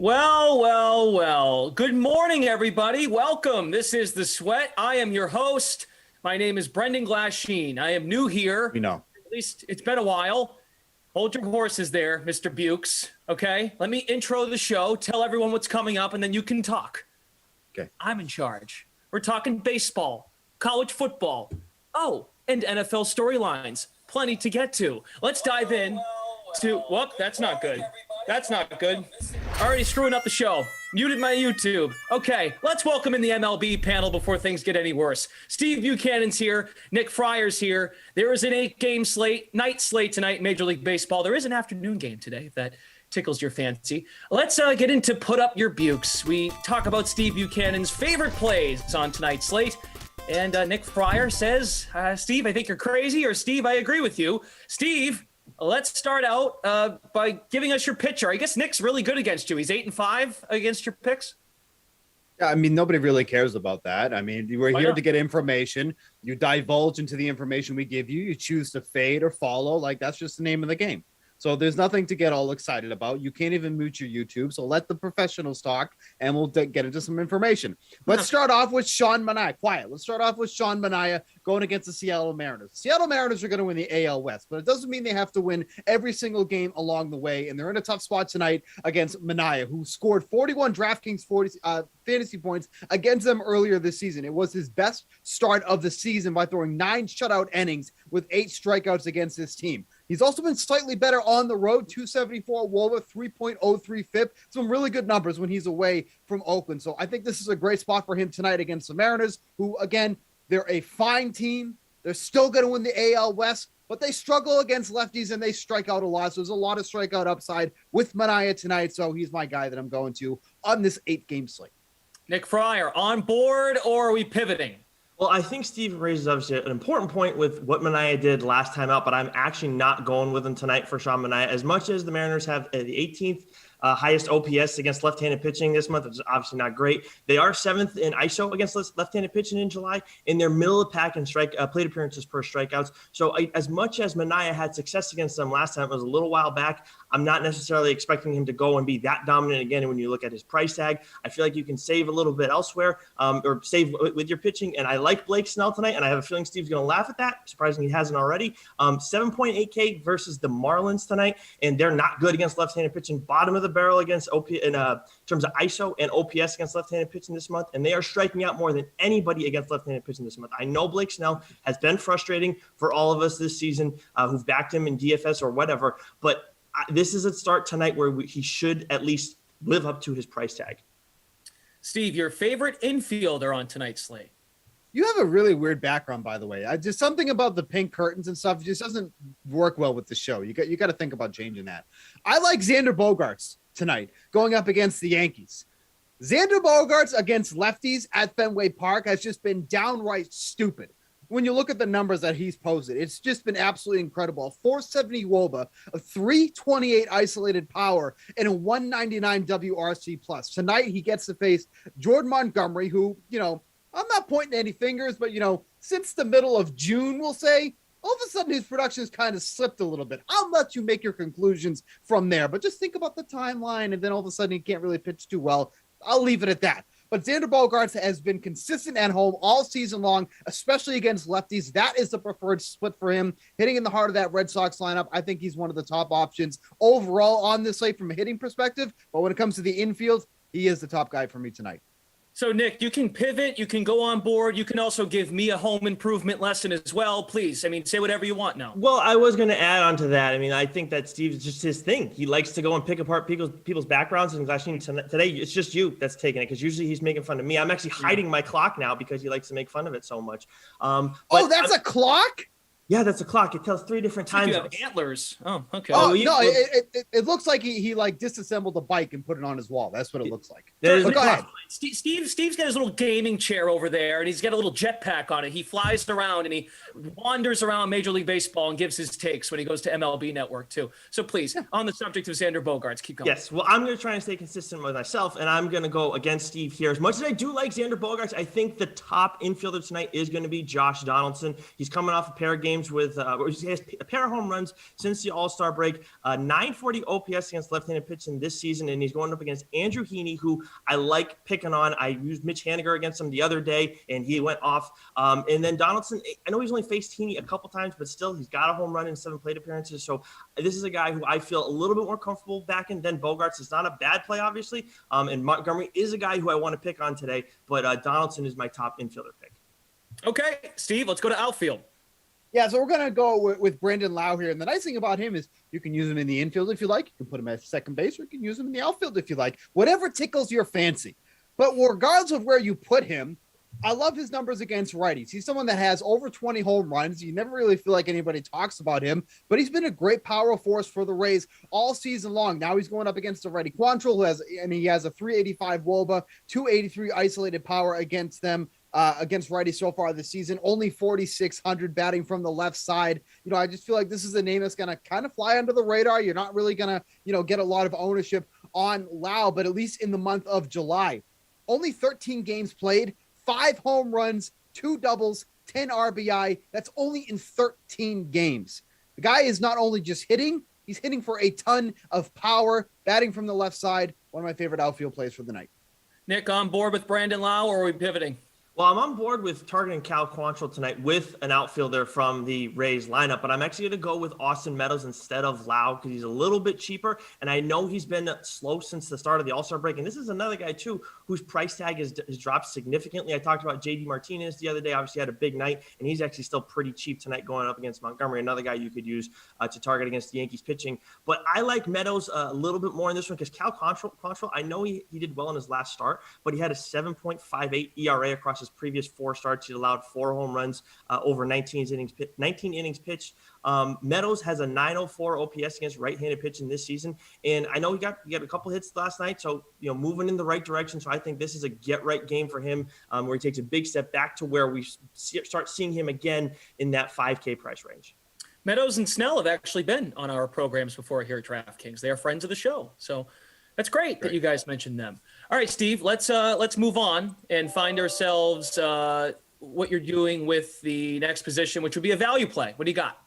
Well. Good morning, everybody. Welcome. This is The Sweat. I am your host. My name is Brendan Glasheen. I am new here. We know. At least it's been a while. Hold your horses there, Mr. Bukes. Okay? Let me intro the show, tell everyone what's coming up, and then you can talk. Okay. I'm in charge. We're talking baseball, college football, and NFL storylines. Plenty to get to. Let's dive in to... Whoop, that's not good. That's not good. Already screwing up the show. Muted my YouTube. Okay, let's welcome in the MLB panel before things get any worse. Steve Buchanan's here. Nick Fryer's here. There is an 8-game night slate tonight in Major League Baseball. There is an afternoon game today, if that tickles your fancy. Let's get into Put Up Your Bukes. We talk about Steve Buchanan's favorite plays on tonight's slate. And Nick Fryer says, Steve, I think you're crazy, or Steve, I agree with you. Steve, let's start out by giving us your pitcher. I guess Nick's really good against you. He's 8-5 against your picks. Yeah, I mean, nobody really cares about that. I mean, we're Why here not? to get information. You divulge into the information we give you. You choose to fade or follow. Like, that's just the name of the game. So there's nothing to get all excited about. You can't even mute your YouTube. So let the professionals talk, and we'll get into some information. Let's start off with Sean Manaea. Quiet. Let's start off with Sean Manaea going against the Seattle Mariners. Seattle Mariners are going to win the AL West, but it doesn't mean they have to win every single game along the way. And they're in a tough spot tonight against Manaea, who scored 41 DraftKings fantasy points against them earlier this season. It was his best start of the season by throwing 9 shutout innings with 8 strikeouts against this team. He's also been slightly better on the road, 274 WOBA, 3.03 FIP. Some really good numbers when he's away from Oakland. So I think this is a great spot for him tonight against the Mariners, who, again, they're a fine team. They're still going to win the AL West, but they struggle against lefties and they strike out a lot. So there's a lot of strikeout upside with Manaea tonight. So he's my guy that I'm going to on this 8-game slate. Nick Fryer, on board, or are we pivoting? Well, I think Steve raises obviously an important point with what Manaea did last time out, but I'm actually not going with him tonight for Sean Manaea. As much as the Mariners have the 18th highest OPS against left-handed pitching this month, which is obviously not great. They are 7th in ISO against left-handed pitching in July, and they're middle of the pack in plate appearances per strikeouts. So as much as Manaea had success against them last time, it was a little while back, I'm not necessarily expecting him to go and be that dominant again. When you look at his price tag, I feel like you can save a little bit elsewhere or save with your pitching. And I like Blake Snell tonight, and I have a feeling Steve's going to laugh at that. Surprisingly, he hasn't already. 7.8K versus the Marlins tonight, and they're not good against left-handed pitching. Bottom of the barrel against OP in terms of ISO and OPS against left-handed pitching this month, and they are striking out more than anybody against left-handed pitching this month. I know Blake Snell has been frustrating for all of us this season who've backed him in DFS or whatever, but this is a start tonight where he should at least live up to his price tag. Steve, your favorite infielder on tonight's slate? You have a really weird background, by the way. Just something about the pink curtains and stuff just doesn't work well with the show. You got to think about changing that. I like Xander Bogaerts tonight going up against the Yankees. Xander Bogaerts against lefties at Fenway Park has just been downright stupid. When you look at the numbers that he's posted, it's just been absolutely incredible. A 470 WOBA, a 328 isolated power, and a 199 WRC plus. Tonight he gets to face Jordan Montgomery, who, I'm not pointing any fingers, but, since the middle of June, we'll say, all of a sudden his production has kind of slipped a little bit. I'll let you make your conclusions from there, but just think about the timeline, and then all of a sudden he can't really pitch too well. I'll leave it at that. But Xander Bogaerts has been consistent at home all season long, especially against lefties. That is the preferred split for him. Hitting in the heart of that Red Sox lineup, I think he's one of the top options overall on this slate from a hitting perspective. But when it comes to the infield, he is the top guy for me tonight. So, Nick, you can pivot, you can go on board, you can also give me a home improvement lesson as well, please. I mean, say whatever you want now. Well, I was going to add on to that. I mean, I think that Steve's just his thing. He likes to go and pick apart people's backgrounds, and actually today it's just you that's taking it, because usually he's making fun of me. I'm actually hiding my clock now because he likes to make fun of it so much. That's a clock? Yeah, that's a clock. It tells 3 different times. You have antlers. Oh, okay. Oh, no, it looks like he like disassembled a bike and put it on his wall. That's what it looks like. Go ahead. Steve's got his little gaming chair over there, and he's got a little jetpack on it. He flies around, and he wanders around Major League Baseball and gives his takes when he goes to MLB Network, too. So please, on the subject of Xander Bogaerts, keep going. Yes, well, I'm going to try and stay consistent with myself, and I'm going to go against Steve here. As much as I do like Xander Bogaerts, I think the top infielder tonight is going to be Josh Donaldson. He's coming off a pair of games games with he has a pair of home runs since the All-Star break. 940 OPS against left-handed pitching this season, and he's going up against Andrew Heaney, who I like picking on. I used Mitch Haniger against him the other day, and he went off. And then Donaldson, I know he's only faced Heaney a couple times, but still, he's got a home run in 7 plate appearances. So this is a guy who I feel a little bit more comfortable backing than Bogarts. It's not a bad play, obviously. And Montgomery is a guy who I want to pick on today, but Donaldson is my top infielder pick. Okay, Steve, let's go to outfield. Yeah, so we're going to go with Brandon Lau here. And the nice thing about him is you can use him in the infield if you like. You can put him at second base, or you can use him in the outfield if you like. Whatever tickles your fancy. But regardless of where you put him, I love his numbers against righties. He's someone that has over 20 home runs. You never really feel like anybody talks about him, but he's been a great power force for the Rays all season long. Now he's going up against a righty Quantrill, he has a 385 WOBA, 283 isolated power against them. Against righties so far this season, only 4,600 batting from the left side. I just feel like this is a name that's going to kind of fly under the radar. You're not really going to, get a lot of ownership on Lau, but at least in the month of July, only 13 games played, 5 home runs, 2 doubles, 10 RBI. That's only in 13 games. The guy is not only just hitting, he's hitting for a ton of power, batting from the left side. One of my favorite outfield plays for the night. Nick, on board with Brandon Lau, or are we pivoting? Well, I'm on board with targeting Cal Quantrill tonight with an outfielder from the Rays lineup, but I'm actually going to go with Austin Meadows instead of Lau because he's a little bit cheaper, and I know he's been slow since the start of the All-Star break, and this is another guy, too, whose price tag has dropped significantly. I talked about J.D. Martinez the other day. Obviously had a big night, and he's actually still pretty cheap tonight going up against Montgomery, another guy you could use to target against the Yankees pitching. But I like Meadows a little bit more in this one because Cal Quantrill, I know he did well in his last start, but he had a 7.58 ERA across his previous 4 starts. He allowed 4 home runs over 19 innings pitched. Meadows has a 904 OPS against right-handed pitching this season, and I know he got a couple hits last night, so moving in the right direction. So I think this is a get-right game for him, where he takes a big step back to where we start seeing him again in that $5K price range. Meadows and Snell have actually been on our programs before here at DraftKings. They are friends of the show, so that's great that you guys mentioned them. All right, Steve, let's move on and find ourselves what you're doing with the next position, which would be a value play. What do you got?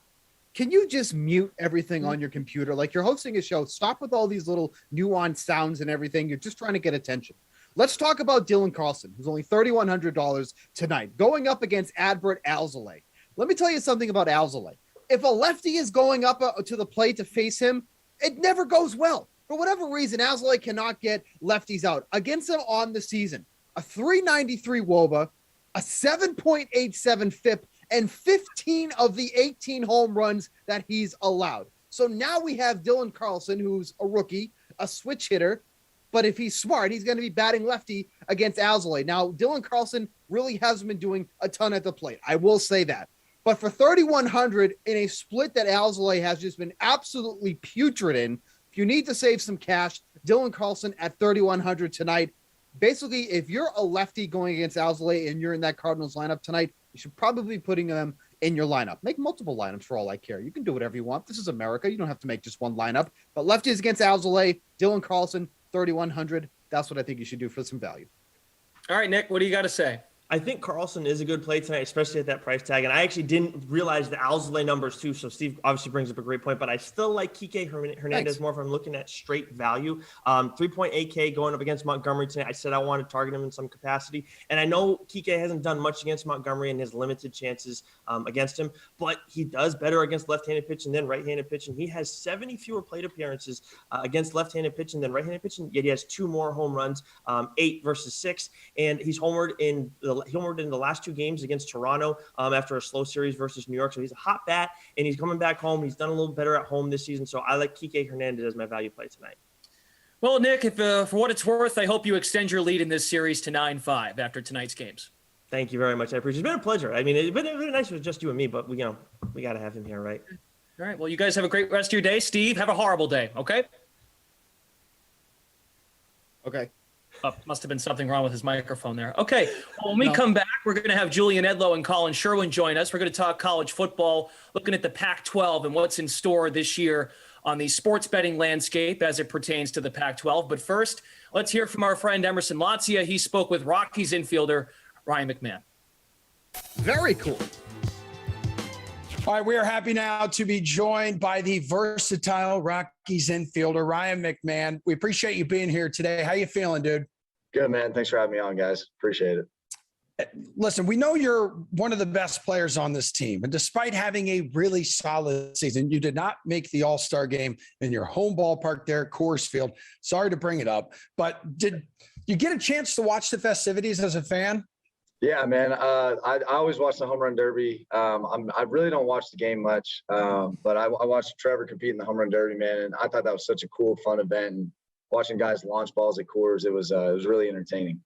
Can you just mute everything on your computer? Like, you're hosting a show. Stop with all these little nuanced sounds and everything. You're just trying to get attention. Let's talk about Dylan Carlson, who's only $3,100 tonight, going up against Adbert Alzolay. Let me tell you something about Alzolay. If a lefty is going up to the plate to face him, it never goes well. For whatever reason, Alzolay cannot get lefties out. Against him on the season, a 393 WOBA, a 7.87 FIP, and 15 of the 18 home runs that he's allowed. So now we have Dylan Carlson, who's a rookie, a switch hitter, but if he's smart, he's going to be batting lefty against Alzolay. Now, Dylan Carlson really hasn't been doing a ton at the plate. I will say that. But for 3,100 in a split that Alzolay has just been absolutely putrid in, if you need to save some cash, Dylan Carlson at 3,100 tonight. Basically, if you're a lefty going against Alzolay and you're in that Cardinals lineup tonight, you should probably be putting them in your lineup. Make multiple lineups for all I care. You can do whatever you want. This is America. You don't have to make just one lineup. But lefties against Alzolay, Dylan Carlson, 3,100. That's what I think you should do for some value. All right, Nick, what do you got to say? I think Carlson is a good play tonight, especially at that price tag. And I actually didn't realize the Alzolay numbers too. So Steve obviously brings up a great point, but I still like Kike Hernandez more if I'm looking at straight value. 3.8K going up against Montgomery tonight. I said I want to target him in some capacity. And I know Kike hasn't done much against Montgomery and his limited chances against him, but he does better against left-handed pitching than right-handed pitching. He has 70 fewer plate appearances against left-handed pitching than right-handed pitching, yet he has 2 more home runs, 8 versus 6. And he's homered in the last 2 games against Toronto after a slow series versus New York. So he's a hot bat, and he's coming back home. He's done a little better at home this season. So I like Kike Hernandez as my value play tonight. Well, Nick, if, for what it's worth, I hope you extend your lead in this series to 9-5 after tonight's games. Thank you very much. I appreciate it. It's been a pleasure. I mean, it's been really nice with just you and me, but we got to have him here, right? All right. Well, you guys have a great rest of your day. Steve, have a horrible day, okay? Okay. Must have been something wrong with his microphone there. Okay, well, when we come back, we're going to have Julian Edlow and Colin Sherwin join us. We're going to talk college football, looking at the Pac-12 and what's in store this year on the sports betting landscape as it pertains to the Pac-12. But first, let's hear from our friend Emerson Latzia. He spoke with Rockies infielder Ryan McMahon. Very cool. All right, we are happy now to be joined by the versatile Rockies infielder, Ryan McMahon. We appreciate you being here today. How you feeling, dude? Good, man. Thanks for having me on, guys. Appreciate it. Listen, we know you're one of the best players on this team. And despite having a really solid season, you did not make the All-Star game in your home ballpark there at Coors Field. Sorry to bring it up, but did you get a chance to watch the festivities as a fan? Yeah, man. I always watch the home run derby. I really don't watch the game much, but I watched Trevor compete in the home run derby, man, and I thought that was such a cool, fun event. And watching guys launch balls at Coors, it was really entertaining.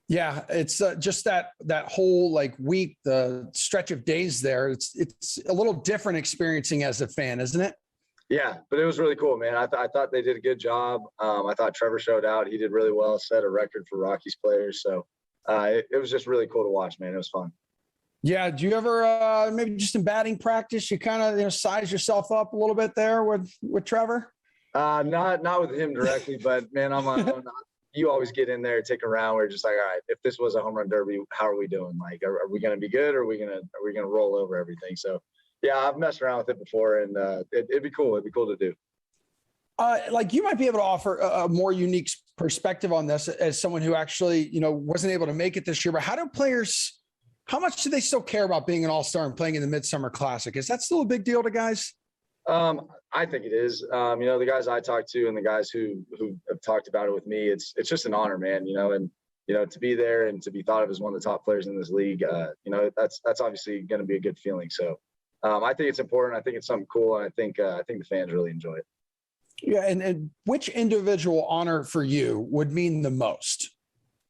Yeah, it's just that whole week, the stretch of days there. It's a little different experiencing as a fan, isn't it? Yeah, but it was really cool, man. I thought they did a good job. I thought Trevor showed out. He did really well, set a record for Rockies players. So it was just really cool to watch, man. It was fun. Yeah. Do you ever maybe just in batting practice, you kind of size yourself up a little bit there with Trevor? Not with him directly, but man, you always get in there, take a round. We're just like, all right, if this was a home run derby, how are we doing? Like, are we going to be good? Or are we going to roll over everything? So yeah, I've messed around with it before, and it'd be cool. It'd be cool to do. You might be able to offer a more unique perspective on this as someone who actually, wasn't able to make it this year. But how much do they still care about being an all-star and playing in the Midsummer Classic? Is that still a big deal to guys? I think it is. The guys I talk to and the guys who have talked about it with me, it's just an honor, man. And to be there and to be thought of as one of the top players in this league, that's obviously going to be a good feeling. So I think it's important. I think it's something cool, and I think the fans really enjoy it. Yeah, and which individual honor for you would mean the most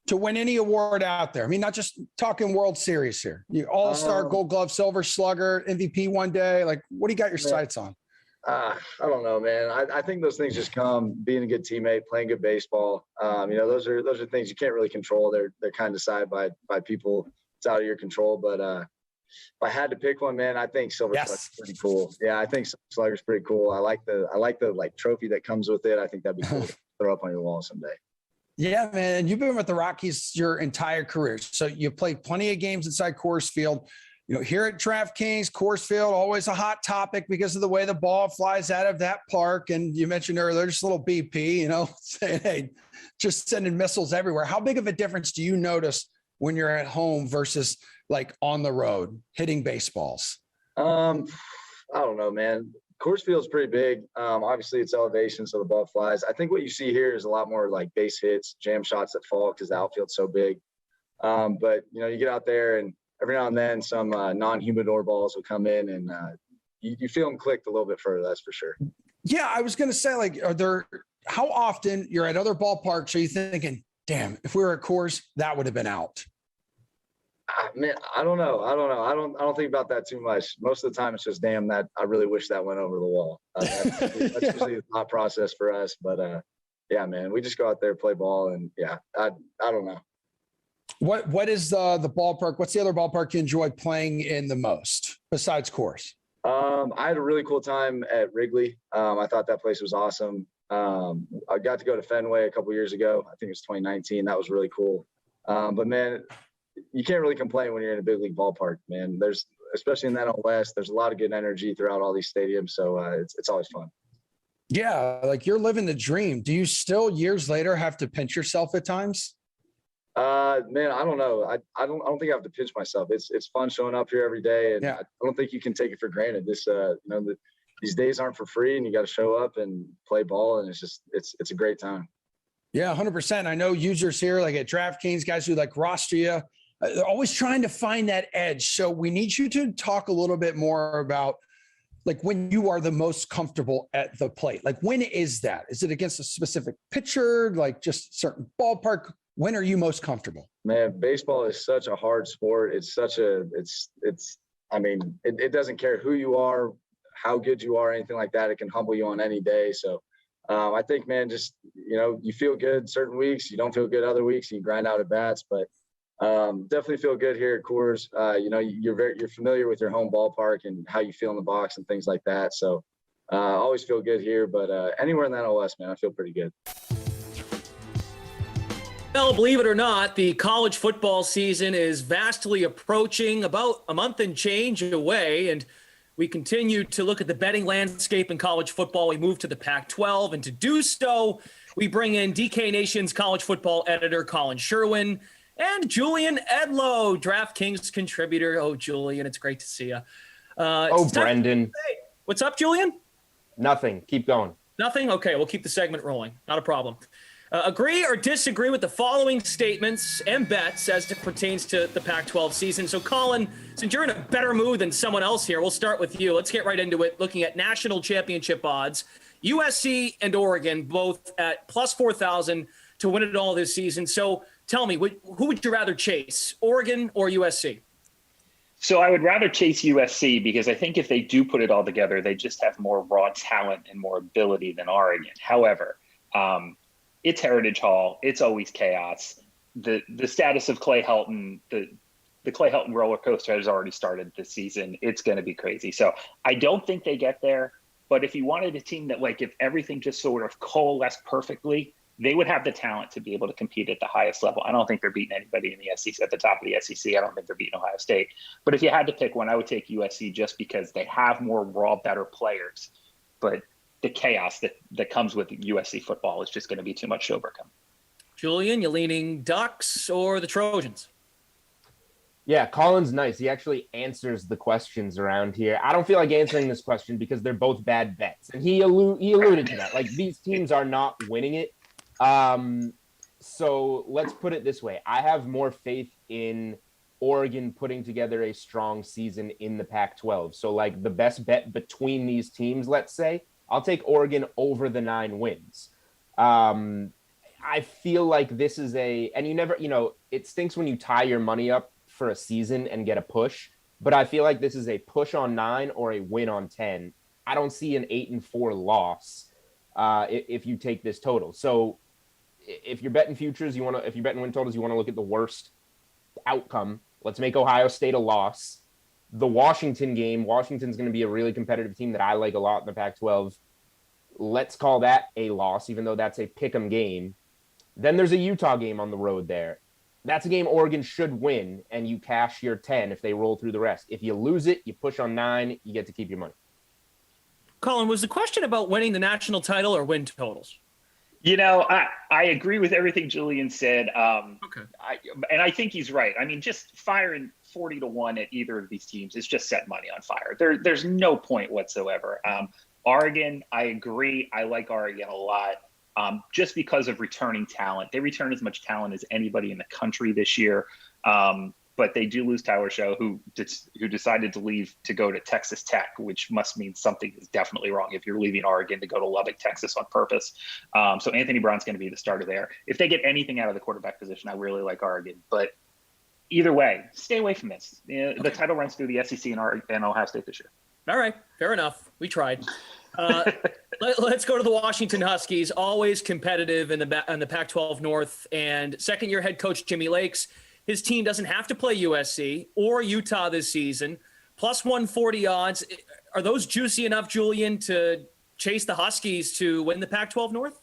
to win any award out there? I mean, not just talking World Series here. You All-Star, Gold Glove, Silver Slugger, MVP one day. What do you got your sights on? I don't know, man. I think those things just come being a good teammate, playing good baseball. Those are things you can't really control. They're kind of decided by people. It's out of your control. But if I had to pick one, man, I think Silver Slugger's pretty cool. Yeah, I think Silver Slugger's pretty cool. I like the trophy that comes with it. I think that'd be cool to throw up on your wall someday. Yeah, man. And you've been with the Rockies your entire career. So you played plenty of games inside Coors Field. Here at DraftKings, Coors Field, always a hot topic because of the way the ball flies out of that park. And you mentioned earlier, just a little BP, saying, hey, just sending missiles everywhere. How big of a difference do you notice when you're at home versus on the road hitting baseballs? I don't know, man. Coors Field's pretty big. Obviously, it's elevation, so the ball flies. I think what you see here is a lot more base hits, jam shots that fall because the outfield's so big. But, you get out there and every now and then some non-humidor balls will come in and you feel them click a little bit further, that's for sure. Yeah, I was going to say, how often you're at other ballparks are you thinking, damn, if we were at Coors, that would have been out? Man, I don't know. I don't think about that too much. Most of the time it's just, damn, that I really wish that went over the wall. That's usually the thought process for us. But yeah, man, we just go out there, play ball, and yeah, I don't know. What is the ballpark? What's the other ballpark you enjoy playing in the most besides Coors? I had a really cool time at Wrigley. I thought that place was awesome. I got to go to Fenway a couple years ago. I think it was 2019. That was really cool. But man, you can't really complain when you're in a big league ballpark, man. Especially in the NL West, there's a lot of good energy throughout all these stadiums. So it's always fun. Yeah. You're living the dream. Do you still years later have to pinch yourself at times? Man, I don't know. I don't think I have to pinch myself. It's fun showing up here every day, and I don't think you can take it for granted. These days aren't for free, and you got to show up and play ball, and it's a great time. Yeah, 100%. I know users here at DraftKings, guys who roster you, they're always trying to find that edge. So we need you to talk a little bit more about when you are the most comfortable at the plate. When is that? Is it against a specific pitcher? Just certain ballpark? When are you most comfortable? Man, baseball is such a hard sport. It doesn't care who you are, how good you are, anything like that. It can humble you on any day. So I think, man, just, you feel good certain weeks, you don't feel good other weeks, you grind out at bats, but definitely feel good here at Coors. You're familiar with your home ballpark and how you feel in the box and things like that. So always feel good here, but anywhere in the NL West, man, I feel pretty good. Well, believe it or not, the college football season is vastly approaching, about a month and change away. And We continue to look at the betting landscape in college football. We move to the Pac-12, and to do so, we bring in DK Nation's college football editor, Colin Sherwin, and Julian Edlow, DraftKings contributor. Oh, Julian, it's great to see you. Brendan. What's up, Julian? Nothing. Keep going. Nothing? Okay, we'll keep the segment rolling. Not a problem. Agree or disagree with the following statements and bets as it pertains to the Pac-12 season. So, Colin, since you're in a better mood than someone else here, we'll start with you. Let's get right into it, looking at national championship odds. USC and Oregon both at plus 4,000 to win it all this season. So tell me, who would you rather chase, Oregon or USC? So I would rather chase USC because I think if they do put it all together, they just have more raw talent and more ability than Oregon. However, it's Heritage Hall. It's always chaos. The status of Clay Helton, the Clay Helton roller coaster has already started this season. It's going to be crazy. So I don't think they get there. But if you wanted a team that, like, if everything just sort of coalesced perfectly, they would have the talent to be able to compete at the highest level. I don't think they're beating anybody in the SEC at the top of the SEC. I don't think they're beating Ohio State. But if you had to pick one, I would take USC just because they have more raw, better players. But the chaos that comes with USC football is just going to be too much to overcome. Julian, you leaning Ducks or the Trojans? Yeah, Colin's nice. He actually answers the questions around here. I don't feel like answering this question because they're both bad bets. And he alluded to that. Like, these teams are not winning it. So let's put it this way. I have more faith in Oregon putting together a strong season in the Pac-12. So, like, the best bet between these teams, let's say, I'll take Oregon over the 9 wins. I feel like this is and you never, it stinks when you tie your money up for a season and get a push, but I feel like this is a push on 9 or a win on 10. I don't see an 8-4 loss if you take this total. So if you're betting futures, if you're betting win totals, you want to look at the worst outcome. Let's make Ohio State a loss. The Washington game, Washington's going to be a really competitive team that I like a lot in the Pac-12. Let's call that a loss, even though that's a pick'em game. Then there's a Utah game on the road there. That's a game Oregon should win, and you cash your 10 if they roll through the rest. If you lose it, you push on 9, you get to keep your money. Colin, was the question about winning the national title or win totals? I agree with everything Julian said. Okay. I think he's right. I mean, just firing 40-1 at either of these teams is just set money on fire. There's no point whatsoever. Oregon, I agree. I like Oregon a lot. Just because of returning talent. They return as much talent as anybody in the country this year. But they do lose Tyler Show, who decided to leave to go to Texas Tech, which must mean something is definitely wrong if you're leaving Oregon to go to Lubbock, Texas on purpose. So Anthony Brown's going to be the starter there. If they get anything out of the quarterback position, I really like Oregon. But either way, stay away from this. The title runs through the SEC and Ohio State this year. All right, fair enough. We tried. Let's go to the Washington Huskies, always competitive in the Pac-12 North. And second-year head coach Jimmy Lakes, his team doesn't have to play USC or Utah this season. Plus 140 odds. Are those juicy enough, Julian, to chase the Huskies to win the Pac-12 North?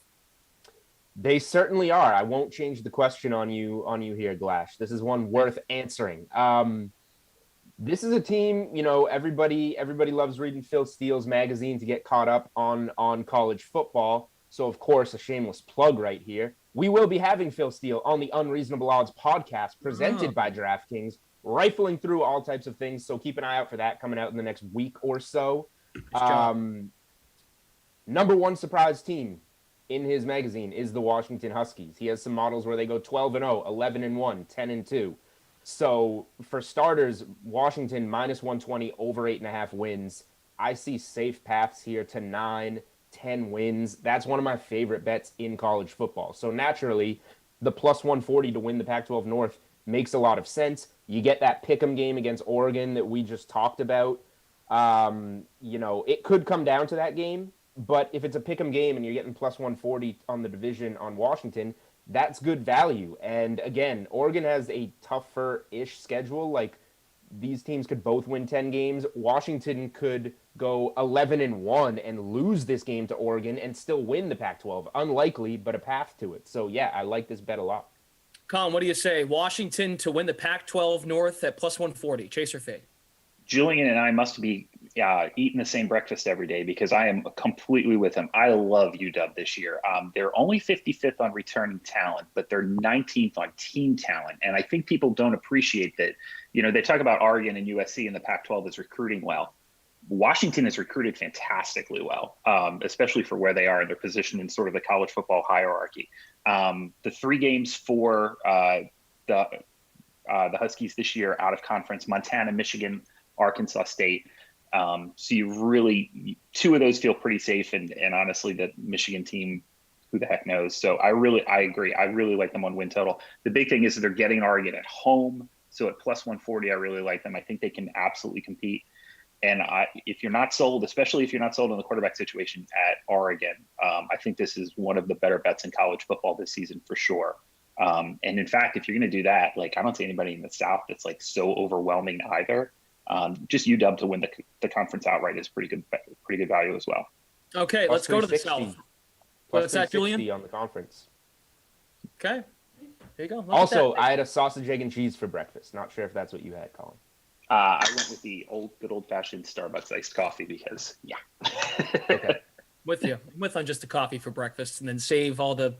They certainly are. I won't change the question on you here, Glash. This is one worth answering. This is a team, everybody loves reading Phil Steele's magazine to get caught up on college football. So, of course, a shameless plug right here. We will be having Phil Steele on the Unreasonable Odds podcast presented by DraftKings, rifling through all types of things. So keep an eye out for that coming out in the next week or so. Number one surprise team in his magazine is the Washington Huskies. He has some models where they go 12-0, 11-1, 10-2. So for starters, Washington minus 120 over 8.5 wins. I see safe paths here to 9, 10 wins. That's one of my favorite bets in college football. So naturally, the plus 140 to win the Pac-12 North makes a lot of sense. You get that pick'em game against Oregon that we just talked about. It could come down to that game, but if it's a pick'em game and you're getting plus 140 on the division on Washington, that's good value. And again, Oregon has a tougher-ish schedule. Like, these teams could both win 10 games. Washington could go 11-1 and lose this game to Oregon and still win the Pac-12. Unlikely, but a path to it. So, yeah, I like this bet a lot. Colin, what do you say? Washington to win the Pac-12 North at plus 140. Chase or fade? Julian and I must be eating the same breakfast every day because I am completely with him. I love UW this year. They're only 55th on returning talent, but they're 19th on team talent. And I think people don't appreciate that. You know, they talk about Oregon and USC and the Pac-12 is recruiting well. Washington has recruited fantastically well, especially for where they are in their position in sort of the college football hierarchy. The 3 games for the Huskies this year out of conference: Montana, Michigan, Arkansas State. So you really, 2 of those feel pretty safe, and honestly, the Michigan team, who the heck knows? So I agree. I really like them on win total. The big thing is that they're getting Oregon at home, so at plus 140, I really like them. I think they can absolutely compete. And if you're not sold, especially if you're not sold on the quarterback situation at Oregon, I think this is one of the better bets in college football this season for sure. And in fact, if you're going to do that, like, I don't see anybody in the South that's like so overwhelming either. Just UW to win the conference outright is pretty good value as well. Okay, Plus let's go to the 360. South. Plus What's that, Julian? 360 on the conference. Okay, there you go. Look Also, at that. I had a sausage, egg, and cheese for breakfast. Not sure if that's what you had, Colin. I went with the good old fashioned Starbucks iced coffee because, yeah. Okay. With you. I'm with on just the coffee for breakfast and then save all the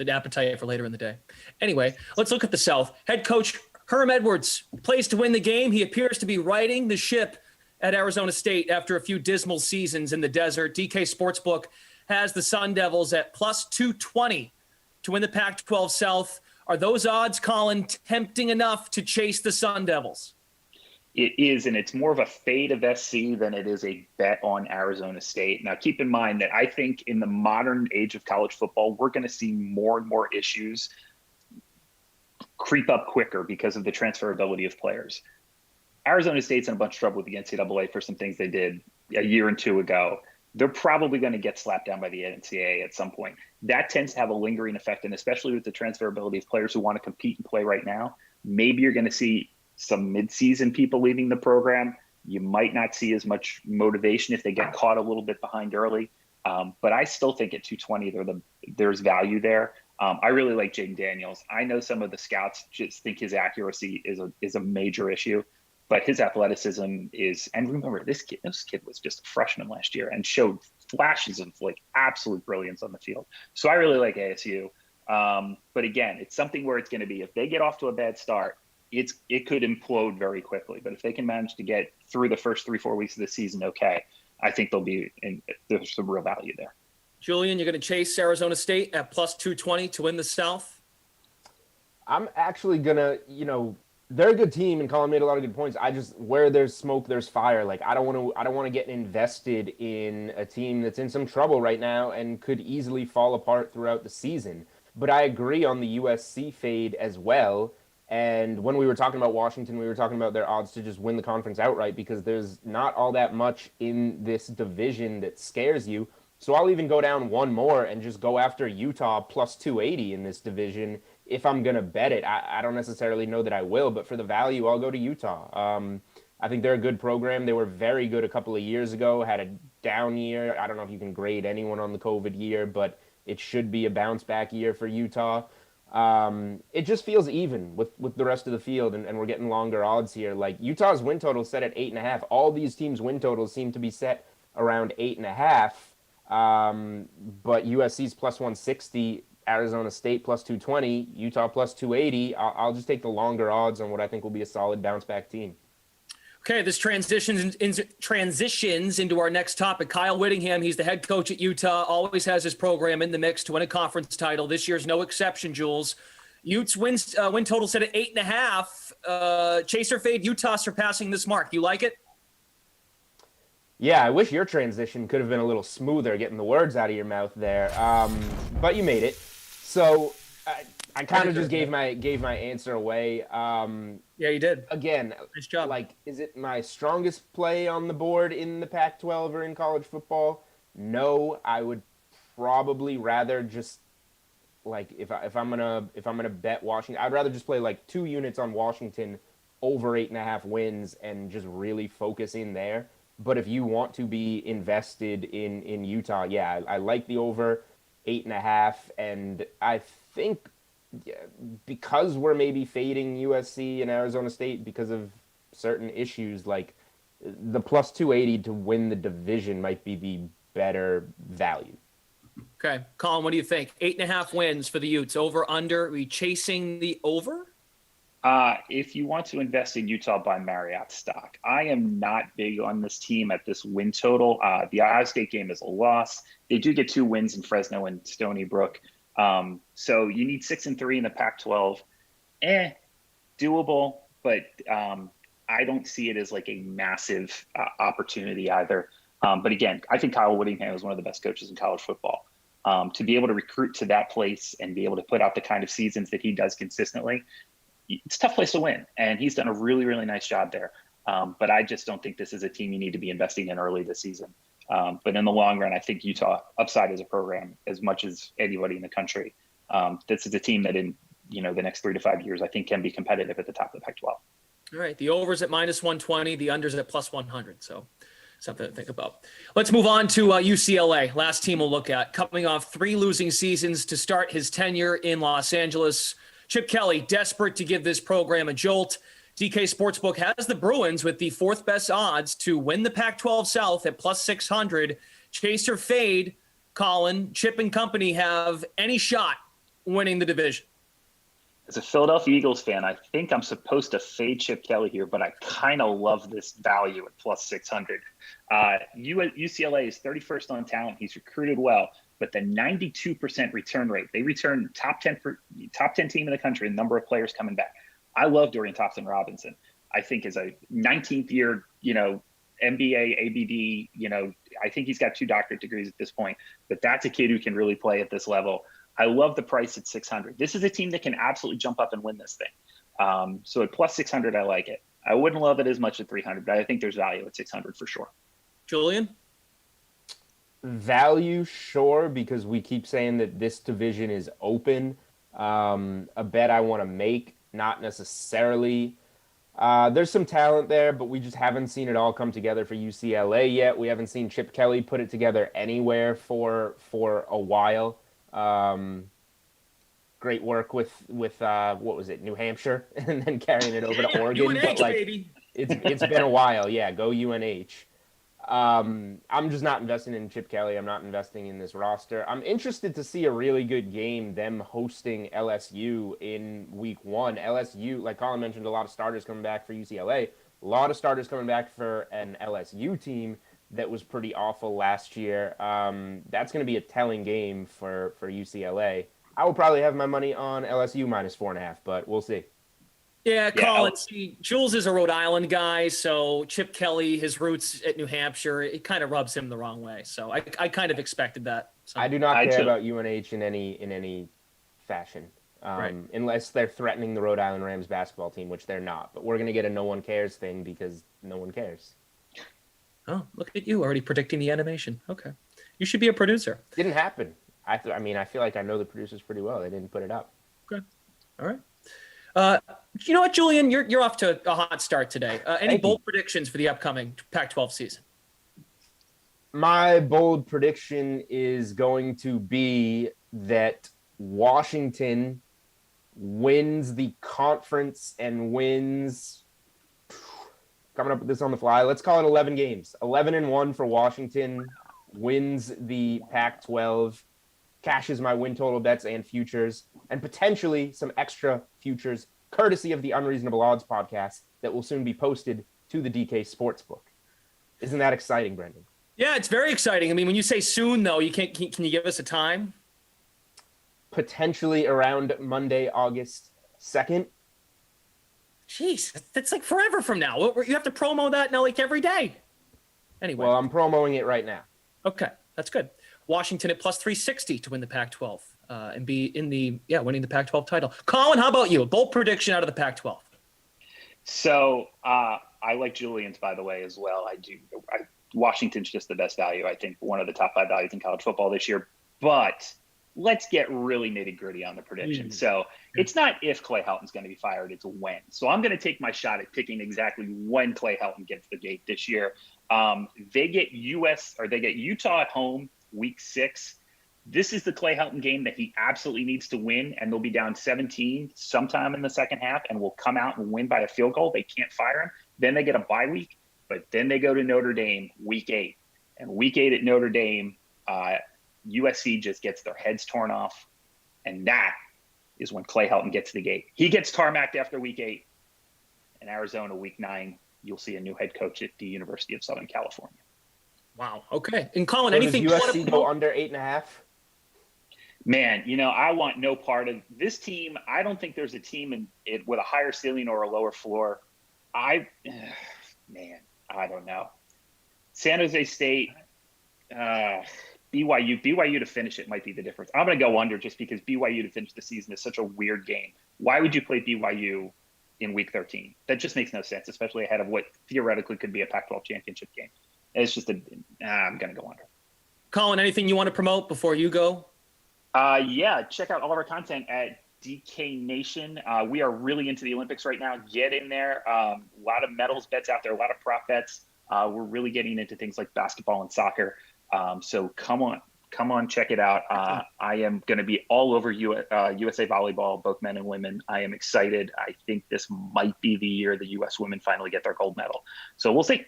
appetite for later in the day. Anyway, let's look at the South. Head coach Herm Edwards plays to win the game. He appears to be riding the ship at Arizona State after a few dismal seasons in the desert. DK Sportsbook has the Sun Devils at plus 220 to win the Pac-12 South. Are those odds, Colin, tempting enough to chase the Sun Devils? It is, and it's more of a fade of SC than it is a bet on Arizona State. Now, keep in mind that I think in the modern age of college football, we're going to see more and more issues creep up quicker because of the transferability of players. Arizona State's in a bunch of trouble with the NCAA for some things they did a year and 2 ago. They're probably going to get slapped down by the NCAA at some point. That tends to have a lingering effect, and especially with the transferability of players who want to compete and play right now, maybe you're going to see some midseason people leaving the program. You might not see as much motivation if they get caught a little bit behind early. But I still think at 220, there's value there. I really like Jaden Daniels. I know some of the scouts just think his accuracy is a major issue, but his athleticism is, and remember, this kid was just a freshman last year and showed flashes of like absolute brilliance on the field. So I really like ASU. But again, it's something where it's going to be, if they get off to a bad start, it could implode very quickly. But if they can manage to get through the first 3-4 weeks of the season, okay, I think there's some real value there. Julian, you're going to chase Arizona State at plus 220 to win the South? I'm actually going to, they're a good team, and Colin made a lot of good points. Where there's smoke, there's fire. Like, I don't want to get invested in a team that's in some trouble right now and could easily fall apart throughout the season. But I agree on the USC fade as well. And when we were talking about Washington, we were talking about their odds to just win the conference outright because there's not all that much in this division that scares you. So I'll even go down one more and just go after Utah plus 280 in this division if I'm going to bet it. I don't necessarily know that I will, but for the value, I'll go to Utah. I think they're a good program. They were very good a couple of years ago, had a down year. I don't know if you can grade anyone on the COVID year, but it should be a bounce back year for Utah. It just feels even with the rest of the field, and we're getting longer odds here. Like, Utah's win total set at 8.5. All these teams' win totals seem to be set around 8.5. But USC's plus 160, Arizona State plus 220, Utah plus 280. I'll just take the longer odds on what I think will be a solid bounce back team. Okay, this transitions into our next topic. Kyle Whittingham, he's the head coach at Utah, always has his program in the mix to win a conference title. This year's no exception, Jules. Utes win total set at 8.5. Chaser fade, Utah surpassing this mark. You like it? Yeah, I wish your transition could have been a little smoother, getting the words out of your mouth there. But you made it. So I kind of just gave my answer away. Yeah, you did. Again, nice job. Like, is it my strongest play on the board in the Pac-12 or in college football? No, I would probably rather just, like, if I'm gonna bet Washington, I'd rather just play like 2 units on Washington over 8.5 wins and just really focus in there. But if you want to be invested in Utah, yeah, I like the over 8.5, and I think because we're maybe fading USC and Arizona State because of certain issues, like, the plus 280 to win the division might be the better value. Okay. Colin, what do you think? 8.5 wins for the Utes. Over, under? Are we chasing the over? If you want to invest in Utah, buy Marriott stock. I am not big on this team at this win total. The Ohio State game is a loss. They do get 2 wins in Fresno and Stony Brook. So you need 6-3 in the Pac-12. Doable, but I don't see it as like a massive opportunity either. But again, I think Kyle Whittingham is one of the best coaches in college football. To be able to recruit to that place and be able to put out the kind of seasons that he does consistently, it's a tough place to win. And he's done a really, really nice job there. But I just don't think this is a team you need to be investing in early this season. But in the long run, I think Utah upside as a program as much as anybody in the country. This is a team that in the next 3 to 5 years, I think can be competitive at the top of the Pac-12. All right. The over's at minus 120, the under's at plus 100. So something to think about. Let's move on to UCLA. Last team we'll look at. Coming off 3 losing seasons to start his tenure in Los Angeles. Chip Kelly, desperate to give this program a jolt. DK Sportsbook has the Bruins with the 4th best odds to win the Pac-12 South at plus 600. Chase or fade, Colin, Chip and company have any shot winning the division? As a Philadelphia Eagles fan, I think I'm supposed to fade Chip Kelly here, but I kind of love this value at plus 600. UCLA is 31st on talent. He's recruited well, but the 92% return rate, they return top 10 team in the country, the number of players coming back. I love Dorian Thompson-Robinson. I think is a 19th year, MBA, ABD, I think he's got 2 doctorate degrees at this point, but that's a kid who can really play at this level. I love the price at 600. This is a team that can absolutely jump up and win this thing. So at plus 600, I like it. I wouldn't love it as much at 300, but I think there's value at 600 for sure. Julian? Value, sure, because we keep saying that this division is open. A bet I want to make, not necessarily. There's some talent there, but we just haven't seen it all come together for UCLA yet. We haven't seen Chip Kelly put it together anywhere for a while. Great work with what was it, New Hampshire, and then carrying it over to Oregon. UNH, but baby. It's been a while. Yeah, go UNH. I'm just not investing in Chip Kelly. I'm not investing in this roster. I'm interested to see a really good game, them hosting LSU in week 1. LSU, like Colin mentioned, a lot of starters coming back for UCLA. A lot of starters coming back for an LSU team that was pretty awful last year. That's going to be a telling game for UCLA. I will probably have my money on LSU minus 4.5, but we'll see. Yeah, Colin, see, Jules is a Rhode Island guy, so Chip Kelly, his roots at New Hampshire, it kind of rubs him the wrong way. So I kind of expected that. So. I do not care about UNH in any fashion, right. Unless they're threatening the Rhode Island Rams basketball team, which they're not. But we're going to get a no one cares thing because no one cares. Oh, look at you already predicting the animation. Okay. You should be a producer. Didn't happen. I feel like I know the producers pretty well. They didn't put it up. Okay. All right. You know what, Julian? You're off to a hot start today. Any bold predictions for the upcoming Pac-12 season? My bold prediction is going to be that Washington wins the conference and wins. Coming up with this on the fly. Let's call it 11 games. 11-1 for Washington. Wins the Pac-12. Cashes my win total bets and futures, and potentially some extra futures courtesy of the Unreasonable Odds podcast that will soon be posted to the DK Sportsbook. Isn't that exciting, Brendan? Yeah, it's very exciting. I mean, when you say soon, though, can you give us a time? Potentially around Monday, August 2nd. Jeez, that's like forever from now. You have to promo that now like every day. Anyway. Well, I'm promoting it right now. Okay, that's good. Washington at plus 360 to win the Pac-12 and be in winning the Pac-12 title. Colin, how about you? A bold prediction out of the Pac-12. So I like Julian's, by the way, as well. I do. Washington's just the best value. I think one of the top 5 values in college football this year. But let's get really nitty gritty on the prediction. So it's not if Clay Helton's going to be fired, it's when. So I'm going to take my shot at picking exactly when Clay Helton gets the gate this year. They get Utah at home week 6. This is the Clay Helton game that he absolutely needs to win, and they'll be down 17 sometime in the second half and will come out and win by a field goal. They can't fire him. Then they get a bye week. But then they go to Notre Dame week 8. And week 8 at Notre Dame, USC just gets their heads torn off. And that is when Clay Helton gets the gate. He gets tarmacked after week 8. In Arizona, week 9, you'll see a new head coach at the University of Southern California. Wow. Okay. And Colin, So anything does you want to USC go promote? under 8.5? Man, I want no part of this team. I don't think there's a team in it with a higher ceiling or a lower floor. I don't know. San Jose State, BYU to finish it might be the difference. I'm going to go under just because BYU to finish the season is such a weird game. Why would you play BYU in week 13? That just makes no sense, especially ahead of what theoretically could be a Pac-12 championship game. It's just I'm going to go under. Colin, anything you want to promote before you go? Yeah, check out all of our content at DK Nation. We are really into the Olympics right now. Get in there. A lot of medals bets out there, a lot of prop bets. We're really getting into things like basketball and soccer. So come on, check it out. I am going to be all over USA Volleyball, both men and women. I am excited. I think this might be the year the U.S. women finally get their gold medal. So we'll see.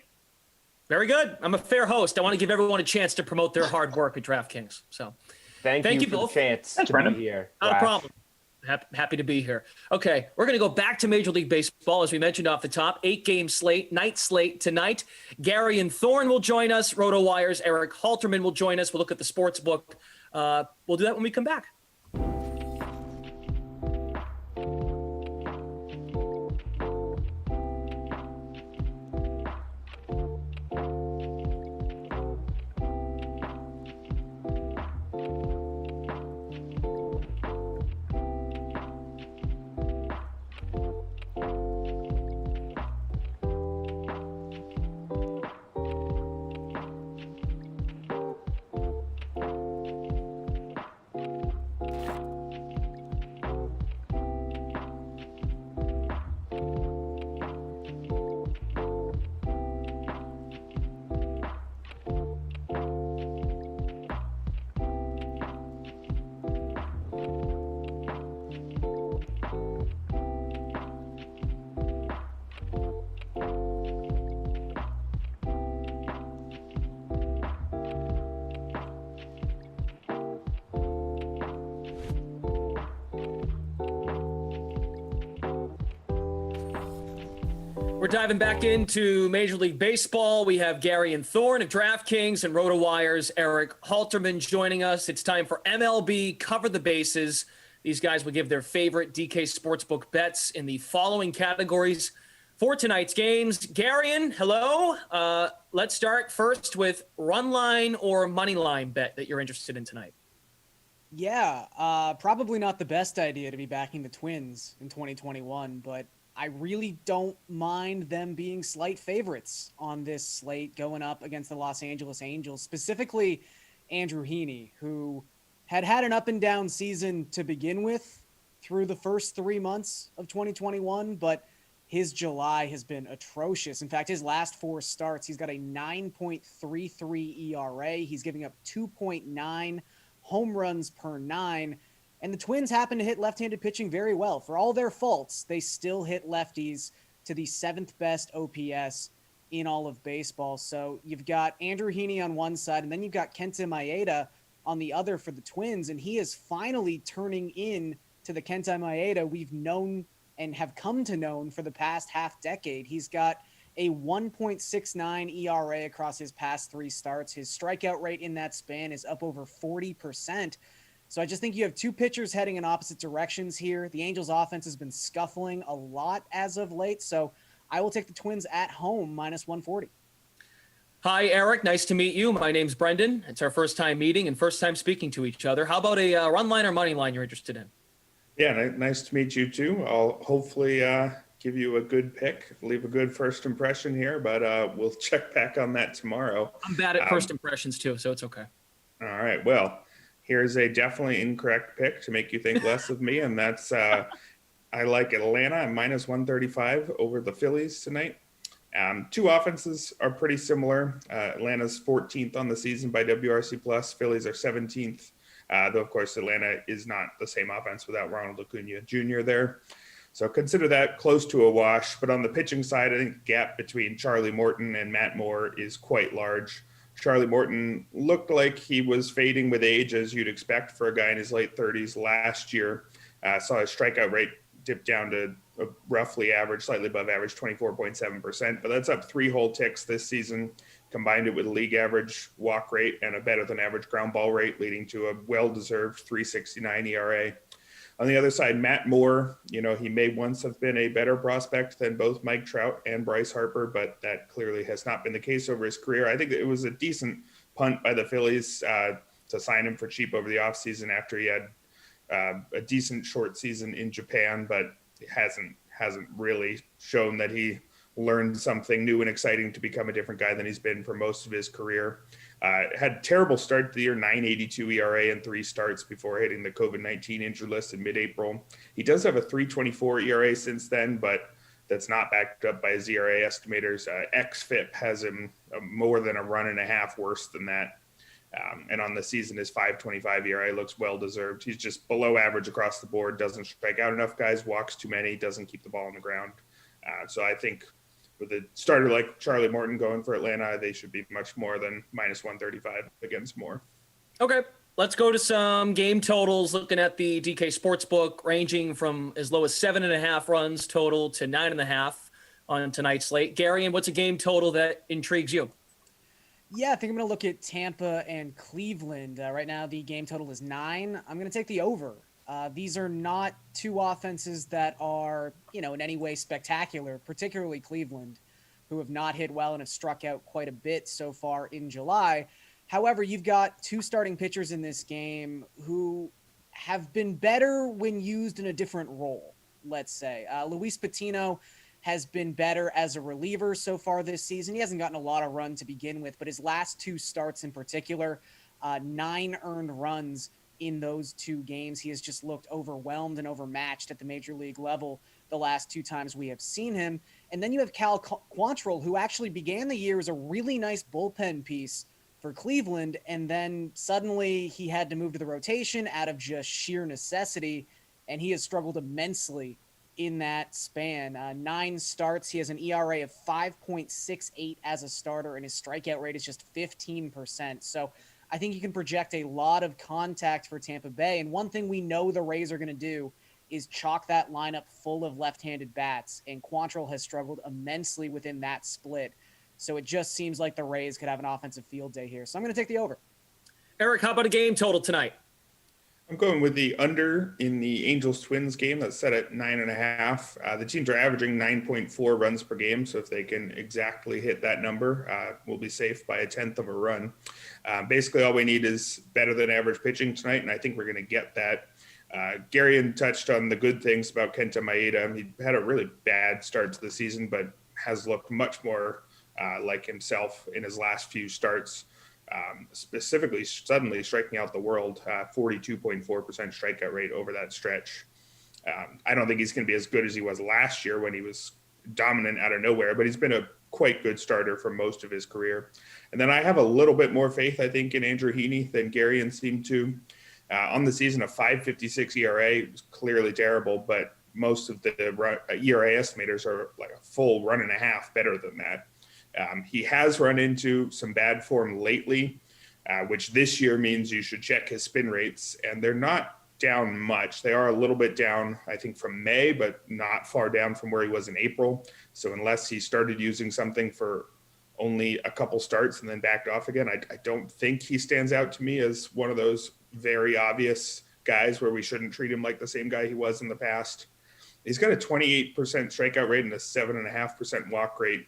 Very good. I'm a fair host. I want to give everyone a chance to promote their hard work at DraftKings. So Thank you for both. the chance Thanks, to Brendan. be here. Not a Wow. problem. Happy to be here. Okay, we're going to go back to Major League Baseball, as we mentioned off the top. 8-game slate, night slate tonight. Gary and Thorne will join us. RotoWire's Eric Halterman will join us. We'll look at the sports book. We'll do that when we come back. We're diving back into Major League Baseball. We have Gary and Thorne of DraftKings and RotoWire's Eric Halterman joining us. It's time for MLB Cover the Bases. These guys will give their favorite DK Sportsbook bets in the following categories for tonight's games. Garion, hello. Let's start first with run line or money line bet that you're interested in tonight. Yeah, probably not the best idea to be backing the Twins in 2021, but I really don't mind them being slight favorites on this slate going up against the Los Angeles Angels, specifically Andrew Heaney, who had an up and down season to begin with through the first 3 months of 2021, but his July has been atrocious. In fact, his last 4 starts, he's got a 9.33 ERA. He's giving up 2.9 home runs per 9. And the Twins happen to hit left-handed pitching very well. For all their faults, they still hit lefties to the 7th best OPS in all of baseball. So you've got Andrew Heaney on one side, and then you've got Kenta Maeda on the other for the Twins. And he is finally turning in to the Kenta Maeda we've known and have come to know for the past half decade. He's got a 1.69 ERA across his past 3 starts. His strikeout rate in that span is up over 40%. So I just think you have 2 pitchers heading in opposite directions here. The Angels offense has been scuffling a lot as of late. So I will take the Twins at home minus 140. Hi, Eric. Nice to meet you. My name's Brendan. It's our first time meeting and first time speaking to each other. How about a run line or money line you're interested in? Yeah, nice to meet you too. I'll hopefully give you a good pick, leave a good first impression here, but we'll check back on that tomorrow. I'm bad at first impressions too, so it's okay. All right. Well, here's a definitely incorrect pick to make you think less of me, and that's I like Atlanta at minus 135 over the Phillies tonight. 2 offenses are pretty similar. Atlanta's 14th on the season by WRC plus. Phillies are 17th, though of course Atlanta is not the same offense without Ronald Acuna Jr. there. So consider that close to a wash. But on the pitching side, I think the gap between Charlie Morton and Matt Moore is quite large. Charlie Morton looked like he was fading with age, as you'd expect for a guy in his late 30s last year. Saw his strikeout rate dip down to a roughly average, slightly above average, 24.7%. But that's up 3 whole ticks this season. Combined it with a league average walk rate and a better than average ground ball rate, leading to a well-deserved 3.69 ERA. On the other side, Matt Moore, he may once have been a better prospect than both Mike Trout and Bryce Harper, but that clearly has not been the case over his career. I think it was a decent punt by the Phillies to sign him for cheap over the offseason after he had a decent short season in Japan, but hasn't really shown that he learned something new and exciting to become a different guy than he's been for most of his career. Had a terrible start to the year, 9.82 ERA in 3 starts before hitting the COVID-19 injured list in mid-April. He does have a 3.24 ERA since then, but that's not backed up by his ERA estimators. XFIP has him more than a run and a half worse than that. And on the season, his 5.25 ERA looks well-deserved. He's just below average across the board, doesn't strike out enough guys, walks too many, doesn't keep the ball on the ground. So I think with a starter like Charlie Morton going for Atlanta, they should be much more than minus 135 against Moore. Okay, let's go to some game totals. Looking at the DK Sportsbook, ranging from as low as 7.5 runs total to 9.5 on tonight's slate. Gary, and what's a game total that intrigues you? Yeah, I think I'm going to look at Tampa and Cleveland. Right now, the game total is 9. I'm going to take the over. These are not 2 offenses that are, in any way spectacular, particularly Cleveland, who have not hit well and have struck out quite a bit so far in July. However, you've got 2 starting pitchers in this game who have been better when used in a different role, let's say. Luis Patino has been better as a reliever so far this season. He hasn't gotten a lot of run to begin with, but his last 2 starts in particular, 9 earned runs in those 2 games. He has just looked overwhelmed and overmatched at the major league level the last 2 times we have seen him. And then you have Cal Quantrill, who actually began the year as a really nice bullpen piece for Cleveland, and then suddenly he had to move to the rotation out of just sheer necessity, and he has struggled immensely in that span. 9 starts. He has an ERA of 5.68 as a starter, and his strikeout rate is just 15%. So I think you can project a lot of contact for Tampa Bay. And one thing we know the Rays are going to do is chalk that lineup full of left-handed bats. And Quantrill has struggled immensely within that split. So it just seems like the Rays could have an offensive field day here. So I'm going to take the over. Eric, how about a game total tonight? I'm going with the under in the Angels-Twins game that's set at 9.5. The teams are averaging 9.4 runs per game, so if they can exactly hit that number, we'll be safe by 1/10 of a run. Basically, all we need is better than average pitching tonight, and I think we're going to get that. Gary touched on the good things about Kenta Maeda. He had a really bad start to the season, but has looked much more like himself in his last few starts. Specifically, suddenly striking out the world, 42.4% strikeout rate over that stretch. I don't think he's going to be as good as he was last year when he was dominant out of nowhere, but he's been a quite good starter for most of his career. And then I have a little bit more faith, I think, in Andrew Heaney than Gary seemed to. On the season, a 5.56 ERA was clearly terrible, but most of the ERA estimators are like a full run and a half better than that. He has run into some bad form lately, which this year means you should check his spin rates, and they're not down much. They are a little bit down, I think, from May, but not far down from where he was in April. So unless he started using something for only a couple starts and then backed off again, I don't think he stands out to me as one of those very obvious guys where we shouldn't treat him like the same guy he was in the past. He's got a 28% strikeout rate and a 7.5% walk rate.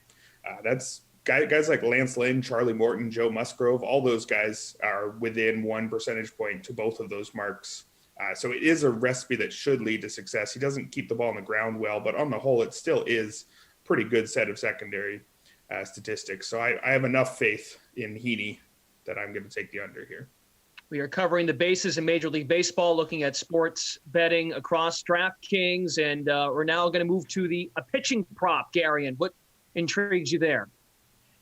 That's guys like Lance Lynn, Charlie Morton, Joe Musgrove, all those guys are within 1 percentage point to both of those marks. So it is a recipe that should lead to success. He doesn't keep the ball on the ground well, but on the whole, it still is a pretty good set of secondary statistics. So I have enough faith in Heaney that I'm going to take the under here. We are covering the bases in Major League Baseball, looking at sports betting across DraftKings, and we're now going to move to a pitching prop, Gary. And what intrigues you there?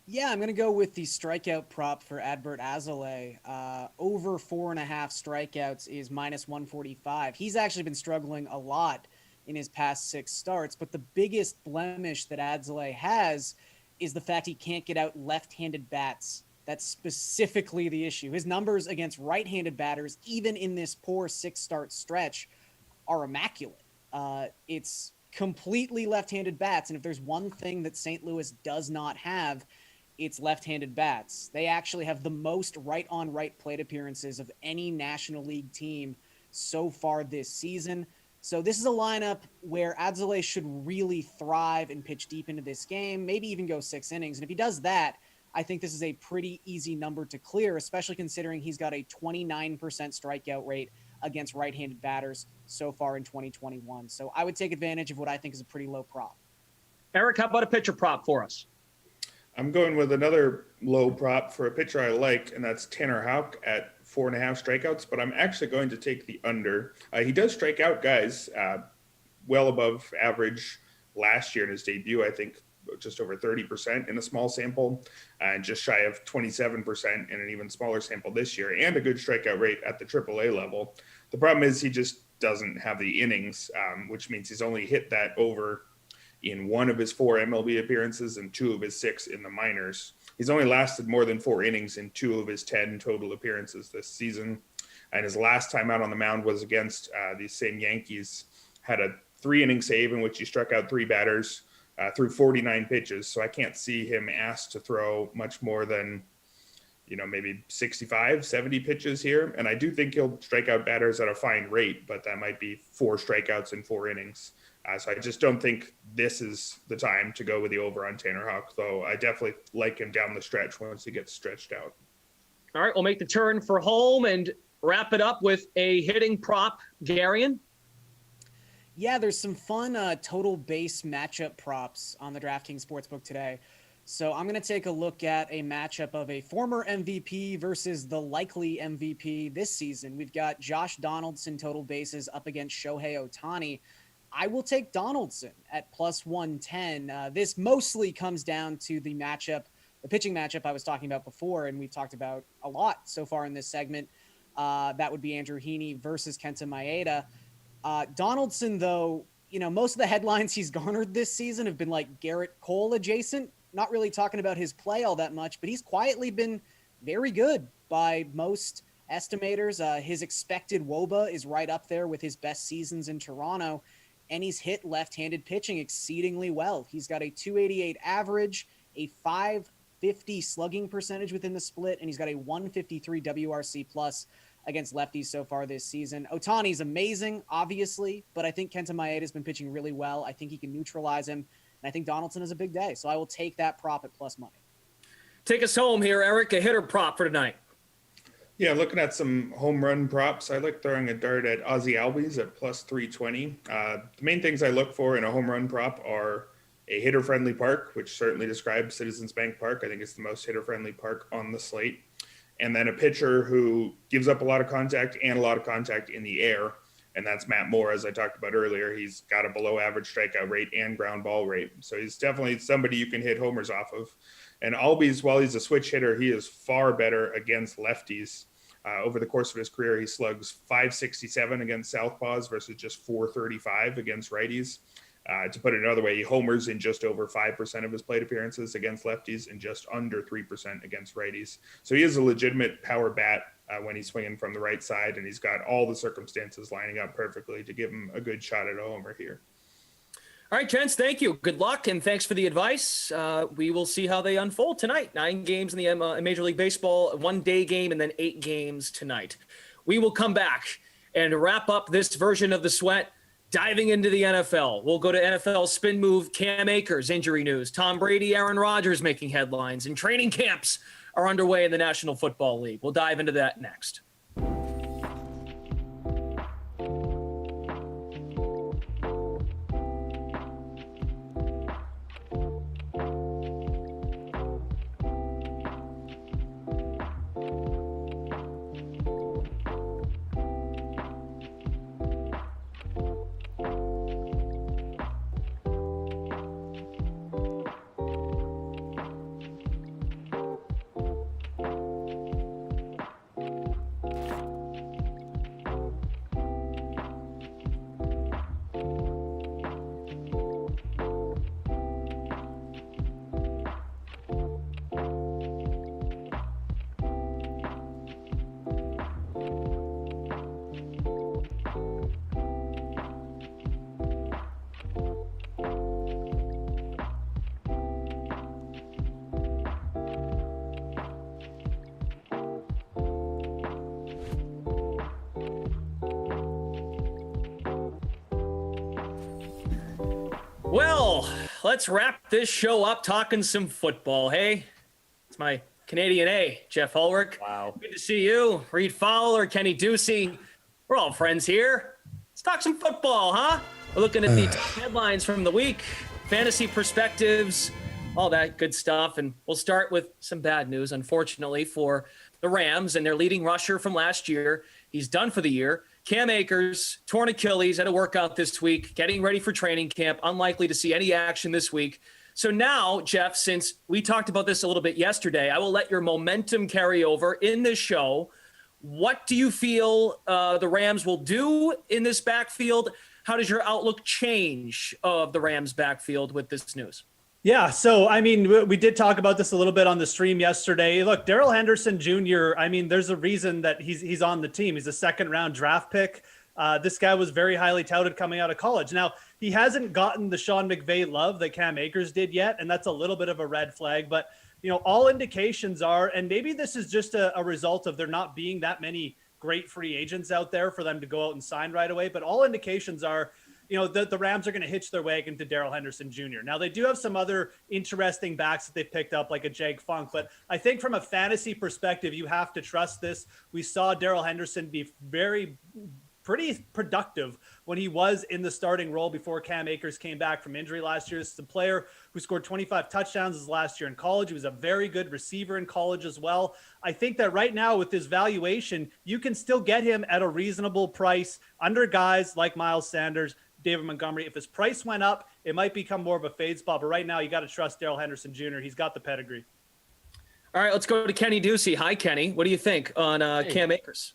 Yeah, I'm going to go with the strikeout prop for Adbert Azalea. Over 4.5 strikeouts is minus 145. He's actually been struggling a lot in his past 6 starts. But the biggest blemish that Adzaleh has is the fact he can't get out left-handed bats. That's specifically the issue. His numbers against right-handed batters, even in this poor 6-start stretch, are immaculate. It's completely left-handed bats, and if there's one thing that St. Louis does not have, it's left-handed bats. They actually have the most right-on-right plate appearances of any National League team so far this season. So this is a lineup where Adzaleh should really thrive and pitch deep into this game, maybe even go 6 innings. And if he does that, I think this is a pretty easy number to clear, especially considering he's got a 29% strikeout rate against right-handed batters so far in 2021. So I would take advantage of what I think is a pretty low prop. Eric, how about a pitcher prop for us? I'm going with another low prop for a pitcher I like, and that's Tanner Houck at 4.5 strikeouts, but I'm actually going to take the under. He does strike out guys well above average last year in his debut, I think just over 30% in a small sample, and just shy of 27% in an even smaller sample this year, and a good strikeout rate at the AAA level. The problem is he just doesn't have the innings, which means he's only hit that over in 1 of his 4 MLB appearances and 2 of his 6 in the minors. He's only lasted more than 4 innings in 2 of his 10 total appearances this season. And his last time out on the mound was against these same Yankees, had a 3-inning save in which he struck out 3 batters through 49 pitches. So I can't see him asked to throw much more than, maybe 65, 70 pitches here. And I do think he'll strike out batters at a fine rate, but that might be 4 strikeouts in 4 innings. So I just don't think this is the time to go with the over on Tanner Houck, though I definitely like him down the stretch once he gets stretched out. All right, we'll make the turn for home and wrap it up with a hitting prop. Garion? Yeah, there's some fun total base matchup props on the DraftKings Sportsbook today. So I'm going to take a look at a matchup of a former MVP versus the likely MVP this season. We've got Josh Donaldson total bases up against Shohei Ohtani. I will take Donaldson at plus 110. This mostly comes down to the pitching matchup I was talking about before, and we've talked about a lot so far in this segment. That would be Andrew Heaney versus Kenta Maeda. Donaldson, though, most of the headlines he's garnered this season have been like Garrett Cole adjacent, not really talking about his play all that much, but he's quietly been very good by most estimators. His expected WOBA is right up there with his best seasons in Toronto. And he's hit left-handed pitching exceedingly well. He's got a 288 average, a 550 slugging percentage within the split, and he's got a 153 WRC plus against lefties so far this season. Ohtani's amazing, obviously, but I think Kenta Maeda has been pitching really well. I think he can neutralize him, and I think Donaldson has a big day, so I will take that prop at plus money. Take us home here, Eric, a hitter prop for tonight. Yeah, looking at some home run props, I like throwing a dart at Ozzie Albies at plus 320. The main things I look for in a home run prop are a hitter-friendly park, which certainly describes Citizens Bank Park. I think it's the most hitter-friendly park on the slate. And then a pitcher who gives up a lot of contact and a lot of contact in the air, and that's Matt Moore, as I talked about earlier. He's got a below-average strikeout rate and ground ball rate. So he's definitely somebody you can hit homers off of. And Albies, while he's a switch hitter, he is far better against lefties. Over the course of his career, he slugs 567 against southpaws versus just 435 against righties. To put it another way, he homers in just over 5% of his plate appearances against lefties and just under 3% against righties. So he is a legitimate power bat when he's swinging from the right side, and he's got all the circumstances lining up perfectly to give him a good shot at a homer here. All right, gents, thank you. Good luck, and thanks for the advice. We will see how they unfold tonight. 9 games in the Major League Baseball, 1-day game, and then 8 games tonight. We will come back and wrap up this version of The Sweat, diving into the NFL. We'll go to NFL spin move Cam Akers injury news. Tom Brady, Aaron Rodgers making headlines, and training camps are underway in the National Football League. We'll dive into that next. Well, let's wrap this show up talking some football, hey? It's my Canadian A, Jeff Ulrich. Wow. Good to see you. Reed Fowler, Kenny Ducey. We're all friends here. Let's talk some football, huh? We're looking at the headlines from the week, fantasy perspectives, all that good stuff. And we'll start with some bad news, unfortunately, for the Rams and their leading rusher from last year. He's done for the year. Cam Akers, torn Achilles, had a workout this week, getting ready for training camp, unlikely to see any action this week. So now, Jeff, since we talked about this a little bit yesterday, I will let your momentum carry over in this show. What do you feel the Rams will do in this backfield? How does your outlook change of the Rams backfield with this news? Yeah, so I mean, we did talk about this a little bit on the stream yesterday. Look, Darrell Henderson Jr., I mean, there's a reason that he's on the team. He's a second-round draft pick. This guy was very highly touted coming out of college. Now, he hasn't gotten the Sean McVay love that Cam Akers did yet, and that's a little bit of a red flag. But, you know, all indications are, and maybe this is just a result of there not being that many great free agents out there for them to go out and sign right away. But all indications are, you know, the Rams are going to hitch their wagon to Darrell Henderson Jr. Now, they do have some other interesting backs that they've picked up, like a Jag Funk. But I think from a fantasy perspective, you have to trust this. We saw Darrell Henderson be pretty productive when he was in the starting role before Cam Akers came back from injury last year. This is a player who scored 25 touchdowns his last year in college. He was a very good receiver in college as well. I think that right now with his valuation, you can still get him at a reasonable price under guys like Miles Sanders, David Montgomery. If his price went up, it might become more of a fade spot. But right now, you got to trust Darrell Henderson Jr. He's got the pedigree. All right, let's go to Kenny Ducey. Hi, Kenny. What do you think on Cam Akers?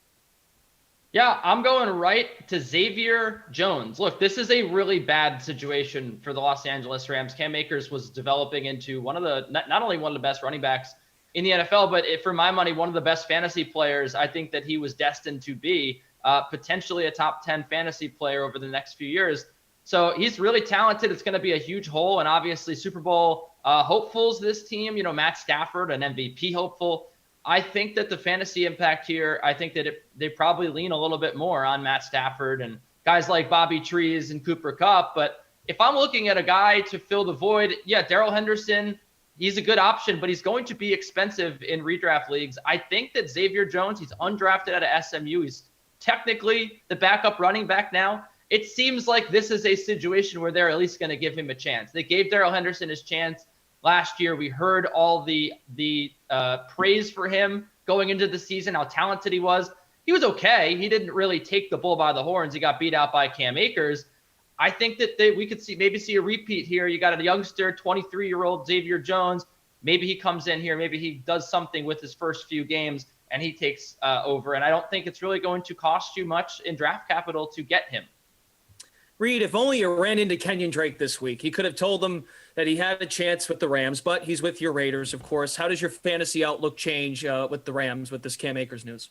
Yeah, I'm going right to Xavier Jones. Look, this is a really bad situation for the Los Angeles Rams. Cam Akers was developing into one of the, not only one of the best running backs in the NFL, but for my money, one of the best fantasy players I think that he was destined to be. Potentially a top 10 fantasy player over the next few years. So he's really talented. It's going to be a huge hole. And obviously Super Bowl hopefuls, this team, you know, Matt Stafford, an MVP hopeful. I think that the fantasy impact here, I think that they probably lean a little bit more on Matt Stafford and guys like Bobby Trees and Cooper Kupp. But if I'm looking at a guy to fill the void, yeah, Darrell Henderson, he's a good option, but he's going to be expensive in redraft leagues. I think that Xavier Jones, he's undrafted out of SMU. He's technically the backup running back now. It seems like this is a situation where they're at least going to give him a chance. They gave Darrell Henderson his chance last year. We heard all the praise for him going into the season, how talented he was. He was okay. He didn't really take the bull by the horns. He got beat out by Cam Akers. I think that we could see a repeat here. You got a youngster, 23-year-old Xavier Jones. Maybe he comes in here. Maybe he does something with his first few games and he takes over. And I don't think it's really going to cost you much in draft capital to get him. Reed, if only you ran into Kenyon Drake this week. He could have told them that he had a chance with the Rams, but he's with your Raiders, of course. How does your fantasy outlook change with the Rams with this Cam Akers news?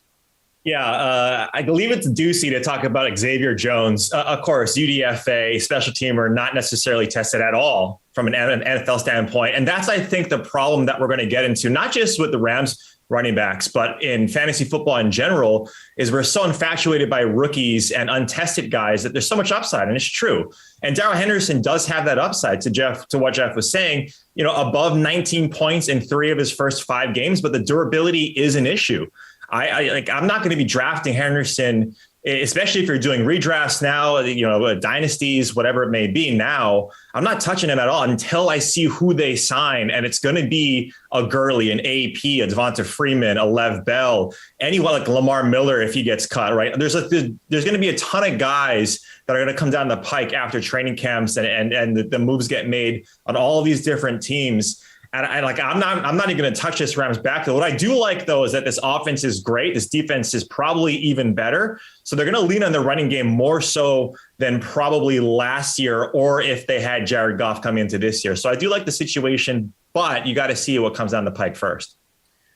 Yeah, I believe it's Ducey to talk about Xavier Jones. Of course, UDFA, special teamer, not necessarily tested at all from an NFL standpoint. And that's, I think, the problem that we're going to get into, not just with the Rams running backs, but in fantasy football in general, is we're so infatuated by rookies and untested guys that there's so much upside, and it's true. And Darrell Henderson does have that upside, to what Jeff was saying, you know, above 19 points in 3 of his first 5 games, but the durability is an issue. I'm not going to be drafting Henderson, especially if you're doing redrafts now, you know, dynasties, whatever it may be now. I'm not touching him at all until I see who they sign. And it's going to be a Gurley, an AP, a Devonta Freeman, a Lev Bell, anyone like Lamar Miller if he gets cut, right? There's going to be a ton of guys that are going to come down the pike after training camps and the moves get made on all of these different teams. And I'm not even going to touch this Rams backfield. What I do like, though, is that this offense is great. This defense is probably even better. So they're going to lean on the running game more so than probably last year, or if they had Jared Goff coming into this year. So I do like the situation, but you got to see what comes down the pike first.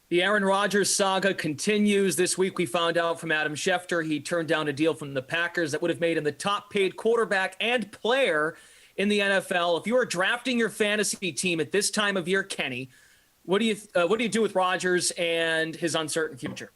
The Aaron Rodgers saga continues. This week we found out from Adam Schefter he turned down a deal from the Packers that would have made him the top paid quarterback and player in the NFL. If you are drafting your fantasy team at this time of year, Kenny, what do you do with Rodgers and his uncertain future?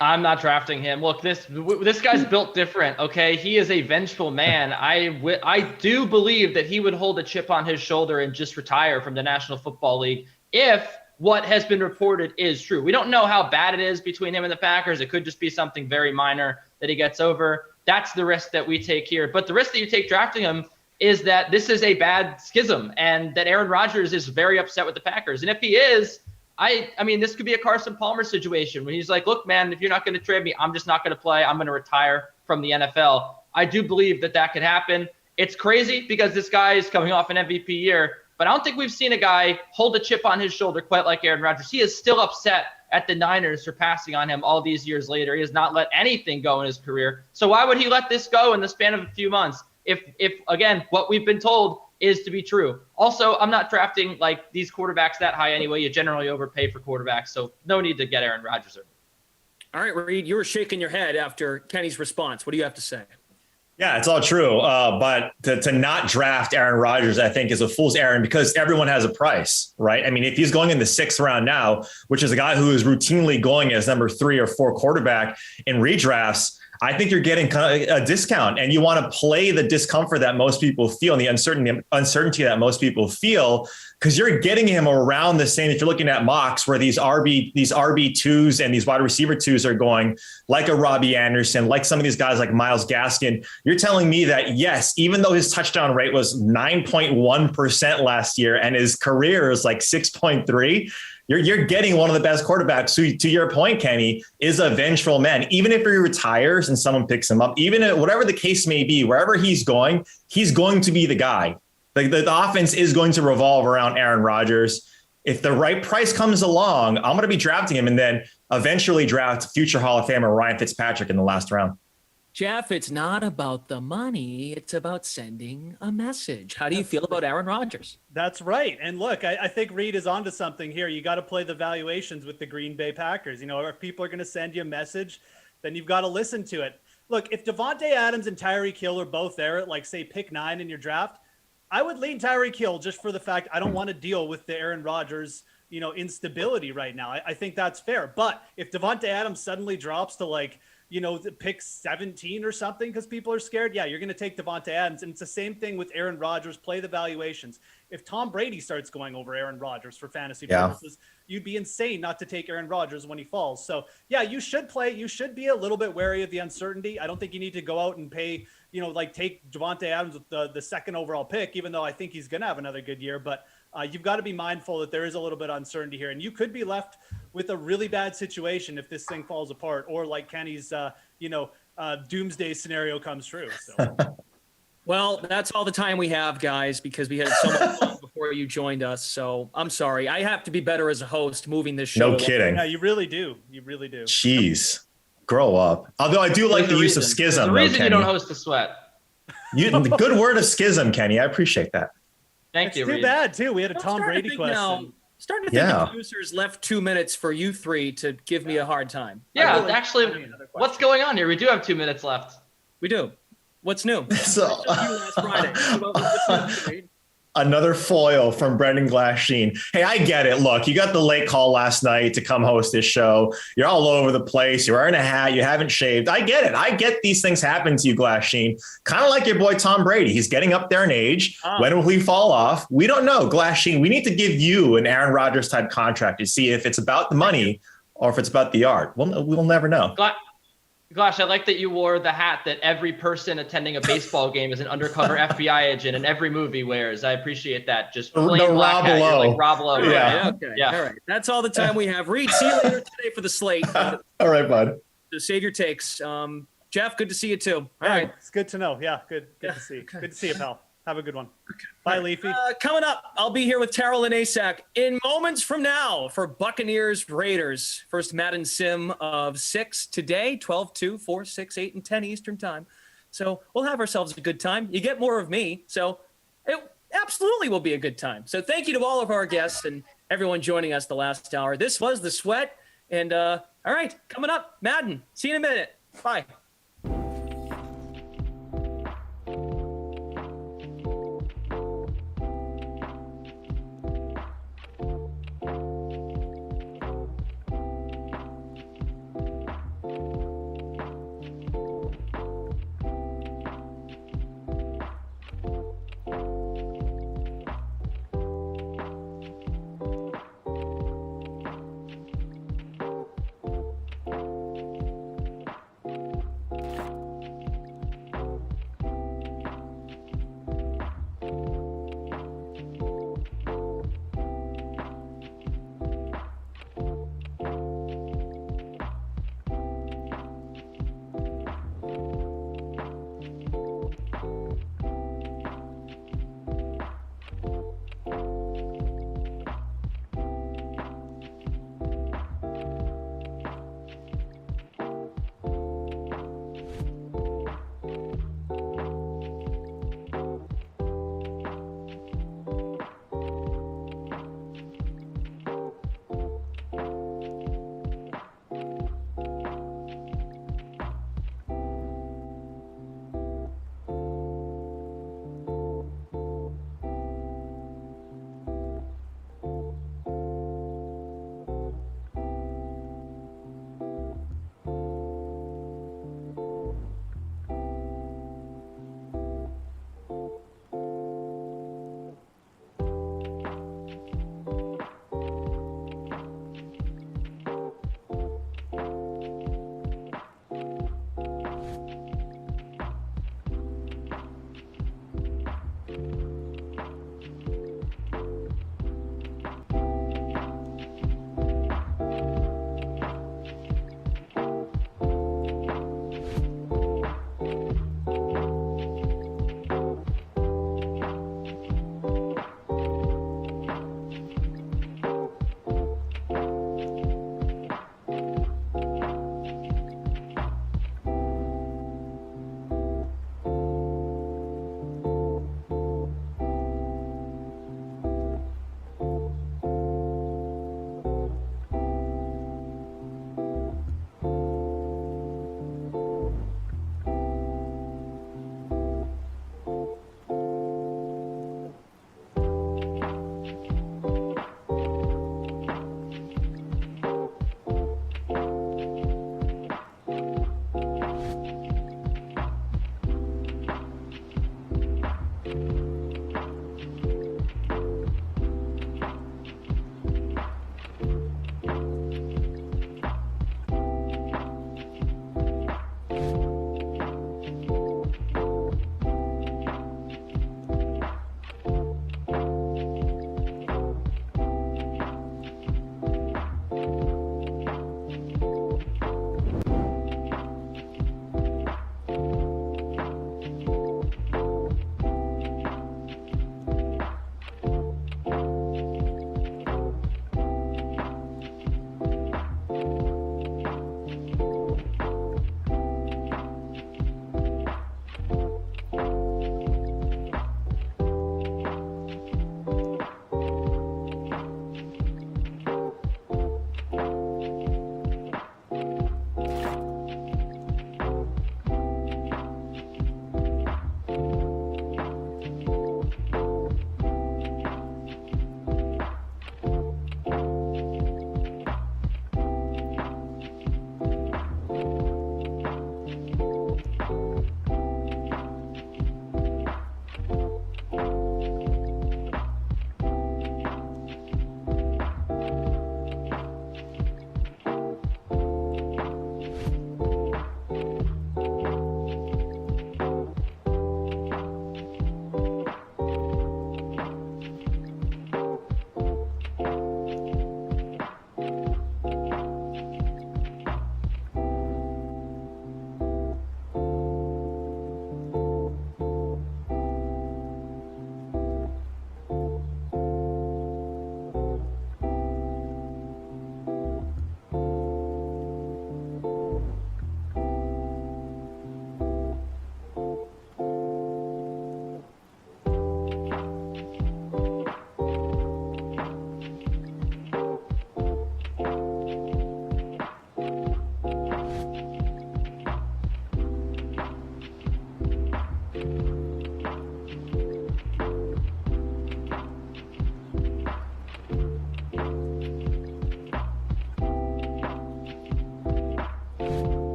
I'm not drafting him. Look, this guy's built different. Okay, he is a vengeful man. I do believe that he would hold a chip on his shoulder and just retire from the National Football League if what has been reported is true. We don't know how bad it is between him and the Packers. It could just be something very minor that he gets over. That's the risk that we take here. But the risk that you take drafting him is that this is a bad schism and that Aaron Rodgers is very upset with the Packers. And if he is, I mean, this could be a Carson Palmer situation when he's like, look, man, if you're not going to trade me, I'm just not going to play. I'm going to retire from the NFL. I do believe that could happen. It's crazy because this guy is coming off an MVP year, but I don't think we've seen a guy hold a chip on his shoulder quite like Aaron Rodgers. He is still upset at the Niners for passing on him all these years later. He has not let anything go in his career. So why would he let this go in the span of a few months? If again, what we've been told is to be true. Also, I'm not drafting like these quarterbacks that high anyway. You generally overpay for quarterbacks, so no need to get Aaron Rodgers early. All right, Reed, you were shaking your head after Kenny's response. What do you have to say? Yeah, it's all true. But to not draft Aaron Rodgers, I think, is a fool's errand because everyone has a price, right? I mean, if he's going in the 6th round now, which is a guy who is routinely going as number 3 or 4 quarterback in redrafts, I think you're getting kind of a discount, and you want to play the discomfort that most people feel and the uncertainty that most people feel, because you're getting him around the same. If you're looking at mocks where these RB2s and these wide receiver 2s are going, like a Robbie Anderson, like some of these guys like Myles Gaskin, you're telling me that, yes, even though his touchdown rate was 9.1% last year and his career is like 6.3%, You're getting one of the best quarterbacks who, to your point, Kenny, is a vengeful man. Even if he retires and someone picks him up, even if, whatever the case may be, wherever he's going to be the guy. The offense is going to revolve around Aaron Rodgers. If the right price comes along, I'm going to be drafting him and then eventually draft future Hall of Famer Ryan Fitzpatrick in the last round. Jeff, it's not about the money. It's about sending a message. How do you feel about Aaron Rodgers? That's right. And look, I think Reed is onto something here. You got to play the valuations with the Green Bay Packers. You know, if people are going to send you a message, then you've got to listen to it. Look, if Devontae Adams and Tyreek Hill are both there at, like, say, pick 9 in your draft, I would lean Tyreek Hill just for the fact I don't want to deal with the Aaron Rodgers, you know, instability right now. I think that's fair. But if Devontae Adams suddenly drops to, like, you know, pick 17 or something because people are scared, yeah, you're going to take Devontae Adams. And it's the same thing with Aaron Rodgers. Play the valuations. If Tom Brady starts going over Aaron Rodgers for fantasy purposes, you'd be insane not to take Aaron Rodgers when he falls. So, yeah, you should play. You should be a little bit wary of the uncertainty. I don't think you need to go out and pay, you know, like take Devontae Adams with the 2nd overall pick, even though I think he's going to have another good year. But you've got to be mindful that there is a little bit of uncertainty here. And you could be left with a really bad situation if this thing falls apart, or like Kenny's, doomsday scenario comes true. So. Well, that's all the time we have, guys, because we had so much fun before you joined us. So I'm sorry. I have to be better as a host moving this show. No kidding. Yeah, you really do. You really do. Jeez. Grow up. Although I do like the use of schism. The reason you don't host the sweat. The good word of schism, Kenny. I appreciate that. Thank you. Too Reed. bad, too. We had a Tom Brady question. Starting to think the producers left 2 minutes for you 3 to give me a hard time. Yeah, actually, what's going on here? We do have 2 minutes left. We do. What's new? So, last Friday. Another foil from Brendan Glasheen. Hey, I get it. Look, you got the late call last night to come host this show. You're all over the place. You're wearing a hat. You haven't shaved. I get it. I get these things happen to you, Glasheen. Kind of like your boy Tom Brady. He's getting up there in age. When will he fall off? We don't know, Glasheen. We need to give you an Aaron Rodgers type contract to see if it's about the money or if it's about the art. We'll never know. Gosh, I like that you wore the hat that every person attending a baseball game as an undercover FBI agent in every movie wears. I appreciate that. Just plain black hat. You're like Rob Lowe. Yeah. Okay. Yeah. All right. That's all the time we have. Reed, see you later today for the slate. All right, bud. So save your takes. Jeff, good to see you too. All right. It's good to know. Yeah, good to see you. Good to see you, pal. Have a good one. Bye, Leafy. Coming up, I'll be here with Terrell and Asak in moments from now for Buccaneers Raiders. First Madden sim of 6 today, 12, 2, 4, 6, 8, and 10 Eastern time. So we'll have ourselves a good time. You get more of me, so it absolutely will be a good time. So thank you to all of our guests and everyone joining us the last hour. This was The Sweat. And all right, coming up, Madden. See you in a minute. Bye.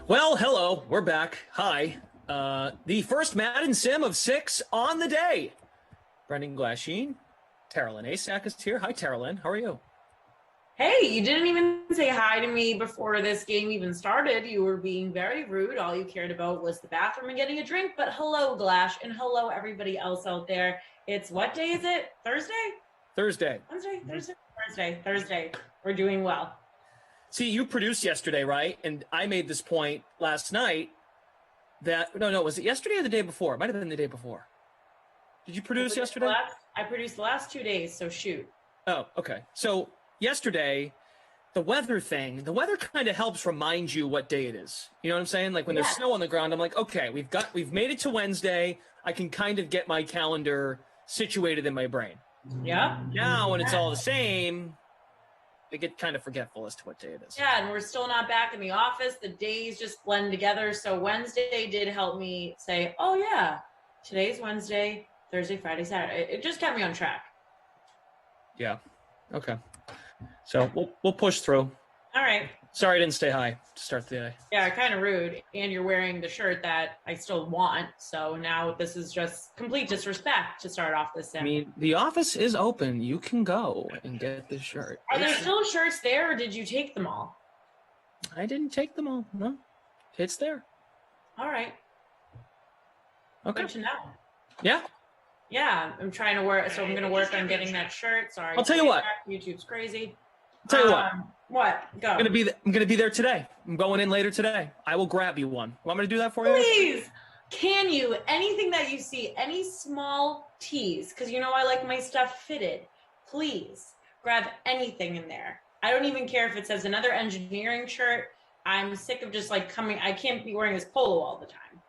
Well, hello. We're back. Hi. The first Madden sim of 6 on the day. Brendan Glasheen. Terrellyn Asak is here. Hi, Terrellyn. How are you? Hey, you didn't even say hi to me before this game even started. You were being very rude. All you cared about was the bathroom and getting a drink. But hello, Glash, and hello, everybody else out there. It's what day is it? Thursday? Thursday. Wednesday? Thursday? Thursday. Thursday. We're doing well. See, you produced yesterday, right? And I made this point last night that, no, was it yesterday or the day before? It might have been the day before. Did you produce yesterday? I produced the last 2 days, so shoot. Oh, okay. So yesterday, the weather kind of helps remind you what day it is. You know what I'm saying? Like when there's snow on the ground, I'm like, okay, we've made it to Wednesday. I can kind of get my calendar situated in my brain. Yeah. Now, when it's all the same, I get kind of forgetful as to what day it is. Yeah, and we're still not back in the office. The days just blend together. So Wednesday did help me say, oh yeah, today's Wednesday, Thursday, Friday, Saturday. It just kept me on track. Yeah. Okay. So we'll push through. All right. Sorry I didn't say hi to start the day. Yeah, kind of rude. And you're wearing the shirt that I still want. So now this is just complete disrespect to start off this sim. I mean, the office is open. You can go and get this shirt. Are there still shirts there, or did you take them all? I didn't take them all. No. It's there. All right. Okay. Good to know. Yeah. Yeah, I'm trying to work. So I'm going to work on getting that shirt. Sorry. I'll tell you what. YouTube's crazy. I'll tell you what. What? Go. I'm gonna be there today. I'm going in later today. I will grab you one. Want me to do that for you? Please. Can you, anything that you see, any small tees, because you know I like my stuff fitted, please grab anything in there. I don't even care if it says another engineering shirt. I'm sick of just like coming. I can't be wearing this polo all the time.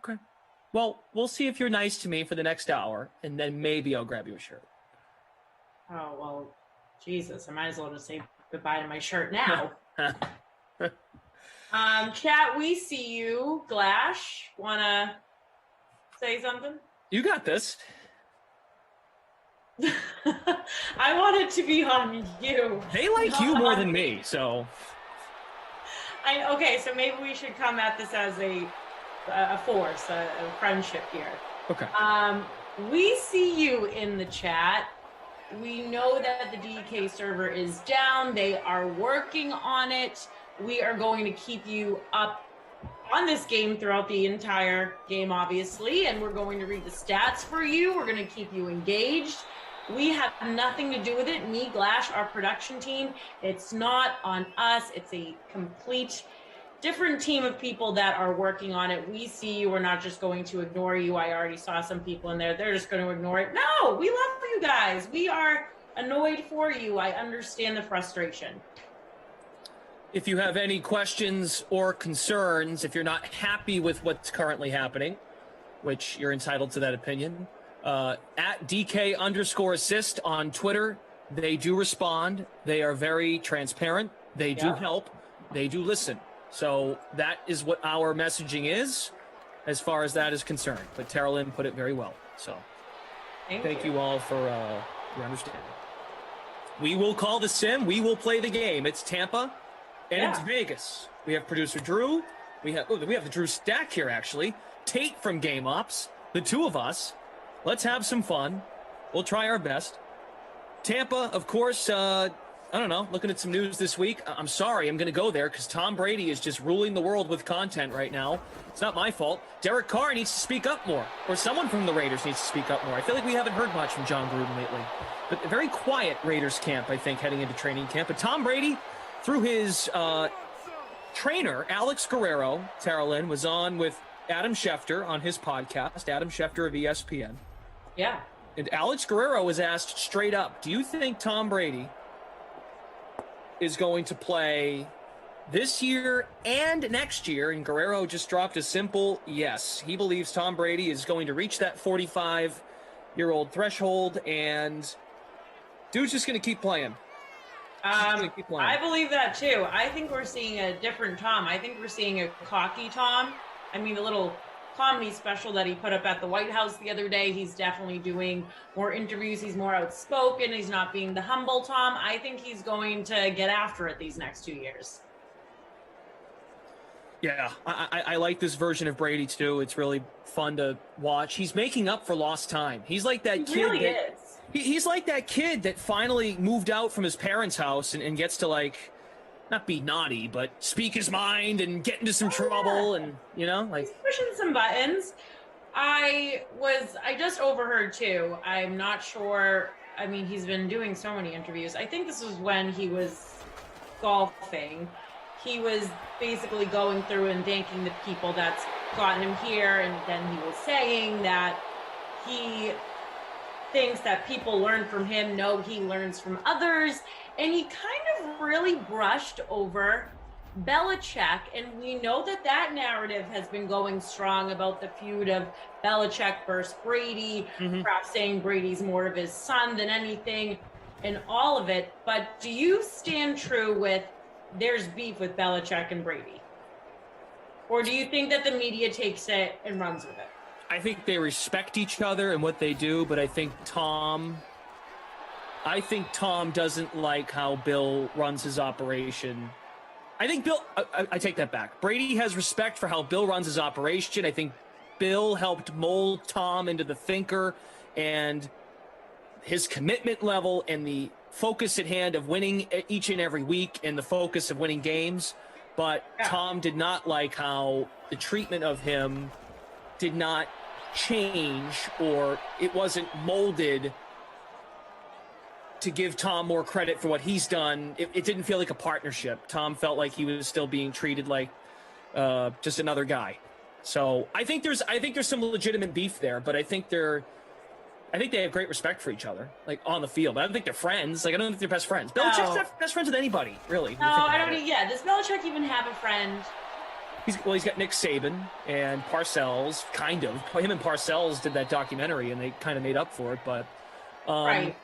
Okay. Well, we'll see if you're nice to me for the next hour, and then maybe I'll grab you a shirt. Oh, well, Jesus, I might as well just say goodbye to my shirt now. Chat, we see you. Glash, wanna say something? You got this. I want it to be on you. They like you more than me, so. Okay, so maybe we should come at this as a force, a friendship here. Okay. We see you in the chat. We know that the DK server is down. They are working on it. We are going to keep you up on this game throughout the entire game, obviously, and we're going to read the stats for you. We're going to keep you engaged. We have nothing to do with it. Me, Glash, our production team. It's not on us. It's a complete different team of people that are working on it. We see you. We're not just going to ignore you. I already saw some people in there. They're just going to ignore it. No, we love you guys. We are annoyed for you. I understand the frustration. If you have any questions or concerns, if you're not happy with what's currently happening, which you're entitled to that opinion, at DK_assist on Twitter, they do respond. They are very transparent. They do help. They do listen. So that is what our messaging is as far as that is concerned. But Terrellyn put it very well. So thank you all for your understanding. We will call the sim. We will play the game. It's Tampa and it's Vegas. We have producer Drew. We have the Drew stack here, actually. Tate from Game Ops. The two of us. Let's have some fun. We'll try our best. Tampa, of course, I don't know, looking at some news this week. I'm sorry, I'm going to go there because Tom Brady is just ruling the world with content right now. It's not my fault. Derek Carr needs to speak up more, or someone from the Raiders needs to speak up more. I feel like we haven't heard much from John Gruden lately. But a very quiet Raiders camp, I think, heading into training camp. But Tom Brady, through his trainer, Alex Guerrero, Terrellyn, was on with Adam Schefter on his podcast, Adam Schefter of ESPN. Yeah. And Alex Guerrero was asked straight up, do you think Tom Brady is going to play this year and next year? And Guerrero just dropped a simple yes. He believes Tom Brady is going to reach that 45-year-old threshold, and dude's just going to keep playing. I believe that too. I think we're seeing a different Tom. I think we're seeing a cocky Tom. I mean, the little comedy special that he put up at the White House the other day, he's definitely doing more interviews. He's more outspoken. He's not being the humble Tom. I think he's going to get after it these next 2 years. Yeah, I like this version of Brady too. It's really fun to watch. He's making up for lost time. He's like that kid. Really that, is. He's like that kid that finally moved out from his parents' house and gets to, like, not be naughty, but speak his mind and get into some trouble, and like, he's pushing some buttons. I just overheard too. I'm not sure. I mean, he's been doing so many interviews. I think this was when he was golfing. He was basically going through and thanking the people that's gotten him here, and then he was saying that he thinks that people learn from him. No, he learns from others. And he kind of really brushed over Belichick. And we know that narrative has been going strong about the feud of Belichick versus Brady, perhaps saying Brady's more of his son than anything, and all of it. But do you stand true with there's beef with Belichick and Brady? Or do you think that the media takes it and runs with it? I think they respect each other and what they do, but I think Tom doesn't like how Bill runs his operation. I think Bill, I take that back. Brady has respect for how Bill runs his operation. I think Bill helped mold Tom into the thinker, and his commitment level and the focus at hand of winning each and every week and the focus of winning games. But Tom did not like how the treatment of him did not change, or it wasn't molded to give Tom more credit for what he's done. It didn't feel like a partnership. Tom felt like he was still being treated like just another guy. So I think there's some legitimate beef there, but I think they have great respect for each other, like on the field. But I don't think they're friends. Like, I don't think they're best friends. Belichick's not best friends with anybody, really. No, I don't. Yeah, does Belichick even have a friend? He's got Nick Saban and Parcells, kind of. Him and Parcells did that documentary, and they kind of made up for it. But right.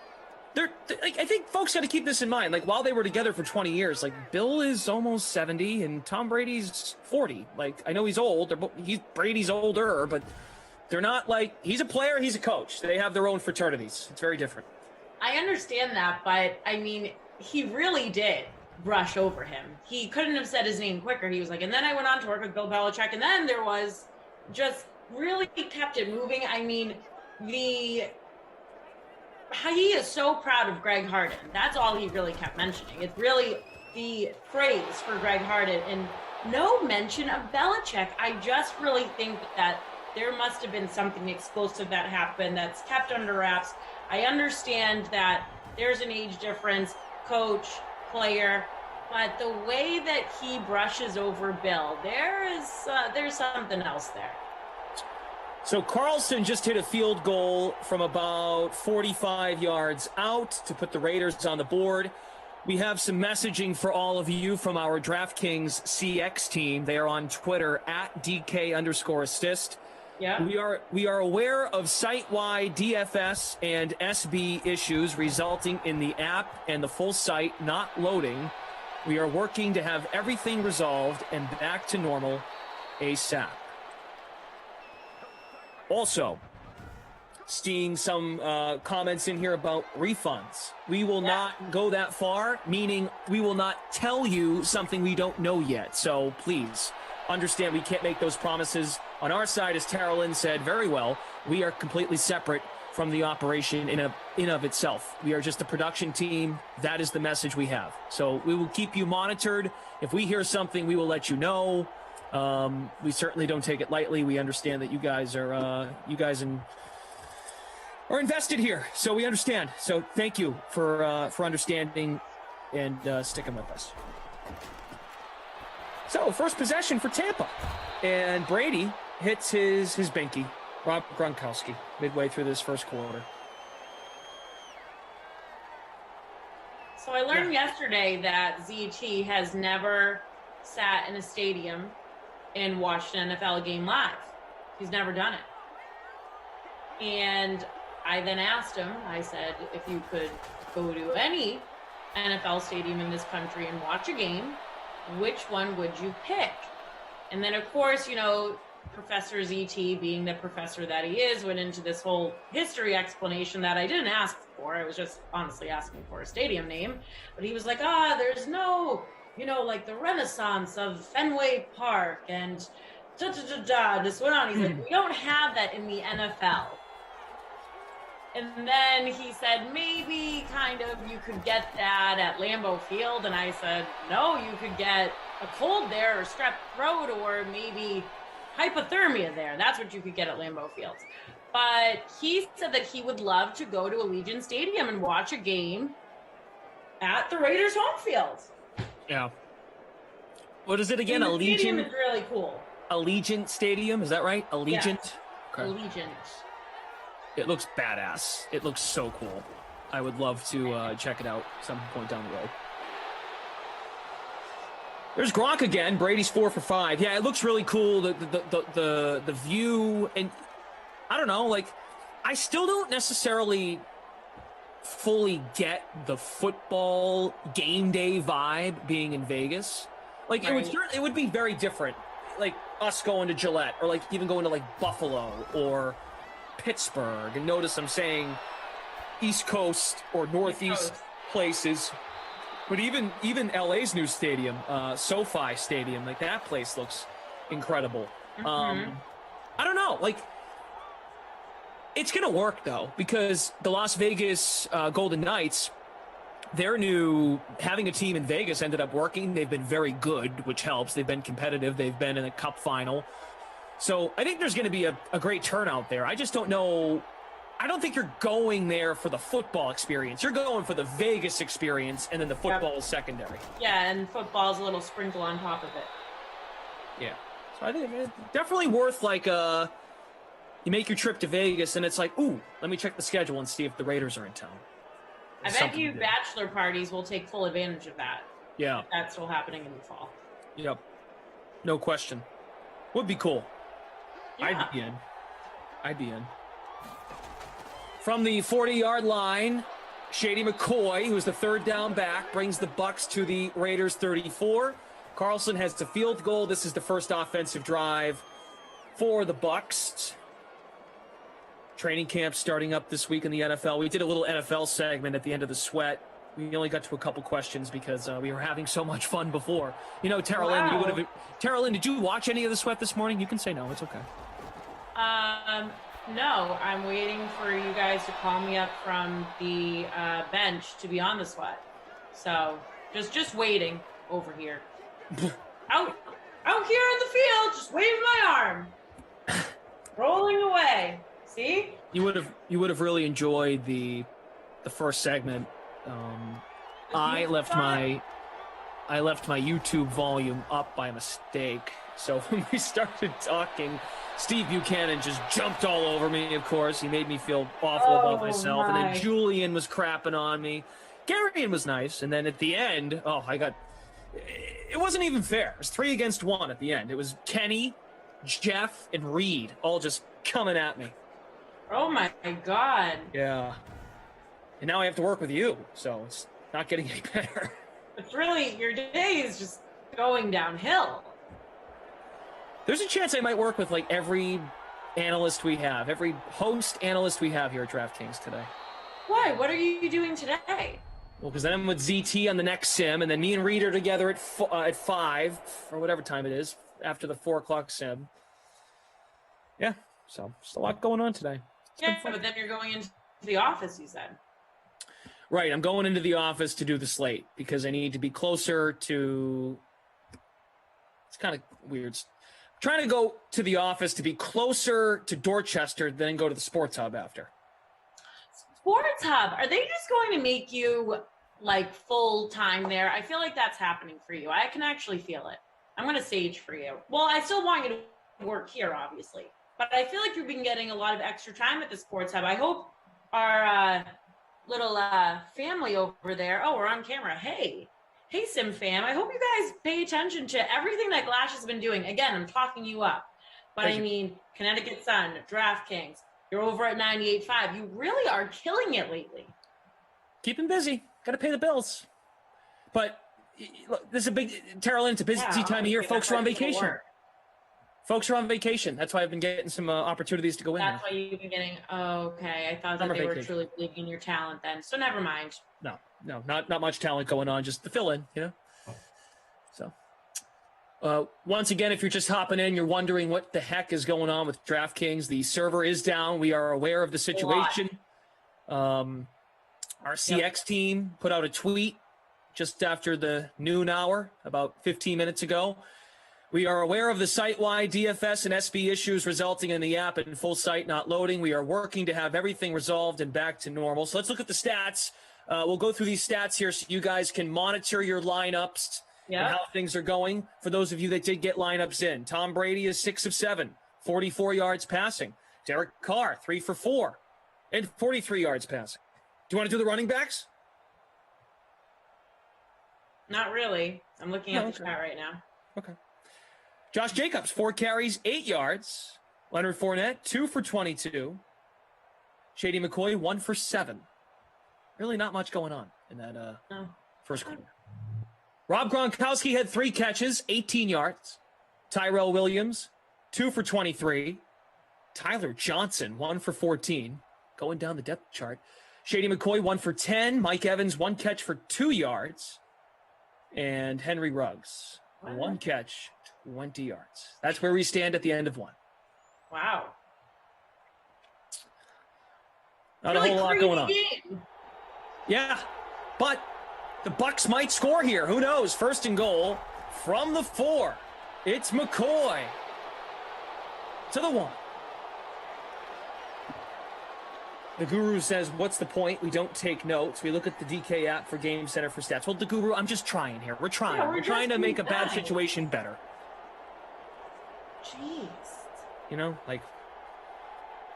I think folks got to keep this in mind. Like, while they were together for 20 years, like, Bill is almost 70 and Tom Brady's 40. Like, I know he's old. Brady's older, but they're not like, he's a player, he's a coach. They have their own fraternities. It's very different. I understand that, but I mean, he really did brush over him. He couldn't have said his name quicker. He was like, and then I went on to work with Bill Belichick, and then there was just really kept it moving. I mean, he is so proud of Greg Harden. That's all he really kept mentioning. It's really the praise for Greg Harden and no mention of Belichick. I just really think that there must have been something explosive that happened that's kept under wraps. I understand that there's an age difference, coach, player, but the way that he brushes over Bill, there's something else there. So Carlson just hit a field goal from about 45 yards out to put the Raiders on the board. We have some messaging for all of you from our DraftKings CX team. They are on Twitter at DK_assist. Yeah. We are aware of site-wide DFS and SB issues resulting in the app and the full site not loading. We are working to have everything resolved and back to normal ASAP. Also, seeing some comments in here about refunds. We will not go that far, meaning we will not tell you something we don't know yet. So please understand we can't make those promises. On our side, as Tara Lynn said very well, we are completely separate from the operation in of itself. We are just a production team. That is the message we have. So we will keep you monitored. If we hear something, we will let you know. We certainly don't take it lightly. We understand that you guys are invested here, so we understand. So thank you for understanding and sticking with us. So first possession for Tampa, and Brady hits his binky, Rob Gronkowski, midway through this first quarter. So I learned yesterday that ZT has never sat in a stadium and watched an NFL game live. He's never done it. And I then asked him, I said, if you could go to any NFL stadium in this country and watch a game, which one would you pick? And then, of course, Professor ZT, being the professor that he is, went into this whole history explanation that I didn't ask for. I was just honestly asking for a stadium name. But he was like, there's no like the renaissance of Fenway Park and just went on. He's like, we don't have that in the NFL. And then he said, maybe kind of you could get that at Lambeau Field. And I said, no, you could get a cold there or strep throat or maybe hypothermia there. That's what you could get at Lambeau Field. But he said that he would love to go to Allegiant Stadium and watch a game at the Raiders home field. Yeah. What is it again? And the stadium Allegiant? is really cool. Allegiant Stadium, is that right? Allegiant? Yes. Okay. Allegiant. It looks badass. It looks so cool. I would love to check it out some point down the road. There's Gronk again. Brady's 4 for 5. Yeah, it looks really cool. The view, and I don't know. Like, I still don't necessarily fully get the football game day vibe being in Vegas. Like, Right. it would be very different. Like us going to Gillette, or like even going to like Buffalo or Pittsburgh. And notice I'm saying East Coast or Northeast places. But even LA's new stadium, SoFi Stadium, like that place looks incredible. I don't know, like it's gonna work though, because the Las Vegas Golden Knights, their new having a team in Vegas ended up working. They've been very good, which helps. They've been competitive. They've been in a cup final. So I think there's going to be a great turnout there. I just don't know. I don't think you're going there for the football experience. You're going for the Vegas experience, and then the football is secondary. Yeah, and football's a little sprinkle on top of it. Yeah. So I think it's definitely worth like you make your trip to Vegas, and it's like, ooh, let me check the schedule and see if the Raiders are in town. I bet you bachelor parties will take full advantage of that. Yeah. If that's still happening in the fall. Yep. No question. Would be cool. Yeah. I'd be in. From the 40-yard line, Shady McCoy, who is the third down back, brings the Bucks to the Raiders 34. Carlson has the field goal. This is the first offensive drive for the Bucks. Training camp starting up this week in the NFL. We did a little NFL segment at the end of the sweat. We only got to a couple questions because we were having so much fun before. You know, Tara Lynn, Tara Lynn, did you watch any of the sweat this morning? You can say no. It's okay. No, I'm waiting for you guys to call me up from the bench to be on the sweat. So just waiting over here. out here in the field, just waving my arm. Rolling away. See? You would have really enjoyed the first segment. I left my YouTube volume up by mistake. So when we started talking, Steve Buchanan just jumped all over me, of course. He made me feel awful about myself. And then Julian was crapping on me. Garion was nice. And then at the end, it wasn't even fair. It was 3 against 1 at the end. It was Kenny, Jeff, and Reed all just coming at me. Oh my God. Yeah. And now I have to work with you, so it's not getting any better. It's really, your day is just going downhill. There's a chance I might work with like every analyst we have, every host analyst we have here at DraftKings today. Why? What are you doing today? Well, because then I'm with ZT on the next sim, and then me and Reed are together at 5, or whatever time it is, after the 4 o'clock sim. Yeah, so just a lot going on today. Yeah, but then you're going into the office, you said. Right, I'm going into the office to do the slate because I need to be closer to... It's kind of weird. I'm trying to go to the office to be closer to Dorchester, then go to the Sports Hub after. Sports Hub, are they just going to make you like full time there? I feel like that's happening for you. I can actually feel it. I'm going to sage for you. Well, I still want you to work here, obviously. But I feel like you've been getting a lot of extra time at the Sports Hub. I hope our little family over there. Oh, we're on camera. Hey, Sim fam. I hope you guys pay attention to everything that Glash has been doing. Again, I'm talking you up. But I mean, Connecticut Sun, DraftKings, you're over at 98.5. You really are killing it lately. Keeping busy. Got to pay the bills. But look, this is a big, Tara Lynn, it's a busy time of year. Folks are on vacation. Folks are on vacation. That's why I've been getting some opportunities to go in. That's why you've been getting. Oh, okay. I thought that they were truly believing in your talent then. So never mind. No, not much talent going on. Just the fill in, you know. So, once again, if you're just hopping in, you're wondering what the heck is going on with DraftKings. The server is down. We are aware of the situation. Our CX team put out a tweet just after the noon hour, about 15 minutes ago. We are aware of the site-wide DFS and SB issues resulting in the app and full site not loading. We are working to have everything resolved and back to normal. So let's look at the stats. We'll go through these stats here so you guys can monitor your lineups and how things are going. For those of you that did get lineups in, Tom Brady is 6 of 7, 44 yards passing. Derek Carr, 3 for 4, and 43 yards passing. Do you want to do the running backs? Not really. I'm looking at the chat right now. Okay. Josh Jacobs, 4 carries, 8 yards. Leonard Fournette, 2 for 22. Shady McCoy, 1 for 7. Really not much going on in that first quarter. Rob Gronkowski had 3 catches, 18 yards. Tyrell Williams, 2 for 23. Tyler Johnson, 1 for 14. Going down the depth chart. Shady McCoy, 1 for 10. Mike Evans, 1 catch for 2 yards. And Henry Ruggs, 1 catch, 20 yards. That's where we stand at the end of 1. Wow. Not a whole lot going on. Yeah, but the Bucs might score here. Who knows? First and goal from the 4. It's McCoy to the 1. The Guru says, what's the point? We don't take notes. We look at the DK app for Game Center for stats. Well, the Guru, I'm just trying here. We're trying. We're trying to make a bad situation better. Jeez. You know, like,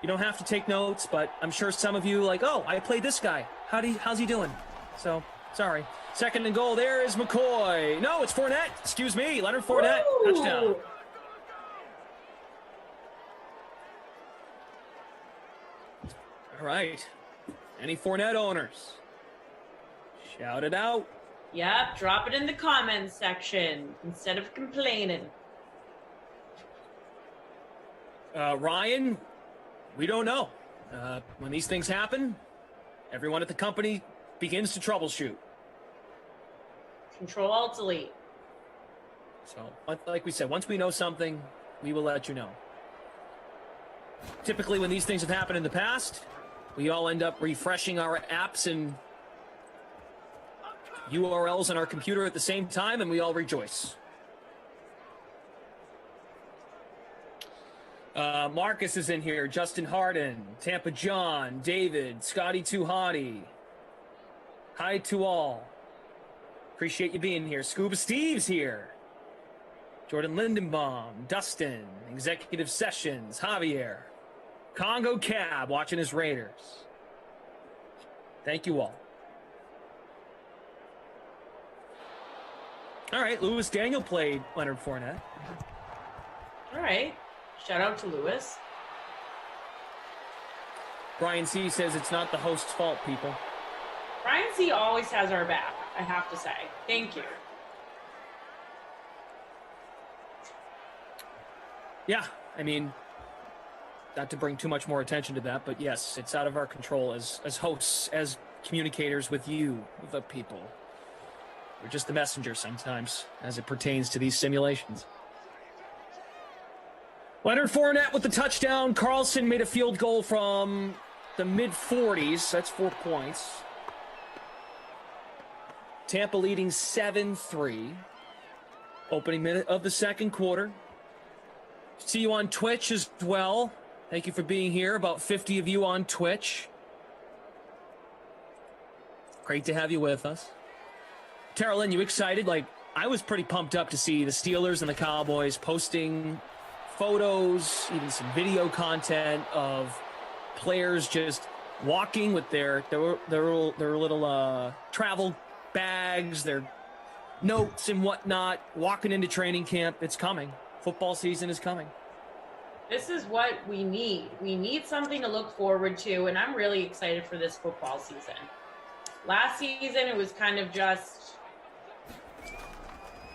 you don't have to take notes, but I'm sure some of you like, oh, I played this guy. How's he doing? So, sorry. Second and goal, there is McCoy. No, it's Fournette. Excuse me, Leonard Fournette. Woo! Touchdown. All right. Any Fournette owners? Shout it out. Yep, drop it in the comments section instead of complaining. Ryan, we don't know. When these things happen, everyone at the company begins to troubleshoot. Control-Alt-Delete. So, like we said, once we know something, we will let you know. Typically, when these things have happened in the past, we all end up refreshing our apps and URLs on our computer at the same time, and we all rejoice. Marcus is in here. Justin Harden, Tampa John, David, Scotty Too Hottie. Hi to all. Appreciate you being here. Scuba Steve's here. Jordan Lindenbaum, Dustin, Executive Sessions, Javier, Congo Cab watching his Raiders. Thank you all. All right, Lewis Daniel played Leonard Fournette. All right. Shout out to Lewis. Brian C. says it's not the host's fault, people. Brian C. always has our back, I have to say. Thank you. Yeah, I mean, not to bring too much more attention to that, but yes, it's out of our control as hosts, as communicators with you, the people. We're just the messenger sometimes as it pertains to these simulations. Leonard Fournette with the touchdown. Carlson made a field goal from the mid-40s. That's 4 points. Tampa leading 7-3. Opening minute of the second quarter. See you on Twitch as well. Thank you for being here. About 50 of you on Twitch. Great to have you with us. Tara Lynn, you excited? Like, I was pretty pumped up to see the Steelers and the Cowboys posting photos, even some video content of players just walking with their little travel bags, their notes and whatnot, walking into training camp. It's coming. Football season is coming. This is what we need. We need something to look forward to, and I'm really excited for this football season. Last season, it was kind of just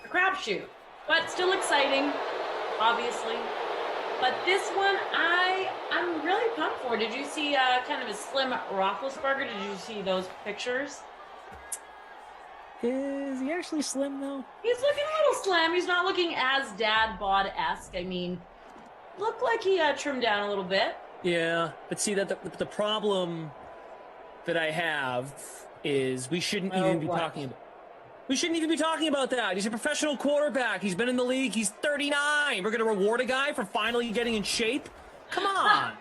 a crapshoot, but still exciting, obviously. But this one, I'm really pumped for. Did you see kind of a slim Roethlisberger? Did you see those pictures? Is he actually slim though? He's looking a little slim. He's not looking as dad bod-esque. I mean, looked like he trimmed down a little bit. Yeah, but see that the problem that I have is we shouldn't even be talking about. We shouldn't even be talking about that. He's a professional quarterback. He's been in the league. He's 39. We're going to reward a guy for finally getting in shape? Come on.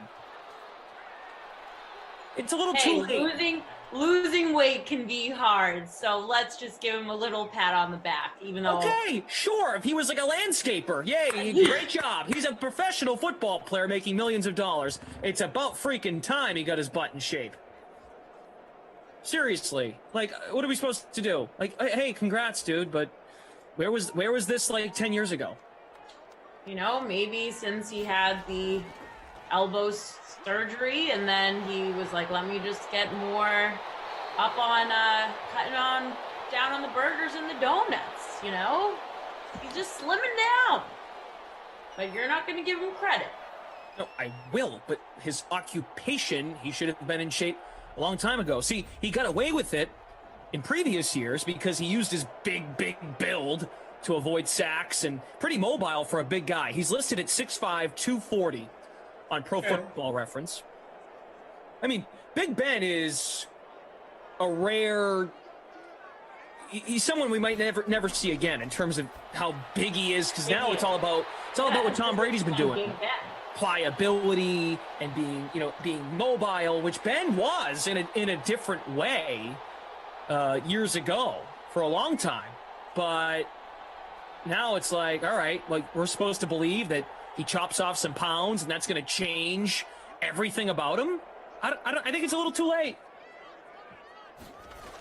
It's a little too late. Losing weight can be hard, so let's just give him a little pat on the back, even though... Okay, sure. If he was like a landscaper, yay, great job. He's a professional football player making millions of dollars. It's about freaking time he got his butt in shape. Seriously, like, what are we supposed to do? Like, hey, congrats, dude, but where was this like 10 years ago? You know, maybe since he had the elbow surgery, and then he was like, let me just get more up on cutting on down on the burgers and the donuts, you know? He's just slimming down. But you're not going to give him credit. No, I will, but his occupation, he should have been in shape a long time ago. See, he got away with it in previous years because he used his big build to avoid sacks and pretty mobile for a big guy. He's listed at 6'5", 240 on Pro Football Reference. I mean, Big Ben is a rare... He's someone we might never see again in terms of how big he is, because now it's all about what Tom Brady's been doing. Pliability and being mobile, which Ben was in a different way years ago for a long time. But now it's like, all right, like we're supposed to believe that he chops off some pounds and that's going to change everything about him. I think it's a little too late.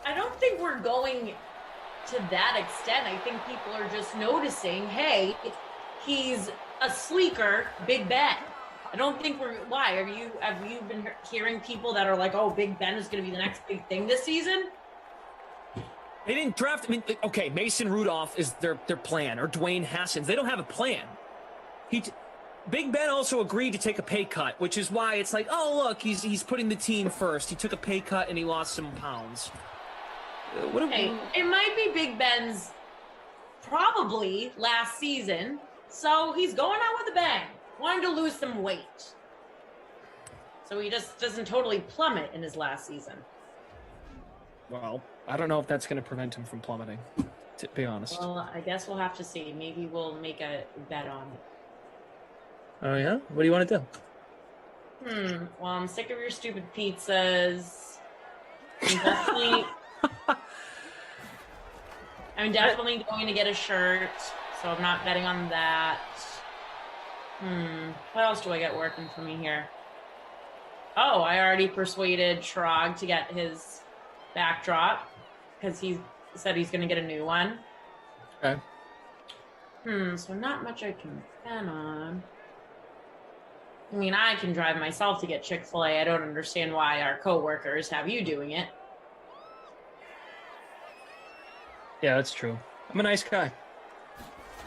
I don't think we're going to that extent. I think people are just noticing, hey, he's a sleeker Big Ben. I don't think why? Have you been hearing people that are like, oh, Big Ben is going to be the next big thing this season? They didn't draft, I mean, okay, Mason Rudolph is their plan, or Dwayne Haskins. They don't have a plan. Big Ben also agreed to take a pay cut, which is why it's like, oh, look, he's putting the team first. He took a pay cut and he lost some pounds. It might be Big Ben's probably last season, so he's going out with a bang, wanting to lose some weight. So he just doesn't totally plummet in his last season. Well, I don't know if that's going to prevent him from plummeting, to be honest. Well, I guess we'll have to see. Maybe we'll make a bet on it. Oh, yeah? What do you want to do? Well, I'm sick of your stupid pizzas. I'm definitely going to get a shirt, so I'm not betting on that. What else do I got working for me here? Oh, I already persuaded Shrog to get his backdrop because he said he's going to get a new one. Okay. So not much I can bet on. I mean, I can drive myself to get Chick-fil-A. I don't understand why our coworkers have you doing it. Yeah, that's true. I'm a nice guy.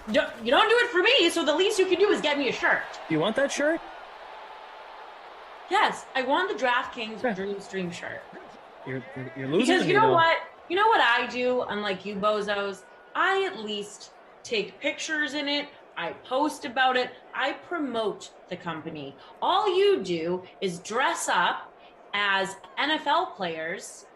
You don't do it for me, so the least you can do is get me a shirt. Do you want that shirt? Yes, I want the DraftKings Dream Stream shirt. You're losing. Because you know what? You know what I do, unlike you bozos? I at least take pictures in it. I post about it. I promote the company. All you do is dress up as NFL players.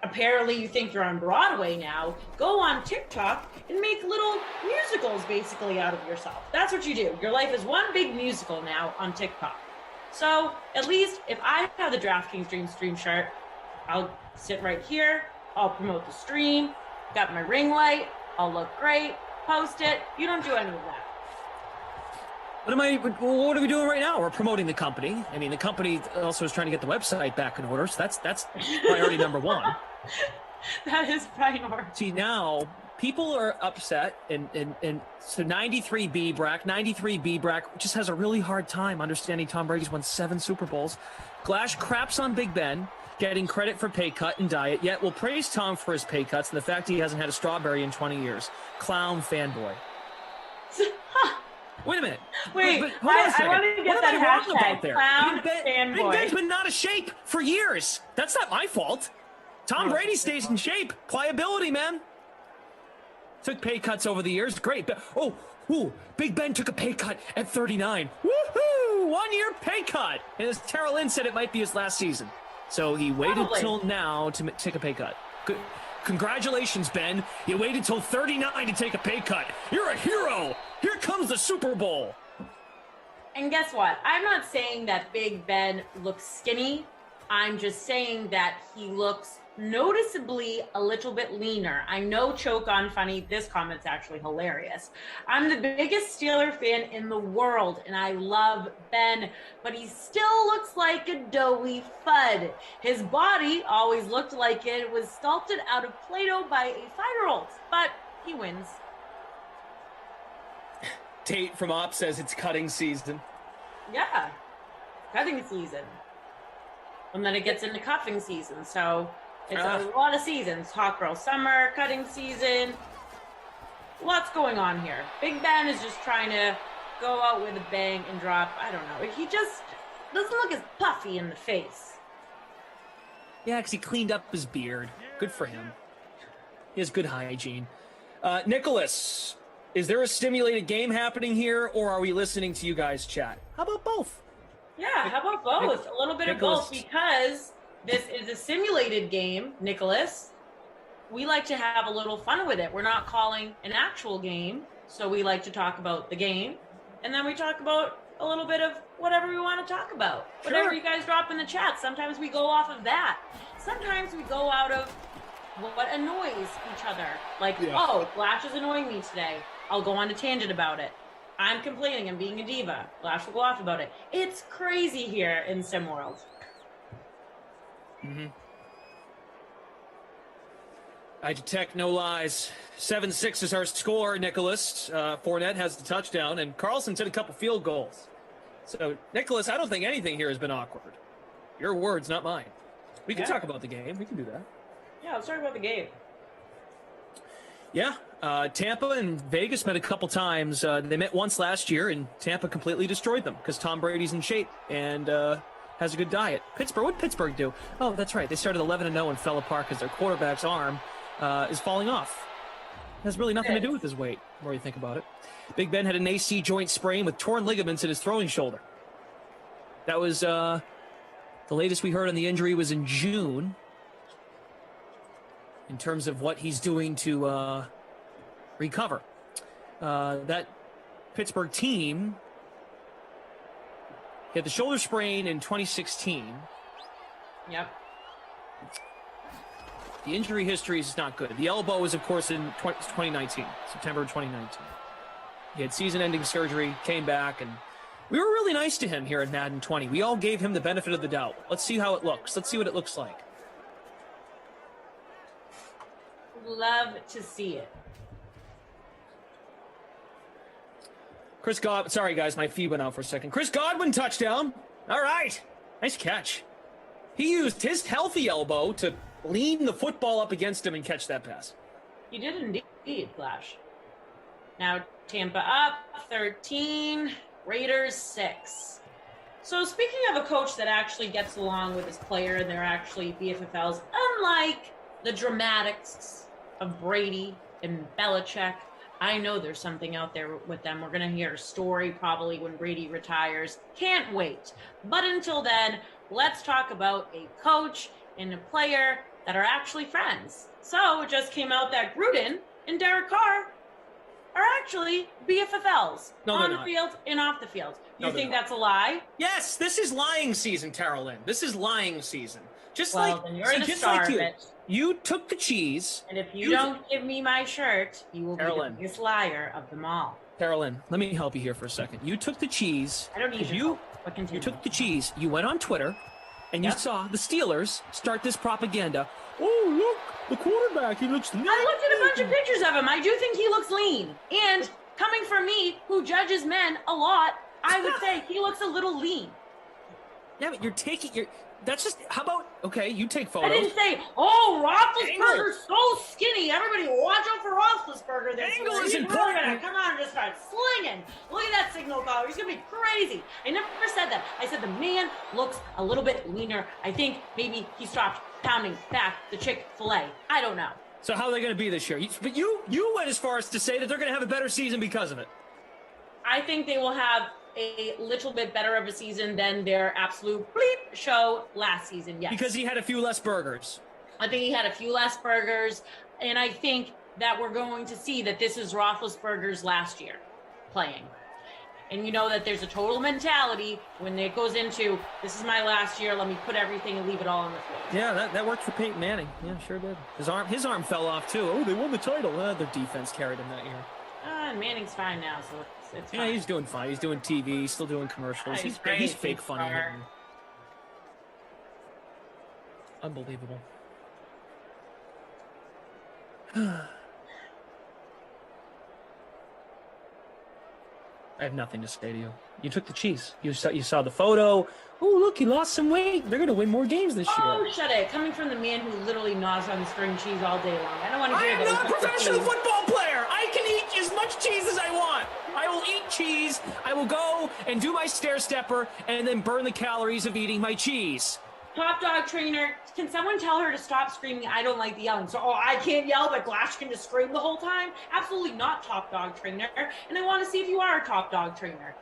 Apparently you think you're on Broadway now. Go on TikTok and make little musicals basically out of yourself. That's what you do. Your life is one big musical now on TikTok. So at least if I have the DraftKings Dream Stream shirt, I'll sit right here. I'll promote the stream. Got my ring light. I'll look great. Post it. You don't do any of that. What are we doing right now? We're promoting the company. I mean, the company also is trying to get the website back in order. So that's priority number one. That is priority. See, now people are upset, and so 93B Brack just has a really hard time understanding Tom Brady's won 7 Super Bowls. Glash craps on Big Ben, getting credit for pay cut and diet, yet will praise Tom for his pay cuts and the fact he hasn't had a strawberry in 20 years. Clown fanboy. Wait a minute. Wait, hold on a second. I want to get that hashtag. Clown fanboy. Big Ben's been out of shape for years. That's not my fault. Tom Brady stays in shape. Pliability, man. Took pay cuts over the years. Great. Big Ben took a pay cut at 39. Woohoo! 1 year pay cut. And as Tara Lynn said, it might be his last season. So he waited till now to take a pay cut. Good. Congratulations, Ben. You waited till 39 to take a pay cut. You're a hero. Here comes the Super Bowl. And guess what? I'm not saying that Big Ben looks skinny. I'm just saying that he looks noticeably a little bit leaner. I know, choke on funny. This comment's actually hilarious. I'm the biggest Steeler fan in the world, and I love Ben, but he still looks like a doughy fud. His body always looked like it was sculpted out of Play-Doh by a 5-year-old, but he wins. Tate from Op says it's cutting season. Yeah, cutting season. And then it gets into cuffing season, so it's a lot of seasons. Hot girl summer, cutting season. Lots going on here. Big Ben is just trying to go out with a bang and drop. I don't know. He just doesn't look as puffy in the face. Yeah, because he cleaned up his beard. Good for him. He has good hygiene. Nicholas, is there a stimulated game happening here, or are we listening to you guys chat? How about both? Yeah, how about both? A little bit of both, because this is a simulated game, Nicholas. We like to have a little fun with it. We're not calling an actual game, so we like to talk about the game, and then we talk about a little bit of whatever we want to talk about. Sure. Whatever you guys drop in the chat. Sometimes we go off of that. Sometimes we go out of what annoys each other. Like, oh, Flash is annoying me today. I'll go on a tangent about it. I'm complaining, I'm being a diva. Flash will go off about it. It's crazy here in SimWorld. Mm-hmm. I detect no lies. 7-6 is our score, Nicholas. Fournette has the touchdown, and Carlson's hit a couple field goals. So, Nicholas, I don't think anything here has been awkward. Your words, not mine. We can talk about the game. We can do that. Yeah, let's talk about the game. Yeah, Tampa and Vegas met a couple times. They met once last year, and Tampa completely destroyed them because Tom Brady's in shape and has a good diet. Pittsburgh, what did Pittsburgh do? Oh, that's right. They started 11-0 and fell apart because their quarterback's arm is falling off. It has really nothing to do with his weight, the more you think about it. Big Ben had an AC joint sprain with torn ligaments in his throwing shoulder. That was the latest we heard on the injury was in June. In terms of what he's doing to recover. That Pittsburgh team had the shoulder sprain in 2016. Yep. The injury history is not good. The elbow was, of course, in 2019, September 2019. He had season-ending surgery, came back, and we were really nice to him here at Madden 20. We all gave him the benefit of the doubt. Let's see how it looks. Let's see what it looks like. Love to see it. Chris Godwin, sorry guys, my feed went out for a second. Chris Godwin touchdown. All right. Nice catch. He used his healthy elbow to lean the football up against him and catch that pass. You did indeed, Flash. Now Tampa up 13, Raiders 6. So speaking of a coach that actually gets along with his player and they're actually BFFLs, unlike the dramatics of Brady and Belichick, I know there's something out there with them. We're going to hear a story probably when Brady retires. Can't wait. But until then, let's talk about a coach and a player that are actually friends. So it just came out that Gruden and Derek Carr are actually BFFLs on the field and off the field. You think that's a lie? Yes, this is lying season, Carolyn. This is lying season. Just then you're in a star of it. You took the cheese. And if you don't give me my shirt, you will be the biggest liar of them all. Carolyn, let me help you here for a second. You took the cheese. I don't need your help. You took the cheese. You went on Twitter, and you saw the Steelers start this propaganda. Oh, look, the quarterback, he looks lean. I looked at a bunch of pictures of him. I do think he looks lean. And coming from me, who judges men a lot, I would say he looks a little lean. Yeah, but you're taking That's just, how about, okay, you take I photos. didn't say, oh, Roethlisberger's so skinny. Everybody watch out for Roethlisberger this Angle year. is He's really gonna important. come out and just start slinging. Look at that signal collar. He's gonna be crazy. I never said that. I said the man looks a little bit leaner. I think maybe he stopped pounding back the Chick-fil-A. I don't know. So how are they going to be this year? But you went as far as to say that they're going to have a better season because of it. I think they will have a little bit better of a season than their absolute bleep show last season. Yes. Because he had a few less burgers. I think he had a few less burgers, and I think that we're going to see that this is Roethlisberger's last year playing. And you know that there's a total mentality when it goes into, this is my last year, let me put everything and leave it all on the field. Yeah, that worked for Peyton Manning. Yeah, sure did. His arm fell off too. Oh, they won the title. Their defense carried him that year. And Manning's fine now, so it's fine. Yeah, he's doing fine. He's doing TV. He's still doing commercials. He's He's great. fake He's funny. smart. Unbelievable. I have nothing to say to you. You took the cheese. You saw the photo. Oh, look, he lost some weight. They're going to win more games this year. Oh, shut it. Coming from the man who literally gnaws on string cheese all day long. I don't want to hear I am that. not a professional football player. I can eat as much cheese as I want. I will eat cheese. I will go and do my stair stepper and then burn the calories of eating my cheese. Top dog trainer, can someone tell her to stop screaming? I don't like the yelling. So, I can't yell, but Glash can just scream the whole time? Absolutely not, top dog trainer. And I want to see if you are a top dog trainer.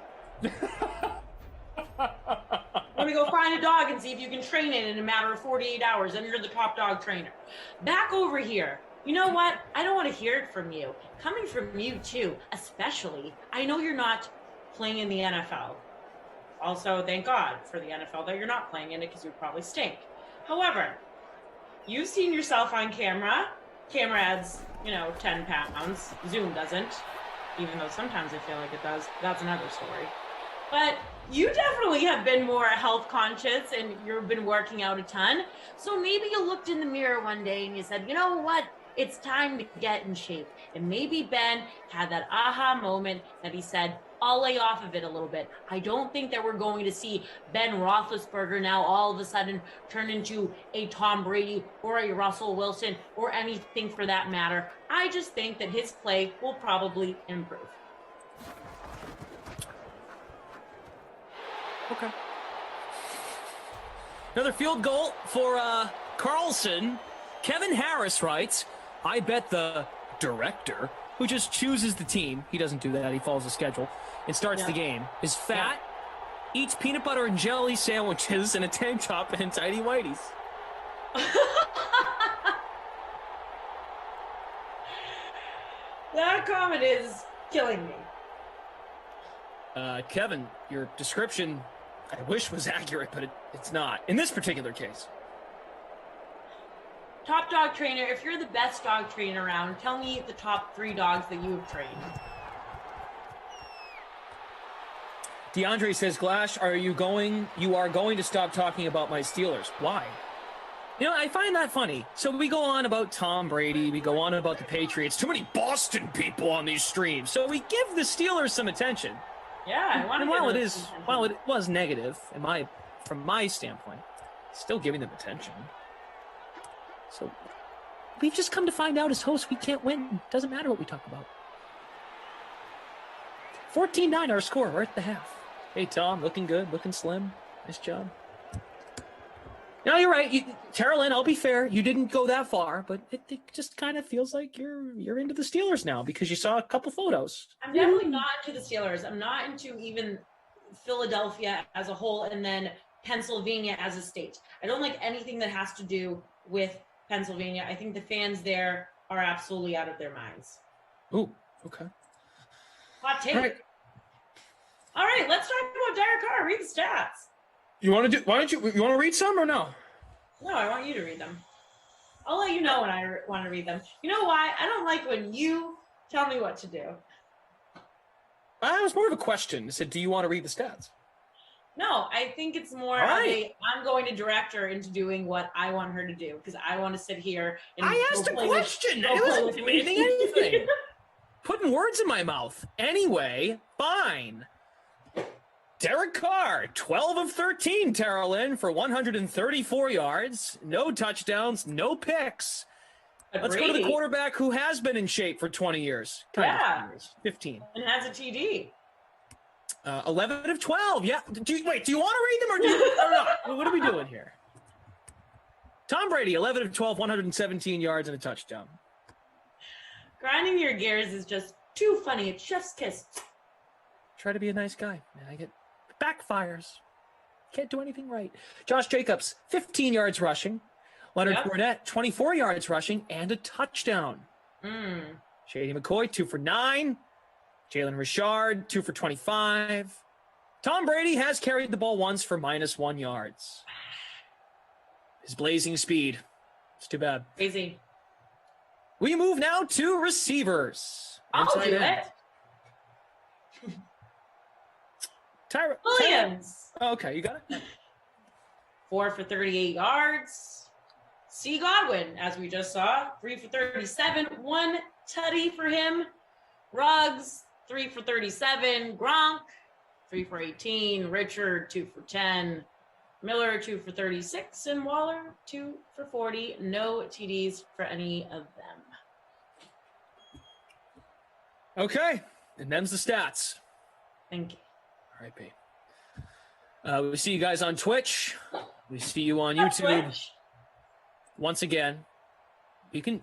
Let me go find a dog and see if you can train it in a matter of 48 hours, and you're the top dog trainer. Back over here. You know what? I don't want to hear it from you. Coming from you, too, especially. I know you're not playing in the NFL. Also, thank God for the NFL that you're not playing in it because you would probably stink. However, you've seen yourself on camera. Camera adds, 10 pounds. Zoom doesn't, even though sometimes I feel like it does. That's another story. But you definitely have been more health conscious and you've been working out a ton. So maybe you looked in the mirror one day and you said, you know what? It's time to get in shape. And maybe Ben had that aha moment that he said, I'll lay off of it a little bit. I don't think that we're going to see Ben Roethlisberger now all of a sudden turn into a Tom Brady or a Russell Wilson or anything for that matter. I just think that his play will probably improve. Okay. Another field goal for Carlson. Kevin Harris writes, I bet the director, who just chooses the team, he doesn't do that, he follows the schedule, and starts the game, is fat, eats peanut butter and jelly sandwiches in a tank top and tidy whities. That comment is killing me. Kevin, your description, I wish was accurate, but it's not. In this particular case. Top dog trainer, if you're the best dog trainer around, tell me the top 3 dogs that you have trained. DeAndre says, Glash, you are going to stop talking about my Steelers. Why? I find that funny. So we go on about Tom Brady, we go on about the Patriots. Too many Boston people on these streams. So we give the Steelers some attention. Yeah, I want to while it was negative from my standpoint, still giving them attention. So we've just come to find out as hosts we can't win. Doesn't matter what we talk about. 14-9 our score. We're at the half. Hey, Tom, looking good, looking slim. Nice job. No, you're right. Carolyn, I'll be fair. You didn't go that far, but it just kind of feels like you're into the Steelers now because you saw a couple photos. I'm definitely not into the Steelers. I'm not into even Philadelphia as a whole and then Pennsylvania as a state. I don't like anything that has to do with Pennsylvania. I think the fans there are absolutely out of their minds. Ooh, okay. Hot take. All right, let's talk about Derek Carr. Read the stats. You want to read some or no? No, I want you to read them. I'll let you know when I want to read them. You know why? I don't like when you tell me what to do. It was more of a question. It said, do you want to read the stats? No, I think it's more of I'm going to direct her into doing what I want her to do because I want to sit here and I asked a question. I wasn't demanding anything. Putting words in my mouth. Anyway, fine. Derek Carr, 12 of 13, Terrell Lynn, for 134 yards, no touchdowns, no picks. Let's go to the quarterback who has been in shape for 20 years. Kind of 20 years, 15. And has a TD. 11 of 12. Yeah. Do you want to read them or not? What are we doing here? Tom Brady, 11 of 12, 117 yards and a touchdown. Grinding your gears is just too funny. It's chef's kiss. Try to be a nice guy. I get backfires. Can't do anything right. Josh Jacobs, 15 yards rushing. Leonard Fournette, 24 yards rushing and a touchdown. Shady McCoy, 2 for 9. Jalen Richard, 2 for 25. Tom Brady has carried the ball once for -1 yards. His blazing speed. It's too bad. Crazy. We move now to receivers. I'll do it. Williams. Okay, you got it. 4 for 38 yards. C. Godwin, as we just saw, 3 for 37. 1 tutty for him. Ruggs, 3 for 37. Gronk, 3 for 18. Richard, 2 for 10. Miller, 2 for 36. And Waller, 2 for 40. No TDs for any of them. Okay, and them's the stats. Thank you. R.I.P. We see you guys on Twitch. We see you on YouTube. Twitch. Once again, we can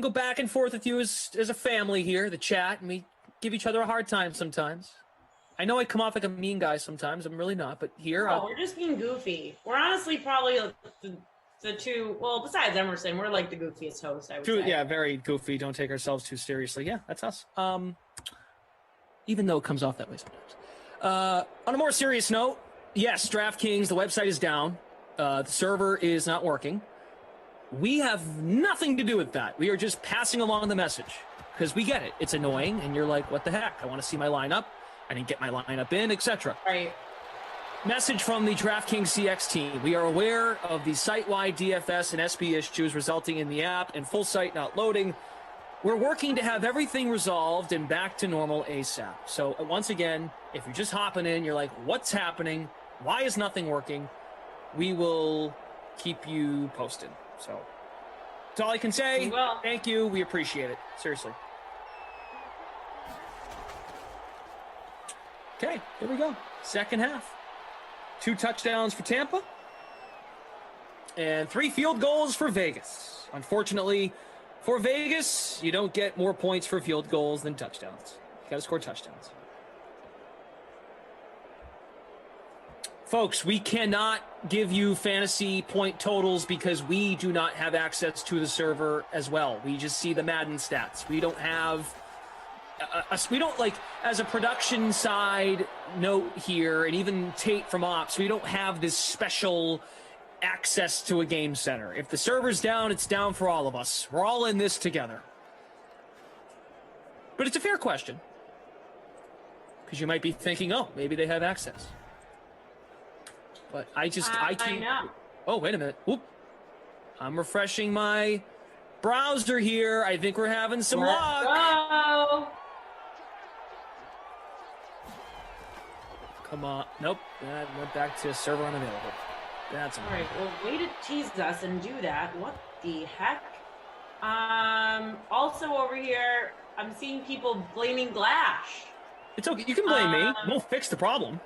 go back and forth with you as a family here, the chat, and we give each other a hard time sometimes. I know I come off like a mean guy sometimes. I'm really not, but here... we're just being goofy. We're honestly probably the two... Well, besides Emerson, we're like the goofiest host, I would say. Yeah, very goofy. Don't take ourselves too seriously. Yeah, that's us. Even though it comes off that way sometimes. On a more serious note, yes, DraftKings, the website is down. The server is not working. We have nothing to do with that. We are just passing along the message because we get it. It's annoying, and you're like, what the heck? I want to see my lineup. I didn't get my lineup in, etc. Right. Message from the DraftKings CX team. We are aware of the site-wide DFS and SB issues resulting in the app and full site not loading. We're working to have everything resolved and back to normal ASAP. So once again, if you're just hopping in, you're like, what's happening? Why is nothing working? We will keep you posted. So that's all I can say. Thank you. We appreciate it. Seriously. Okay, here we go. Second half. 2 touchdowns for Tampa and 3 field goals for Vegas. Unfortunately, for Vegas, you don't get more points for field goals than touchdowns. You got to score touchdowns. Folks, we cannot give you fantasy point totals because we do not have access to the server as well. We just see the Madden stats. We don't have... we don't, like, as a production side note here, and even Tate from Ops, we don't have this special access to a game center. If the server's down, it's down for all of us. We're all in this together. But it's a fair question. Because you might be thinking, oh, maybe they have access. But I can't. I know. Oh, wait a minute. Oop. I'm refreshing my browser here. I think we're having some luck. Go. Come on. Nope. That went back to server unavailable. That's all right. Well, way to tease us and do that. What the heck? Also over here, I'm seeing people blaming Glash. It's okay. You can blame me. We'll fix the problem.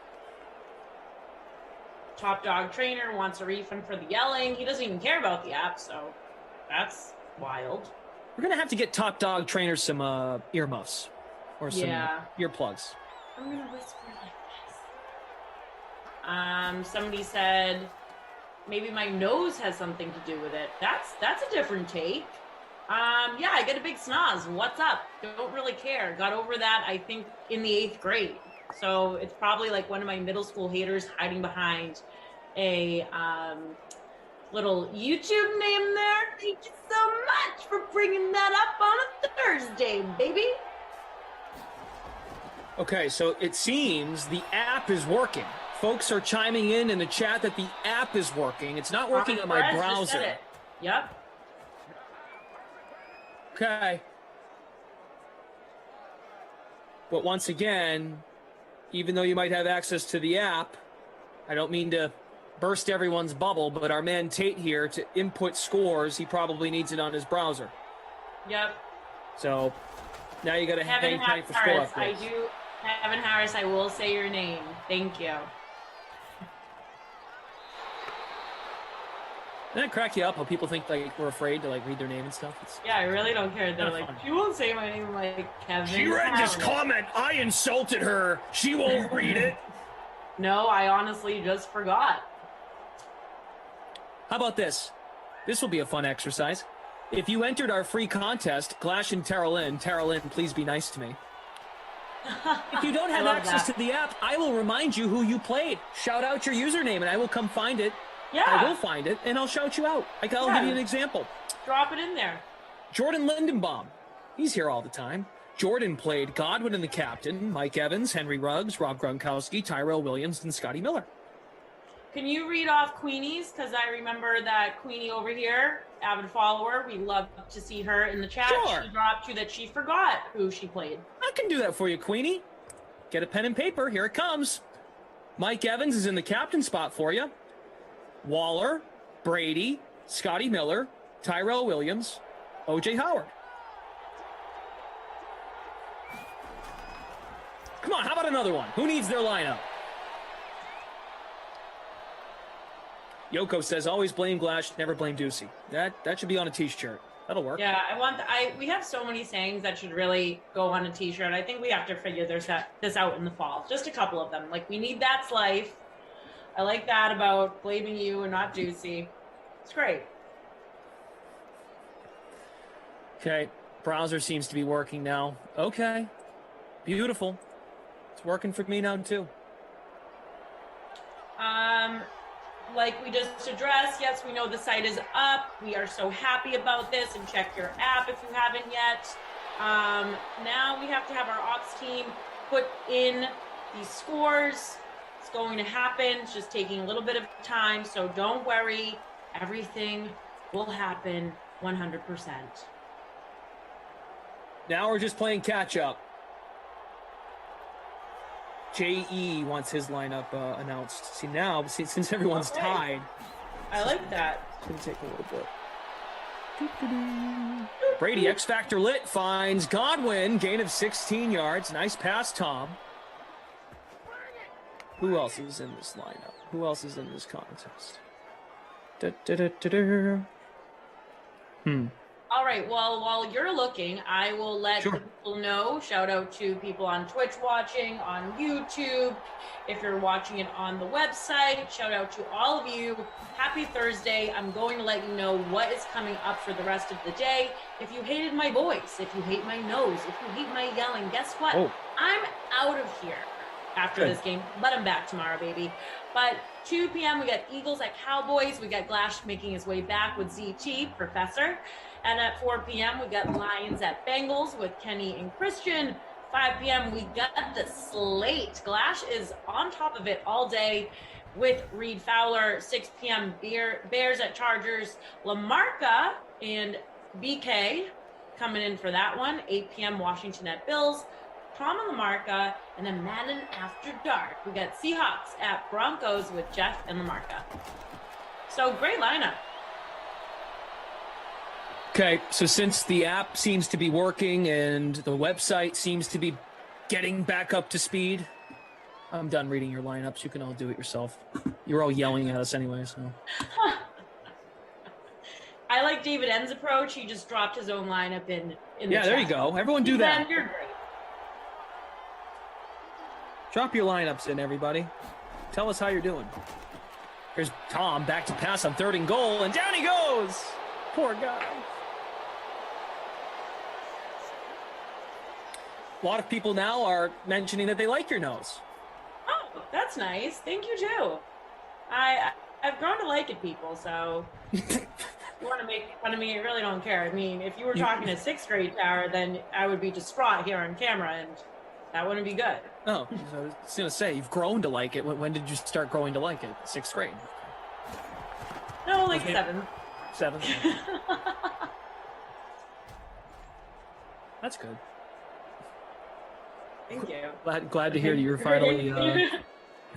Top Dog Trainer wants a refund for the yelling. He doesn't even care about the app, so that's wild. We're gonna have to get Top Dog Trainer some earmuffs or some earplugs. I'm gonna whisper like this. Somebody said maybe my nose has something to do with it. That's a different take. Yeah, I get a big snoz. What's up? Don't really care. Got over that, I think, in the 8th grade. So it's probably like one of my middle school haters hiding behind a little YouTube name there. Thank you so much for bringing that up on a Thursday, baby. Okay, so it seems the app is working. Folks are chiming in the chat that the app is working. It's not working on my browser. Yep. Okay. But once again, even though you might have access to the app, I don't mean to burst everyone's bubble, but our man Tate here, to input scores, he probably needs it on his browser. Yep. So now you got to hang tight for score Harris, updates. Kevin Harris, I will say your name. Thank you. Doesn't that crack you up how people think like we're afraid to like read their name and stuff? Yeah, I really don't care. They're Kinda like, fun. she won't say my name. I'm like, Kevin. She read this Harris. comment. I insulted her. She won't read it. No, I honestly just forgot. How about this? This will be a fun exercise. If you entered our free contest, Glash and Terrell-Lynn, please be nice to me. If you don't have access to the app, I will remind you who you played. Shout out your username, and I will come find it. Yeah. I will find it, and I'll shout you out. I'll give you an example. Drop it in there. Jordan Lindenbaum. He's here all the time. Jordan played Godwin and the captain, Mike Evans, Henry Ruggs, Rob Gronkowski, Tyrell Williams, and Scotty Miller. Can you read off Queenie's? Because I remember that Queenie over here, avid follower, we love to see her in the chat. Sure. She dropped you that she forgot who she played. I can do that for you, Queenie. Get a pen and paper. Here it comes. Mike Evans is in the captain spot for you. Waller, Brady, Scotty Miller, Tyrell Williams, O.J. Howard. Come on, how about another one? Who needs their lineup? Yoko says, always blame Glash, never blame Ducey. That should be on a t-shirt. That'll work. Yeah, we have so many sayings that should really go on a t-shirt. I think we have to figure this out in the fall. Just a couple of them. Like, we need That's Life. I like that about blaming you and not Ducey. It's great. Okay, browser seems to be working now. Okay, beautiful. It's working for me now too. Like we just addressed, yes, we know the site is up. We are so happy about this, and check your app if you haven't yet. Now we have to have our ops team put in these scores. It's going to happen. It's just taking a little bit of time, so don't worry. Everything will happen 100%. Now we're just playing catch up. J.E. wants his lineup announced. See, now, since everyone's tied. I like that. It's going to take a little bit. Brady, X Factor lit, finds Godwin, gain of 16 yards. Nice pass, Tom. Who else is in this lineup? Who else is in this contest? All right, well, while you're looking, I will let people know. Shout out to people on Twitch watching, on YouTube. If you're watching it on the website, shout out to all of you. Happy Thursday. I'm going to let you know what is coming up for the rest of the day. If you hated my voice, if you hate my nose, if you hate my yelling, guess what? I'm out of here after this game. But I'm back tomorrow, baby. But 2 p.m., we got Eagles at Cowboys. We got Glash making his way back with ZT, Professor. And at 4 p.m., we got Lions at Bengals with Kenny and Christian. 5 p.m., we got the slate. Glash is on top of it all day with Reed Fowler. 6 p.m., Bears at Chargers. Lamarca and BK coming in for that one. 8 p.m., Washington at Bills. Tom and Lamarca, and then Madden After Dark. We got Seahawks at Broncos with Jeff and Lamarca. So great lineup. Okay, so since the app seems to be working and the website seems to be getting back up to speed, I'm done reading your lineups. You can all do it yourself. You're all yelling at us anyway, so. I like David N's approach. He just dropped his own lineup in the Yeah, there chat. you go. Everyone do that. You're great. Drop your lineups in, everybody. Tell us how you're doing. Here's Tom back to pass on 3rd and goal, and down he goes. Poor guy. A lot of people now are mentioning that they like your nose. Oh, that's nice. Thank you, too. I've grown to like it, people, so if you want to make fun of me, I really don't care. I mean, if you were talking to 6th grade Tower, then I would be distraught here on camera, and that wouldn't be good. Oh, I was going to say, you've grown to like it. When did you start growing to like it? 6th grade? No, like 7th. 7th. That's good. Thank you. Glad to hear you're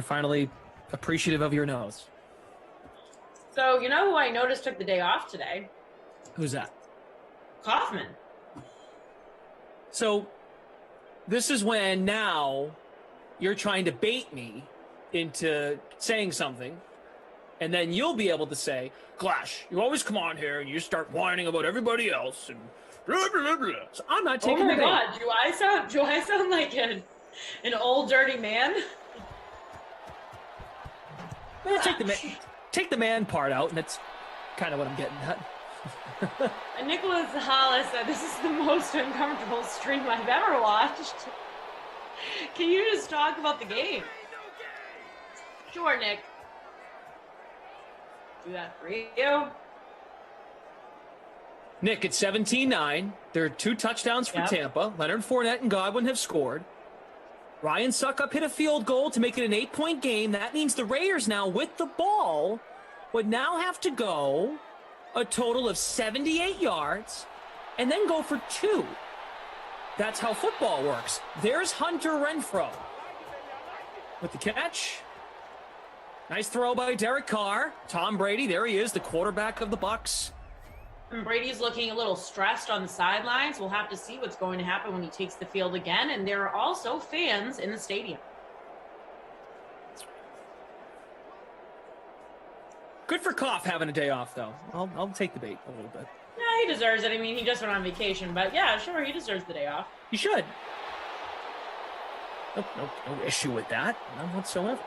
finally appreciative of your nose. So, you know who I noticed took the day off today? Who's that? Kaufman. So this is when now you're trying to bait me into saying something, and then you'll be able to say, Clash, you always come on here and you start whining about everybody else and blah, blah, blah. So I'm not taking the bait. Oh my God, do I sound like an old dirty man? Well, take the man part out, and that's kind of what I'm getting at. And Nicholas Hollis said, this is the most uncomfortable stream I've ever watched. Can you just talk about the game? Sure, Nick. Do that for you. Nick, it's 17-9. There are 2 touchdowns for Tampa. Leonard Fournette and Godwin have scored. Ryan Suckup hit a field goal to make it an 8-point game. That means the Raiders now, with the ball, would now have to go a total of 78 yards and then go for 2. That's how football works. There's Hunter Renfrow with the catch. Nice throw by Derek Carr. Tom Brady, there he is, the quarterback of the Bucs. And Brady's looking a little stressed on the sidelines. We'll have to see what's going to happen when he takes the field again. And there are also fans in the stadium. Good for Koff having a day off, though. I'll take the bait a little bit. Yeah, he deserves it. I mean, he just went on vacation. But yeah, sure, he deserves the day off. You should. No issue with that. None whatsoever.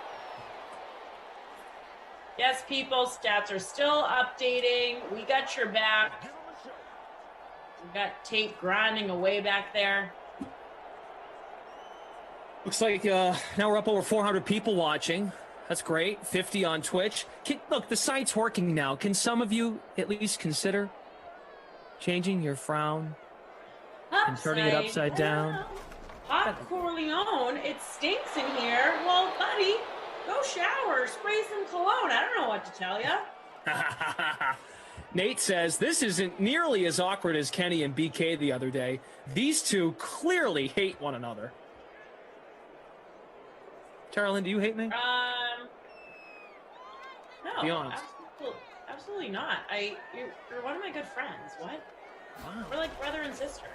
Yes, people, stats are still updating. We got your back. We got Tate grinding away back there. Looks like now we're up over 400 people watching. That's great. 50 on Twitch. Look, the site's working now. Can some of you at least consider changing your frown and turning it upside down? Hot Corleone, it stinks in here. Well, buddy, go shower, spray some cologne. I don't know what to tell you. Nate says, this isn't nearly as awkward as Kenny and BK the other day. These two clearly hate one another. Carolyn, do you hate me? No. Be honest. Absolutely not. You're one of my good friends. What? Wow. We're like brother and sister.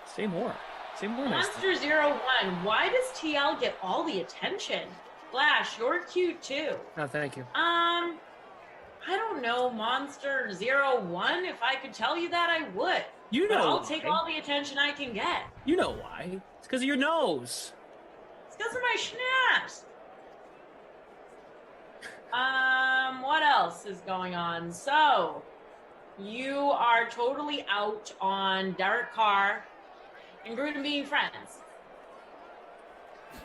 Say more. Say more. Monster 01. Why does TL get all the attention? Flash, you're cute too. Oh, thank you. I don't know, Monster 01. If I could tell you that, I would. You know, but I'll why. take all the attention I can get. You know why? It's because of your nose. It's because of my schnapps. What else is going on? So, you are totally out on Derek Carr and Gruden being friends.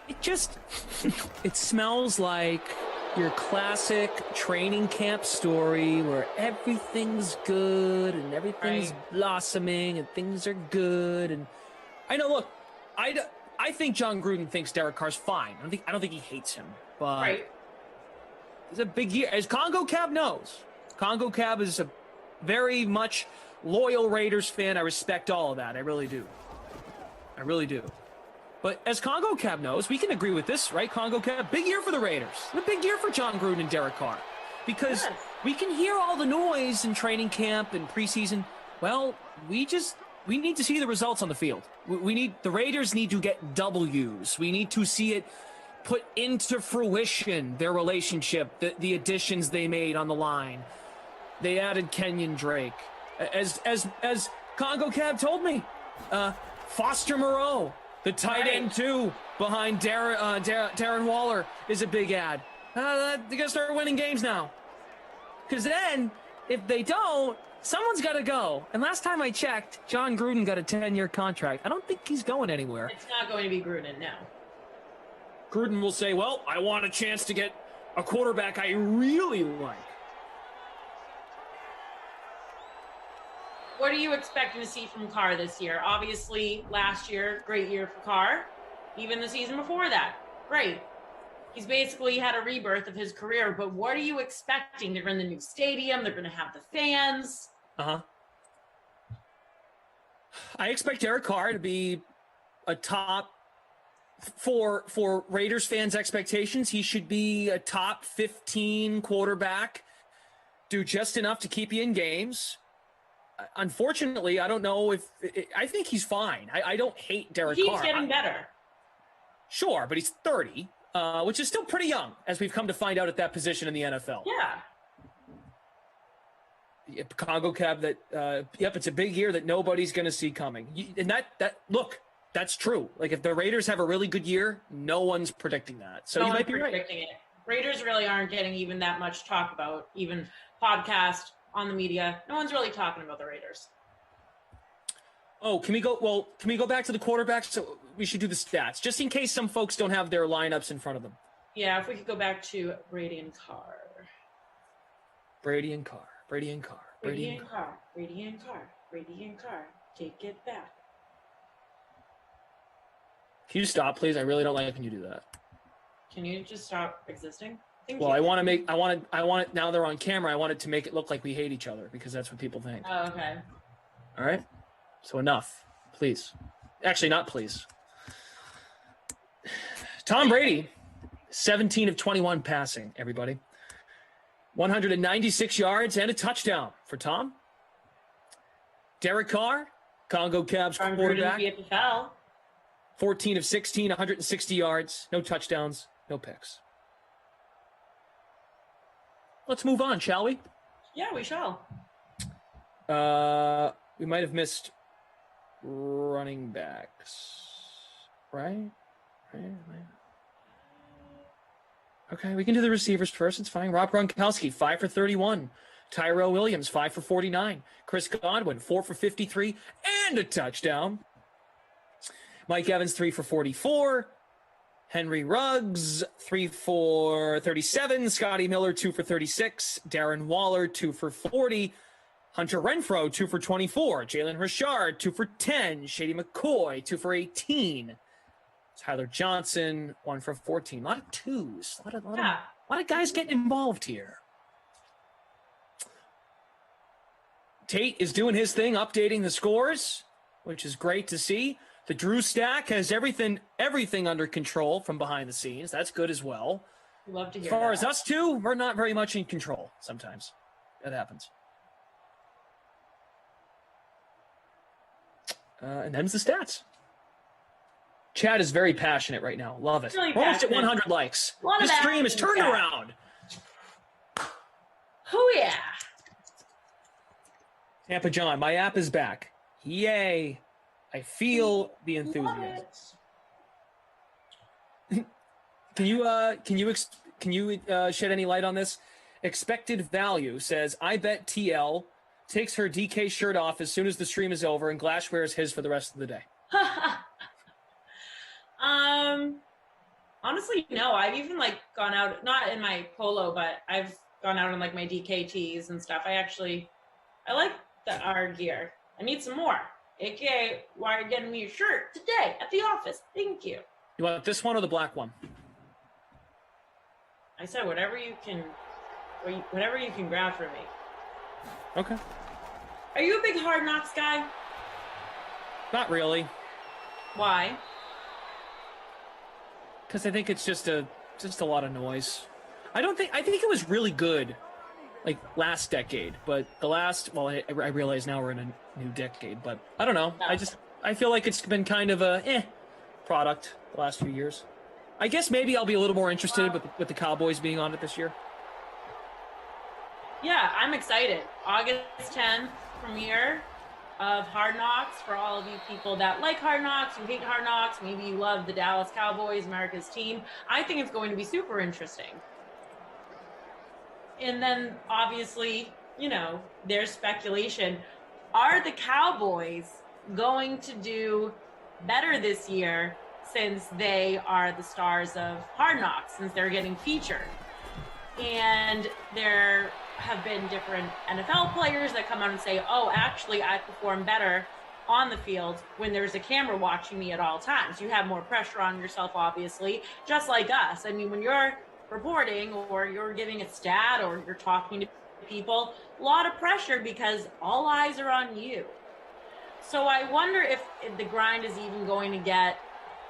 It smells like your classic training camp story where everything's good and everything's blossoming and things are good. And I know, look, I think John Gruden thinks Derek Carr's fine. I don't think he hates him, but it's a big year. As Congo Cab knows, Congo Cab is a very much loyal Raiders fan. I respect all of that. I really do. I really do. But as Congo Cab knows, we can agree with this, right? Congo Cab, big year for the Raiders. A big year for John Gruden and Derek Carr. Because we can hear all the noise in training camp and preseason. Well, we need to see the results on the field. The Raiders need to get W's. We need to see it put into fruition, their relationship, the additions they made on the line. They added Kenyon Drake. As Congo Cab told me, Foster Moreau, the tight end too, behind Darren Waller, is a big ad. They're going to start winning games now. Because then, if they don't, someone's got to go. And last time I checked, John Gruden got a 10-year contract. I don't think he's going anywhere. It's not going to be Gruden, no. Gruden will say, well, I want a chance to get a quarterback I really like. What are you expecting to see from Carr this year? Obviously, last year, great year for Carr. Even the season before that, great. He's basically had a rebirth of his career, but what are you expecting? They're in the new stadium. They're going to have the fans. I expect Derek Carr to be a top For Raiders fans' expectations, he should be a top 15 quarterback, do just enough to keep you in games. Unfortunately, I don't know if I think he's fine. I don't hate Derek Carr. He's getting better. Sure, but he's 30, which is still pretty young, as we've come to find out at that position in the NFL. Yeah. Congo Cab, it's a big year that nobody's going to see coming. And look, that's true. Like, if the Raiders have a really good year, no one's predicting that. So you might be right. It. Raiders really aren't getting even that much talk about, even podcast, on the media. No one's really talking about the Raiders. Oh, can we go back to the quarterbacks? So we should do the stats, just in case some folks don't have their lineups in front of them. Yeah, if we could go back to Brady and Carr. Brady and Carr. Brady and Carr. Brady and Carr. Brady and Carr. Brady and Carr. Take it back. Can you stop, please? I really don't like when you do that. Can you just stop existing? Well, I want it, now they're on camera, I wanted to make it look like we hate each other, because that's what people think. Oh, okay. All right? So enough, please. Actually, not please. Tom Brady, 17 of 21 passing, everybody. 196 yards and a touchdown for Tom. Derek Carr, Congo Cabs quarterback. 14 of 16, 160 yards, no touchdowns, no picks. Let's move on, shall we? Yeah, we shall. We might have missed running backs, right? Okay, we can do the receivers first. It's fine. Rob Gronkowski, 5 for 31. Tyrell Williams, 5 for 49. Chris Godwin, 4 for 53 and a touchdown. Mike Evans, 3 for 44. Henry Ruggs, 3 for 37. Scotty Miller, 2 for 36. Darren Waller, 2 for 40. Hunter Renfrow, 2 for 24. Jalen Richard, 2 for 10. Shady McCoy, 2 for 18. Tyler Johnson, 1 for 14. A lot of twos. A lot of guys getting involved here. Tate is doing his thing, updating the scores, which is great to see. The Drew Stack has everything under control from behind the scenes. That's good as well. Love to hear As far that. as us two, we're not very much in control sometimes. That happens. And them's the stats. Chad is very passionate right now. Love it. Really We're almost at passionate. 100 likes. A lot of This stream is action, turned Chad. around. Oh, yeah. Tampa John, my app is back. Yay. I feel the enthusiasm. Can you shed any light on this? Expected value says, I bet TL takes her DK shirt off as soon as the stream is over and Glash wears his for the rest of the day. Honestly, no. I've even gone out, not in my polo, but I've gone out in my DK tees and stuff. I like our gear. I need some more. AKA, why are you getting me a shirt today at the office? Thank you. You want this one or the black one? I said whatever you can grab for me. Okay. Are you a big Hard Knocks guy? Not really. Why? Because I think it's just a lot of noise. I think it was really good last decade, but I realize now we're in a new decade, but I don't know. No. I feel like it's been kind of a product the last few years. I guess maybe I'll be a little more interested with the Cowboys being on it this year. Yeah, I'm excited. August 10th premiere of Hard Knocks for all of you people that like Hard Knocks, you hate Hard Knocks, maybe you love the Dallas Cowboys, America's team. I think it's going to be super interesting. And then obviously, there's speculation. Are the Cowboys going to do better this year since they are the stars of Hard Knocks, since they're getting featured? And there have been different NFL players that come out and say, oh, actually, I perform better on the field when there's a camera watching me at all times. You have more pressure on yourself, obviously, just like us. I mean, when you're reporting or you're giving a stat or you're talking to people, a lot of pressure because all eyes are on you. So I wonder if the grind is even going to get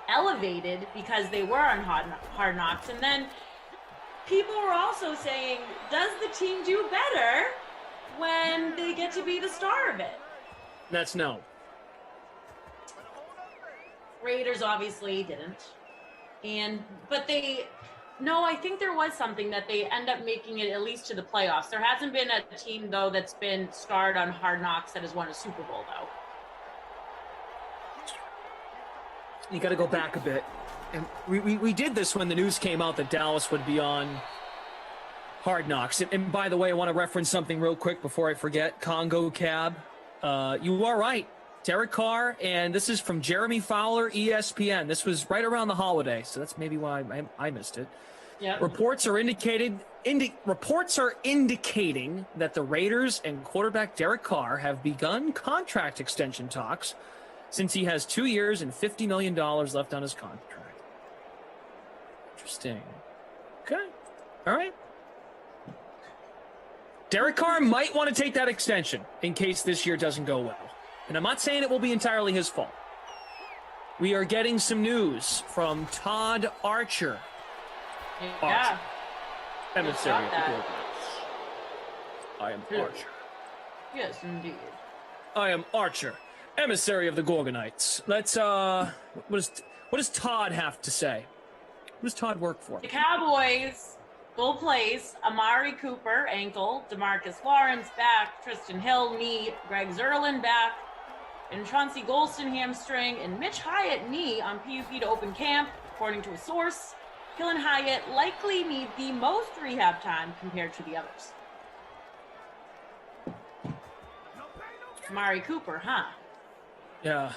elevated because they were on Hard Knocks. And then people were also saying, does the team do better when they get to be the star of it? That's no. Raiders obviously didn't. I think there was something that they end up making it at least to the playoffs. There hasn't been a team, though, that's been starred on Hard Knocks that has won a Super Bowl, though. You got to go back a bit. And we did this when the news came out that Dallas would be on Hard Knocks. And by the way, I want to reference something real quick before I forget. Congo Cab, you are right. Derek Carr, and this is from Jeremy Fowler, ESPN. This was right around the holiday, so that's maybe why I missed it. Yep. Reports are indicating that the Raiders and quarterback Derek Carr have begun contract extension talks since he has 2 years and $50 million left on his contract. Interesting. Okay. All right. Derek Carr might want to take that extension in case this year doesn't go well. And I'm not saying it will be entirely his fault. We are getting some news from Todd Archer. Yeah. Emissary of the Gorgonites. I am Archer. Yes, indeed. I am Archer, emissary of the Gorgonites. Let's, what does Todd have to say? Who does Todd work for? The Cowboys, full place, Amari Cooper, ankle, DeMarcus Lawrence, back, Tristan Hill, knee, Greg Zerlin, back, and Chauncey Golston, hamstring, and Mitch Hyatt, knee, on PUP to open camp, according to a source. Hill and Hyatt likely need the most rehab time compared to the others. Amari Cooper, huh? Yeah.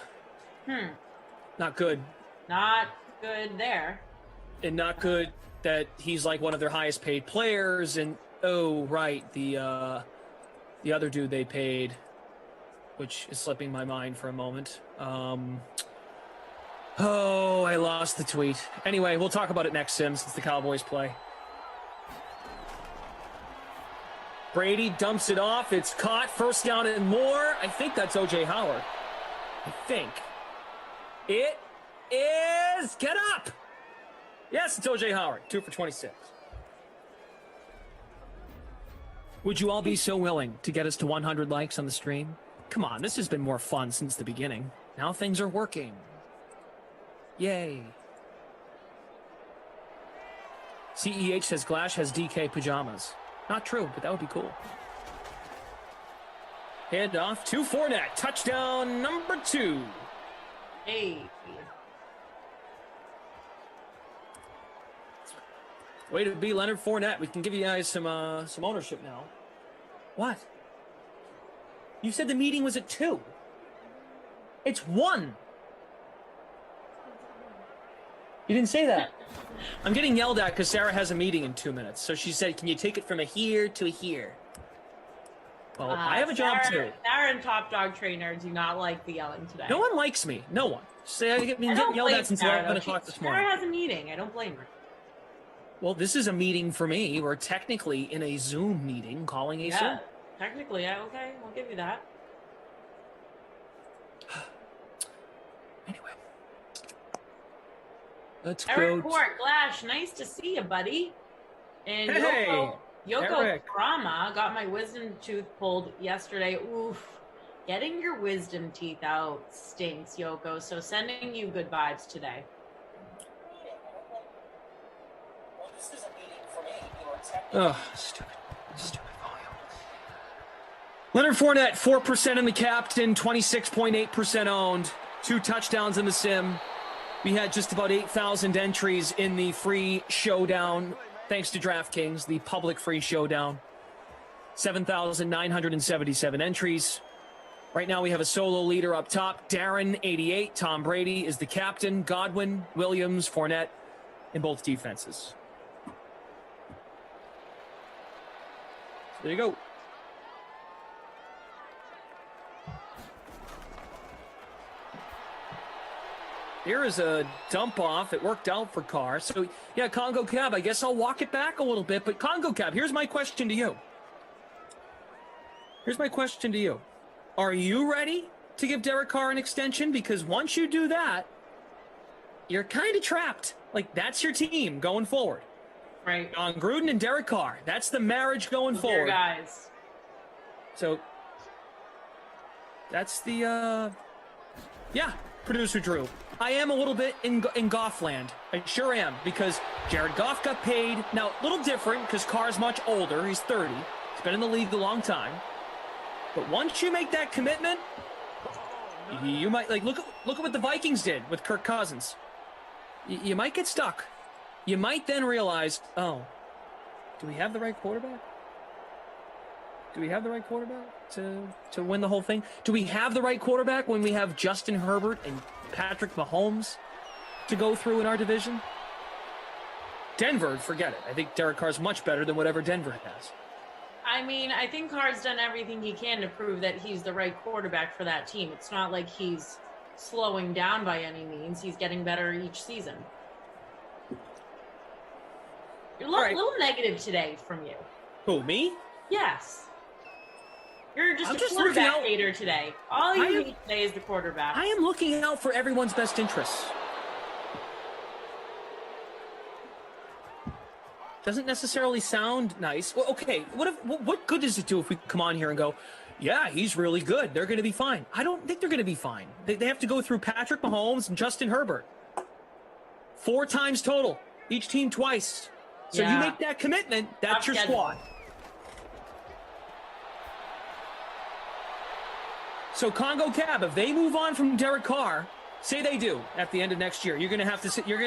Not good. Not good there. And not good that he's like one of their highest paid players. And oh, right, the other dude they paid, which is slipping my mind for a moment. Oh, I lost the tweet. Anyway, we'll talk about it next, Sim, since the Cowboys play. Brady dumps it off. It's caught. First down and more. I think that's O.J. Howard. I think. It is. Get up. Yes, it's O.J. Howard. 2 for 26. Would you all be so willing to get us to 100 likes on the stream? Come on, this has been more fun since the beginning. Now things are working. Yay. CEH says Glash has DK pajamas. Not true, but that would be cool. Hand off to Fournette. Touchdown number 2. Hey. Way to be Leonard Fournette. We can give you guys some ownership now. What? You said the meeting was at 2. It's 1. You didn't say that. I'm getting yelled at because Sarah has a meeting in 2 minutes. So she said, can you take it from a here to a here? Well, I have a job too. Sarah and Top Dog Trainer do not like the yelling today. No one likes me. No one. Say I've been getting yelled at since 11 o'clock this morning. Sarah has a meeting. I don't blame her. Well, this is a meeting for me. We're technically in a Zoom meeting, calling a Zoom. Technically, okay. I'll give you that. Anyway. Let's Eric go. Port, Glash, nice to see you, buddy. And Hey, Yoko Eric. Krama got my wisdom tooth pulled yesterday. Oof. Getting your wisdom teeth out stinks, Yoko. So sending you good vibes today. Oh, stupid volume. Leonard Fournette, 4% in the captain, 26.8% owned, 2 touchdowns in the sim. We had just about 8,000 entries in the free showdown, thanks to DraftKings, the public free showdown. 7,977 entries. Right now we have a solo leader up top, Darren, 88. Tom Brady is the captain. Godwin, Williams, Fournette in both defenses. There you go. Here is a dump off. It worked out for Carr. So, yeah, Congo Cab, I guess I'll walk it back a little bit. But Congo Cab, here's my question to you. Are you ready to give Derek Carr an extension? Because once you do that, you're kind of trapped. Like, that's your team going forward. Right. On Gruden and Derek Carr. That's the marriage going forward. Guys. So that's the producer Drew. I am a little bit in Goff land. I sure am, because Jared Goff got paid. Now, a little different because Carr's much older. He's 30. He's been in the league a long time. But once you make that commitment, you might look at what the Vikings did with Kirk Cousins. You might get stuck. You might then realize, oh, do we have the right quarterback? Do we have the right quarterback to win the whole thing? Do we have the right quarterback when we have Justin Herbert and Patrick Mahomes to go through in our division? Denver, forget it. I think Derek Carr's much better than whatever Denver has. I mean, I think Carr's done everything he can to prove that he's the right quarterback for that team. It's not like he's slowing down by any means. He's getting better each season. You're a little negative today from you. Who, me? Yes. You're I'm a just quarterback looking out- hater today. All you need today is the quarterback. I am looking out for everyone's best interests. Doesn't necessarily sound nice. Well, okay, what good does it do if we come on here and go, yeah, he's really good, they're going to be fine? I don't think they're going to be fine. They have to go through Patrick Mahomes and Justin Herbert. 4 times total. Each team twice. So you make that commitment, that's your squad. So Congo Cab, if they move on from Derek Carr, say they do at the end of next year, you're going to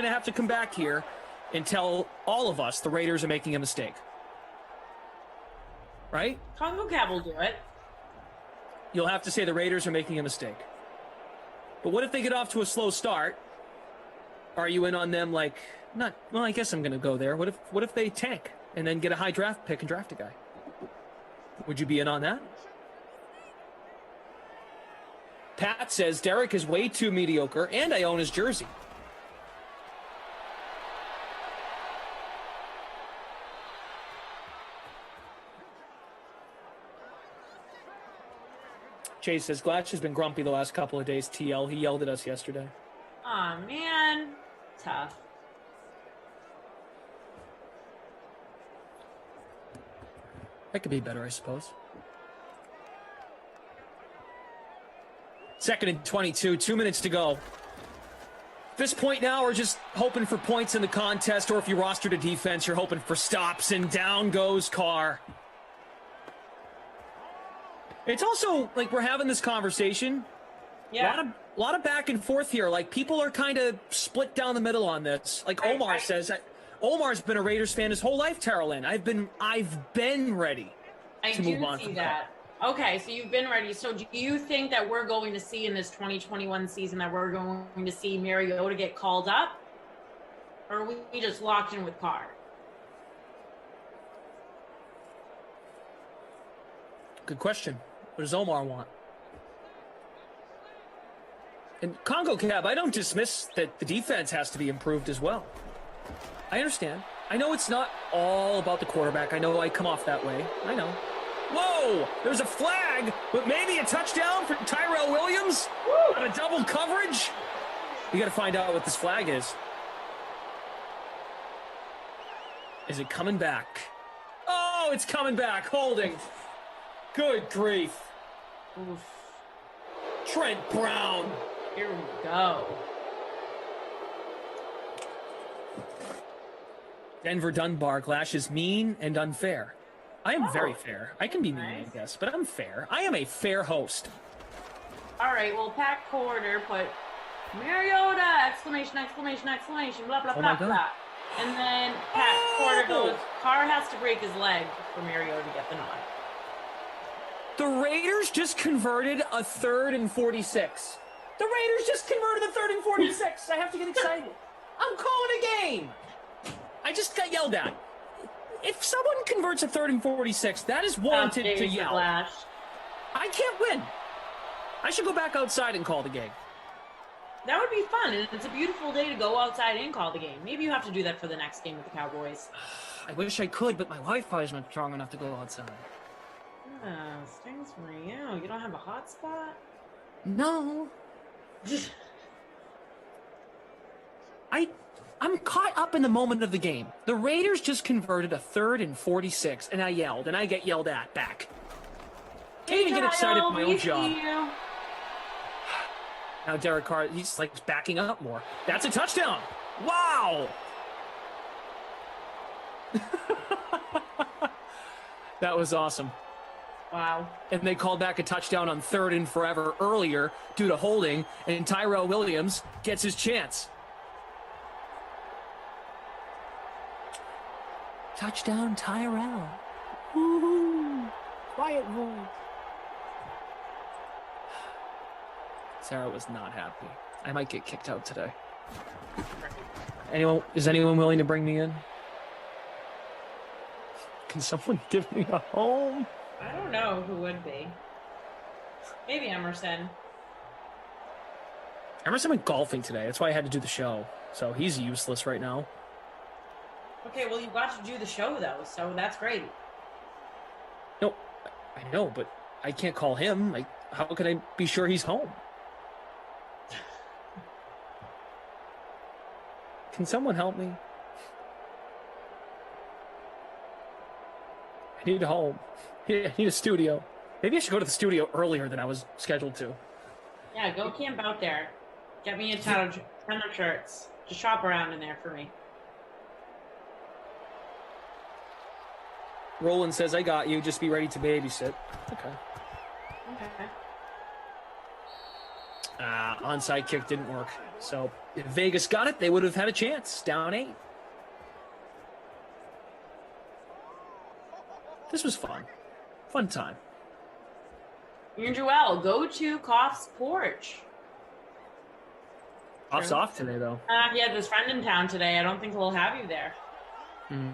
have to come back here and tell all of us the Raiders are making a mistake. Right? Congo Cab will do it. You'll have to say the Raiders are making a mistake. But what if they get off to a slow start? Are you in on them like, not, well, I guess I'm going to go there. What if they tank and then get a high draft pick and draft a guy? Would you be in on that? Pat says Derek is way too mediocre and I own his jersey. Chase says Glatch has been grumpy the last couple of days. TL, he yelled at us yesterday. Aw, man. Tough. That could be better, I suppose. 2nd and 22, 2 minutes to go. At this point now, we're just hoping for points in the contest, or if you rostered a defense, you're hoping for stops, and down goes Carr. It's also like we're having this conversation. Yeah. A lot of back and forth here. Like, people are kind of split down the middle on this. Like Omar says, Omar's been a Raiders fan his whole life, Terrell-Lynn. I've been ready to move on from that. Okay, so you've been ready. So do you think that we're going to see in this 2021 season that we're going to see Mariota get called up? Or are we just locked in with Carr? Good question. What does Omar want? And Congo Cab, I don't dismiss that the defense has to be improved as well. I understand. I know it's not all about the quarterback. I know I come off that way. I know. Whoa! There's a flag, but maybe a touchdown for Tyrell Williams on a double coverage. We got to find out what this flag is. Is it coming back? Oh, it's coming back. Holding. Good grief. Oof. Trent Brown. Here we go. Denver Dunbar, Glash is mean and unfair. I am very fair. I can be mean, I guess, but I'm fair. I am a fair host. All right, well, Pat Corder put Mariota, exclamation, exclamation, exclamation, blah, blah, blah, blah. And then Pat Corder goes, Carr has to break his leg for Mariota to get the nod. The Raiders just converted a 3rd and 46. The Raiders just converted a 3rd and 46. I have to get excited. I'm calling a game. I just got yelled at. If someone converts a 3rd and 46, that is warranted to yell. Flash. I can't win. I should go back outside and call the game. That would be fun. And it's a beautiful day to go outside and call the game. Maybe you have to do that for the next game with the Cowboys. I wish I could, but my Wi-Fi is not strong enough to go outside. Stings for you. You don't have a hotspot? No. I'm caught up in the moment of the game. The Raiders just converted a 3rd and 46, and I yelled, and I get yelled at back. Can't even get excited for my own job. Now Derek Carr, he's like backing up more. That's a touchdown. Wow. That was awesome. Wow. And they called back a touchdown on 3rd and forever earlier due to holding, and Tyrell Williams gets his chance. Touchdown, Tyrell. Woo-hoo. Quiet voice. Sarah was not happy. I might get kicked out today. Is anyone willing to bring me in? Can someone give me a home? I don't know who would be. Maybe Emerson. Emerson went golfing today. That's why I had to do the show. So he's useless right now. Okay, well, you got to do the show, though, so that's great. No, I know, but I can't call him. Like, how can I be sure he's home? Can someone help me? I need a home. I need a studio. Maybe I should go to the studio earlier than I was scheduled to. Yeah, go camp out there. Get me a ton of shirts. Just shop around in there for me. Roland says, I got you. Just be ready to babysit. Okay. Okay. Onside kick didn't work. So if Vegas got it, they would have had a chance. Down 8. This was fun. Fun time. You're Joel, go to Koff's porch. Off's off today, though. He had his friend in town today. I don't think he'll have you there. No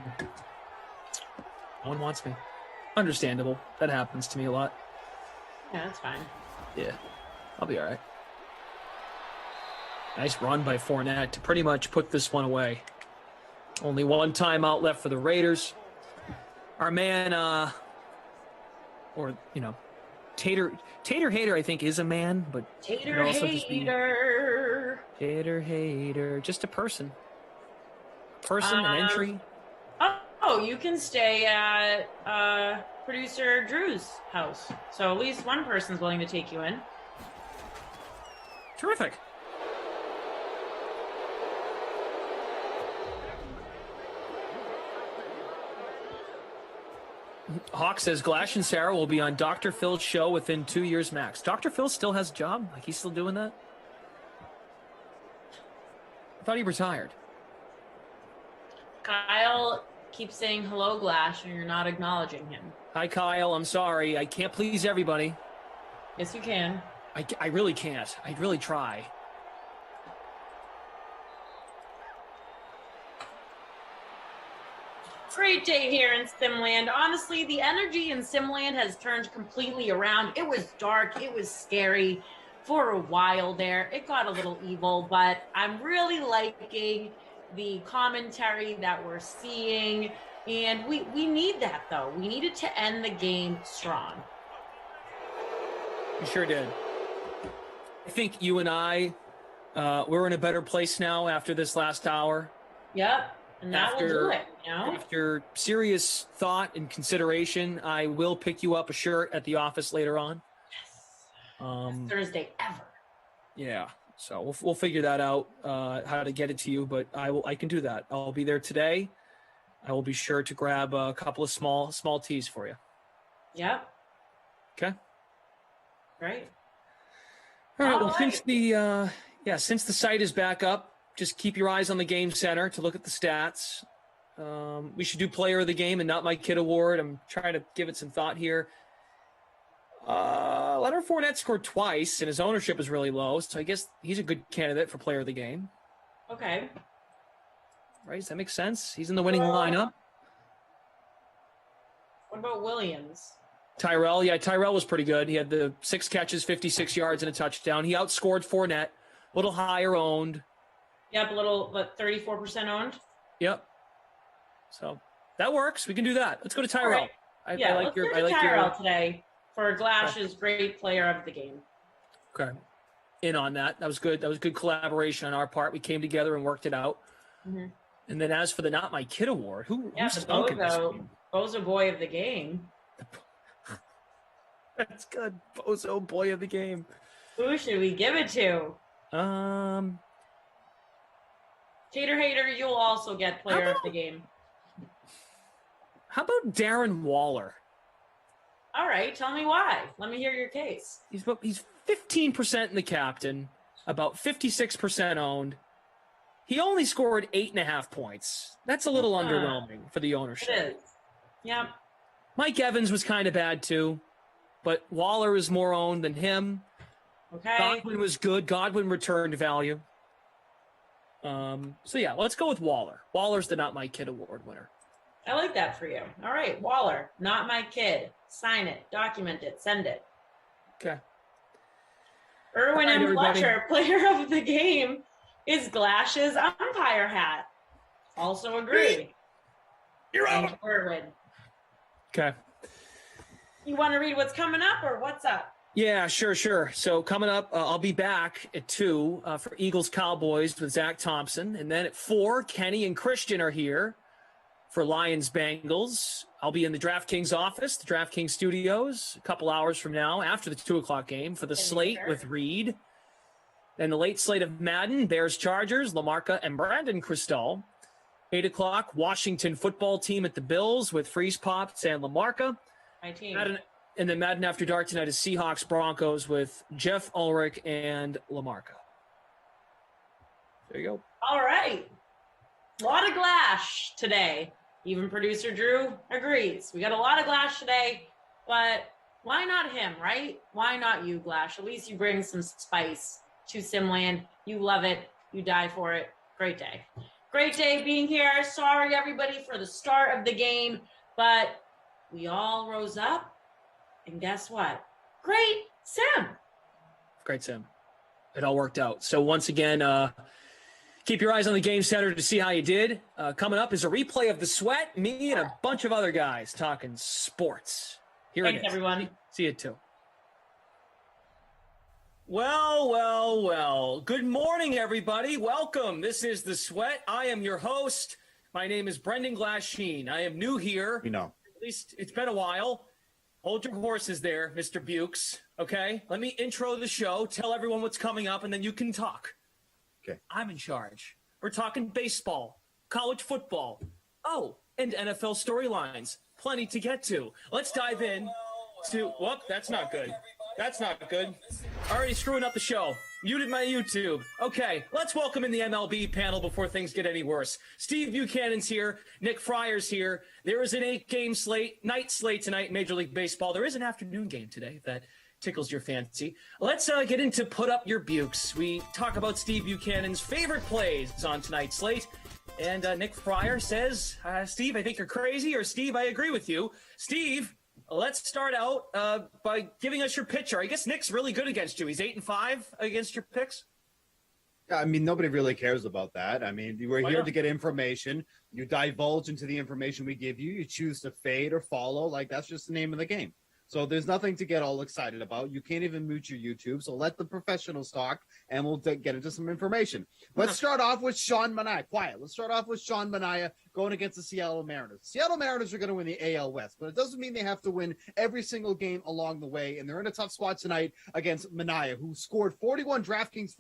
one wants me. Understandable. That happens to me a lot. Yeah, that's fine. Yeah, I'll be all right. Nice run by Fournette to pretty much put this one away. Only one timeout left for the Raiders. Our man, Tater Hater, I think, is a man, but Tater Hater. Tater Hater, just a person. An entry. Oh, you can stay at producer Drew's house. So at least one person's willing to take you in. Terrific. Hawk says Glash and Sarah will be on Dr. Phil's show within 2 years max. Dr. Phil still has a job? Like, he's still doing that? I thought he retired. Kyle keeps saying hello, Glash, and you're not acknowledging him. Hi, Kyle. I'm sorry. I can't please everybody. Yes, you can. I really can't. I'd really try. Great day here in Simland. Honestly, the energy in Simland has turned completely around. It was dark. It was scary for a while there. It got a little evil, but I'm really liking the commentary that we're seeing. And we need that, though. We needed to end the game strong. You sure did. I think you and I, we're in a better place now after this last hour. Yep. And that will do it, you know? After serious thought and consideration, I will pick you up a shirt at the office later on. Yes. Thursday ever. Yeah. So we'll figure that out, how to get it to you, but I can do that. I'll be there today. I will be sure to grab a couple of small tees for you. Yep. Okay. Great. All right. Well, since the site is back up, just keep your eyes on the game center to look at the stats. We should do player of the game and not my kid award. I'm trying to give it some thought here. Leonard Fournette scored twice, and his ownership is really low, so I guess he's a good candidate for player of the game. Okay. Right? Does that make sense? He's in the winning lineup. What about Williams? Tyrell. Yeah, Tyrell was pretty good. He had the 6 catches, 56 yards, and a touchdown. He outscored Fournette. A little higher owned. Yep, a little, but 34% owned. Yep. So that works. We can do that. Let's go to Tyrell. Right. I like Tyrell today for Glash's great player of the game. Okay. in on that. That was good. That was good collaboration on our part. We came together and worked it out. Mm-hmm. And then as for the Not My Kid Award, who The stunk in this game? Bozo Boy of the game. That's good. Bozo Boy of the game. Who should we give it to? Tater Hater, you'll also get player of the game. How about Darren Waller? All right, tell me why. Let me hear your case. He's 15% in the captain, about 56% owned. He only scored 8.5 points. That's a little underwhelming for the ownership. It is. Yep. Mike Evans was kind of bad too, but Waller is more owned than him. Okay. Godwin was good. Godwin returned value. So yeah, let's go with Waller. Waller's the Not My Kid Award winner. I like that for you. All right, Waller, Not My Kid. Sign it, document it, send it. Okay. Erwin All right, M. everybody. Fletcher, player of the game, is Glash's umpire hat. Also agree. You're Thank you, Erwin. Okay. You want to read what's coming up or what's up? Yeah, sure. So coming up, I'll be back at 2 for Eagles Cowboys with Zach Thompson. And then at 4, Kenny and Christian are here for Lions Bengals. I'll be in the DraftKings office, the DraftKings studios, a couple hours from now after the 2 o'clock game for the slate with Reed. Then the late slate of Madden, Bears Chargers, LaMarca and Brandon Cristal. 8 o'clock, Washington football team at the Bills with Freeze Pops and LaMarca. My team. And then Madden After Dark tonight is Seahawks Broncos with Jeff Ulrich and LaMarca. There you go. All right. A lot of Glash today. Even producer Drew agrees. We got a lot of Glash today, but why not him, right? Why not you, Glash? At least you bring some spice to Simland. You love it. You die for it. Great day. Great day being here. Sorry, everybody, for the start of the game, but we all rose up, and guess what? Great Sim. Great sim. It all worked out. So once again, keep your eyes on the Game Center to see how you did. Coming up is a replay of the sweat. Me and a bunch of other guys talking sports. Here Thanks, it is. everyone. See you too. Well. Good morning, everybody. Welcome. This is The Sweat. I am your host. My name is Brendan Glasheen. I am new here. We know. At least it's been a while. Hold your horses there, Mr. Bukes. Okay? Let me intro the show, tell everyone what's coming up, and then you can talk. Okay. I'm in charge. We're talking baseball, college football, and NFL storylines. Plenty to get to. Let's dive in to... Whoop, that's not good. That's not good. Already screwing up the show. Muted my YouTube. Okay, let's welcome in the MLB panel before things get any worse. Steve Buchanan's here. Nick Fryer's here. There is an 8-game night slate tonight in Major League Baseball. There is an afternoon game today, if that tickles your fancy. Let's get into Put Up Your Bukes. We talk about Steve Buchanan's favorite plays on tonight's slate. And Nick Fryer says, Steve, I think you're crazy, or Steve, I agree with you. Steve, let's start out by giving us your pitcher. I guess Nick's really good against you. He's 8-5 against your picks. Yeah, I mean, nobody really cares about that. I mean, we're Why here not? to get information. You divulge into the information we give you. You choose to fade or follow. Like, that's just the name of the game. So there's nothing to get all excited about. You can't even mute your YouTube. So let the professionals talk, and we'll get into some information. Let's start off with Sean Manaea. Quiet. Let's start off with Sean Manaea going against the Seattle Mariners. Seattle Mariners are going to win the AL West, but it doesn't mean they have to win every single game along the way. And they're in a tough spot tonight against Manaea, who scored 41 DraftKings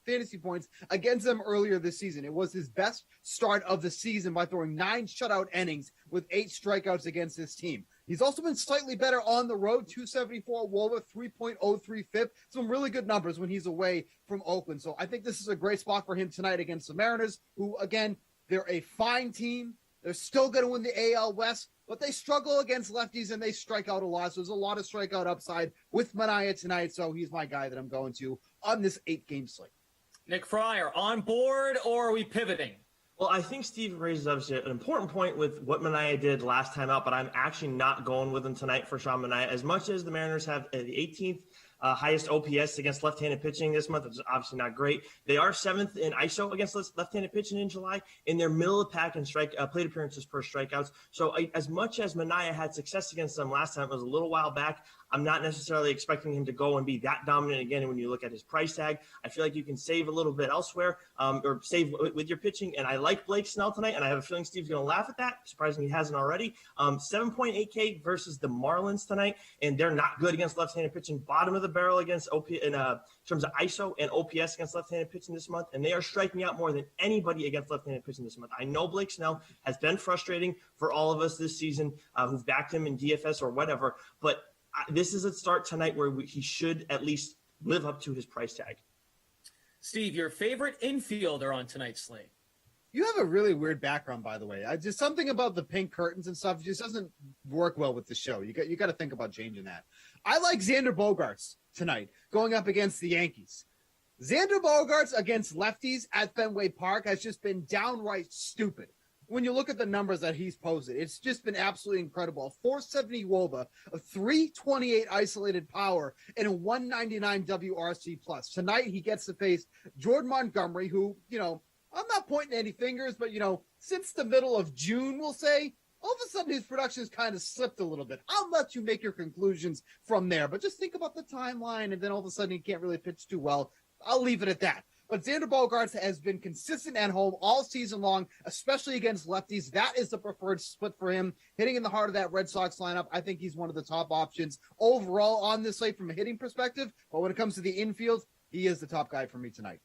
fantasy points against them earlier this season. It was his best start of the season by throwing 9 shutout innings with 8 strikeouts against this team. He's also been slightly better on the road, 274 WOBA, 3.03 FIP. Some really good numbers when he's away from Oakland. So I think this is a great spot for him tonight against the Mariners, who, again, they're a fine team. They're still going to win the AL West, but they struggle against lefties and they strike out a lot. So there's a lot of strikeout upside with Manaea tonight. So he's my guy that I'm going to on this 8-game slate. Nick Fryer, on board, or are we pivoting? Well, I think Steve raises obviously an important point with what Manaea did last time out, but I'm actually not going with him tonight for Sean Manaea. As much as the Mariners have the 18th highest OPS against left-handed pitching this month, which is obviously not great. They are 7th in ISO against left-handed pitching in July, in their middle of the pack in plate appearances per strikeouts. So as much as Manaea had success against them last time, it was a little while back, I'm not necessarily expecting him to go and be that dominant again. And when you look at his price tag, I feel like you can save a little bit elsewhere, or save with your pitching. And I like Blake Snell tonight, and I have a feeling Steve's going to laugh at that. Surprising he hasn't already. 7.8K versus the Marlins tonight, and they're not good against left-handed pitching. Bottom of the barrel against OP in terms of ISO and OPS against left-handed pitching this month, and they are striking out more than anybody against left-handed pitching this month. I know Blake Snell has been frustrating for all of us this season who've backed him in DFS or whatever, but this is a start tonight where he should at least live up to his price tag. Steve, your favorite infielder on tonight's slate? You have a really weird background, by the way. Just something about the pink curtains and stuff just doesn't work well with the show. You got to think about changing that. I like Xander Bogaerts tonight going up against the Yankees. Xander Bogaerts against lefties at Fenway Park has just been downright stupid. When you look at the numbers that he's posted, it's just been absolutely incredible. A 470 WOBA, a 328 isolated power, and a 199 WRC plus. Tonight he gets to face Jordan Montgomery, who, I'm not pointing any fingers, but, since the middle of June, we'll say, all of a sudden his production has kind of slipped a little bit. I'll let you make your conclusions from there, but just think about the timeline, and then all of a sudden he can't really pitch too well. I'll leave it at that. But Xander Bogaerts has been consistent at home all season long, especially against lefties. That is the preferred split for him. Hitting in the heart of that Red Sox lineup, I think he's one of the top options overall on this slate from a hitting perspective. But when it comes to the infield, he is the top guy for me tonight.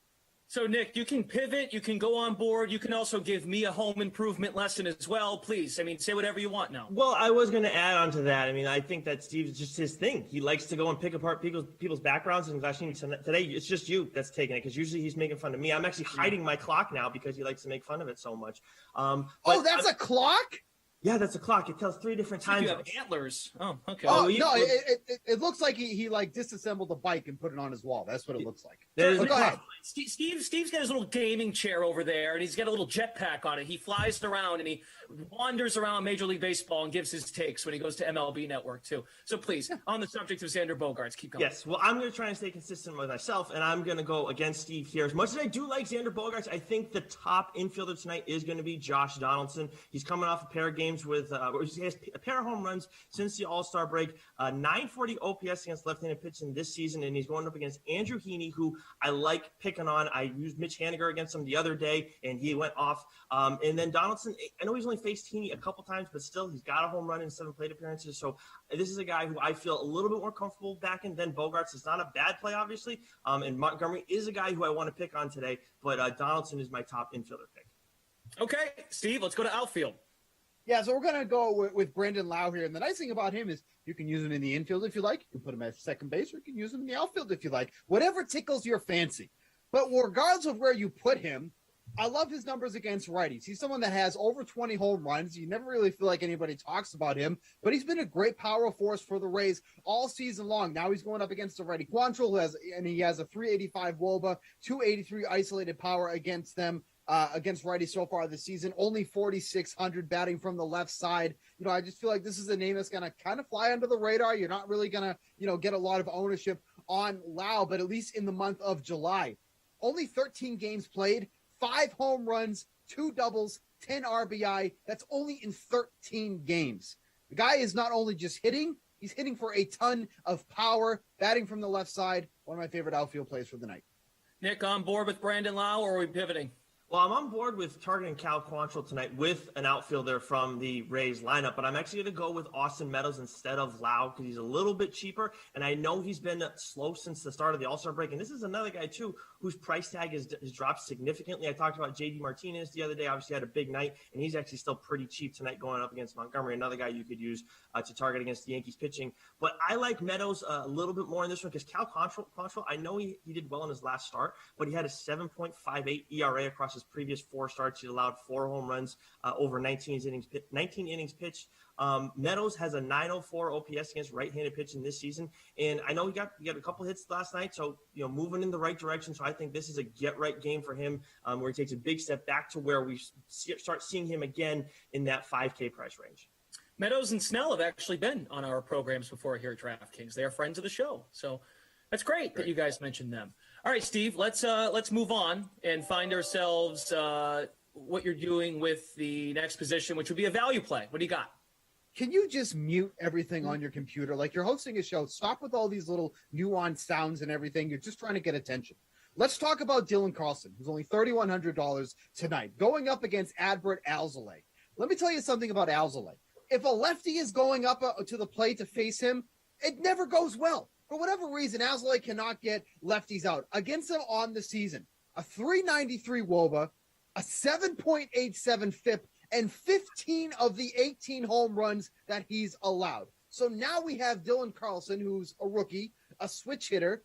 So, Nick, you can pivot, you can go on board, you can also give me a home improvement lesson as well. Please, say whatever you want now. Well, I was going to add on to that. I think that Steve's just his thing. He likes to go and pick apart people's backgrounds, and actually today it's just you that's taking it, because usually he's making fun of me. I'm actually hiding my clock now because he likes to make fun of it so much. That's a clock? Yeah, that's a clock. It tells 3 different times. You have antlers. Oh, okay. Oh, no, it looks like he disassembled a bike and put it on his wall. That's what it looks like. Go ahead. Steve's got his little gaming chair over there, and he's got a little jetpack on it. He flies around, and he wanders around Major League Baseball and gives his takes when he goes to MLB Network, too. So please, on the subject of Xander Bogaerts, keep going. Yes, well, I'm going to try and stay consistent with myself, and I'm going to go against Steve here. As much as I do like Xander Bogaerts, I think the top infielder tonight is going to be Josh Donaldson. He's coming off a pair of games with he has a pair of home runs since the All-Star break, 940 OPS against left-handed pitching this season, and he's going up against Andrew Heaney, who I like picking on. I used Mitch Haniger against him the other day, and he went off. And then Donaldson, I know he's only faced Heaney a couple times, but still, he's got a home run in 7 plate appearances. So this is a guy who I feel a little bit more comfortable backing than Bogaerts. It's not a bad play, obviously, and Montgomery is a guy who I want to pick on today, but Donaldson is my top infielder pick. Okay, Steve, let's go to outfield. Yeah, so we're going to go with Brandon Lau here. And the nice thing about him is you can use him in the infield if you like. You can put him at second base, or you can use him in the outfield if you like. Whatever tickles your fancy. But regardless of where you put him, I love his numbers against righties. He's someone that has over 20 home runs. You never really feel like anybody talks about him, but he's been a great power force for the Rays all season long. Now he's going up against a righty Quantrill, he has a 385 WOBA, 283 isolated power against them. Against righties so far this season, only 4,600 batting from the left side. I just feel like this is a name that's going to kind of fly under the radar. You're not really going to, get a lot of ownership on Lau, but at least in the month of July, only 13 games played, 5 home runs, 2 doubles, 10 RBI. That's only in 13 games. The guy is not only just hitting, he's hitting for a ton of power, batting from the left side. One of my favorite outfield plays for the night. Nick, on board with Brandon Lau, or are we pivoting? Well, I'm on board with targeting Cal Quantrill tonight with an outfielder from the Rays lineup, but I'm actually going to go with Austin Meadows instead of Lau because he's a little bit cheaper, and I know he's been slow since the start of the All-Star break, and this is another guy, too, whose price tag has dropped significantly. I talked about J.D. Martinez the other day. Obviously had a big night, and he's actually still pretty cheap tonight going up against Montgomery, another guy you could use to target against the Yankees pitching. But I like Meadows a little bit more in this one because Cal Quantrill, I know he did well in his last start, but he had a 7.58 ERA across his previous 4 starts. He allowed 4 home runs over 19 innings pitched. Meadows has a 904 OPS against right-handed pitching this season, and I know he got a couple hits last night, so moving in the right direction. So I think this is a get-right game for him, where he takes a big step back to where we start seeing him again in that 5K price range. Meadows and Snell have actually been on our programs before here at DraftKings. They are friends of the show, so that's great that you guys mentioned them. All right, Steve, let's move on and find ourselves what you're doing with the next position, which would be a value play. What do you got? can you just mute everything on your computer? Like, you're hosting a show. Stop with all these little nuanced sounds and everything. You're just trying to get attention. Let's talk about Dylan Carlson, who's only $3,100 tonight, going up against Adbert Alzolay. Let me tell you something about Alzolay. If a lefty is going up to the plate to face him, it never goes well. For whatever reason, Alzolay cannot get lefties out. Against him on the season, a 393 WOBA, a 7.87 FIP, and 15 of the 18 home runs that he's allowed. So now we have Dylan Carlson, who's a rookie, a switch hitter,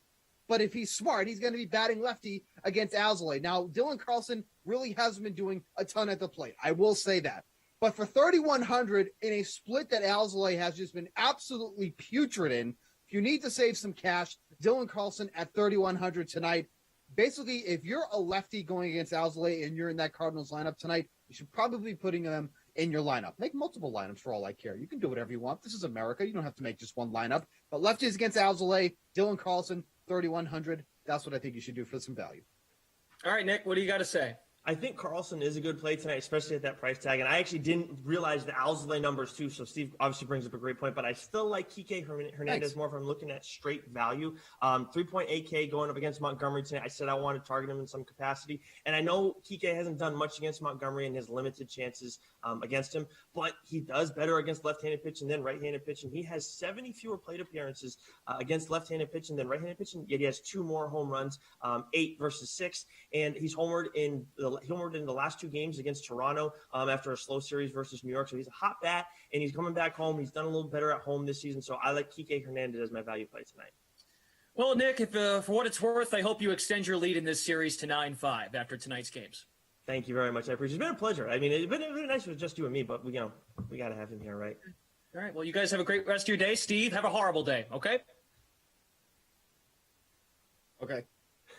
but if he's smart, he's going to be batting lefty against Alzolay. Now, Dylan Carlson really hasn't been doing a ton at the plate. I will say that. But for 3,100 in a split that Alzolay has just been absolutely putrid in, if you need to save some cash, Dylan Carlson at 3,100 tonight. Basically, if you're a lefty going against Alzolay and you're in that Cardinals lineup tonight, you should probably be putting them in your lineup. Make multiple lineups for all I care. You can do whatever you want. This is America. You don't have to make just one lineup. But lefties against Alzolay, Dylan Carlson, 3,100. That's what I think you should do for some value. All right, Nick, what do you got to say? I think Carlson is a good play tonight, especially at that price tag. And I actually didn't realize the Alzolay numbers too. So Steve obviously brings up a great point, but I still like Kike Hernandez more if I'm looking at straight value. 3.8K going up against Montgomery tonight. I said I want to target him in some capacity. And I know Kike hasn't done much against Montgomery in his limited chances against him, but he does better against left-handed pitching than right-handed pitching. He has 70 fewer plate appearances against left-handed pitching than right-handed pitching, yet he has 2 more home runs, 8 versus 6. And he's homered in the last 2 games against Toronto after a slow series versus New York. So he's a hot bat, and he's coming back home. He's done a little better at home this season. So I like Kike Hernandez as my value play tonight. Well, Nick, if for what it's worth, I hope you extend your lead in this series to 9-5 after tonight's games. Thank you very much. I appreciate it. It's been a pleasure. I mean, it's been nice with just you and me, but we got to have him here, right? All right. Well, you guys have a great rest of your day. Steve, have a horrible day, okay? Okay.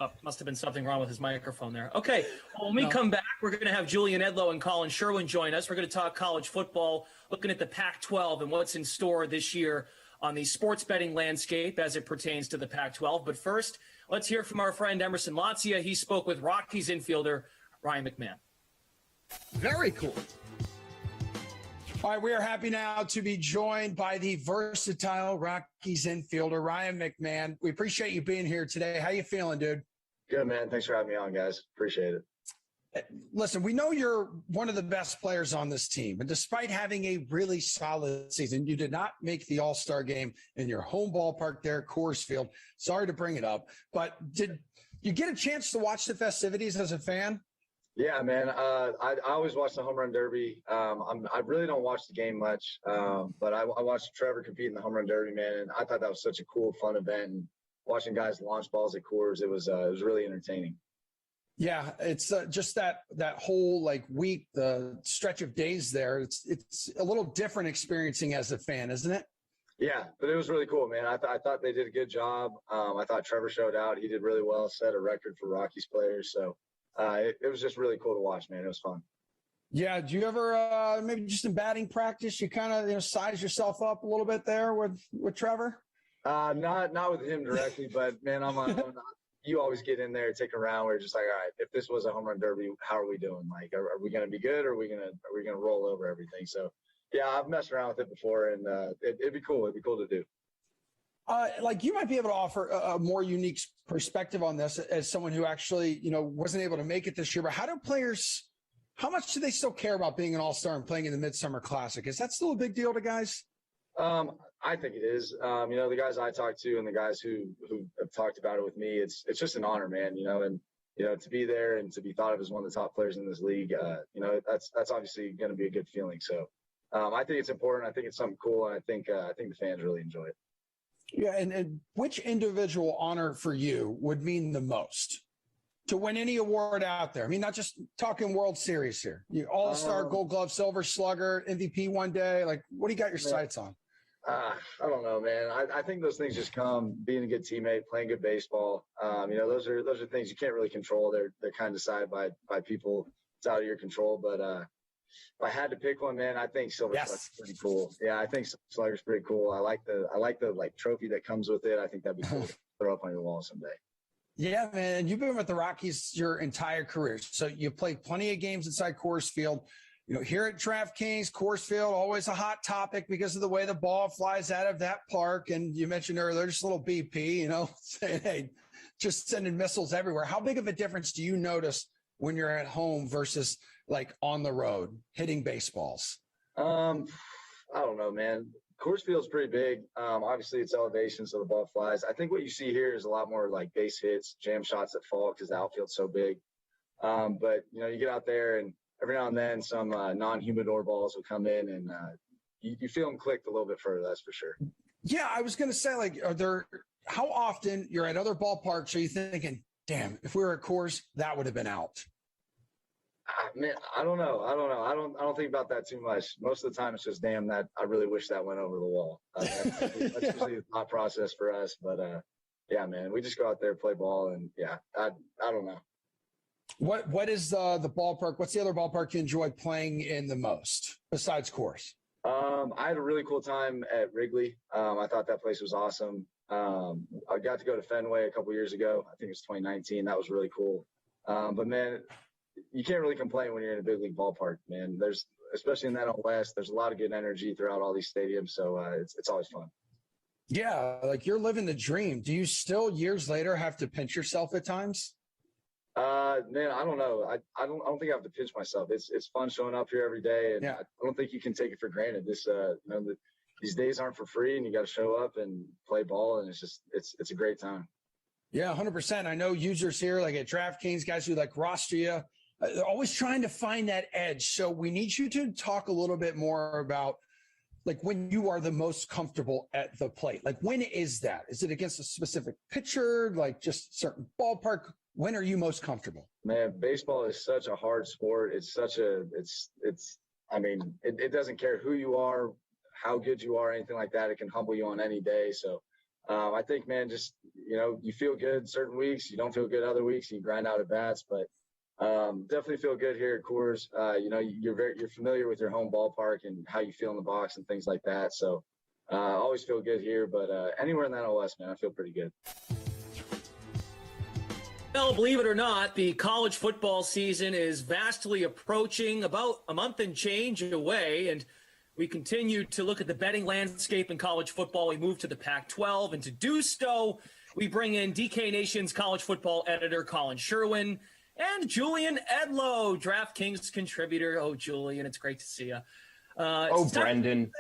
Oh, must have been something wrong with his microphone there. Okay, well, when we come back, we're going to have Julian Edlow and Colin Sherwin join us. We're going to talk college football, looking at the Pac-12 and what's in store this year on the sports betting landscape as it pertains to the Pac-12. But first, let's hear from our friend Emerson Latzia. He spoke with Rockies infielder Ryan McMahon. Very cool. All right, we are happy now to be joined by the versatile Rockies infielder, Ryan McMahon. We appreciate you being here today. How you feeling, dude? Good, man. Thanks for having me on, guys. Appreciate it. Listen, we know you're one of the best players on this team. And despite having a really solid season, you did not make the All-Star game in your home ballpark there at Coors Field. Sorry to bring it up. But did you get a chance to watch the festivities as a fan? Yeah, man. I always watch the Home Run Derby. I really don't watch the game much, but I watched Trevor compete in the Home Run Derby, man. And I thought that was such a cool, fun event. And watching guys launch balls at Coors, it was really entertaining. Yeah, it's just that whole week, the stretch of days there. It's a little different experiencing as a fan, isn't it? Yeah, but it was really cool, man. I thought they did a good job. I thought Trevor showed out. He did really well, set a record for Rockies players. So it was just really cool to watch, man. It was fun. Yeah. Do you ever maybe just in batting practice, you kind of size yourself up a little bit there with Trevor? Not with him directly, but man, you always get in there, take a round where you're just like, all right, if this was a Home Run Derby, how are we doing? Like, are we going to be good, or are we going to roll over everything? So, yeah, I've messed around with it before, and it'd be cool. It'd be cool to do. You might be able to offer a more unique perspective on this as someone who actually, wasn't able to make it this year. But how much do they still care about being an all-star and playing in the Midsummer Classic? Is that still a big deal to guys? I think it is. The guys I talked to and the guys who have talked about it with me, it's just an honor, man, and to be there and to be thought of as one of the top players in this league, that's obviously going to be a good feeling. So I think it's important. I think it's something cool. And I think the fans really enjoy it. Yeah. And which individual honor for you would mean the most to win any award out there? I mean, not just talking World Series here. You All-Star, Gold Glove, Silver Slugger, MVP one day. Like, what do you got your sights on? I don't know, man. I think those things just come being a good teammate, playing good baseball. Those are things you can't really control. They're kind of decided by people. It's out of your control. But if I had to pick one, man, I think Silver Slugger's pretty cool. Yeah, I think Silver Slugger's pretty cool. I like the trophy that comes with it. I think that'd be cool to throw up on your wall someday. Yeah, man. You've been with the Rockies your entire career. So you played plenty of games inside Coors Field. here at DraftKings, Coors Field, always a hot topic because of the way the ball flies out of that park. And you mentioned earlier, just a little BP, saying, hey, just sending missiles everywhere. How big of a difference do you notice when you're at home versus like on the road hitting baseballs? I don't know, man. Coors Field's pretty big. Obviously, it's elevation, so the ball flies. I think what you see here is a lot more like base hits, jam shots that fall because the outfield's so big. But, you get out there and every now and then some non-humidor balls will come in and you feel them clicked a little bit further, that's for sure. Yeah, I was going to say, how often you're at other ballparks are you thinking, damn, if we were at Coors, that would have been out? Man, I don't know. I don't think about that too much. Most of the time it's just, damn, that I really wish that went over the wall. That's usually the thought process for us. But yeah, man, we just go out there, play ball, and yeah, I don't know. What is the ballpark? What's the other ballpark you enjoy playing in the most besides Coors? I had a really cool time at Wrigley. I thought that place was awesome. I got to go to Fenway a couple years ago. I think it was 2019. That was really cool. But man, you can't really complain when you're in a big league ballpark, man. There's, especially in that NL West, there's a lot of good energy throughout all these stadiums. So it's always fun. Yeah, like you're living the dream. Do you still years later have to pinch yourself at times? Man, I don't know. I don't think I have to pinch myself. It's fun showing up here every day, and I don't think you can take it for granted. These days aren't for free, and you got to show up and play ball, and it's a great time. Yeah, 100%. I know users here, like at DraftKings, guys who like roster you, they're always trying to find that edge. So we need you to talk a little bit more about like when you are the most comfortable at the plate. Like when is that? Is it against a specific pitcher, like just certain ballpark? When are you most comfortable? Man, baseball is such a hard sport. It doesn't care who you are, how good you are, anything like that. It can humble you on any day. So I think, man, just, you feel good certain weeks, you don't feel good other weeks, you grind out at bats, but definitely feel good here at Coors. You're familiar with your home ballpark and how you feel in the box and things like that. So always feel good here, but anywhere in the NL West, man, I feel pretty good. Well, believe it or not, the college football season is vastly approaching, about a month and change away, and we continue to look at the betting landscape in college football. We move to the Pac-12, and to do so, we bring in DK Nation's college football editor, Colin Sherwin, and Julian Edlow, DraftKings contributor. Oh, Julian, it's great to see you. Brendan.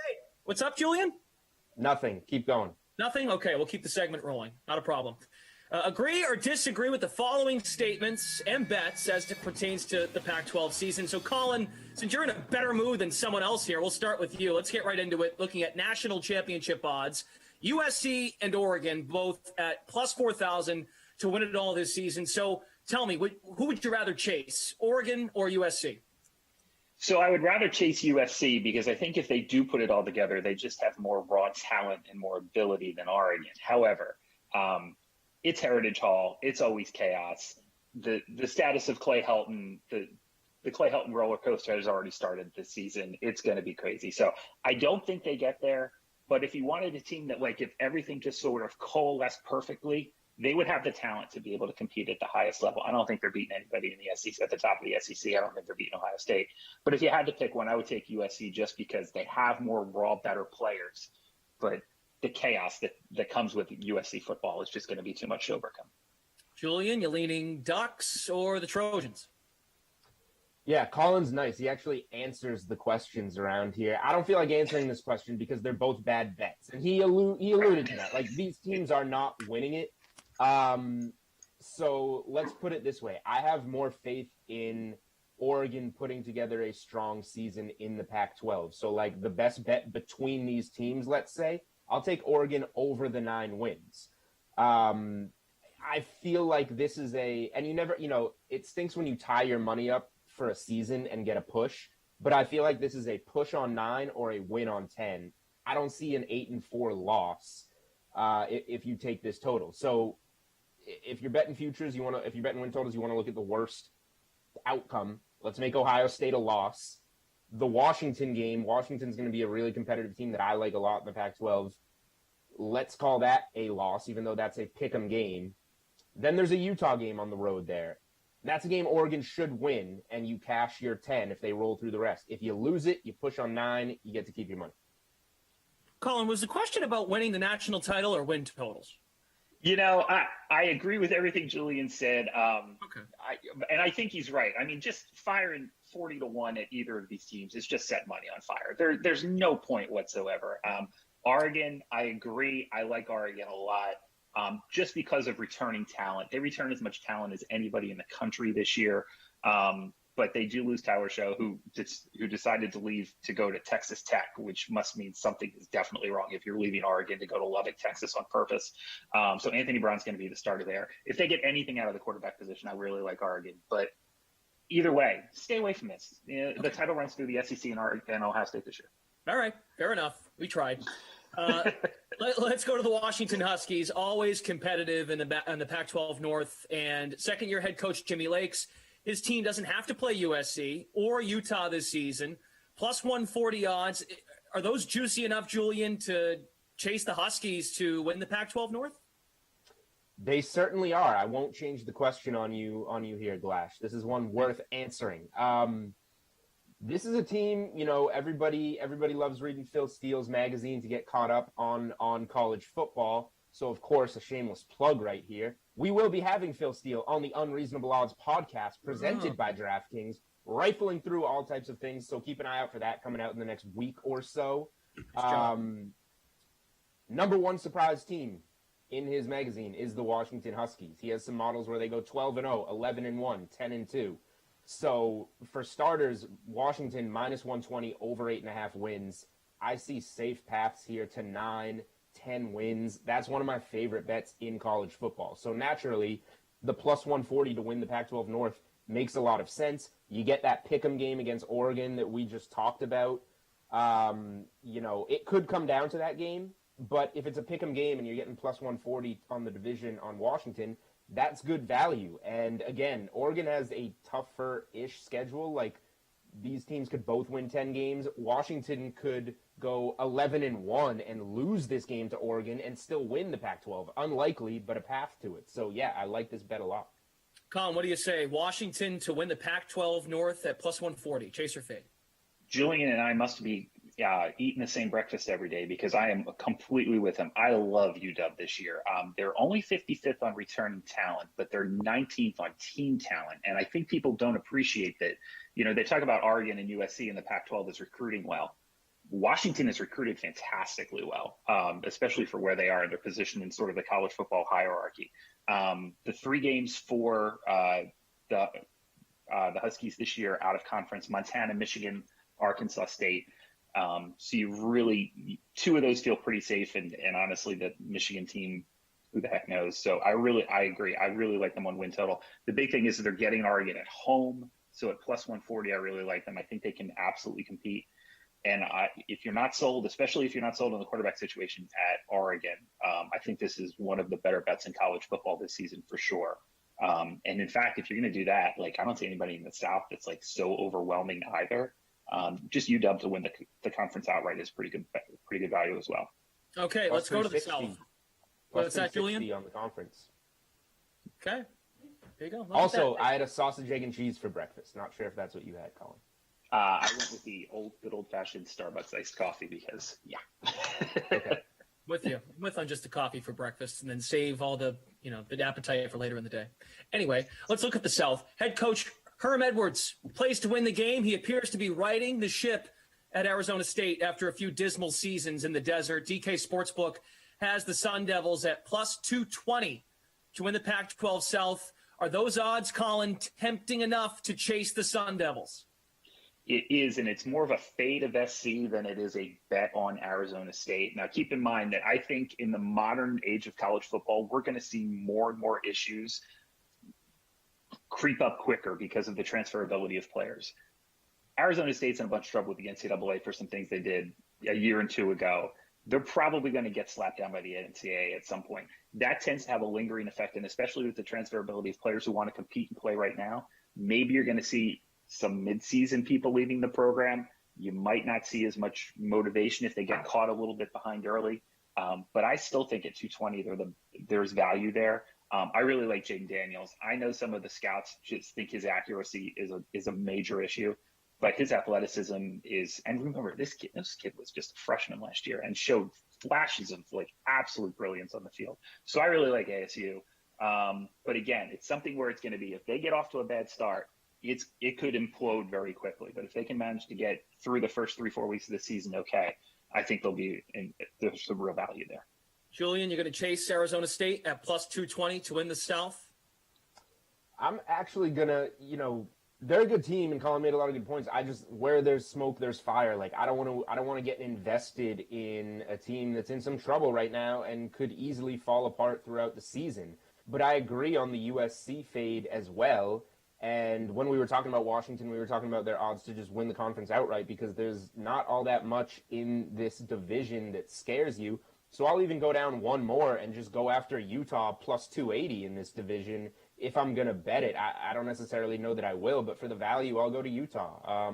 What's up, Julian? Nothing. Keep going. Nothing? Okay, we'll keep the segment rolling. Not a problem. Agree or disagree with the following statements and bets as it pertains to the Pac-12 season. So, Colin, since you're in a better mood than someone else here, we'll start with you. Let's get right into it, looking at national championship odds. USC and Oregon both at plus 4,000 to win it all this season. So tell me, who would you rather chase, Oregon or USC? So I would rather chase USC because I think if they do put it all together, they just have more raw talent and more ability than Oregon. However, it's Heritage Hall. It's always chaos. The status of Clay Helton, the Clay Helton roller coaster has already started this season. It's going to be crazy. So I don't think they get there. But if you wanted a team that, like, if everything just sort of coalesced perfectly, they would have the talent to be able to compete at the highest level. I don't think they're beating anybody in the SEC at the top of the SEC. I don't think they're beating Ohio State. But if you had to pick one, I would take USC just because they have more raw, better players. But the chaos that comes with USC football is just going to be too much to overcome. Julian, you leaning Ducks or the Trojans? Yeah, Colin's nice. He actually answers the questions around here. I don't feel like answering this question because they're both bad bets. And he alluded to that. Like, these teams are not winning it. So let's put it this way. I have more faith in Oregon putting together a strong season in the Pac-12. So, like, the best bet between these teams, let's say, I'll take Oregon over the 9 wins. I feel like this is and you never, it stinks when you tie your money up for a season and get a push, but I feel like this is a push on 9 or a win on 10. I don't see an 8-4 loss if you take this total. So if you're betting futures, if you're betting win totals, you want to look at the worst outcome. Let's make Ohio State a loss. The Washington game, Washington's going to be a really competitive team that I like a lot in the Pac-12. Let's call that a loss, even though that's a pick 'em game. Then there's a Utah game on the road there. That's a game Oregon should win, and you cash your 10 if they roll through the rest. If you lose it, you push on 9, you get to keep your money. Colin, was the question about winning the national title or win totals? I agree with everything Julian said. Okay. I think he's right. I mean, just firing 40-1 at either of these teams is just set money on fire. There's no point whatsoever. Oregon, I agree. I like Oregon a lot. Just because of returning talent. They return as much talent as anybody in the country this year. But they do lose Tyler Show, who decided to leave to go to Texas Tech, which must mean something is definitely wrong if you're leaving Oregon to go to Lubbock, Texas on purpose. So Anthony Brown's going to be the starter there. If they get anything out of the quarterback position, I really like Oregon. But either way, stay away from this. The title runs through the SEC and Ohio State this year. All right, fair enough. We tried. Let's go to the Washington Huskies, always competitive in the Pac-12 North. And second-year head coach Jimmy Lakes, his team doesn't have to play USC or Utah this season. Plus 140 odds. Are those juicy enough, Julian, to chase the Huskies to win the Pac-12 North? They certainly are. I won't change the question on you here, Glash. This is one worth answering. This is a team, everybody loves reading Phil Steele's magazine to get caught up on college football. So, of course, a shameless plug right here. We will be having Phil Steele on the Unreasonable Odds podcast presented by DraftKings, rifling through all types of things. So keep an eye out for that coming out in the next week or so. Number one surprise team in his magazine is the Washington Huskies. He has some models where they go 12-0, 11-1, 10-2. So for starters, Washington minus 120 over 8.5 wins. I see safe paths here to 9, 10 wins. That's one of my favorite bets in college football. So naturally, the plus 140 to win the Pac-12 North makes a lot of sense. You get that pick'em game against Oregon that we just talked about. It could come down to that game, but if it's a pick'em game and you're getting plus 140 on the division on Washington, that's good value. And again, Oregon has a tougher-ish schedule. Like, these teams could both win 10 games. Washington could go 11-1 and lose this game to Oregon and still win the Pac-12. Unlikely, but a path to it. So, yeah, I like this bet a lot. Colin, what do you say? Washington to win the Pac-12 North at plus 140. Chase or fade? Julian and I must be eating the same breakfast every day because I am completely with him. I love UW this year. They're only 55th on returning talent, but they're 19th on team talent. And I think people don't appreciate that. They talk about Oregon and USC and the Pac-12 is recruiting well. Washington has recruited fantastically well, especially for where they are in their position in sort of the college football hierarchy. The 3 games for the Huskies this year out of conference: Montana, Michigan, Arkansas State. So you really, 2 of those feel pretty safe, and honestly, the Michigan team, who the heck knows? So I agree. I really like them on win total. The big thing is that they're getting Oregon at home. So at plus 140, I really like them. I think they can absolutely compete. And if you're not sold, especially if you're not sold on the quarterback situation at Oregon, I think this is one of the better bets in college football this season for sure. And in fact, if you're going to do that, I don't see anybody in the South that's so overwhelming either. Just UW to win the conference outright is pretty good value as well. Okay, Plus let's go to the South. What's that, Julian? On the conference. Okay, there you go. Also, I had a sausage, egg, and cheese for breakfast. Not sure if that's what you had, Colin. I went with the good old-fashioned Starbucks iced coffee because, yeah. Okay. With you. I'm with on just the coffee for breakfast and then save all the appetite for later in the day. Anyway, let's look at the South. Head coach Herm Edwards plays to win the game. He appears to be riding the ship at Arizona State after a few dismal seasons in the desert. DK Sportsbook has the Sun Devils at plus 220 to win the Pac-12 South. Are those odds, Colin, tempting enough to chase the Sun Devils? It is, and it's more of a fade of SC than it is a bet on Arizona State. Now, keep in mind that I think in the modern age of college football, we're going to see more and more issues creep up quicker because of the transferability of players. Arizona State's in a bunch of trouble with the NCAA for some things they did a year and 2 ago. They're probably going to get slapped down by the NCAA at some point. That tends to have a lingering effect, and especially with the transferability of players who want to compete and play right now, maybe you're going to see some midseason people leaving the program. You might not see as much motivation if they get caught a little bit behind early. But I still think at 220, there's value there. I really like Jaden Daniels. I know some of the scouts just think his accuracy is a major issue, but his athleticism is. And remember, this kid was just a freshman last year and showed flashes of like absolute brilliance on the field. So I really like ASU. But again, it's something where it's going to be, if they get off to a bad start, it could implode very quickly. But if they can manage to get through the first 3-4 weeks of the season, okay, I think there's some real value there. Julian, you're going to chase Arizona State at plus 220 to win the South? I'm actually going to, they're a good team, and Colin made a lot of good points. Where there's smoke, there's fire. Like, I don't want to get invested in a team that's in some trouble right now and could easily fall apart throughout the season. But I agree on the USC fade as well. And when we were talking about Washington, we were talking about their odds to just win the conference outright, because there's not all that much in this division that scares you. So I'll even go down one more and just go after Utah plus 280 in this division if I'm going to bet it. I don't necessarily know that I will, but for the value, I'll go to Utah.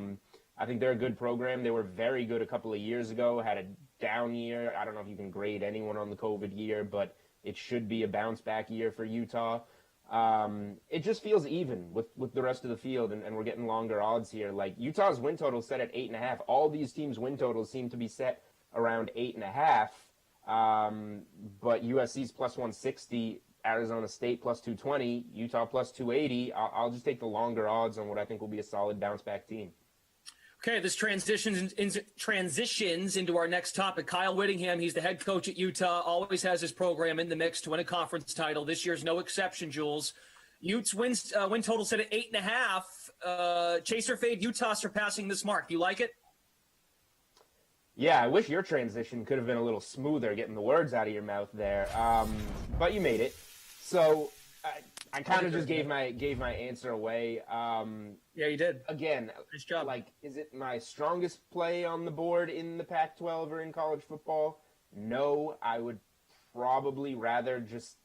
I think they're a good program. They were very good a couple of years ago, had a down year. I don't know if you can grade anyone on the COVID year, but it should be a bounce back year for Utah. It just feels even with the rest of the field, and we're getting longer odds here. Like, Utah's win total set at 8.5. All these teams' win totals seem to be set around 8.5. But USC's plus 160, Arizona State plus 220, Utah plus 280. I'll just take the longer odds on what I think will be a solid bounce back team. Okay, this transitions into our next topic. Kyle Whittingham, he's the head coach at Utah, always has his program in the mix to win a conference title. This year's no exception, Jules. Utes win total set at 8.5. Chaser fade, Utah surpassing this mark. Do you like it? Yeah, I wish your transition could have been a little smoother, getting the words out of your mouth there. But you made it. So I kind of just gave my answer away. Yeah, you did. Again, nice job. Like, is it my strongest play on the board in the Pac-12 or in college football? No, I would probably rather just,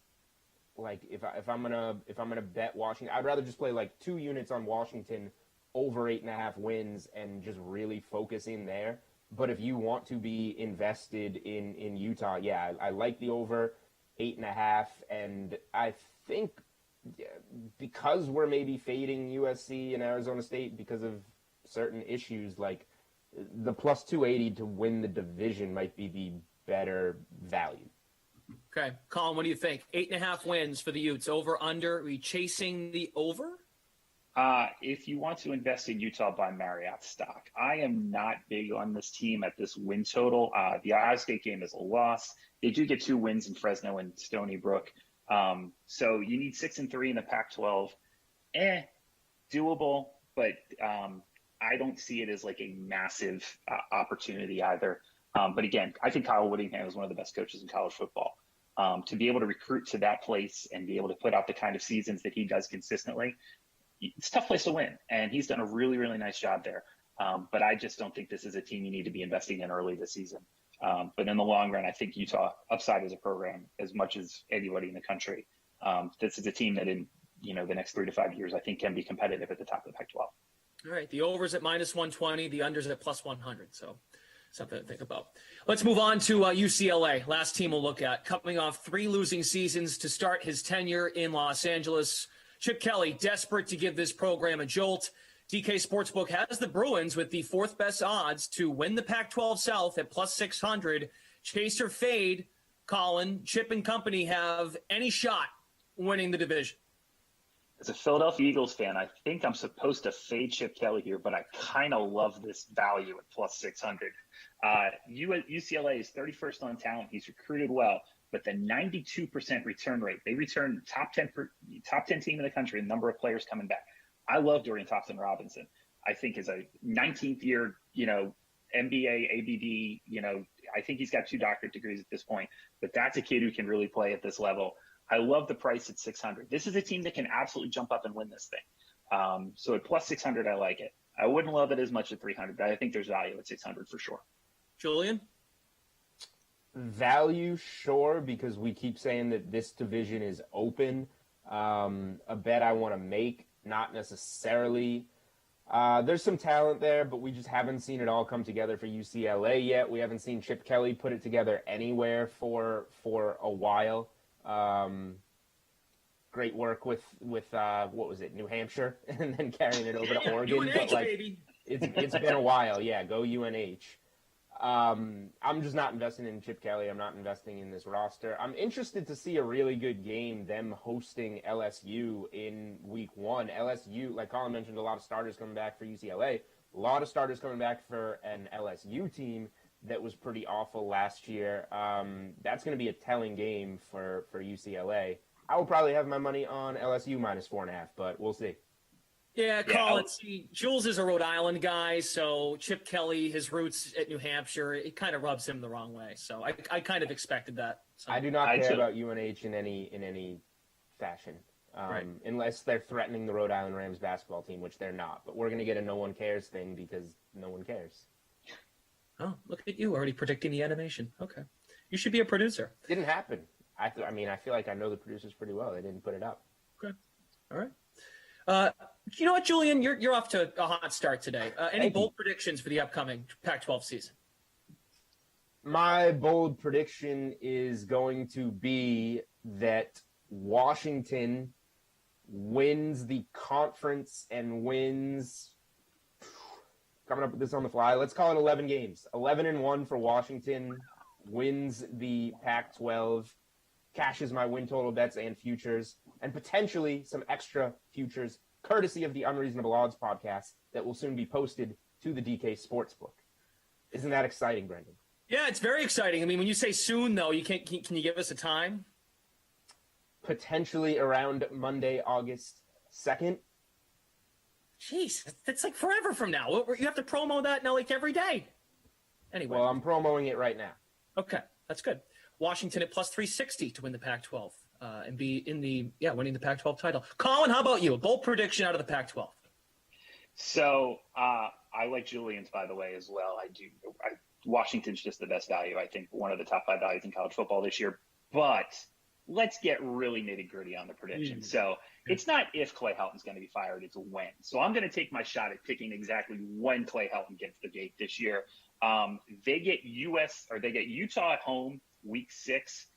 like, if I'm gonna bet Washington, I'd rather just play like 2 units on Washington over 8.5 wins and just really focus in there. But if you want to be invested in Utah, yeah, I like the over 8.5, and I think because we're maybe fading USC and Arizona State because of certain issues, like the plus 280 to win the division might be the better value. Okay, Colin, what do you think? 8.5 wins for the Utes, over, under? Are we chasing the over? If you want to invest in Utah, buy Marriott stock. I am not big on this team at this win total. The Ohio State game is a loss. They do get 2 wins in Fresno and Stony Brook. So you need 6 and 3 in the Pac-12. Doable, but I don't see it as like a massive opportunity either. But again, I think Kyle Whittingham is one of the best coaches in college football. To be able to recruit to that place and be able to put out the kind of seasons that he does consistently, it's a tough place to win, and he's done a really, really nice job there. But I just don't think this is a team you need to be investing in early this season. But in the long run, I think Utah upside as a program as much as anybody in the country. This is a team that in the next 3 to 5 years, I think can be competitive at the top of the Pac-12. All right, the over's at minus 120, the under's at plus 100. So something to think about. Let's move on to UCLA. Last team we'll look at. Coming off 3 losing seasons to start his tenure in Los Angeles. Chip Kelly, desperate to give this program a jolt. DK Sportsbook has the Bruins with the 4th best odds to win the Pac-12 South at plus 600. Chase or fade, Colin, Chip and company have any shot winning the division? As a Philadelphia Eagles fan, I think I'm supposed to fade Chip Kelly here, but I kind of love this value at plus 600. UCLA is 31st on talent. He's recruited well, but the 92% return rate, they return top 10 team in the country, a number of players coming back. I love Dorian Thompson-Robinson. I think is a 19th year, MBA, ABD, I think he's got 2 doctorate degrees at this point, but that's a kid who can really play at this level. I love the price at 600. This is a team that can absolutely jump up and win this thing. So at plus 600, I like it. I wouldn't love it as much at 300, but I think there's value at 600 for sure. Julian? Value, sure, because we keep saying that this division is open. A bet I want to make, not necessarily. There's some talent there, but we just haven't seen it all come together for UCLA yet. We haven't seen Chip Kelly put it together anywhere for a while. great work with what was it, New Hampshire, and then carrying it over to Oregon. UNH, But like, baby. it's been a while. Yeah, go UNH. I'm just not investing in Chip Kelly. I'm not investing in this roster. I'm interested to see a really good game, them hosting LSU in week 1. LSU, like Colin mentioned, a lot of starters coming back for UCLA. A lot of starters coming back for an LSU team that was pretty awful last year. That's going to be a telling game for UCLA. I will probably have my money on LSU minus 4.5, but we'll see. Yeah, Colin, see, Jules is a Rhode Island guy, so Chip Kelly, his roots at New Hampshire, it kind of rubs him the wrong way. So I kind of expected that. So. I do not care about UNH in any fashion, Right. unless they're threatening the Rhode Island Rams basketball team, which they're not. But we're going to get a no one cares thing because no one cares. Oh, look at you, already predicting the animation. Okay. You should be a producer. Didn't happen. I feel like I know the producers pretty well. They didn't put it up. Okay. All right. You know what, Julian? You're off to a hot start today. Any bold predictions for the upcoming Pac-12 season? My bold prediction is going to be that Washington wins the conference and wins. Coming up with this on the fly. Let's call it 11 games. 11-1 for Washington. Wins the Pac-12. Cashes my win total bets and futures, and potentially some extra futures, courtesy of the Unreasonable Odds podcast that will soon be posted to the DK Sportsbook. Isn't that exciting, Brendan? Yeah, it's very exciting. I mean, when you say soon, though, can you give us a time? Potentially around Monday, August 2nd. Jeez, that's like forever from now. You have to promo that now like every day. Anyway. Well, I'm promoting it right now. Okay, that's good. Washington at plus 360 to win the Pac-12 and be in winning the Pac-12 title. Colin, how about you? A bold prediction out of the Pac-12. So I like Julian's, by the way, as well. I do. Washington's just the best value. I think one of the top 5 values in college football this year. But let's get really nitty gritty on the prediction. So it's not if Clay Helton's going to be fired, it's when. So I'm going to take my shot at picking exactly when Clay Helton gets the gate this year. They get Utah at home week 6.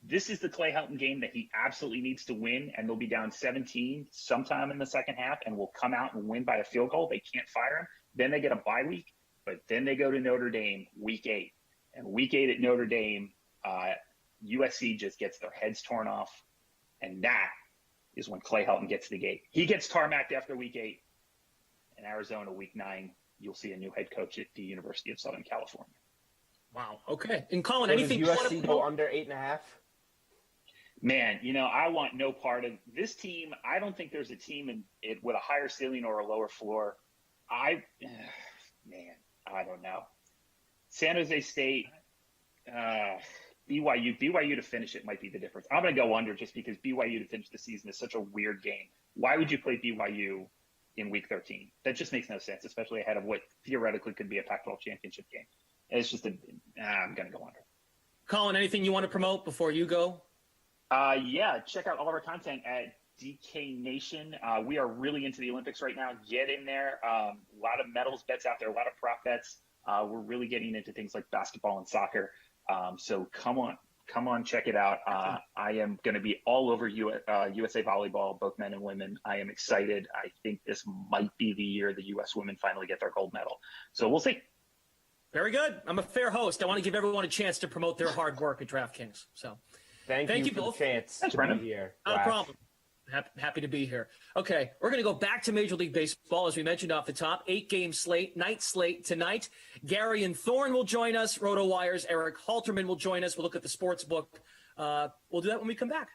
This is the Clay Helton game that he absolutely needs to win, and they'll be down 17 sometime in the second half and will come out and win by a field goal. They can't fire him. Then they get a bye week, but then they go to Notre Dame week 8. And week 8 at Notre Dame, USC just gets their heads torn off, and that is when Clay Helton gets the gate. He gets tarmacked after week 8. In Arizona, week 9, you'll see a new head coach at the University of Southern California. Wow. Okay. And Colin, So anything does you want USC to go under 8.5? Man, I want no part of this team. I don't think there's a team with a higher ceiling or a lower floor. I don't know. San Jose State, BYU to finish it might be the difference. I'm going to go under just because BYU to finish the season is such a weird game. Why would you play BYU in week 13? That just makes no sense, especially ahead of what theoretically could be a Pac-12 championship game. It's just I'm going to go under. Colin, anything you want to promote before you go? Yeah, check out all of our content at DK Nation. We are really into the Olympics right now. Get in there. A lot of medals bets out there, a lot of prop bets. We're really getting into things like basketball and soccer. So come on, check it out. I am going to be all over USA Volleyball, both men and women. I am excited. I think this might be the year the U.S. women finally get their gold medal. So we'll see. Very good. I'm a fair host. I want to give everyone a chance to promote their hard work at DraftKings. So Thank you for both. the chance. Thanks, Brendan. To be here. Not a problem. Happy to be here. Okay, we're going to go back to Major League Baseball, as we mentioned off the top. 8-game slate, night slate tonight. Gary and Thorne will join us. RotoWire's Eric Halterman will join us. We'll look at the sports book. We'll do that when we come back.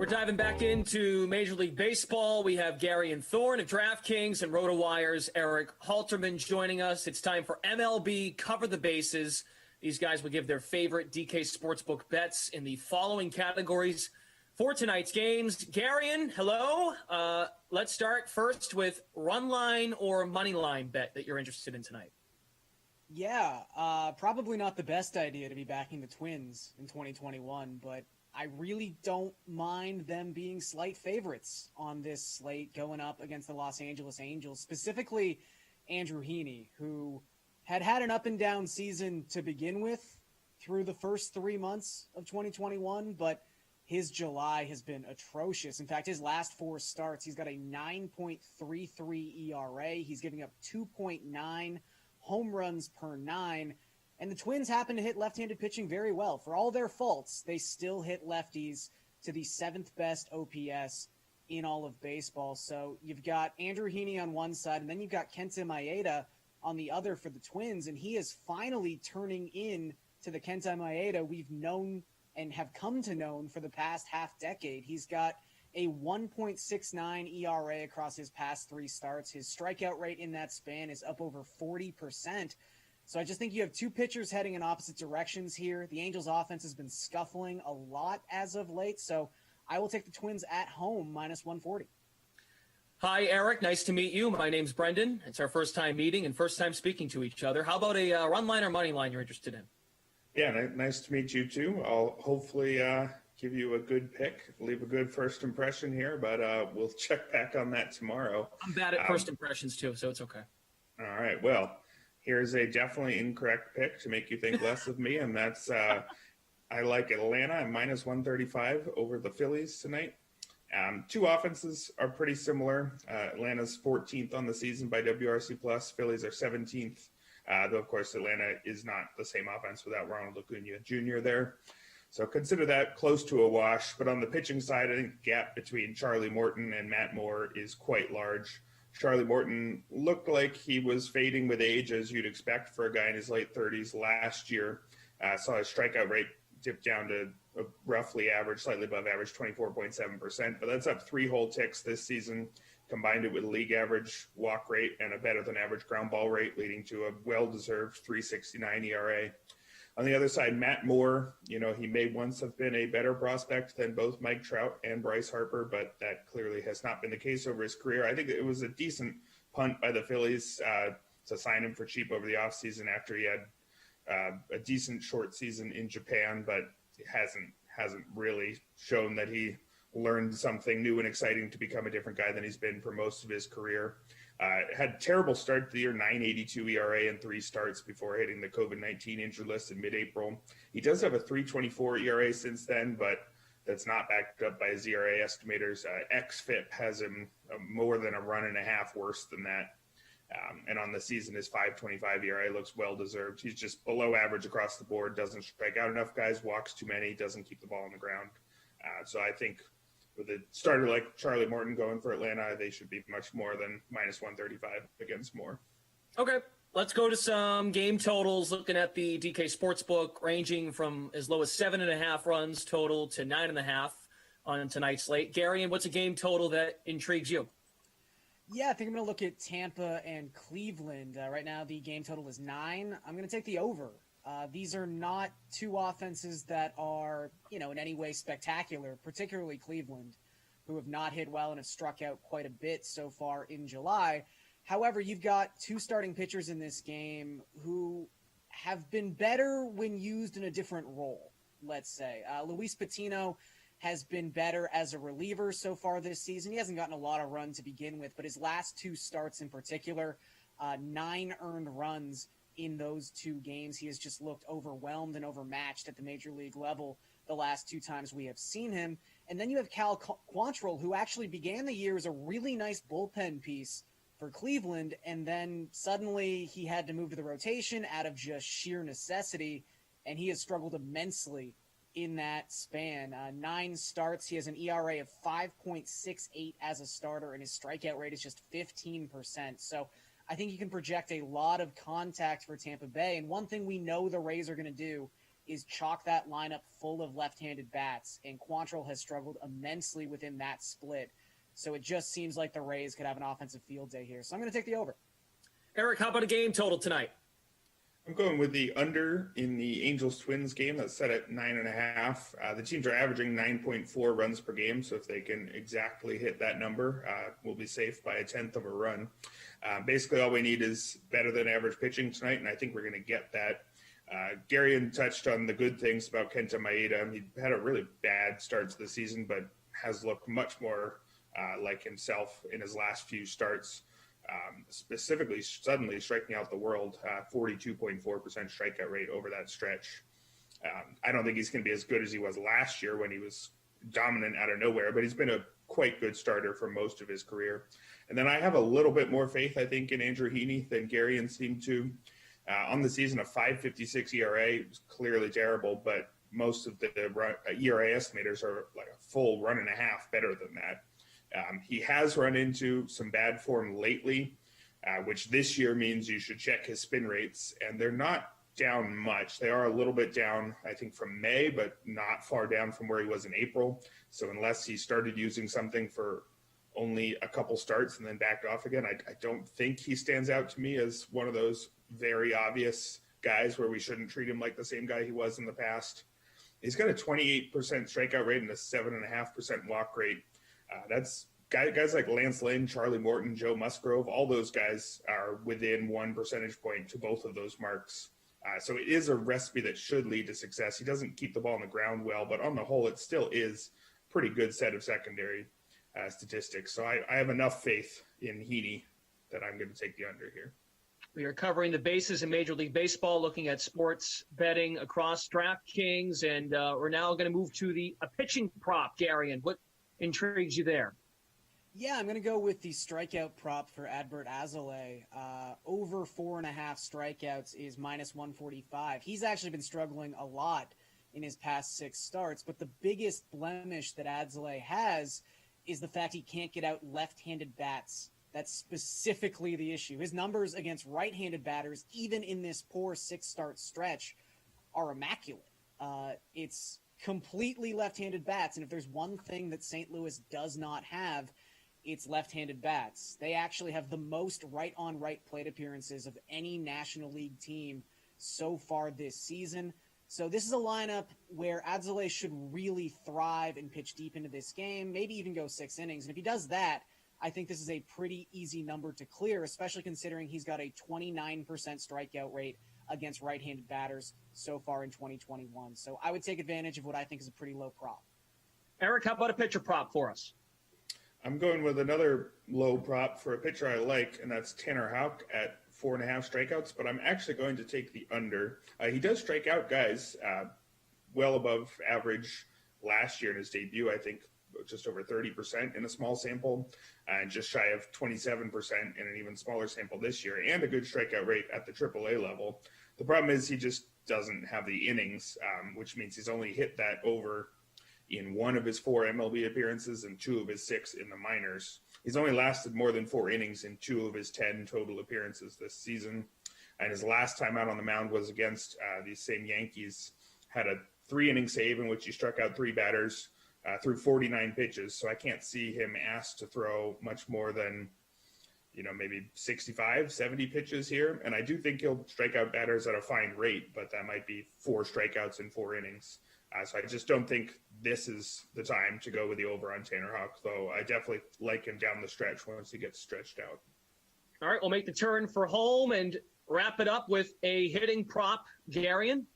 We're diving back into Major League Baseball. We have Gary and Thorne of DraftKings and RotoWire's Eric Halterman joining us. It's time for MLB Cover the Bases. These guys will give their favorite DK Sportsbook bets in the following categories for tonight's games. Garion, hello. Let's start first with run line or money line bet that you're interested in tonight. Yeah, probably not the best idea to be backing the Twins in 2021, but I really don't mind them being slight favorites on this slate going up against the Los Angeles Angels, specifically Andrew Heaney, who had an up and down season to begin with through the first 3 months of 2021, but his July has been atrocious. In fact, his last 4 starts, he's got a 9.33 ERA. He's giving up 2.9 home runs per 9. And the Twins happen to hit left-handed pitching very well. For all their faults, they still hit lefties to the 7th best OPS in all of baseball. So you've got Andrew Heaney on one side, and then you've got Kenta Maeda on the other for the Twins. And he is finally turning in to the Kenta Maeda we've known and have come to know for the past half decade. He's got a 1.69 ERA across his past 3 starts. His strikeout rate in that span is up over 40%. So I just think you have 2 pitchers heading in opposite directions here. The Angels offense has been scuffling a lot as of late, so I will take the Twins at home minus 140. Hi, Eric. Nice to meet you. My name's Brendan. It's our first time meeting and first time speaking to each other. How about a run line or money line you're interested in? Yeah, nice to meet you too. I'll hopefully give you a good pick, leave a good first impression here, but we'll check back on that tomorrow. I'm bad at first impressions too, so it's okay. All right. Well, here's a definitely incorrect pick to make you think less of me, and that's I like Atlanta at minus 135 over the Phillies tonight. 2 offenses are pretty similar. Atlanta's 14th on the season by WRC+. Phillies are 17th, though, of course, Atlanta is not the same offense without Ronald Acuna Jr. there. So consider that close to a wash. But on the pitching side, I think the gap between Charlie Morton and Matt Moore is quite large. Charlie Morton looked like he was fading with age, as you'd expect for a guy in his late 30s last year. Saw his strikeout rate dip down to a roughly average, slightly above average, 24.7%. But that's up 3 whole ticks this season. Combined it with league average walk rate and a better than average ground ball rate, leading to a well-deserved 3.69 ERA. On the other side, Matt Moore, he may once have been a better prospect than both Mike Trout and Bryce Harper, but that clearly has not been the case over his career. I think it was a decent punt by the Phillies to sign him for cheap over the offseason after he had a decent short season in Japan, but hasn't really shown that he learned something new and exciting to become a different guy than he's been for most of his career. Had a terrible start to the year, 9.82 ERA in 3 starts before hitting the COVID-19 injured list in mid-April. He does have a 3.24 ERA since then, but that's not backed up by his ERA estimators. XFIP has him more than a run and a half worse than that. And on the season, his 5.25 ERA looks well-deserved. He's just below average across the board, doesn't strike out enough guys, walks too many, doesn't keep the ball on the ground. So I think with a starter like Charlie Morton going for Atlanta, they should be much more than minus 135 against Moore. Okay, let's go to some game totals. Looking at the DK Sportsbook, ranging from as low as 7.5 runs total to 9.5 on tonight's slate. Gary, and what's a game total that intrigues you? Yeah, I think I'm going to look at Tampa and Cleveland. Right now, the game total is 9. I'm going to take the over. These are not 2 offenses that are, in any way spectacular, particularly Cleveland, who have not hit well and have struck out quite a bit so far in July. However, you've got 2 starting pitchers in this game who have been better when used in a different role, let's say. Luis Patino has been better as a reliever so far this season. He hasn't gotten a lot of run to begin with, but his last 2 starts in particular, 9 earned runs in those 2 games. He has just looked overwhelmed and overmatched at the major league level the last 2 times we have seen him. And then you have Cal Quantrill, who actually began the year as a really nice bullpen piece for Cleveland, and then suddenly he had to move to the rotation out of just sheer necessity, and he has struggled immensely in that span. 9 starts, he has an ERA of 5.68 as a starter, and his strikeout rate is just 15%. So I think you can project a lot of contact for Tampa Bay. And one thing we know the Rays are going to do is chock that lineup full of left-handed bats, and Quantrill has struggled immensely within that split. So it just seems like the Rays could have an offensive field day here. So I'm going to take the over. Eric, how about a game total tonight? I'm going with the under in the Angels-Twins game that's set at 9.5. The teams are averaging 9.4 runs per game, so if they can exactly hit that number, we'll be safe by 1/10 of a run. Basically, all we need is better than average pitching tonight, and I think we're going to get that. Garion touched on the good things about Kenta Maeda. He had a really bad start to the season, but has looked much more like himself in his last few starts. Specifically, suddenly striking out the world, 42.4% strikeout rate over that stretch. I don't think he's going to be as good as he was last year when he was dominant out of nowhere, but he's been a quite good starter for most of his career. And then I have a little bit more faith, I think, in Andrew Heaney than Garion seemed to. On the season, a 5.56 ERA was clearly terrible, but most of the ERA estimators are like a full run and a half better than that. He has run into some bad form lately, which this year means you should check his spin rates, and they're not down much. They are a little bit down, I think, from May, but not far down from where he was in April. So unless he started using something for only a couple starts and then backed off again, I don't think he stands out to me as one of those very obvious guys where we shouldn't treat him like the same guy he was in the past. He's got a 28% strikeout rate and a 7.5% walk rate. That's guys like Lance Lynn, Charlie Morton, Joe Musgrove, all those guys are within 1 percentage point to both of those marks. So it is a recipe that should lead to success. He doesn't keep the ball on the ground well, but on the whole, it still is a pretty good set of secondary statistics. So I have enough faith in Heaney that I'm going to take the under here. We are covering the bases in Major League Baseball, looking at sports betting across DraftKings, and we're now going to move to a pitching prop, Garion. What intrigues you there? Yeah, I'm going to go with the strikeout prop for Adbert Azalea. Over 4.5 strikeouts is -145. He's actually been struggling a lot in his past 6 starts, but the biggest blemish that Azalea has is the fact he can't get out left-handed bats. That's specifically the issue. His numbers against right-handed batters, even in this poor 6-start stretch, are immaculate. It's completely left-handed bats, and if there's one thing that St. Louis does not have, it's left-handed bats. They actually have the most right-on-right plate appearances of any National League team so far this season. So this is a lineup where Azalea should really thrive and pitch deep into this game, maybe even go 6 innings. And if he does that, I think this is a pretty easy number to clear, especially considering he's got a 29% strikeout rate against right-handed batters so far in 2021. So I would take advantage of what I think is a pretty low prop. Eric, how about a pitcher prop for us? I'm going with another low prop for a pitcher I like, and that's Tanner Houck at 4.5 strikeouts, but I'm actually going to take the under. He does strike out guys well above average last year in his debut, I think just over 30% in a small sample, and just shy of 27% in an even smaller sample this year, and a good strikeout rate at the AAA level. The problem is he just doesn't have the innings, which means he's only hit that over in 1 of his 4 MLB appearances and 2 of his 6 in the minors. He's only lasted more than 4 innings in 2 of his 10 total appearances this season. And his last time out on the mound was against these same Yankees, had a 3-inning save in which he struck out 3 batters, threw 49 pitches. So I can't see him asked to throw much more than, maybe 65, 70 pitches here. And I do think he'll strike out batters at a fine rate, but that might be 4 strikeouts in 4 innings. So I just don't think this is the time to go with the over on Tanner Houck, though I definitely like him down the stretch once he gets stretched out. All right, we'll make the turn for home and wrap it up with a hitting prop, Garion.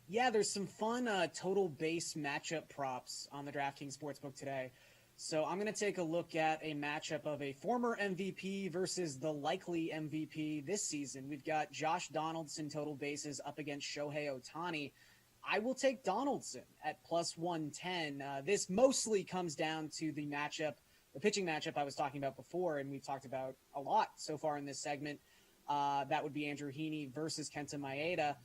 Yeah, there's some fun total base matchup props on the DraftKings Sportsbook today. So I'm going to take a look at a matchup of a former MVP versus the likely MVP this season. We've got Josh Donaldson total bases up against Shohei Ohtani. I will take Donaldson at +110. This mostly comes down to the pitching matchup I was talking about before, and we've talked about a lot so far in this segment. That would be Andrew Heaney versus Kenta Maeda.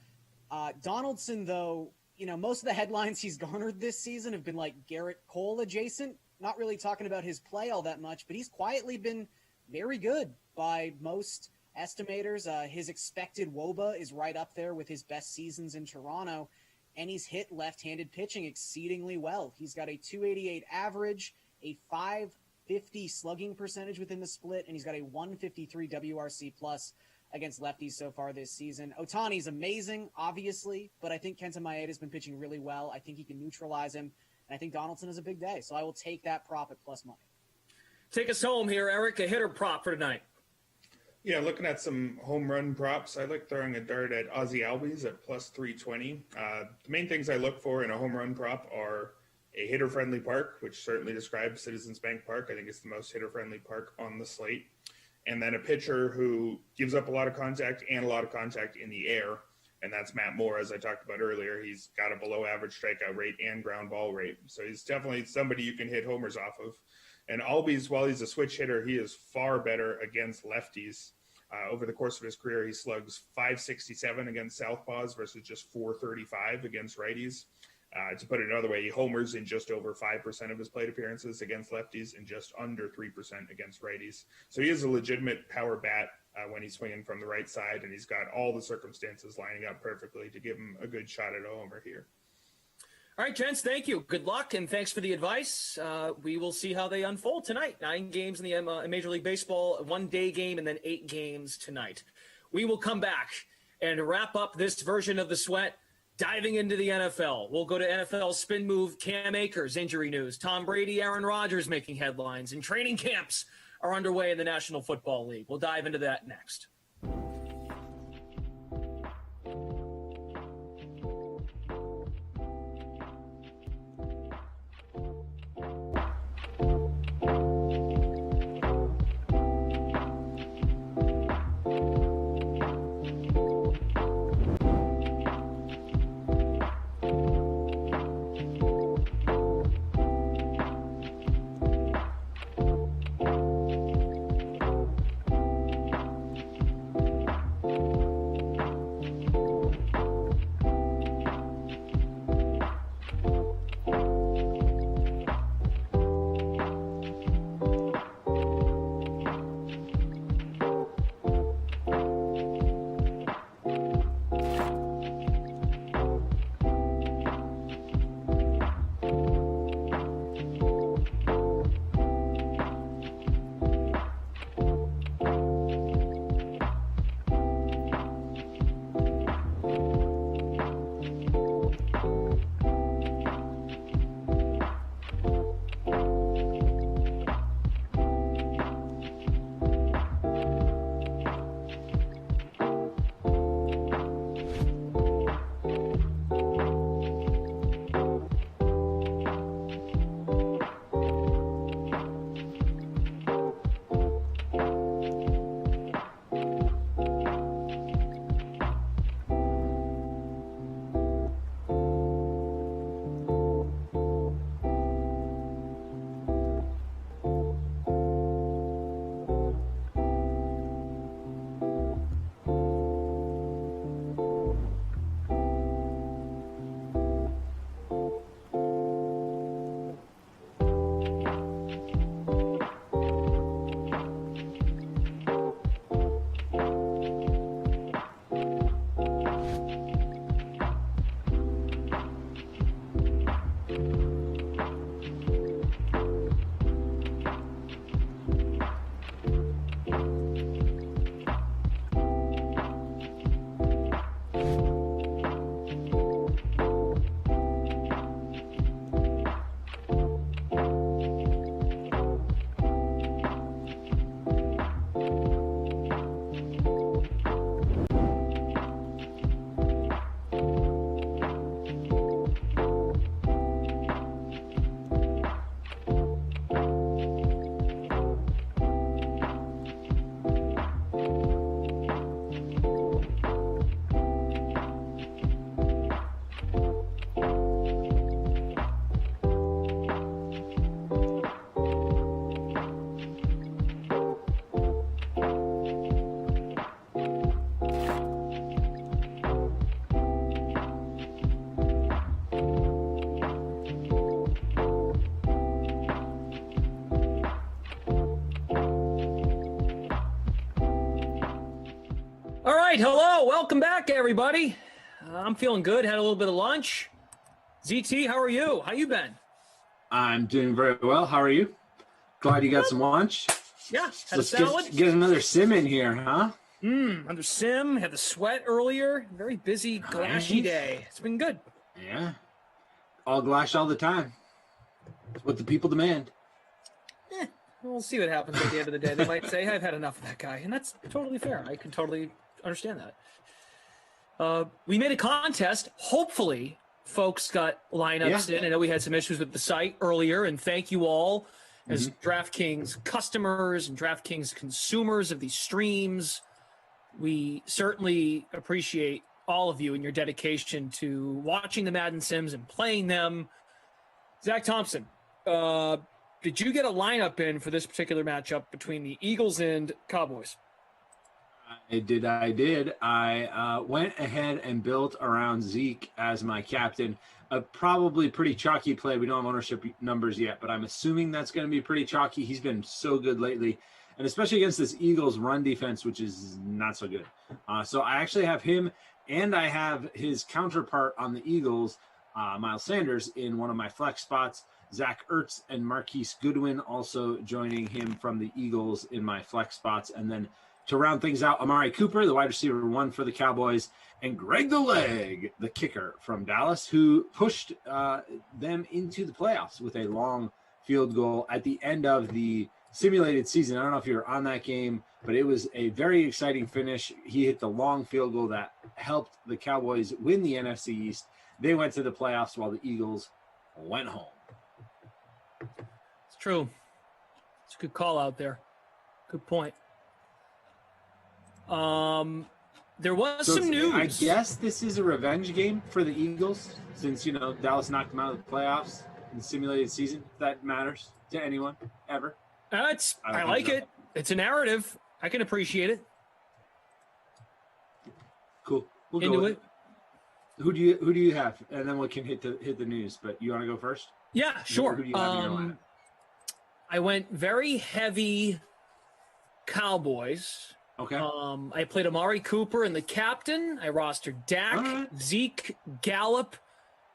Donaldson, though, most of the headlines he's garnered this season have been like Garrett Cole adjacent. Not really talking about his play all that much, but he's quietly been very good by most estimators. His expected WOBA is right up there with his best seasons in Toronto, and he's hit left-handed pitching exceedingly well. He's got a 288 average, a 550 slugging percentage within the split, and he's got a 153 WRC plus against lefties so far this season. Ohtani's amazing, obviously, but I think Kenta Maeda's been pitching really well. I think he can neutralize him, and I think Donaldson has a big day, so I will take that prop at plus money. Take us home here, Eric. A hitter prop for tonight. Yeah, looking at some home run props, I like throwing a dart at Ozzie Albies at plus 320. The main things I look for in a home run prop are a hitter-friendly park, which certainly describes Citizens Bank Park. I think it's the most hitter-friendly park on the slate. And then a pitcher who gives up a lot of contact and a lot of contact in the air, and that's Matt Moore, as I talked about earlier. He's got a below-average strikeout rate and ground ball rate, so he's definitely somebody you can hit homers off of. And Albies, while he's a switch hitter, he is far better against lefties. Over the course of his career, he slugs 567 against southpaws versus just 435 against righties. To put it another way, he homers in just over 5% of his plate appearances against lefties and just under 3% against righties. So he is a legitimate power bat when he's swinging from the right side, and he's got all the circumstances lining up perfectly to give him a good shot at a homer here. All right, gents, thank you. Good luck, and thanks for the advice. We will see how they unfold tonight. 9 games in the Major League Baseball, 1 day game, and then 8 games tonight. We will come back and wrap up this version of The Sweat, diving into the NFL. We'll go to NFL spin move Cam Akers injury news. Tom Brady, Aaron Rodgers making headlines, and training camps are underway in the National Football League. We'll dive into that next. right, hello, welcome back, everybody. I'm feeling good. Had a little bit of lunch. ZT, how are you? How you been? I'm doing very well. How are you? Glad you got some lunch. Yeah, had Let's a salad. get another sim in here, huh? Under sim. Had the sweat earlier. Very busy, glashy Nice. day. It's been good. Yeah. All glash all the time. It's what the people demand. We'll see what happens at the end of the day. They might say, I've had enough of that guy. And that's totally fair. I can totally understand that. We made a contest. Hopefully, folks got lineups in. I know we had some issues with the site earlier. And thank you all as DraftKings customers and DraftKings consumers of these streams. We certainly appreciate all of you and your dedication to watching the Madden Sims and playing them. Zach Thompson, did you get a lineup in for this particular matchup between the Eagles and Cowboys? I did. I went ahead and built around Zeke as my captain. A probably pretty chalky play. We don't have ownership numbers yet, but I'm assuming that's going to be pretty chalky. He's been so good lately, and especially against this Eagles run defense, which is not so good. So I actually have him, and I have his counterpart on the Eagles, Miles Sanders, in one of my flex spots. Zach Ertz and Marquise Goodwin also joining him from the Eagles in my flex spots. And then to round things out, Amari Cooper, the wide receiver 1 for the Cowboys, and Greg the Leg, the kicker from Dallas, who pushed them into the playoffs with a long field goal at the end of the simulated season. I don't know if you were on that game, but it was a very exciting finish. He hit the long field goal that helped the Cowboys win the NFC East. They went to the playoffs while the Eagles went home. It's true. It's a good call out there. Good point. There was some news. I guess this is a revenge game for the Eagles since, Dallas knocked them out of the playoffs in the simulated season. If that matters to anyone ever. I like it. It's a narrative. I can appreciate it. Cool. We'll Into go with it. Who do you have? And then we can hit the news. But you want to go first? Yeah, sure. Who do you have in your lineup? I went very heavy Cowboys. Okay. I played Amari Cooper and the captain. I rostered Dak, Zeke, Gallup,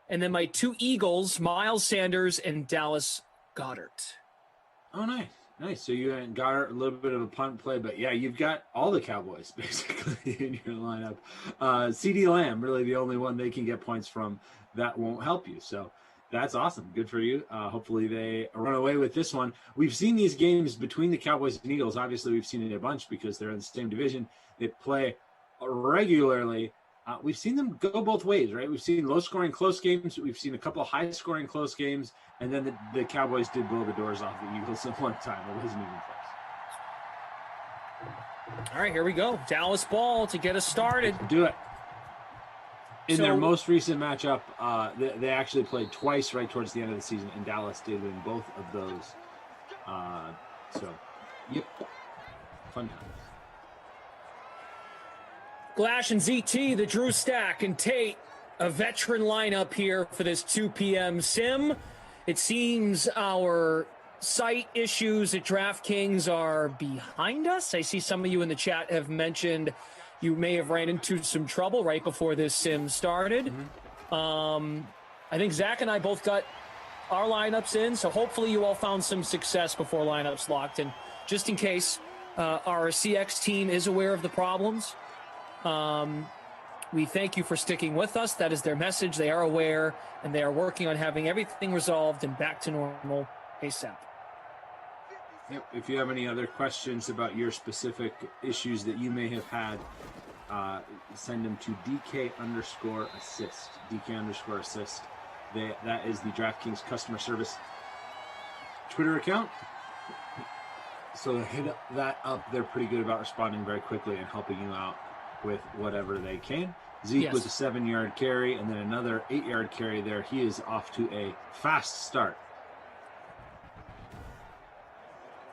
and then my 2 Eagles, Miles Sanders and Dallas Goedert. Oh, nice. So you got a little bit of a punt play, but yeah, you've got all the Cowboys basically in your lineup. CeeDee Lamb, really the only one they can get points from that won't help you. So that's awesome. Good for you. Hopefully they run away with this one. We've seen these games between the Cowboys and Eagles. Obviously, we've seen it a bunch because they're in the same division. They play regularly. We've seen them go both ways, right? We've seen low-scoring close games. We've seen a couple of high-scoring close games. And then the Cowboys did blow the doors off the Eagles at one time. It wasn't even close. All right, here we go. Dallas ball to get us started. Do it. In their most recent matchup, they actually played twice right towards the end of the season, and Dallas did win both of those. Yep. Fun times. Glash and ZT, the Drew Stack, and Tate, a veteran lineup here for this 2 p.m. sim. It seems our site issues at DraftKings are behind us. I see some of you in the chat have mentioned you may have ran into some trouble right before this sim started. I think Zach and I both got our lineups in, so hopefully you all found some success before lineups locked. And just in case, our CX team is aware of the problems. We thank you for sticking with us. That is their message. They are aware, and they are working on having everything resolved and back to normal ASAP. Yep. If you have any other questions about your specific issues that you may have had, send them to DK_assist. DK_assist. That is the DraftKings customer service Twitter account. So hit that up. They're pretty good about responding very quickly and helping you out with whatever they can. Zeke with a 7-yard carry and then another 8-yard carry there. He is off to a fast start.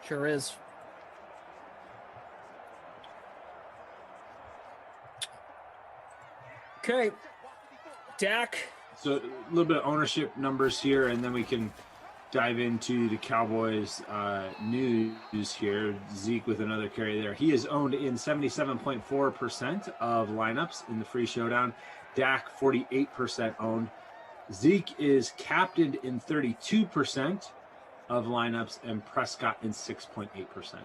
Sure is. Okay. Dak. So a little bit of ownership numbers here, and then we can dive into the Cowboys news here. Zeke with another carry there. He is owned in 77.4% of lineups in the free showdown. Dak 48% owned. Zeke is captained in 32% of lineups, and Prescott in 6.8%.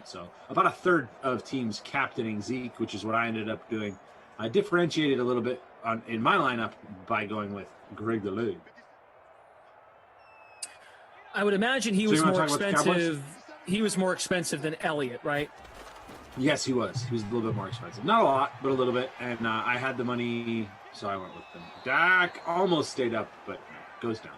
So about a third of teams captaining Zeke, which is what I ended up doing. I differentiated a little bit in my lineup by going with Greg the League. I would imagine he was more expensive. He was more expensive than Elliott, right? Yes, he was. He was a little bit more expensive. Not a lot, but a little bit. And I had the money, so I went with him. Dak almost stayed up, but goes down.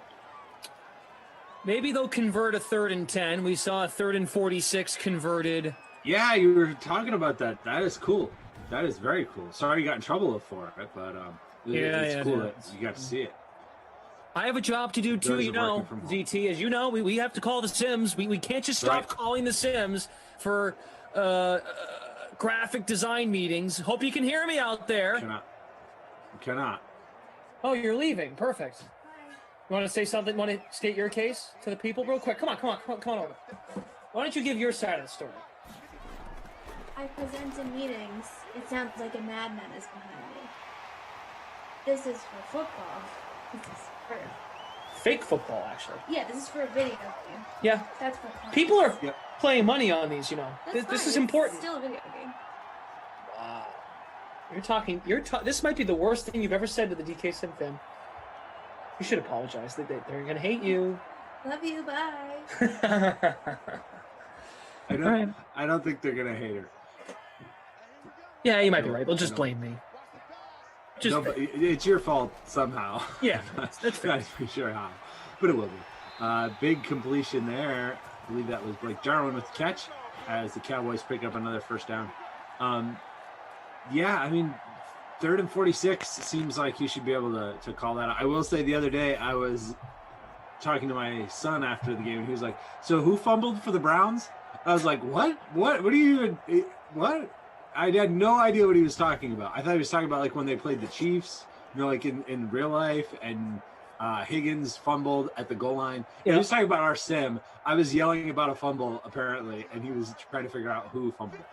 Maybe they'll convert a 3rd and 10. We saw a 3rd and 46 converted. Yeah, you were talking about that. That is cool. That is very cool. Sorry you got in trouble for it, but it's cool that you got to see it. I have a job to do too, you know, ZT. As you know, we have to call the Sims. We can't just stop calling the Sims for graphic design meetings. Hope you can hear me out there. Cannot. Oh, you're leaving. Perfect. You want to say something? Want to state your case to the people real quick? Come on over. Why don't you give your side of the story? I present in meetings. It sounds like a madman is behind me. This is for football. This is for fake football, actually. Yeah, this is for a video game. Yeah. That's for content. People are playing money on these, you know. This is important. It's still a video game. Wow. This might be the worst thing you've ever said to the DK Sim fan. You should apologize. They're going to hate you. Love you. Bye. I don't think they're going to hate her. Yeah, you might be right. They'll just blame me. No, but it's your fault somehow. Yeah, that's fair. Not pretty sure how, but it will be. Big completion there. I believe that was Blake Jarwin with the catch as the Cowboys pick up another first down. Yeah, I mean, 3rd and 46 seems like you should be able to call that. I will say the other day I was talking to my son after the game, and he was like, "So who fumbled for the Browns?" I was like, "What? What are you even? What?" I had no idea what he was talking about. I thought he was talking about like when they played the Chiefs, you know, like in real life, and Higgins fumbled at the goal line. Yeah. He was talking about our sim. I was yelling about a fumble apparently, and he was trying to figure out who fumbled.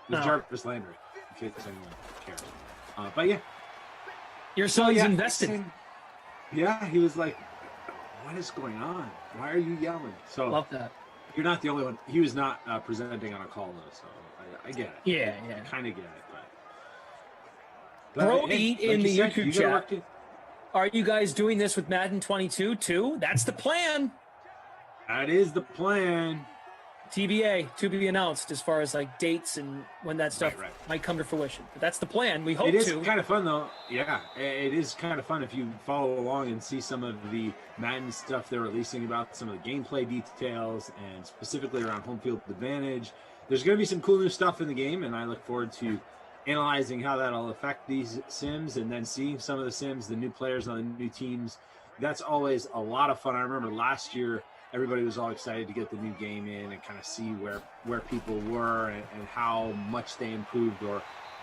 It was Jarvis Landry, in case anyone cares. But yeah, your son's invested. Yeah, he was like, "What is going on? Why are you yelling?" So love that. You're not the only one. He was not presenting on a call though, so I get it. Yeah. I kind of get it. Brody in the YouTube chat. Are you guys doing this with Madden 22 too? That's the plan. That is the plan. TBA, to be announced as far as like dates and when that stuff might come to fruition. But that's the plan. We hope to. It is kind of fun though. Yeah, it is kind of fun if you follow along and see some of the Madden stuff they're releasing about some of the gameplay details and specifically around home field advantage. There's going to be some cool new stuff in the game, and I look forward to analyzing how that'll affect these sims and then seeing some of the sims, the new players on the new teams. That's always a lot of fun. I remember last year, everybody was all excited to get the new game in and kind of see where people were and how much they improved or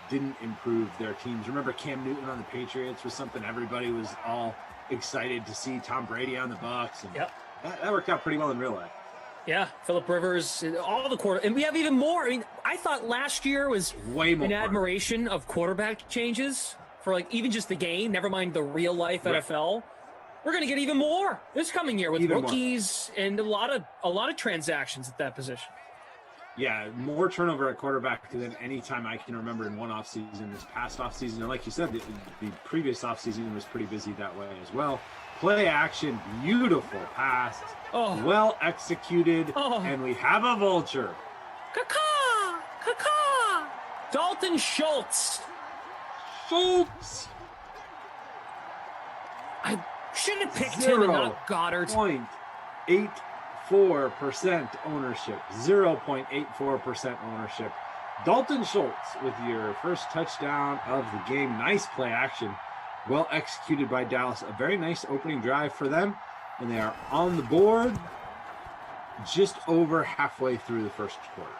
didn't improve their teams. Remember Cam Newton on the Patriots was something everybody was all excited to see. Tom Brady on the Bucs. And that worked out pretty well in real life. Yeah, Phillip Rivers, all the quarter, and we have even more. I mean, I thought last year was way more an admiration of quarterback changes for like even just the game. Never mind the real life NFL. We're going to get even more this coming year with even rookies and a lot of transactions at that position. Yeah, more turnover at quarterback than any time I can remember in one offseason. This past offseason, and like you said, the previous offseason was pretty busy that way as well. Play action, beautiful pass, well executed, and we have a vulture. Caw! Dalton Schultz. I should have picked him and not Goddard. 0.84% ownership. 0.84% ownership. Dalton Schultz with your first touchdown of the game. Nice play action. Well executed by Dallas. A very nice opening drive for them. And they are on the board just over halfway through the first quarter.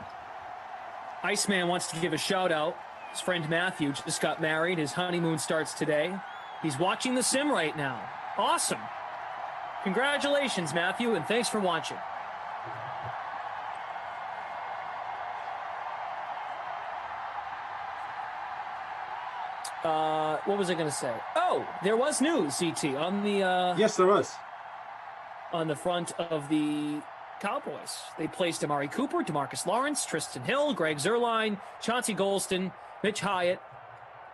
Iceman wants to give a shout out. His friend Matthew just got married. His honeymoon starts today. He's watching the sim right now. Awesome. Congratulations, Matthew, and thanks for watching. What was I going to say? Oh, there was news, CT, on the... Yes, there was. On the front of the Cowboys. They placed Amari Cooper, DeMarcus Lawrence, Tristan Hill, Greg Zuerlein, Chauncey Golston, Mitch Hyatt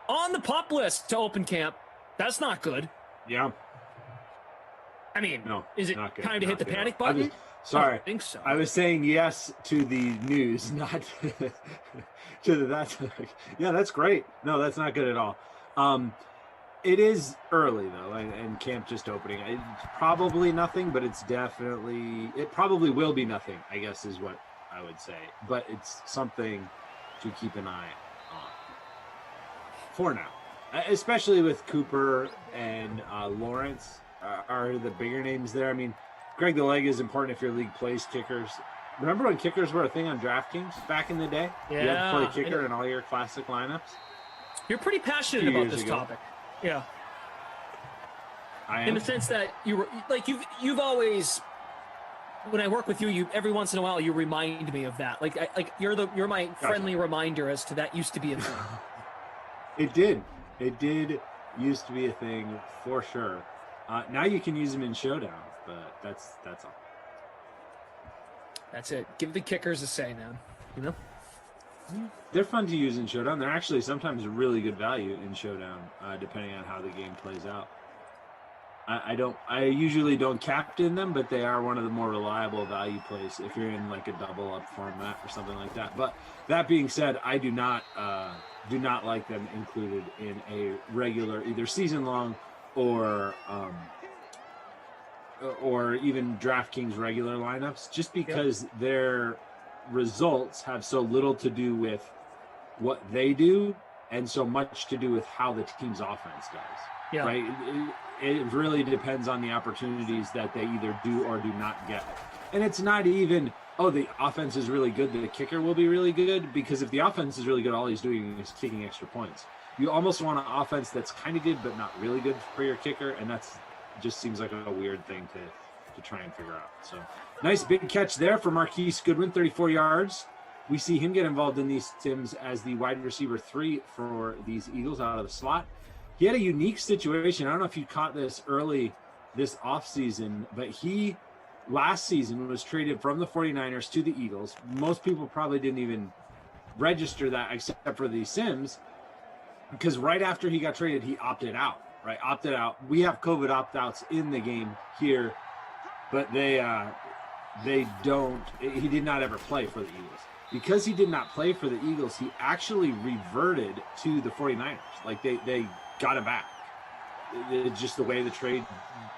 on the PUP list to open camp. That's not good. Yeah. I mean, No, is it not good, time to hit the good. panic button? Sorry. I don't think so. I was saying yes to the news, not to the that's yeah, that's great. No, that's not good at all. It is early though, and camp just opening. It's probably nothing, but it probably will be nothing, I guess is what I would say. But it's something to keep an eye on for now, especially with Cooper and Lawrence are the bigger names there. I mean, Greg the Leg is important if your league plays kickers. Remember when kickers were a thing on DraftKings back in the day? Yeah. You had to play kicker in all your classic lineups. You're pretty passionate about this topic. Yeah. I am. In the sense that you've always, when I work with you, every once in a while you remind me of that. You're my friendly reminder as to that used to be a thing. It did used to be a thing for sure. Now you can use them in Showdown, but that's all. That's it. Give the kickers a say, man. You know? They're fun to use in Showdown. They're actually sometimes really good value in Showdown, depending on how the game plays out. I usually don't captain them, but they are one of the more reliable value plays if you're in like a double up format or something like that. But that being said, I do not like them included in a regular either season long or even DraftKings regular lineups, just because their results have so little to do with what they do and so much to do with how the team's offense does. Yeah. Right? It really depends on the opportunities that they either do or do not get. And it's not even, the offense is really good, the kicker will be really good, because if the offense is really good, all he's doing is kicking extra points. You almost want an offense that's kind of good but not really good for your kicker, and that's just seems like a weird thing to try and figure out. So nice big catch there for Marquise Goodwin, 34 yards. We see him get involved in these sims as the wide receiver 3 for these Eagles out of the slot. He had a unique situation. I don't know if you caught this early this offseason, but he last season was traded from the 49ers to the Eagles. Most people probably didn't even register that except for the sims, because right after he got traded, he opted out. Right, opted out. We have COVID opt-outs in the game here, but they don't. He did not ever play for the Eagles. Because he did not play for the Eagles, he actually reverted to the 49ers. Like they got him back. It's just the way the trade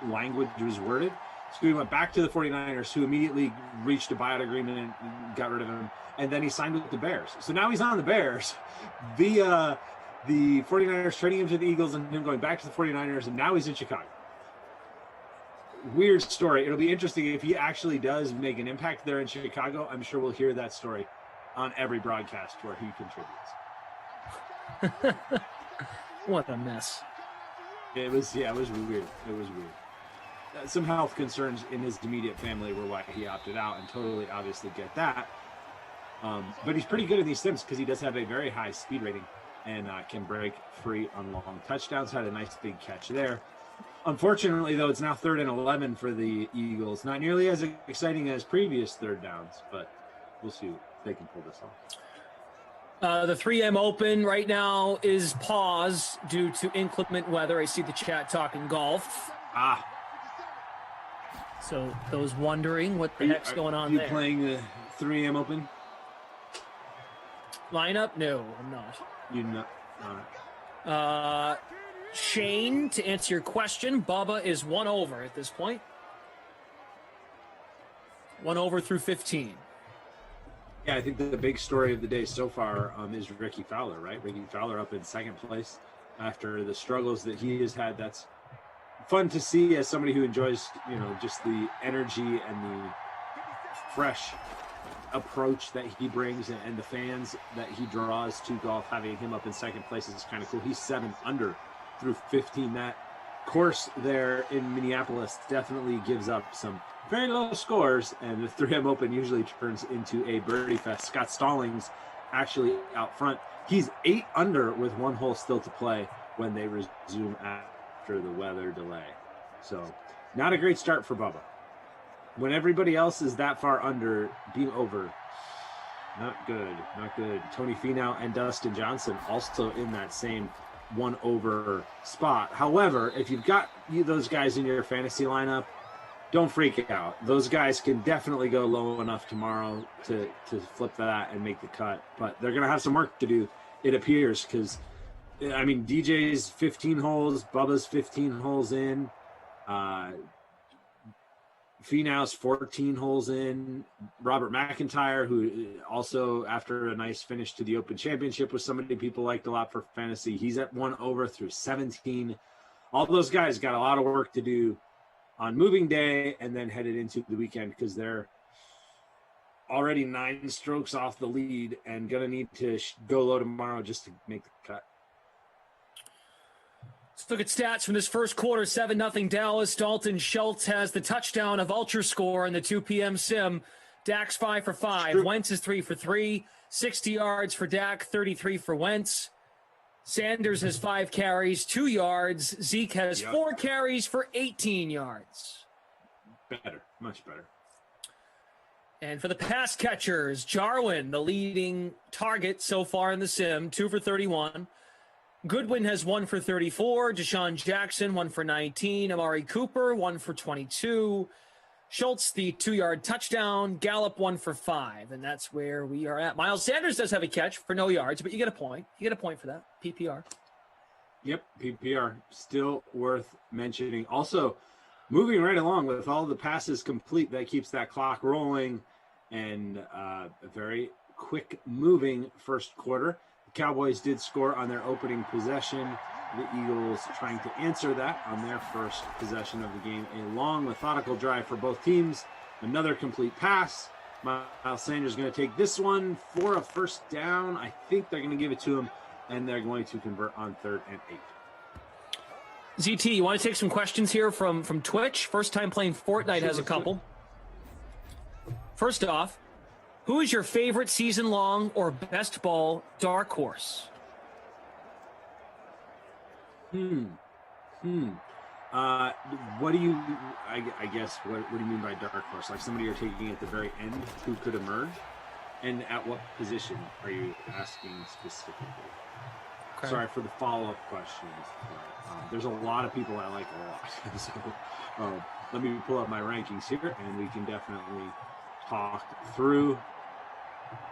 language was worded. So he went back to the 49ers, who immediately reached a buyout agreement and got rid of him. And then he signed with the Bears. So now he's on the Bears via the 49ers trading him to the Eagles and him going back to the 49ers, and now he's in Chicago. Weird story. It'll be interesting if he actually does make an impact there in Chicago. I'm sure we'll hear that story on every broadcast where he contributes. What a mess. It was weird. It was weird. Some health concerns in his immediate family were why he opted out, and totally obviously get that. But he's pretty good in these sims because he does have a very high speed rating and can break free on long touchdowns. Had a nice big catch there. Unfortunately, though, it's now 3rd and 11 for the Eagles. Not nearly as exciting as previous third downs, but we'll see if they can pull this off. The 3M Open right now is paused due to inclement weather. I see the chat talking golf. So those wondering what the heck's going on there. Are you playing the 3M Open? Lineup? No, I'm not. You're not. All right. Shane, to answer your question, Bubba is 1 over at this point. 1 over through 15. Yeah, I think the big story of the day so far is Ricky Fowler, right? Ricky Fowler up in 2nd place after the struggles that he has had. That's fun to see as somebody who enjoys, just the energy and the fresh approach that he brings and the fans that he draws to golf. Having him up in 2nd place is kind of cool. He's 7 under through 15. That course there in Minneapolis definitely gives up some very low scores, and the 3M Open usually turns into a birdie fest. Scott Stallings actually out front. He's 8 under with 1 hole still to play when they resume after the weather delay. So not a great start for Bubba. When everybody else is that far under, being over, not good, not good. Tony Finau and Dustin Johnson also in that same 1 over spot. However, if you've got those guys in your fantasy lineup, don't freak out. Those guys can definitely go low enough tomorrow to flip that and make the cut. But they're going to have some work to do, it appears, because, I mean, DJ's 15 holes, Bubba's 15 holes in, Finau's 14 holes in, Robert McIntyre, who also, after a nice finish to the Open Championship, was somebody people liked a lot for fantasy. He's at 1 over through 17. All those guys got a lot of work to do on moving day and then headed into the weekend, because they're already 9 strokes off the lead and going to need to go low tomorrow just to make the cut. Let's look at stats from this first quarter. 7-0 Dallas. Dalton Schultz has the touchdown of Ultra Score in the 2 p.m. sim. Dak's 5 for 5. Wentz is 3 for 3. 60 yards for Dak, 33 for Wentz. Sanders has 5 carries, 2 yards. Zeke has 4 carries for 18 yards. Better, much better. And for the pass catchers, Jarwin, the leading target so far in the sim, 2 for 31. Goodwin has 1 for 34. Deshaun Jackson, 1 for 19. Amari Cooper, 1 for 22. Schultz, the 2-yard touchdown. Gallup, 1 for 5. And that's where we are at. Miles Sanders does have a catch for no yards, but you get a point. You get a point for that. PPR. Yep, PPR. Still worth mentioning. Also, moving right along with all the passes complete, that keeps that clock rolling, and a very quick moving first quarter. The Cowboys did score on their opening possession. The Eagles trying to answer that on their first possession of the game. A long, methodical drive for both teams. Another complete pass. Miles Sanders is going to take this one for a first down. I think they're going to give it to him, and they're going to convert on 3rd and 8. ZT, you want to take some questions here from Twitch? First time playing Fortnite has a couple. First off, who is your favorite season-long or best ball dark horse? What do you, I guess, what do you mean by dark horse? Like somebody you're taking at the very end who could emerge? And at what position are you asking specifically? Okay. Sorry for the follow-up questions. But, there's a lot of people I like a lot. So let me pull up my rankings here, and we can definitely talk through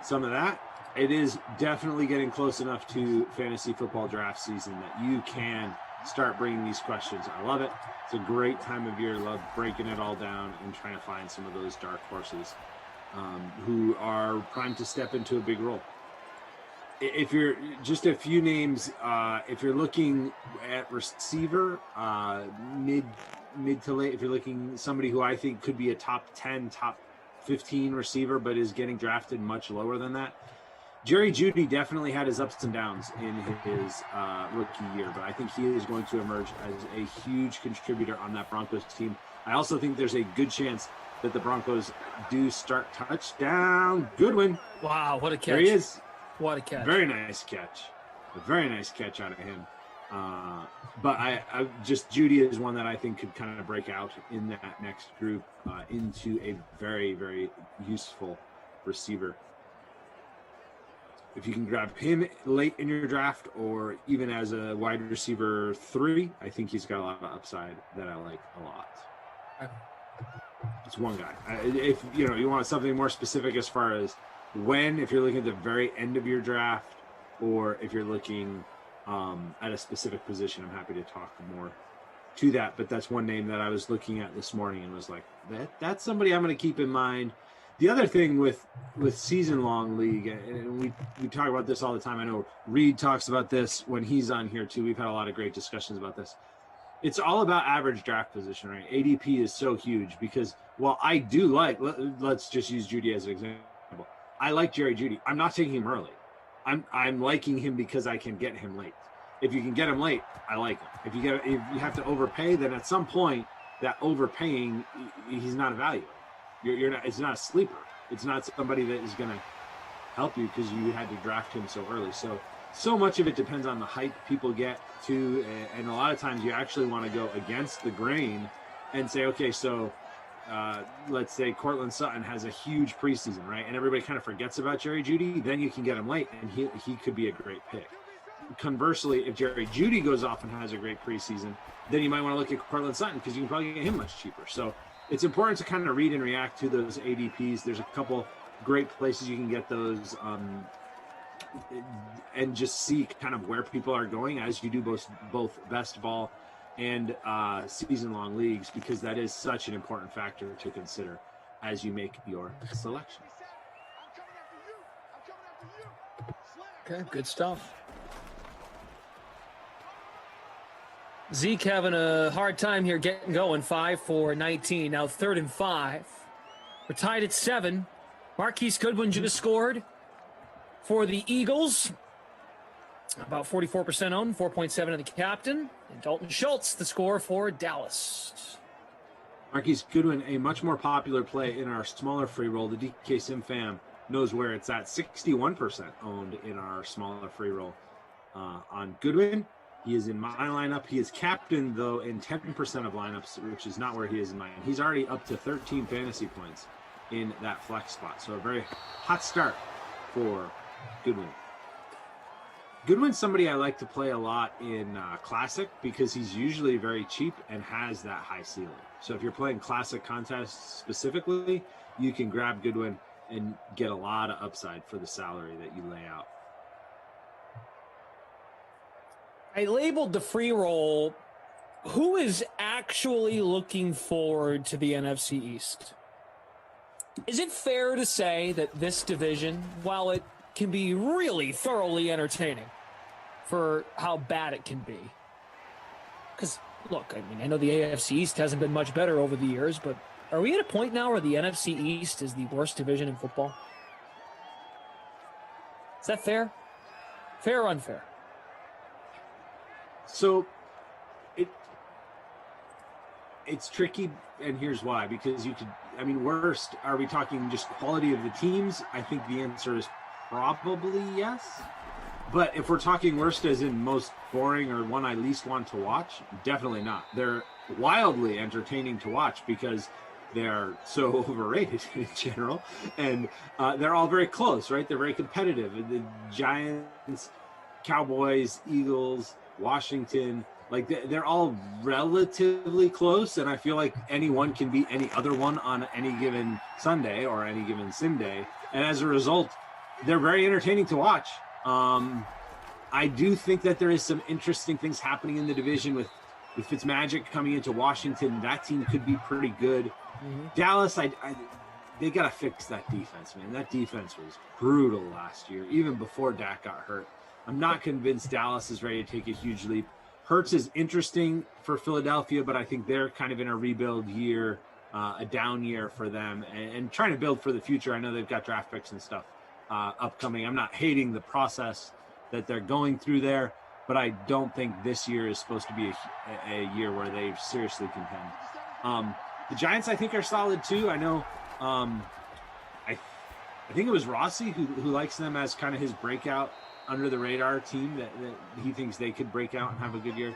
some of that. It is definitely getting close enough to fantasy football draft season that you can start bringing these questions. I love it. It's a great time of year. Love breaking it all down and trying to find some of those dark horses who are primed to step into a big role. If you're just a few names, if you're looking at receiver, mid to late, if you're looking somebody who I think could be a top 10, top 15 receiver, but is getting drafted much lower than that, Jerry Jeudy definitely had his ups and downs in his rookie year, but I think he is going to emerge as a huge contributor on that Broncos team. I also think there's a good chance that the Broncos do start touchdown. Goodwin. Wow, what a catch. There he is. What a catch. Very nice catch. A very nice catch out of him. But I just Jeudy is one that I think could kind of break out in that next group into a very, very useful receiver. If you can grab him late in your draft or even as a wide receiver 3, I think he's got a lot of upside that I like a lot. It's one guy. If you want something more specific as far as if you're looking at the very end of your draft, or if you're looking at a specific position, I'm happy to talk more to that. But that's one name that I was looking at this morning and was like, that's somebody I'm going to keep in mind. The other thing with season-long league, and we talk about this all the time. I know Reed talks about this when he's on here too. We've had a lot of great discussions about this. It's all about average draft position, right? ADP is so huge because while I do let's just use Jeudy as an example. I like Jerry Jeudy. I'm not taking him early. I'm liking him because I can get him late. If you can get him late, I like him. If you have to overpay, then at some point that overpaying, he's not a value. You're not. It's not a sleeper. It's not somebody that is going to help you because you had to draft him so early. So much of it depends on the hype people get to, and a lot of times you actually want to go against the grain and say, okay, so let's say Cortland Sutton has a huge preseason, right? And everybody kind of forgets about Jerry Jeudy. Then you can get him late, and he could be a great pick. Conversely, if Jerry Jeudy goes off and has a great preseason, then you might want to look at Cortland Sutton because you can probably get him much cheaper. So it's important to kind of read and react to those ADPs. There's a couple great places you can get those and just see kind of where people are going as you do both best ball and season-long leagues, because that is such an important factor to consider as you make your selection. Okay, good stuff. Zeke having a hard time here getting going. 5 for 19. Now 3rd and 5. We're tied at 7. Marquise Goodwin just scored for the Eagles. About 44% owned, 4.7 of the captain. And Dalton Schultz, the score for Dallas. Marquise Goodwin, a much more popular play in our smaller free roll. The DK Sim fam knows where it's at. 61% owned in our smaller free roll on Goodwin. He is in my lineup. He is captain, though, in 10% of lineups, which is not where he is in mine. He's already up to 13 fantasy points in that flex spot. So a very hot start for Goodwin. Goodwin's somebody I like to play a lot in Classic because he's usually very cheap and has that high ceiling. So if you're playing Classic contests specifically, you can grab Goodwin and get a lot of upside for the salary that you lay out. I labeled the free roll. Who is actually looking forward to the NFC East? Is it fair to say that this division, while it can be really thoroughly entertaining for how bad it can be? Because, look, I mean, I know the AFC East hasn't been much better over the years, but are we at a point now where the NFC East is the worst division in football? Is that fair? Fair or unfair? So it's tricky, and here's why. Because worst, are we talking just quality of the teams? I think the answer is probably yes. But if we're talking worst as in most boring or one I least want to watch, definitely not. They're wildly entertaining to watch because they're so overrated in general. And they're all very close, right? They're very competitive. The Giants, Cowboys, Eagles, Washington, like they're all relatively close, and I feel like any one can beat any other one on any given Sunday or any given sim day, and as a result, they're very entertaining to watch. I do think that there is some interesting things happening in the division with Fitzmagic coming into Washington. That team could be pretty good. Mm-hmm. Dallas, they got to fix that defense, man. That defense was brutal last year, even before Dak got hurt. I'm not convinced Dallas is ready to take a huge leap. Hurts is interesting for Philadelphia, but I think they're kind of in a rebuild year, a down year for them, and trying to build for the future. I know they've got draft picks and stuff upcoming. I'm not hating the process that they're going through there, but I don't think this year is supposed to be a year where they seriously contend. The Giants, I think, are solid too. I know I think it was Rossi who likes them as kind of his breakout under the radar team that he thinks they could break out and have a good year.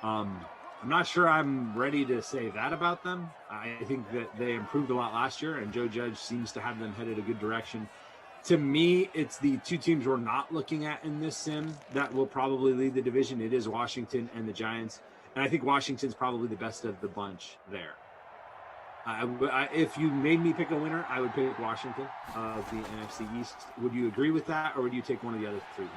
I'm not sure I'm ready to say that about them. I think that they improved a lot last year, and Joe Judge seems to have them headed a good direction. To me, it's the two teams we're not looking at in this sim that will probably lead the division. It is Washington and the Giants, and I think Washington's probably the best of the bunch there. If you made me pick a winner, I would pick Washington of the NFC East. Would you agree with that, or would you take one of the other three?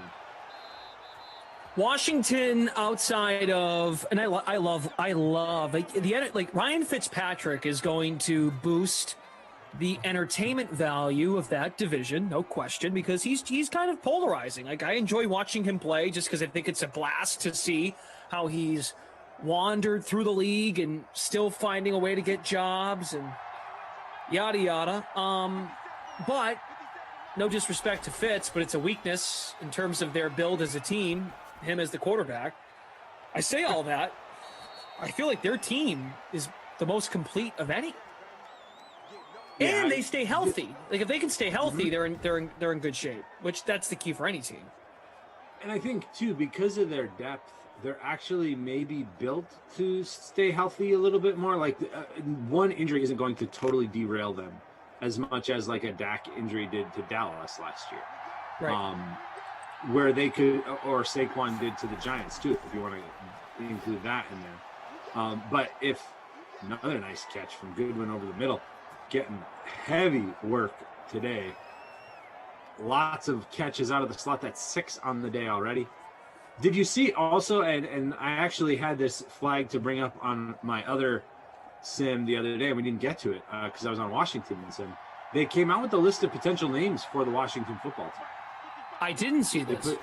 Washington, outside of, and I love like Ryan Fitzpatrick is going to boost the entertainment value of that division, no question, because he's kind of polarizing. Like, I enjoy watching him play just because I think it's a blast to see how he's wandered through the league and still finding a way to get jobs and yada yada. But no disrespect to Fitz, but it's a weakness in terms of their build as a team. him as the quarterback. I say all that. I feel like their team is the most complete of any. Yeah, and they stay healthy. Like if they can stay healthy, they're in good shape. Which that's the key for any team. And I think too, because of their depth, they're actually maybe built to stay healthy a little bit more. Like one injury isn't going to totally derail them as much as like a Dak injury did to Dallas last year. Right. Where they could, or Saquon did to the Giants too, if you want to include that in there. But if another nice catch from Goodwin over the middle, getting heavy work today. Lots of catches out of the slot. That's 6 on the day already. Did you see also, and I actually had this flag to bring up on my other sim the other day, and we didn't get to it because I was on Washington's sim. They came out with a list of potential names for the Washington football team. I didn't see this.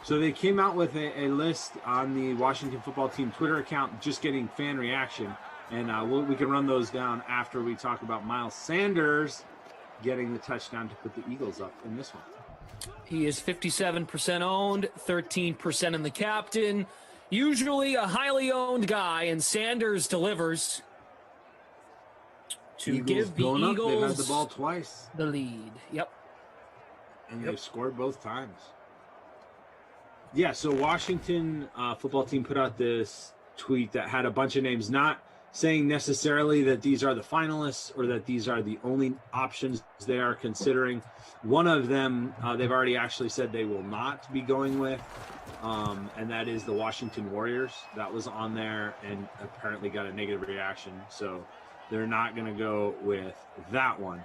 So they came out with a list on the Washington football team Twitter account, just getting fan reaction. And we can run those down after we talk about Miles Sanders getting the touchdown to put the Eagles up in this one. He is 57% owned, 13% in the captain. Usually a highly owned guy, and Sanders delivers to give the Eagles They've had the ball twice. The lead. Yep. And they've scored both times. Yeah, so Washington football team put out this tweet that had a bunch of names, not saying necessarily that these are the finalists or that these are the only options they are considering. One of them, they've already actually said they will not be going with, and that is the Washington Warriors. That was on there and apparently got a negative reaction, so they're not going to go with that one.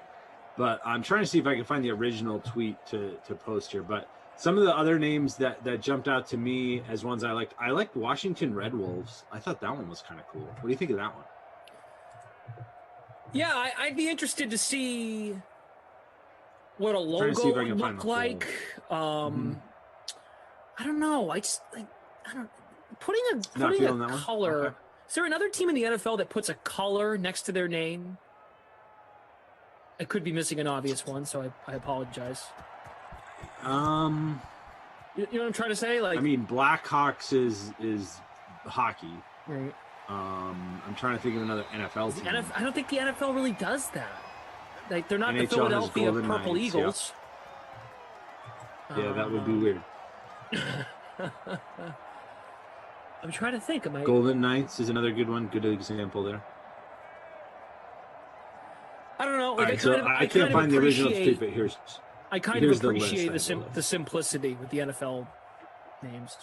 But I'm trying to see if I can find the original tweet to post here. But some of the other names that jumped out to me as ones I liked Washington Red Wolves. I thought that one was kind of cool. What do you think of that one? Yeah, I'd be interested to see what a logo would look like. I don't know. I don't putting a color. Okay. Is there another team in the NFL that puts a color next to their name? I could be missing an obvious one, so I apologize. You know what I'm trying to say? Like, I mean, Blackhawks is hockey. Right. I'm trying to think of another NFL team. I don't think the NFL really does that. Like, they're not NHL the Philadelphia Golden Purple Knights, Eagles. Yeah, that would be weird. I'm trying to think. Golden Knights is another good one. Good example there. I don't know. Like, I can't find the original tweet, but here's. I kind of appreciate the simplicity with the NFL names.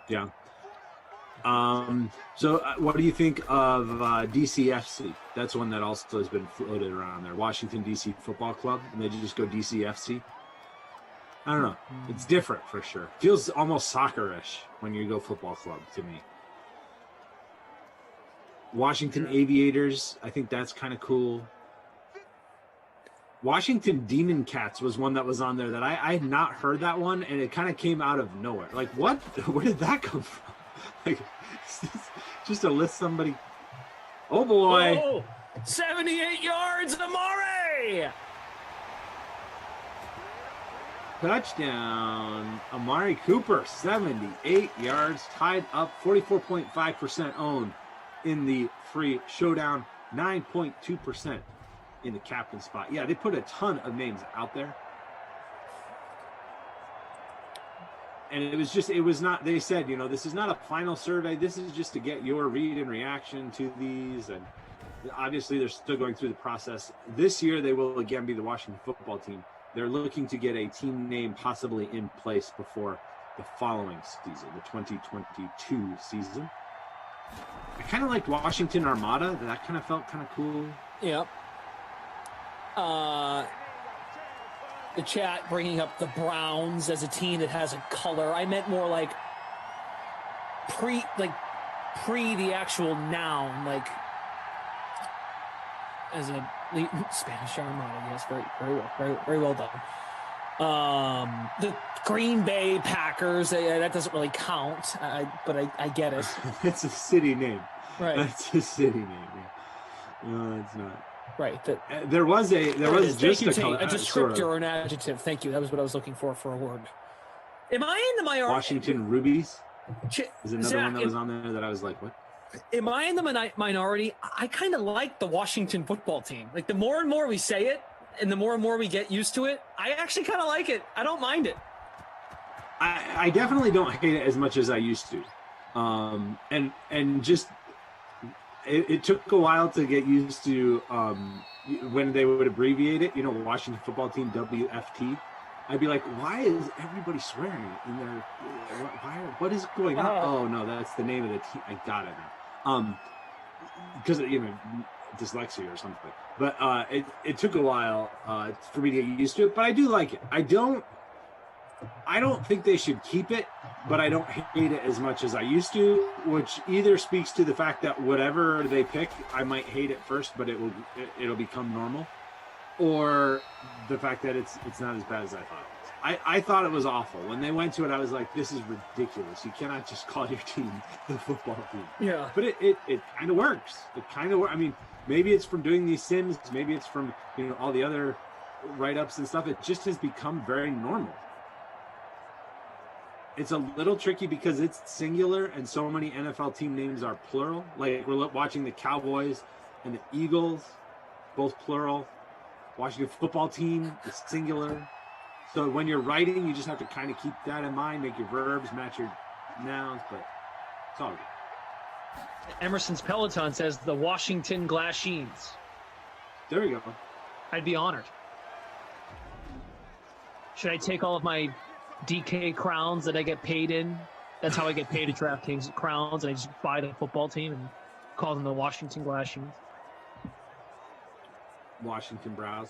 Yeah. So what do you think of DCFC? That's one that also has been floated around there. Washington, D.C. Football Club, and they just go DCFC. I don't know. It's different for sure. Feels almost soccerish when you go football club to me. Washington Aviators, I think that's kind of cool. Washington Demon Cats was one that was on there that I had not heard that one, and it kind of came out of nowhere. Like, what? Where did that come from? Like, just to list somebody. Oh, boy. Oh, 78 yards, Amari! Touchdown. Amari Cooper, 78 yards, tied up, 44.5% owned in the free showdown, 9.2% in the captain spot. Yeah, they put a ton of names out there. And it was not, they said, this is not a final survey. This is just to get your read and reaction to these. And obviously they're still going through the process. This year, they will again be the Washington football team. They're looking to get a team name possibly in place before the following season, the 2022 season. I kind of liked Washington Armada. That kind of felt kind of cool. Yep. The chat bringing up the Browns as a team that has a color. I meant more like pre the actual noun, like as a Spanish Armada. Yes, very well done. The Green Bay Packers. That doesn't really count, but I get it. It's a city name. Right. That's a city name. Yeah. No, it's not. Right. There was just a color. A descriptor or an adjective. Thank you. That was what I was looking for a word. Am I in the minority? Washington Rubies is another Zach, one that was on there that I was like, what? Am I in the minority? I kind of like the Washington football team. Like, the more and more we say it, and the more and more we get used to it, I actually kind of like it. I don't mind it. I definitely don't hate it as much as I used to. And just it took a while to get used to when they would abbreviate it, Washington football team, WFT. I'd be like, why is everybody swearing in their, what is going on? Oh no, that's the name of the team. I got it now. Because dyslexia or something. But it took a while for me to get used to it, but I do like it. I don't think they should keep it, but I don't hate it as much as I used to, which either speaks to the fact that whatever they pick, I might hate it first, but it'll become normal, or the fact that it's not as bad as I thought it was. I thought it was awful. When they went to it, I was like, this is ridiculous. You cannot just call your team the football team. Yeah. But it kind of works. It kind of works. I mean, maybe it's from doing these sims. Maybe it's from, all the other write-ups and stuff. It just has become very normal. It's a little tricky because it's singular and so many NFL team names are plural. Like, we're watching the Cowboys and the Eagles, both plural. Washington football team is singular. So when you're writing, you just have to kind of keep that in mind, make your verbs match your nouns, but it's all good. Emerson's Peloton says the Washington Glassines. There we go. I'd be honored. Should I take all of my DK crowns that I get paid in? That's how I get paid at DraftKings, crowns, and I just buy the football team and call them the Washington Glassines. Washington Browns.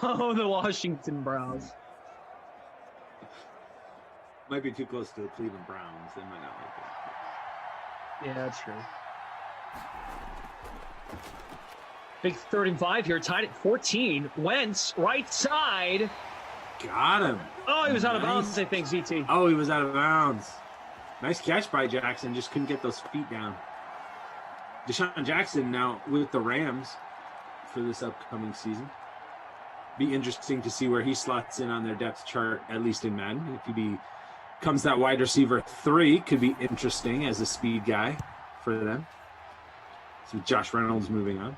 Oh, the Washington Browns. Might be too close to the Cleveland Browns. They might not like that. Yeah, that's true. Big 3rd and 5 here, tied at 14. Wentz, right side. Got him. Oh, he was out of bounds, I think, ZT. Oh, he was out of bounds. Nice catch by Jackson. Just couldn't get those feet down. Deshaun Jackson now with the Rams for this upcoming season. Be interesting to see where he slots in on their depth chart, at least in Madden. If he becomes that wide receiver 3, could be interesting as a speed guy for them. So Josh Reynolds moving on.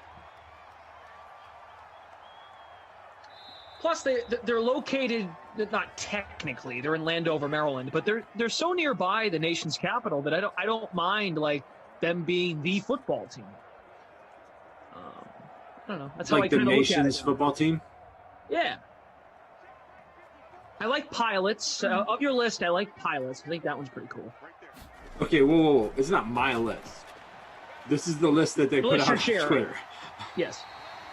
Plus, they're located, not technically, they're in Landover, Maryland, but they're so nearby the nation's capital that I don't mind like them being the football team. I don't know. That's like how I the kind of look at it. nation's football team. Yeah. I like pilots. Of your list, I like pilots. I think that one's pretty cool. Okay, whoa. It's not my list. This is the list that they put out on Twitter. Yes.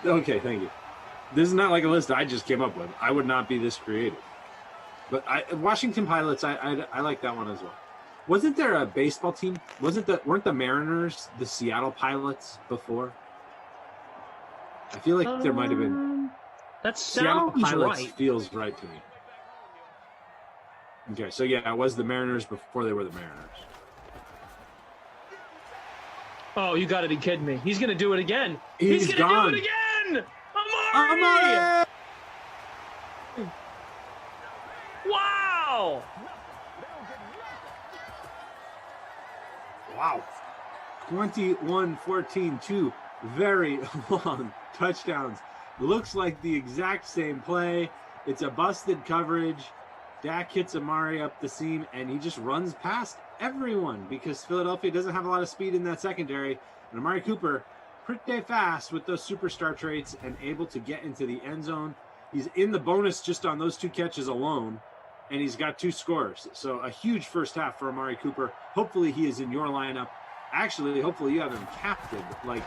Okay, thank you. This is not like a list I just came up with. I would not be this creative. But Washington Pilots, I like that one as well. Wasn't there a baseball team? Weren't the Mariners the Seattle Pilots before? I feel like there might have been. That Seattle sounds Pilots right. feels right to me. Okay, so yeah, it was the Mariners before they were the Mariners. Oh, you got to be kidding me. He's going to do it again. He's going gone. to do it again. Amari! Wow. Wow. 21-14, 2 very long touchdowns. Looks like the exact same play. It's a busted coverage. Dak hits Amari up the seam, and he just runs past everyone because Philadelphia doesn't have a lot of speed in that secondary. And Amari Cooper, pretty fast with those superstar traits and able to get into the end zone. He's in the bonus just on those 2 catches alone, and he's got 2 scores. So a huge first half for Amari Cooper. Hopefully he is in your lineup. Actually, hopefully you have him captained like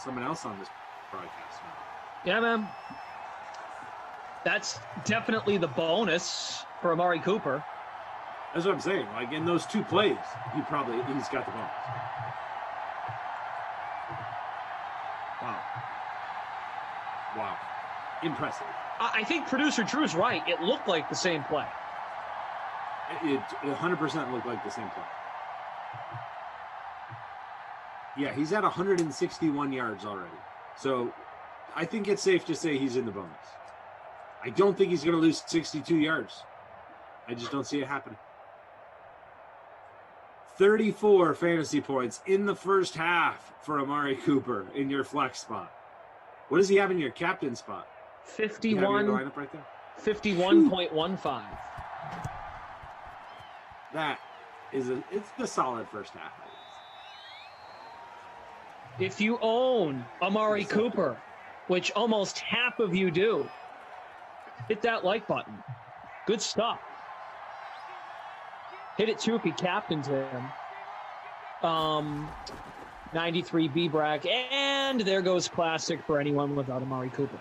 someone else on this broadcast. Yeah, man. That's definitely the bonus for Amari Cooper. That's what I'm saying. Like in those 2 plays, he's got the bonus. Wow. Impressive. I think producer Drew's right. It looked like the same play. It 100% looked like the same play. Yeah, he's at 161 yards already. So I think it's safe to say he's in the bonus. I don't think he's going to lose 62 yards. I just don't see it happening. 34 fantasy points in the first half for Amari Cooper in your flex spot. What does he have in your captain spot? 51. Lineup right there? 51.15. That is it's the solid first half. If you own Amari Cooper, which almost half of you do, hit that like button. Good stuff. Hit it too if you captained him. 93 B-Brack, and there goes classic for anyone without Amari Cooper.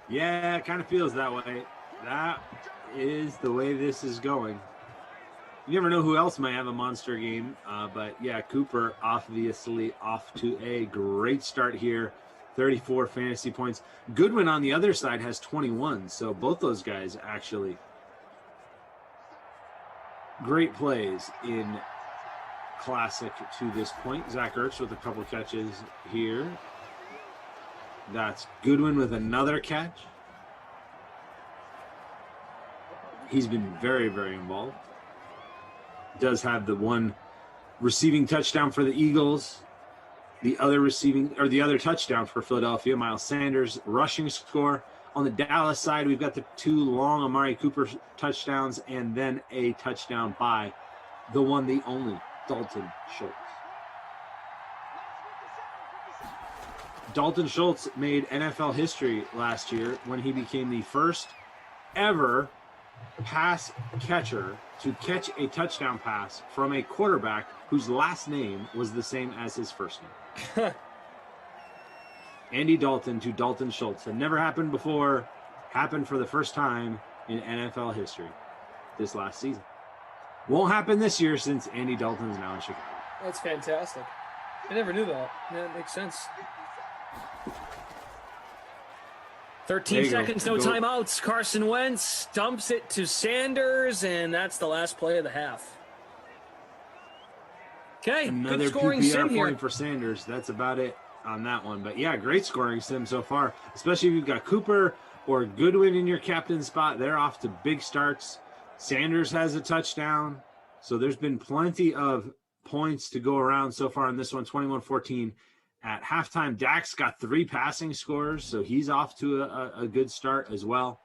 Yeah, it kind of feels that way. That is the way this is going. You never know who else might have a monster game, but yeah, Cooper obviously off to a great start here. 34 fantasy points. Goodwin on the other side has 21, so both those guys actually great plays in classic to this point. Zach Ertz with a couple catches here. That's Goodwin with another catch. He's been very, very involved. Does have the one receiving touchdown for the Eagles. The other touchdown for Philadelphia, Miles Sanders rushing score. On the Dallas side, we've got the two long Amari Cooper touchdowns and then a touchdown by the one, the only Dalton Schultz. Dalton Schultz made NFL history last year when he became the first ever pass catcher to catch a touchdown pass from a quarterback whose last name was the same as his first name. Andy Dalton to Dalton Schultz. Had never happened before. Happened for the first time in NFL history this last season. Won't happen this year since Andy Dalton is now in Chicago. That's fantastic. I never knew that. Yeah, that makes sense. 13 seconds, no timeouts. Carson Wentz dumps it to Sanders, and that's the last play of the half. Okay, another good scoring PPR sim here point for Sanders. That's about it on that one. But yeah, great scoring sim so far, especially if you've got Cooper or Goodwin in your captain spot. They're off to big starts. Sanders has a touchdown. So there's been plenty of points to go around so far in this one, 21-14. At halftime, Dak's got 3 passing scores, so he's off to a good start as well.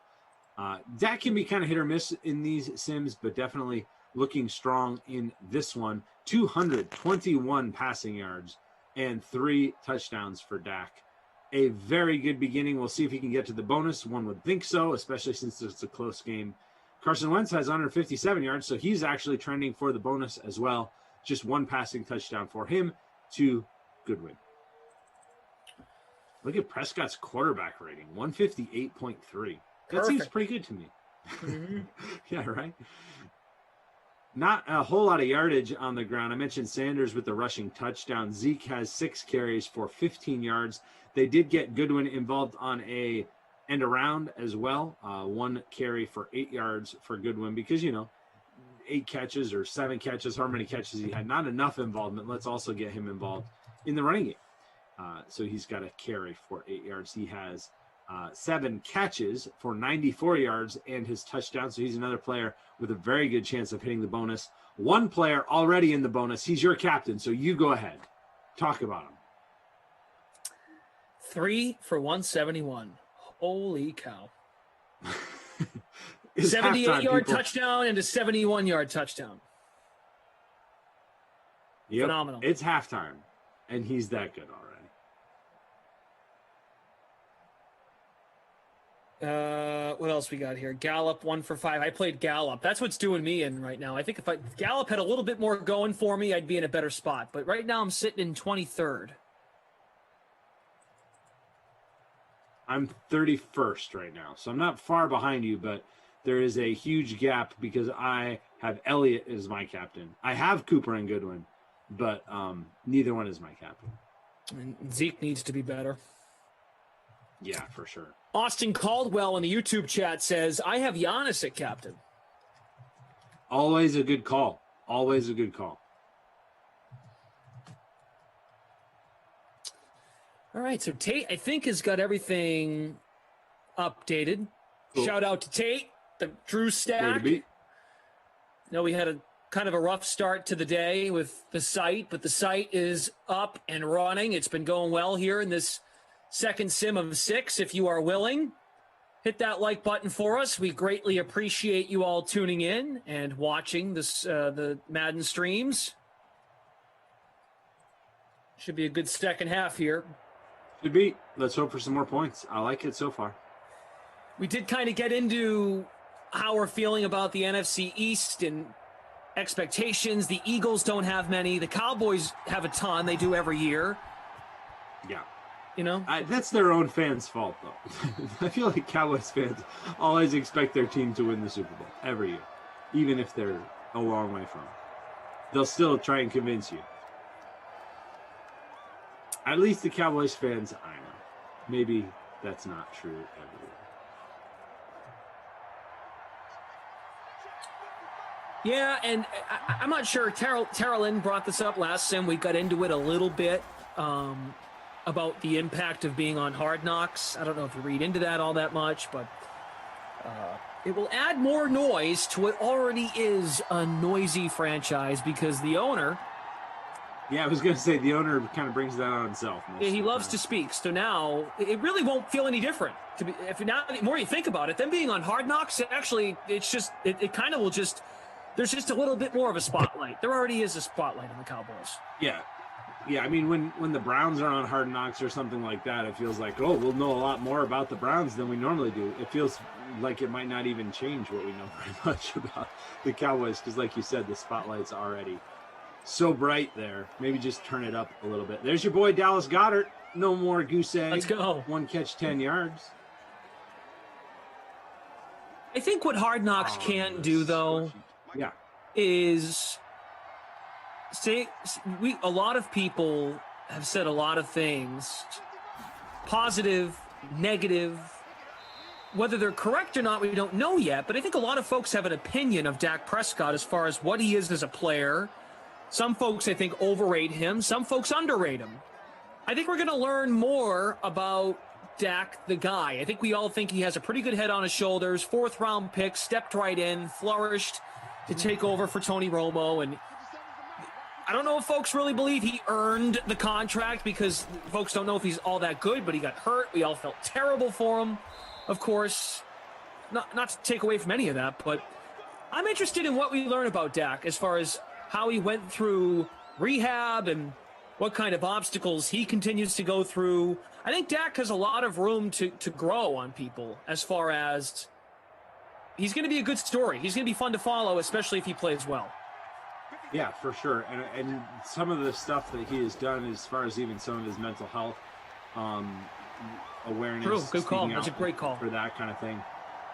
Dak can be kind of hit or miss in these sims, but definitely looking strong in this one. 221 passing yards and 3 touchdowns for Dak. A very good beginning. We'll see if he can get to the bonus. One would think so, especially since it's a close game. Carson Wentz has 157 yards, so he's actually trending for the bonus as well. Just 1 passing touchdown for him to Goodwin. Look at Prescott's quarterback rating, 158.3. That seems pretty good to me. Mm-hmm. Yeah, right? Not a whole lot of yardage on the ground. I mentioned Sanders with the rushing touchdown. Zeke has 6 carries for 15 yards. They did get Goodwin involved on a end around as well. 1 carry for 8 yards for Goodwin because, 8 catches or 7 catches, however many catches he had. Not enough involvement. Let's also get him involved in the running game. So he's got a carry for 8 yards. He has 7 catches for 94 yards and his touchdown. So he's another player with a very good chance of hitting the bonus. 1 player already in the bonus. He's your captain, so you go ahead. Talk about him. 3 for 171. Holy cow. 78 78-yard touchdown and a 71-yard touchdown. Yep. Phenomenal. It's halftime, and he's that good already. What else we got here? Gallup 1 for 5. I played Gallup. That's what's doing me in right now. I think if Gallup had a little bit more going for me, I'd be in a better spot. But right now I'm sitting in 23rd. I'm 31st right now, so I'm not far behind you, but there is a huge gap because I have Elliott as my captain. I have Cooper and Goodwin, but neither one is my captain. And Zeke needs to be better. Yeah, for sure. Austin Caldwell in the YouTube chat says, I have Giannis at captain. Always a good call. Always a good call. All right, so Tate, I think, has got everything updated. Cool. Shout out to Tate, the Drew stack. No, we had a kind of a rough start to the day with the site, but the site is up and running. It's been going well here in this second sim of 6. If you are willing, hit that like button for us. We greatly appreciate you all tuning in and watching this the Madden streams. Should be a good second half here. Should be. Let's hope for some more points. I like it so far. We did kind of get into how we're feeling about the NFC East and expectations. The Eagles don't have many. The Cowboys have a ton. They do every year. Yeah. You know? That's their own fans' fault, though. I feel like Cowboys fans always expect their team to win the Super Bowl every year, even if they're a long way from it. They'll still try and convince you. At least the Cowboys fans, I know. Maybe that's not true everywhere. Yeah, and I'm not sure. Tara Lynn brought this up last sim. We got into it a little bit about the impact of being on Hard Knocks. I don't know if you read into that all that much, but it will add more noise to what already is a noisy franchise because the owner... Yeah, I was going to say the owner kind of brings that on himself. Yeah, he loves to speak. So now it really won't feel any different. If now the more you think about it, them being on Hard Knocks, actually, it's just it kind of will just. There's just a little bit more of a spotlight. There already is a spotlight on the Cowboys. Yeah. Yeah, I mean, when the Browns are on Hard Knocks or something like that, it feels like, oh, we'll know a lot more about the Browns than we normally do. It feels like it might not even change what we know very much about the Cowboys because, like you said, the spotlight's already so bright there. Maybe just turn it up a little bit. There's your boy, Dallas Goedert. No more goose egg. Let's go. 1 catch, 10 yards. I think what Hard Knocks can do, though, is a lot of people have said a lot of things, positive, negative. Whether they're correct or not, we don't know yet. But I think a lot of folks have an opinion of Dak Prescott as far as what he is as a player. Some folks, I think, overrate him. Some folks underrate him. I think we're going to learn more about Dak, the guy. I think we all think he has a pretty good head on his shoulders. 4th-round pick, stepped right in, flourished to take over for Tony Romo. And I don't know if folks really believe he earned the contract because folks don't know if he's all that good, but he got hurt. We all felt terrible for him, of course. Not to take away from any of that, but I'm interested in what we learn about Dak as far as how he went through rehab and what kind of obstacles he continues to go through. I think Dak has a lot of room to grow on people as far as he's going to be a good story. He's going to be fun to follow, especially if he plays well. Yeah, for sure. And some of the stuff that he has done as far as even some of his mental health awareness. True, good call. That's a great call. For that kind of thing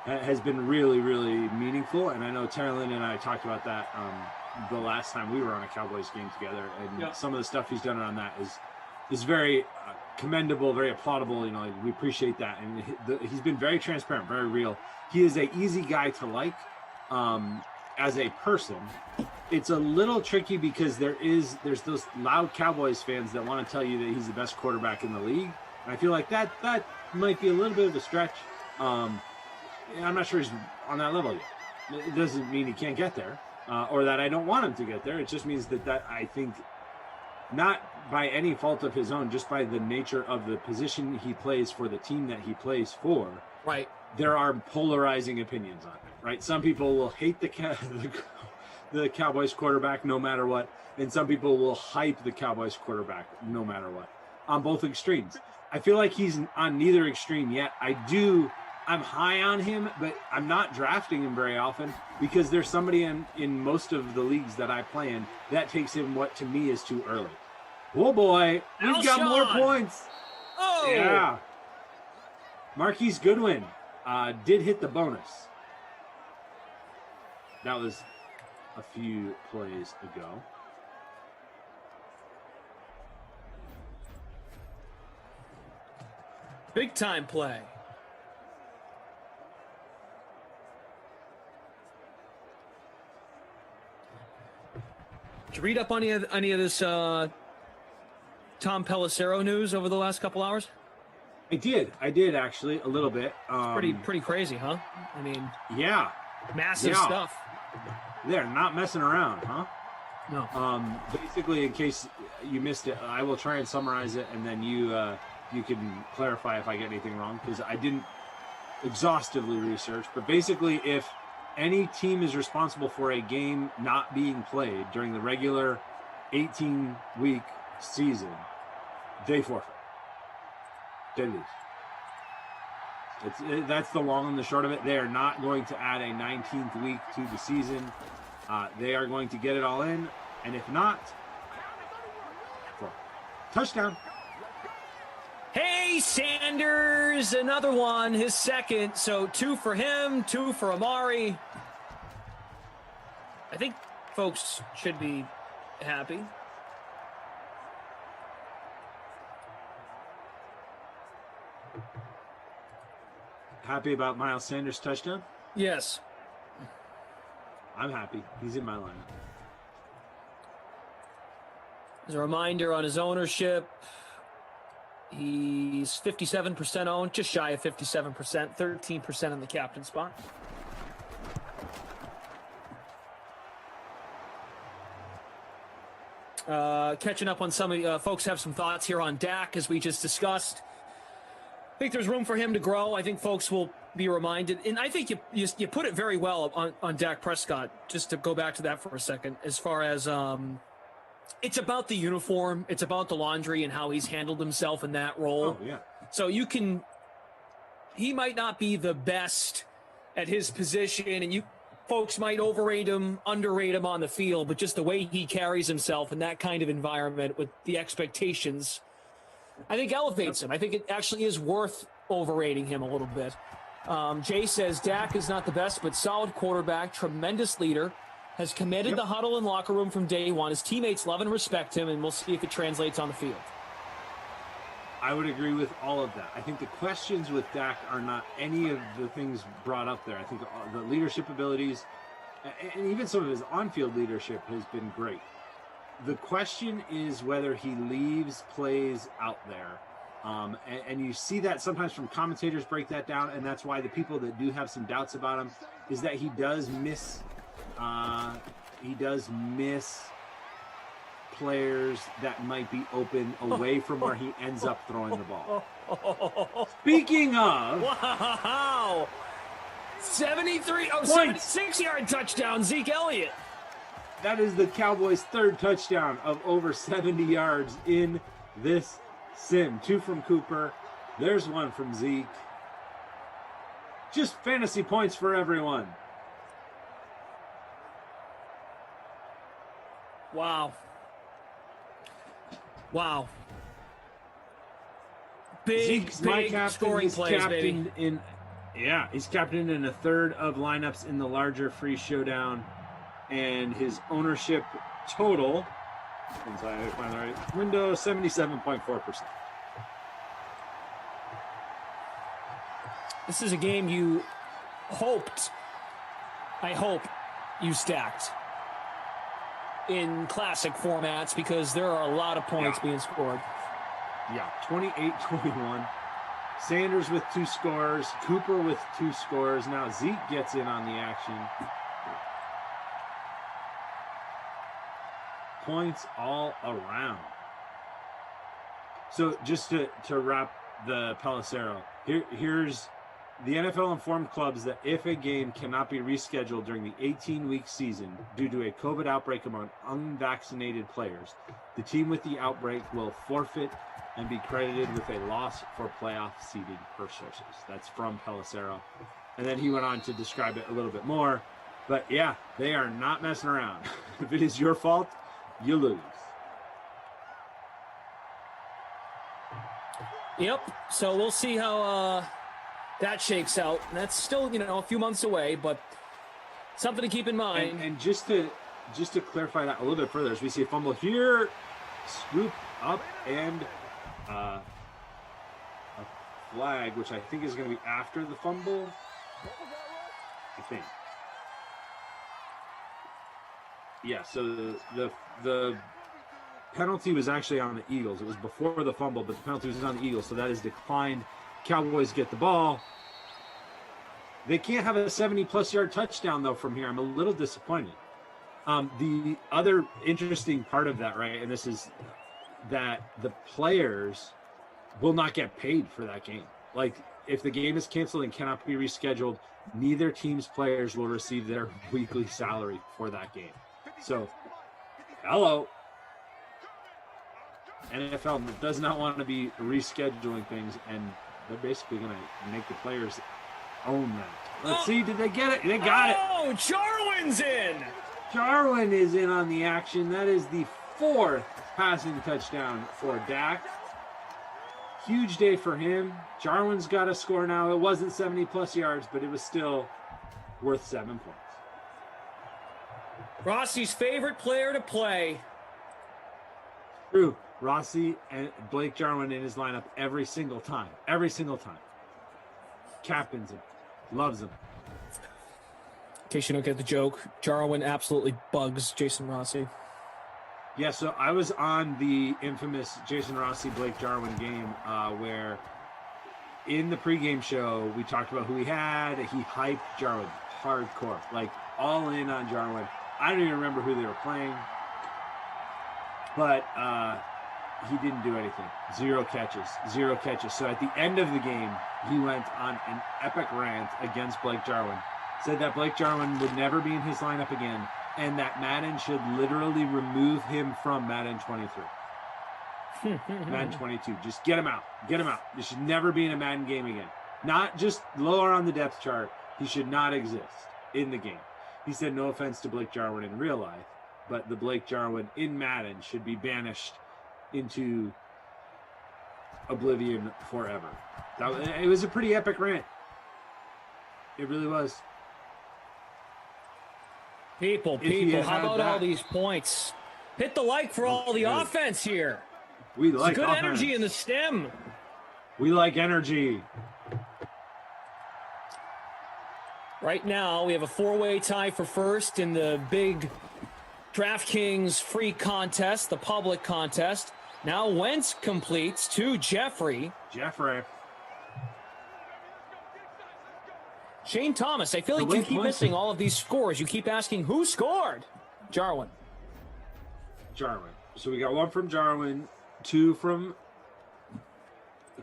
has been really, really meaningful. And I know Tara Lynn and I talked about that the last time we were on a Cowboys game together, and some of the stuff he's done around that is very commendable, very applaudable. You know, we appreciate that, and he's been very transparent, very real. He is an easy guy to like as a person. It's a little tricky because there's those loud Cowboys fans that want to tell you that he's the best quarterback in the league, and I feel like that might be a little bit of a stretch. I'm not sure he's on that level yet. It doesn't mean he can't get there. Or that I don't want him to get there. It just means that I think, not by any fault of his own, just by the nature of the position he plays for the team that he plays for, right? There are polarizing opinions on it, right? Some people will hate the Cowboys quarterback no matter what, and some people will hype the Cowboys quarterback no matter what, on both extremes. I feel like he's on neither extreme yet. I'm high on him, but I'm not drafting him very often because there's somebody in most of the leagues that I play in that takes him what to me is too early. Oh boy, we've got more points. Oh yeah. Marquise Goodwin did hit the bonus. That was a few plays ago. Big time play. Did you read up on any of this Tom Pelissero news over the last couple hours? I did actually a little bit. Pretty crazy, huh? I mean, yeah, massive stuff. They're not messing around, huh? No. Basically, in case you missed it, I will try and summarize it, and then you can clarify if I get anything wrong, because I didn't exhaustively research. But basically, if any team is responsible for a game not being played during the regular 18-week season, they forfeit. They lose. That's the long and the short of it. They are not going to add a 19th week to the season. They are going to get it all in, and if not, touchdown. Hey, Sanders, another one, his second. So 2 for him, 2 for Amari. I think folks should be happy. Happy about Miles Sanders' touchdown? Yes. I'm happy. He's in my lineup. As a reminder on his ownership, he's 57% owned, just shy of 57%, 13% on the captain spot. Catching up on some of folks have some thoughts here on Dak, as we just discussed. I think there's room for him to grow. I think folks will be reminded, and I think you put it very well on Dak Prescott, just to go back to that for a second, as far as it's about the uniform, it's about the laundry and how he's handled himself in that role. Oh, yeah. So he might not be the best at his position, and you folks might overrate him, underrate him on the field, but just the way he carries himself in that kind of environment with the expectations, I think elevates him. I think it actually is worth overrating him a little bit. Jay says Dak is not the best, but solid quarterback, tremendous leader, has commanded the huddle and locker room from day one. His teammates love and respect him, and we'll see if it translates on the field. I would agree with all of that. I think the questions with Dak are not any of the things brought up there. I think the leadership abilities and even some of his on-field leadership has been great. The question is whether he leaves plays out there. And you see that sometimes from commentators break that down, and that's why the people that do have some doubts about him is that he does miss players that might be open away from where he ends up throwing the ball. Speaking of, wow, 76-yard touchdown, Zeke Elliott. That is the Cowboys' third touchdown of over 70 yards in this sim. 2 from Cooper. There's 1 from Zeke. Just fantasy points for everyone. Wow. Wow. Big scoring plays, baby. He's captained in a third of lineups in the larger free showdown, and his ownership total, once I find the right window, 77.4%. This is a game I hope you stacked in classic formats, because there are a lot of points being scored. Yeah, 28-21. Sanders with 2 scores. Cooper with 2 scores. Now Zeke gets in on the action. Points all around. So just to wrap the Pelissero, here's the NFL informed clubs that if a game cannot be rescheduled during the 18-week season due to a COVID outbreak among unvaccinated players, the team with the outbreak will forfeit and be credited with a loss for playoff seeding per sources. That's from Pelissero. And then he went on to describe it a little bit more. But yeah, they are not messing around. If it is your fault, you lose. Yep. So we'll see how that shakes out. And that's still, a few months away, but something to keep in mind. And just to clarify that a little bit further, as we see a fumble here, scoop up, and a flag, which I think is going to be after the fumble. I think. Yeah, so the penalty was actually on the Eagles. It was before the fumble, but the penalty was on the Eagles, so that is declined. Cowboys get the ball. They can't have a 70-plus yard touchdown, though, from here. I'm a little disappointed. The other interesting part of that, right, and this is that the players will not get paid for that game. Like, if the game is canceled and cannot be rescheduled, neither team's players will receive their weekly salary for that game. So, hello. NFL does not want to be rescheduling things, and they're basically going to make the players own that. Let's see, did they get it? They got it. Oh, Jarwin's in. Jarwin is in on the action. That is the 4th passing touchdown for Dak. Huge day for him. Jarwin's got a score now. It wasn't 70-plus yards, but it was still worth 7 points. Rossi's favorite player to play. True. Rossi and Blake Jarwin in his lineup every single time. Every single time. Captains him. Loves him. In case you don't get the joke, Jarwin absolutely bugs Jason Rossi. Yeah, so I was on the infamous Jason Rossi Blake Jarwin game where in the pregame show we talked about who he had. He hyped Jarwin hardcore, like all in on Jarwin. I don't even remember who they were playing, but he didn't do anything. 0 catches, 0 catches. So at the end of the game, he went on an epic rant against Blake Jarwin. Said that Blake Jarwin would never be in his lineup again, and that Madden should literally remove him from Madden 23. Madden 22. Just get him out. Get him out. He should never be in a Madden game again. Not just lower on the depth chart. He should not exist in the game. He said no offense to Blake Jarwin in real life, but the Blake Jarwin in Madden should be banished into oblivion forever. It was a pretty epic rant. It really was. People, how about all these points? Hit the like for all the offense here. We like good offense. Energy in the stem. We like energy. Right now, we have a 4-way tie for first in the big DraftKings free contest, the public contest. Now Wentz completes to Jeffrey. Shane Thomas, I feel like you keep missing all of these scores. You keep asking who scored. Jarwin. So we got 1 from Jarwin, 2 from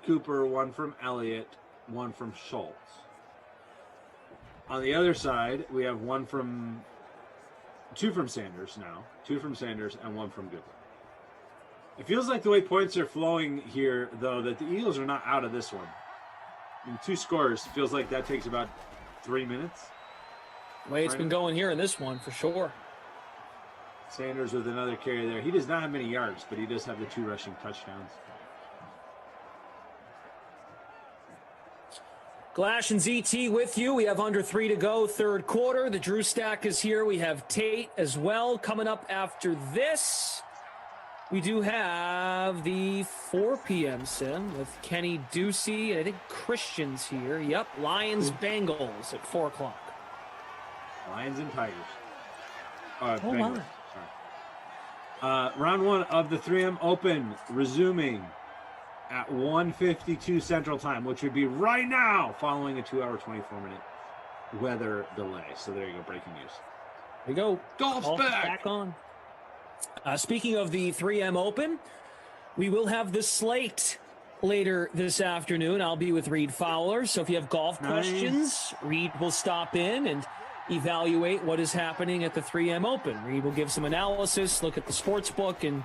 Cooper, 1 from Elliott, 1 from Schultz. On the other side, we have 2 from Sanders now, 2 from Sanders and 1 from Cooper. It feels like the way points are flowing here, though, that the Eagles are not out of this one. In 2 scores, feels like that takes about 3 minutes. The way it's been going here in this one, for sure. Sanders with another carry there. He does not have many yards, but he does have the 2 rushing touchdowns. Glash and ZT with you. We have under 3 to go, third quarter. The Drew Stack is here. We have Tate as well coming up after this. We do have the 4 p.m. sim with Kenny Ducey and I think Christian's here. Yep, Lions-Bengals at 4 o'clock. Lions and Tigers. Bengals. My. Sorry. Round 1 of the 3M Open resuming at 1:52 Central Time, which would be right now, following a 2-hour, 24-minute weather delay. So there you go, breaking news. There you go. Golf's back on. Speaking of the 3M Open, we will have the slate later this afternoon. I'll be with Reed Fowler. So if you have golf questions, Reed will stop in and evaluate what is happening at the 3M Open. Reed will give some analysis, look at the sports book, and,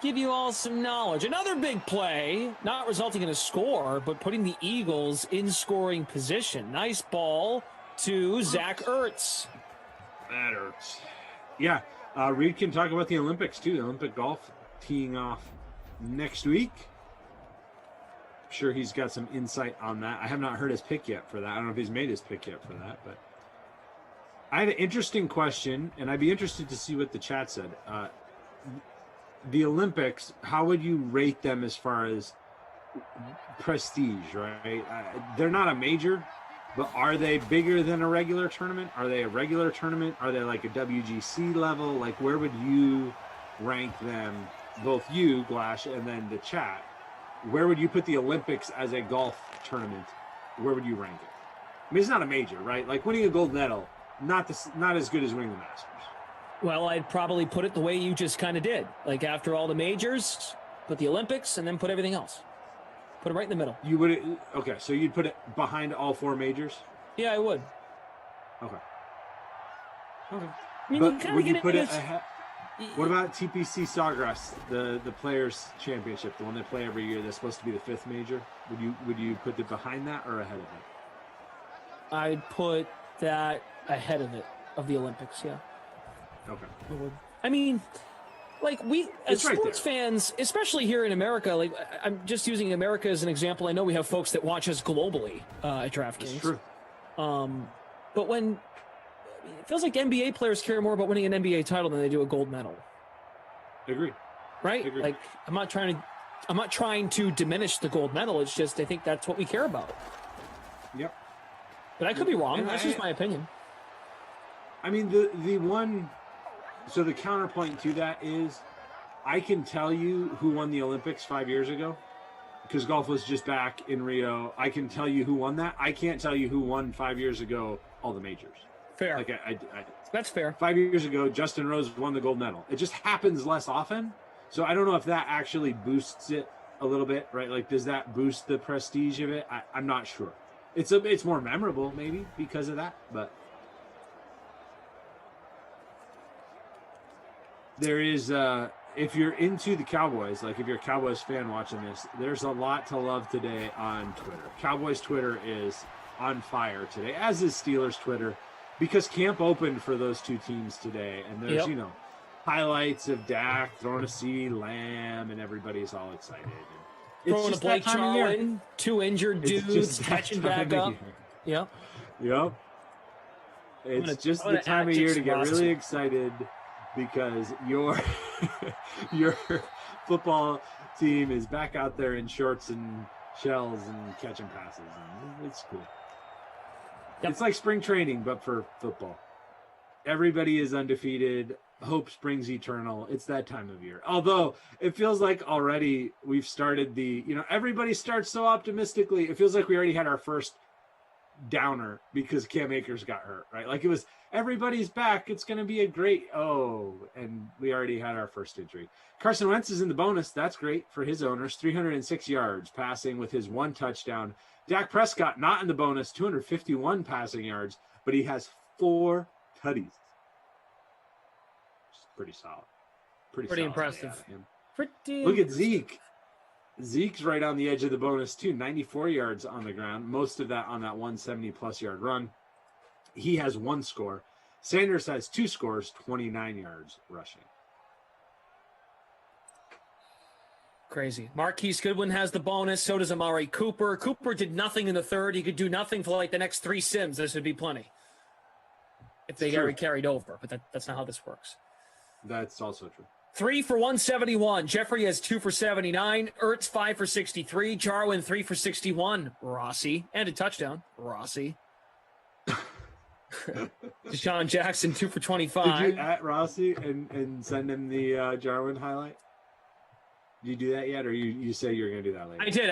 give you all some knowledge. Another big play, not resulting in a score, but putting the Eagles in scoring position. Nice ball to Zach Ertz. That hurts. Yeah. Reed can talk about the Olympics, too. Olympic golf teeing off next week. I'm sure he's got some insight on that. I have not heard his pick yet for that. I don't know if he's made his pick yet for that. But I have an interesting question, and I'd be interested to see what the chat said. The Olympics, how would you rate them as far as prestige, right? They're not a major, but are they bigger than a regular tournament? Are they a regular tournament? Are they like a WGC level? Like, where would you rank them, both you, Glash, and then the chat, where would you put the Olympics as a golf tournament? Where would you rank it? I mean, it's not a major, right? Like winning a gold medal, not as good as winning the Masters. Well, I'd probably put it the way you just kind of did. Like after all the majors, put the Olympics, and then put everything else. Put it right in the middle. You would, okay, so you'd put it behind all 4 majors? Yeah, I would. Okay. Okay. I mean, But would you put it ahead? What about TPC Sawgrass, the Players Championship, the one they play every year? That's supposed to be the 5th major. Would you put it behind that or ahead of it? I'd put that ahead of it, of the Olympics. Yeah. Okay. I mean, like we as right sports there. fans, especially here in America, like I'm just using America as an example. I know we have folks that watch us globally at DraftKings. It's true. But when it feels like NBA players care more about winning an NBA title than they do a gold medal. Agree. Right? Agree. Like I'm not trying to diminish the gold medal. It's just I think that's what we care about. Yep. But I could be wrong. And That's just my opinion. I mean, the one. So the counterpoint to that is, I can tell you who won the Olympics 5 years ago, because golf was just back in Rio. I can tell you who won that. I can't tell you who won 5 years ago all the majors. Fair. Like That's fair. 5 years ago, Justin Rose won the gold medal. It just happens less often. So I don't know if that actually boosts it a little bit, right? Like, does that boost the prestige of it? I'm not sure. It's more memorable maybe because of that, but there is if you're into the Cowboys, like if you're a Cowboys fan watching this, there's a lot to love today on Twitter. Cowboys Twitter is on fire today, as is Steelers Twitter, because camp opened for those two teams today, and there's highlights of Dak throwing a CD, Lamb, and everybody's all excited. And Throwing a Blake Jarwin, 2 injured dudes catching back up. Yep. Yep. It's just the time of year to get really excited because your football team is back out there in shorts and shells and catching passes. And it's cool. Yep. It's like spring training, but for football. Everybody is undefeated. Hope springs eternal. It's that time of year. Although it feels like already we've started everybody starts so optimistically. It feels like we already had our first downer because Cam Akers got hurt, right? Like it was everybody's back. It's going to be and we already had our first injury. Carson Wentz is in the bonus. That's great for his owners. 306 yards passing with his 1 touchdown. Dak Prescott not in the bonus, 251 passing yards, but he has 4 tutties. Pretty solid. Pretty impressive. Look at Zeke. Zeke's right on the edge of the bonus too. 94 yards on the ground. Most of that on that 170-plus yard run. He has 1 score. Sanders has 2 scores, 29 yards rushing. Crazy. Marquise Goodwin has the bonus. So does Amari Cooper. Cooper did nothing in the third. He could do nothing for like the next 3 sims. This would be plenty if they carried over. But that's not how this works. That's also true. 3 for 171. Jeffrey has 2 for 79. Ertz 5 for 63. Jarwin 3 for 61. Rossi and a touchdown. Rossi. Deshaun Jackson 2 for 25. Did you at Rossi and send him the Jarwin highlight? Did you do that yet, or you say you're going to do that later? I did.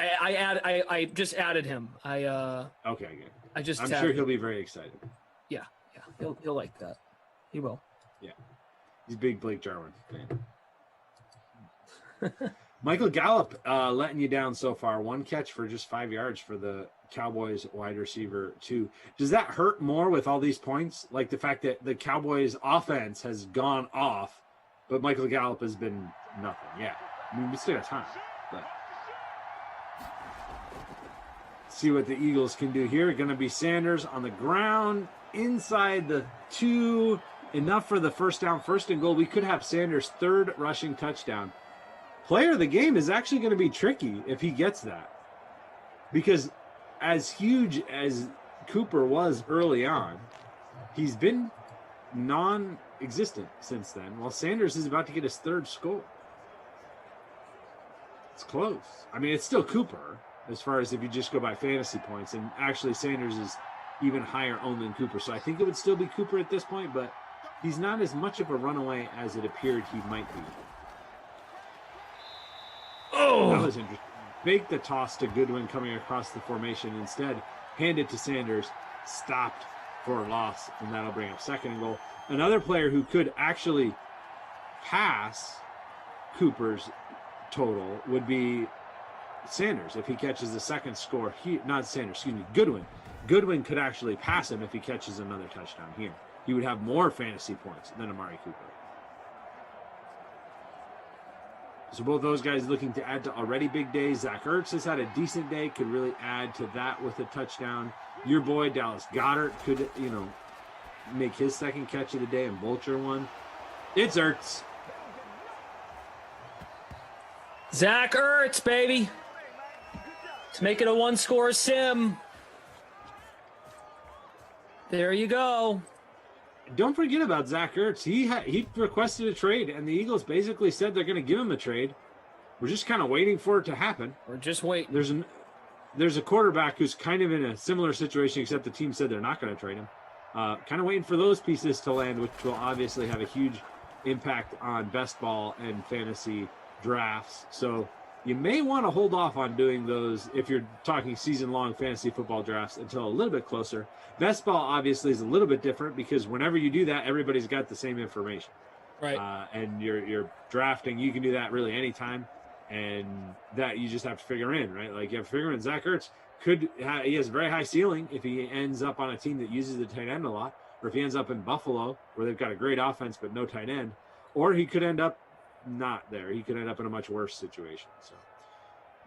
I just added him. Okay, good. I'm sure he'll be very excited. Yeah. He'll like that. He will. Yeah. He's a big Blake Jarwin fan. Michael Gallup letting you down so far. 1 catch for just 5 yards for the Cowboys wide receiver, 2. Does that hurt more with all these points? Like the fact that the Cowboys offense has gone off, but Michael Gallup has been nothing. Yeah. I mean, we still got time. But see what the Eagles can do here. Going to be Sanders on the ground inside the 2. Enough for the first down, 1st and goal. We could have Sanders' 3rd rushing touchdown. Player of the game is actually going to be tricky if he gets that. Because as huge as Cooper was early on, he's been non-existent since then, while Sanders is about to get his 3rd score. It's close. I mean, it's still Cooper as far as if you just go by fantasy points, and actually Sanders is even higher owned than Cooper. So I think it would still be Cooper at this point, but he's not as much of a runaway as it appeared he might be That was interesting. Fake the toss to Goodwin coming across the formation. Instead, hand it to Sanders. Stopped for a loss, and that'll bring up second and goal. Another player who could actually pass Cooper's total would be Sanders if he catches the second score. Goodwin. Goodwin could actually pass him if he catches another touchdown here. He would have more fantasy points than Amari Cooper. So both those guys looking to add to already big days. Zach Ertz has had a decent day, could really add to that with a touchdown. Your boy Dallas Goedert could, make his second catch of the day and vulture one. It's Ertz. Zach Ertz, baby. Let's make it a one-score sim. There you go. Don't forget about Zach Ertz. He requested a trade, and the Eagles basically said they're going to give him a trade. We're just kind of waiting for it to happen. We're just waiting. There's a quarterback who's kind of in a similar situation, except the team said they're not going to trade him. Kind of waiting for those pieces to land, which will obviously have a huge impact on best ball and fantasy drafts. So you may want to hold off on doing those if you're talking season-long fantasy football drafts until a little bit closer. Best ball obviously is a little bit different because whenever you do that, everybody's got the same information. Right. And you're drafting. You can do that really anytime, and that you just have to figure in, right? Like you have to figure in. Zach Ertz he has a very high ceiling if he ends up on a team that uses the tight end a lot, or if he ends up in Buffalo where they've got a great offense but no tight end, or he could end up not there. He could end up in a much worse situation. So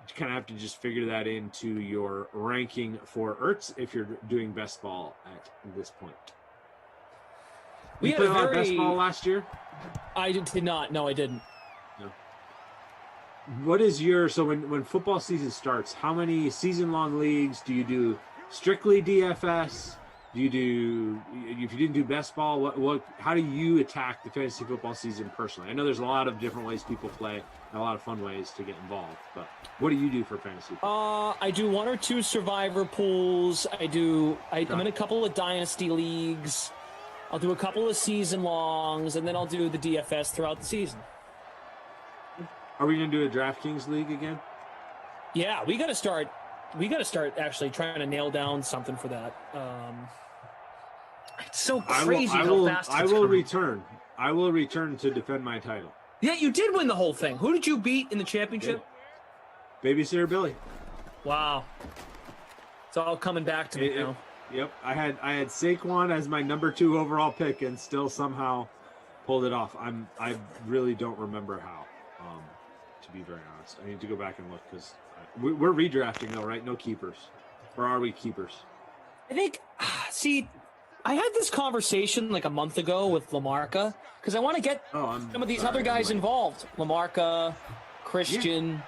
you kind of have to just figure that into your ranking for Ertz if you're doing best ball at this point. We You played a lot of best ball last year? I did not. No, I didn't. No. What is so when football season starts, how many season-long leagues do you do? Strictly DFS? Do you do, if you didn't do best ball, how do you attack the fantasy football season personally? I know there's a lot of different ways people play and a lot of fun ways to get involved, but what do you do for fantasy football? I do one or two survivor pools. I'm in a couple of dynasty leagues. I'll do a couple of season longs, and then I'll do the DFS throughout the season. Are we going to do a DraftKings league again? Yeah, we got to start actually trying to nail down something for that. It's so crazy how fast I will return. I will return to defend my title. Yeah, you did win the whole thing. Who did you beat in the championship? Babysitter Billy. Wow. It's all coming back to me now. Yep. I had Saquon as my number 2 overall pick and still somehow pulled it off. I really don't remember how, to be very honest. I need to go back and look because we're redrafting though, right? No keepers. Or are we keepers? I think, I had this conversation like a month ago with Lamarca because I want to get some of these other guys involved. Lamarca, Christian,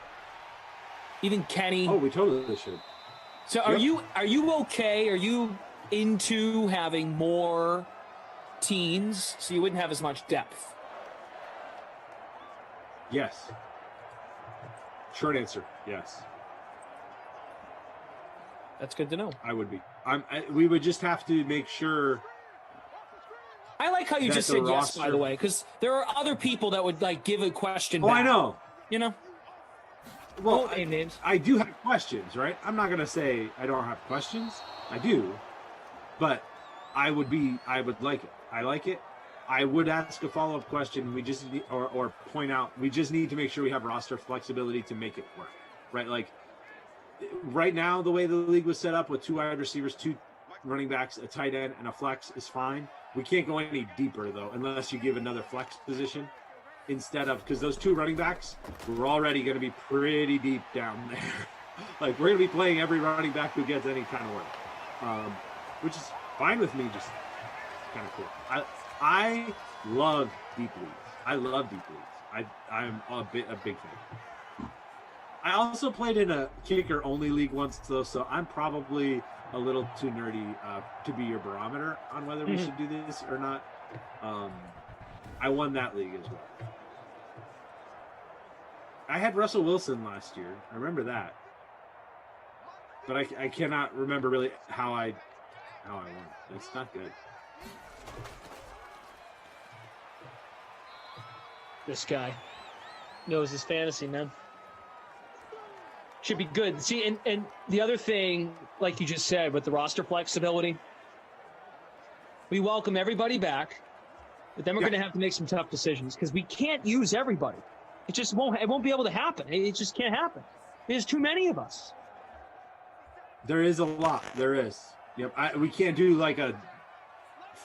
even Kenny. Oh, we totally should. So are you okay? Are you into having more teams so you wouldn't have as much depth? Yes. Short answer, yes. That's good to know. I would be. We would just have to make sure. I like how you just said yes, by the way, because there are other people that would give a question. Oh, back. I know. You know. Well, I do have questions, right? I'm not gonna say I don't have questions. I do, but I would like it. I like it. I would ask a follow-up question. We just need, or point out. We just need to make sure we have roster flexibility to make it work, right? Like. Right now, the way the league was set up with 2 wide receivers, 2 running backs, a tight end, and a flex is fine. We can't go any deeper, though, unless you give another flex position instead of – because those 2 running backs, we're already going to be pretty deep down there. Like, we're going to be playing every running back who gets any kind of work, which is fine with me, just kind of cool. I love deep leagues. I love deep leagues. I'm a big fan. I also played in a kicker-only league once, though, so I'm probably a little too nerdy to be your barometer on whether we should do this or not. I won that league as well. I had Russell Wilson last year. I remember that. But I cannot remember really how I won. That's not good. This guy knows his fantasy, man. Should be good. See, and the other thing, like you just said, with the roster flexibility, we welcome everybody back, but then we're going to have to make some tough decisions because we can't use everybody. It just won't. It won't be able to happen. It just can't happen. There's too many of us. There is a lot. There is. Yep. We can't do like a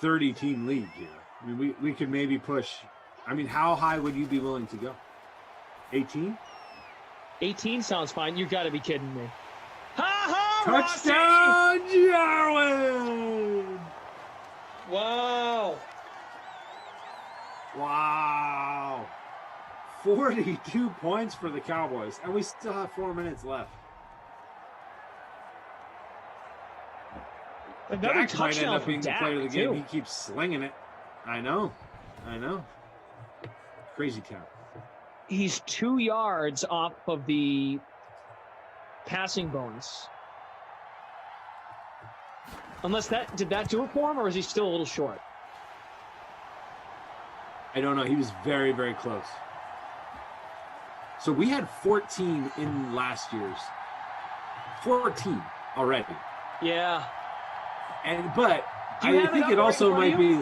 30-team league here. I mean, we could maybe push. I mean, how high would you be willing to go? 18? 18 sounds fine. You got to be kidding me. Ha ha! Touchdown, Jarwin! Wow. Wow. 42 points for the Cowboys, and we still have 4 minutes left. Dak might end up being the player of the game. He keeps slinging it. I know. Crazy town. He's 2 yards off of the passing bonus. Unless did that do it for him, or is he still a little short? I don't know. He was very, very close. So we had 14 in last year's. 14 already. Yeah. But I think it also might be.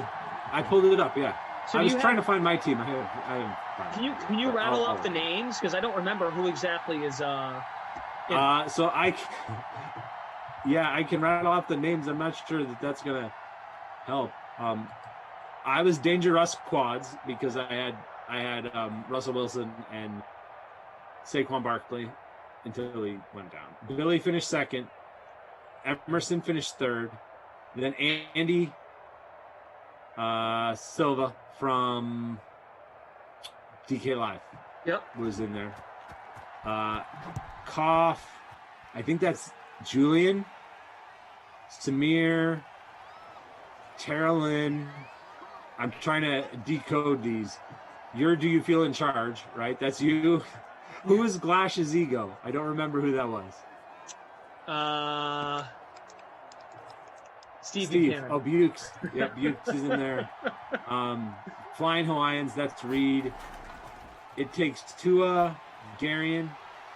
I pulled it up. Yeah. So I was trying to find my team. I have. Can you rattle off the names, because I don't remember who exactly is. So I can rattle off the names. I'm not sure that that's gonna help. I was Danger Russ quads because I had Russell Wilson and Saquon Barkley until he went down. Billy finished second. Emerson finished third. Then Andy Silva from DK Live was in there. Koff, I think that's Julian, Samir, Terrellin. I'm trying to decode these. Do you feel in charge, right? That's you. Who was Glash's ego? I don't remember who that was. Steve. Oh, Bukes. Yeah, Bukes is in there. Flying Hawaiians, that's Reed. It Takes Tua. Garion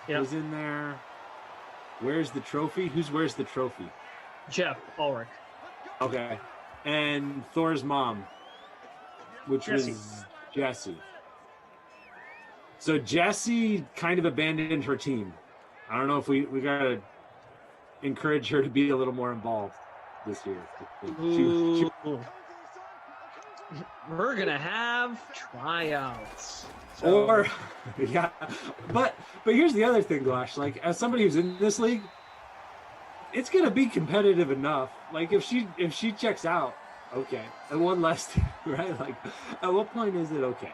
was in there. Where's the trophy? Where's the trophy? Jeff Ulrich. Okay. And Thor's mom, which was Jessie. So Jessie kind of abandoned her team. I don't know if we got to encourage her to be a little more involved this year. We're going to have tryouts. So. But here's the other thing, Glash. Like, as somebody who's in this league, it's going to be competitive enough. Like, if she checks out, okay. And one less team, right? Like, at what point is it okay?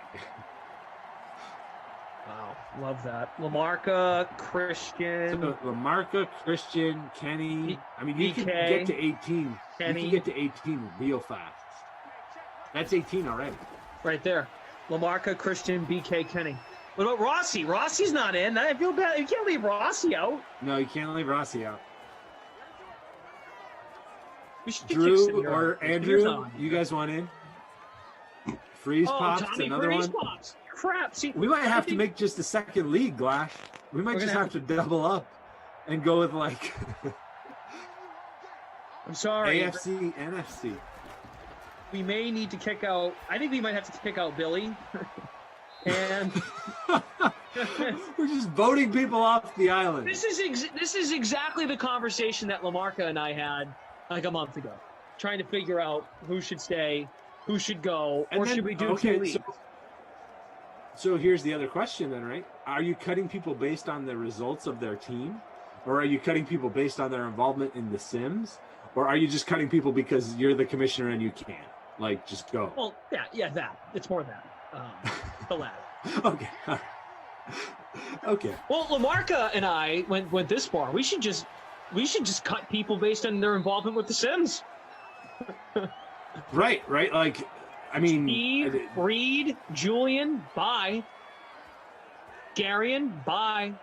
Wow, love that. Lamarca, Christian. So Lamarca, Christian, Kenny. I mean, you can get to 18. Kenny. You can get to 18 real fast. That's 18 already. Right there. Lamarca, Christian, BK, Kenny. What about Rossi? Rossi's not in. I feel bad. You can't leave Rossi out. No, you can't leave Rossi out. Drew or Andrew, you guys want in? Freeze Pops, Tommy another Freeze one. Pops. Crap. See, we might have to make just a second league, Glash. We might just have to double up and go with like I'm sorry. AFC, NFC. We may need to kick out. I think we might have to kick out Billy. And we're just voting people off the island. This is exactly the conversation that Lamarca and I had like a month ago, trying to figure out who should stay, who should go, or should we do 2 leagues? So here's the other question then, right? Are you cutting people based on the results of their team? Or are you cutting people based on their involvement in the Sims? Or are you just cutting people because you're the commissioner and you can't? Like, just go. Well, yeah, that. It's more that. The latter. Okay. Okay. Well, Lamarca and I went this far. We should just cut people based on their involvement with the Sims. Right. Like, I mean, Steve, Reed, Julian, bye. Garion, bye.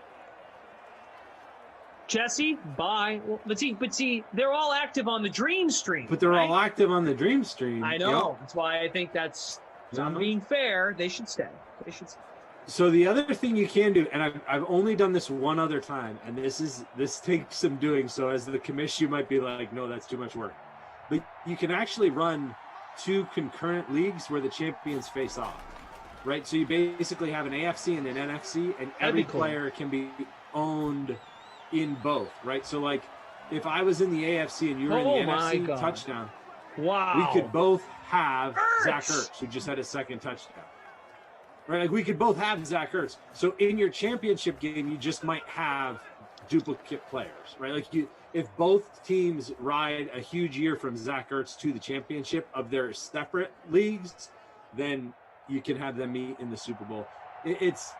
Jesse, bye. Well, but see, they're all active on the Dream stream. But they're all active on the Dream stream. I know. Yep. That's why I think that's not being fair. They should stay. So the other thing you can do, and I've only done this one other time, and this takes some doing. So as the commission, you might be like, no, that's too much work. But you can actually run 2 concurrent leagues where the champions face off, right? So you basically have an AFC and an NFC, and every player can be owned in both, right? So like, if I was in the AFC and you were in the NFC touchdown, we could both have Zach Ertz, who just had his second touchdown. Right, like we could both have Zach Ertz. So in your championship game, you just might have duplicate players, right? Like if both teams ride a huge year from Zach Ertz to the championship of their separate leagues, then you can have them meet in the Super Bowl. It's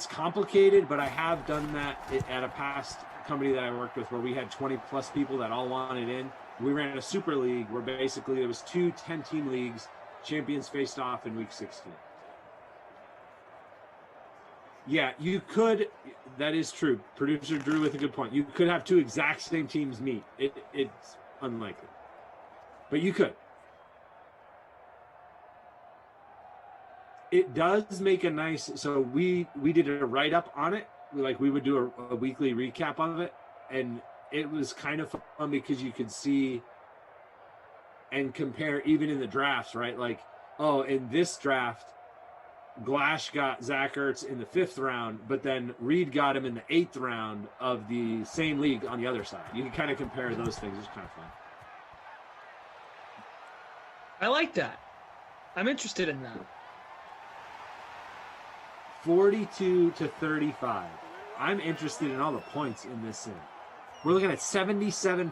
complicated, but I have done that at a past company that I worked with where we had 20 plus people that all wanted in. We ran a super league where basically there was 2 10-team leagues, champions faced off in week 16. Yeah, you could. That is true. Producer Drew with a good point. You could have 2 exact same teams meet. It's unlikely, but you could. It does make a nice. So we did a write up on it. We would do a weekly recap of it, and it was kind of fun because you could see and compare even in the drafts, right? Like, oh, in this draft, Glash got Zach Ertz in the 5th round, but then Reed got him in the 8th round of the same league on the other side. You can kind of compare those things. It's kind of fun. I like that. I'm interested in that. 42-35. I'm interested in all the points in this sim. We're looking at 77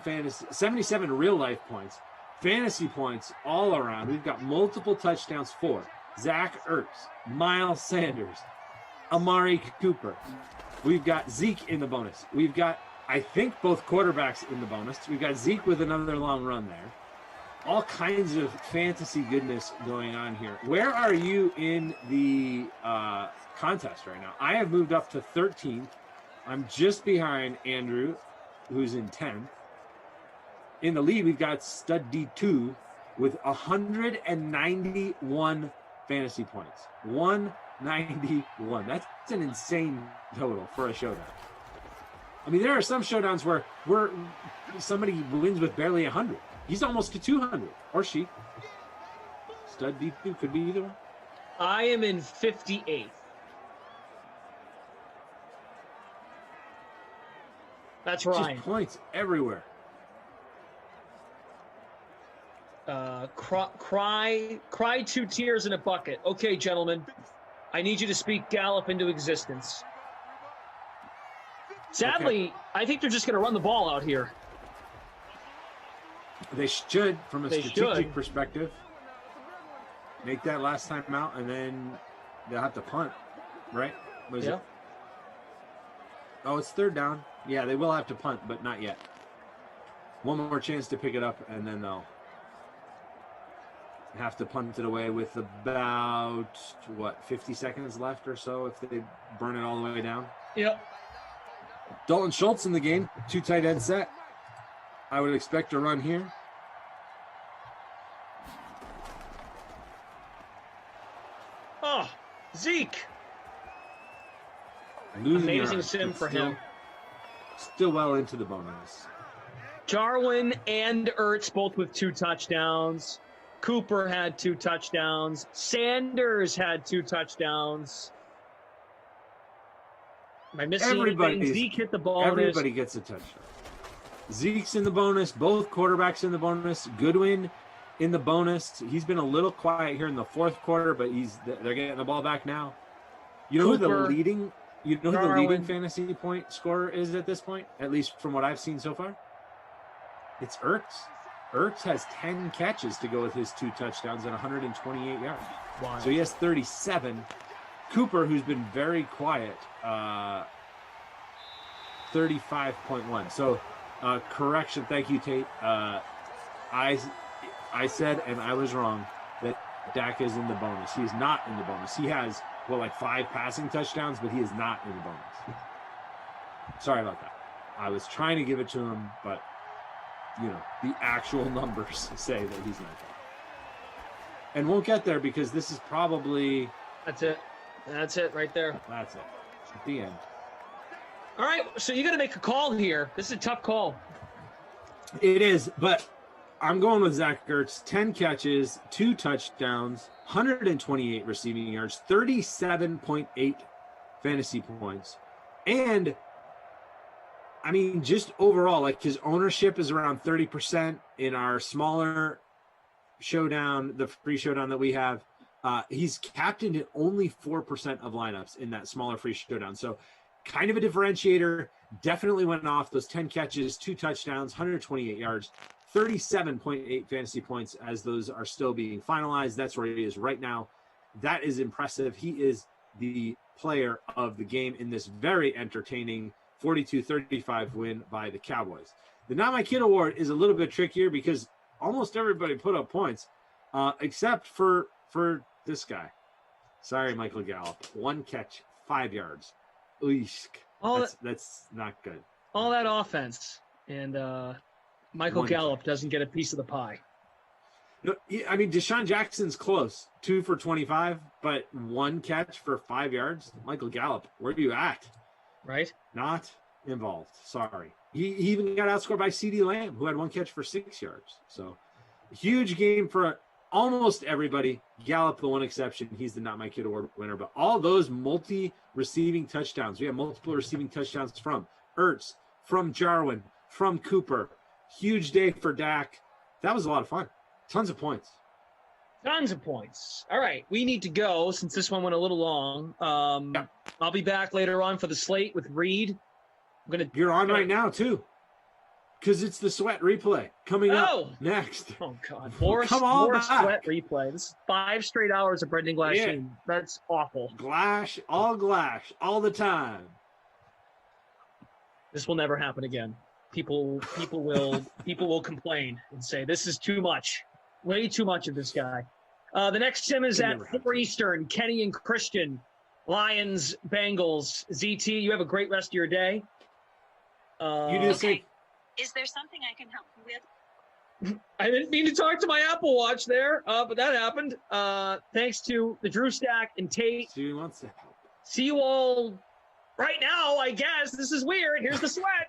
real life points, fantasy points all around. We've got multiple touchdowns for Zach Ertz, Miles Sanders, Amari Cooper. We've got Zeke in the bonus. We've got, I think, both quarterbacks in the bonus. We've got Zeke with another long run there. All kinds of fantasy goodness going on here. Where are you in the contest right now? I have moved up to 13th. I'm just behind Andrew, who's in 10th. In the lead, we've got Stud D2 with 191 fantasy points. 191. That's an insane total for a showdown. I mean, there are some showdowns where somebody wins with barely 100. He's almost to 200, or she. Stud D2 could be either one. I am in 58th. That's right. Just points everywhere. Cry 2 tears in a bucket. Okay, gentlemen, I need you to speak Gallup into existence. Sadly, okay. I think they're just going to run the ball out here. They should, from a strategic perspective. Make that last time out, and then they'll have to punt, right? What is it? Oh, it's 3rd down. Yeah, they will have to punt, but not yet. One more chance to pick it up, and then they'll have to punt it away with about, 50 seconds left or so if they burn it all the way down. Yep. Dalton Schultz in the game, 2 tight end set. I would expect a run here. Oh, Zeke. Amazing sim for him. Still well into the bonus. Jarwin and Ertz both with 2 touchdowns. Cooper had 2 touchdowns. Sanders had 2 touchdowns. Am I missing anything? Zeke hit the bonus. Everybody gets a touchdown. Zeke's in the bonus. Both quarterbacks in the bonus. Goodwin in the bonus. He's been a little quiet here in the 4th quarter, but they're getting the ball back now. You know Cooper, who the leading fantasy point scorer is at this point, at least from what I've seen so far? It's Ertz. Ertz has 10 catches to go with his 2 touchdowns and 128 yards. Wow. So he has 37. Cooper, who's been very quiet, 35.1. So correction. Thank you, Tate. I said, and I was wrong, that Dak is in the bonus. He is not in the bonus. He has, 5 passing touchdowns, but he is not in the bonus. Sorry about that. I was trying to give it to him, but, the actual numbers say that he's not there. And won't get there because this is probably... That's it. That's it right there. That's it. The end. All right, so you got to make a call here. This is a tough call. It is, but I'm going with Zach Ertz. 10 catches, 2 touchdowns, 128 receiving yards, 37.8 fantasy points. And, I mean, just overall, like his ownership is around 30% in our smaller showdown, the free showdown that we have. He's captained in only 4% of lineups in that smaller free showdown. So kind of a differentiator. Definitely went off those 10 catches, 2 touchdowns, 128 yards, 37.8 fantasy points as those are still being finalized. That's where he is right now. That is impressive. He is the player of the game in this very entertaining 42-35 win by the Cowboys. The Not My Kid Award is a little bit trickier because almost everybody put up points, except for this guy. Sorry, Michael Gallup. 1 catch, 5 yards. That's not good. All that offense, and Michael Gallup doesn't get a piece of the pie. No, I mean, Deshaun Jackson's close. 2 for 25, but 1 catch for 5 yards. Michael Gallup, where do you at? Right? Not involved. Sorry. He even got outscored by CeeDee Lamb, who had 1 catch for 6 yards. So, huge game for almost everybody. Gallup, the one exception. He's the Not My Kid Award winner. But all those multi-receiving touchdowns, we have multiple receiving touchdowns from Ertz, from Jarwin, from Cooper. Huge day for Dak. That was a lot of fun. Tons of points. Tons of points. All right, we need to go since this one went a little long. I'll be back later on for the slate with Reed. You're on right now, too. Because it's the sweat replay coming up next. Oh, God. More back. sweat replay. This is 5 straight hours of Brendan Glass. Yeah. That's awful. Glash, all the time. This will never happen again. People will complain and say, this is too much. Way too much of this guy. The next sim is at 4 Eastern. Kenny and Christian. Lions, Bengals. ZT, you have a great rest of your day. You do the same. Is there something I can help you with? I didn't mean to talk to my Apple Watch there, but that happened. Thanks to the Drew Stack and Tate. She wants to help. See you all right now, I guess. This is weird. Here's the sweat.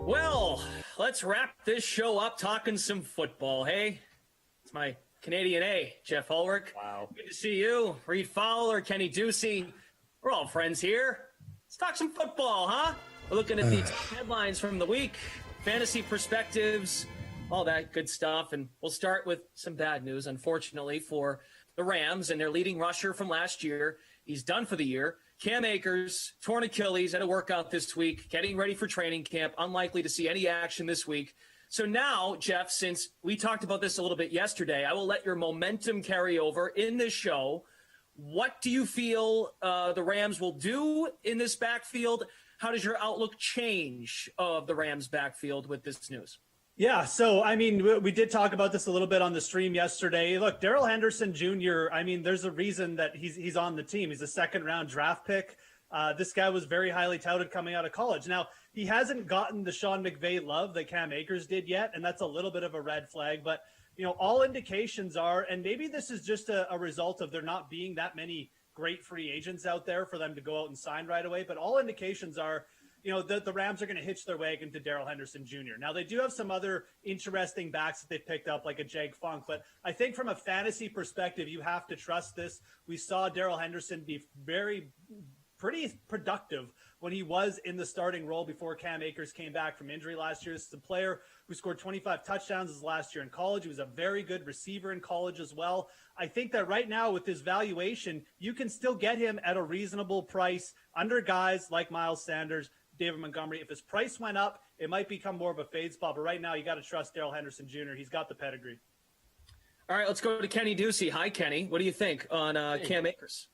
Well, let's wrap this show up talking some football, hey? It's my Canadian A, Jeff Ulrich. Wow. Good to see you. Reed Fowler, Kenny Ducey. We're all friends here. Let's talk some football, huh? We're looking at these headlines from the week, fantasy perspectives, all that good stuff. And we'll start with some bad news, unfortunately, for the Rams and their leading rusher from last year. He's done for the year. Cam Akers, torn Achilles, had a workout this week, getting ready for training camp, unlikely to see any action this week. So now, Jeff, since we talked about this a little bit yesterday, I will let your momentum carry over in this show. What do you feel the Rams will do in this backfield? How does your outlook change of the Rams backfield with this news? Yeah, so, I mean, we did talk about this a little bit on the stream yesterday. Look, Darrell Henderson Jr., I mean, there's a reason that he's on the team. He's a second-round draft pick. This guy was very highly touted coming out of college. Now, he hasn't gotten the Sean McVay love that Cam Akers did yet, and that's a little bit of a red flag. But, you know, all indications are, and maybe this is just a result of there not being that many great free agents out there for them to go out and sign right away, but all indications are, you know, the Rams are going to hitch their wagon to Darrell Henderson Jr. Now, they do have some other interesting backs that they've picked up, like a Jag Funk, but I think from a fantasy perspective, you have to trust this. We saw Darrell Henderson be very pretty productive when he was in the starting role before Cam Akers came back from injury last year. This is a player who scored 25 touchdowns his last year in college. He was a very good receiver in college as well. I think that right now with his valuation, you can still get him at a reasonable price under guys like Miles Sanders, David Montgomery. If his price went up, it might become more of a fade spot. But right now, you got to trust Darrell Henderson Jr. He's got the pedigree. All right, let's go to Kenny Ducey. Hi, Kenny. What do you think on Cam Akers?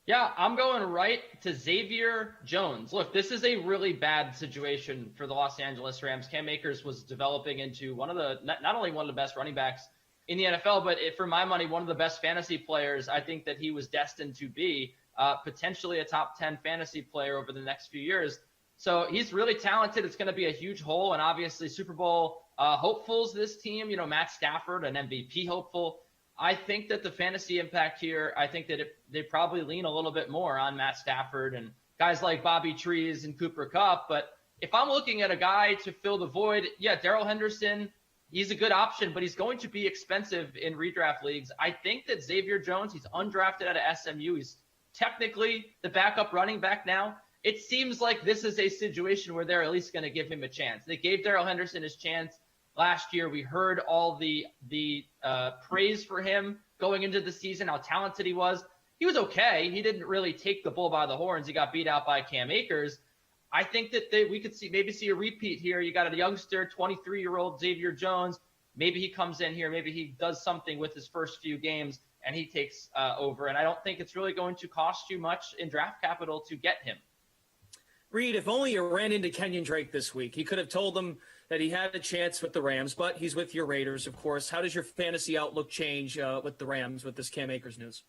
Yeah, I'm going right to Xavier Jones. Look, this is a really bad situation for the Los Angeles Rams. Cam Akers was developing into one of the, not only one of the best running backs in the NFL, but for my money, one of the best fantasy players. I think that he was destined to be potentially a top 10 fantasy player over the next few years. So he's really talented. It's going to be a huge hole. And obviously Super Bowl hopefuls, this team, Matt Stafford, an MVP hopeful. I think that the fantasy impact here, I think that they probably lean a little bit more on Matt Stafford and guys like Bobby Trees and Cooper Kupp. But if I'm looking at a guy to fill the void, yeah, Darrell Henderson, he's a good option, but he's going to be expensive in redraft leagues. I think that Xavier Jones, he's undrafted out of SMU. He's technically the backup running back now. It seems like this is a situation where they're at least going to give him a chance. They gave Darrell Henderson his chance last year. We heard all the praise for him going into the season, how talented he was. He was okay. He didn't really take the bull by the horns. He got beat out by Cam Akers. I think that we could see a repeat here. You got a youngster, 23-year-old Xavier Jones. Maybe he comes in here. Maybe he does something with his first few games and he takes over. And I don't think it's really going to cost you much in draft capital to get him. Reed, if only you ran into Kenyon Drake this week. He could have told them that he had a chance with the Rams, but he's with your Raiders, of course. How does your fantasy outlook change with the Rams with this Cam Akers news?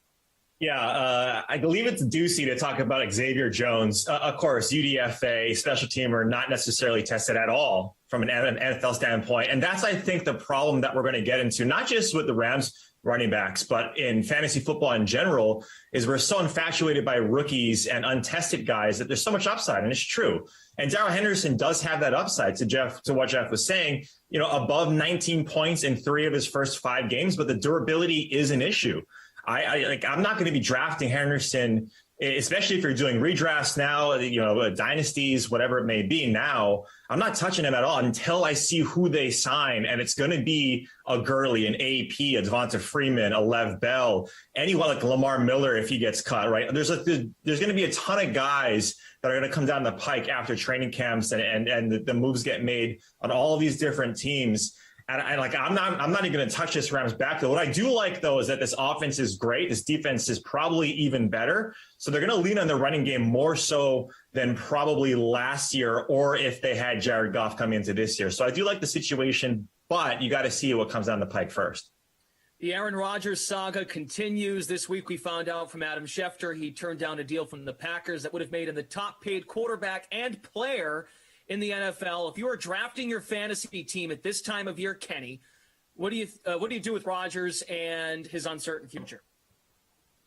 Yeah, I believe it's Ducey to talk about Xavier Jones. Of course, UDFA, special teamer, not necessarily tested at all from an NFL standpoint. And that's, I think, the problem that we're going to get into, not just with the Rams running backs, but in fantasy football in general, is we're so infatuated by rookies and untested guys that there's so much upside, and it's true. And Darrell Henderson does have that upside, to what Jeff was saying, above 19 points in 3 of his first 5 games, but the durability is an issue. I'm not going to be drafting Henderson, especially if you're doing redrafts now, dynasties, whatever it may be now. I'm not touching him at all until I see who they sign. And it's going to be a Gurley, an AP, a Devonta Freeman, a Lev Bell, anyone like Lamar Miller if he gets cut, right? There's going to be a ton of guys that are going to come down the pike after training camps and the moves get made on all of these different teams. And I'm not even going to touch this Rams backfield. What I do like, though, is that this offense is great. This defense is probably even better. So they're going to lean on the running game more so than probably last year, or if they had Jared Goff coming into this year. So I do like the situation, but you got to see what comes down the pike first. The Aaron Rodgers saga continues. This week we found out from Adam Schefter he turned down a deal from the Packers that would have made him the top-paid quarterback and player in the NFL. If you are drafting your fantasy team at this time of year, Kenny, what do you do with Rodgers and his uncertain future?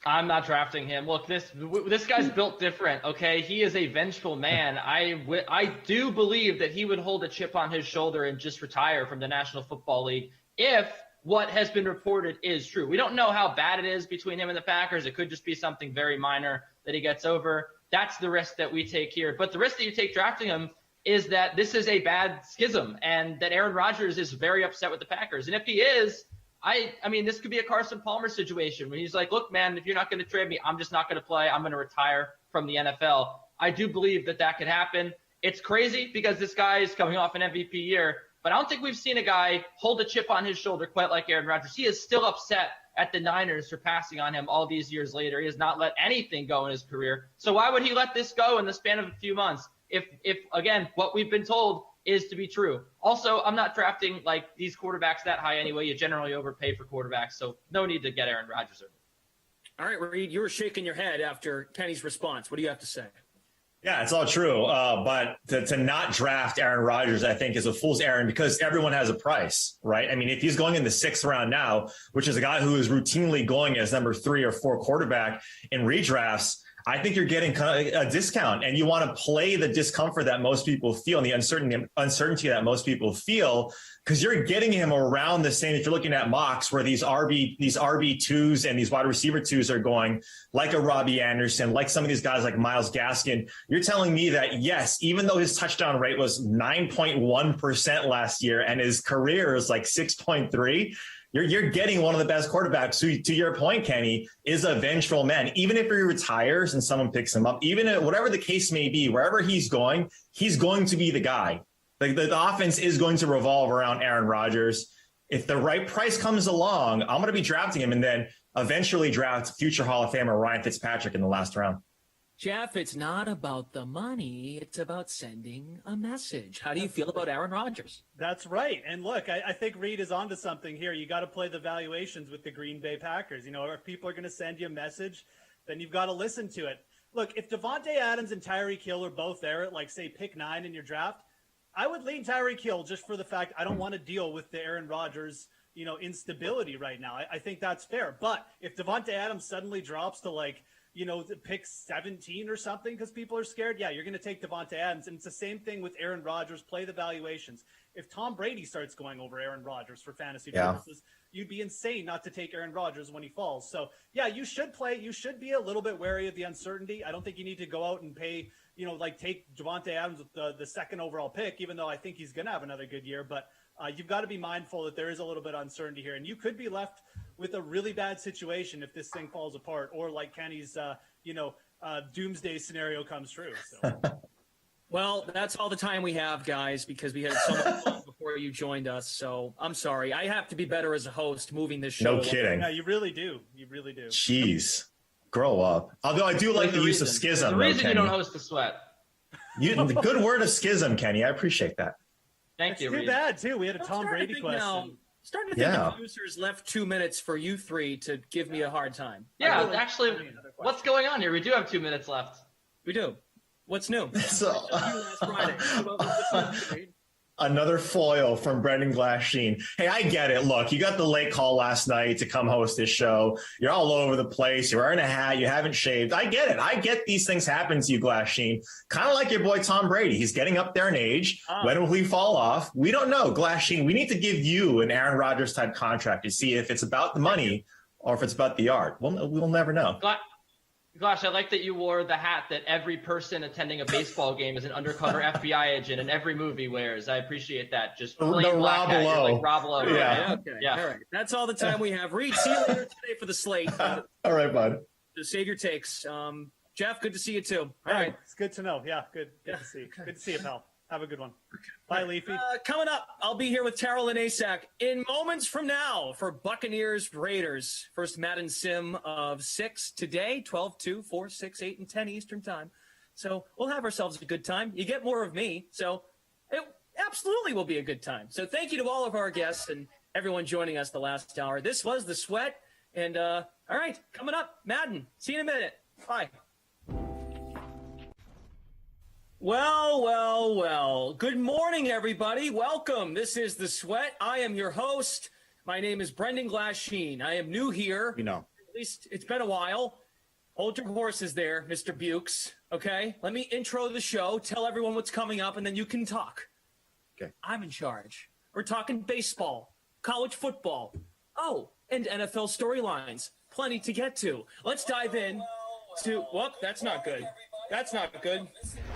I'm not drafting him. Look, this guy's built different, okay? He is a vengeful man. I do believe that he would hold a chip on his shoulder and just retire from the National Football League if what has been reported is true. We don't know how bad it is between him and the Packers. It could just be something very minor that he gets over. That's the risk that we take here. But the risk that you take drafting him is that this is a bad schism and that Aaron Rodgers is very upset with the Packers. And if he is, I mean, this could be a Carson Palmer situation where he's like, look, man, if you're not going to trade me, I'm just not going to play. I'm going to retire from the NFL. I do believe that could happen. It's crazy because this guy is coming off an MVP year, but I don't think we've seen a guy hold a chip on his shoulder quite like Aaron Rodgers. He is still upset at the Niners for passing on him all these years later. He has not let anything go in his career. So why would he let this go in the span of a few months? If again, what we've been told is to be true. Also, I'm not drafting like these quarterbacks that high anyway. You generally overpay for quarterbacks, so no need to get Aaron Rodgers over. All right, Reed, you were shaking your head after Kenny's response. What do you have to say? Yeah, it's all true. But to not draft Aaron Rodgers, I think, is a fool's errand because everyone has a price, right? I mean, if he's going in the 6th round now, which is a guy who is routinely going as number 3 or 4 quarterback in redrafts, I think you're getting kind of a discount, and you want to play the discomfort that most people feel and the uncertainty that most people feel, because you're getting him around the same. If you're looking at mocks where these RB2s and these wide receiver 2s are going, like a Robbie Anderson, like some of these guys like Myles Gaskin, you're telling me that, yes, even though his touchdown rate was 9.1% last year and his career is like 6.3, you're getting one of the best quarterbacks who, to your point, Kenny, is a vengeful man. Even if he retires and someone picks him up, even if, whatever the case may be, wherever he's going to be the guy. Like the offense is going to revolve around Aaron Rodgers. If the right price comes along, I'm going to be drafting him and then eventually draft future Hall of Famer Ryan Fitzpatrick in the last round. Jeff, it's not about the money. It's about sending a message. How do you feel about Aaron Rodgers? That's right. And look, I think Reed is onto something here. You got to play the valuations with the Green Bay Packers. You know, if people are going to send you a message, then you've got to listen to it. Look, if Devontae Adams and Tyreek Hill are both there at, like, say, pick 9 in your draft, I would lean Tyreek Hill just for the fact I don't want to deal with the Aaron Rodgers, you know, instability right now. I think that's fair. But if Devontae Adams suddenly drops to, like, you know, pick 17 or something because people are scared, yeah, you're going to take Devontae Adams. And it's the same thing with Aaron Rodgers. Play the valuations. If Tom Brady starts going over Aaron Rodgers for fantasy purposes, you'd be insane not to take Aaron Rodgers when he falls. So, yeah, you should play. You should be a little bit wary of the uncertainty. I don't think you need to go out and pay, you know, like take Devontae Adams with the second overall pick, even though I think he's going to have another good year. But you've got to be mindful that there is a little bit of uncertainty here. And you could be left with a really bad situation if this thing falls apart, or like Kenny's, doomsday scenario comes true. So. Well, that's all the time we have, guys, because we had so much fun before you joined us. So I'm sorry. I have to be better as a host moving this show. No kidding. Yeah, you really do. You really do. Jeez. Grow up. Although I do like the use of schism. The reason you don't host the sweat. The good word of schism, Kenny. I appreciate that. Thank you. Too bad, too. We had a Tom Brady question. Now, starting to think the producers left 2 minutes for you three to give me a hard time. Yeah, actually, what's going on here? We do have 2 minutes left. We do. What's new? So, another foil from Brendan Glasheen. Hey, I get it. Look, you got the late call last night to come host this show. You're all over the place. You're wearing a hat. You haven't shaved. I get it. I get these things happen to you, Glasheen. Kind of like your boy Tom Brady. He's getting up there in age. When will he fall off? We don't know, Glasheen. We need to give you an Aaron Rodgers type contract to see if it's about the money or if it's about the art. We'll never know. Gosh, I like that you wore the hat that every person attending a baseball game as an undercover FBI agent in every movie wears. I appreciate that. Just plain black hat. You're like Rob Lowe. Yeah. Okay. Yeah. All right. That's all the time we have. Reed, see you later today for the slate. All right, bud. To save your takes. Jeff, good to see you too. All right. It's good to know. Yeah, good to see you. Good to see you, pal. Have a good one. Bye, Leafy. Coming up, I'll be here with Terrell and Asak in moments from now for Buccaneers Raiders. First Madden sim of 6 today, 12, 2, 4, 6, 8, and 10 Eastern time. So we'll have ourselves a good time. You get more of me, so it absolutely will be a good time. So thank you to all of our guests and everyone joining us the last hour. This was The Sweat. And all right, coming up, Madden. See you in a minute. Bye. Well. Good morning, everybody. Welcome. This is The Sweat. I am your host. My name is Brendan Glasheen. I am new here. You know. At least it's been a while. Hold your horses there, Mr. Bukes. Okay? Let me intro the show, tell everyone what's coming up, and then you can talk. Okay. I'm in charge. We're talking baseball, college football, and NFL storylines. Plenty to get to. Let's dive in to... Whoop, that's not good. That's not good.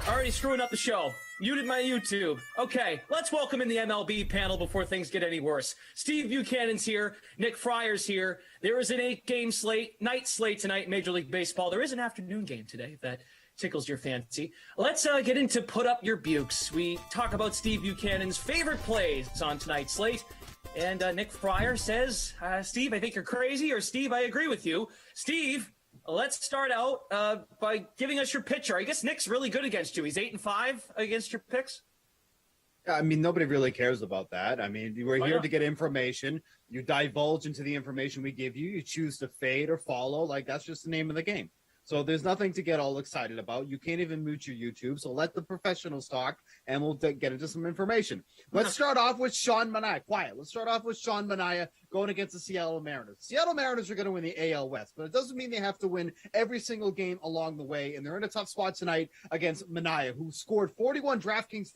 Already screwing up the show. Muted my YouTube. Okay, let's welcome in the MLB panel before things get any worse. Steve Buchanan's here. Nick Fryer's here. There is an 8-game night slate tonight in Major League Baseball. There is an afternoon game today, if that tickles your fancy. Let's get into Put Up Your Bukes. We talk about Steve Buchanan's favorite plays on tonight's slate. And Nick Fryer says, Steve, I think you're crazy, or Steve, I agree with you. Steve, let's start out by giving us your pitcher. I guess Nick's really good against you. He's 8-5 against your picks. I mean, nobody really cares about that. I mean, we're here to get information. You divulge into the information we give you. You choose to fade or follow. Like, that's just the name of the game. So there's nothing to get all excited about. You can't even mute your YouTube. So let the professionals talk, and we'll get into some information. Let's start off with Sean Manaea. Quiet. Let's start off with Sean Manaea going against the Seattle Mariners. Seattle Mariners are going to win the AL West, but it doesn't mean they have to win every single game along the way. And they're in a tough spot tonight against Manaea, who scored 41 DraftKings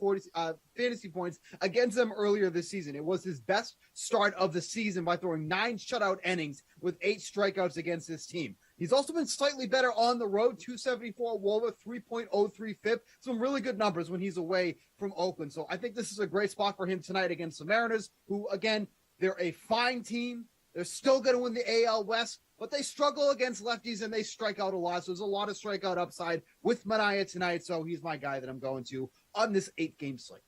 fantasy points against them earlier this season. It was his best start of the season by throwing 9 shutout innings with 8 strikeouts against this team. He's also been slightly better on the road, 274 WOBA, 3.03 FIP. Some really good numbers when he's away from Oakland. So I think this is a great spot for him tonight against the Mariners, who, again, they're a fine team. They're still going to win the AL West, but they struggle against lefties and they strike out a lot. So there's a lot of strikeout upside with Manaea tonight. So he's my guy that I'm going to on this 8-game slate.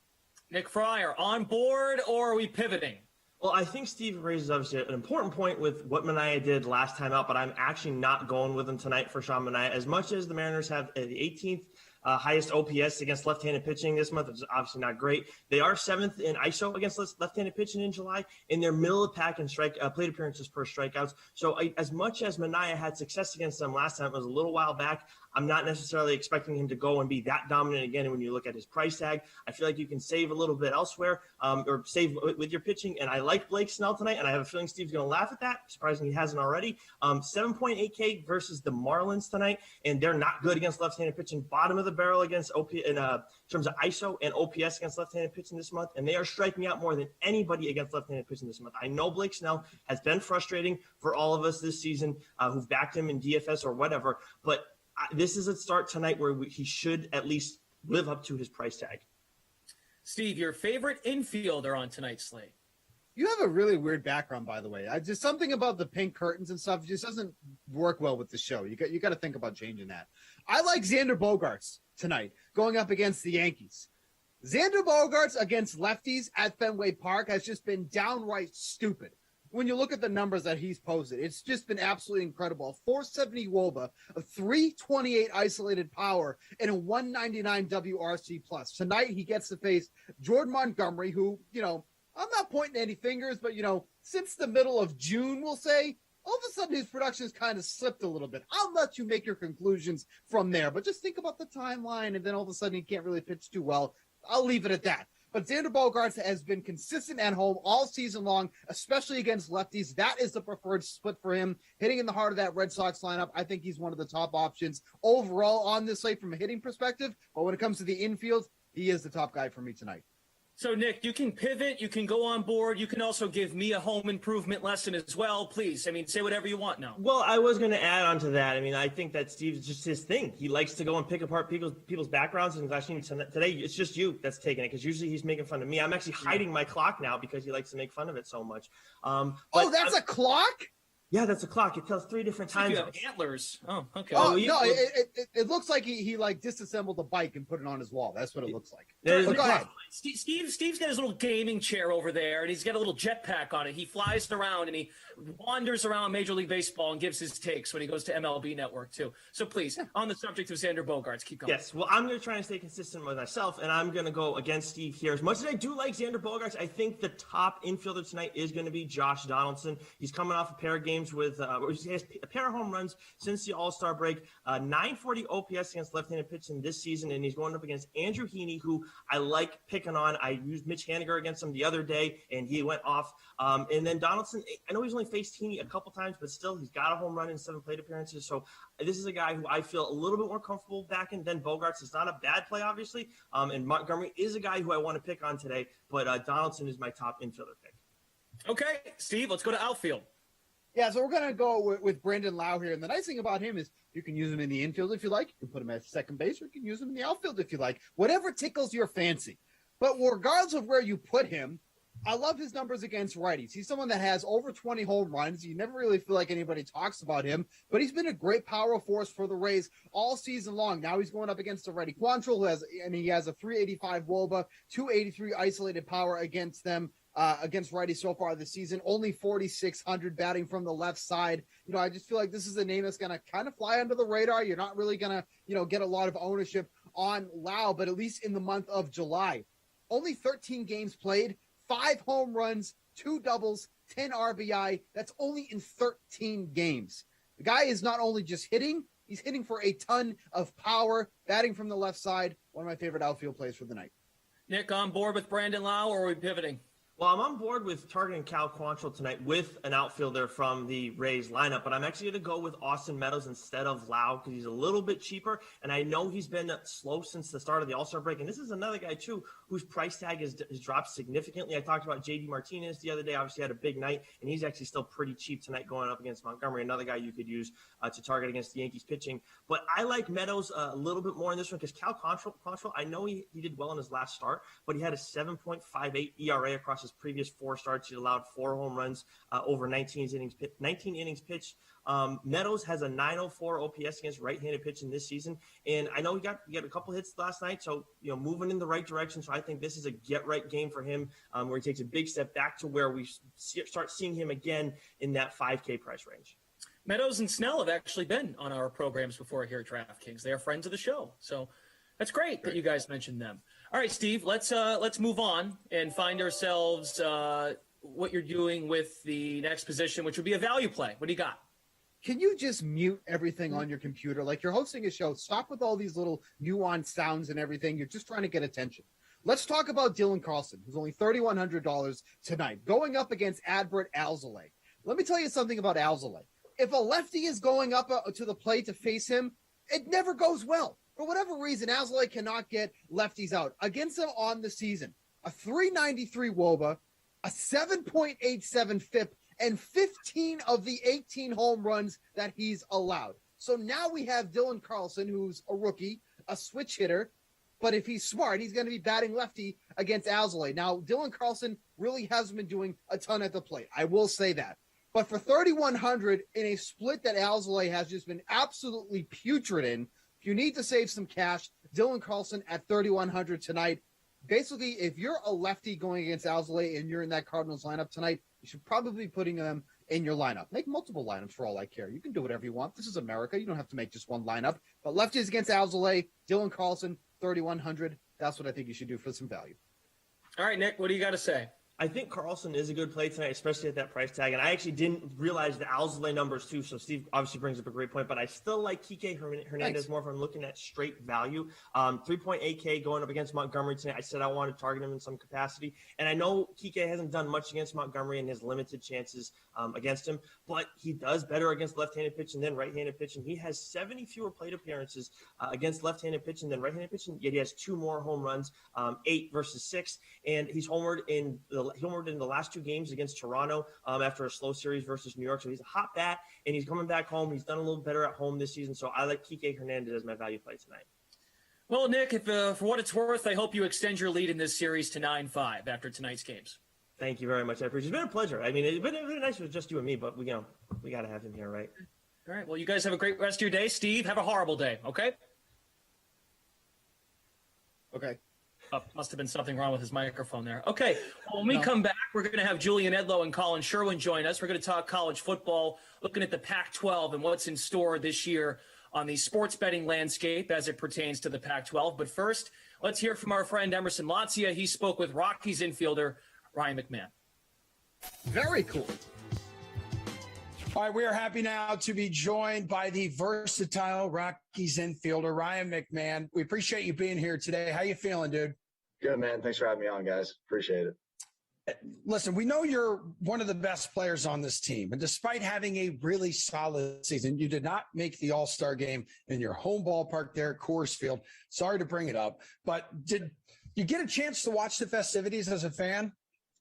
Nick Fryer, on board or are we pivoting? Well, I think Steve raises obviously an important point with what Manaea did last time out, but I'm actually not going with him tonight for Sean Manaea. As much as the Mariners have the 18th highest OPS against left-handed pitching this month, which is obviously not great. They are 7th in ISO against left-handed pitching in July, and they're middle of the pack in plate appearances per strikeouts. So as much as Manaea had success against them last time, it was a little while back, I'm not necessarily expecting him to go and be that dominant again. And when you look at his price tag, I feel like you can save a little bit elsewhere or save with your pitching. And I like Blake Snell tonight, and I have a feeling Steve's going to laugh at that. Surprising he hasn't already. 7.8K versus the Marlins tonight, and they're not good against left-handed pitching. Bottom of the barrel against OP in terms of ISO and OPS against left-handed pitching this month, and they are striking out more than anybody against left-handed pitching this month. I know Blake Snell has been frustrating for all of us this season who've backed him in DFS or whatever, but this is a start tonight where he should at least live up to his price tag. Steve, your favorite infielder on tonight's slate? You have a really weird background, by the way. Just something about the pink curtains and stuff just doesn't work well with the show. You got to think about changing that. I like Xander Bogaerts tonight going up against the Yankees. Xander Bogaerts against lefties at Fenway Park has just been downright stupid. When you look at the numbers that he's posted, it's just been absolutely incredible. A 470 WOBA, a 328 isolated power, and a 199 WRC plus. Tonight he gets to face Jordan Montgomery, who, I'm not pointing any fingers, but, since the middle of June, we'll say, all of a sudden his production has kind of slipped a little bit. I'll let you make your conclusions from there, but just think about the timeline, and then all of a sudden he can't really pitch too well. I'll leave it at that. But Xander Bogaerts has been consistent at home all season long, especially against lefties. That is the preferred split for him. Hitting in the heart of that Red Sox lineup, I think he's one of the top options overall on this slate from a hitting perspective. But when it comes to the infield, he is the top guy for me tonight. So, Nick, you can pivot, you can go on board, you can also give me a home improvement lesson as well. Please, say whatever you want now. Well, I was going to add on to that. I think that Steve's just his thing. He likes to go and pick apart people's backgrounds, and actually today it's just you that's taking it, because usually he's making fun of me. I'm actually hiding my clock now because he likes to make fun of it so much. That's a clock? Yeah, that's a clock. It tells 3 different times. You have antlers. Oh, okay. Oh, no, it looks like he disassembled a bike and put it on his wall. That's what it looks like. But go ahead. Steve's got his little gaming chair over there, and he's got a little jetpack on it. He flies around, and he wanders around Major League Baseball and gives his takes when he goes to MLB Network, too. So please, on the subject of Xander Bogaerts, keep going. Yes, well, I'm going to try and stay consistent with myself, and I'm going to go against Steve here. As much as I do like Xander Bogaerts, I think the top infielder tonight is going to be Josh Donaldson. He's coming off a pair of games with he has a pair of home runs since the All-Star break, 940 OPS against left-handed pitching this season, and he's going up against Andrew Heaney, who I like picking on. I used Mitch Haniger against him the other day, and he went off. And then Donaldson, I know he's only faced Heaney a couple times, but still, he's got a home run in 7 plate appearances. So this is a guy who I feel a little bit more comfortable backing than Bogaerts. It's not a bad play, obviously, and Montgomery is a guy who I want to pick on today, but Donaldson is my top infielder pick. Okay, Steve, let's go to outfield. Yeah, so we're going to go with Brandon Lau here. And the nice thing about him is you can use him in the infield if you like. You can put him at second base, or you can use him in the outfield if you like. Whatever tickles your fancy. But regardless of where you put him, I love his numbers against righties. He's someone that has over 20 home runs. You never really feel like anybody talks about him, but he's been a great power force for the Rays all season long. Now he's going up against a righty Quantrill, he has a 385 WOBA, 283 isolated power against them. Against righties so far this season, only 4,600 batting from the left side. I just feel like this is a name that's going to kind of fly under the radar. You're not really going to, get a lot of ownership on Lau, but at least in the month of July, only 13 games played, 5 home runs, 2 doubles, 10 RBI. That's only in 13 games. The guy is not only just hitting, He's hitting for a ton of power, batting from the left side. One of my favorite outfield plays for the night. Nick, on board with Brandon Lau, or are we pivoting? Well, I'm on board with targeting Cal Quantrill tonight with an outfielder from the Rays lineup, but I'm actually going to go with Austin Meadows instead of Lau because he's a little bit cheaper, and I know he's been slow since the start of the All-Star break, and this is another guy, too, whose price tag has dropped significantly. I talked about J.D. Martinez the other day, obviously had a big night, and he's actually still pretty cheap tonight going up against Montgomery, another guy you could use to target against the Yankees pitching. But I like Meadows a little bit more in this one because Cal Quantrill, I know he did well in his last start, but he had a 7.58 ERA across his previous 4 starts. He allowed 4 home runs over 19 innings pitched. Meadows has a 904 OPS against right-handed pitching this season, and I know he got a couple hits last night, so moving in the right direction. So I think this is a get-right game for him, where he takes a big step back to where we start seeing him again in that 5K price range. Meadows and Snell have actually been on our programs before here at DraftKings. They are friends of the show, so that's great that you guys mentioned them. All right, Steve, let's move on and find ourselves what you're doing with the next position, which would be a value play. What do you got? Can you just mute everything on your computer? Like, you're hosting a show. Stop with all these little nuanced sounds and everything. You're just trying to get attention. Let's talk about Dylan Carlson, who's only $3,100 tonight, going up against Adbert Alzolay. Let me tell you something about Alzolay. If a lefty is going up to the plate to face him, it never goes well. For whatever reason, Alzolay cannot get lefties out. Against him on the season, a 393 WOBA, a 7.87 FIP, and 15 of the 18 home runs that he's allowed. So now we have Dylan Carlson, who's a rookie, a switch hitter, but if he's smart, he's going to be batting lefty against Alzolay. Now, Dylan Carlson really hasn't been doing a ton at the plate. I will say that. But for 3,100 in a split that Alzolay has just been absolutely putrid in, if you need to save some cash, Dylan Carlson at 3,100 tonight. Basically, if you're a lefty going against Alzolay and you're in that Cardinals lineup tonight, you should probably be putting them in your lineup. Make multiple lineups for all I care. You can do whatever you want. This is America. You don't have to make just one lineup. But lefties against Alzolay, Dylan Carlson, 3,100. That's what I think you should do for some value. All right, Nick, what do you got to say? I think Carlson is a good play tonight, especially at that price tag. And I actually didn't realize the Alzolay numbers too. So Steve obviously brings up a great point, but I still like Kike Hernandez more if I'm looking at straight value. 3.8K going up against Montgomery tonight. I said I want to target him in some capacity. And I know Kike hasn't done much against Montgomery in his limited chances against him, but he does better against left-handed pitching than right-handed pitching. He has 70 fewer plate appearances against left-handed pitching than right-handed pitching, yet he has 2 more home runs, 8 versus 6. And he's homered in the last 2 games against Toronto after a slow series versus New York. So he's a hot bat, and he's coming back home. He's done a little better at home this season. So I like Kike Hernandez as my value play tonight. Well, Nick, if for what it's worth, I hope you extend your lead in this series to 9-5 after tonight's games. Thank you very much. I appreciate it. It's been a pleasure. I mean, it's been nice with just you and me, but we got to have him here, right? All right. Well, you guys have a great rest of your day. Steve, have a horrible day, okay? Okay. Must have been something wrong with his microphone there. Okay, well, when we come back, we're going to have Julian Edlow and Colin Sherwin join us. We're going to talk college football, looking at the Pac-12 and what's in store this year on the sports betting landscape as it pertains to the Pac-12. But first, let's hear from our friend Emerson Latzia. He spoke with Rockies infielder Ryan McMahon. Very cool. All right, we are happy now to be joined by the versatile Rockies infielder, Ryan McMahon. We appreciate you being here today. How you feeling, dude? Good, man. Thanks for having me on, guys. Appreciate it. Listen, we know you're one of the best players on this team. And despite having a really solid season, you did not make the All-Star game in your home ballpark there at Coors Field. Sorry to bring it up, but did you get a chance to watch the festivities as a fan?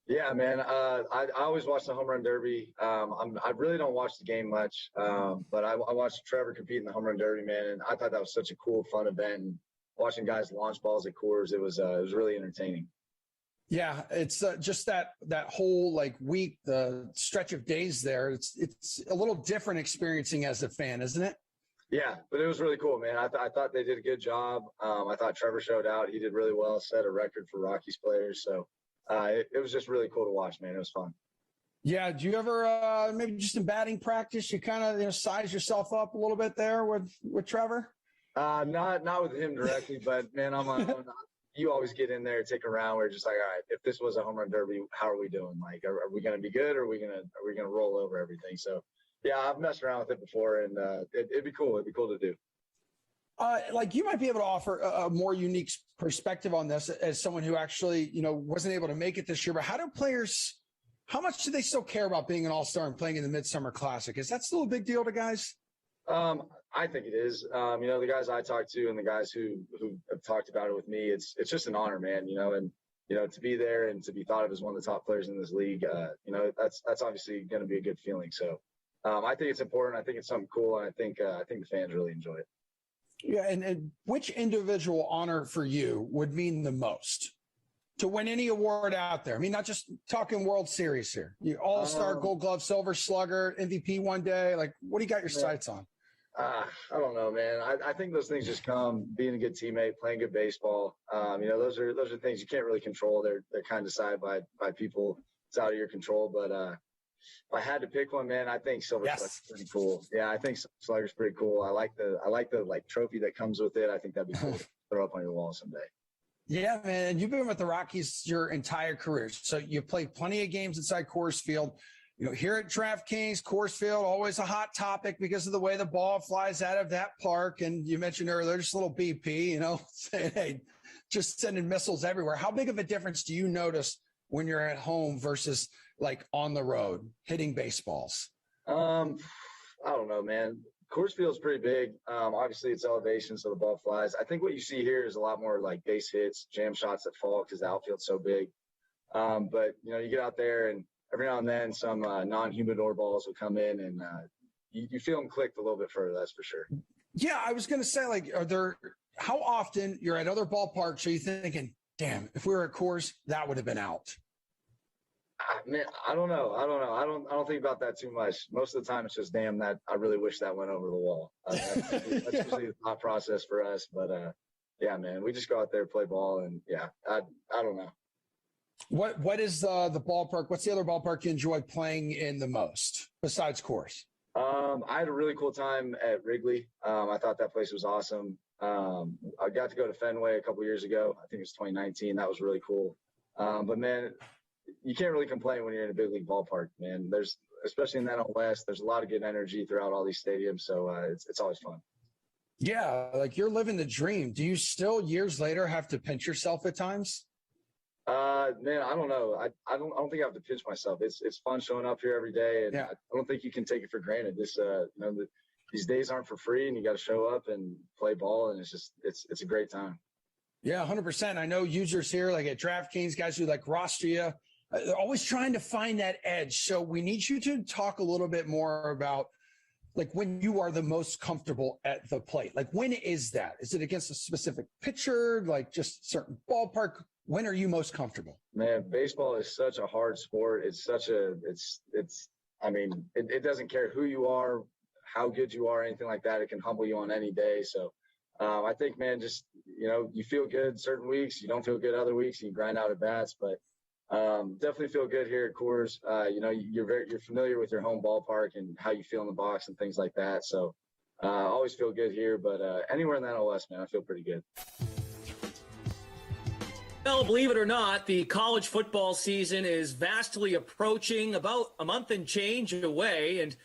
Yeah, man. I always watch the Home Run Derby. I really don't watch the game much, but I watched Trevor compete in the Home Run Derby, man, and I thought that was such a cool, fun event. And watching guys launch balls at Coors, it was really entertaining. Yeah, it's just that whole week, the stretch of days there. It's a little different experiencing as a fan, isn't it? Yeah, but it was really cool, man. I thought they did a good job. I thought Trevor showed out. He did really well, set a record for Rockies players. So it was just really cool to watch, man. It was fun. Yeah. Do you ever maybe just in batting practice, you kind of size yourself up a little bit there with Trevor? Not with him directly, but man, you always get in there, take a round. We're just like, all right, if this was a home run derby, how are we doing? Like, are we going to be good, or are we going to roll over everything? So Yeah, I've messed around with it before, and it'd be cool. It'd be cool to do. Like you might be able to offer a more unique perspective on this as someone who actually, wasn't able to make it this year. But how much do they still care about being an all-star and playing in the Midsummer Classic? Is that still a big deal to guys? I think it is. The guys I talked to and the guys who have talked about it with me, it's just an honor, man. And to be there and to be thought of as one of the top players in this league, that's obviously going to be a good feeling. So I think it's important. I think it's something cool, and I think the fans really enjoy it. Yeah, and which individual honor for you would mean the most to win any award out there? I mean, not just talking World Series here. You All-Star, Gold Glove, Silver Slugger, MVP one day. Like, what do you got your sights on? I don't know, man. I think those things just come being a good teammate, playing good baseball. Those are things you can't really control. They're kind of decided by people. It's out of your control. But if I had to pick one, man, I think Silver Slugger's pretty cool. Yeah, I think Silver Slugger's pretty cool. I like the trophy that comes with it. I think that'd be cool to throw up on your wall someday. Yeah, man. You've been with the Rockies your entire career. So you played plenty of games inside Coors Field. Here at DraftKings, Coors Field, always a hot topic because of the way the ball flies out of that park. And you mentioned earlier, just a little BP, saying, hey, just sending missiles everywhere. How big of a difference do you notice when you're at home versus like on the road hitting baseballs? I don't know, man. Coors Field's pretty big. Obviously, it's elevation, so the ball flies. I think what you see here is a lot more like base hits, jam shots that fall because the outfield's so big. But you get out there, and every now and then some non-humidor balls will come in, and you feel them click a little bit further. That's for sure. Yeah, I was going to say, how often you're at other ballparks are you thinking, damn, if we were at Coors, that would have been out? Man, I don't know. I don't think about that too much. Most of the time, it's just, damn, that I really wish that went over the wall. That's usually the thought process for us. But yeah, man, we just go out there, play ball, and yeah, I don't know. What is the ballpark? What's the other ballpark you enjoy playing in the most besides Coors? I had a really cool time at Wrigley. I thought that place was awesome. I got to go to Fenway a couple years ago. I think it was 2019. That was really cool. But man, you can't really complain when you're in a big league ballpark, man. Especially in the NL West, there's a lot of good energy throughout all these stadiums. So it's always fun. Yeah. Like you're living the dream. Do you still years later have to pinch yourself at times? Man, I don't know. I don't think I have to pinch myself. It's fun showing up here every day. And I don't think you can take it for granted. These days aren't for free, and you got to show up and play ball. And it's a great time. Yeah, 100%. I know users here, like at DraftKings, guys who like roster you, they're always trying to find that edge. So we need you to talk a little bit more about like when you are the most comfortable at the plate. Like when is that? Is it against a specific pitcher, like just certain ballpark? When are you most comfortable? Man, baseball is such a hard sport. It doesn't care who you are, how good you are, anything like that. It can humble you on any day. So I think, man, just, you feel good certain weeks, you don't feel good other weeks, you grind out at bats, but definitely feel good here at Coors. You're familiar with your home ballpark and how you feel in the box and things like that. So always feel good here, but anywhere in the NL West, man, I feel pretty good. Well, believe it or not, the college football season is vastly approaching, about a month and change away, and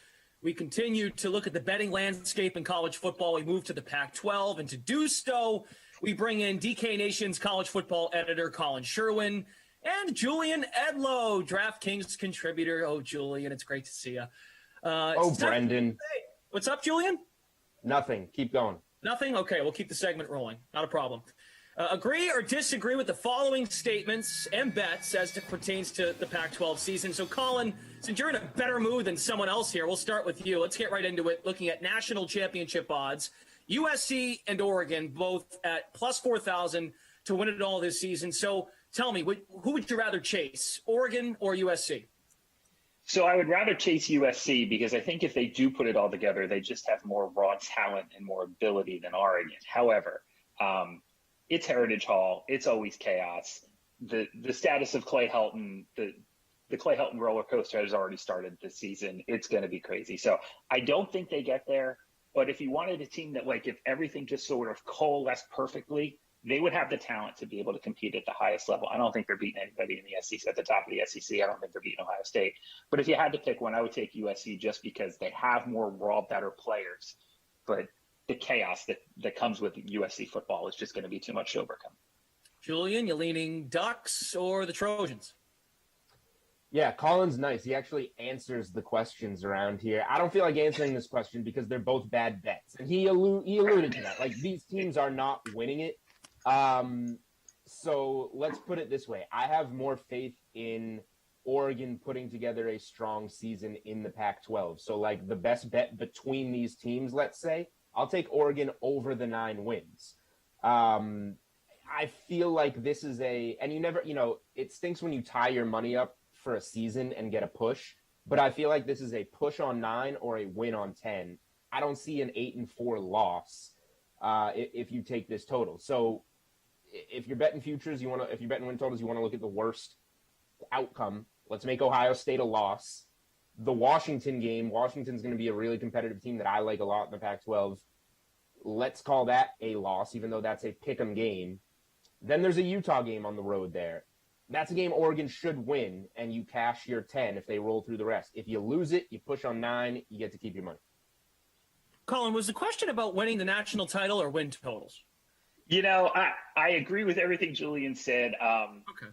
we continue to look at the betting landscape in college football. We move to the Pac-12, and to do so, we bring in DK Nation's college football editor, Colin Sherwin, and Julian Edlow, DraftKings contributor. Oh, Julian, it's great to see you. Brendan. What's up, Julian? Nothing. Keep going. Nothing? Okay, we'll keep the segment rolling. Not a problem. Agree or disagree with the following statements and bets as it pertains to the Pac-12 season. So, Colin, since you're in a better mood than someone else here, we'll start with you. Let's get right into it, looking at national championship odds. USC and Oregon both at plus 4,000 to win it all this season. So tell me, who would you rather chase, Oregon or USC? So I would rather chase USC because I think if they do put it all together, they just have more raw talent and more ability than Oregon. However, it's Heritage Hall. It's always chaos. The status of Clay Helton, the Clay Helton roller coaster has already started this season. It's going to be crazy. So I don't think they get there. But if you wanted a team that, like, if everything just sort of coalesced perfectly, they would have the talent to be able to compete at the highest level. I don't think they're beating anybody in the SEC at the top of the SEC. I don't think they're beating Ohio State. But if you had to pick one, I would take USC just because they have more raw, better players. But the chaos that comes with USC football is just going to be too much to overcome. Julian, you leaning Ducks or the Trojans? Yeah, Colin's nice. He actually answers the questions around here. I don't feel like answering this question because they're both bad bets. And he alluded to that. Like, these teams are not winning it. So let's put it this way. I have more faith in Oregon putting together a strong season in the Pac-12. So, like, the best bet between these teams, let's say, I'll take Oregon over the 9 wins. I feel like this is and you never, it stinks when you tie your money up for a season and get a push, but I feel like this is a push on 9 or a win on 10. I don't see an 8-4 loss if you take this total. So if you're betting futures, if you're betting win totals, you want to look at the worst outcome. Let's make Ohio State a loss. The Washington game, Washington's going to be a really competitive team that I like a lot in the Pac-12. Let's call that a loss, even though that's a pick'em game. Then there's a Utah game on the road there. That's a game Oregon should win, and you cash your 10 if they roll through the rest. If you lose it, you push on 9, you get to keep your money. Colin, was the question about winning the national title or win totals? I agree with everything Julian said. Okay.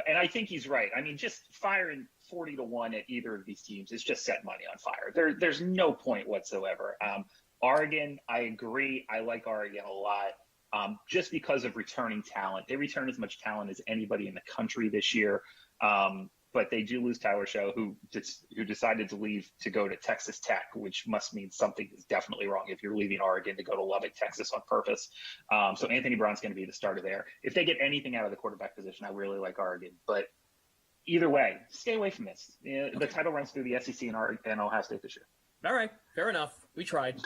And I think he's right. I mean, just firing 40-1 at either of these teams is just set money on fire. There's no point whatsoever. Oregon, I agree. I like Oregon a lot. Just because of returning talent. They return as much talent as anybody in the country this year. But they do lose Tyler Show, who decided to leave to go to Texas Tech, which must mean something is definitely wrong if you're leaving Oregon to go to Lubbock, Texas on purpose. So Anthony Brown's going to be the starter there. If they get anything out of the quarterback position, I really like Oregon. But either way, stay away from this. The title runs through the SEC and Ohio State this year. All right, fair enough. We tried.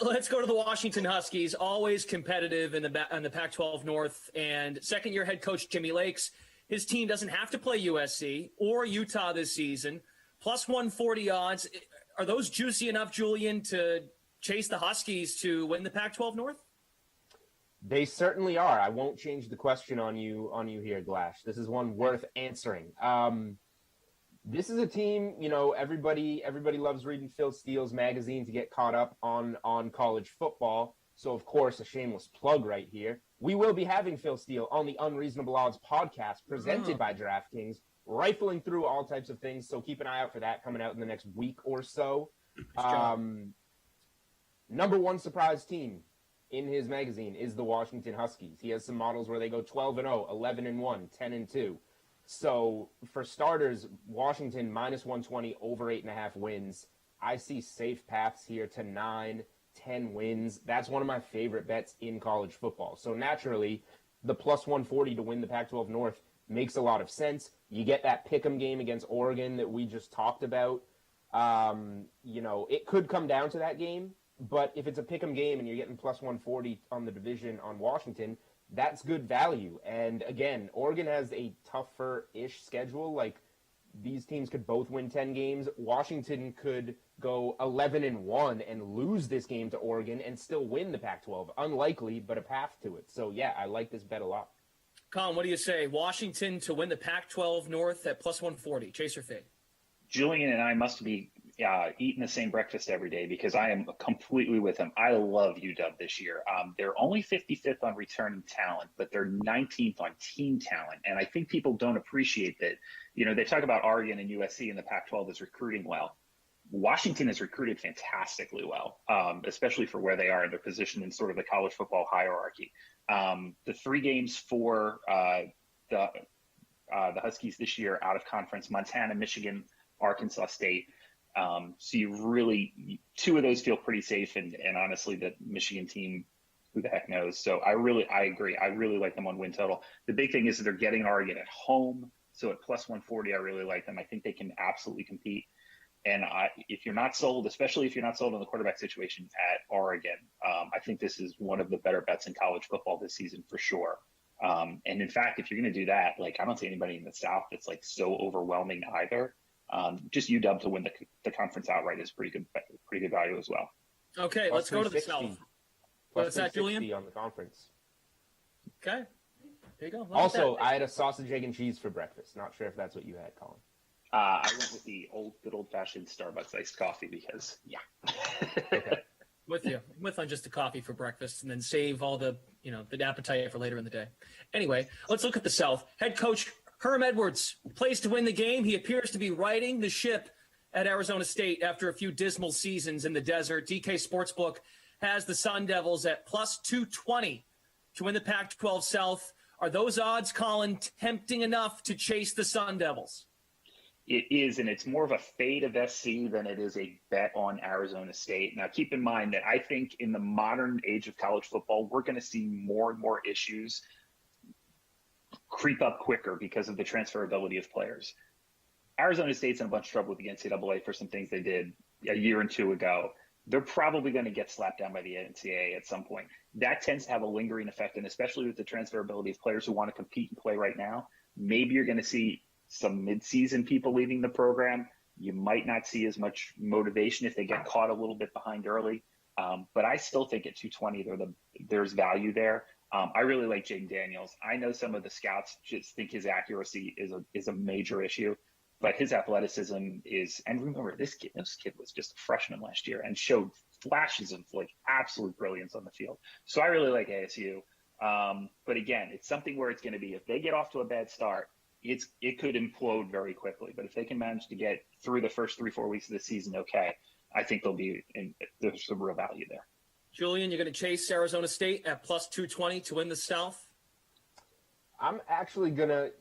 Let's go to the Washington Huskies, always competitive in the Pac-12 North. And second-year head coach Jimmy Lakes, his team doesn't have to play USC or Utah this season. Plus 140 odds. Are those juicy enough, Julian, to chase the Huskies to win the Pac-12 North? They certainly are. I won't change the question on you here, Glash. This is one worth answering. This is a team, everybody loves reading Phil Steele's magazine to get caught up on college football. So, of course, a shameless plug right here. We will be having Phil Steele on the Unreasonable Odds podcast presented by DraftKings, rifling through all types of things. So keep an eye out for that coming out in the next week or so. Number one surprise team in his magazine is the Washington Huskies. He has some models where they go 12-0, 11-1, 10-2. So for starters, Washington minus 120 over 8.5 wins. I see safe paths here to 9, 10 wins. That's one of my favorite bets in college football. So naturally, the plus 140 to win the Pac-12 North makes a lot of sense. You get that pick'em game against Oregon that we just talked about. It could come down to that game, but if it's a pick'em game and you're getting plus 140 on the division on Washington, that's good value. And again, Oregon has a tougher-ish schedule. Like, these teams could both win 10 games. Washington could go 11-1 and lose this game to Oregon and still win the Pac-12. Unlikely, but a path to it. So, yeah, I like this bet a lot. Colin, what do you say? Washington to win the Pac-12 North at plus 140. Chase or fade? Julian and I must be eating the same breakfast every day because I am completely with him. I love UW this year. They're only 55th on returning talent, but they're 19th on team talent. And I think people don't appreciate that. They talk about Oregon and USC and the Pac-12 is recruiting well. Washington has recruited fantastically well, especially for where they are in their position in sort of the college football hierarchy. The 3 games for the Huskies this year out of conference: Montana, Michigan, Arkansas State. So you really, 2 of those feel pretty safe, and honestly, the Michigan team, who the heck knows? So I agree. I really like them on win total. The big thing is that they're getting Oregon at home. So at plus 140, I really like them. I think they can absolutely compete. And if you're not sold, especially if you're not sold on the quarterback situation at Oregon, I think this is one of the better bets in college football this season for sure. And in fact, if you're going to do that, I don't see anybody in the South that's so overwhelming either. Just UW to win the conference outright is pretty good value as well. Okay, let's go to the South. What's that, Julian? On the conference. Okay. There you go. Also, I had a sausage, egg, and cheese for breakfast. Not sure if that's what you had, Colin. I went with the good old-fashioned Starbucks iced coffee because, yeah. Okay. With you. I'm with on just a coffee for breakfast and then save all the appetite for later in the day. Anyway, let's look at the South. Head coach Herm Edwards plays to win the game. He appears to be riding the ship at Arizona State after a few dismal seasons in the desert. DK Sportsbook has the Sun Devils at plus 220 to win the Pac-12 South. Are those odds, Colin, tempting enough to chase the Sun Devils? It is, and it's more of a fade of SC than it is a bet on Arizona State. Now, keep in mind that I think in the modern age of college football, we're going to see more and more issues creep up quicker because of the transferability of players. Arizona State's in a bunch of trouble with the NCAA for some things they did a year and two ago. They're probably going to get slapped down by the NCAA at some point. That tends to have a lingering effect, and especially with the transferability of players who want to compete and play right now, maybe you're going to see some mid-season people leaving the program. You might not see as much motivation if they get caught a little bit behind early. But I still think at 220, there's value there. I really like Jaden Daniels. I know some of the scouts just think his accuracy is a major issue, but his athleticism is, and remember, this kid was just a freshman last year and showed flashes of like absolute brilliance on the field. So I really like ASU. But again, it's something where it's going to be, if they get off to a bad start, it could implode very quickly. But if they can manage to get through the first 3-4 weeks of the season, okay, I think there's some real value there. Julian, you're going to chase Arizona State at plus 220 to win the South? I'm actually going to,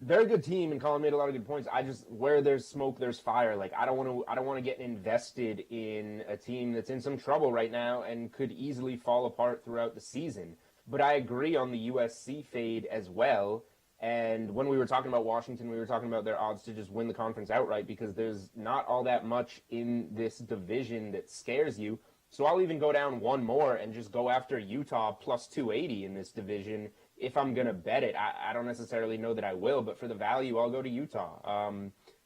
very good team, and Colin made a lot of good points. Where there's smoke, there's fire. Like, I don't want to get invested in a team that's in some trouble right now and could easily fall apart throughout the season. But I agree on the USC fade as well. And when we were talking about Washington, we were talking about their odds to just win the conference outright because there's not all that much in this division that scares you. So I'll even go down one more and just go after Utah plus 280 in this division if I'm going to bet it. I don't necessarily know that I will, but for the value, I'll go to Utah.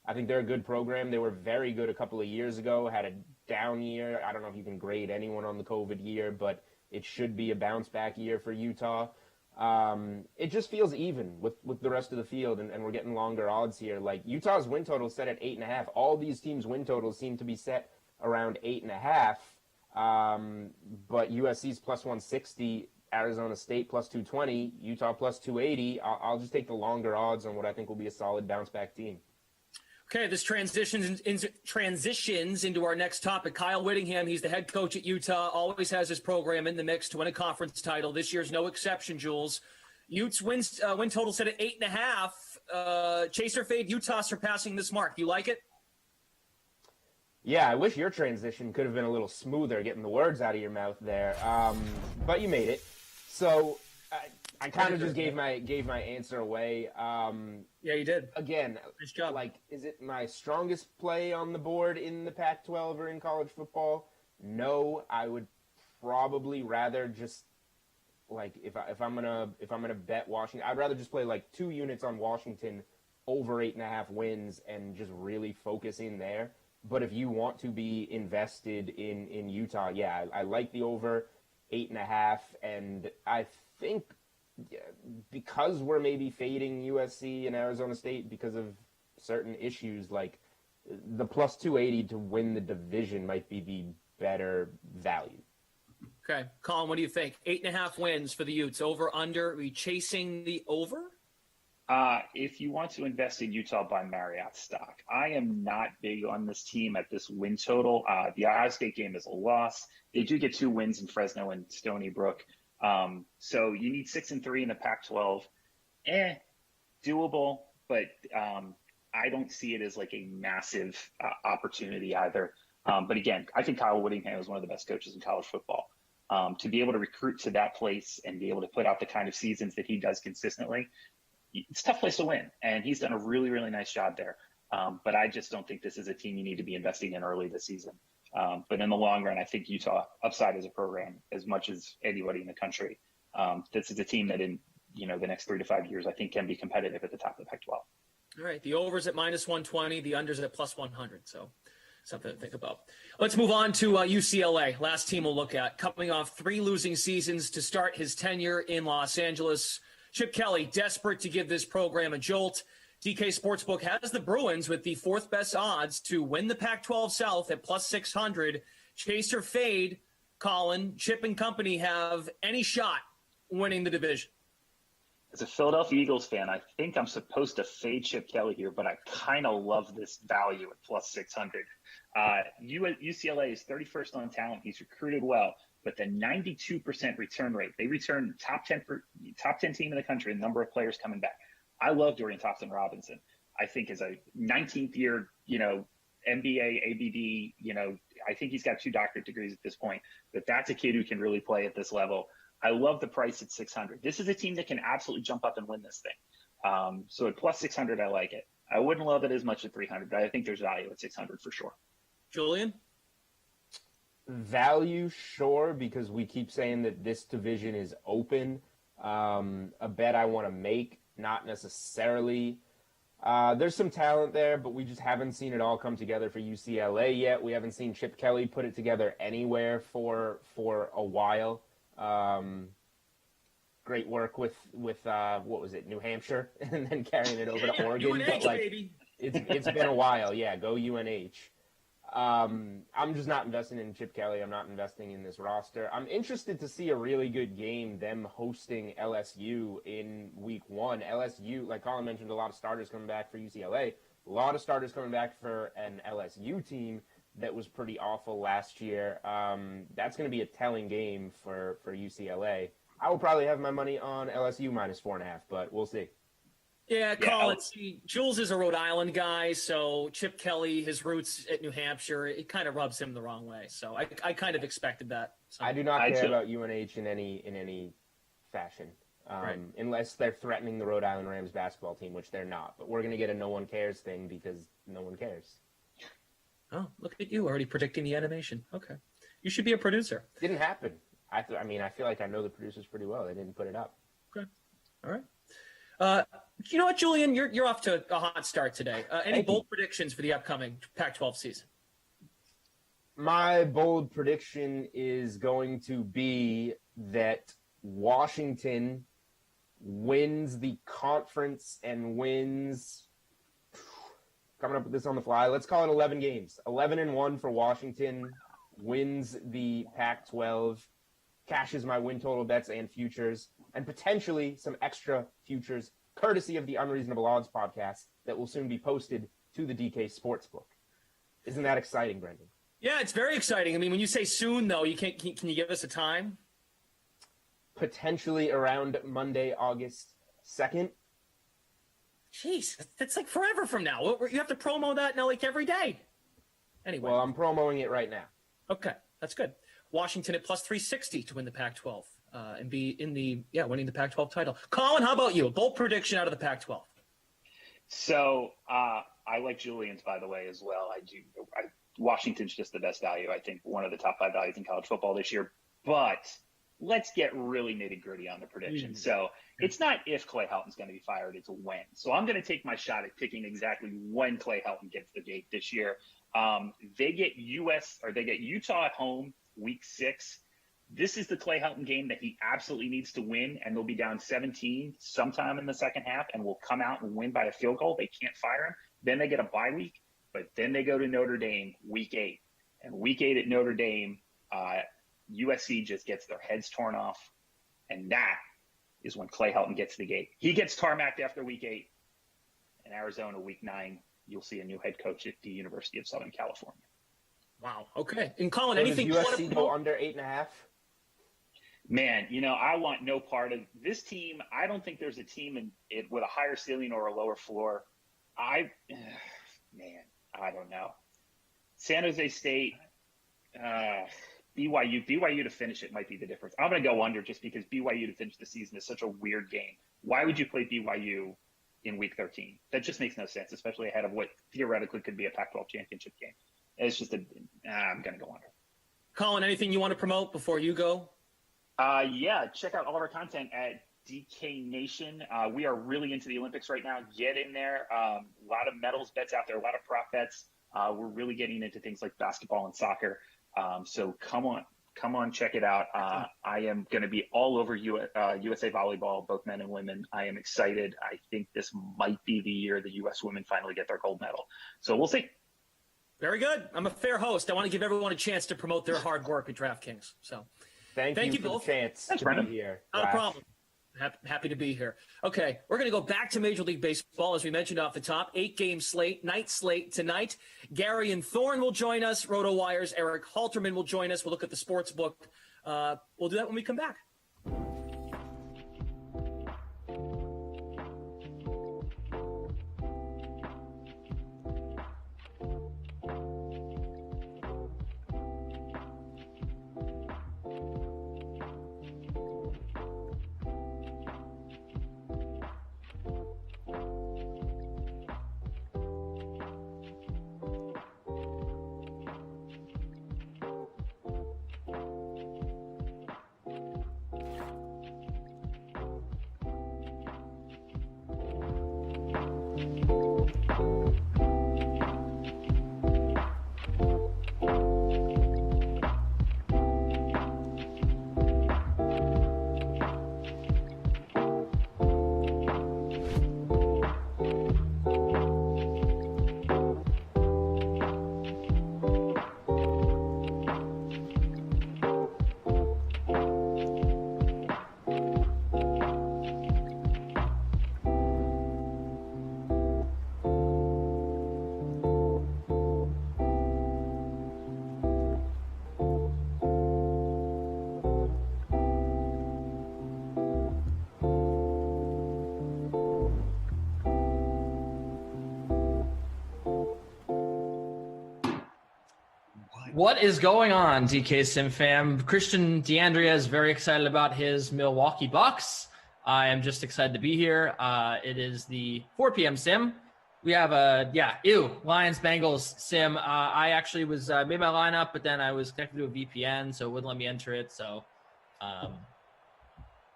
I think they're a good program. They were very good a couple of years ago, had a down year. I don't know if you can grade anyone on the COVID year, but it should be a bounce back year for Utah. It just feels even with the rest of the field, and we're getting longer odds here. Like Utah's win total set at 8.5. All these teams' win totals seem to be set around 8.5. But USC's plus 160, Arizona State plus 220, Utah plus 280. I'll just take the longer odds on what I think will be a solid bounce back team. Okay, this transitions into our next topic. Kyle Whittingham, he's the head coach at Utah, always has his program in the mix to win a conference title. This year's no exception, Jules. Utes win total set at 8.5. Chaser fade, Utah surpassing this mark. Do you like it? Yeah, I wish your transition could have been a little smoother, getting the words out of your mouth there. But you made it. So I kind of just gave my answer away. Yeah, you did. Again, nice job. Like, is it my strongest play on the board in the Pac-12 or in college football? No, I would probably rather just like if I'm gonna bet Washington, I'd rather just play like 2 units on Washington over 8.5 wins and just really focus in there. But if you want to be invested in Utah, yeah, I like the over 8.5, and I think because we're maybe fading USC and Arizona State because of certain issues, like the plus 280 to win the division might be the better value. Okay, Colin, what do you think? 8.5 wins for the Utes. Over, under? Are we chasing the over? If you want to invest in Utah, buy Marriott stock. I am not big on this team at this win total. The Ohio State game is a loss. They do get 2 wins in Fresno and Stony Brook. So you need 6-3 in the Pac-12. Doable, but I don't see it as like a massive opportunity either. But again, I think Kyle Whittingham is one of the best coaches in college football. To be able to recruit to that place and be able to put out the kind of seasons that he does consistently, it's a tough place to win. And he's done a really, really nice job there. But I just don't think this is a team you need to be investing in early this season. But in the long run, I think Utah upside as a program as much as anybody in the country. This is a team that in the next 3 to 5 years, I think can be competitive at the top of the Pac-12. All right. The over's at minus 120. The under's at plus 100. So Something to think about. Let's move on to UCLA. Last team we'll look at. Coming off 3 losing seasons to start his tenure in Los Angeles. Chip Kelly, desperate to give this program a jolt. DK Sportsbook has the Bruins with the 4th best odds to win the Pac-12 South at plus 600. Chase or fade, Colin, Chip and company have any shot winning the division? As a Philadelphia Eagles fan, I think I'm supposed to fade Chip Kelly here, but I kind of love this value at plus 600. UCLA is 31st on talent. He's recruited well, but the 92% return rate, they return top 10 team in the country, the number of players coming back. I love Dorian Thompson-Robinson. I think as a 19th year, MBA, ABD, I think he's got 2 doctorate degrees at this point, but that's a kid who can really play at this level. I love the price at 600. This is a team that can absolutely jump up and win this thing. So at plus 600, I like it. I wouldn't love it as much at 300, but I think there's value at 600 for sure. Julian? Value, sure, because we keep saying that this division is open. A bet I want to make, not necessarily. There's some talent there, but we just haven't seen it all come together for UCLA yet. We haven't seen Chip Kelly put it together anywhere for a while. Great work with what was it, New Hampshire, and then carrying it over to Oregon. UNH, but baby. It's been a while. Yeah, go UNH. I'm just not investing in Chip Kelly. I'm not investing in this roster. I'm interested to see a really good game, them hosting LSU in week 1. LSU, like Colin mentioned, a lot of starters coming back for UCLA. A lot of starters coming back for an LSU team that was pretty awful last year. That's going to be a telling game for UCLA. I will probably have my money on LSU minus 4.5, but we'll see. Yeah, Colin, see, Jules is a Rhode Island guy, so Chip Kelly, his roots at New Hampshire, it kind of rubs him the wrong way. So I kind of expected that. So. I do not care about UNH in any fashion, unless they're threatening the Rhode Island Rams basketball team, which they're not. But we're going to get a no one cares thing because no one cares. Oh, look at you already predicting the animation. Okay. You should be a producer. Didn't happen. I feel like I know the producers pretty well. They didn't put it up. Okay. All right. You know what, Julian? You're off to a hot start today. Any bold predictions for the upcoming Pac-12 season? My bold prediction is going to be that Washington wins the conference and wins. Coming up with this on the fly. Let's call it 11 games. 11-1 for Washington. Wins the Pac-12. Cashes my win total bets and futures. And potentially some extra futures, courtesy of the Unreasonable Odds podcast that will soon be posted to the DK Sportsbook. Isn't that exciting, Brendan? Yeah, it's very exciting. I mean, when you say soon, though, can you give us a time? Potentially around Monday, August 2nd. Jeez, that's like forever from now. You have to promo that now like every day. Anyway. Well, I'm promoting it right now. Okay, that's good. Washington at plus 360 to win the Pac-12 and be in winning the Pac-12 title. Colin, how about you? A bold prediction out of the Pac-12. So I like Julian's, by the way, as well. Washington's just the best value. I think one of the top 5 values in college football this year. But let's get really nitty gritty on the prediction. So it's not if Clay Helton's going to be fired, it's when. So I'm going to take my shot at picking exactly when Clay Helton gets the gate this year. They get Utah at home week 6. This is the Clay Helton game that he absolutely needs to win, and they'll be down 17 sometime in the second half and will come out and win by a field goal. They can't fire him. Then they get a bye week, but then they go to Notre Dame week 8. And week 8 at Notre Dame, USC just gets their heads torn off, and that is when Clay Helton gets the gate. He gets tarmacked after week 8. In Arizona, week 9, you'll see a new head coach at the University of Southern California. Wow. Okay. And Colin, So anything does USC go under 8.5? Man, I want no part of this team. I don't think there's a team with a higher ceiling or a lower floor. I don't know. San Jose State, BYU to finish it might be the difference. I'm going to go under just because BYU to finish the season is such a weird game. Why would you play BYU in week 13? That just makes no sense, especially ahead of what theoretically could be a Pac-12 championship game. It's just I'm going to go under. Colin, anything you want to promote before you go? Yeah, check out all of our content at DK Nation. We are really into the Olympics right now. Get in there. A lot of medals bets out there, a lot of prop bets. We're really getting into things like basketball and soccer. So come on, check it out. I am going to be all over USA Volleyball, both men and women. I am excited. I think this might be the year the U.S. women finally get their gold medal. So we'll see. Very good. I'm a fair host. I want to give everyone a chance to promote their hard work at DraftKings. So thank you for both. the chance Thanks, to Brendan. be here. Not a Raf. problem. Happy to be here. Okay, we're going to go back to Major League Baseball, as we mentioned off the top. 8-game slate, night slate tonight. Gary and Thorne will join us. RotoWire's Eric Halterman will join us. We'll look at the sports book. We'll do that when we come back. What is going on, DK Sim fam? Christian DeAndrea is very excited about his Milwaukee Bucks. I am just excited to be here. It is the 4 p.m. sim. We have Lions Bengals sim. I actually was made my lineup, but then I was connected to a VPN, so it wouldn't let me enter it. So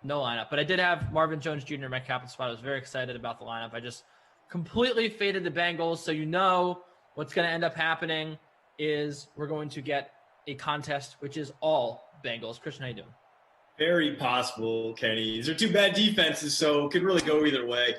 no lineup. But I did have Marvin Jones Jr. in my captain spot. I was very excited about the lineup. I just completely faded the Bengals. So you know what's going to end up happening is we're going to get a contest, which is all Bengals. Christian, how you doing? Very possible, Kenny. These are two bad defenses, so it could really go either way.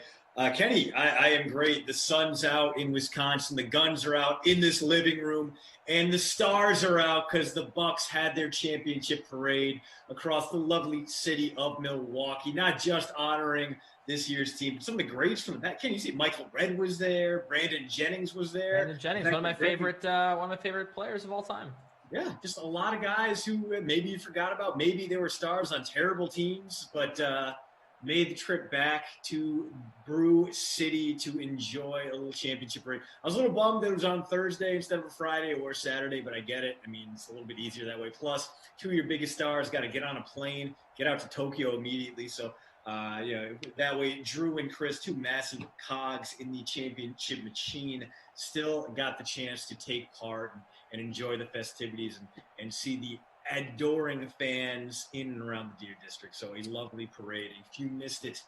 Kenny, I am great. The sun's out in Wisconsin. The guns are out in this living room. And the stars are out because the Bucks had their championship parade across the lovely city of Milwaukee, not just honoring this year's team, but some of the greats from the back. Can you see Michael Redd was there? Brandon Jennings was there. Brandon Jennings, one of my favorite players of all time. Yeah, just a lot of guys who maybe you forgot about. Maybe they were stars on terrible teams, but made the trip back to Brew City to enjoy a little championship parade. I was a little bummed that it was on Thursday instead of a Friday or Saturday, but I get it. I mean, it's a little bit easier that way. Plus, two of your biggest stars got to get on a plane, get out to Tokyo immediately. So, that way, Drew and Chris, two massive cogs in the championship machine, still got the chance to take part and enjoy the festivities and see the adoring fans in and around the Deer District. So a lovely parade. If you missed it,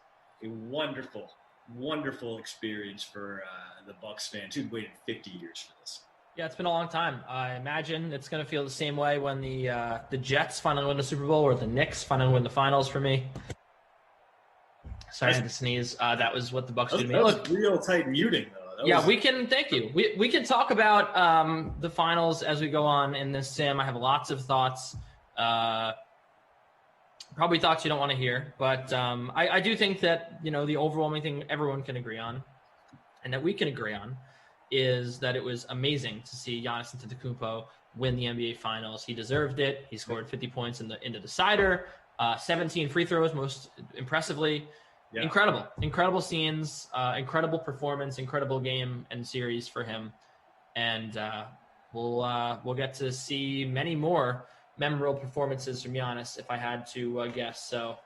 a wonderful, wonderful experience for the Bucks fans who'd waited 50 years for this. Yeah, it's been a long time. I imagine it's going to feel the same way when the Jets finally win the Super Bowl or the Knicks finally win the finals for me. Sorry, I had to sneeze. That was what the Bucks did to me. That was real tight muting, though. We can. Thank you. We can talk about the finals as we go on in this sim. I have lots of thoughts. Probably thoughts you don't want to hear, but I do think that the overwhelming thing everyone can agree on, and that we can agree on, is that it was amazing to see Giannis Antetokounmpo win the NBA Finals. He deserved it. He scored 50 points in the decider, 17 free throws, most impressively. Yeah. Incredible scenes, incredible performance, incredible game and series for him, and we'll get to see many more memorable performances from Giannis if I had to guess. So,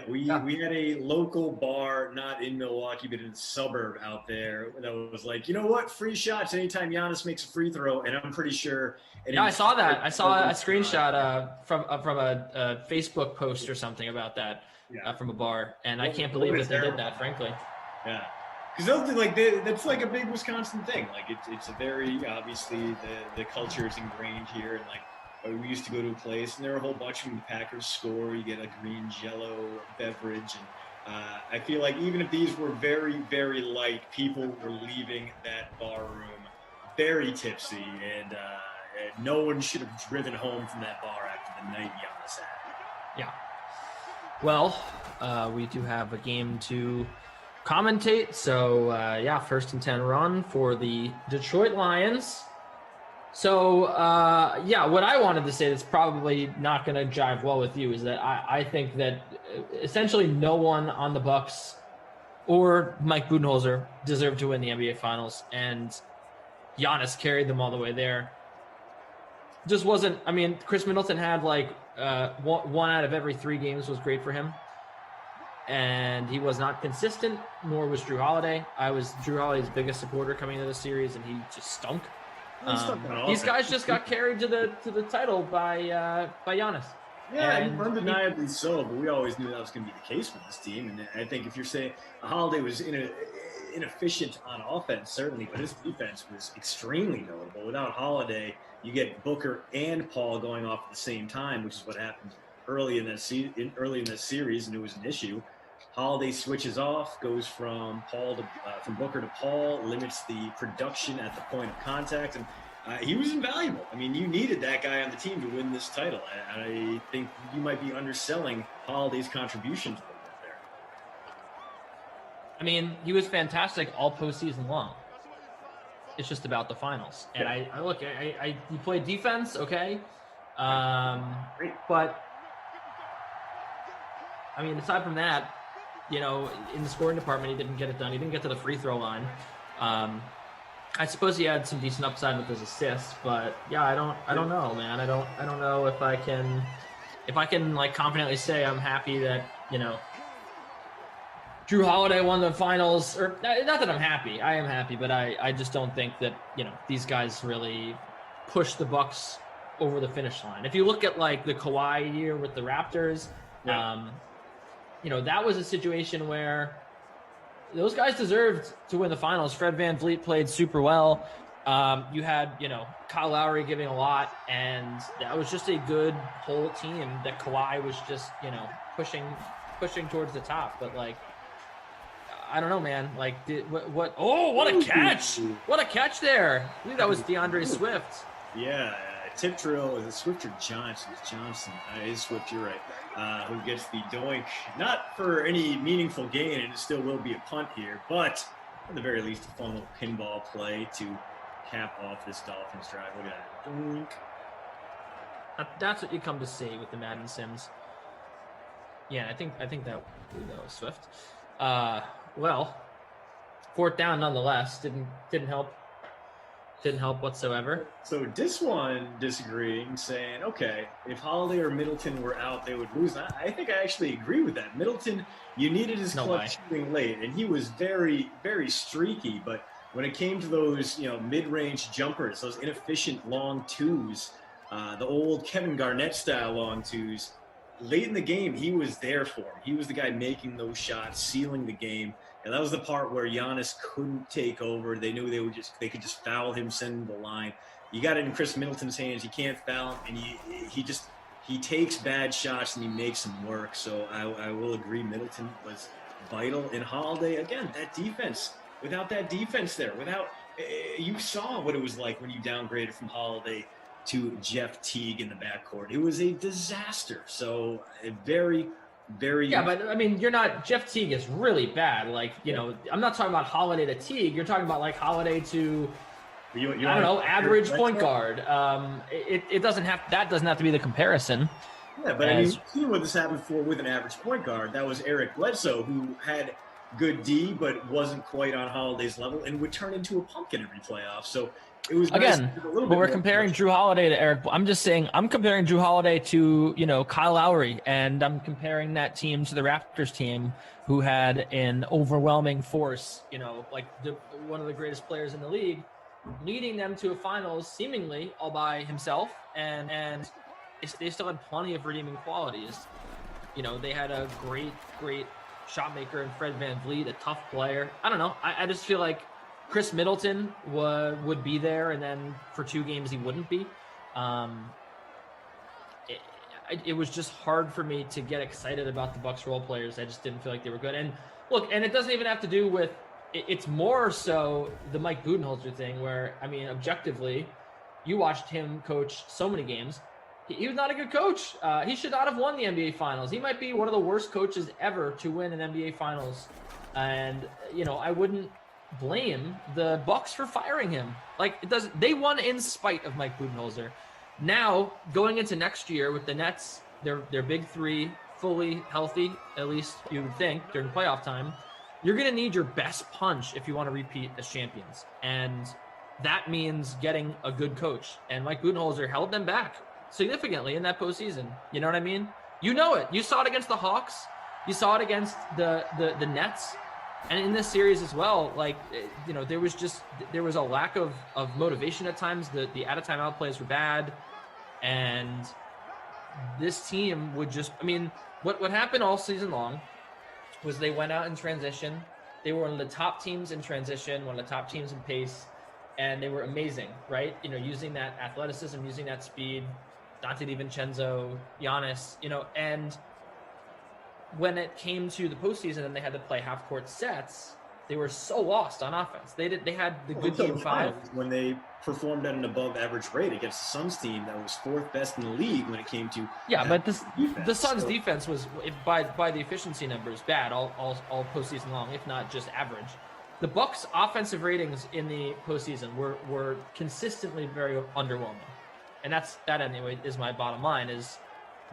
we had a local bar, not in Milwaukee, but in a suburb out there that was like, you know what, free shots anytime Giannis makes a free throw, and I'm pretty sure. Yeah, I saw that. I saw a screenshot from a Facebook post or something about that. From a bar, and I can't believe that they did that, frankly. Yeah. Because that's like a big Wisconsin thing. Like it's a very obviously the culture is ingrained here, and like we used to go to a place and there were a whole bunch of them. The Packers score, you get a green Jello beverage, and I feel like even if these were very very light, people were leaving that bar room very tipsy, and no one should have driven home from that bar after the night Giannis had. Yeah. Well, we do have a game to commentate. So, yeah, 1st and 10 run for the Detroit Lions. So, yeah, what I wanted to say that's probably not going to jive well with you is that I think that essentially no one on the Bucks or Mike Budenholzer deserved to win the NBA Finals, and Giannis carried them all the way there. Just wasn't. I mean, Chris Middleton had like one out of every 3 games was great for him, and he was not consistent. Nor was Drew Holiday. I was Drew Holiday's biggest supporter coming into the series, and he just stunk. These guys just got carried to the title by Giannis. Yeah, and undeniably so. But we always knew that was going to be the case with this team. And I think if you're saying Holiday was inefficient on offense, certainly, but his defense was extremely notable. Without Holiday, you get Booker and Paul going off at the same time, which is what happened early in that series, and it was an issue. Holiday switches off, goes from Booker to Paul, limits the production at the point of contact, and he was invaluable. I mean, you needed that guy on the team to win this title. I think you might be underselling Holiday's contributions a little bit there. I mean, he was fantastic all postseason long. It's just about the finals. And I he played defense, okay, but I mean, aside from that, you know, in the scoring department, he didn't get it done. He didn't get to the free throw line. I suppose he had some decent upside with his assists, but yeah, I don't know, man. I don't know if I can like confidently say I'm happy that, you know, Drew Holiday won the finals, or not that I'm happy. I am happy, but I just don't think that, you know, these guys really pushed the Bucks over the finish line. If you look at like the Kawhi year with the Raptors, you know, that was a situation where those guys deserved to win the finals. Fred VanVleet played super well. You had, you know, Kyle Lowry giving a lot, and that was just a good whole team that Kawhi was just, you know, pushing towards the top. But like, I don't know, man. Like, what? Oh, what a catch! What a catch there! I believe that was DeAndre Swift. Yeah, tip drill is Swift or Johnson? It's Johnson. It is Swift. You're right. Who gets the doink? Not for any meaningful gain, and it still will be a punt here, but at the very least, a fun little pinball play to cap off this Dolphins drive. Look at that doink. That's what you come to see with the Madden Sims. Yeah, I think that was Swift. Well, 4th down nonetheless. Didn't help. Didn't help whatsoever. So this one disagreeing, saying, okay, if Holiday or Middleton were out, they would lose. I think I actually agree with that. Middleton, you needed his clutch shooting late, and he was very, very streaky. But when it came to those, you know, mid-range jumpers, those inefficient long twos, the old Kevin Garnett style long twos, late in the game, he was there for him. He was the guy making those shots, sealing the game. And that was the part where Giannis couldn't take over. They knew they could just foul him, send him to the line. You got it in Chris Middleton's hands. You can't foul him, and he takes bad shots and he makes them work. So I will agree, Middleton was vital. In Holiday, again, that defense. Without that defense there, you saw what it was like when you downgraded from Holiday to Jeff Teague in the backcourt. It was a disaster. So a very, very... Yeah, but I mean, Jeff Teague is really bad. Like, you know, I'm not talking about Holiday to Teague. You're talking about like Holiday to, I don't know, average point guard. It doesn't have to be the comparison. Yeah, but I mean, you've seen what this happened for with an average point guard. That was Eric Bledsoe, who had good D, but wasn't quite on Holiday's level and would turn into a pumpkin every playoff. So it was again, but we're comparing Drew Holiday to Eric. I'm just saying, I'm comparing Drew Holiday to, you know, Kyle Lowry, and I'm comparing that team to the Raptors team, who had an overwhelming force, you know, like one of the greatest players in the league, leading them to a finals seemingly all by himself, and they still had plenty of redeeming qualities. You know, they had a great shot maker in Fred VanVleet, a tough player. I don't know. I just feel like Chris Middleton would be there, and then for 2 games he wouldn't be. It was just hard for me to get excited about the Bucks role players. I just didn't feel like they were good. And look, and it doesn't even have to do with. It's more so the Mike Budenholzer thing, where I mean, objectively, you watched him coach so many games. He was not a good coach. He should not have won the NBA Finals. He might be one of the worst coaches ever to win an NBA Finals. And I wouldn't blame the Bucks for firing him. Like it doesn't. They won in spite of Mike Budenholzer. Now, going into next year with the Nets, their big 3 fully healthy, at least you would think, during playoff time, you're going to need your best punch if you want to repeat as champions. And that means getting a good coach. And Mike Budenholzer held them back significantly in that postseason. You know what I mean? You know it. You saw it against the Hawks. You saw it against the Nets. And in this series as well, like, there was a lack of motivation at times. The out-of-timeout plays were bad. And this team would just, what happened all season long was they went out in transition. They were one of the top teams in transition, one of the top teams in pace, and they were amazing, right? Using that athleticism, using that speed, Dante DiVincenzo, Giannis, and when it came to the postseason and they had to play half-court sets, they were so lost on offense. They had the good game 5 when they performed at an above-average rate against the Suns team that was 4th best in the league when it came to but the Suns defense was by the efficiency numbers bad all postseason long, if not just average. The Bucks offensive ratings in the postseason were consistently very underwhelming, and that anyway is my bottom line. Is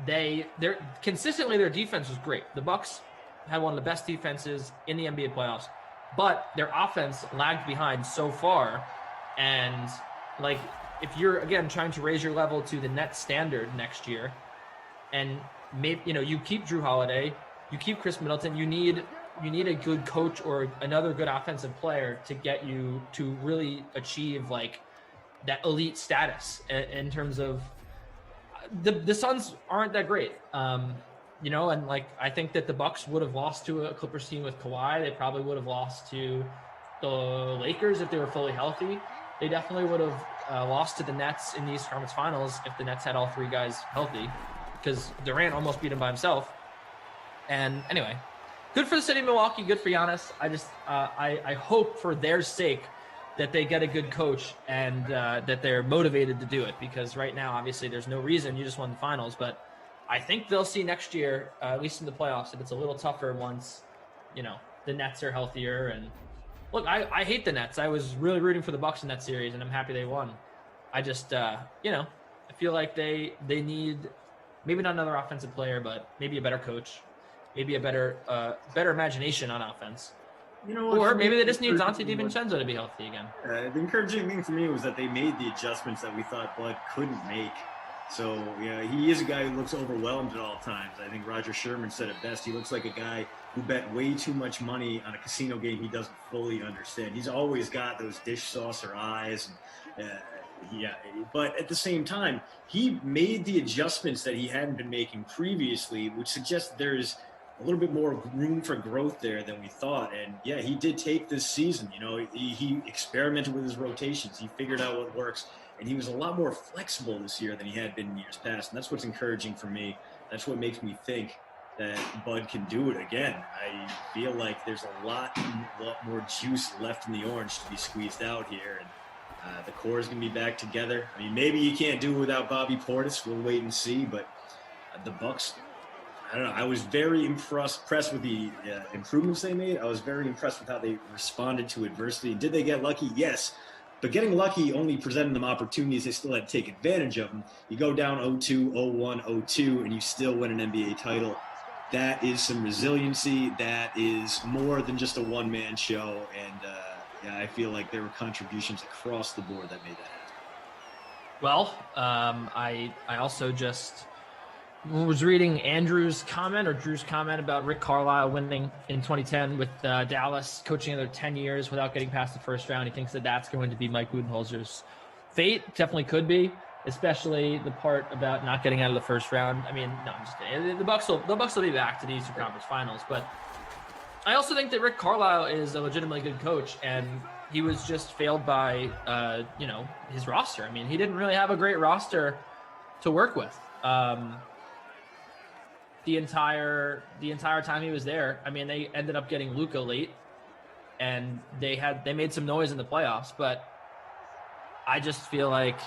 they're consistently their defense was great. The Bucks had one of the best defenses in the NBA playoffs, but their offense lagged behind so far. And like, if you're again trying to raise your level to the Nets standard next year, and maybe you keep Drew Holiday, you keep Chris Middleton, you need a good coach or another good offensive player to get you to really achieve like that elite status in terms of the Suns aren't that great. And like I think that the Bucks would have lost to a Clippers team with Kawhi. They probably would have lost to the Lakers if they were fully healthy. They definitely would have lost to the Nets in the Eastern Conference Finals if the Nets had all 3 guys healthy, because Durant almost beat him by himself. And anyway, good for the city of Milwaukee. Good for Giannis. I just I hope for their sake that they get a good coach and that they're motivated to do it, because right now obviously there's no reason. You just won the finals, but I think they'll see next year, at least in the playoffs, that it's a little tougher once the Nets are healthier. And look, I hate the Nets. I was really rooting for the Bucks in that series, and I'm happy they won. I just I feel like they need maybe not another offensive player, but maybe a better coach, maybe a better imagination on offense. Or maybe they just need Dante DiVincenzo to be healthy again. The encouraging thing for me was that they made the adjustments that we thought Bud couldn't make. So, he is a guy who looks overwhelmed at all times. I think Roger Sherman said it best. He looks like a guy who bet way too much money on a casino game he doesn't fully understand. He's always got those dish saucer eyes. But at the same time, he made the adjustments that he hadn't been making previously, which suggests there's a little bit more room for growth there than we thought. And he did take this season. He experimented with his rotations. He figured out what works. And he was a lot more flexible this year than he had been in years past. And that's what's encouraging for me. That's what makes me think that Bud can do it again. I feel like there's a lot more juice left in the orange to be squeezed out here. And the core is going to be back together. I mean, maybe you can't do it without Bobby Portis. We'll wait and see. But the Bucks, I don't know. I was very impressed with the improvements they made. I was very impressed with how they responded to adversity. Did they get lucky? Yes. But getting lucky only presented them opportunities. They still had to take advantage of them. You go down 0-2, 0-1, 0-2, and you still win an NBA title. That is some resiliency. That is more than just a one-man show. And I feel like there were contributions across the board that made that happen. Well, I also just was reading Drew's comment about Rick Carlisle winning in 2010 with Dallas, coaching another 10 years without getting past the first round. He thinks that that's going to be Mike Budenholzer's fate. Definitely could be, especially the part about not getting out of the first round. I mean, no, I'm just kidding. The Bucks will be back to the Eastern Conference Finals, but I also think that Rick Carlisle is a legitimately good coach, and he was just failed by, his roster. I mean, he didn't really have a great roster to work with the entire time he was there. I mean, they ended up getting Luka late, and they made some noise in the playoffs, but I just feel like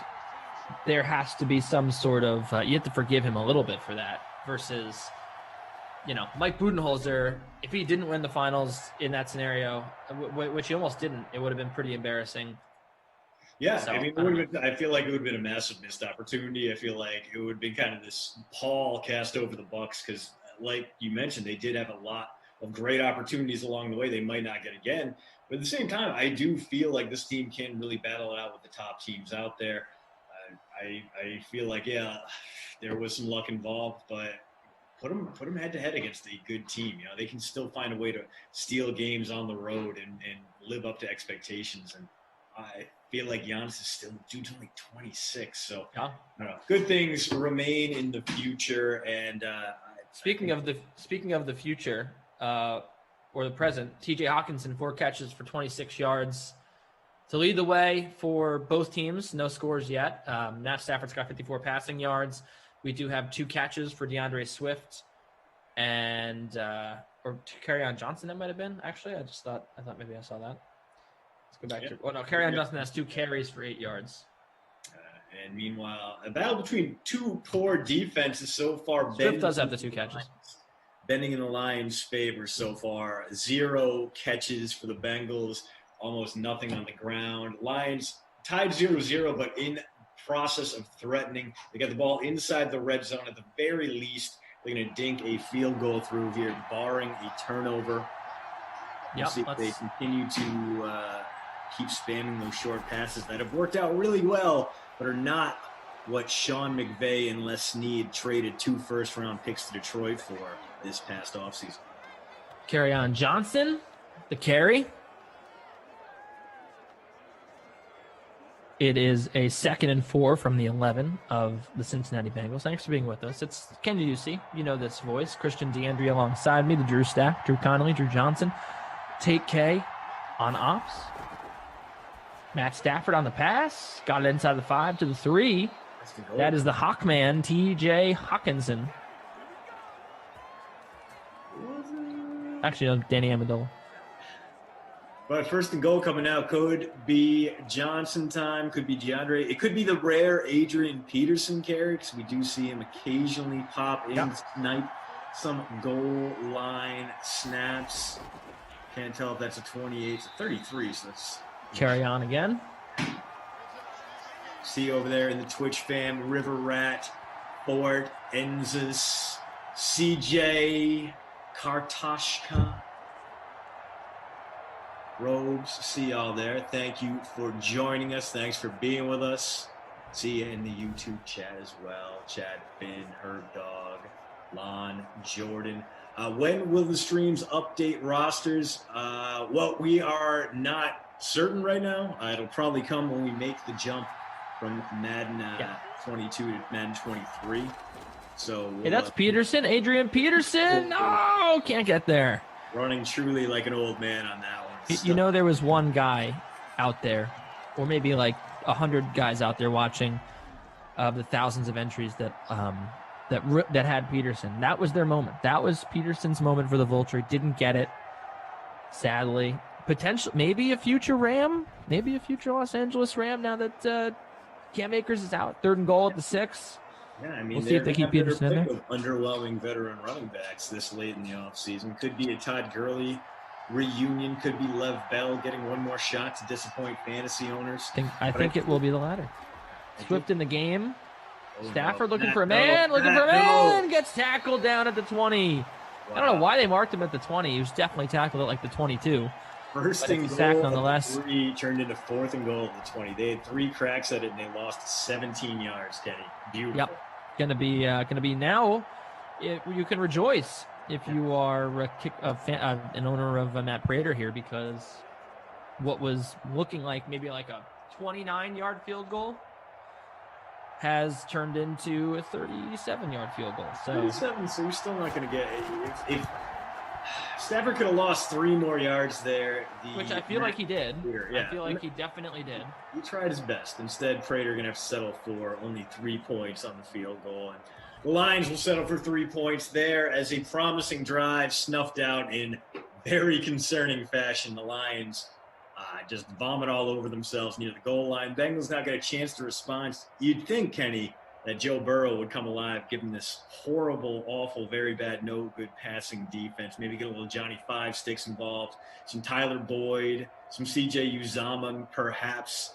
there has to be some sort of you have to forgive him a little bit for that versus Mike Budenholzer. If he didn't win the finals in that scenario, which he almost didn't, it would have been pretty embarrassing. Yeah, So, I mean, I feel like it would have been a massive missed opportunity. I feel like it would have been kind of this pall cast over the Bucks because, like you mentioned, they did have a lot of great opportunities along the way. They might not get again, but at the same time, I do feel like this team can really battle it out with the top teams out there. I feel like there was some luck involved, but put them head to head against a good team. They can still find a way to steal games on the road and live up to expectations. And I feel like Giannis is still dude's only 26, so I don't know. Good things remain in the future. And speaking of the future or the present, T.J. Hawkinson 4 catches for 26 yards to lead the way for both teams. No scores yet. Matt Stafford's got 54 passing yards. We do have 2 catches for DeAndre Swift and or Kerryon Johnson. That might have been actually. I thought maybe I saw that. Let's go back to. Oh no, Kerryon Johnson has 2 carries for 8 yards. And meanwhile, a battle between 2 poor defenses so far. Swift does have the 2 catches. Bending in the Lions' favor so far. 0 catches for the Bengals. Almost nothing on the ground. Lions tied 0-0, but in process of threatening. They got the ball inside the red zone. At the very least, they're going to dink a field goal through here, barring a turnover. We'll see if they continue to keep spamming those short passes that have worked out really well, but are not what Sean McVay and Les Snead traded 2 first-round picks to Detroit for this past offseason. Kerryon Johnson, the carry. It is a 2nd and 4 from the 11 of the Cincinnati Bengals. Thanks for being with us. It's Ken Ducey. You know this voice. Christian DeAndrea alongside me, the Drew Stack, Drew Connolly, Drew Johnson. Tate K on ops. Matt Stafford on the pass. Got it inside the 5 to the 3. That is the Hawkman, T.J. Hawkinson. Actually, no, Danny Amendola. But 1st and goal coming out could be Johnson time, could be DeAndre. It could be the rare Adrian Peterson carry because we do see him occasionally pop in, snipe some goal line snaps. Can't tell if that's a 28, it's a 33, so that's... Carry on again. See over there in the Twitch fam, River Rat, Fort, Enzis, CJ, Kartashka. Robes, see y'all there. Thank you for joining us. Thanks for being with us. See you in the YouTube chat as well. Chad, Finn, Herb Dog, Lon, Jordan. When will the streams update rosters? Well, we are not certain right now. It'll probably come when we make the jump from Madden 22 to Madden 23. So hey, that's Peterson, Adrian Peterson. No, can't get there. Running truly like an old man on that one. You know, there was one guy out there, or maybe like 100 guys out there watching of the thousands of entries that had Peterson. That was their moment. That was Peterson's moment for the Vulture. Didn't get it, sadly. Potential, maybe a future Ram, maybe a future Los Angeles Ram. Now that Cam Akers is out, 3rd and goal at the 6. Yeah, I mean, we'll see if they keep Peterson in there. Underwhelming veteran running backs this late in the offseason. Could be a Todd Gurley reunion, could be Lev Bell getting one more shot to disappoint fantasy owners. I think it will be the latter. Swift in the game. Stafford looking for a man, gets tackled down at the 20. Wow. I don't know why they marked him at the 20. He was definitely tackled at like the 22. 1st and goal sack nonetheless. 3 turned into 4th and goal at the 20. They had 3 cracks at it and they lost 17 yards, Kenny. Beautiful. Yep. Gonna be now. You can rejoice if you are an owner of Matt Prater here, because what was looking like maybe like a 29-yard field goal has turned into a 37-yard field goal. So 37, so you're still not going to get if Stafford could have lost 3 more yards there. Which I feel like he did. Yeah. I feel like he definitely did. He tried his best. Instead, Prater going to have to settle for only 3 points on the field goal. And the Lions will settle for 3 points there as a promising drive snuffed out in very concerning fashion. The Lions just vomit all over themselves near the goal line. Bengals not get a chance to respond. You'd think, Kenny, that Joe Burrow would come alive given this horrible, awful, very bad, no good passing defense. Maybe get a little Johnny 5 Sticks involved, some Tyler Boyd, some CJ Uzama, perhaps.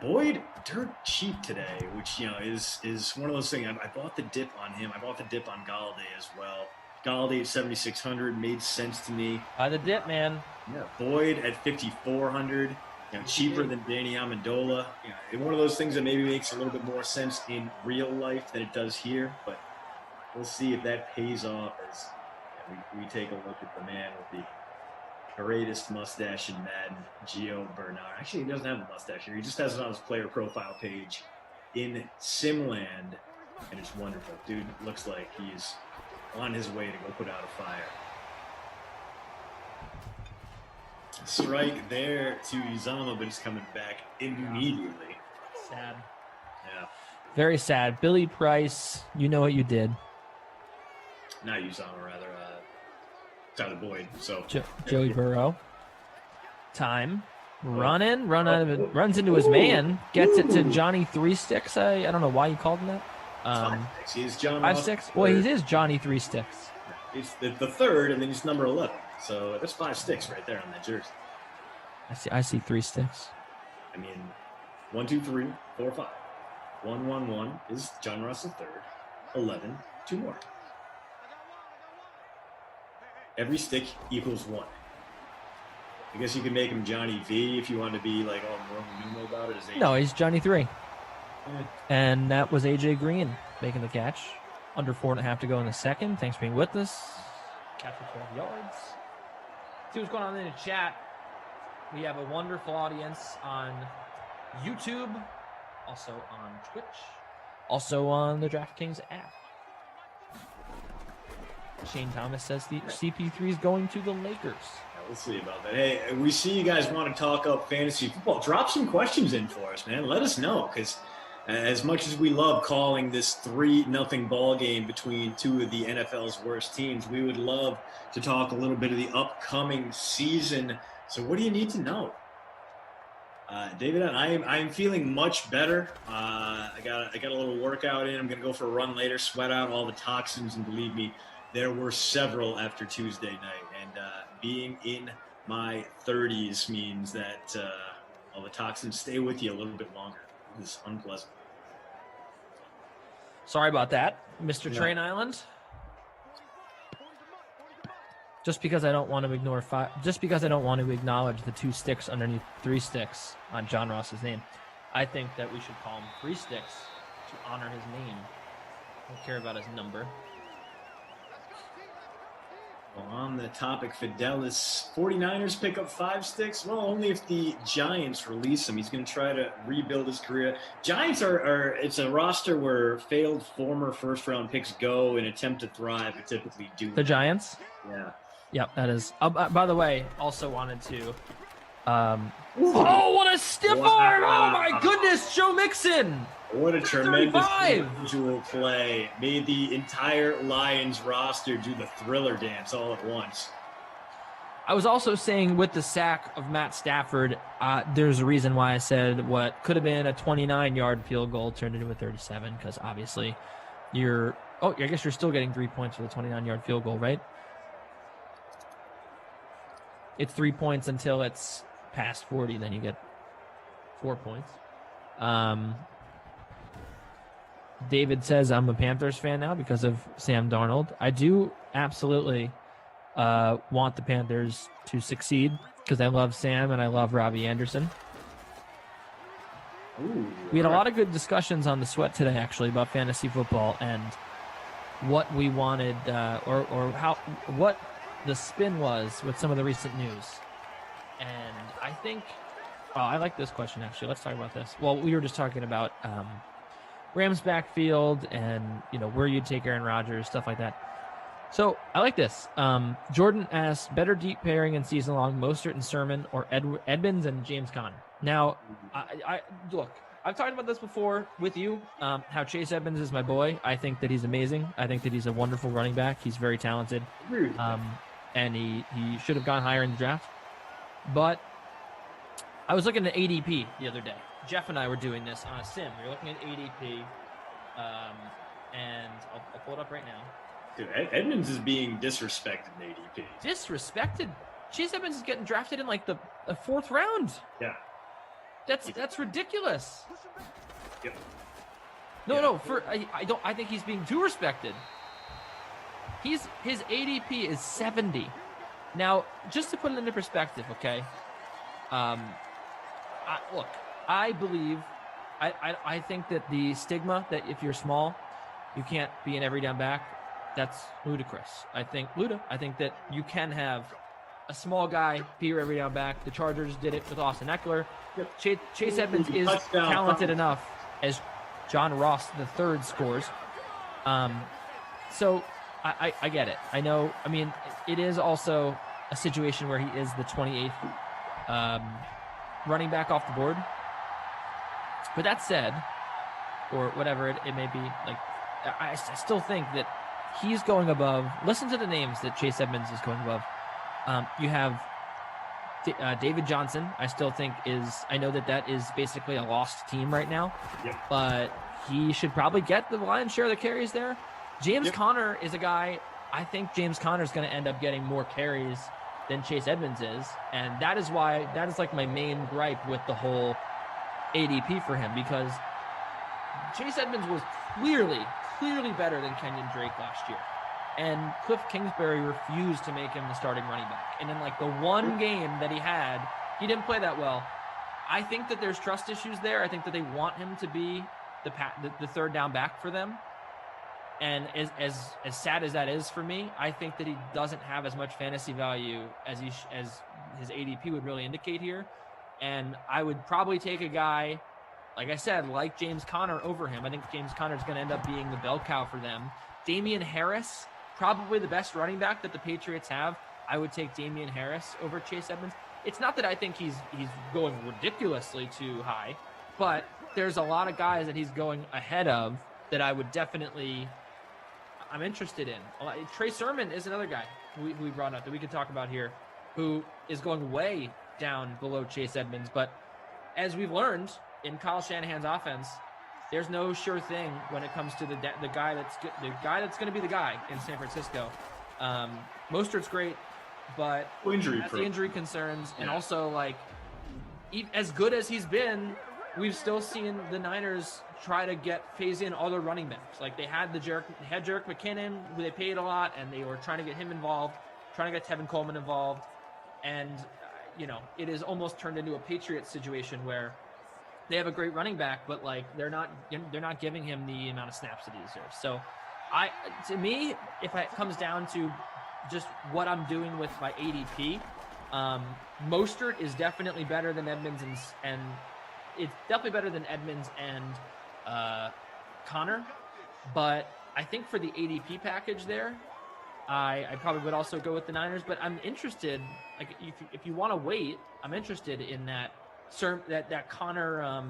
Boyd dirt cheap today, which is one of those things. I bought the dip on him. I bought the dip on Galladay as well. Galladay at 7,600 made sense to me. Buy the dip, man. Yeah, Boyd at 5,400. Cheaper than Danny Amendola. One of those things that maybe makes a little bit more sense in real life than it does here, but we'll see if that pays off as we take a look at the man with the greatest mustache in Madden, Gio Bernard. Actually, he doesn't have a mustache here. He just has it on his player profile page in Simland, and it's wonderful. Dude looks like he's on his way to go put out a fire. Strike there to Uzama, but he's coming back immediately. Sad. Yeah. Very sad. Billy Price, you know what you did. Not Uzama, rather. Tyler Boyd. So Joey Burrow. Time. Runs into his man. Gets it to Johnny 3 Sticks. I don't know why you called him that. He's John 5 Sticks. Well, he is Johnny 3 Sticks. He's the third, and then he's number 11. So that's 5 sticks right there on that jersey. I see 3 sticks. I mean, 1, 2, 3, 4, 5. 1, 1, 1 is John Ross the third. 11, 2 more. Every stick equals 1. I guess you could make him Johnny V if you want to be like all Roman about it. No, he's Johnny 3. And that was AJ Green making the catch. Under 4.5 to go in the second. Thanks for being with us. Catch for 12 yards. See what's going on in the chat. We have a wonderful audience on YouTube, also on Twitch, also on the DraftKings app. Shane Thomas says the CP3 is going to the Lakers. We'll see about that. Hey, we see you guys want to talk up fantasy football. Drop some questions in for us, man. Let us know, because as much as we love calling this 3-0 ball game between 2 of the NFL's worst teams, we would love to talk a little bit of the upcoming season. So what do you need to know? David, I'm feeling much better. I got a little workout in. I'm going to go for a run later, sweat out all the toxins, and believe me, there were several after Tuesday night. And being in my 30s means that all the toxins stay with you a little bit longer. It's unpleasant. Sorry about that, Mr. Yeah. Train Island. Just because I don't want to acknowledge the 2 sticks underneath 3 sticks on John Ross's name, I think that we should call him 3 sticks to honor his name. I don't care about his number. Well, on the topic, Fidelis, 49ers pick up 5 sticks. Well, only if the Giants release him. He's going to try to rebuild his career. Giants it's a roster where failed former first-round picks go and attempt to thrive, but typically do. The Giants? Yeah. Yep, that is. By the way, also wanted to. Oh, what a stiff arm! Oh my goodness, Joe Mixon! What a tremendous individual play. Made the entire Lions roster do the Thriller dance all at once. I was also saying with the sack of Matt Stafford, there's a reason why I said what could have been a 29-yard field goal turned into a 37, because obviously I guess you're still getting 3 points for the 29-yard field goal, right? It's 3 points until it's past 40, then you get 4 points. David says, I'm a Panthers fan now because of Sam Darnold. I do absolutely want the Panthers to succeed because I love Sam and I love Robbie Anderson. We had a lot of good discussions on the Sweat today, actually, about fantasy football and what we wanted what the spin was with some of the recent news. And I think, I like this question, actually. Let's talk about this. Well, we were just talking about Rams backfield and, where you'd take Aaron Rodgers, stuff like that. So I like this. Jordan asks, better deep pairing in season long, Mostert and Sermon, or Edmonds and James Conner. Now, I look, I've talked about this before with you, how Chase Edmonds is my boy. I think that he's amazing. I think that he's a wonderful running back. He's very talented. And he should have gone higher in the draft. But I was looking at ADP the other day. Jeff and I were doing this on a sim. We were looking at ADP, and I'll pull it up right now. Dude, Edmonds is being disrespected in ADP. Disrespected? Chase Edmonds is getting drafted in like the 4th round. Yeah. That's ridiculous. Yep. No. I think he's being too respected. His ADP is 70. Now, just to put it into perspective, okay? I believe, I think that the stigma that if you're small, you can't be an every down back, that's ludicrous. I think that you can have a small guy be your every down back. The Chargers did it with Austin Eckler. Yep. Chase Edmonds is talented enough, as John Ross III scores. So I get it. I know. I mean, it is also a situation where he is the 28th running back off the board. But that said, or whatever it may be, like I still think that he's going above. Listen to the names that Chase Edmonds is going above. You have David Johnson. I still think I know that is basically a lost team right now. Yep. But he should probably get the lion's share of the carries there. James Conner is a guy. I think James Conner is going to end up getting more carries than Chase Edmonds is, and that is like my main gripe with the whole ADP for him, because Chase Edmonds was clearly better than Kenyon Drake last year, and Cliff Kingsbury refused to make him the starting running back. And in like the one game that he didn't play that well. I think that there's trust issues there. I think that they want him to be the third down back for them. And as sad as that is for me, I think that he doesn't have as much fantasy value as his ADP would really indicate here. And I would probably take a guy, like I said, like James Conner over him. I think James Conner is going to end up being the bell cow for them. Damian Harris, probably the best running back that the Patriots have. I would take Damian Harris over Chase Edmonds. It's not that I think he's going ridiculously too high, but there's a lot of guys that he's going ahead of that I would definitely – I'm interested in. Trey Sermon is another guy we brought up that we could talk about here, who is going way down below Chase Edmonds. But as we've learned in Kyle Shanahan's offense, there's no sure thing when it comes to the guy that's going to be the guy in San Francisco. Mostert's great, but has the injury concerns, and also like as good as he's been, we've still seen the Niners try to phase in other running backs. Like they had Jerick McKinnon, who they paid a lot, and they were trying to get him involved, trying to get Tevin Coleman involved. And, it is almost turned into a Patriots situation where they have a great running back, but like they're not giving him the amount of snaps that he deserves. So to me, if it comes down to just what I'm doing with my ADP, Mostert is definitely better than Edmonds and it's definitely better than Edmonds and Connor, but I think for the ADP package there, I probably would also go with the Niners. But I'm interested, like if you want to wait, I'm interested in that Connor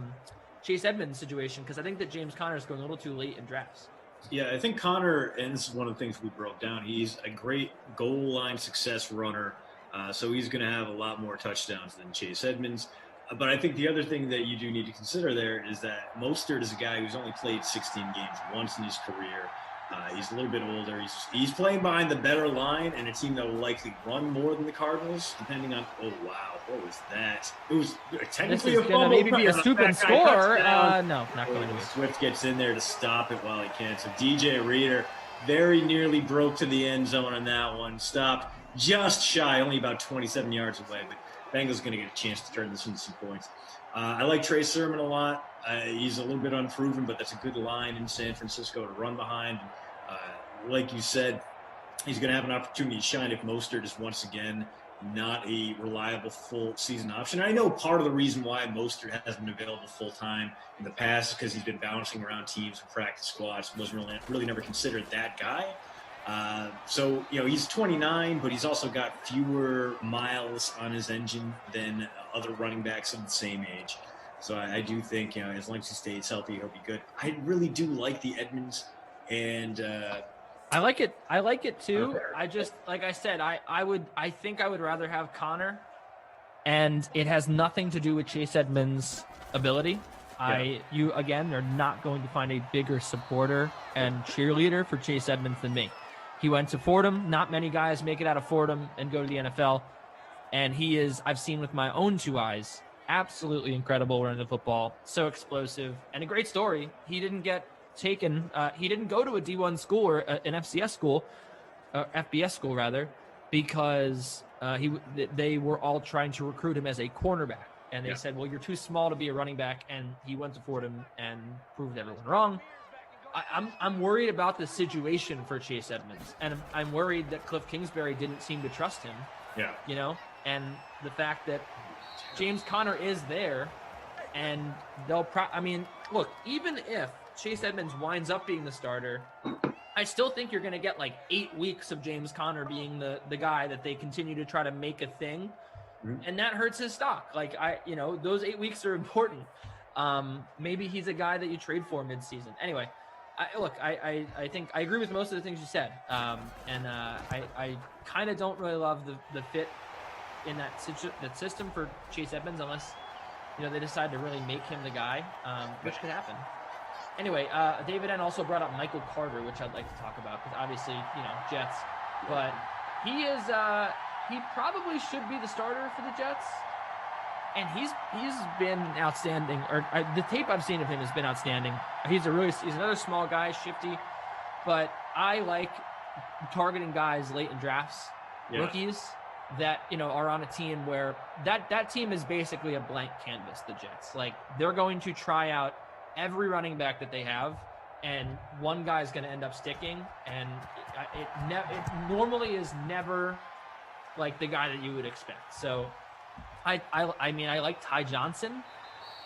Chase Edmonds situation, because I think that James Conner is going a little too late in drafts. Yeah, I think Connor, and this is one of the things we broke down, he's a great goal line success runner, so he's going to have a lot more touchdowns than Chase Edmonds. But I think the other thing that you do need to consider there is that Mostert is a guy who's only played 16 games once in his career. He's a little bit older. He's playing behind the better line and a team that will likely run more than the Cardinals, depending on. Oh wow, what was that? It was technically this is gonna maybe be a stupid score. No, not going to. Swift gets in there to stop it while he can. So DJ Reader very nearly broke to the end zone on that one. Stopped just shy, only about 27 yards away, but Bengals going to get a chance to turn this into some points. I like Trey Sermon a lot. He's a little bit unproven, but that's a good line in San Francisco to run behind. Like you said, he's going to have an opportunity to shine if Mostert is once again not a reliable full season option. I know part of the reason why Mostert hasn't been available full time in the past is because he's been bouncing around teams and practice squads. Wasn't really never considered that guy. So, he's 29, but he's also got fewer miles on his engine than other running backs of the same age. So I do think, as long as he stays healthy, he'll be good. I really do like the Edmonds, and I like it. I like it too. I just, like I said, I think I would rather have Connor, and it has nothing to do with Chase Edmonds' ability. You again are not going to find a bigger supporter and cheerleader for Chase Edmonds than me. He went to Fordham. Not many guys make it out of Fordham and go to the NFL. And he is, I've seen with my own two eyes, absolutely incredible running the football. So explosive and a great story. He didn't get taken. He didn't go to a D1 school or an FCS school, FBS school rather, because they were all trying to recruit him as a cornerback. And they said, well, you're too small to be a running back. And he went to Fordham and proved everyone wrong. I'm worried about the situation for Chase Edmonds, and I'm worried that Cliff Kingsbury didn't seem to trust him. Yeah. And the fact that James Conner is there, and look, even if Chase Edmonds winds up being the starter, I still think you're going to get like 8 weeks of James Conner being the guy that they continue to try to make a thing, and that hurts his stock. Like those 8 weeks are important. Maybe he's a guy that you trade for midseason. Anyway. I think I agree with most of the things you said, and I kind of don't really love the fit in that system for Chase Edmonds unless they decide to really make him the guy, which could happen. Anyway, David N also brought up Michael Carter, which I'd like to talk about because obviously Jets, but he probably should be the starter for the Jets. And he's been outstanding, or the tape I've seen of him has been outstanding. He's another small guy, shifty, but I like targeting guys late in drafts, rookies that are on a team where that team is basically a blank canvas. The Jets, like they're going to try out every running back that they have, and one guy's going to end up sticking, and it normally is never like the guy that you would expect. So. I like Ty Johnson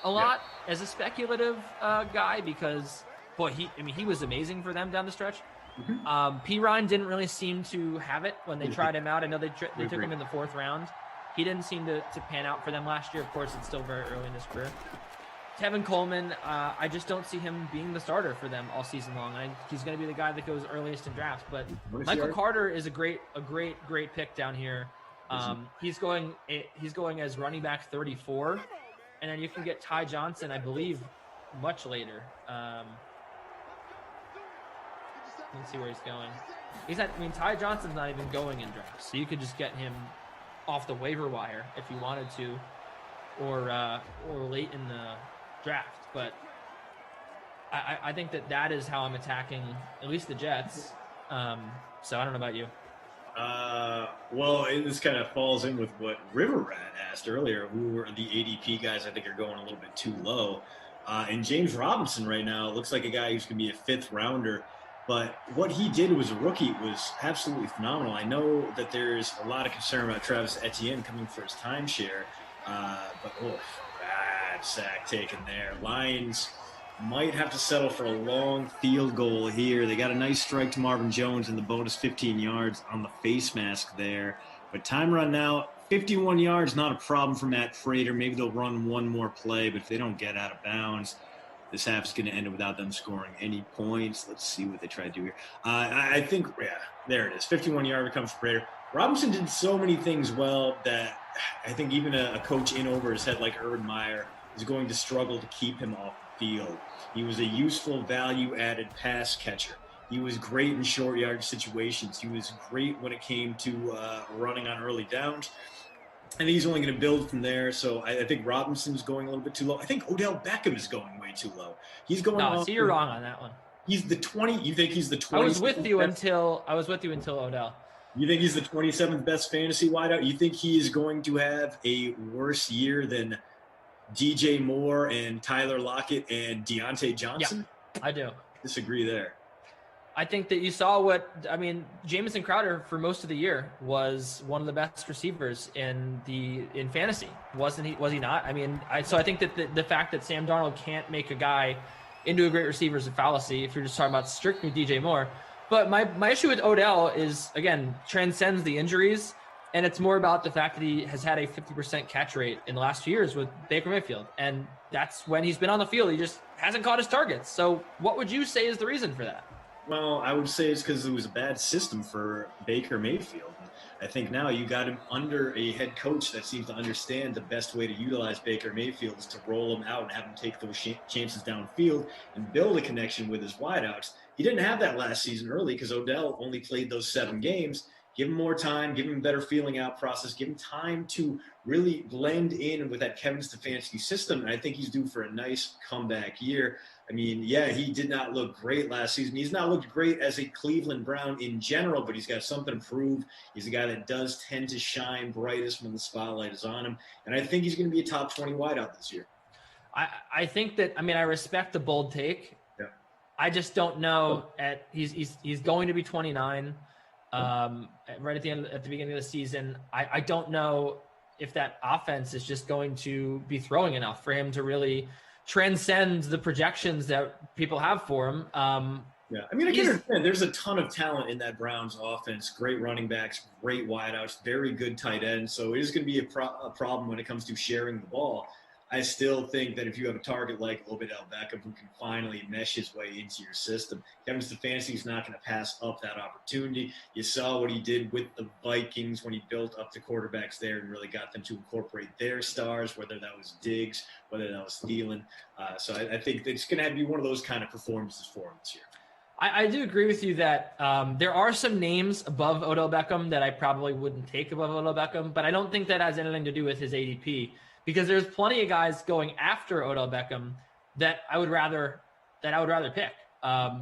a lot as a speculative guy because, boy, he was amazing for them down the stretch. P. Ryan didn't really seem to have it when they tried him out. I know they took him in the 4th round. He didn't seem to pan out for them last year. Of course, it's still very early in his career. Tevin Coleman, I just don't see him being the starter for them all season long. He's going to be the guy that goes earliest in drafts. But Michael Carter is a great pick down here. He's going as running back 34, and then you can get Ty Johnson, I believe, much later. Let's see where he's going. Ty Johnson's not even going in drafts, so you could just get him off the waiver wire if you wanted to, or late in the draft. But I think that is how I'm attacking at least the Jets. So I don't know about you. Well, this kind of falls in with what River Rat asked earlier. Who were the ADP guys I think are going a little bit too low? And James Robinson right now looks like a guy who's going to be a 5th rounder. But what he did as a rookie was absolutely phenomenal. I know that there's a lot of concern about Travis Etienne coming for his timeshare. But bad sack taken there. Lions might have to settle for a long field goal here. They got a nice strike to Marvin Jones and the bonus 15 yards on the face mask there. But time run now, 51 yards, not a problem for Matt Prater. Maybe they'll run one more play, but if they don't get out of bounds, this half is going to end without them scoring any points. Let's see what they try to do here. I think, there it is. 51-yarder comes for Prater. Robinson did so many things well that I think even a coach in over his head like Urban Meyer is going to struggle to keep him off field. He was a useful value-added pass catcher. He was great in short yard situations. He was great when it came to running on early downs. I think he's only going to build from there. So I think Robinson's going a little bit too low. I think Odell Beckham is going way too low. He's going. No, see, you're wrong on that one. He's the 20. You think he's the 20? I was with you until Odell. You think he's the 27th best fantasy wideout? You think he is going to have a worse year than DJ Moore and Tyler Lockett and Deontay Johnson? Yeah, I do. Disagree there. I think that you saw Jamison Crowder for most of the year was one of the best receivers in fantasy. Was he not? So I think that the fact that Sam Darnold can't make a guy into a great receiver is a fallacy if you're just talking about strictly DJ Moore. But my issue with Odell is, again, transcends the injuries, and it's more about the fact that he has had a 50% catch rate in the last 2 years with Baker Mayfield. And that's when he's been on the field. He just hasn't caught his targets. So what would you say is the reason for that? Well, I would say it's because it was a bad system for Baker Mayfield. I think now you got him under a head coach that seems to understand the best way to utilize Baker Mayfield is to roll him out and have him take those chances downfield and build a connection with his wideouts. He didn't have that last season early because Odell only played those 7 games. Give him more time, give him a better feeling out process, give him time to really blend in with that Kevin Stefanski system. And I think he's due for a nice comeback year. I mean, yeah, he did not look great last season. He's not looked great as a Cleveland Brown in general, but he's got something to prove. He's a guy that does tend to shine brightest when the spotlight is on him. And I think he's going to be a top 20 wideout this year. I think that, I mean, I respect the bold take. Yeah. I just don't know he's going to be 29 right at the beginning of the season. I don't know if that offense is just going to be throwing enough for him to really transcend the projections that people have for him. Yeah, I mean, I can understand. There's a ton of talent in that Browns offense. Great running backs, great wideouts, very good tight ends. So it is going to be a problem when it comes to sharing the ball. I still think that if you have a target like Odell Beckham who can finally mesh his way into your system, Kevin Stefanski is not going to pass up that opportunity. You saw what he did with the Vikings when he built up the quarterbacks there and really got them to incorporate their stars, whether that was Diggs, whether that was Thielen. So I think it's going to be one of those kind of performances for him this year. I do agree with you that there are some names above Odell Beckham that I probably wouldn't take above Odell Beckham, but I don't think that has anything to do with his ADP. Because there's plenty of guys going after Odell Beckham that I would rather pick. I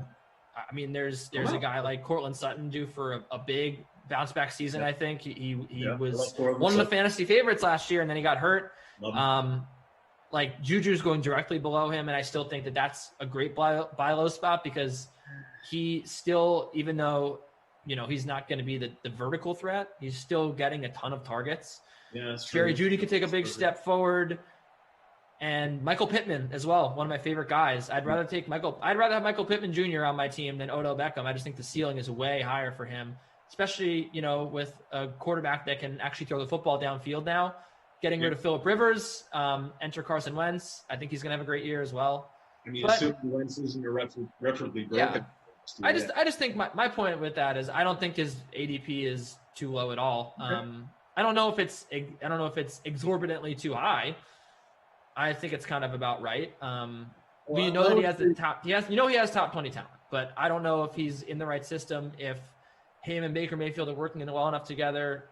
mean, there's a guy like Cortland Sutton due for a big bounce back season. I think he was one of the fantasy favorites last year, and then he got hurt. Like Juju's going directly below him, and I still think that that's a great buy low spot because he still, even though he's not going to be the vertical threat, he's still getting a ton of targets. Yeah, that's true. Jerry Jeudy could take a big step forward, and Michael Pittman as well, one of my favorite guys. I'd rather have Michael Pittman Jr. on my team than Odell Beckham. I just think the ceiling is way higher for him, especially with a quarterback that can actually throw the football downfield now. Getting rid of Phillip Rivers, enter Carson Wentz. I think he's going to have a great year as well. I mean, assuming Wentz isn't irreparably broken. Yeah. I just think my point with that is I don't think his ADP is too low at all. I don't know if it's exorbitantly too high. I think it's kind of about right. We know that he has top 20 talent, but I don't know if he's in the right system. If him and Baker Mayfield are working well enough together.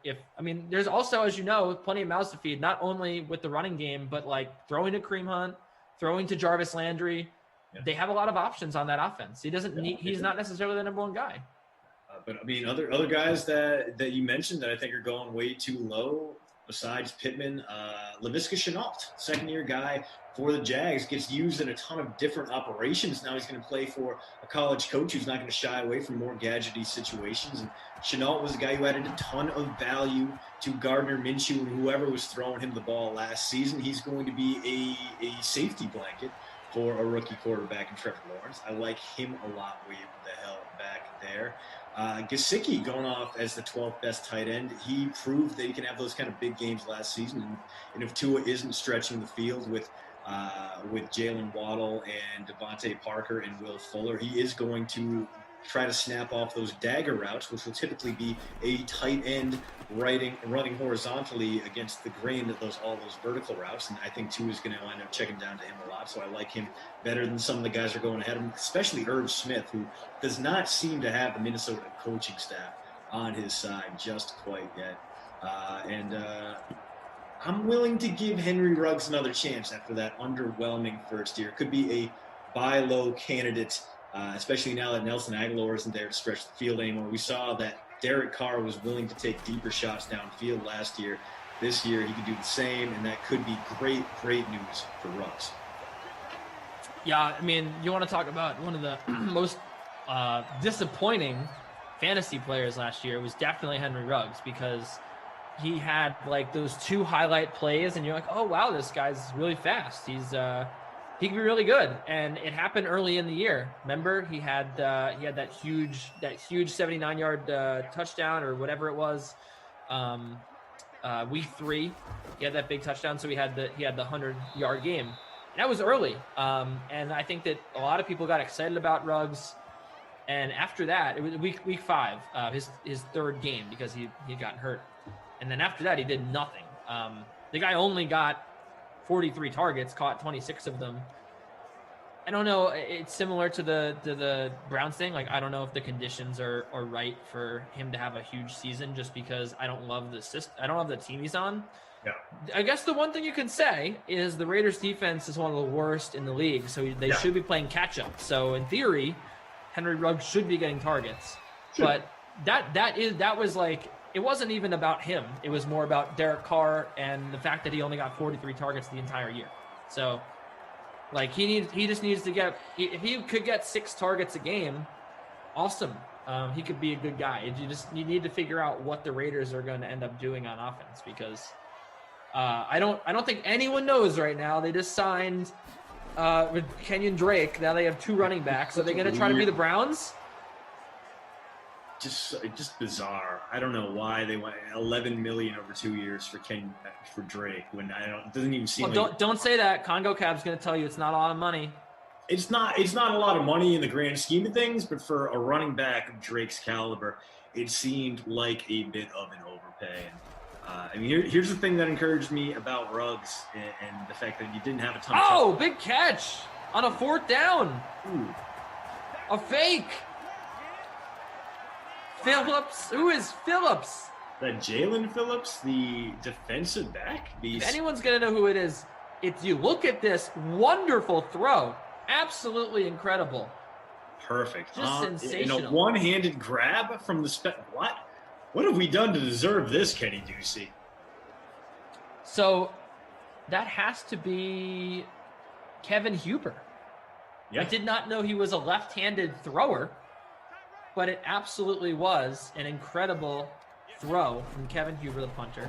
There's also, as you know, plenty of mouths to feed, not only with the running game, but like throwing to Kareem Hunt, throwing to Jarvis Landry. Yeah. They have a lot of options on that offense. He's not necessarily the number one guy. But I mean, other guys that you mentioned that I think are going way too low, besides Pittman, Laviska Shenault, second-year guy for the Jags, gets used in a ton of different operations. Now he's going to play for a college coach who's not going to shy away from more gadgety situations. And Shenault was a guy who added a ton of value to Gardner Minshew and whoever was throwing him the ball last season. He's going to be a safety blanket for a rookie quarterback in Trevor Lawrence. I like him a lot way the hell back there. Gesicki going off as the 12th best tight end. He proved that he can have those kind of big games last season. And if Tua isn't stretching the field with Jalen Waddle and Devontae Parker and Will Fuller, he is going to try to snap off those dagger routes, which will typically be a tight end running horizontally against the grain of all those vertical routes. And I think Tua is going to wind up checking down to him a lot. So I like him better than some of the guys are going ahead of him, especially Irv Smith, who does not seem to have the Minnesota coaching staff on his side just quite yet. I'm willing to give Henry Ruggs another chance after that underwhelming first year. Could be a buy low candidate, especially now that Nelson Aguilar isn't there to stretch the field anymore. We saw that Derek Carr was willing to take deeper shots downfield last year. This year he could do the same, and that could be great news for Ruggs. Yeah, I mean, you want to talk about one of the most disappointing fantasy players last year was definitely Henry Ruggs, because he had like those two highlight plays and you're like, oh wow, this guy's really fast. he could be really good, and it happened early in the year. Remember, he had that huge 79-yard touchdown or whatever it was, week 3. He had that big touchdown, so he had the 100-yard game. And that was early, and I think that a lot of people got excited about Ruggs. And after that, it was week 5, his third game because he had gotten hurt, and then after that he did nothing. The guy only got 43 targets, caught 26 of them. I don't know. It's similar to the Browns thing. Like, I don't know if the conditions are right for him to have a huge season just because I don't love the system. I don't love the team he's on. Yeah. I guess the one thing you can say is the Raiders defense is one of the worst in the league. So they should be playing catch up. So in theory, Henry Ruggs should be getting targets. Sure. But that was like, it wasn't even about him. It was more about Derek Carr and the fact that he only got 43 targets the entire year. So, like, he just needs to get, if he could get 6 targets a game, awesome. He could be a good guy. You need to figure out what the Raiders are going to end up doing on offense, because I don't think anyone knows right now. They just signed with Kenyon Drake. Now they have 2 running backs. Are they going to try to be the Browns? Just bizarre. I don't know why they went $11 million over 2 years for Drake when it doesn't even seem. Well, like don't say that. Congo Cab's going to tell you it's not a lot of money. It's not a lot of money in the grand scheme of things, but for a running back of Drake's caliber, it seemed like a bit of an overpay. And here's the thing that encouraged me about Ruggs and the fact that you didn't have a ton. Oh, big catch on a 4th down. Ooh. A fake. Phillips. Who is Phillips? That Jalen Phillips, the defensive back. If anyone's going to know who it is, it's you. Look at this wonderful throw. Absolutely incredible. Perfect. Just sensational. In a one-handed grab from the What? What have we done to deserve this, Kenny Ducey? So that has to be Kevin Huber. Yeah. I did not know he was a left-handed thrower, but it absolutely was an incredible throw from Kevin Huber, the punter.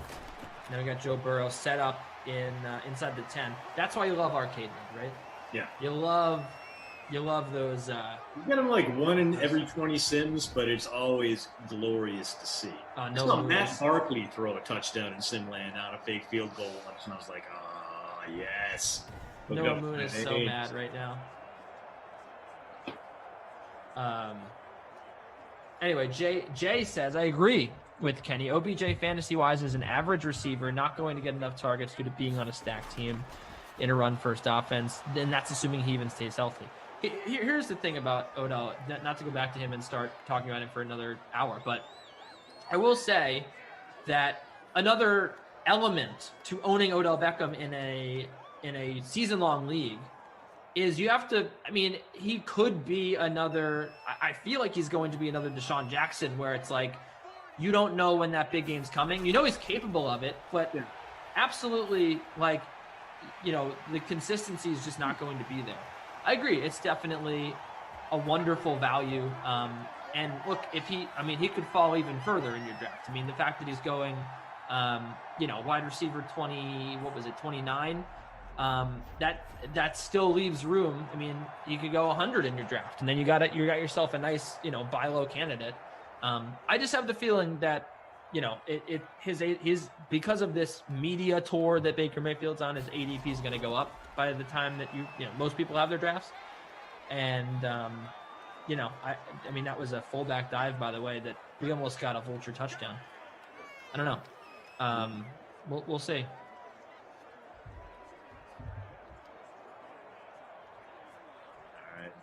Now we got Joe Burrow set up inside the 10. That's why you love arcade mode, right? Yeah. You love those. You get them like one in every 20 sims, but it's always glorious to see. I saw Matt Barkley throw a touchdown in Simland out a fake field goal once, and I was like, yes. Noah Moon is so mad right now. Anyway, Jay says, I agree with Kenny. OBJ fantasy-wise is an average receiver, not going to get enough targets due to being on a stacked team in a run-first offense. Then that's assuming he even stays healthy. Here's the thing about Odell, not to go back to him and start talking about him for another hour, but I will say that another element to owning Odell Beckham in a season-long league is you have to, he could be another, I feel like he's going to be another Deshaun Jackson, where it's like, you don't know when that big game's coming. You know he's capable of it, but absolutely, like, the consistency is just not going to be there. I agree. It's definitely a wonderful value. And look, he could fall even further in your draft. The fact that he's going, wide receiver 29, that still leaves room. You could go 100 in your draft, and then you got yourself a nice, buy low candidate. I just have the feeling that, his because of this media tour that Baker Mayfield's on, his ADP is going to go up by the time that most people have their drafts. And, that was a fullback dive, by the way, that we almost got a vulture touchdown. I don't know. We'll see.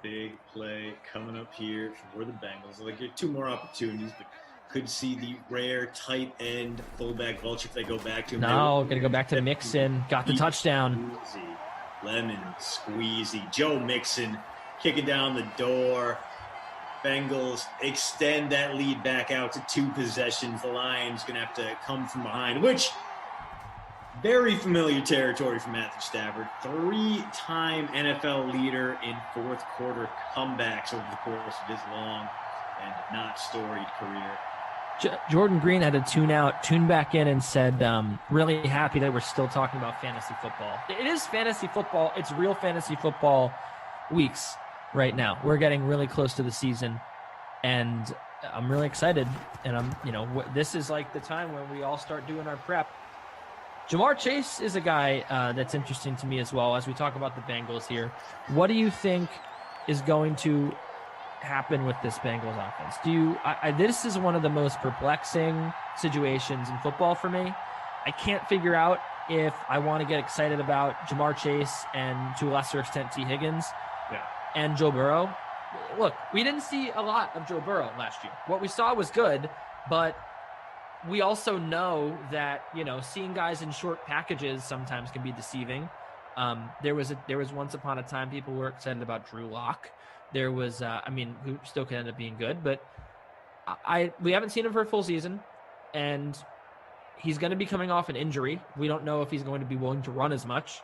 Big play coming up here for the Bengals. Like, get 2 more opportunities, but could see the rare tight end fullback vulture if they go back to him. No, gonna go back to Mixon. Got the touchdown. Lemon squeezy. Joe Mixon kicking down the door. Bengals extend that lead back out to 2 possessions. The Lions gonna have to come from behind, which very familiar territory for Matthew Stafford. 3-time NFL leader in fourth quarter comebacks over the course of his long and not storied career. Jordan Green had to tune back in and said, really happy that we're still talking about fantasy football. It is fantasy football. It's real fantasy football weeks right now. We're getting really close to the season, and I'm really excited. And this is like the time when we all start doing our prep. Jamar Chase is a guy that's interesting to me as well as we talk about the Bengals here. What do you think is going to happen with this Bengals offense? This is one of the most perplexing situations in football for me. I can't figure out if I want to get excited about Jamar Chase and to a lesser extent T. Higgins and Joe Burrow. Look, we didn't see a lot of Joe Burrow last year. What we saw was good, but we also know that, seeing guys in short packages sometimes can be deceiving. There was once upon a time people were excited about Drew Lock. There was, who still could end up being good, but we haven't seen him for a full season, and he's going to be coming off an injury. We don't know if he's going to be willing to run as much.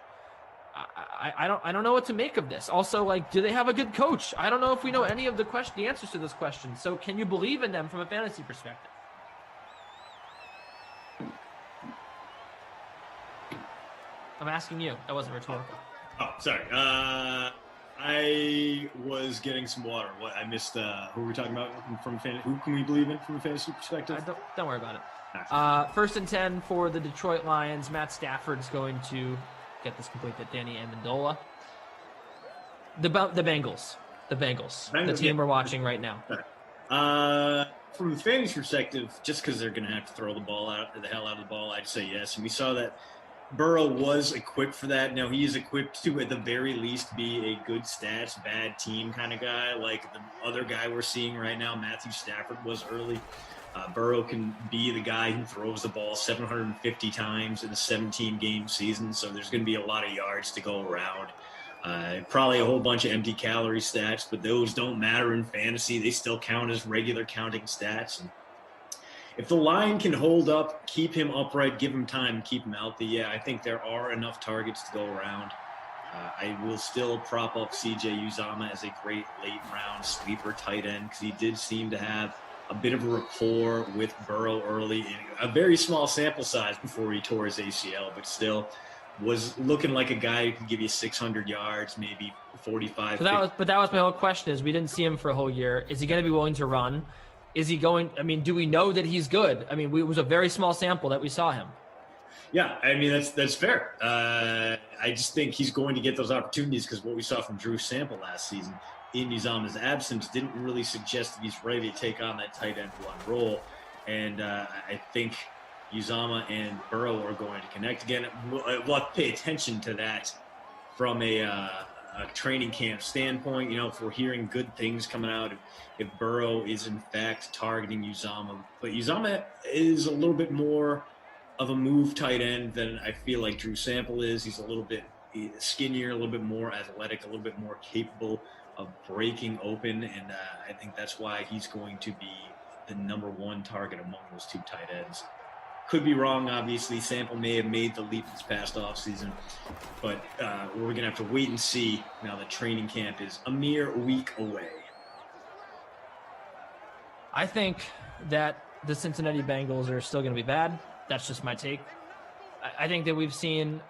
I don't know what to make of this. Also, do they have a good coach? I don't know if we know any of the answers to this question. So can you believe in them from a fantasy perspective? I'm asking you. That wasn't rhetorical. Oh, sorry. I was getting some water. What I missed? Who were we talking about from fan? Who can we believe in from a fantasy perspective? Don't worry about it. First and 10 for the Detroit Lions. Matt Stafford's going to get this complete. That Danny Amendola. The Bengals. The team we're watching right now. From a fantasy perspective, just because they're going to have to throw the hell out of the ball, I'd say yes. And we saw that Burrow was equipped for that. Now he is equipped to, at the very least, be a good stats, bad team kind of guy, like the other guy we're seeing right now, Matthew Stafford was early. Burrow can be the guy who throws the ball 750 times in a 17-game season, so there's going to be a lot of yards to go around. Probably a whole bunch of empty calorie stats, but those don't matter in fantasy. They still count as regular counting stats. And if the line can hold up, keep him upright, give him time, keep him healthy, I think there are enough targets to go around. I will still prop up C.J. Uzomah as a great late-round sleeper tight end because he did seem to have a bit of a rapport with Burrow early. A very small sample size before he tore his ACL, but still was looking like a guy who could give you 600 yards, maybe 45. But that was my whole question is we didn't see him for a whole year. Is he going to be willing to run? Is he going, do we know that he's good? It was a very small sample that we saw him. Yeah, that's fair. I just think he's going to get those opportunities because what we saw from Drew Sample last season in Uzomah's absence didn't really suggest that he's ready to take on that tight end one role. And I think Uzomah and Burrow are going to connect again. We'll have to pay attention to that from a training camp standpoint. If we're hearing good things coming out, if Burrow is in fact targeting Uzomah. But Uzomah is a little bit more of a move tight end than I feel like Drew Sample is. He's a little bit skinnier, a little bit more athletic, a little bit more capable of breaking open, and I think that's why he's going to be the number one target among those two tight ends. Could be wrong, obviously. Sample may have made the leap this past offseason, but we're going to have to wait and see now that training camp is a mere week away. I think that the Cincinnati Bengals are still going to be bad. That's just my take. I think that we've seen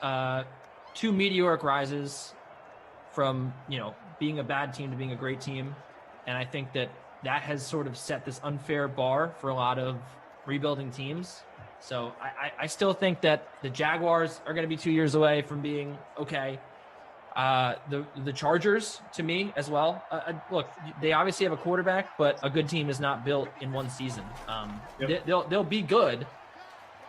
two meteoric rises from, being a bad team to being a great team. And I think that has sort of set this unfair bar for a lot of rebuilding teams. So I still think that the Jaguars are going to be 2 years away from being okay. The Chargers, to me, as well. Look, they obviously have a quarterback, but a good team is not built in one season. They'll be good.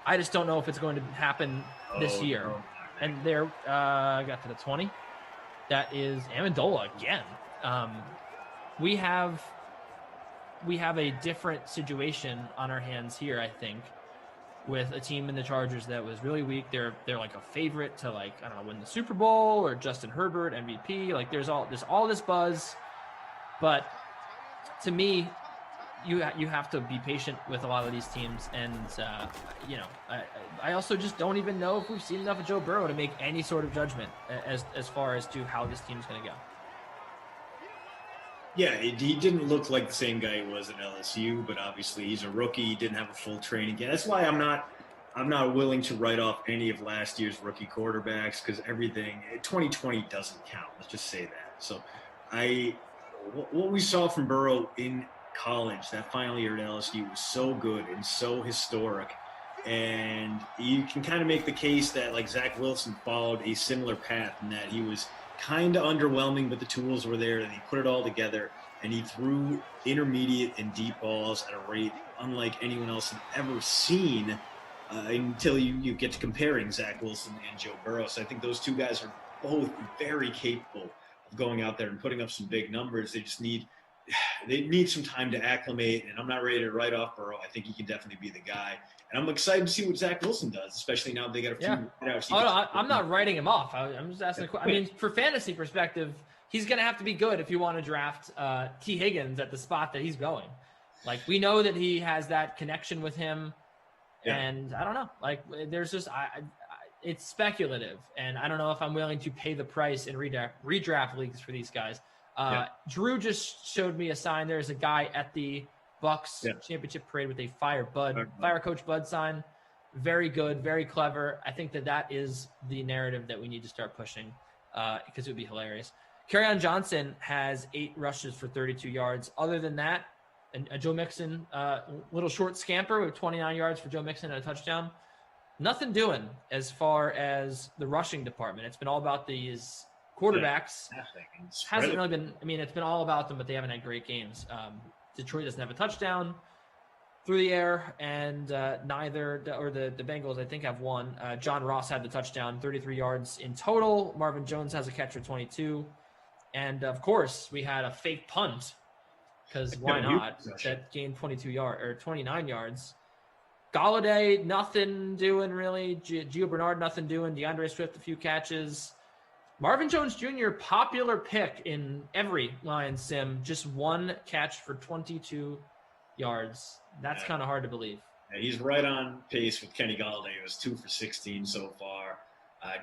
I just don't know if it's going to happen this year. No. And they're got to the 20. That is Amendola again. We have a different situation on our hands here, I think, with a team in the Chargers that was really weak. They're like a favorite to win the Super Bowl or Justin Herbert MVP. There's all this buzz, but to me, you have to be patient with a lot of these teams, and I also just don't even know if we've seen enough of Joe Burrow to make any sort of judgment as far as to how this team's going to go. Yeah, he didn't look like the same guy he was at LSU, but obviously he's a rookie. He didn't have a full training camp. That's why I'm not willing to write off any of last year's rookie quarterbacks because 2020 doesn't count. Let's just say that. So, what we saw from Burrow in college that final year at LSU was so good and so historic. And you can kind of make the case that like Zach Wilson followed a similar path in that he was kind of underwhelming, but the tools were there and he put it all together and he threw intermediate and deep balls at a rate unlike anyone else had ever seen until you get to comparing Zach Wilson and Joe Burrow. So I think those two guys are both very capable of going out there and putting up some big numbers. They need some time to acclimate, and I'm not ready to write off Burrow. I think he can definitely be the guy. And I'm excited to see what Zach Wilson does, especially now they got a few. I'm not writing him off. I'm just asking a question. I mean, for fantasy perspective, he's going to have to be good if you want to draft T. Higgins at the spot that he's going. Like, we know that he has that connection with him, and I don't know. Like, there's just it's speculative, and I don't know if I'm willing to pay the price in redraft leagues for these guys. Drew just showed me a sign. There's a guy at the Bucks championship parade with a Fire Coach Bud sign. Very good, very clever. I think that is the narrative that we need to start pushing because it would be hilarious. Kerryon Johnson has 8 rushes for 32 yards. Other than that, and Joe Mixon, little short scamper with 29 yards for Joe Mixon and a touchdown. Nothing doing as far as the rushing department. It's been all about these quarterbacks. Hasn't really been. I mean, it's been all about them, but they haven't had great games. Detroit doesn't have a touchdown through the air, and the Bengals, I think, have one. John Ross had the touchdown, 33 yards in total. Marvin Jones has a catch for 22. And, of course, we had a fake punt because why not? That gained 29 yards. Galladay, nothing doing really. Gio Bernard, nothing doing. DeAndre Swift, a few catches. Marvin Jones Jr., popular pick in every Lions sim, just 1 catch for 22 yards. That's kind of hard to believe. Yeah, he's right on pace with Kenny Galladay. It was 2 for 16 so far.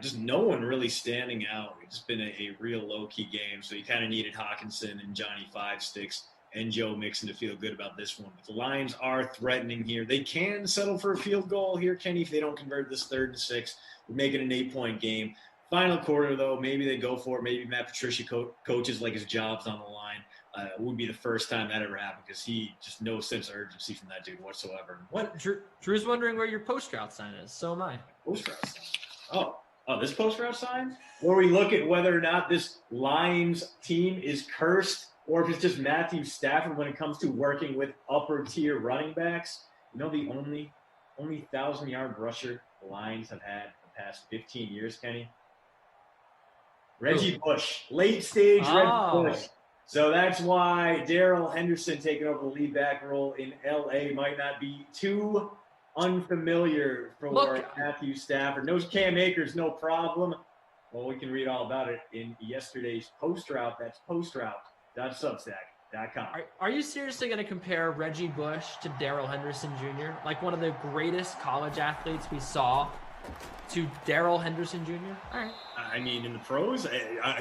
Just no one really standing out. It's been a real low-key game, so you kind of needed Hawkinson and Johnny Five Sticks and Joe Mixon to feel good about this one. But the Lions are threatening here. They can settle for a field goal here, Kenny, if they don't convert this 3rd and 6. We're making an 8-point game. Final quarter, though, maybe they go for it. Maybe Matt Patricia coaches like his job's on the line. It would be the first time that ever happened because he just no sense of urgency from that dude whatsoever. What? Drew's wondering where your post-route sign is. So am I. Post-route sign? Oh, this post-route sign? Where we look at whether or not this Lions team is cursed or if it's just Matthew Stafford when it comes to working with upper-tier running backs. You know the only 1,000-yard rusher the Lions have had the past 15 years, Kenny? Reggie Bush, late stage Reggie Bush. So that's why Darrell Henderson taking over the lead back role in LA might not be too unfamiliar for Matthew Stafford. No Cam Akers, no problem. Well, we can read all about it in yesterday's post route. That's postroute.substack.com. Are you seriously going to compare Reggie Bush to Darrell Henderson Jr., like one of the greatest college athletes we saw, to Darrell Henderson Jr.? All right. I mean, in the pros,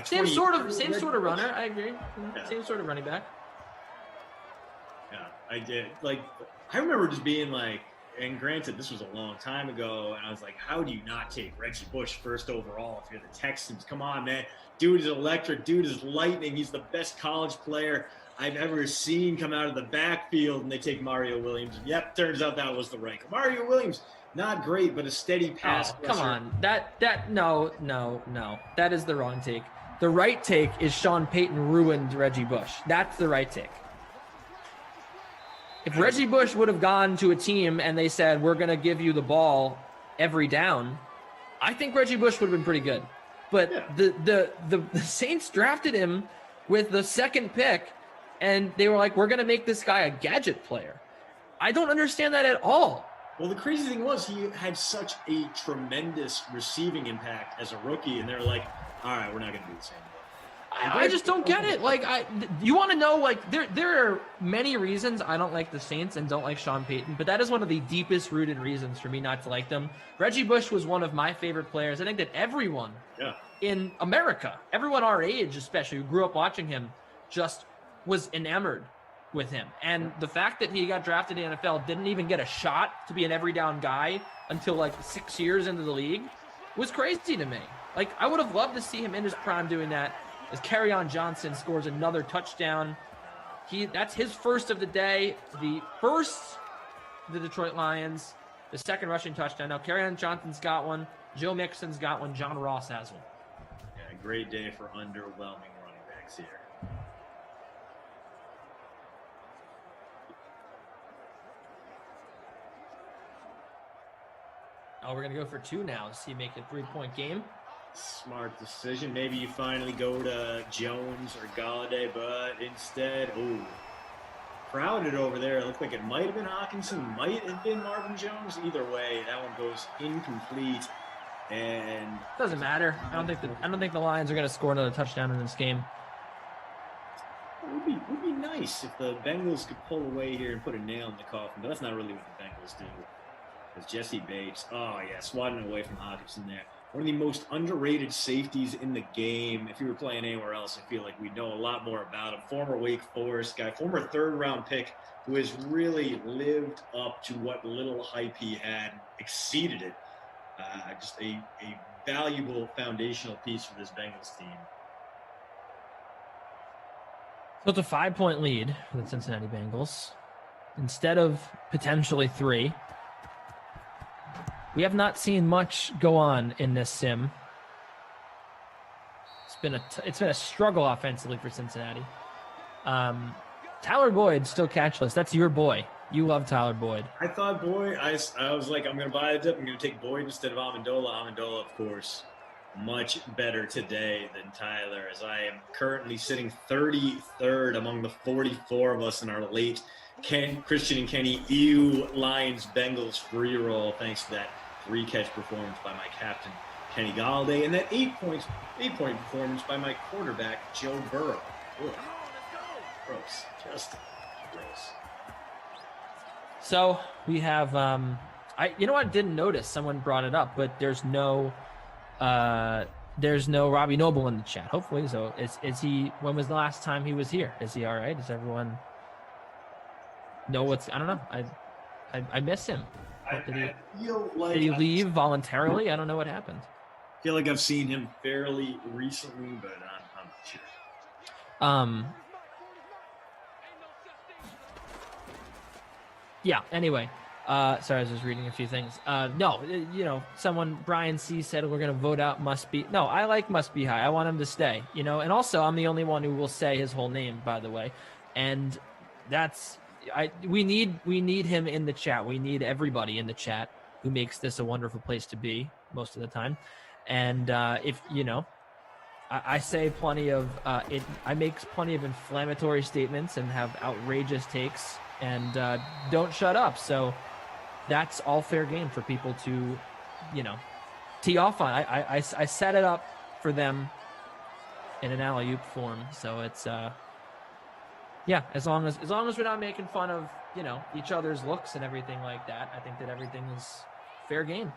same sort of runner. I agree. Same sort of running back. Yeah, I did. Like, I remember just being like, and granted, this was a long time ago, and I was like, how do you not take Reggie Bush first overall if you're the Texans? Come on, man. Dude is electric. Dude is lightning. He's the best college player I've ever seen come out of the backfield, and they take Mario Williams. Yep, turns out that was the right. Mario Williams, not great, but a steady pass. Come on. No. That is the wrong take. The right take is Sean Payton ruined Reggie Bush. That's the right take. If Reggie Bush would have gone to a team and they said, we're going to give you the ball every down, I think Reggie Bush would have been pretty good. But the Saints drafted him with the 2nd pick, and they were like, we're going to make this guy a gadget player. I don't understand that at all. Well, the crazy thing was he had such a tremendous receiving impact as a rookie, and they were like, all right, we're not going to do the same. I just don't get it. Like, you want to know, like, there are many reasons I don't like the Saints and don't like Sean Payton, but that is one of the deepest rooted reasons for me not to like them. Reggie Bush was one of my favorite players. I think that everyone in America, everyone our age especially, who grew up watching him, just was enamored with him. And the fact that he got drafted in the NFL, didn't even get a shot to be an every down guy until like 6 years into the league was crazy to me. Like, I would have loved to see him in his prime doing that. As Kerryon Johnson scores another touchdown. That's his first of the day. The first of the Detroit Lions, the second rushing touchdown. Now, Kerryon Johnson's got one. Joe Mixon's got one. John Ross has one. Yeah, great day for underwhelming running backs here. Oh, we're going to go for 2 now. See, make it a 3-point game. Smart decision. Maybe you finally go to Jones or Galladay, but instead, crowded over there. It looked like it might have been Hawkinson, might have been Marvin Jones. Either way, that one goes incomplete. And doesn't matter. I don't think the Lions are going to score another touchdown in this game. It would be nice if the Bengals could pull away here and put a nail in the coffin, but that's not really what the Bengals do. As Jesse Bates, swatting away from Hawkinson there. One of the most underrated safeties in the game. If he were playing anywhere else, I feel like we'd know a lot more about him. Former Wake Forest guy, former third-round pick, who has really lived up to what little hype he had, exceeded it. Just a valuable foundational piece for this Bengals team. So it's a 5-point lead for the Cincinnati Bengals. Instead of potentially 3. We have not seen much go on in this sim. It's been a struggle offensively for Cincinnati. Tyler Boyd still catchless. That's your boy. You love Tyler Boyd. I thought Boyd. I was like, I'm going to buy the dip. I'm going to take Boyd instead of Amendola. Amendola, of course, much better today than Tyler, as I am currently sitting 33rd among the 44 of us in our late Christian and Kenny Lions Bengals free roll, thanks to that 3-catch performance by my captain Kenny Galladay and that 8-point performance by my quarterback Joe Burrow. Ugh. Gross, just gross. So we have you know what? I didn't notice. Someone brought it up, but there's no Robbie Noble in the chat. Hopefully, so is he? When was the last time he was here? Is he all right? Does everyone know what's? I don't know. I miss him. Did he leave voluntarily? I don't know what happened. I feel like I've seen him fairly recently, but I'm not sure. Yeah. Anyway, sorry, I was just reading a few things. No, someone, Brian C, said we're gonna vote out Must Be. No, I like Must Be High. I want him to stay. And also I'm the only one who will say his whole name, by the way, and that's. We need him in the chat. We need everybody in the chat who makes this a wonderful place to be most of the time. And if I say plenty of I make plenty of inflammatory statements and have outrageous takes and don't shut up. So that's all fair game for people to tee off on. I set it up for them in an alley-oop form. So it's yeah, as long as we're not making fun of, each other's looks and everything like that, I think that everything is fair game.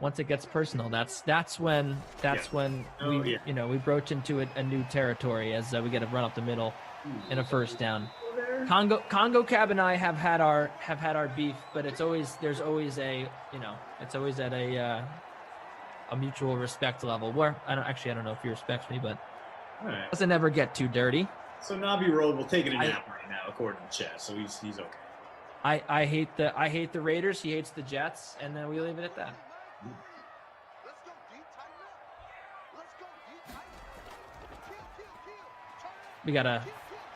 Once it gets personal, that's when we broach into a new territory as we get a run up the middle and a first down. Congo Cab and I have had our beef, but there's always a mutual respect level where I don't know if he respects me, but right. Doesn't ever get too dirty. So Nabi Roble taking a nap right now, according to chat. So he's okay. I hate the Raiders. He hates the Jets, and then we leave it at that. We got a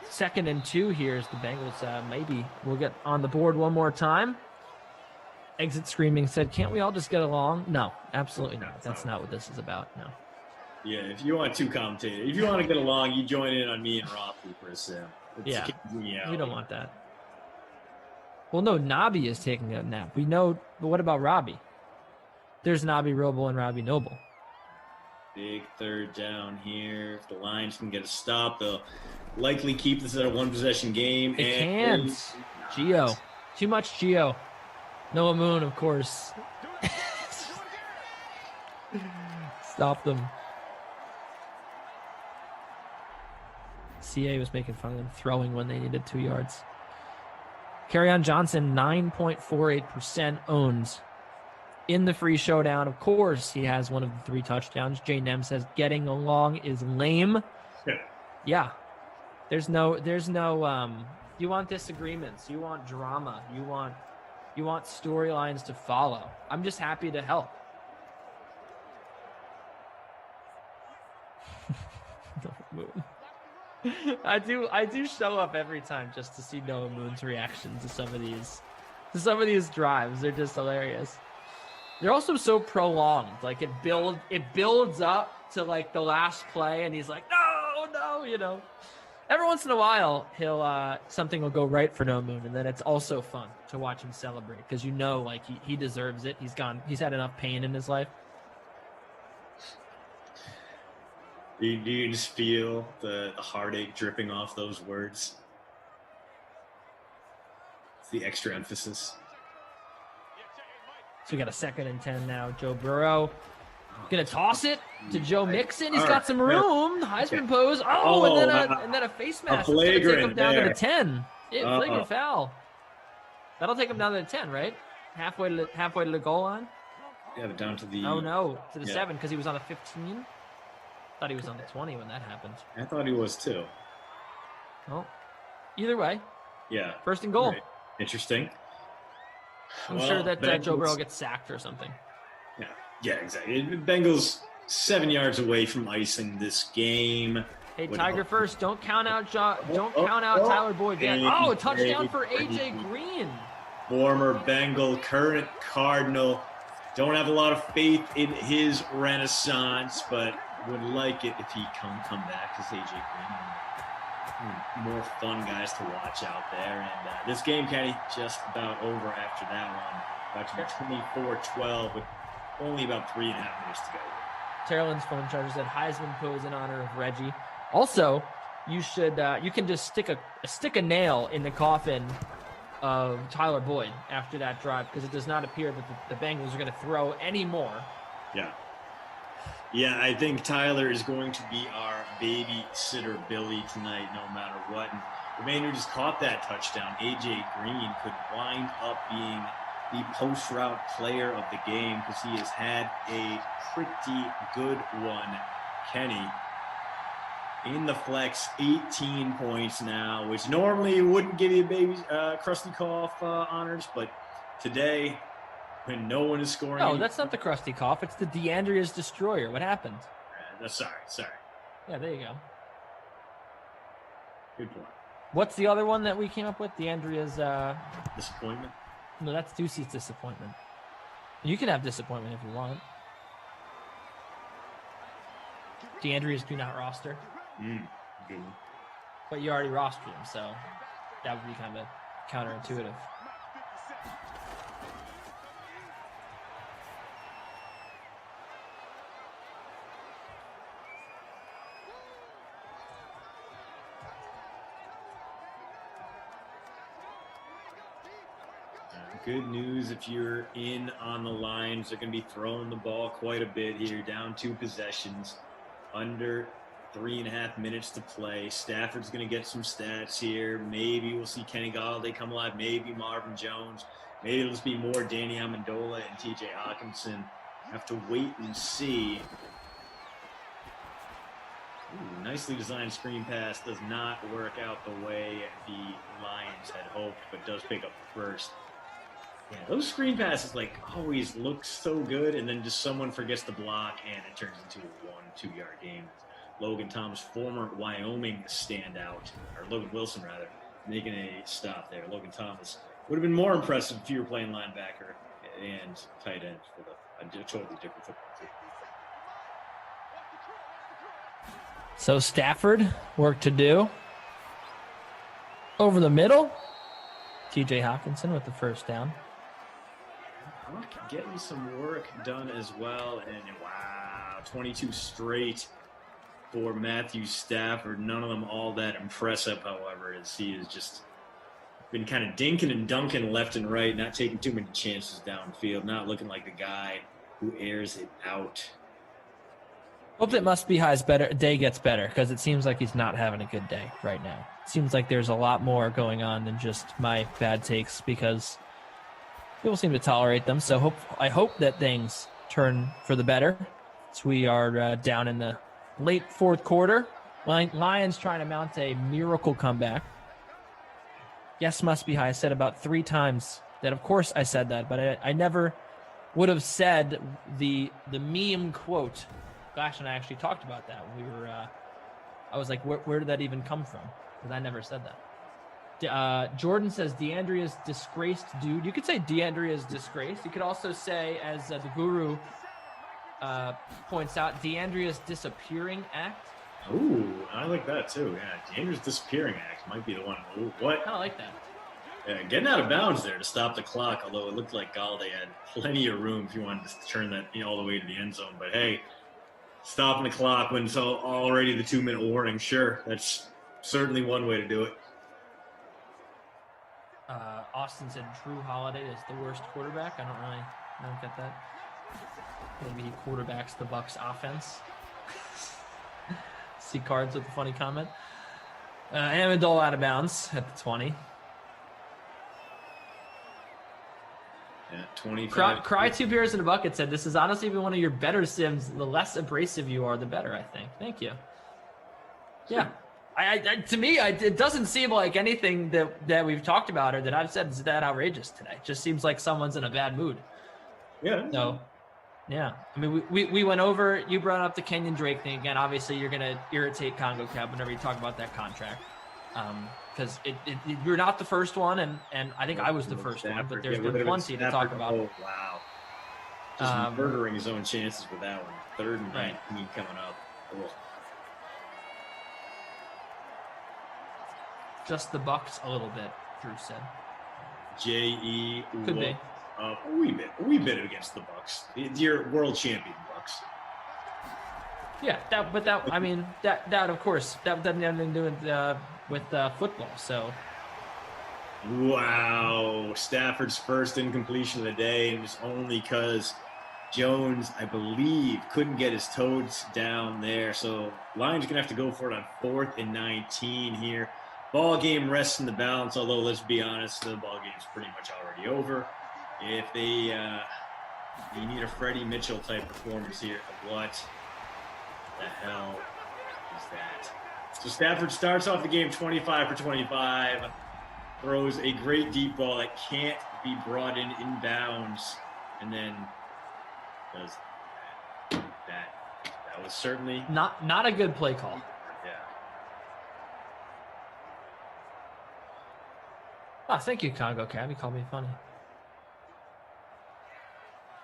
2nd and 2 here as the Bengals maybe will get on the board one more time. Exit Screaming said, "Can't we all just get along?" No, absolutely not. That's not what this is about. No. Yeah, if you want 2 commentators, if you want to get along, you join in on me and Rafi for a sim. Yeah, we don't want that. Well, no, Nabi is taking a nap. We know, but what about Robbie? There's Nabi Roble and Robbie Noble. Big 3rd down here. If the Lions can get a stop, they'll likely keep this at a 1-possession game. They can't. Gio. Too much Gio. Noah Moon, of course. Stop them. CA was making fun of them throwing when they needed 2 yards. Kerryon Johnson, 9.48% owns in the free showdown. Of course, he has one of the 3 touchdowns. Jay Nem says getting along is lame. Yeah. There's no you want disagreements, you want drama, you want storylines to follow. I'm just happy to help. Moon. I do show up every time just to see Noah Moon's reaction to some of these drives. They're just hilarious. They're also so prolonged. Like it builds up to like the last play, and he's like, no, you know. Every once in a while, something will go right for Noah Moon, and then it's also fun to watch him celebrate because you know, like he deserves it. He's had enough pain in his life. Do you just feel the heartache dripping off those words? It's the extra emphasis. So we got a 2nd and 10 now. Joe Burrow gonna toss it to Joe Mixon. He's got some room. Heisman pose. And then a face mask. It's gonna take him down to the 10. Flagrant foul. That'll take him down to the 10, right? Halfway to the goal line. Yeah, but down to the. Oh no, to the 7 because he was on the 15. Thought he was on the 20 when that happened. I thought he was too. Well, either way. Yeah. 1st and goal. Right. Interesting. I'm sure that Joe Burrow gets sacked or something. Yeah, exactly. Bengals 7 yards away from icing this game. Hey, Tiger first. Don't count out Tyler Boyd yet. Oh, a touchdown for AJ Green. Former Bengal, current Cardinal. Don't have a lot of faith in his renaissance, but would like it if he come back as AJ Green. More fun guys to watch out there. And this game, Kenny, just about over after that one. About to be 24-12 with only about 3.5 minutes to go. Terrell's phone charger said Heisman pose in honor of Reggie. Also, you can just stick a nail in the coffin of Tyler Boyd after that drive because it does not appear that the Bengals are going to throw any more. Yeah, I think Tyler is going to be our babysitter Billy tonight, no matter what. And the man who just caught that touchdown, AJ Green, could wind up being the post-route player of the game because he has had a pretty good one. Kenny, in the flex, 18 points now, which normally wouldn't give you a baby crusty cough honors, but today, when no one is scoring. No, that's not the crusty cough. It's the DeAndrea's Destroyer. What happened? Sorry. Yeah, there you go. Good point. What's the other one that we came up with? DeAndrea's disappointment? No, that's Ducey's disappointment. You can have disappointment if you want. DeAndrea's do not roster. Good. But you already rostered him, so that would be kind of counterintuitive. Good news if you're in on the lines. They're going to be throwing the ball quite a bit here, down 2 possessions, under 3.5 minutes to play. Stafford's going to get some stats here. Maybe we'll see Kenny Galladay come alive. Maybe Marvin Jones. Maybe it'll just be more Danny Amendola and TJ Hawkinson. Have to wait and see. Ooh, nicely designed screen pass. Does not work out the way the Lions had hoped, but does pick up the first. Yeah, those screen passes always look so good, and then just someone forgets to block, and it turns into a 1-2 yard game. Logan Thomas, former Wyoming standout, or Logan Wilson rather, making a stop there. Logan Thomas would have been more impressive if you were playing linebacker and tight end for a totally different football team. So Stafford, work to do. Over the middle, TJ Hawkinson with the first down. Getting some work done as well, and wow, 22 straight for Matthew Stafford. None of them all that impressive, however, as he has just been kind of dinking and dunking left and right, not taking too many chances downfield, not looking like the guy who airs it out. Hope that Must Be High's day gets better, because it seems like he's not having a good day right now. It seems like there's a lot more going on than just my bad takes, because people seem to tolerate them. So I hope that things turn for the better. So we are down in the late fourth quarter. Lions trying to mount a miracle comeback. Yes, Must Be High. I said about 3 times that, of course, I said that, but I never would have said the meme quote. Glash and I actually talked about that. We were, I was like, where did that even come from? Because I never said that. Jordan says DeAndrea's disgraced dude. You could say DeAndrea's disgraced. You could also say, as the guru points out, DeAndrea's disappearing act. Ooh, I like that too. Yeah, DeAndrea's disappearing act might be the one. Ooh, what? I kind of like that. Yeah, getting out of bounds there to stop the clock, although it looked like Galladay had plenty of room if you wanted to turn that all the way to the end zone. But hey, stopping the clock when it's already the 2-minute warning, sure, that's certainly one way to do it. Austin said Drew Holiday is the worst quarterback. I don't get that. Maybe he quarterbacks the Bucs offense. See cards with a funny comment. Amendola out of bounds at the 20. Yeah, 25. Cry 2 beers in a bucket said, this is honestly even one of your better sims. The less abrasive you are, the better, I think. Thank you. Yeah. To me, it doesn't seem like anything that we've talked about or that I've said is that outrageous today. It just seems like someone's in a bad mood. Yeah. So, yeah. I mean, we went over, you brought up the Kenyon Drake thing again. Obviously, you're going to irritate Congo Cab whenever you talk about that contract. Because you're not the first one, and I think I was the first one, but there's been plenty to talk about. Oh, wow. Just murdering his own chances with that one. 3rd and 19 coming up. Ugh. Just the Bucs a little bit, Drew said. J.E. Could be. A wee bit against the Bucs. Your world champion Bucs. Yeah, that of course, that doesn't have anything to do with football, so. Wow, Stafford's first incompletion of the day, and it was only because Jones, I believe, couldn't get his toes down there. So Lions going to have to go for it on 4th and 19 here. Ball game rests in the balance, although let's be honest, the ball game's pretty much already over. If they you need a Freddie Mitchell type performance here, what the hell is that? So Stafford starts off the game 25 for 25, throws a great deep ball that can't be brought in inbounds, and then does that. That was certainly not a good play call. Yeah. Oh, thank you, Congo Cab. You called me funny.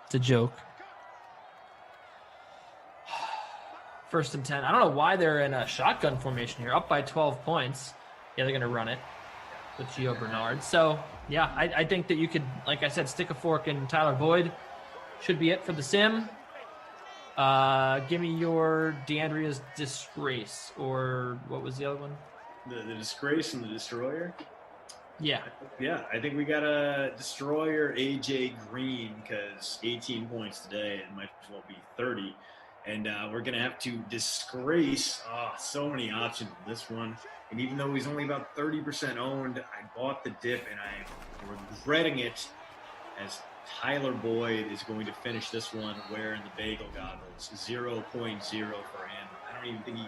It's a joke. 1st and 10. I don't know why they're in a shotgun formation here. Up by 12 points. Yeah, they're going to run it with Gio Bernard. So, yeah, I think that you could, like I said, stick a fork in Tyler Boyd. Should be it for the sim. Give me your DeAndrea's disgrace. Or what was the other one? The disgrace and the destroyer? Yeah. Yeah, I think we got a destroyer, AJ Green, because 18 points today, it might as well be 30. And we're going to have to disgrace so many options in this one. And even though he's only about 30% owned, I bought the dip, and I'm regretting it as Tyler Boyd is going to finish this one wearing the bagel goggles. 0.0 for him. I don't even think he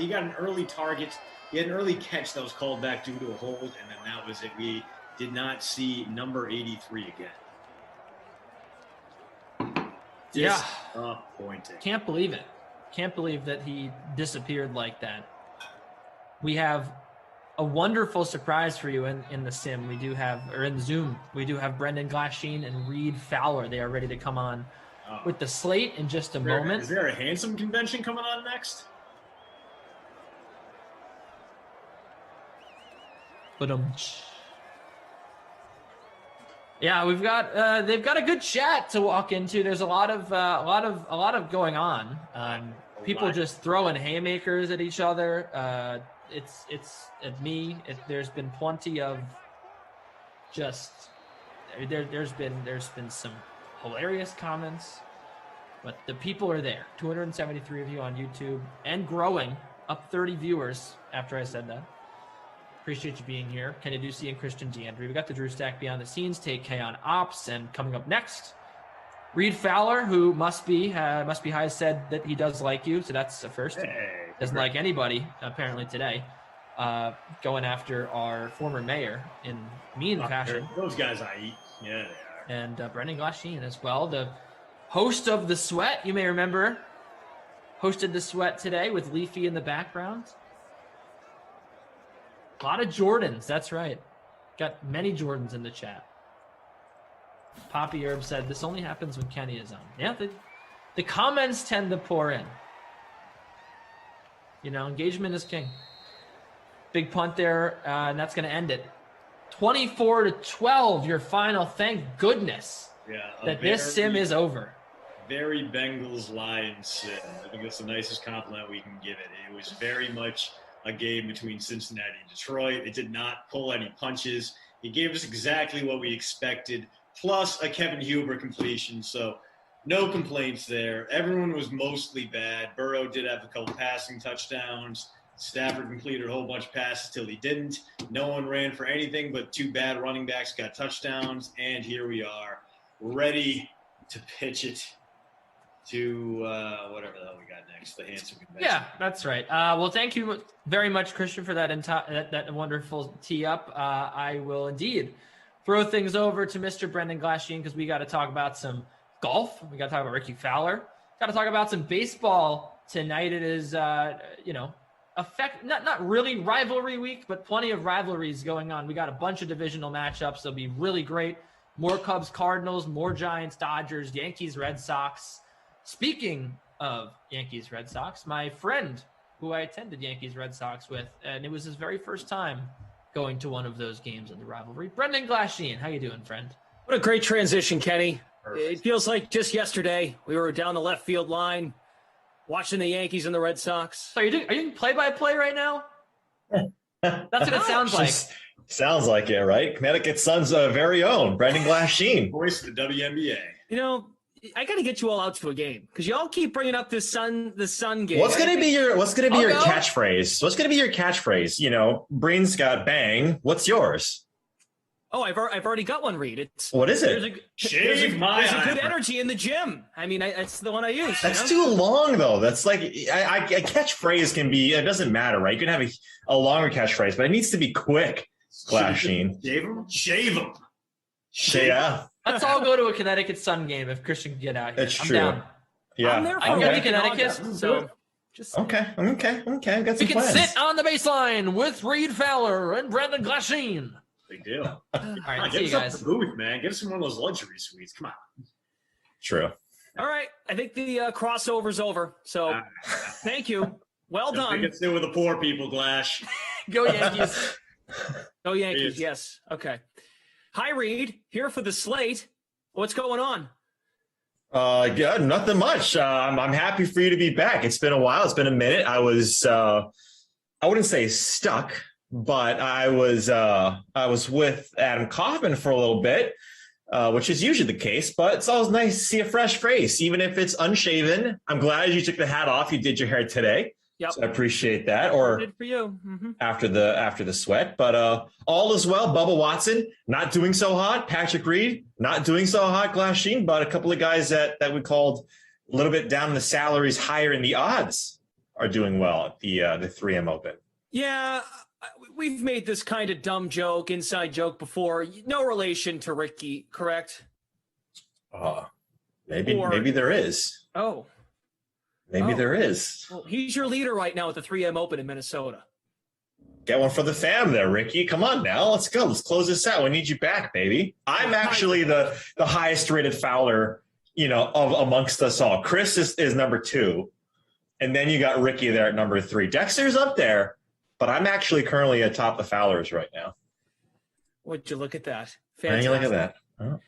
got an early target. He had an early catch that was called back due to a hold, and then that was it. We did not see number 83 again. Yeah. Disappointing. Can't believe it. Can't believe that he disappeared like that. We have a wonderful surprise for you in the sim. We do have, or in Zoom, we do have Brendan Glasheen and Reed Fowler. They are ready to come on with the slate in just a moment. Is there a handsome convention coming on next? But yeah, we've got they've got a good chat to walk into. There's a lot of going on. People just throwing haymakers at each other. It's at me. There's been plenty of there's been some hilarious comments, But the people are there. 273 of you on YouTube and growing, up 30 viewers after I said that. Appreciate you being here. Kenny Ducey and Christian DeAndre. We got the Drew Stack behind the scenes, Take K on ops, and coming up next, Reed Fowler, who must be high, said that he does like you, so that's the first. Hey, doesn't like anybody apparently today. Going after our former mayor in mean fashion. Those guys I eat. Yeah, they are. And Brendan Glasheen as well, the host of The Sweat. You may remember, hosted The Sweat today with Leafy in the background. A lot of Jordans, that's right. Got many Jordans in the chat. Poppy Herb said, this only happens when Kenny is on. Yeah, the comments tend to pour in. You know, engagement is king. Big punt there, and that's going to end it. 24-12, your final. Thank goodness that this sim is over. Very Bengals Lions sim. I think that's the nicest compliment we can give it. It was very much a game between Cincinnati and Detroit. It did not pull any punches. It gave us exactly what we expected, plus a Kevin Huber completion. So no complaints there. Everyone was mostly bad. Burrow did have a couple passing touchdowns. Stafford completed a whole bunch of passes till he didn't. No one ran for anything, but two bad running backs got touchdowns. And here we are, ready to pitch it to whatever the hell we got next, the handsome convention. Yeah, that's right. Well, thank you very much, Christian, for that wonderful tee up. I will indeed throw things over to Mr. Brendan Glasheen because we got to talk about some golf. We got to talk about Ricky Fowler. Got to talk about some baseball tonight. It is, not really rivalry week, but plenty of rivalries going on. We got a bunch of divisional matchups. They'll be really great. More Cubs, Cardinals, more Giants, Dodgers, Yankees, Red Sox. Speaking of Yankees, Red Sox, my friend who I attended Yankees, Red Sox with, and it was his very first time going to one of those games in the rivalry. Brendan Glasheen, how you doing, friend? What a great transition, Kenny. It feels like just yesterday we were down the left field line watching the Yankees and the Red Sox. So are you doing play-by-play right now? That's what it sounds like. Sounds like it, right? Connecticut Sun's very own Brendan Glasheen, voice of the WNBA. You know, I got to get you all out to a game because y'all keep bringing up the sun game. What's gonna be your catchphrase? What's gonna be your catchphrase? You know, Breen's got bang. What's yours? Oh, I've already got one, Reed. What is it? There's a good energy in the gym. I mean, that's the one I use. That's too long, though. That's like a catchphrase can be. It doesn't matter, right? You can have a longer catchphrase, but it needs to be quick. Glasheen. Shave him. Yeah. Let's all go to a Connecticut Sun game if Christian can get out here. It's I'm true. down. Yeah. I'm there for I'm going to Connecticut, so just okay. I've got some we can plans. sit on the baseline with Reed Fowler and Brendan Glasheen. Big deal. All right, Get see us you up guys. the booth, man. Get us some one of those luxury suites. Come on. True. all right. I think the crossover's over. So thank you. Well We done. can sit with the poor people, Glash. Go Yankees. Go Yankees. Yes. Okay. Hi, Reed. Here for the slate. What's going on? Yeah, nothing much. I'm happy for you to be back. It's been a while. It's been a minute. I was, I wouldn't say stuck, but I was with Adam Kaufman for a little bit, which is usually the case. But it's always nice to see a fresh face, even if it's unshaven. I'm glad you took the hat off. You did your hair today. Yep. So I appreciate that. Or Good for you. after the sweat, but all is well. Bubba Watson not doing so hot. Patrick Reed not doing so hot. Glasheen, but a couple of guys that we called a little bit down in the salaries, higher in the odds, are doing well at the 3M Open. Yeah, we've made this kind of dumb joke, inside joke before. No relation to Ricky, correct? Maybe there is. Oh. Maybe there is. Well, he's your leader right now at the 3M Open in Minnesota. Get one for the fam there, Ricky. Come on now. Let's go. Let's close this out. We need you back, baby. I'm actually the highest rated Fowler, of amongst us all. Chris is number 2. And then you got Ricky there at number 3. Dexter's up there, but I'm actually currently atop the Fowlers right now. Would you look at that? Fantastic. Look at that. Oh.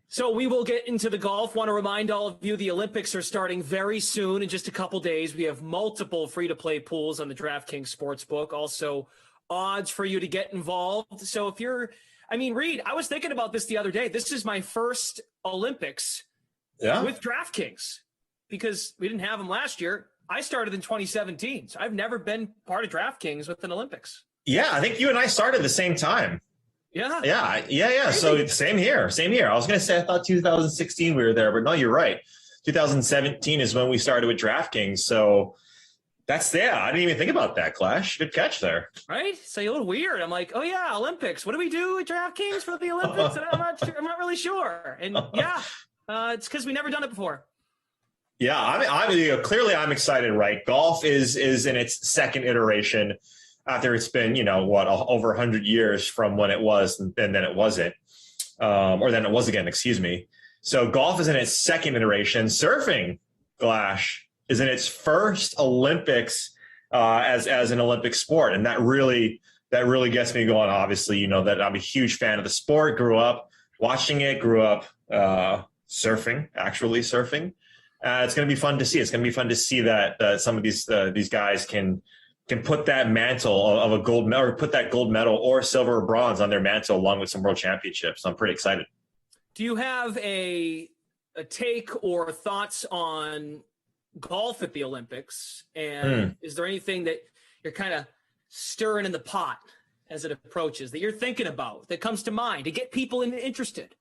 So we will get into the golf. Want to remind all of you the Olympics are starting very soon in just a couple days. We have multiple free-to-play pools on the DraftKings Sportsbook. Also, odds for you to get involved. So if you're – Reed, I was thinking about this the other day. This is my first Olympics with DraftKings. because we didn't have him last year. I started in 2017, so I've never been part of DraftKings with an Olympics. Yeah, I think you and I started the same time. Yeah. Yeah. So same here. I was going to say, I thought 2016 we were there, but no, you're right. 2017 is when we started with DraftKings. So I didn't even think about that, Clash. Good catch there. Right? So a little weird. I'm like, oh yeah, Olympics. What do we do at DraftKings for the Olympics? And I'm not really sure. And it's because we never done it before. Yeah, I'm clearly I'm excited, right? Golf is in its second iteration after it's been, over 100 years from when it was and then it wasn't. Or then it was again, excuse me. So golf is in its second iteration. Surfing, Glash, is in its first Olympics as an Olympic sport. And that really gets me going. Obviously, you know that I'm a huge fan of the sport, grew up watching it, grew up surfing. It's going to be fun to see. It's going to be fun to see that some of these guys can put that mantle of a gold medal, or put that gold medal or silver or bronze on their mantle along with some world championships. So I'm pretty excited. Do you have a take or thoughts on golf at the Olympics? And is there anything that you're kind of stirring in the pot as it approaches that you're thinking about that comes to mind to get people interested?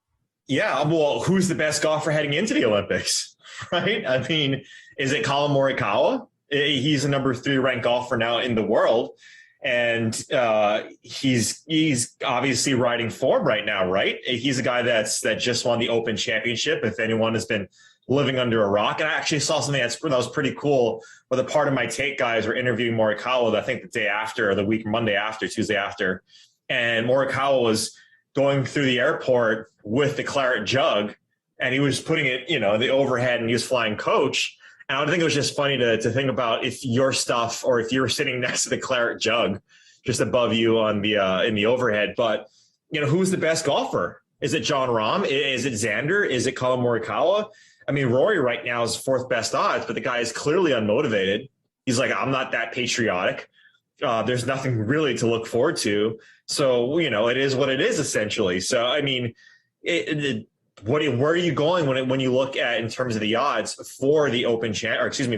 Yeah, well, who's the best golfer heading into the Olympics, right? I mean, is it Colin Morikawa? He's the number 3 ranked golfer now in the world, and he's obviously riding form right now, right? He's a guy that just won the Open Championship. If anyone has been living under a rock, and I actually saw something that was pretty cool, where the part of my take guys were interviewing Morikawa, I think the day after, or the week, Monday after, Tuesday after, and Morikawa was going through the airport with the claret jug, and he was putting it, the overhead, and he was flying coach. And I think it was just funny to think about if your stuff, or if you're sitting next to the claret jug just above you on the in the overhead. But who's the best golfer? Is it Jon Rahm? Is it Xander? Is it Colin Morikawa? I mean, Rory right now is 4th best odds, but the guy is clearly unmotivated. He's like, I'm not that patriotic. There's nothing really to look forward to. So, it is what it is, essentially. So, I mean, where are you going when you look at in terms of the odds for the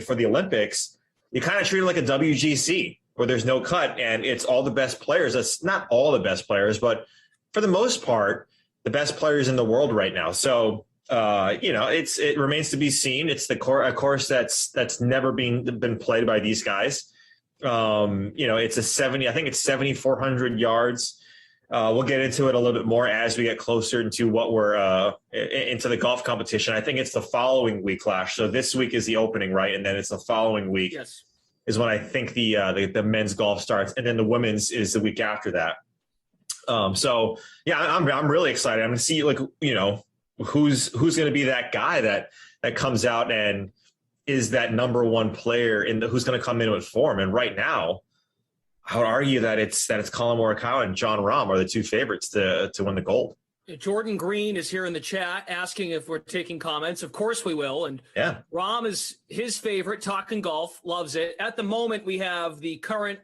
for the Olympics? You kind of treat it like a WGC where there's no cut, and it's all the best players. That's not all the best players, but for the most part, the best players in the world right now. So, it remains to be seen. It's a course that's never been played by these guys. It's I think it's 7,400 yards. We'll get into it a little bit more as we get closer into what we're into the golf competition. I think it's the following week, Clash. So this week is the opening, right? And then it's the following week is when I think the men's golf starts, and then the women's is the week after that. So yeah, I'm really excited. I'm going to see who's going to be that guy that comes out and is that number 1 player who's going to come in with form. And right now, I would argue that it's Colin Morikawa and Jon Rahm are the 2 favorites to win the gold. Jordan Green is here in the chat asking if we're taking comments. Of course we will. And yeah, Rahm is his favorite, talking golf, loves it. At the moment, we have the current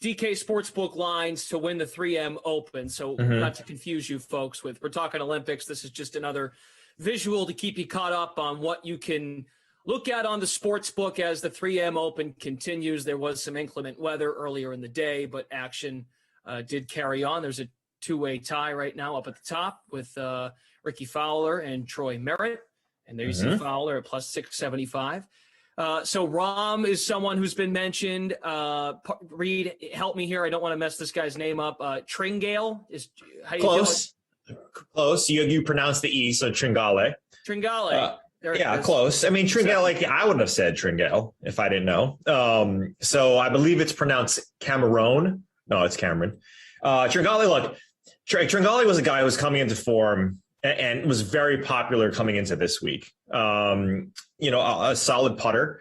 DK Sportsbook lines to win the 3M Open. So not to confuse you folks we're talking Olympics. This is just another visual to keep you caught up on what you can look at on the sports book as the 3M Open continues. There was some inclement weather earlier in the day, but action did carry on. There's a 2-way tie right now up at the top with Ricky Fowler and Troy Merritt. And there you see Fowler at plus 675. So Rahm is someone who's been mentioned. Reed, help me here. I don't want to mess this guy's name up. Tringale is how you close. Close. You pronounce the E, so Tringale. Tringale. Yeah, close. I mean, Tringale, I wouldn't have said Tringale if I didn't know. So I believe it's pronounced Cameron. No, it's Cameron. Tringale, look, Tringale was a guy who was coming into form and was very popular coming into this week. A solid putter.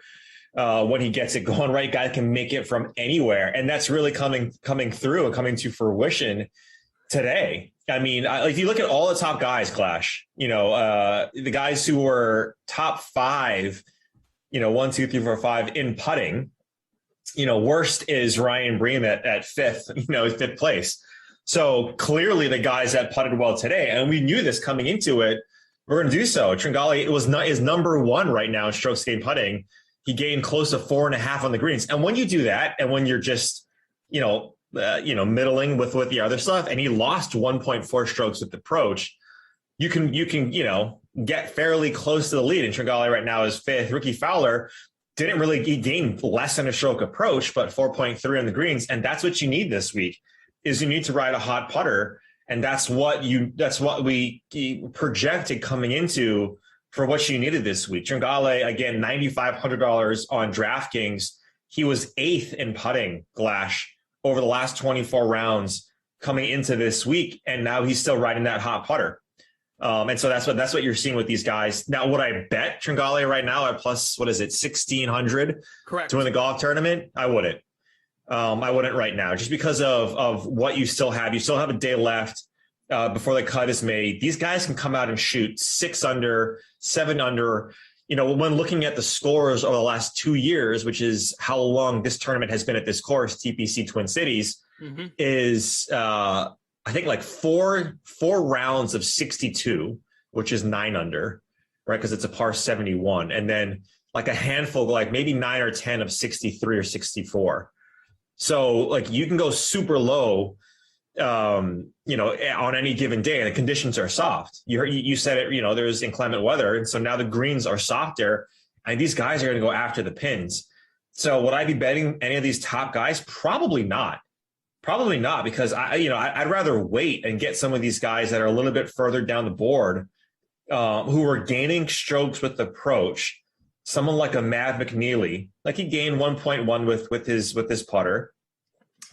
When he gets it going right, guy can make it from anywhere. And that's really coming through and coming to fruition today. I mean, if you look at all the top guys, Clash, the guys who were top 5, 1, 2, 3, 4, 5 in putting, worst is Ryan Bream at 5th, 5th place. So clearly the guys that putted well today, and we knew this coming into it, We're going to do so. Tringali is number one right now in strokes gained putting. He gained close to 4.5 on the greens. And when you do that, and when you're just, middling with the other stuff, and he lost 1.4 strokes with the approach, you can get fairly close to the lead. And Tringali right now is fifth. Ricky Fowler he gained less than a stroke approach, but 4.3 on the greens. And that's what you need this week, is you need to ride a hot putter. And that's what we projected coming into for what you needed this week. Tringale, again, $9,500 on DraftKings. He was 8th in putting, Glash, over the last 24 rounds coming into this week. And now he's still riding that hot putter. And so that's what you're seeing with these guys. Now, would I bet Tringale right now at plus, 1,600 to win the golf tournament? I wouldn't. I wouldn't right now, just because of what you still have. You still have a day left before the cut is made. These guys can come out and shoot 6 under, 7 under. When looking at the scores over the last 2 years, which is how long this tournament has been at this course, TPC Twin Cities, is I think like four rounds of 62, which is 9 under, right? Because it's a par 71, and then like a handful, like maybe 9 or 10 of 63 or 64. So like you can go super low, on any given day, and the conditions are soft. You said it, there's inclement weather. And so now the greens are softer, and these guys are going to go after the pins. So would I be betting any of these top guys? Probably not, because I'd rather wait and get some of these guys that are a little bit further down the board, who are gaining strokes with approach. Someone like a Matt McNeely, like he gained 1.1 with his putter,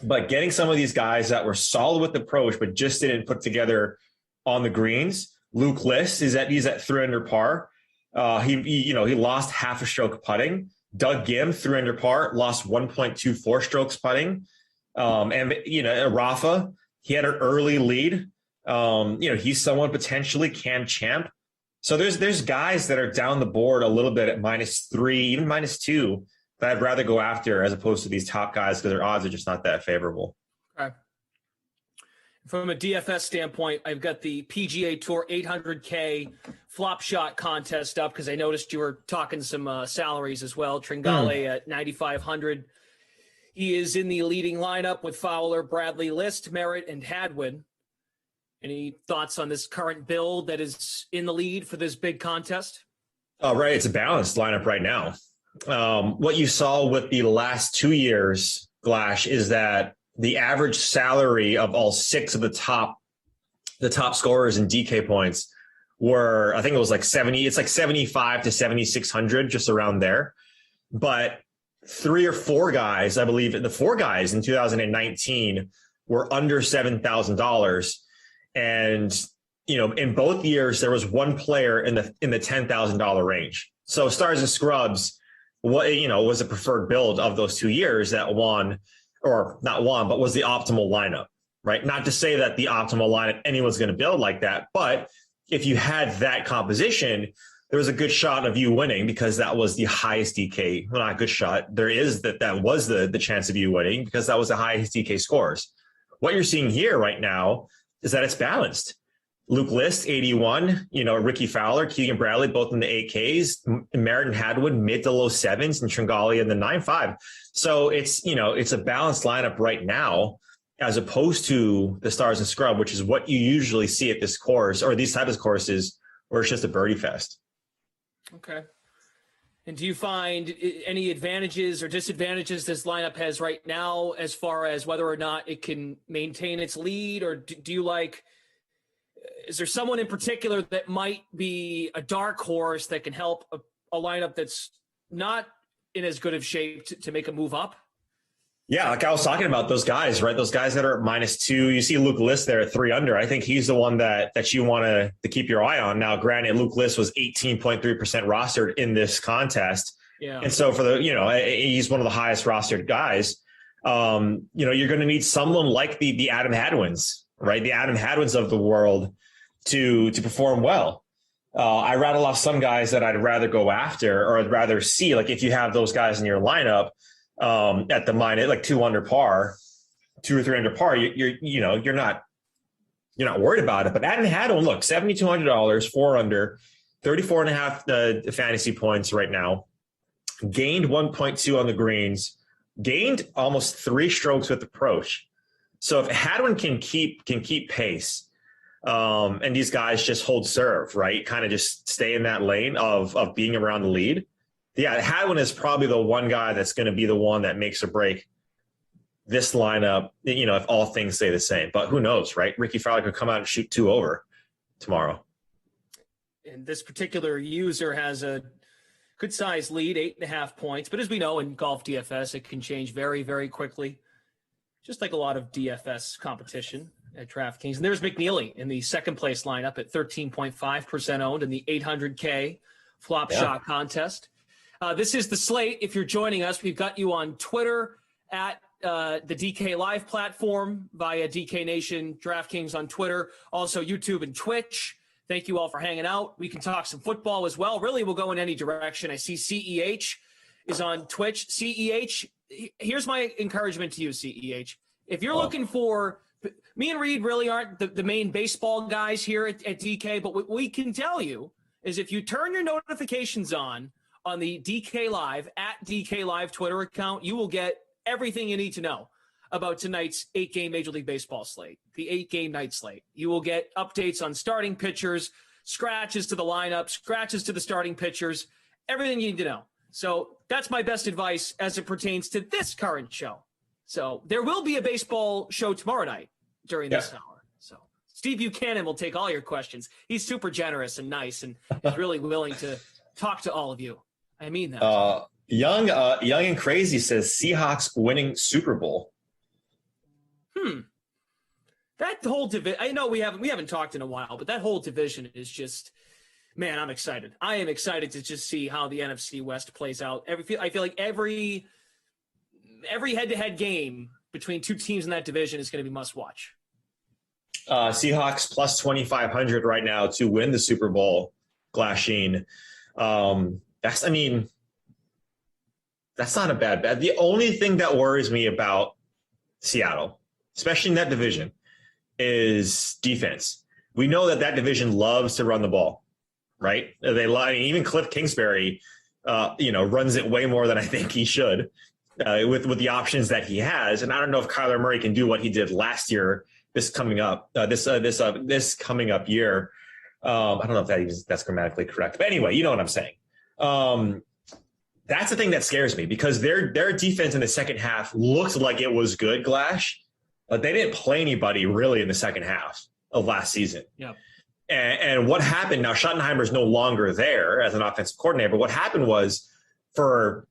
but getting some of these guys that were solid with approach but just didn't put together on the greens. Luke List he's at 3 under par. He lost half a stroke putting. Doug Gim, 3 under par, lost 1.24 strokes putting. And Rafa, he had an early lead. He's someone potentially Cam Champ. So there's guys that are down the board a little bit at -3, even -2, that I'd rather go after as opposed to these top guys, because their odds are just not that favorable. Okay. From a DFS standpoint, I've got the PGA Tour 800K flop shot contest up, because I noticed you were talking some salaries as well. Tringale at 9,500. He is in the leading lineup with Fowler, Bradley, List, Merritt, and Hadwin. Any thoughts on this current build that is in the lead for this big contest? Oh, right. It's a balanced lineup right now. What you saw with the last 2 years, Glash, is that the average salary of all 6 of the top scorers in DK points were, I think it was like 75 to 7,600, just around there. But 3 or 4 guys, I believe the 4 guys in 2019 were under $7,000. And, in both years, there was one player in the $10,000 range. So Stars and Scrubs, was a preferred build of those 2 years that won, or not won, but was the optimal lineup, right? Not to say that the optimal lineup, anyone's going to build like that. But if you had that composition, there was a good shot of you winning, because that was the highest DK. Well, not a good shot. There is that was the chance of you winning, because that was the highest DK scores. What you're seeing here right now is that it's balanced. Luke List, 81, Ricky Fowler, Keegan Bradley, both in the 8Ks, Merritt and Hadwin, mid to low 7s, and Tringali in the 9.5. So it's a balanced lineup right now, as opposed to the Stars and Scrub, which is what you usually see at this course, or these types of courses, where it's just a birdie fest. Okay. And do you find any advantages or disadvantages this lineup has right now, as far as whether or not it can maintain its lead? Or do you is there someone in particular that might be a dark horse that can help a lineup that's not in as good of shape to make a move up? Yeah, like I was talking about those guys, right? Those guys that are at -2. You see Luke List there at 3 under. I think he's the one that you want to keep your eye on. Now, granted, Luke List was 18.3% rostered in this contest. Yeah. And so he's one of the highest rostered guys. You're going to need someone like the Adam Hadwins, right? The Adam Hadwins of the world to perform well. I rattle off some guys that I'd rather go after, or I'd rather see, like if you have those guys in your lineup, at the minus, like 2 under par, 2 or 3 under par, you're you're not worried about it. But Adam Hadwin, look, $7,200, 4 under, 34.5 fantasy points right now. Gained 1.2 on the greens. Gained almost 3 strokes with approach. So if Hadwin can keep pace, and these guys just hold serve, right? Kind of just stay in that lane of being around the lead. Yeah, Hadwin is probably the one guy that's going to be the one that makes or break this lineup, if all things stay the same. But who knows, right? Ricky Fowler could come out and shoot 2 over tomorrow. And this particular user has a good size lead, 8.5 points. But as we know in golf DFS, it can change very, very quickly, just like a lot of DFS competition at DraftKings. And there's McNeely in the second place lineup at 13.5% owned in the 800K flop shot contest. This is the slate. If you're joining us, we've got you on Twitter at the DK Live platform via DK Nation, DraftKings on Twitter, also YouTube and Twitch. Thank you all for hanging out. We can talk some football as well. Really, we'll go in any direction. I see CEH is on Twitch. CEH, here's my encouragement to you, CEH. If you're looking for – me and Reed really aren't the main baseball guys here at DK, but what we can tell you is if you turn your notifications on the DK Live, at DK Live Twitter account, you will get everything you need to know about tonight's 8-game Major League Baseball slate, the 8-game night slate. You will get updates on starting pitchers, scratches to the lineup, scratches to the starting pitchers, everything you need to know. So that's my best advice as it pertains to this current show. So there will be a baseball show tomorrow night during this hour. So Steve Buchanan will take all your questions. He's super generous and nice and is really willing to talk to all of you. I mean that. Young and Crazy says Seahawks winning Super Bowl. That whole division, I know we haven't talked in a while, but that whole division is just, man, I'm excited. I am excited to just see how the NFC West plays out. I feel like every head-to-head game between two teams in that division is going to be must-watch. Seahawks plus 2,500 right now to win the Super Bowl. Glasheen. That's not a bad bet. The only thing that worries me about Seattle, especially in that division, is defense. We know that division loves to run the ball, right? Even Cliff Kingsbury, runs it way more than I think he should with the options that he has. And I don't know if Kyler Murray can do what he did last year. This coming up year. I don't know if that's grammatically correct, but anyway, you know what I'm saying. That's the thing that scares me because their defense in the second half looked like it was good, Glash, but they didn't play anybody really in the second half of last season. Yeah. And what happened now, Schottenheimer's no longer there as an offensive coordinator, but what happened was for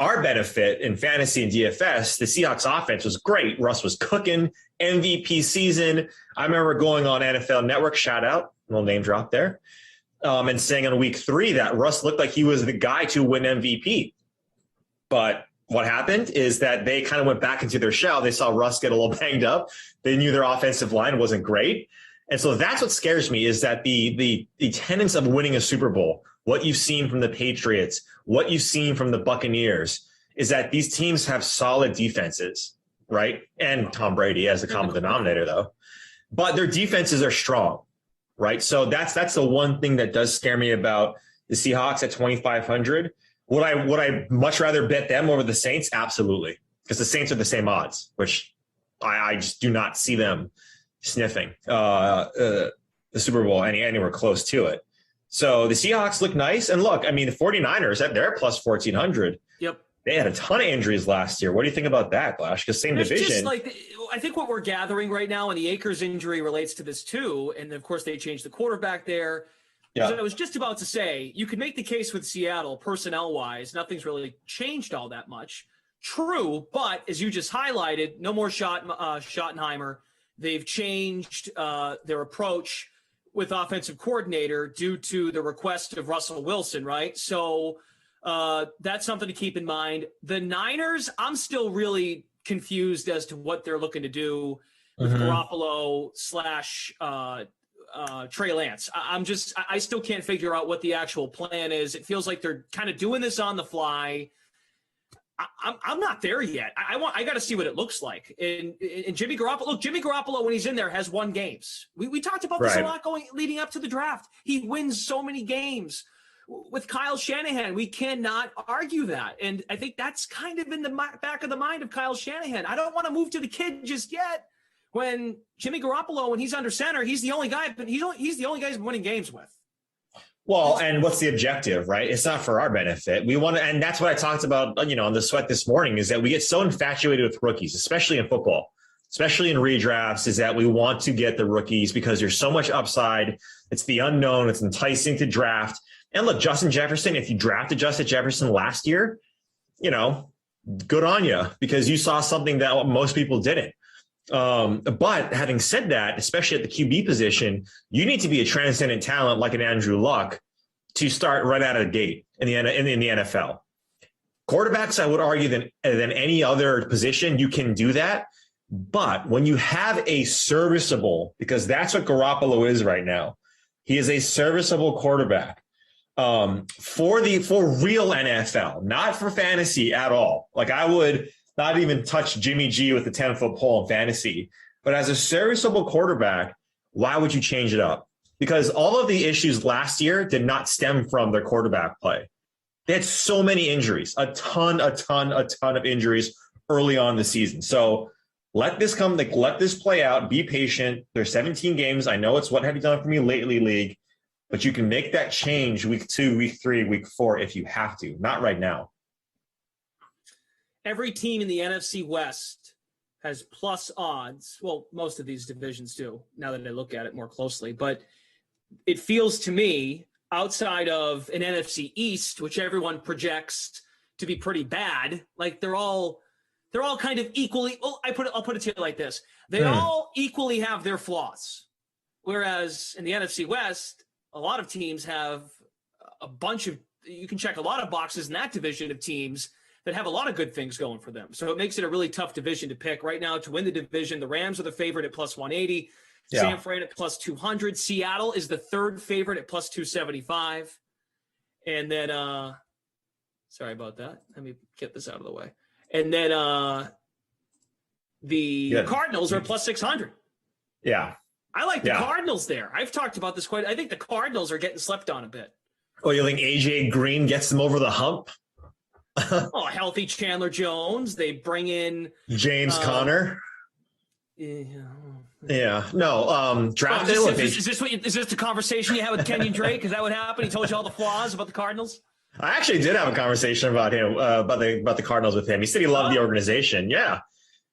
our benefit in fantasy and DFS, the Seahawks offense was great. Russ was cooking, MVP season. I remember going on NFL Network, shout out, little name drop there, and saying on week 3 that Russ looked like he was the guy to win MVP. But what happened is that they kind of went back into their shell. They saw Russ get a little banged up. They knew their offensive line wasn't great. And so that's what scares me is that the tenets of winning a Super Bowl, what you've seen from the Patriots, what you've seen from the Buccaneers, is that these teams have solid defenses, right? And Tom Brady as a common denominator, though. But their defenses are strong, right? So that's the one thing that does scare me about the Seahawks at 2,500. Would I much rather bet them over the Saints? Absolutely. Because the Saints are the same odds, which I just do not see them sniffing the Super Bowl anywhere close to it. So the Seahawks look nice. And look, the 49ers, they're plus 1,400. Yep. They had a ton of injuries last year. What do you think about that, Glash? Because same division. I think what we're gathering right now, and the Akers injury relates to this too. And of course, they changed the quarterback there. Yeah. So I was just about to say, you could make the case with Seattle personnel-wise. Nothing's really changed all that much. True, but as you just highlighted, no more Schottenheimer. They've changed their approach with offensive coordinator due to the request of Russell Wilson, right? So that's something to keep in mind. The Niners, I'm still really confused as to what they're looking to do with Garoppolo / Trey Lance. I still can't figure out what the actual plan is. It feels like they're kind of doing this on the fly. I'm not there yet. I got to see what it looks like. And Jimmy Garoppolo, when he's in there, has won games. We talked about this a lot leading up to the draft. He wins so many games. With Kyle Shanahan, we cannot argue that. And I think that's kind of in the back of the mind of Kyle Shanahan. I don't want to move to the kid just yet. When Jimmy Garoppolo, when he's under center, he's the only guy, but he's the only guy he's winning games with. Well, and what's the objective, right? It's not for our benefit. We want to, and that's what I talked about, on the sweat this morning, is that we get so infatuated with rookies, especially in football, especially in redrafts, is that we want to get the rookies because there's so much upside. It's the unknown. It's enticing to draft. And look, Justin Jefferson, if you drafted Justin Jefferson last year, good on you, because you saw something that most people didn't. But having said that, especially at the QB position, you need to be a transcendent talent like an Andrew Luck to start right out of the gate in the NFL. Quarterbacks, I would argue, than any other position, you can do that. But when you have a serviceable, because that's what Garoppolo is right now, he is a serviceable quarterback for real NFL, not for fantasy at all. Like, I would not even touch Jimmy G with the 10-foot pole in fantasy. But as a serviceable quarterback, why would you change it up? Because all of the issues last year did not stem from their quarterback play. They had so many injuries, a ton of injuries early on in the season. So let this play out. Be patient. There's 17 games. I know it's what have you done for me lately, league, but you can make that change week 2, week 3, week 4 if you have to. Not right now. Every team in the NFC West has plus odds. Well, most of these divisions do, now that I look at it more closely. But it feels to me, outside of an NFC East, which everyone projects to be pretty bad, like they're all kind of equally. Well, I'll put it to you like this: they all equally have their flaws. Whereas in the NFC West, a lot of teams have a bunch of. You can check a lot of boxes in that division of teams that have a lot of good things going for them. So it makes it a really tough division to pick. Right now, to win the division, the Rams are the favorite at plus 180, San Fran at plus 200. Seattle is the third favorite at plus 275. And then, sorry about that. Let me get this out of the way. And then the Cardinals are plus 600. Yeah. I like the Cardinals there. I've talked about this quite. I think the Cardinals are getting slept on a bit. Oh, you think AJ Green gets them over the hump? Healthy Chandler Jones. They bring in James Conner. Yeah. No. Drafted. Is this the conversation you had with Kenyon Drake? Is that what happened? He told you all the flaws about the Cardinals? I actually did have a conversation about him, about the Cardinals with him. He said he loved the organization. Yeah.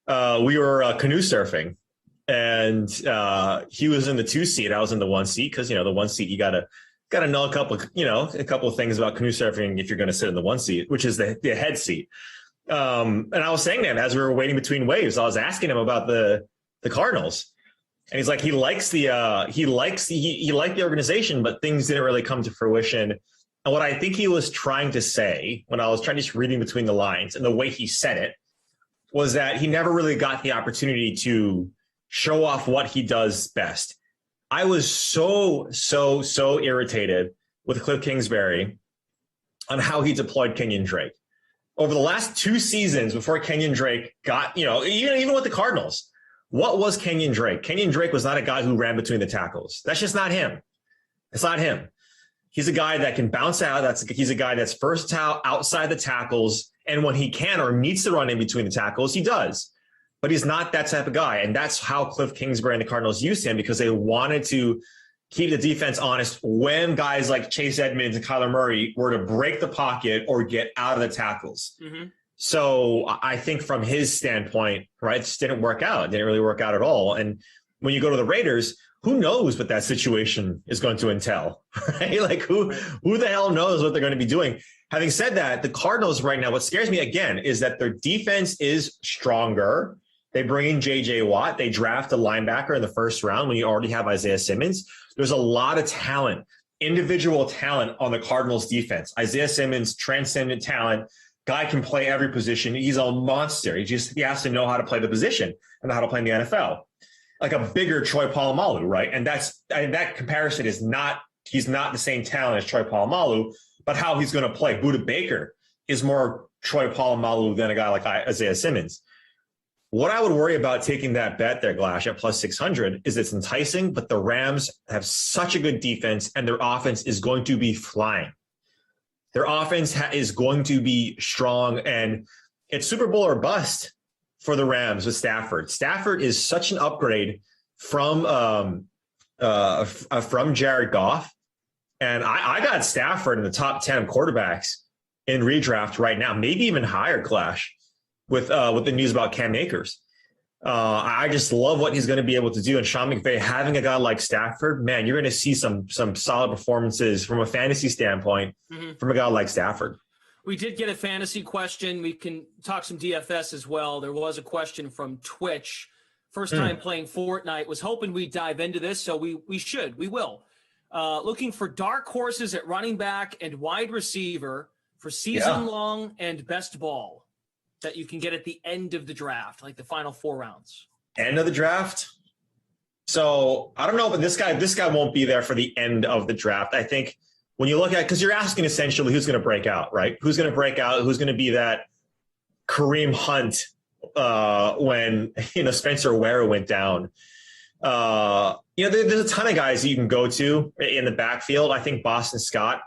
We were canoe surfing, and he was in the 2 seat. I was in the 1 seat because the 1 seat you gotta know a couple of things about canoe surfing if you're going to sit in the 1 seat, which is the head seat. And I was saying that as we were waiting between waves, I was asking him about the Cardinals, and he's like, he liked the organization, but things didn't really come to fruition. And what I think he was trying to say, when I was just reading between the lines and the way he said it, was that he never really got the opportunity to show off what he does best. I was so irritated with Cliff Kingsbury on how he deployed Kenyon Drake. Over the last 2 seasons before Kenyon Drake got, even with the Cardinals, what was Kenyon Drake? Kenyon Drake was not a guy who ran between the tackles. That's just not him. It's not him. He's a guy that can bounce out. He's a guy that's versatile outside the tackles. And when he can or needs to run in between the tackles, he does. But he's not that type of guy. And that's how Cliff Kingsbury and the Cardinals used him, because they wanted to keep the defense honest when guys like Chase Edmonds and Kyler Murray were to break the pocket or get out of the tackles. Mm-hmm. So I think from his standpoint, right, it just didn't work out. It didn't really work out at all. And when you go to the Raiders, who knows what that situation is going to entail, right? Like who the hell knows what they're going to be doing? Having said that, the Cardinals right now, what scares me again is that their defense is stronger. They bring in J.J. Watt. They draft a linebacker in the first round when you already have Isaiah Simmons. There's a lot of talent, individual talent on the Cardinals defense. Isaiah Simmons, transcendent talent. Guy can play every position. He's a monster. He has to know how to play the position and how to play in the NFL. Like a bigger Troy Polamalu, right? And that comparison is not, he's not the same talent as Troy Polamalu, but how he's going to play. Budda Baker is more Troy Polamalu than a guy like Isaiah Simmons. What I would worry about taking that bet there, Glash, at plus 600 is it's enticing, but the Rams have such a good defense and their offense is going to be flying. Their offense is going to be strong, and it's Super Bowl or bust for the Rams with Stafford. Stafford is such an upgrade from Jared Goff. And I got Stafford in the top 10 quarterbacks in redraft right now, maybe even higher, Clash, with the news about Cam Akers. I just love what he's going to be able to do. And Sean McVay, having a guy like Stafford, man, you're going to see some solid performances from a fantasy standpoint from a guy like Stafford. We did get a fantasy question. We can talk some DFS as well. There was a question from Twitch. First time playing Fortnite. Was hoping we'd dive into this, so we will. Looking for dark horses at running back and wide receiver for season long and best ball that you can get at the end of the draft, like the final 4 rounds. End of the draft? So I don't know, but this guy won't be there for the end of the draft. I think when you look at, because you're asking essentially who's going to break out, right? Who's going to break out? Who's going to be that Kareem Hunt when Spencer Ware went down? There's a ton of guys that you can go to in the backfield. I think Boston Scott,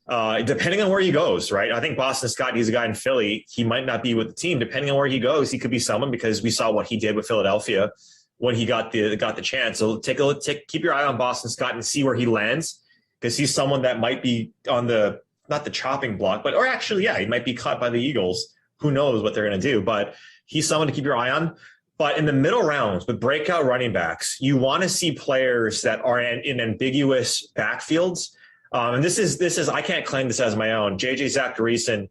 depending on where he goes, right? I think Boston Scott, he's a guy in Philly. He might not be with the team. Depending on where he goes, he could be someone, because we saw what he did with Philadelphia when he got the chance. So keep your eye on Boston Scott and see where he lands, because he's someone that might be on not the chopping block, he might be caught by the Eagles. Who knows what they're going to do, but he's someone to keep your eye on. But in the middle rounds with breakout running backs, you want to see players that are in ambiguous backfields. And this is I can't claim this as my own. JJ Zachariason,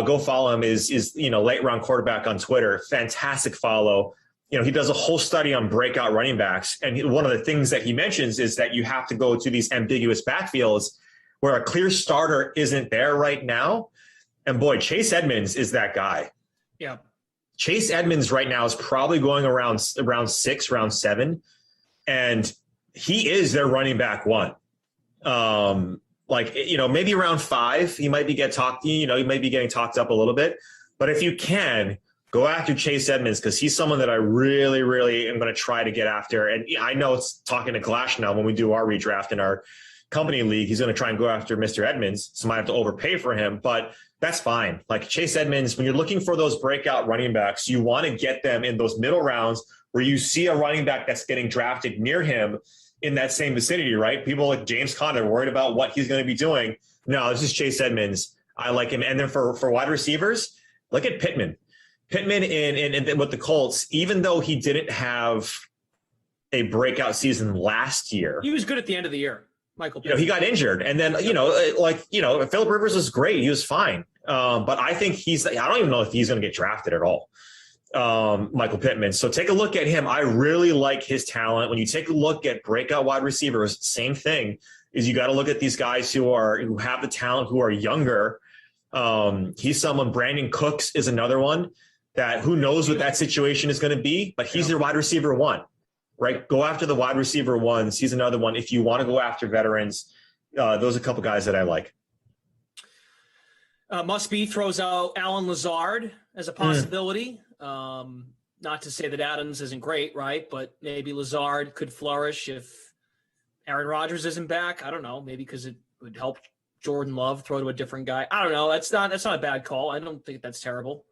go follow him. Is late round quarterback on Twitter. Fantastic follow. He does a whole study on breakout running backs, and one of the things that he mentions is that you have to go to these ambiguous backfields where a clear starter isn't there right now. And boy, Chase Edmonds is that guy. Yeah. Chase Edmonds right now is probably going around 6, round 7, and he is their running back 1. Maybe around 5, he might be getting talked up a little bit. But if you can, go after Chase Edmonds, because he's someone that I really, really am going to try to get after. And I know it's talking to Glash now when we do our redraft in our company league, he's going to try and go after Mr. Edmonds, so might have to overpay for him, but that's fine. Like Chase Edmonds, when you're looking for those breakout running backs, you want to get them in those middle rounds where you see a running back that's getting drafted near him in that same vicinity, right? People like James Conner worried about what he's going to be doing. No, this is Chase Edmonds. I like him. And then for wide receivers, look at Pittman. Pittman in with the Colts, even though he didn't have a breakout season last year. He was good at the end of the year. Michael Pittman. He got injured. And then, Phillip Rivers was great. He was fine. But I think I don't even know if he's going to get drafted at all. Michael Pittman. So take a look at him. I really like his talent. When you take a look at breakout wide receivers, same thing is you got to look at these guys who have the talent, who are younger. He's someone. Brandon Cooks is another one that who knows what that situation is going to be, but he's their wide receiver 1, right? Go after the wide receiver 1s. He's another one. If you want to go after veterans, those are a couple guys that I like. Must Be throws out Alan Lazard as a possibility. Not to say that Adams isn't great, right? But maybe Lazard could flourish if Aaron Rodgers isn't back. I don't know. Maybe because it would help Jordan Love throw to a different guy. I don't know. That's not a bad call. I don't think that's terrible.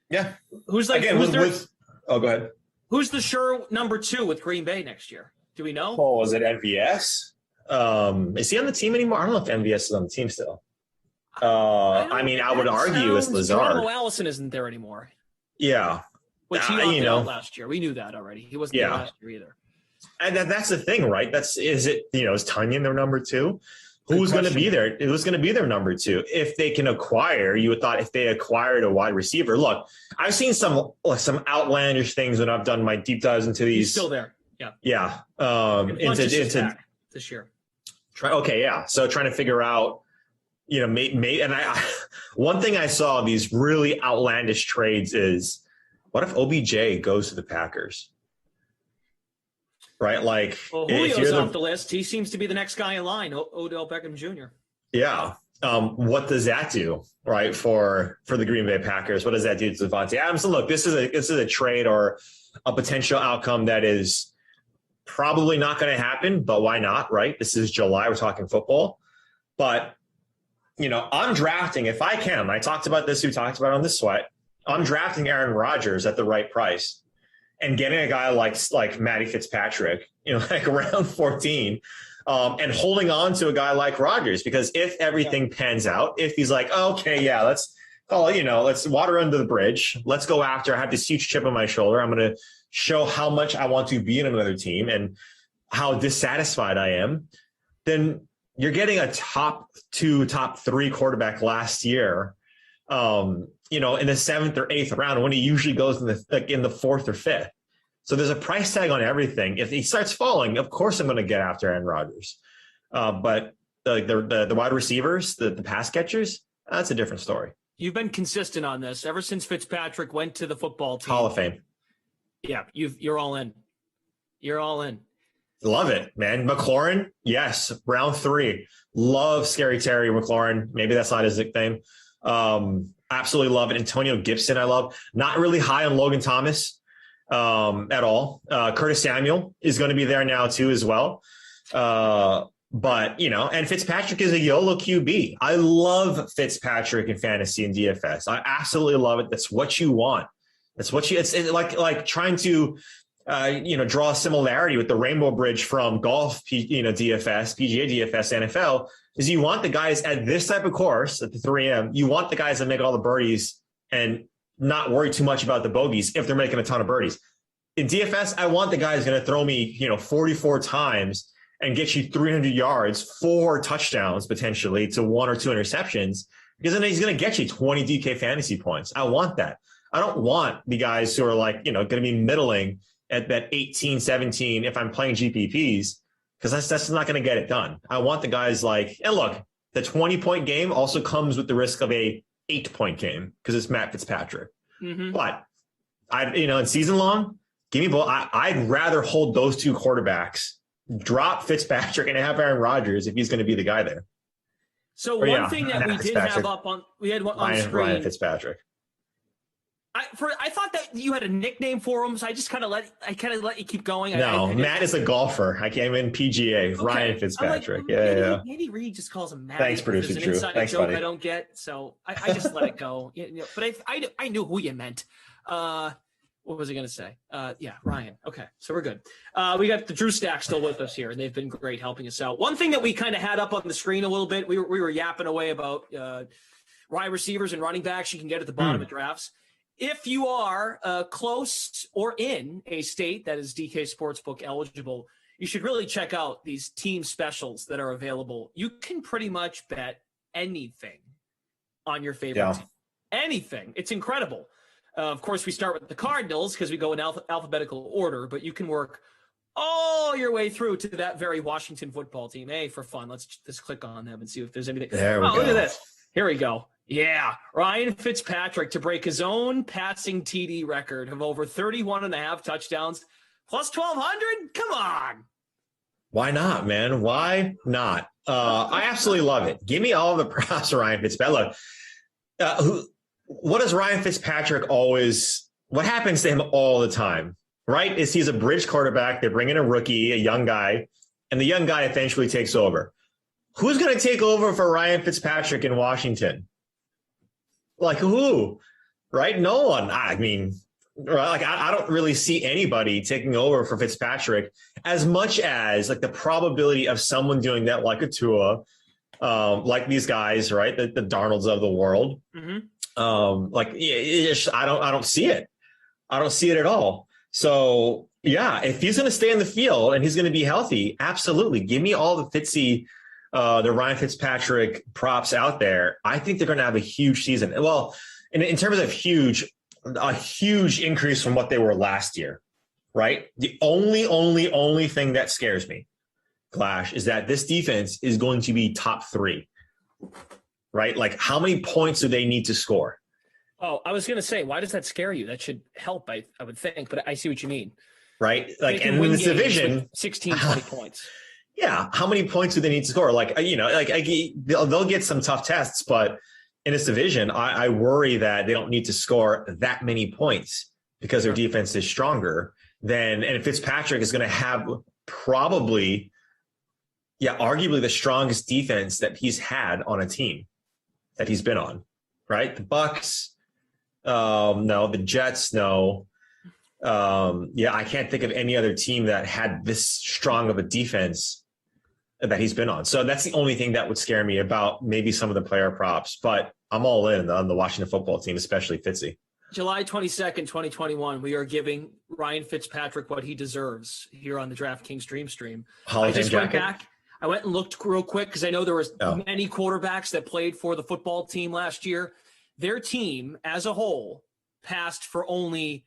Yeah. Go ahead. Who's the sure number 2 with Green Bay next year? Do we know? Oh, is it MVS? Is he on the team anymore? I don't know if MVS is on the team still. I would argue it's Lazard. Geronimo Allison isn't there anymore. Yeah. Which he opted out last year. We knew that already. He wasn't there last year either. And that's the thing, right? Is Tunyon their number 2? Who's going to be there? Who's going to be their number 2? If they can acquire, you would thought if they acquired a wide receiver. Look, I've seen some outlandish things when I've done my deep dives into these. He's still there. Yeah. Yeah. Into this year. So trying to figure out, one thing I saw these really outlandish trades is, what if OBJ goes to the Packers? Right, Julio's off the list. He seems to be the next guy in line. Odell Beckham Jr. Yeah. what does that do, right, for the Green Bay Packers? What does that do to Devontae Adams? And look, this is a trade or a potential outcome that is probably not going to happen, but why not, right? This is July. We're talking football. But, I'm drafting, if I can, I talked about this, we talked about it on The Sweat, I'm drafting Aaron Rodgers at the right price and getting a guy like Matty Fitzpatrick, like around 14, and holding on to a guy like Rodgers, because if everything pans out, if he's like, okay, yeah, let's water under the bridge. Let's go after. I have this huge chip on my shoulder. I'm going to show how much I want to be in another team and how dissatisfied I am. Then you're getting a top 2, top 3 quarterback last year, in the 7th or 8th round, when he usually goes in the 4th or 5th. So there's a price tag on everything. If he starts falling, of course I'm going to get after Aaron Rodgers. But the wide receivers, the pass catchers, that's a different story. You've been consistent on this ever since Fitzpatrick went to the football team. Hall of Fame. Yeah, you're all in. You're all in. Love it, man. McLaurin, yes, round 3. Love Scary Terry McLaurin. Maybe that's not his nickname. Absolutely love it. Antonio Gibson, I love. Not really high on Logan Thomas at all. Curtis Samuel is going to be there now too as well. But, and Fitzpatrick is a YOLO QB. I love Fitzpatrick in fantasy and DFS. I absolutely love it. That's what you want. That's what it's like trying to, draw a similarity with the Rainbow Bridge from golf, DFS, PGA DFS, NFL, is you want the guys at this type of course at the 3M, you want the guys that make all the birdies and not worry too much about the bogeys if they're making a ton of birdies. In DFS, I want the guy who's going to throw me, 44 times and get you 300 yards, 4 touchdowns potentially to 1 or 2 interceptions, because then he's going to get you 20 DK fantasy points. I want that. I don't want the guys who are going to be middling at that 18, 17 if I'm playing GPPs, because that's not going to get it done. I want the guys and look, the 20-point game also comes with the risk of a 8-point game because it's Matt Fitzpatrick. Mm-hmm. But in season long, give me both. I'd rather hold those 2 quarterbacks, drop Fitzpatrick, and have Aaron Rodgers if he's going to be the guy there. So one thing that we did have up on, we had one on screen. Ryan Fitzpatrick. I thought that you had a nickname for him, so I just kind of let you keep going. No, Matt is a golfer. I came in PGA. Okay. Ryan Fitzpatrick. Yeah. Maybe Reed just calls him Matt. Thanks, producer Drew. It's an inside Thanks, joke buddy. I don't get, so I just let it go. But I knew who you meant. What was I going to say? Ryan. Okay, so we're good. We got the Drew Stack still with us here, and they've been great helping us out. One thing that we kind of had up on the screen a little bit, we were yapping away about wide receivers and running backs you can get at the bottom of drafts. If you are close or in a state that is DK Sportsbook eligible, you should really check out these team specials that are available. You can pretty much bet anything on your favorite team. Anything. It's incredible. Of course, we start with the Cardinals because we go in alphabetical order, but you can work all your way through to that very Washington football team. Hey, for fun, let's just click on them and see if there's anything. There we go. Look at this. Here we go. Yeah, Ryan Fitzpatrick to break his own passing TD record of over 31.5 touchdowns plus 1,200. Come on. Why not, man? Why not? I absolutely love it. Give me all the props for Ryan Fitzpatrick. What does Ryan Fitzpatrick what happens to him all the time, right? Is he's a bridge quarterback. They bring in a rookie, a young guy, and the young guy eventually takes over. Who's going to take over for Ryan Fitzpatrick in Washington? Who? Right? No one. I mean, I don't really see anybody taking over for Fitzpatrick as much as the probability of someone doing that, like a Tua, like these guys, right? The Darnolds of the world. Mm-hmm. I don't see it. I don't see it at all. So yeah, if he's going to stay in the field and he's going to be healthy, absolutely. Give me all the the Ryan Fitzpatrick props out there. I think they're going to have a huge season. Well, in terms of a huge increase from what they were last year, right? The only thing that scares me, Clash, is that this defense is going to be top 3, right? How many points do they need to score? Oh, I was going to say, why does that scare you? That should help, I would think, but I see what you mean. Right? And in this division, 16, 20 points. Yeah. How many points do they need to score? They'll get some tough tests, but in this division, I worry that they don't need to score that many points because their defense is stronger and Fitzpatrick is going to have probably, arguably the strongest defense that he's had on a team that he's been on, right? The Bucks, no. The Jets, no. I can't think of any other team that had this strong of a defense that he's been on. So that's the only thing that would scare me about maybe some of the player props, but I'm all in on the Washington football team, especially Fitzy. July 22nd, 2021, we are giving Ryan Fitzpatrick what he deserves here on the DraftKings Dream Stream. I just went back. I went and looked real quick because I know there was many quarterbacks that played for the football team last year. Their team as a whole passed for only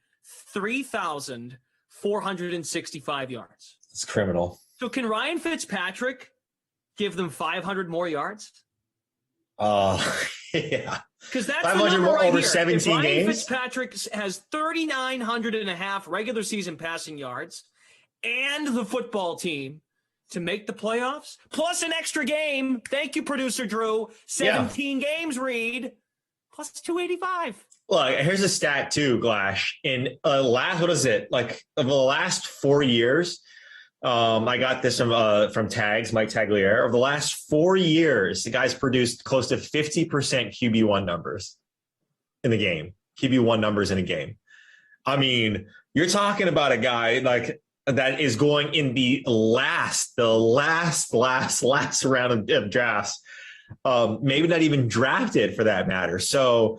3,465 yards. It's criminal. So can Ryan Fitzpatrick give them 500 more yards? Yeah. Because that's 500 the number more right over here. 17 Ryan games. Fitzpatrick has 3,900 and a half regular season passing yards and the football team to make the playoffs, plus an extra game. Thank you, producer Drew. 17 games, Reed, plus 285. Well, here's a stat too, Glash. In of the last 4 years, I got this from Tags, Mike Tagliere. Over the last 4 years, the guy's produced close to 50% QB1 numbers in the game. QB1 numbers in a game. I mean, you're talking about a guy like that is going in the last round of drafts. Maybe not even drafted for that matter. So,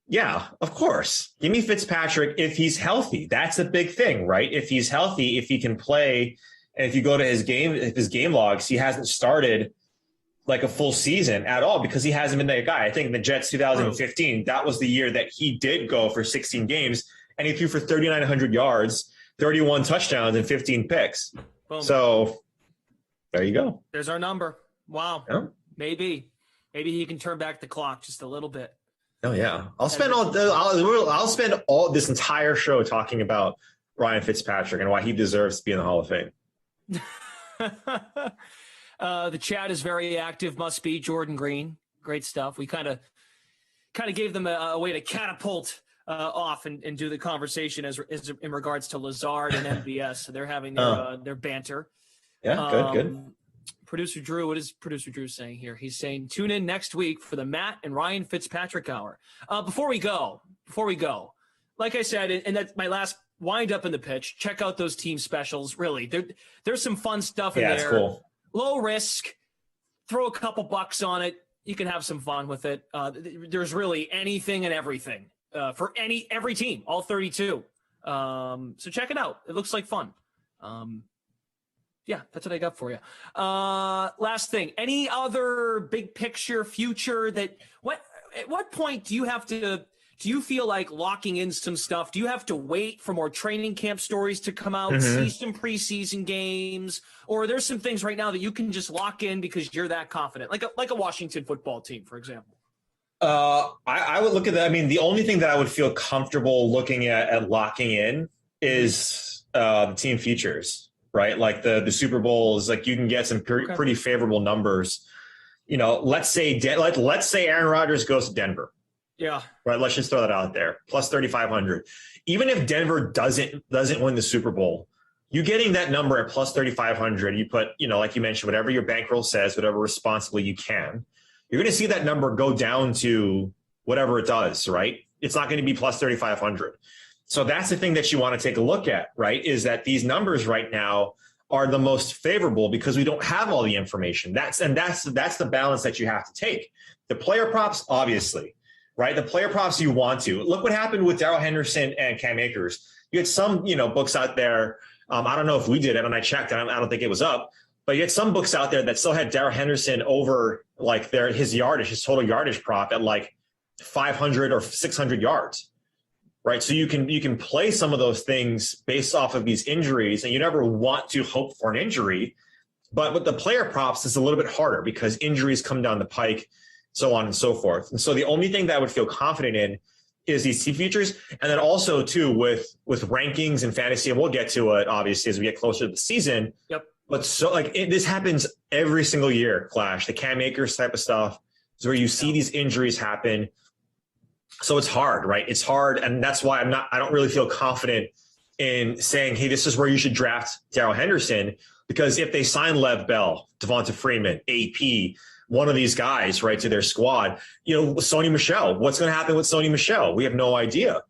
yeah, of course. Give me Fitzpatrick if he's healthy. That's a big thing, right? If he's healthy, if he can play. And if you go to his game logs, he hasn't started like a full season at all because he hasn't been that guy. I think the Jets 2015, that was the year that he did go for 16 games and he threw for 3,900 yards, 31 touchdowns and 15 picks. Boom. So there you go. There's our number. Wow. Yeah. Maybe he can turn back the clock just a little bit. Oh yeah. I'll spend all this entire show talking about Ryan Fitzpatrick and why he deserves to be in the Hall of Fame. The chat is very active. Must be Jordan Green. Great stuff. We kind of gave them a way to catapult off and do the conversation as in regards to Lazard and MBS. So they're having their banter. Yeah, good. Producer Drew, what is Producer Drew saying here? He's saying tune in next week for the Matt and Ryan Fitzpatrick hour. Before we go, like I said, and that's my last wind up in the pitch. Check out those team specials. Really, there's some fun stuff in there. Yeah, it's cool. Low risk. Throw a couple bucks on it. You can have some fun with it. There's really anything and everything for every team, all 32. So check it out. It looks like fun. Yeah, that's what I got for you. Last thing. Any other big picture future at what point do you feel like locking in some stuff? Do you have to wait for more training camp stories to come out, see some preseason games, or are there some things right now that you can just lock in because you're that confident, like a Washington football team, for example? I would look at that. I mean, the only thing that I would feel comfortable looking at locking in is the team futures, right? Like the Super Bowls, like you can get some pretty favorable numbers. You know, let's say Aaron Rodgers goes to Denver. Yeah. Right. Let's just throw that out there. Plus 3,500. Even if Denver doesn't win the Super Bowl, you getting that number at plus 3,500, you put, like you mentioned, whatever your bankroll says, whatever responsibly you can, you're going to see that number go down to whatever it does, right? It's not going to be plus 3,500. So that's the thing that you want to take a look at, right? Is that these numbers right now are the most favorable because we don't have all the information. That's the balance that you have to take. The player props, obviously. Right, the player props you want to look what happened with Darrell Henderson and Cam Akers. You had some, books out there. I don't know if we did it, and I checked. I don't think it was up, but you had some books out there that still had Darrell Henderson over like his total yardage prop at like 500 or 600 yards. Right, so you can play some of those things based off of these injuries, and you never want to hope for an injury. But with the player props, it's a little bit harder because injuries come down the pike, so on and so forth. And so the only thing that I would feel confident in is these team features. And then also too with rankings and fantasy, and we'll get to it obviously as we get closer to the season. Yep. But so this happens every single year, Clash. The Cam Akers type of stuff is where you see these injuries happen. So it's hard, right? It's hard. And that's why I don't really feel confident in saying, hey, this is where you should draft Darrell Henderson, because if they sign Lev Bell, Devonta Freeman, AP, one of these guys, right, to their squad, Sony Michel, what's going to happen with Sony Michel? We have no idea,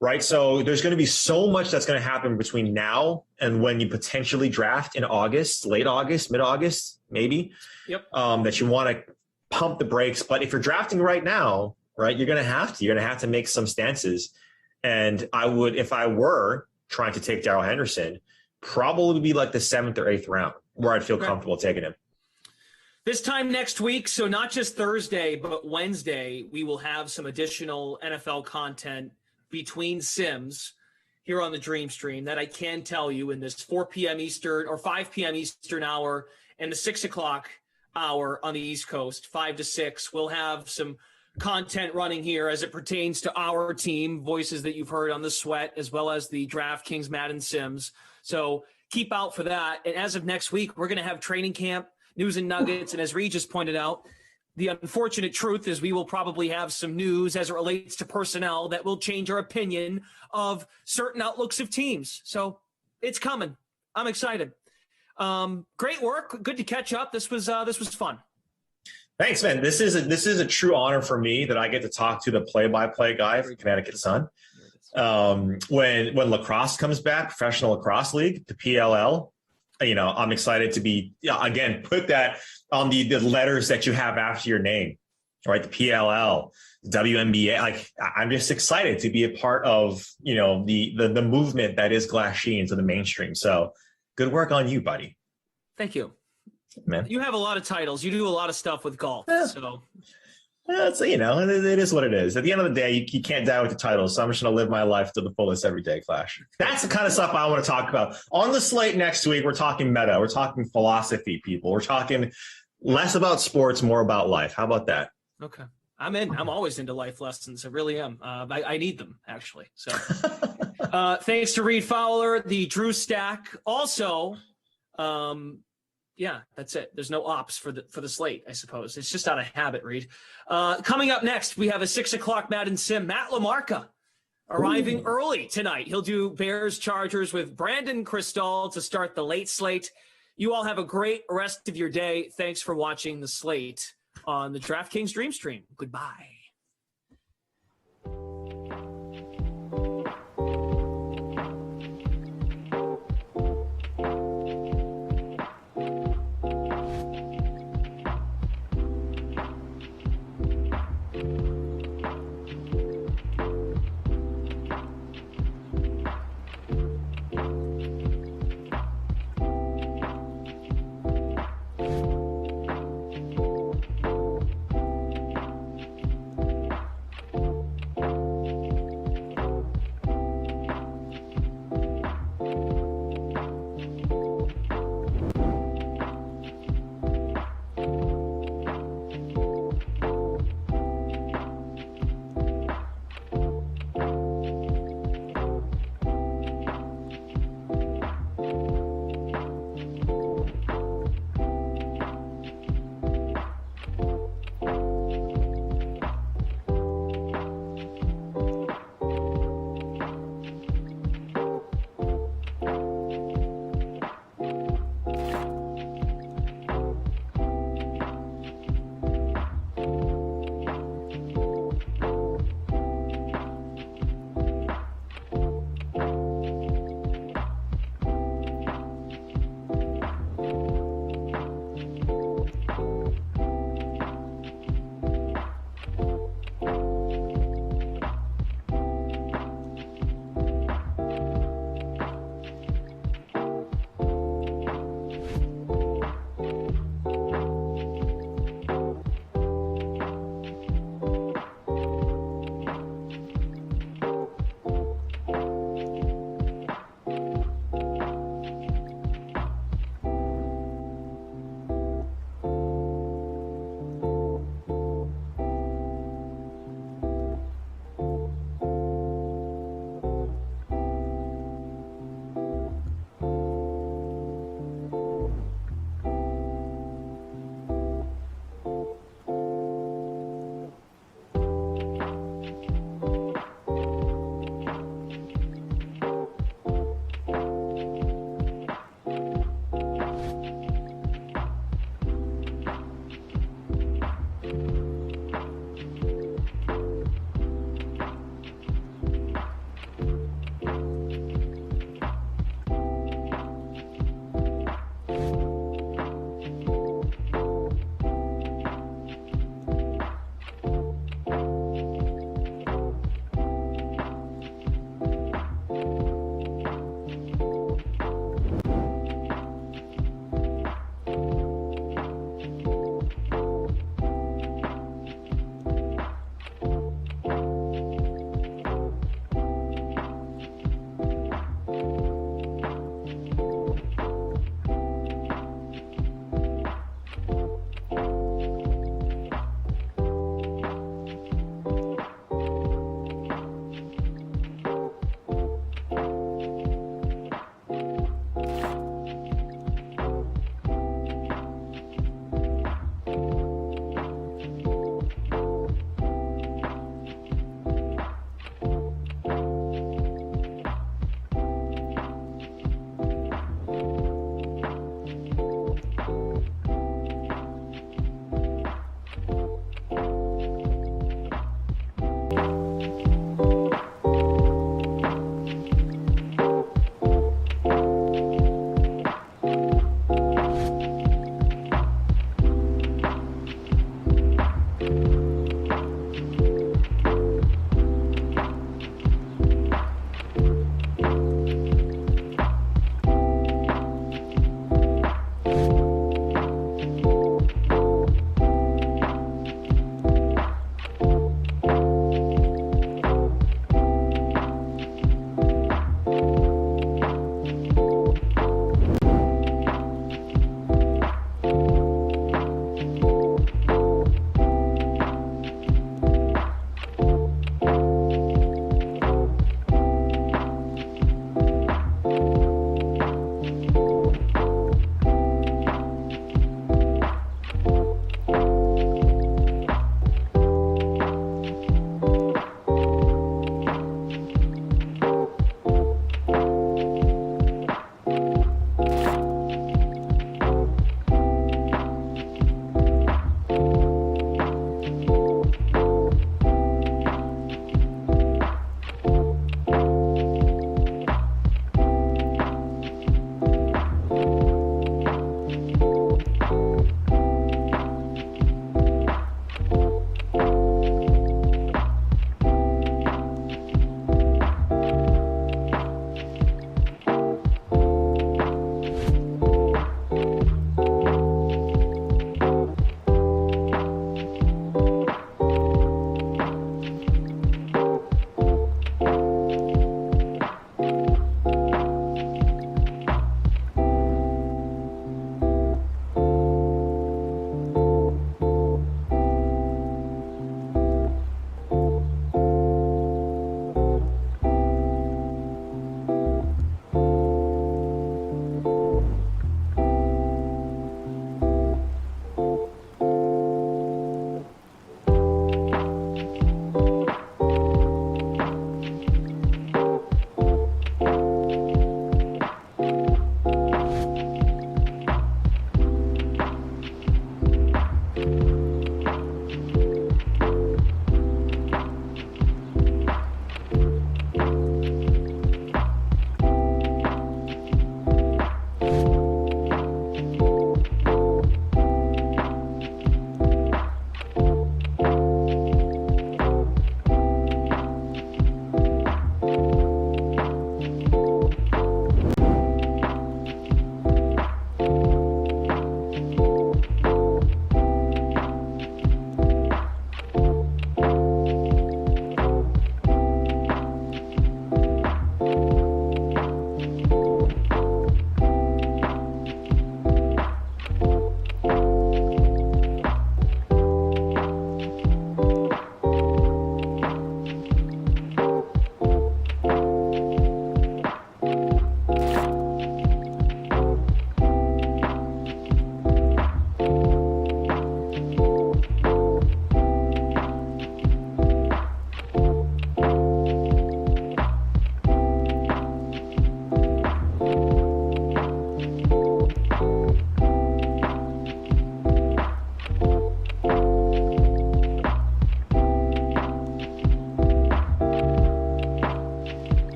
right? So there's going to be so much that's going to happen between now and when you potentially draft in August, late August, mid-August, maybe, that you want to pump the brakes. But if you're drafting right now, right, you're going to have to make some stances. And I would, if I were trying to take Darrell Henderson, probably be like the 7th or 8th round where I'd feel comfortable taking him. This time next week, so not just Thursday, but Wednesday, we will have some additional NFL content between Sims here on the Dream Stream that I can tell you in this 4 p.m. Eastern or 5 p.m. Eastern hour and the 6 o'clock hour on the East Coast, 5 to 6. We'll have some content running here as it pertains to our team, voices that you've heard on the Sweat, as well as the DraftKings Madden Sims. So keep out for that. And as of next week, we're going to have training camp, news and nuggets. And as Reed just pointed out, the unfortunate truth is we will probably have some news as it relates to personnel that will change our opinion of certain outlooks of teams. So it's coming. I'm excited. Great work. Good to catch up. This was fun. Thanks, man. This is a true honor for me that I get to talk to the play-by-play guy for Connecticut Sun. When lacrosse comes back, Professional Lacrosse League, the PLL, I'm excited to be, again, put that on the letters that you have after your name, right? The PLL, WNBA. I'm just excited to be a part of, the movement that is Glass Sheen to the mainstream. So good work on you, buddy. Thank you. Man. You have a lot of titles. You do a lot of stuff with golf. So it is what it is. At the end of the day, you can't die with the titles. So I'm just going to live my life to the fullest every day, Clash. That's the kind of stuff I want to talk about. On the slate next week, we're talking meta. We're talking philosophy, people. We're talking less about sports, more about life. How about that? Okay. I'm in. I'm always into life lessons. I really am. I need them, actually. So thanks to Reed Fowler, the Drew Stack. Also, yeah, that's it. There's no ops for the slate, I suppose. It's just out of habit, Reed. Coming up next, we have a 6 o'clock Madden Sim. Matt LaMarca arriving early tonight. He'll do Bears Chargers with Brandon Crystal to start the late slate. You all have a great rest of your day. Thanks for watching the slate on the DraftKings Dream Stream. Goodbye.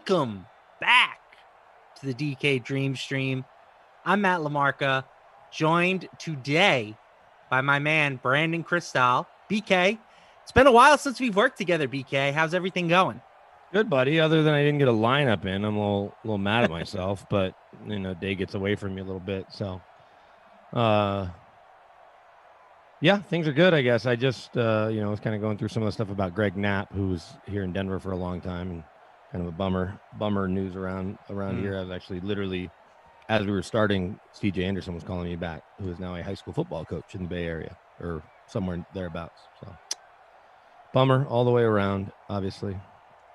Welcome back to the DK Dream Stream. I'm Matt LaMarca, joined today by my man, Brandon Cristal. BK, it's been a while since we've worked together, BK. How's everything going? Good, buddy. Other than I didn't get a lineup in, I'm a little mad at myself, but, day gets away from me a little bit. So, yeah, things are good, I guess. I just, was kind of going through some of the stuff about Greg Knapp, who was here in Denver for a long time, and kind of a bummer news around here. I was actually literally, as we were starting, CJ Anderson was calling me back, who is now a high school football coach in the Bay Area or somewhere thereabouts. So bummer all the way around, obviously.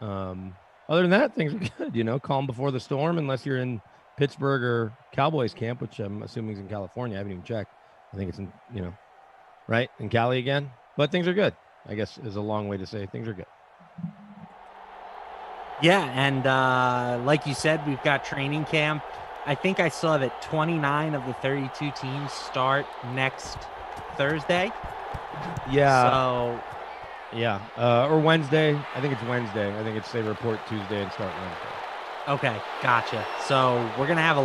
Other than that, things are good, calm before the storm, unless you're in Pittsburgh or Cowboys camp, which I'm assuming is in California. I haven't even checked. I think it's in, right? In Cali again, but things are good, I guess, is a long way to say things are good. Yeah, and like you said, we've got training camp. I think I saw that 29 of the 32 teams start next Thursday. Yeah. So, yeah, or Wednesday. I think it's Wednesday. I think it's they report Tuesday and start Wednesday. Okay, gotcha. So we're gonna have a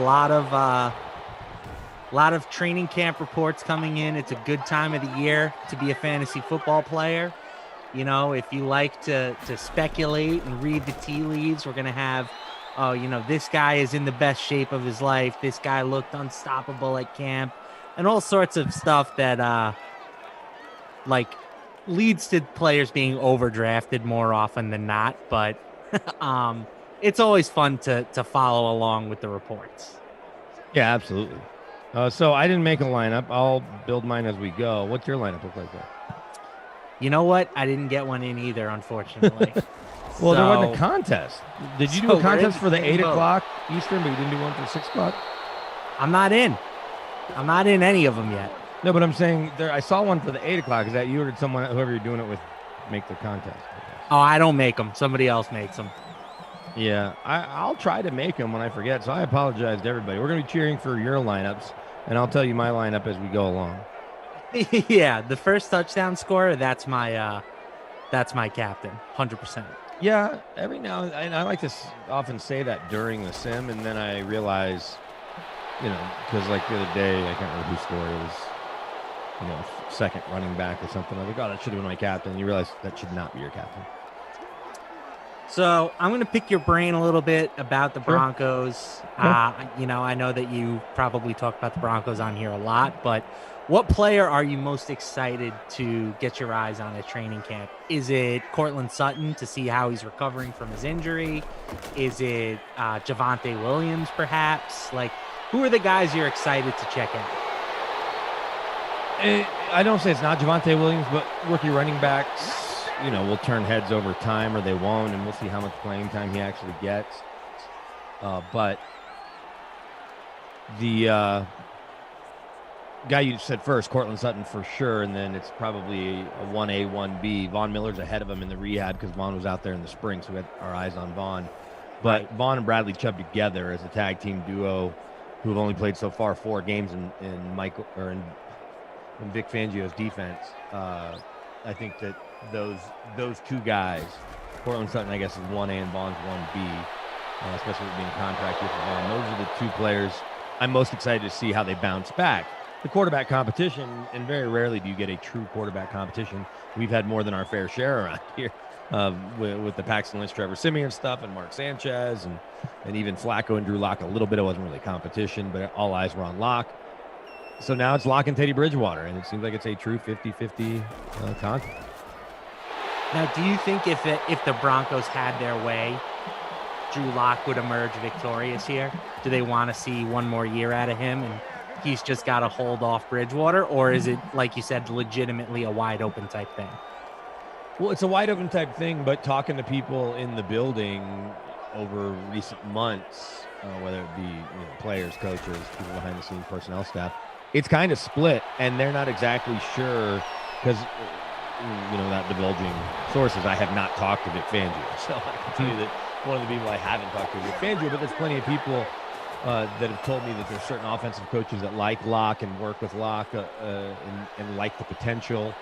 lot of training camp reports coming in. It's a good time of the year to be a fantasy football player. If you like to speculate and read the tea leaves, we're going to have, this guy is in the best shape of his life. This guy looked unstoppable at camp, and all sorts of stuff that, leads to players being overdrafted more often than not. But it's always fun to follow along with the reports. Yeah, absolutely. So I didn't make a lineup. I'll build mine as we go. What's your lineup look like there? You know what? I didn't get one in either, unfortunately. Well, there wasn't a contest. Did you do a contest for the 8 boat. o'clock Eastern, but you didn't do one for 6 o'clock? I'm not in any of them yet. No, but I'm saying I saw one for the 8 o'clock. Is that you or did someone, whoever you're doing it with, make the contest? Oh, I don't make them. Somebody else makes them. Yeah, I'll try to make them when I forget. So I apologize to everybody. We're going to be cheering for your lineups, and I'll tell you my lineup as we go along. Yeah, the first touchdown scorer, that's my captain, 100%. Yeah, every now and I like to often say that during the sim, and then I realize, because like the other day, I can't remember whose score it was, second running back or something. I was like, oh, that should have been my captain. And you realize that should not be your captain. So I'm going to pick your brain a little bit about the Broncos. Sure. I know that you probably talk about the Broncos on here a lot, but what player are you most excited to get your eyes on at training camp? Is it Cortland Sutton to see how he's recovering from his injury? Is it Javonte Williams, perhaps? Who are the guys you're excited to check out? I don't say it's not Javonte Williams, but rookie running backs, will turn heads over time or they won't, and we'll see how much playing time he actually gets. But the guy you said first, Cortland Sutton for sure, and then it's probably a 1A, 1B. Von Miller's ahead of him in the rehab because Von was out there in the spring, so we had our eyes on Von. But Von and Bradley Chubb together as a tag team duo who have only played so far 4 games in Vic Fangio's defense. I think that those two guys, Cortland Sutton, I guess, is 1A and Von's 1B, especially with being contract with Von. Those are the 2 players I'm most excited to see how they bounce back. The quarterback competition, and very rarely do you get a true quarterback competition. We've had more than our fair share around here with the Paxton Lynch, Trevor Siemian stuff, and Mark Sanchez, and even Flacco and Drew Lock a little bit. It wasn't really competition, but all eyes were on Lock. So now it's Lock and Teddy Bridgewater, and it seems like it's a true 50-50 contest. Now, do you think if the Broncos had their way, Drew Lock would emerge victorious here? Do they want to see one more year out of him, and he's just got to hold off Bridgewater? Or is it, like you said, legitimately a wide open type thing? Well, it's a wide open type thing, but talking to people in the building over recent months, whether it be players, coaches, people behind the scenes, personnel staff, it's kind of split, and they're not exactly sure because, without divulging sources, I have not talked to Vic Fangio. So I can tell you that one of the people I haven't talked to is Vic Fangio, but there's plenty of people that have told me that there's certain offensive coaches that like Locke and work with Locke and like the potential.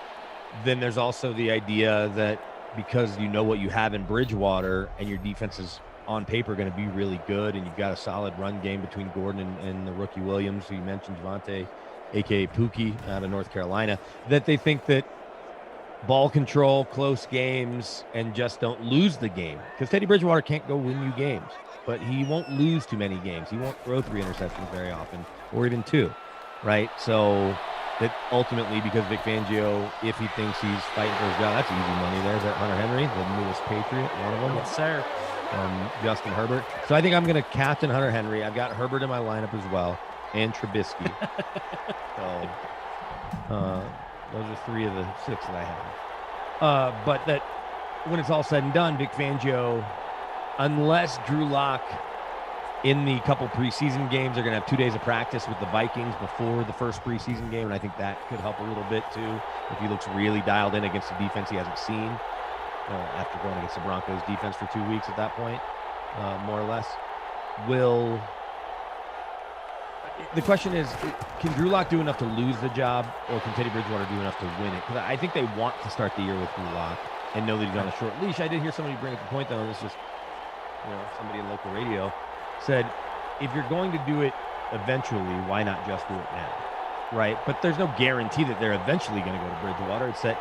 Then there's also the idea that because you know what you have in Bridgewater and your defense is on paper going to be really good, and you've got a solid run game between Gordon and the rookie Williams, who you mentioned, Javonte, a.k.a. Pookie, out of North Carolina, that they think that ball control, close games, and just don't lose the game. Because Teddy Bridgewater can't go win you games, but he won't lose too many games. He won't throw 3 interceptions very often, or even 2, right? So that ultimately, because Vic Fangio, if he thinks he's fighting for his job, that's easy money there. Is that Hunter Henry, the newest Patriot, one of them? Yes, sir. Justin Herbert. So I think I'm going to captain Hunter Henry. I've got Herbert in my lineup as well, and Trubisky. So those are 3 of the 6 that I have. But that when it's all said and done, Vic Fangio, unless Drew Lock in the couple preseason games, they're going to have 2 days of practice with the Vikings before the first preseason game, and I think that could help a little bit too. If he looks really dialed in against the defense he hasn't seen after going against the Broncos defense for 2 weeks at that point, more or less. The question is, can Drew Lock do enough to lose the job, or can Teddy Bridgewater do enough to win it? Because I think they want to start the year with Drew Lock and know that he's on a short leash. I did hear somebody bring up the point, though, and this is, somebody in local radio said, if you're going to do it eventually, why not just do it now, right? But there's no guarantee that they're eventually going to go to Bridgewater. It's that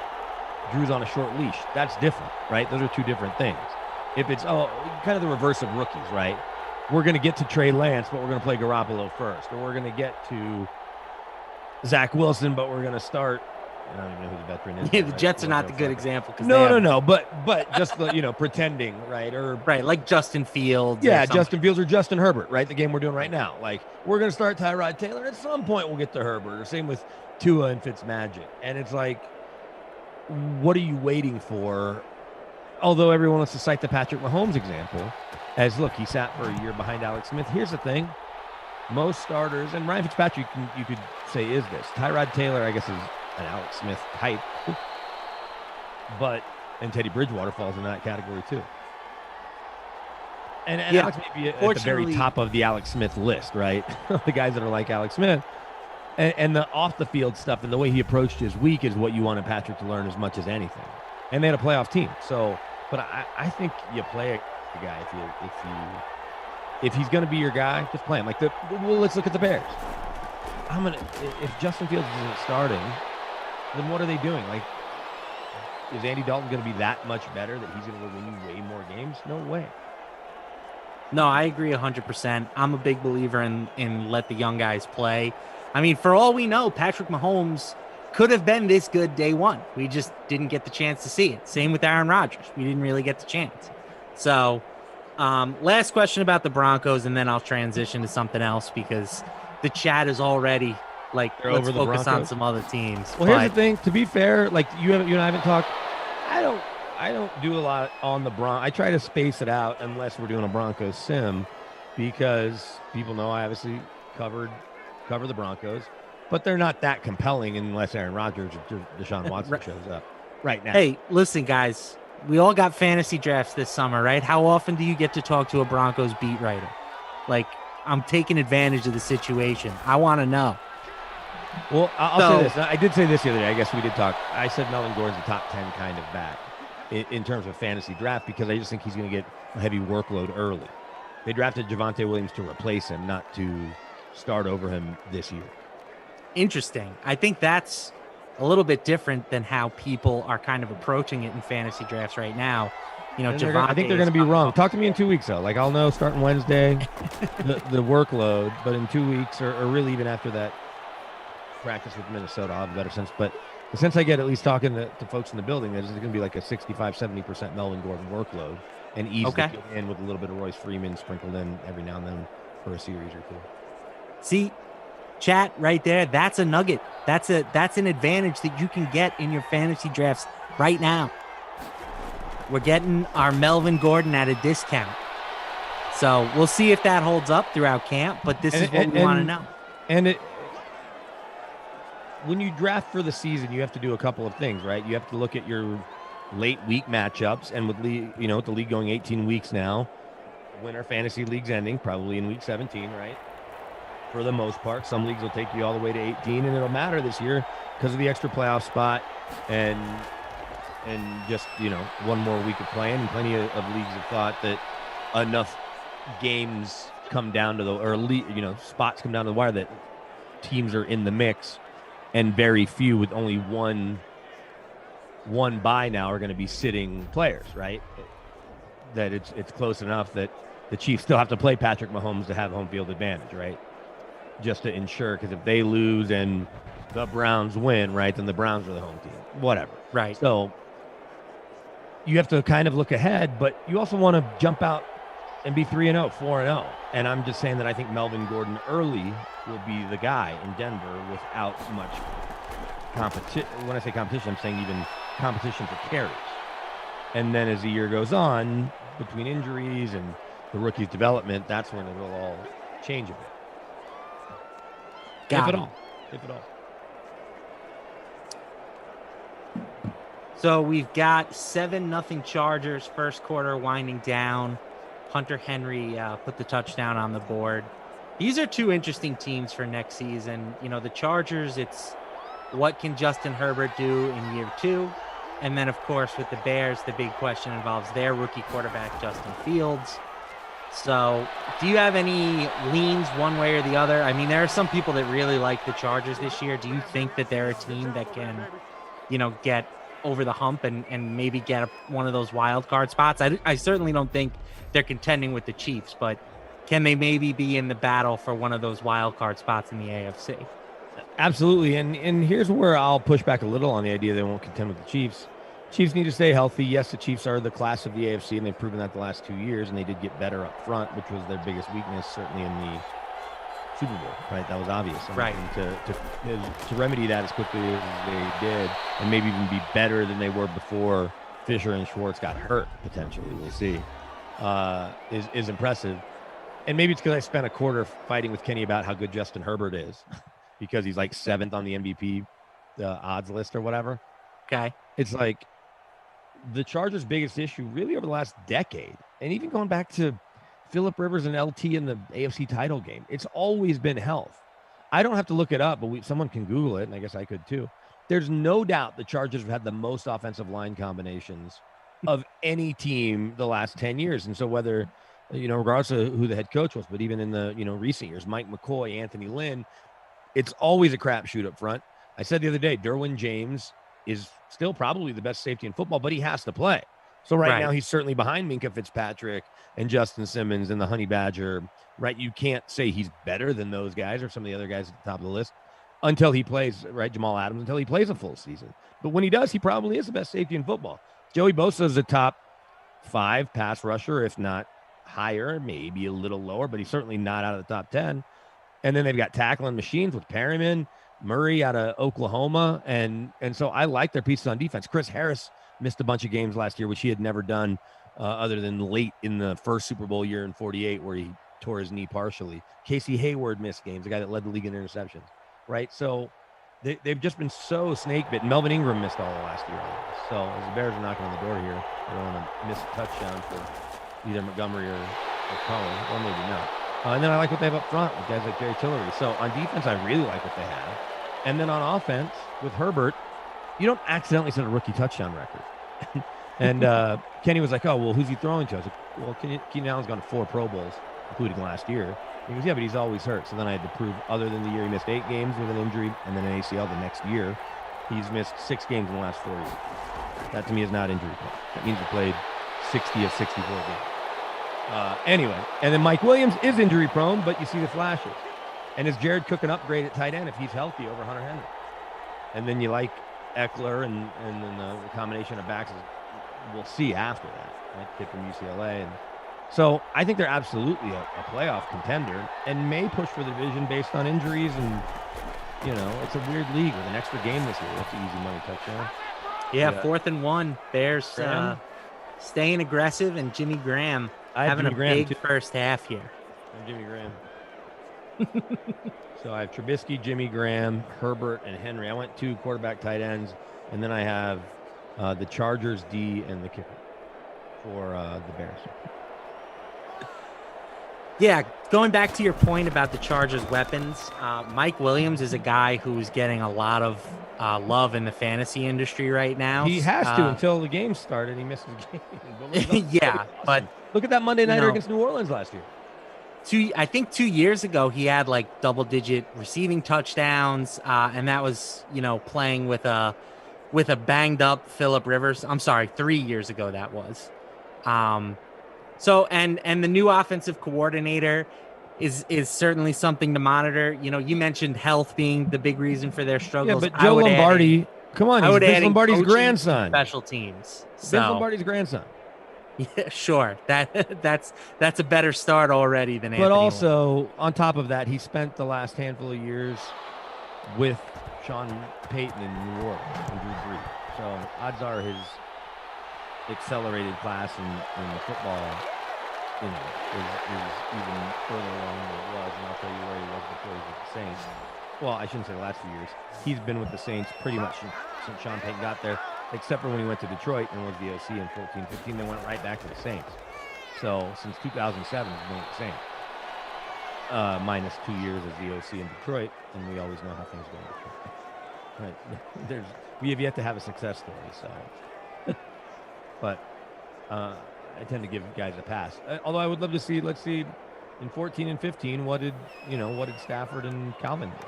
Drew's on a short leash. That's different, right? Those are 2 different things. If it's kind of the reverse of rookies, right? We're going to get to Trey Lance, but we're going to play Garoppolo first. Or we're going to get to Zach Wilson, but we're going to start. I don't even know who the veteran is. Yeah, the Jets are not the good example. No. But just pretending, right? Or right, like Justin Fields. Yeah, Justin Fields or Justin Herbert, right? The game we're doing right now. Like, we're going to start Tyrod Taylor. At some point, we'll get to Herbert. Or same with Tua and Fitzmagic. And it's like, what are you waiting for? Although everyone wants to cite the Patrick Mahomes example as, look, he sat for a year behind Alex Smith. Here's the thing. Most starters, and Ryan Fitzpatrick, you could say is this. Tyrod Taylor, I guess, is an Alex Smith type. And Teddy Bridgewater falls in that category too. And Alex may be at the very top of the Alex Smith list, right? The guys that are like Alex Smith. And the off-the-field stuff and the way he approached his week is what you wanted Patrick to learn as much as anything. And they had a playoff team. So, but I think you play a guy if he's going to be your guy, just play him. Let's look at the Bears. If Justin Fields isn't starting, then what are they doing? Like, is Andy Dalton going to be that much better that he's going to win you way more games? No way. No, I agree 100%. I'm a big believer in let the young guys play. I mean, for all we know, Patrick Mahomes could have been this good day one. We just didn't get the chance to see it. Same with Aaron Rodgers. We didn't really get the chance. So, last question about the Broncos, and then I'll transition to something else because the chat is already like, let's focus on some other teams. Well, here's the thing. To be fair, like you and I haven't talked. I don't do a lot on the Broncos. I try to space it out unless we're doing a Broncos sim, because people know I obviously cover the Broncos, but they're not that compelling unless Aaron Rodgers or Deshaun Watson shows up right now. Hey, listen, guys, we all got fantasy drafts this summer, right? How often do you get to talk to a Broncos beat writer? Like, I'm taking advantage of the situation. I want to know. Well, I'll say this. I did say this the other day. I guess we did talk. I said Melvin Gordon's a top 10 kind of back in terms of fantasy draft, because I just think he's going to get a heavy workload early. They drafted Javonte Williams to replace him, not to start over him this year. Interesting. I think that's a little bit different than how people are kind of approaching it in fantasy drafts right now. You know, I think they're going to be wrong. Talk to me in 2 weeks, though. Like, I'll know starting Wednesday the workload, but in 2 weeks, or really even after that practice with Minnesota, I'll have a better sense. But the sense I get, at least talking to folks in the building, that it's going to be like a 65-70% Melvin Gordon workload, and easily get in with a little bit of Royce Freeman sprinkled in every now and then for a series or two. See, chat right there, that's a nugget. That's an advantage that you can get in your fantasy drafts right now. We're getting our Melvin Gordon at a discount. So we'll see if that holds up throughout camp, but this is what we want to know. And when you draft for the season, you have to do a couple of things, right? You have to look at your late week matchups, and with the league going 18 weeks now, winter fantasy league's ending probably in week 17, right? For the most part, some leagues will take you all the way to 18, and it'll matter this year because of the extra playoff spot and just one more week of playing. And plenty of leagues have thought that enough games come down to spots come down to the wire that teams are in the mix, and very few with only one bye now are going to be sitting players, right? That it's close enough that the Chiefs still have to play Patrick Mahomes to have home field advantage, right? Just to ensure, because if they lose and the Browns win, right, then the Browns are the home team, whatever. Right. So you have to kind of look ahead, but you also want to jump out and be 3-0, 4-0. And I'm just saying that I think Melvin Gordon early will be the guy in Denver without much competition. When I say competition, I'm saying even competition for carries. And then as the year goes on, between injuries and the rookie's development, that's when it will all change a bit. If at all. So we've got 7-0 Chargers, first quarter winding down. Hunter Henry put the touchdown on the board. These are two interesting teams for next season. You know, the Chargers, it's what can Justin Herbert do in year 2? And then, of course, with the Bears, the big question involves their rookie quarterback, Justin Fields. So do you have any leans one way or the other? I mean, there are some people that really like the Chargers this year. Do you think that they're a team that can, get over the hump and maybe get one of those wild card spots? I certainly don't think they're contending with the Chiefs, but can they maybe be in the battle for one of those wild card spots in the AFC? Absolutely. And here's where I'll push back a little on the idea they won't contend with the Chiefs. Chiefs need to stay healthy. Yes, the Chiefs are the class of the AFC, and they've proven that the last 2 years, and they did get better up front, which was their biggest weakness, certainly in the Super Bowl, right? That was obvious. Right. And to remedy that as quickly as they did, and maybe even be better than they were before Fisher and Schwartz got hurt, potentially, we'll see, is impressive. And maybe it's because I spent a quarter fighting with Kenny about how good Justin Herbert is, because he's like 7th on the MVP odds list or whatever. Okay. It's like the Chargers' biggest issue really over the last decade, and even going back to Phillip Rivers and LT in the AFC title game, it's always been health. I don't have to look it up, but someone can Google it, and I guess I could too. There's no doubt the Chargers have had the most offensive line combinations of any team the last 10 years. And so whether, regardless of who the head coach was, but even in the, recent years, Mike McCoy, Anthony Lynn, it's always a crapshoot up front. I said the other day, Derwin James is still probably the best safety in football, but he has to play. So right now he's certainly behind Minkah Fitzpatrick and Justin Simmons and the Honey Badger, right? You can't say he's better than those guys or some of the other guys at the top of the list until he plays, right? Jamal Adams, until he plays a full season. But when he does, he probably is the best safety in football. Joey Bosa is a top 5 pass rusher, if not higher, maybe a little lower, but he's certainly not out of the top 10. And then they've got tackling machines with Perryman, Murray out of Oklahoma. And so I like their pieces on defense. Chris Harris missed a bunch of games last year, which he had never done other than late in the first Super Bowl year in 48, where he tore his knee partially. Casey Hayward missed games, the guy that led the league in interceptions, right? So they've just been so snake bitten. Melvin Ingram missed all of last year. So as the Bears are knocking on the door here, they don't want to miss a touchdown for either Montgomery or Cohen, or maybe not. And then I like what they have up front with guys like Jerry Tillery. So on defense, I really like what they have. And then on offense, with Herbert, you don't accidentally set a rookie touchdown record. And Kenny was like, oh, well, who's he throwing to? I was like, well, Keenan Allen's gone to 4 Pro Bowls, including last year. He goes, yeah, but he's always hurt. So then I had to prove, other than the year he missed 8 games with an injury and then an ACL the next year, he's missed 6 games in the last 4 years. That to me is not injury prone. That means he played 60 of 64 games. Anyway, and then Mike Williams is injury prone, but you see the flashes. And is Jared Cook an upgrade at tight end if he's healthy over Hunter Henry? And then you like Eckler and then the combination of backs, we'll see after that, right? Kid from UCLA. And so I think they're absolutely a playoff contender and may push for the division based on injuries. And, it's a weird league with an extra game this year. That's an easy money touchdown. Yeah, 4th and 1. Bears staying aggressive, and Jimmy Graham having a big first half here. I'm Jimmy Graham. So I have Trubisky, Jimmy Graham, Herbert, and Henry. I went 2 quarterback tight ends, and then I have the Chargers D and the kicker for the Bears. Yeah, going back to your point about the Chargers' weapons, Mike Williams is a guy who's getting a lot of love in the fantasy industry right now. He has to until the game started. He missed the game. Yeah, but look at that Monday nighter know, against New Orleans last year. I think 2 years ago he had like double-digit receiving touchdowns, and that was playing with a banged-up Phillip Rivers. I'm sorry, 3 years ago that was. So and the new offensive coordinator is certainly something to monitor. You mentioned health being the big reason for their struggles. Yeah, but Joe Lombardi, come on, he's Vince Lombardi's grandson. Special teams. Vince Lombardi's grandson. Yeah, sure. That's a better start already than Anthony. But also, on top of that, he spent the last handful of years with Sean Payton in New Orleans and Drew Brees. So odds are his accelerated class in the football, is even further along than it was. And I'll tell you where he was before he was with the Saints. Well, I shouldn't say the last few years. He's been with the Saints pretty much since Sean Payton got there, except for when he went to Detroit and was the OC in 14-15. They went right back to the Saints. So since 2007, he's been with the Saints. Minus 2 years as the OC in Detroit, and we always know how things go in Detroit. Right? We have yet to have a success story, so. But I tend to give guys a pass. Although I would love to see, let's see, in 14 and 15, what did Stafford and Calvin do?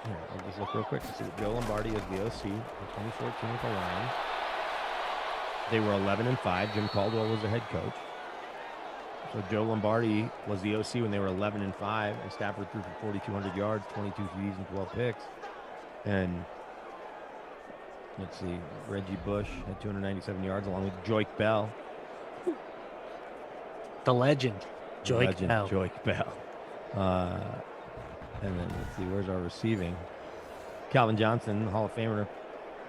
Here, I'll just look real quick to see what Joe Lombardi as the OC in 2014 with the Lions. They were 11-5. Jim Caldwell was the head coach. So Joe Lombardi was the OC when they were 11-5, and Stafford threw for 4,200 yards, 22 TDs, and 12 picks. And let's see, Reggie Bush had 297 yards along with Joik Bell. The legend, Joik Bell. Joik Bell. And then let's see, where's our receiving? Calvin Johnson, Hall of Famer,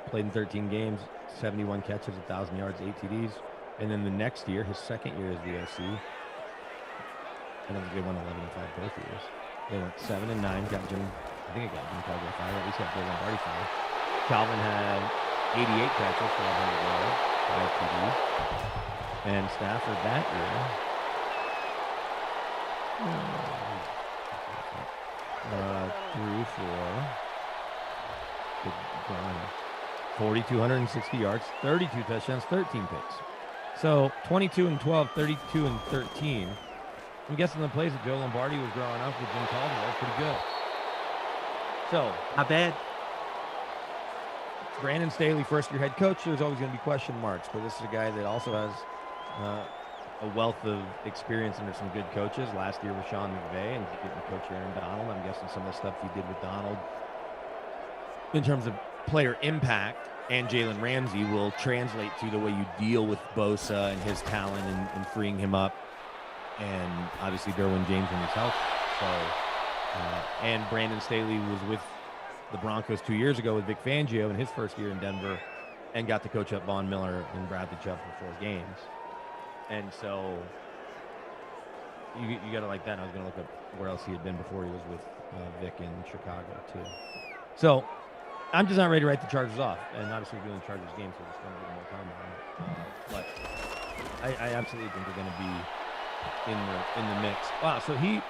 played in 13 games, 71 catches, 1,000 yards, 8 TDs. And then the next year, his second year as the OC, and then they won 11-5 both years. They went 7-9. Got Jim. I think it got Jim Caldwell fired. At least got Joe Lombardi fired. Calvin had 88 catches, 1,200 yards, 5 TDs. And Stafford that year threw for 4,260 yards, 32 touchdowns, 13 picks. So 22-12, 32-13. I'm guessing the plays that Joe Lombardi was growing up with Jim Caldwell pretty good. So not bad. Brandon Staley, first-year head coach. There's always going to be question marks, but this is a guy that also has a wealth of experience under some good coaches. Last year with Sean McVay and getting Coach Aaron Donald. I'm guessing some of the stuff he did with Donald in terms of player impact and Jalen Ramsey will translate to the way you deal with Bosa and his talent and freeing him up. And obviously Derwin James when he's healthy. So, and Brandon Staley was with the Broncos 2 years ago with Vic Fangio in his first year in Denver and got to coach up Von Miller and Bradley Chubb for 4 games. And so you got to like that. And I was going to look up where else he had been before he was with Vic in Chicago too. So I'm just not ready to write the Chargers off. And obviously we're doing the Chargers game, so we'll spend a little more time on it. But I absolutely think they're going to be in the mix. Wow, so you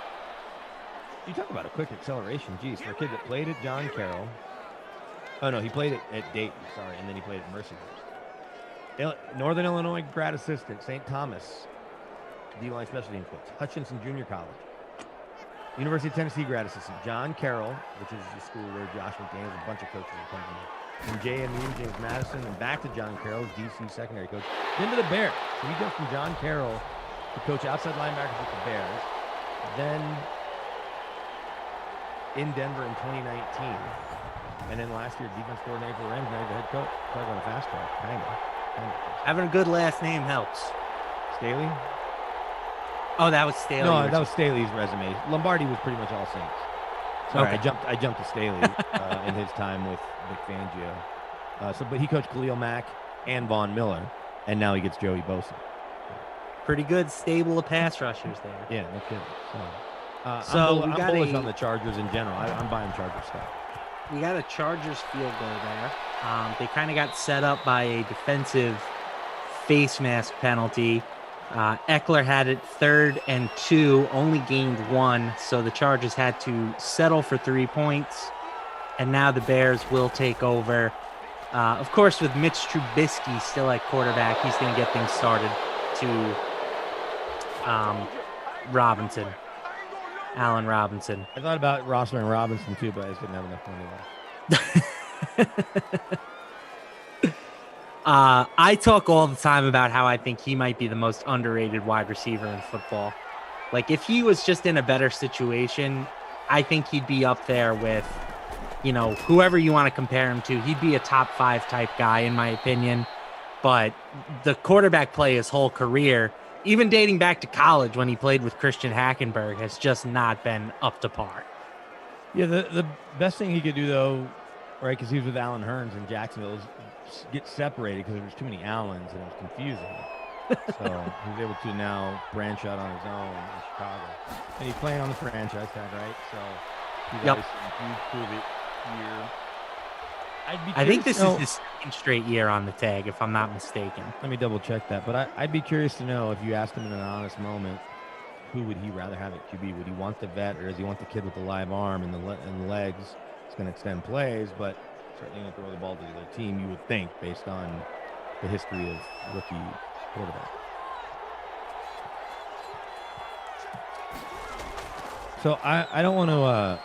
talk about a quick acceleration. Geez, for a kid that played at John Carroll. Oh, no, he played at Dayton, sorry, and then he played at Mercyhurst. Northern Illinois grad assistant, St. Thomas, D-line special teams coach, Hutchinson Junior College. University of Tennessee grad assistant, John Carroll, which is the school where Josh McDaniels, a bunch of coaches have come from. From JMU, James Madison, and back to John Carroll, DC secondary coach. Then to the Bears. So he goes from John Carroll to coach outside linebackers with the Bears. Then in Denver in 2019. And then last year, defense coordinator for the Rams, now the head coach. Talk about a fast track, kind of. Having a good last name helps. Staley? Oh, that was Staley. No, that was Staley's resume. Lombardi was pretty much all Saints. Sorry, Okay. I jumped to Staley in his time with Vic Fangio. But he coached Khalil Mack and Von Miller, and now he gets Joey Bosa. Pretty good stable of pass rushers there. Yeah, no kidding. So I'm we got bullish on the Chargers in general. I'm buying Chargers stuff. We got a Chargers field goal there. They kind of got set up by a defensive face mask penalty. Eckler had it 3rd and 2, only gained 1, so the Chargers had to settle for 3 points, and now the Bears will take over. Of course, with Mitch Trubisky still at quarterback, he's going to get things started to Allen Robinson. I thought about rostering Robinson too, but I just didn't have enough money left. I talk all the time about how I think he might be the most underrated wide receiver in football. Like, if he was just in a better situation, I think he'd be up there with, whoever you want to compare him to. He'd be a top 5 type guy, in my opinion. But the quarterback play his whole career, even dating back to college when he played with Christian Hackenberg, has just not been up to par. Yeah, the best thing he could do, though, right, because he was with Alan Hearns in Jacksonville, is get separated because there was too many Allens and it was confusing. So he's able to now branch out on his own in Chicago. And he's playing on the franchise tag, right? So he's obviously a huge prove it year. I think this is his 2nd straight year on the tag, if I'm not mistaken. Let me double check that. But I'd be curious to know, if you asked him in an honest moment, who would he rather have at QB? Would he want the vet, or does he want the kid with the live arm and the legs? It's going to extend plays, but certainly going to throw the ball to the other team, you would think, based on the history of rookie quarterback. So I don't want to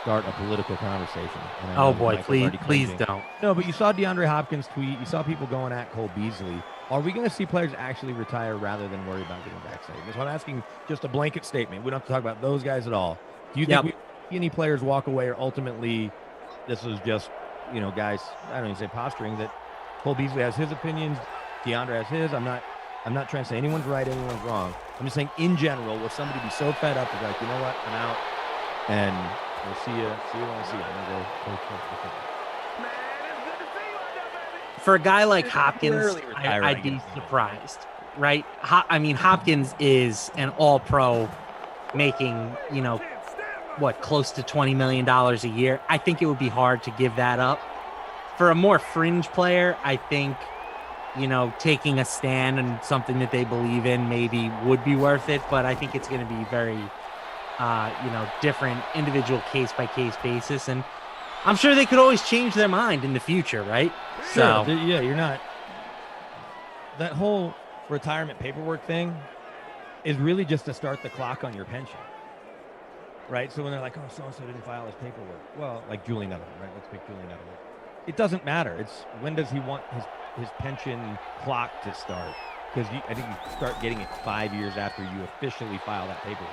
start a political conversation. Oh boy, please don't. No, but you saw DeAndre Hopkins tweet. You saw people going at Cole Beasley. Are we going to see players actually retire rather than worry about getting vaccinated? So I'm asking just a blanket statement. We don't have to talk about those guys at all. Do you think we see any players walk away, or ultimately this was just, guys, I don't even say posturing, that Cole Beasley has his opinions, DeAndre has his. I'm not trying to say anyone's right, anyone's wrong. I'm just saying, in general, will somebody be so fed up, they're like, you know what, I'm out, and we'll see you when I see you. I'm going to go. For a guy like Hopkins, I'd be surprised, right? Hopkins is an all-pro, making, close to $20 million a year. I think it would be hard to give that up. For a more fringe player, I think, taking a stand and something that they believe in maybe would be worth it. But I think it's going to be very, different individual case-by-case basis. And I'm sure they could always change their mind in the future, right? Sure. So, yeah, you're not. That whole retirement paperwork thing is really just to start the clock on your pension. Right? So when they're like, oh, so-and-so didn't file his paperwork. Well, like Julian Edelman, right? Let's pick Julian Edelman. It doesn't matter. It's when does he want his pension clock to start? Because I think you start getting it 5 years after you officially file that paperwork.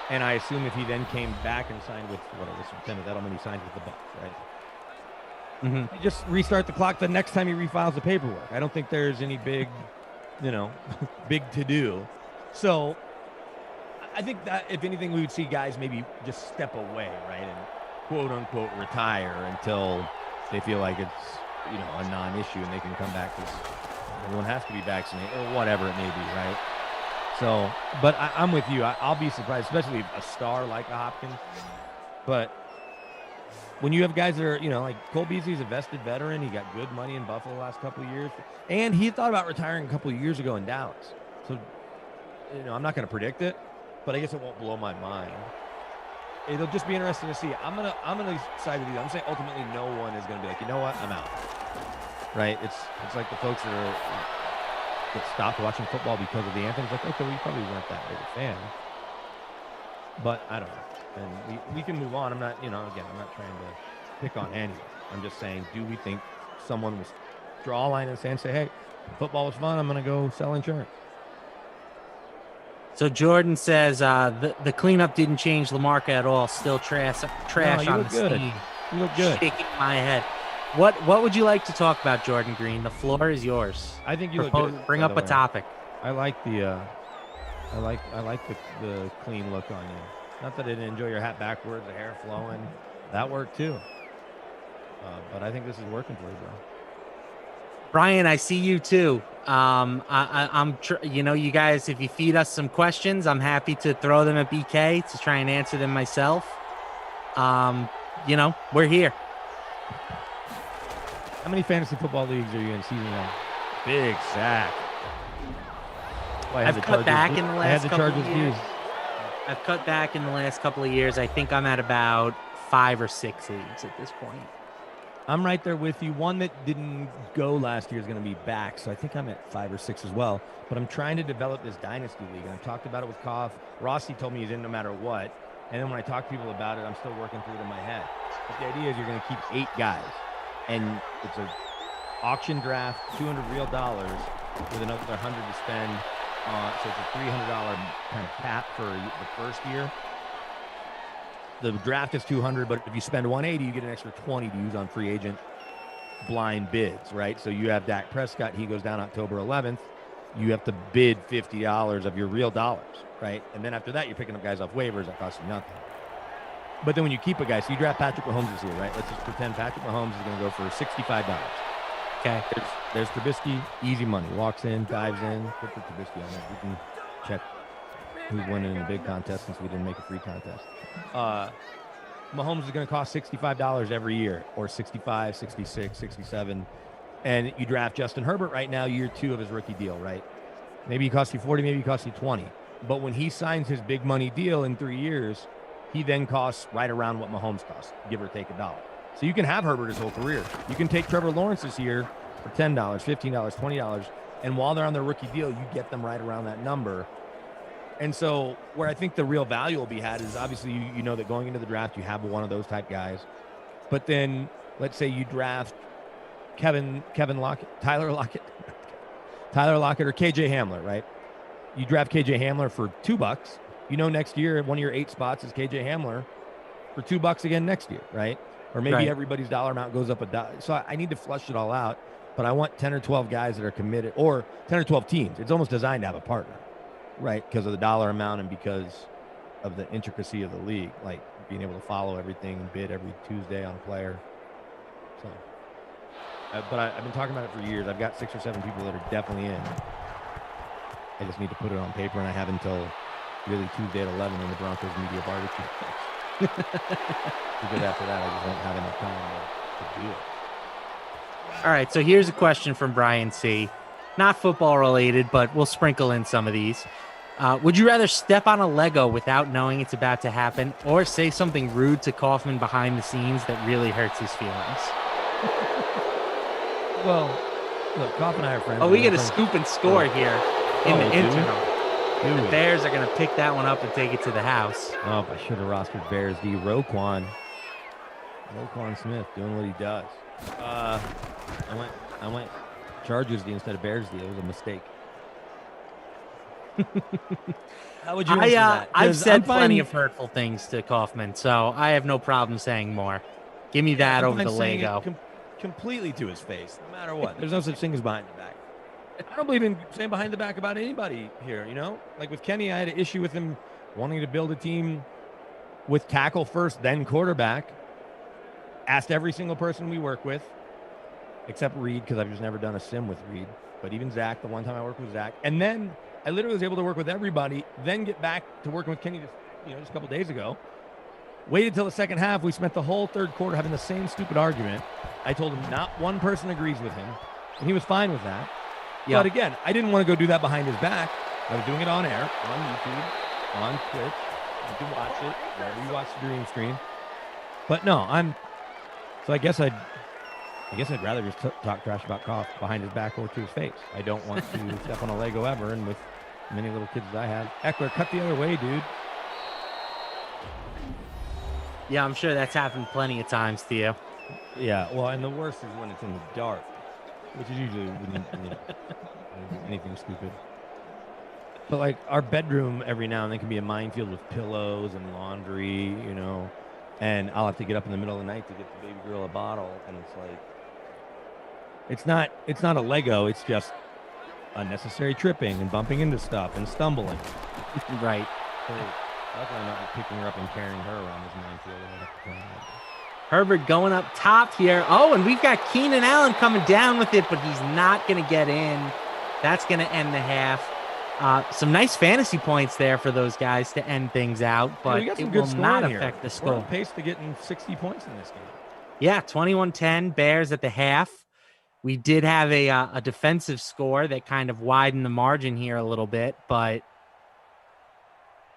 And I assume if he then came back and signed with, Lieutenant Edelman, he signed with the Bucks, right? Mm-hmm. You just restart the clock the next time he refiles the paperwork. I don't think there's any big, big to do. So I think that if anything, we would see guys maybe just step away, right, and quote unquote retire until they feel like it's a non-issue and they can come back because everyone has to be vaccinated or whatever it may be, right? So, but I'm with you. I'll be surprised, especially a star like a Hopkins. But when you have guys that are, like Cole Beasley's a vested veteran, he got good money in Buffalo the last couple of years, and he thought about retiring a couple of years ago in Dallas. So, I'm not going to predict it, but I guess it won't blow my mind. It'll just be interesting to see. I'm gonna side with you. I'm saying ultimately no one is gonna be like, you know what, I'm out. Right? It's like the folks that stopped watching football because of the anthem. It's like, okay, well, you probably weren't that big a fan. But I don't know. And we can move on. I'm not, again, I'm not trying to pick on anyone. I'm just saying, do we think someone will draw a line in the sand and say, hey, football was fun, I'm gonna go sell insurance? So Jordan says the cleanup didn't change LaMarca at all. Still trash on the team. You look good. Shaking my head. What would you like to talk about, Jordan Green? The floor is yours. I think you look good. Bring up a topic. I like the the clean look on you. Not that I didn't enjoy your hat backwards, the hair flowing. That worked too. But I think this is working for you, bro. Brian, I see you too. You guys, if you feed us some questions, I'm happy to throw them at BK to try and answer them myself. We're here. How many fantasy football leagues are you in season one? Big sack. Well, I've cut back in the last couple of years. views. I've cut back in the last couple of years. I think I'm at about 5 or 6 leagues at this point. I'm right there with you. One that didn't go last year is going to be back, so I think I'm at 5 or 6 as well. But I'm trying to develop this dynasty league, and I've talked about it with Koff. Rossi told me he's in no matter what, and then when I talk to people about it, I'm still working through it in my head. But the idea is you're going to keep 8 guys, and it's an auction draft, $200 real dollars with another 100 to spend. So it's a $300 kind of cap for the first year. The draft is 200, but if you spend 180, you get an extra 20 to use on free agent blind bids, right? So you have Dak Prescott, he goes down October 11th. You have to bid $50 of your real dollars, right? And then after that, you're picking up guys off waivers that cost you nothing. But then when you keep a guy, so you draft Patrick Mahomes this year, right? Let's just pretend Patrick Mahomes is going to go for $65. Okay. There's Trubisky, easy money. Walks in, dives in, put the Trubisky on it. We can check who's winning in the big contest since we didn't make a free contest. Mahomes is going to cost $65 every year, or 65, 66, 67. And you draft Justin Herbert right now, year 2 of his rookie deal, right? Maybe he costs you 40, maybe he costs you 20. But when he signs his big money deal in 3 years, he then costs right around what Mahomes costs, give or take $1. So you can have Herbert his whole career. You can take Trevor Lawrence this year for $10, $15, $20. And while they're on their rookie deal, you get them right around that number. And so where I think the real value will be had is obviously you know that going into the draft, you have one of those type guys. But then let's say you draft Kevin Lockett, Tyler Lockett, or KJ Hamler, right? You draft KJ Hamler for $2. You know next year, one of your 8 spots is KJ Hamler for $2 again next year, right? Or maybe everybody's dollar amount goes up $1. So I need to flush it all out. But I want 10 or 12 guys that are committed, or 10 or 12 teams. It's almost designed to have a partner, right? Because of the dollar amount and because of the intricacy of the league, like being able to follow everything and bid every Tuesday on a player. So, but I've been talking about it for years. I've got 6 or 7 people that are definitely in. I just need to put it on paper, and I have until really Tuesday at 11 in the Broncos media barbecue. Because after that, I just won't have enough time to do it. All right, so here's a question from Brian C. Not football related, but we'll sprinkle in some of these. Would you rather step on a Lego without knowing it's about to happen, or say something rude to Kaufman behind the scenes that really hurts his feelings? Well, look, Kaufman and I are friends. Oh, we get a scoop and score here in the internal. The Bears are going to pick that one up and take it to the house. Oh, I should have rostered Bears D. Roquan Smith doing what he does. I went Chargers D instead of Bears D. It was a mistake. How would you answer that? I've said plenty of hurtful things to Kaufman, so I have no problem saying more. Give me that over the Lego. Completely to his face, no matter what. There's no such thing as behind the back. I don't believe in saying behind the back about anybody here, you know? Like with Kenny, I had an issue with him wanting to build a team with tackle first, then quarterback. Asked every single person we work with, except Reed, because I've just never done a sim with Reed. But even Zach, the one time I worked with Zach. And then I literally was able to work with everybody, then get back to working with Kenny just a couple days ago. Waited till the second half. We spent the whole third quarter having the same stupid argument. I told him not one person agrees with him, and he was fine with that. Yep. But again, I didn't want to go do that behind his back. I was doing it on air, on YouTube, on Twitch. You can watch it wherever you watch the Dream Stream. But no, so I guess I'd rather just talk trash about Koff behind his back or to his face. I don't want to step on a Lego ever, and with many little kids that I have. Eckler, cut the other way, dude. Yeah, I'm sure that's happened plenty of times to you. Yeah, well, and the worst is when it's in the dark, which is usually when you anything stupid. But like our bedroom every now and then can be a minefield with pillows and laundry, you know, and I'll have to get up in the middle of the night to get the baby girl a bottle, and it's like it's not a Lego, it's just unnecessary tripping and bumping into stuff and stumbling. Right. So luckily I'm not picking her up and carrying her around this minefield. Herbert going up top here. Oh, and we've got Keenan Allen coming down with it, but he's not going to get in. That's going to end the half. Some nice fantasy points there for those guys to end things out, but it will not affect the score. We're on pace to getting 60 points in this game. Yeah, 21-10 Bears at the half. We did have a defensive score that kind of widened the margin here a little bit, but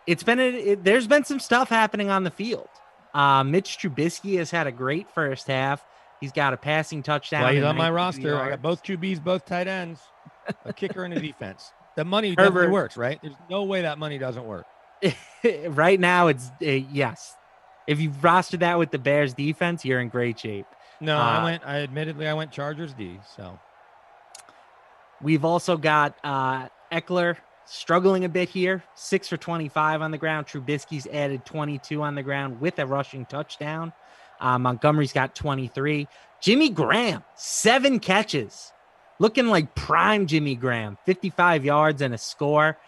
there's been some stuff happening on the field. Mitch Trubisky has had a great first half. He's got a passing touchdown. Well, he's on my roster. I got both QBs, both tight ends, a kicker, and a defense. The money definitely works, right? There's no way that money doesn't work. Right now, it's yes. If you rostered that with the Bears defense, you're in great shape. No, I went Chargers D. So we've also got Eckler struggling a bit here, 6 for 25 on the ground. Trubisky's added 22 on the ground with a rushing touchdown. Montgomery's got 23. Jimmy Graham, 7 catches. Looking like prime Jimmy Graham, 55 yards and a score.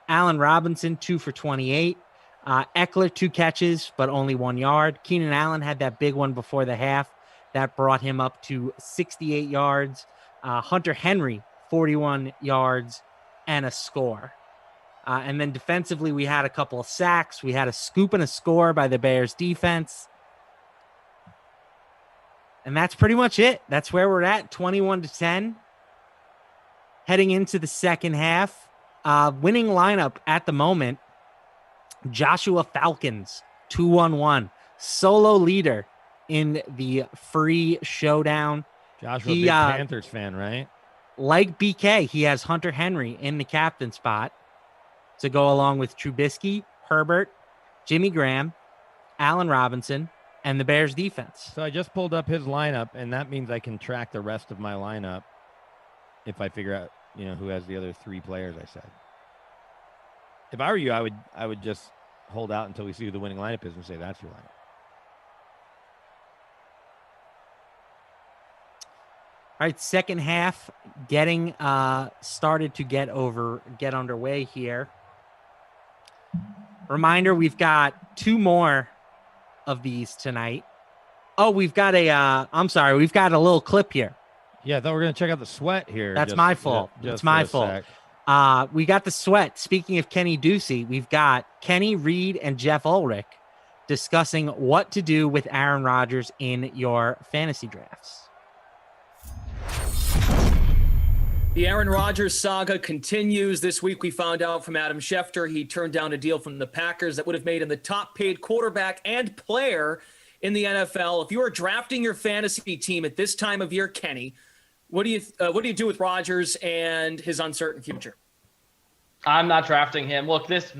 Allen Robinson, 2 for 28. Eckler, 2 catches, but only 1 yard. Keenan Allen had that big one before the half. That brought him up to 68 yards. Hunter Henry, 41 yards and a score. And then defensively, we had a couple of sacks. We had a scoop and a score by the Bears defense. And that's pretty much it. That's where we're at, 21-10. Heading into the second half. Winning lineup at the moment, Joshua Falcons, 2-1-1. Solo leader in the free showdown. Joshua, big Panthers fan, right? Like BK, he has Hunter Henry in the captain spot to go along with Trubisky, Herbert, Jimmy Graham, Allen Robinson, and the Bears defense. So I just pulled up his lineup, and that means I can track the rest of my lineup if I figure out, who has the other 3 players I said. If I were you, I would just hold out until we see who the winning lineup is and say that's your lineup. All right, second half getting started to get underway here. Reminder, we've got 2 more of these tonight. Oh, we've got we've got a little clip here. Yeah, I thought we were going to check out the sweat here. That's my fault. That's my fault. We got the sweat. Speaking of Kenny Ducey, we've got Kenny, Reed, and Jeff Ulrich discussing what to do with Aaron Rodgers in your fantasy drafts. The Aaron Rodgers saga continues. This week we found out from Adam Schefter he turned down a deal from the Packers that would have made him the top paid quarterback and player in the NFL. If you are drafting your fantasy team at this time of year, Kenny, what do you do with Rodgers and his uncertain future? I'm not drafting him. Look, this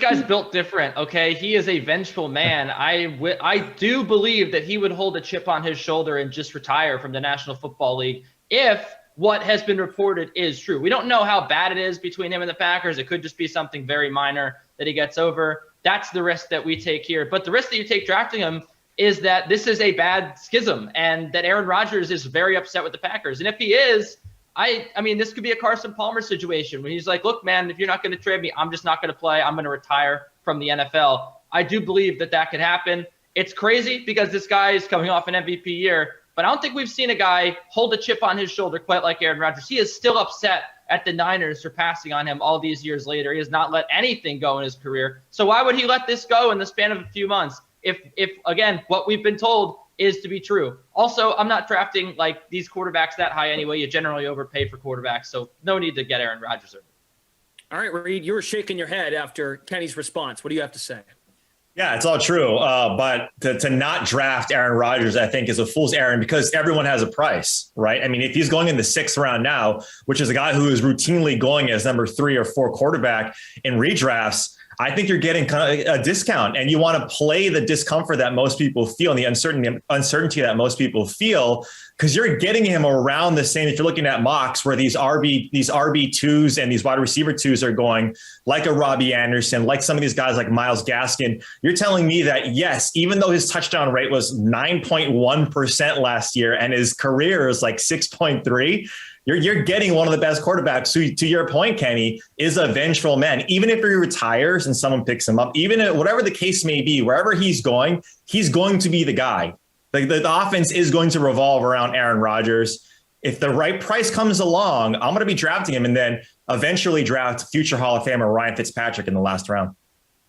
guy's built different, okay? He is a vengeful man. I do believe that he would hold a chip on his shoulder and just retire from the National Football League if what has been reported is true. We don't know how bad it is between him and the Packers. It could just be something very minor that he gets over. That's the risk that we take here. But the risk that you take drafting him is that this is a bad schism and that Aaron Rodgers is very upset with the Packers. And if he is, I mean, this could be a Carson Palmer situation when he's like, look, man, if you're not going to trade me, I'm just not going to play. I'm going to retire from the NFL. I do believe that could happen. It's crazy because this guy is coming off an MVP year, but I don't think we've seen a guy hold a chip on his shoulder quite like Aaron Rodgers. He is still upset at the Niners for passing on him all these years later. He has not let anything go in his career. So why would he let this go in the span of a few months if again, what we've been told is to be true? Also, I'm not drafting like these quarterbacks that high anyway. You generally overpay for quarterbacks, so no need to get Aaron Rodgers over. All right, Reed, you were shaking your head after Kenny's response. What do you have to say? Yeah, it's all true. But to not draft Aaron Rodgers, I think, is a fool's errand because everyone has a price, right? I mean, if he's going in the 6th round now, which is a guy who is routinely going as number 3 or 4 quarterback in redrafts, I think you're getting kind of a discount, and you want to play the discomfort that most people feel and the uncertainty that most people feel, because you're getting him around the same. If you're looking at mocks where these RB2s and these wide receiver 2s are going, like a Robbie Anderson, like some of these guys like Myles Gaskin, you're telling me that, yes, even though his touchdown rate was 9.1% last year and his career is like 6.3%, You're getting one of the best quarterbacks who, to your point, Kenny, is a vengeful man. Even if he retires and someone picks him up, even if, whatever the case may be, wherever he's going to be the guy. The offense is going to revolve around Aaron Rodgers. If the right price comes along, I'm going to be drafting him and then eventually draft future Hall of Famer Ryan Fitzpatrick in the last round.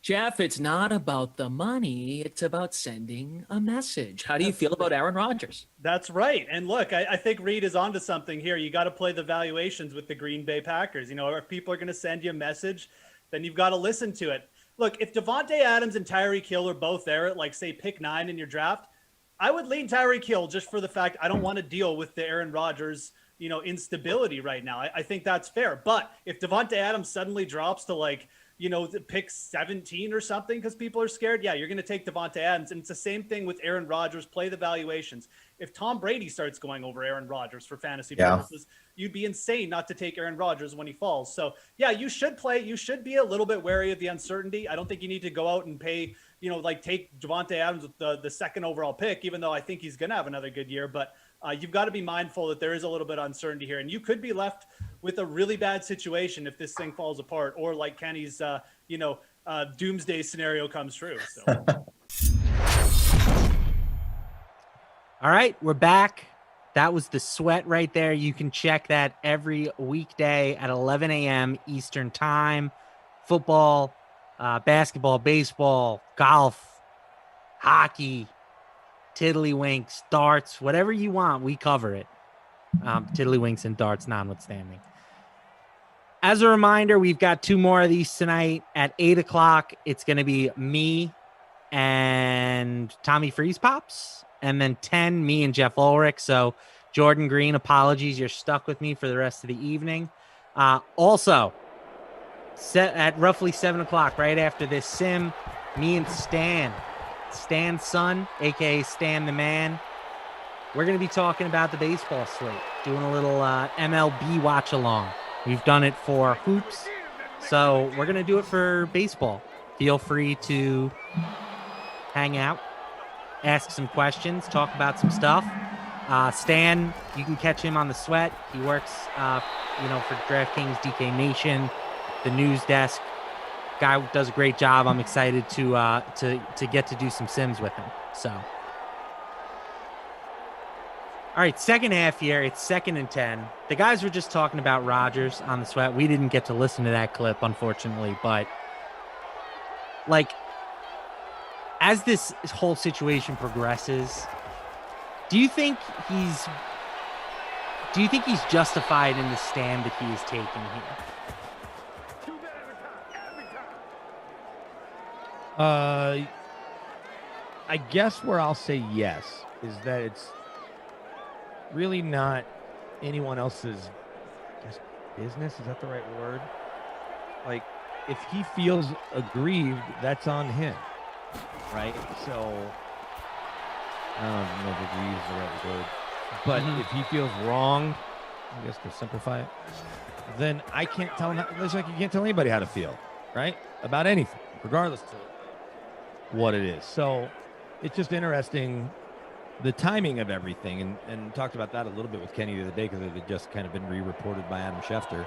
Jeff, it's not about the money. It's about sending a message. How do you feel about Aaron Rodgers? That's right. And look, I think Reed is onto something here. You got to play the valuations with the Green Bay Packers. If people are going to send you a message, then you've got to listen to it. Look, if Devontae Adams and Tyreek Hill are both there at, say, pick 9 in your draft, I would lean Tyreek Hill just for the fact I don't want to deal with the Aaron Rodgers, instability right now. I think that's fair. But if Devontae Adams suddenly drops to pick 17 or something because people are scared, yeah, you're going to take Devontae Adams. And it's the same thing with Aaron Rodgers. Play the valuations. If Tom Brady starts going over Aaron Rodgers for fantasy purposes, you'd be insane not to take Aaron Rodgers when he falls. So, yeah, you should play. You should be a little bit wary of the uncertainty. I don't think you need to go out and pay, take Devontae Adams with the second overall pick, even though I think he's going to have another good year. But you've got to be mindful that there is a little bit of uncertainty here. And you could be left with a really bad situation if this thing falls apart, or like Kenny's, doomsday scenario comes true. So. All right, we're back. That was the sweat right there. You can check that every weekday at 11 a.m. Eastern time. Football, basketball, baseball, golf, hockey, tiddlywinks, darts, whatever you want, we cover it. Tiddlywinks and darts notwithstanding. As a reminder, we've got 2 more of these tonight at 8 o'clock. It's going to be me and Tommy Freeze Pops. And then 10, me and Jeff Ulrich. So Jordan Green, apologies. You're stuck with me for the rest of the evening. Also, set at roughly 7 o'clock, right after this sim, me and Stan's son, a.k.a. Stan the Man. We're going to be talking about the baseball slate, doing a little MLB watch along. We've done it for hoops, so we're going to do it for baseball. Feel free to hang out, ask some questions, talk about some stuff. Stan, you can catch him on the sweat. He works, for DraftKings, DK Nation, the news desk. Guy does a great job. I'm excited to get to do some sims with him. So, all right, second half here. It's 2nd and 10. The guys were just talking about Rodgers on the sweat. We didn't get to listen to that clip, unfortunately, but as this whole situation progresses, do you think he's justified in the stand that he is taking here? I guess where I'll say yes is that it's really not anyone else's business. Is that the right word? If he feels aggrieved, that's on him, right? So I don't know if aggrieved is the right word, but if he feels wronged, I guess to simplify it, then I can't tell him. It's like you can't tell anybody how to feel, right? About anything, regardless of what it is. So it's just interesting, the timing of everything, and talked about that a little bit with Kenny the other day because it had just kind of been re-reported by Adam Schefter.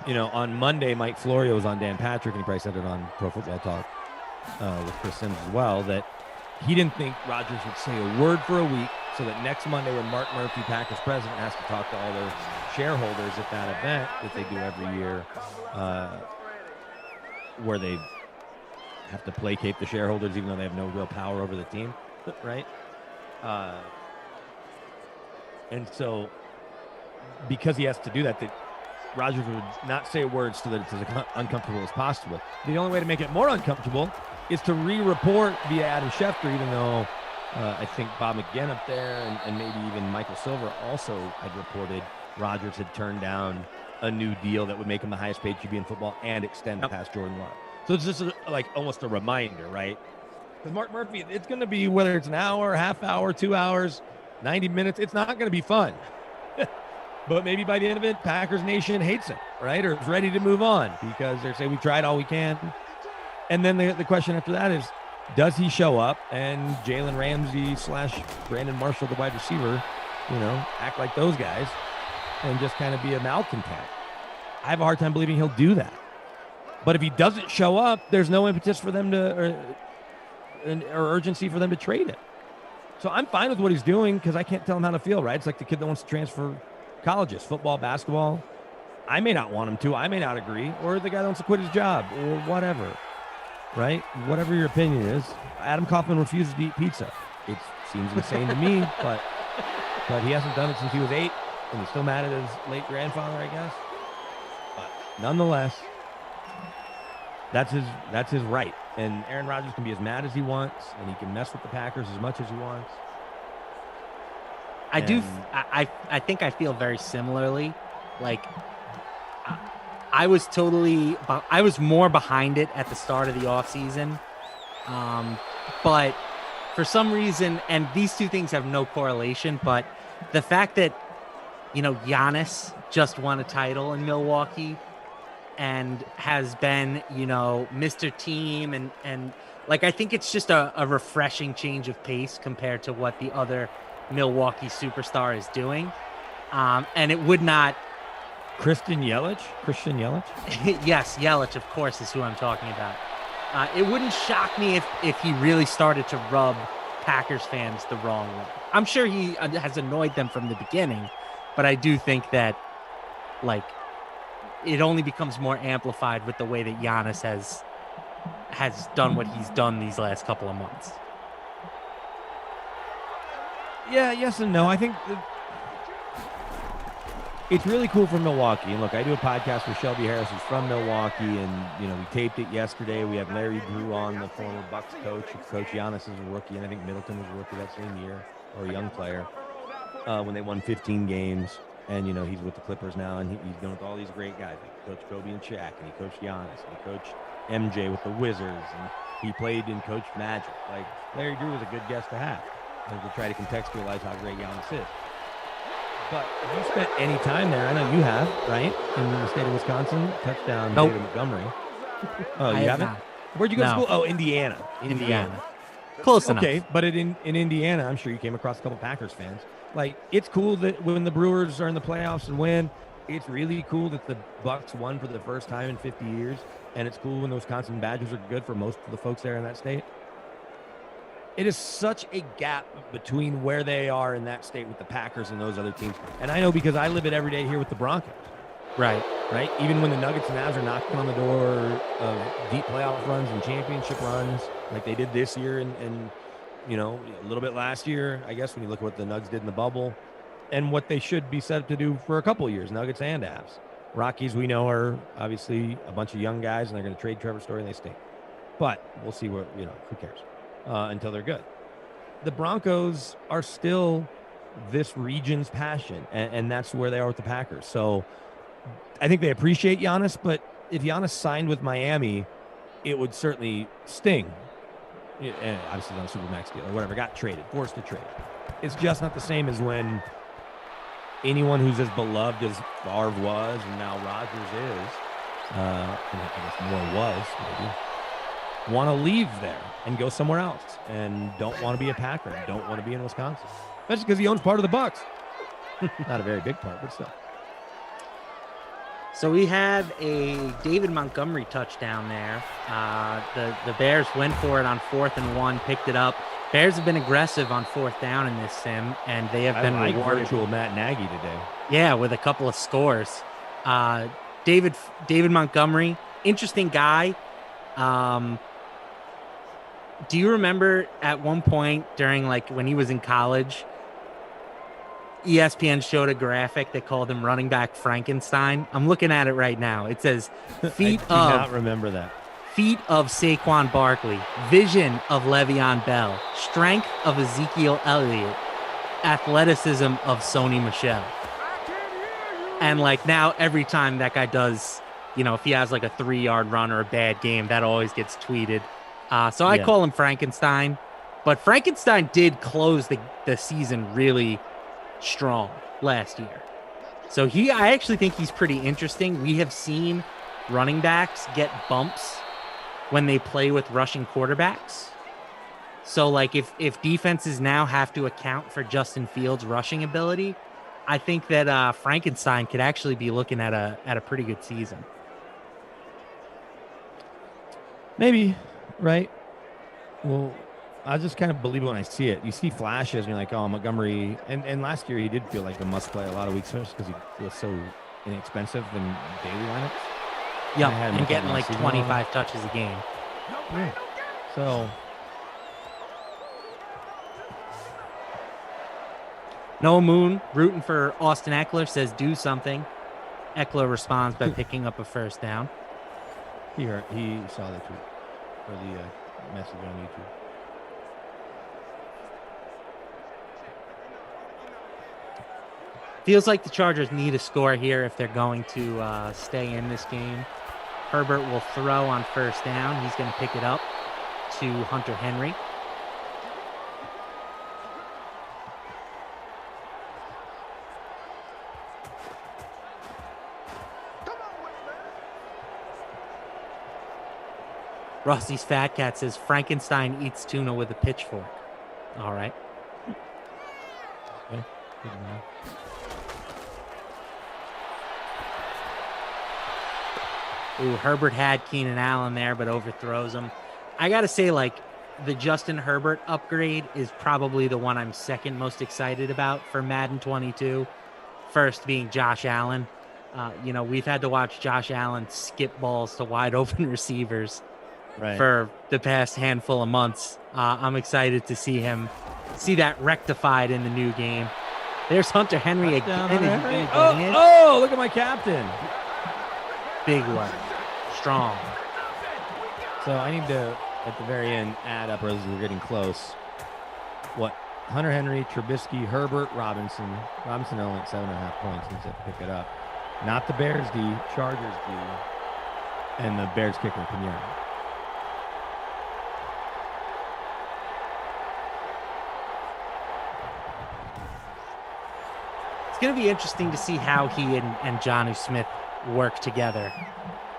On Monday, Mike Florio was on Dan Patrick, and he probably said it on Pro Football Talk with Chris Sims as well, that he didn't think Rodgers would say a word for a week, so that next Monday when Mark Murphy, Packers president, has to talk to all their shareholders at that event that they do every year, where they have to placate the shareholders even though they have no real power over the team, right? And so because he has to do that, Rodgers would not say words so that it's as uncomfortable as possible. The only way to make it more uncomfortable is to re-report via Adam Schefter, even though I think Bob McGinn up there and maybe even Michael Silver also had reported Rodgers had turned down a new deal that would make him the highest paid QB in football and extend past Jordan Love. So it's just almost a reminder, right? Because Mark Murphy, it's going to be, whether it's an hour, half hour, 2 hours, 90 minutes, it's not going to be fun. But maybe by the end of it, Packers Nation hates him, right? Or is ready to move on because they're saying we tried all we can. And then the question after that is, does he show up and Jalen Ramsey / Brandon Marshall, the wide receiver, act like those guys and just kind of be a malcontent? I have a hard time believing he'll do that. But if he doesn't show up, there's no impetus for them to, or urgency for them to trade him. So I'm fine with what he's doing because I can't tell him how to feel, right? It's like the kid that wants to transfer colleges, football, basketball. I may not want him to. I may not agree. Or the guy that wants to quit his job or whatever. right? Whatever your opinion is, Adam Kaufman refuses to eat pizza. It seems insane to me, but he hasn't done it since he was 8, and he's still mad at his late grandfather, I guess. But nonetheless, that's his right. And Aaron Rodgers can be as mad as he wants, and he can mess with the Packers as much as he wants. I think I feel very similarly. Like, I was more behind it at the start of the offseason. But for some reason, and these two things have no correlation, but the fact that, Giannis just won a title in Milwaukee and has been, Mr. Team. And like, I think it's just a refreshing change of pace compared to what the other Milwaukee superstar is doing. And it would not. Christian Yelich? Yes, Yelich, of course, is who I'm talking about. It wouldn't shock me if he really started to rub Packers fans the wrong way. I'm sure he has annoyed them from the beginning, but I do think that, like, it only becomes more amplified with the way that Giannis has done what he's done these last couple of months. Yeah, yes and no. I think it's really cool for Milwaukee. And look, I do a podcast with Shelby Harris, who's from Milwaukee, and we taped it yesterday. We had Larry Drew on, the former Bucks coach, who coached Giannis as a rookie, and I think Middleton was a rookie that same year, or a young player, when they won 15 games. And he's with the Clippers now, and he's been with all these great guys. He coached Kobe and Shaq, and he coached Giannis, and he coached MJ with the Wizards, and he played and coached Magic. Like, Larry Drew was a good guest to have, and to try to contextualize how great Giannis is. But if you spent any time there, I know you have, right? In the state of Wisconsin, touchdown, Nope. David Montgomery. Oh, I you have haven't? not. Where'd you go to No. school? Oh, Indiana. Close enough. Okay, but in Indiana, I'm sure you came across a couple Packers fans. Like, it's cool that when the Brewers are in the playoffs and win, it's really cool that the Bucks won for the first time in 50 years, and it's cool when the Wisconsin Badgers are good for most of the folks there in that state. It is such a gap between where they are in that state with the Packers and those other teams. And I know because I live it every day here with the Broncos. Right. Even when the Nuggets and Avs are knocking on the door of deep playoff runs and championship runs, like they did this year and a little bit last year, I guess, when you look at what the Nuggets did in the bubble and what they should be set up to do for a couple of years, Nuggets and Avs. Rockies, we know, are obviously a bunch of young guys, and they're going to trade Trevor Story, and they stink. But we'll see what, who cares until they're good. The Broncos are still this region's passion, and that's where they are with the Packers. So I think they appreciate Giannis, but if Giannis signed with Miami, it would certainly sting. And obviously on a Supermax deal or whatever, got traded, forced to trade. It's just not the same as when anyone who's as beloved as Favre was and now Rodgers is, and I guess more was maybe, want to leave there and go somewhere else and don't want to be a Packer, don't want to be in Wisconsin, especially because he owns part of the Bucks. Not a very big part, but still. So we have a David Montgomery touchdown there. The Bears went for it on 4th and 1, picked it up. Bears have been aggressive on 4th down in this sim, and they have been rewarded. Virtual Matt Nagy today. Yeah, with a couple of scores. David Montgomery, interesting guy. Do you remember at one point during, like, when he was in college, ESPN showed a graphic that called him running back Frankenstein? I'm looking at it right now. It says feet I do not remember that. Feet of Saquon Barkley, vision of Le'Veon Bell, strength of Ezekiel Elliott, athleticism of Sony Michel. And like now every time that guy does, if he has like a 3-yard run or a bad game, that always gets tweeted. So I call him Frankenstein, but Frankenstein did close the season really strong last year. So I actually think he's pretty interesting. We have seen running backs get bumps when they play with rushing quarterbacks. So like if defenses now have to account for Justin Fields' rushing ability, I think that Frankenstein could actually be looking at a pretty good season. Maybe, right? Well, I just kind of believe it when I see it. You see flashes, and you're like, oh, Montgomery. And last year he did feel like a must-play a lot of weeks because he was so inexpensive in daily lineups. Yeah, and getting like 25 touches a game. Yeah. So Noah Moon rooting for Austin Eckler says do something. Eckler responds by picking up a first down. he saw the tweet or the message on YouTube. Feels like the Chargers need a score here if they're going to stay in this game. Herbert will throw on first down. He's going to pick it up to Hunter Henry. Rossi's Fat Cat says Frankenstein eats tuna with a pitchfork. All right. Okay. Good to know. Ooh, Herbert had Keenan Allen there, but overthrows him. I got to say, like, the Justin Herbert upgrade is probably the one I'm second most excited about for Madden 22. First being Josh Allen. We've had to watch Josh Allen skip balls to wide open receivers for the past handful of months. I'm excited to see that rectified in the new game. There's Hunter Henry again. Oh, look at my captain. Big one. Strong. So I need to, at the very end, add up, or as we're getting close, what Hunter Henry, Trubisky, Herbert, Robinson only at 7.5 points since they pick it up. Not the Bears D, Chargers D, and the Bears kicker, Pinheiro. It's going to be interesting to see how he and Jonnu Smith work together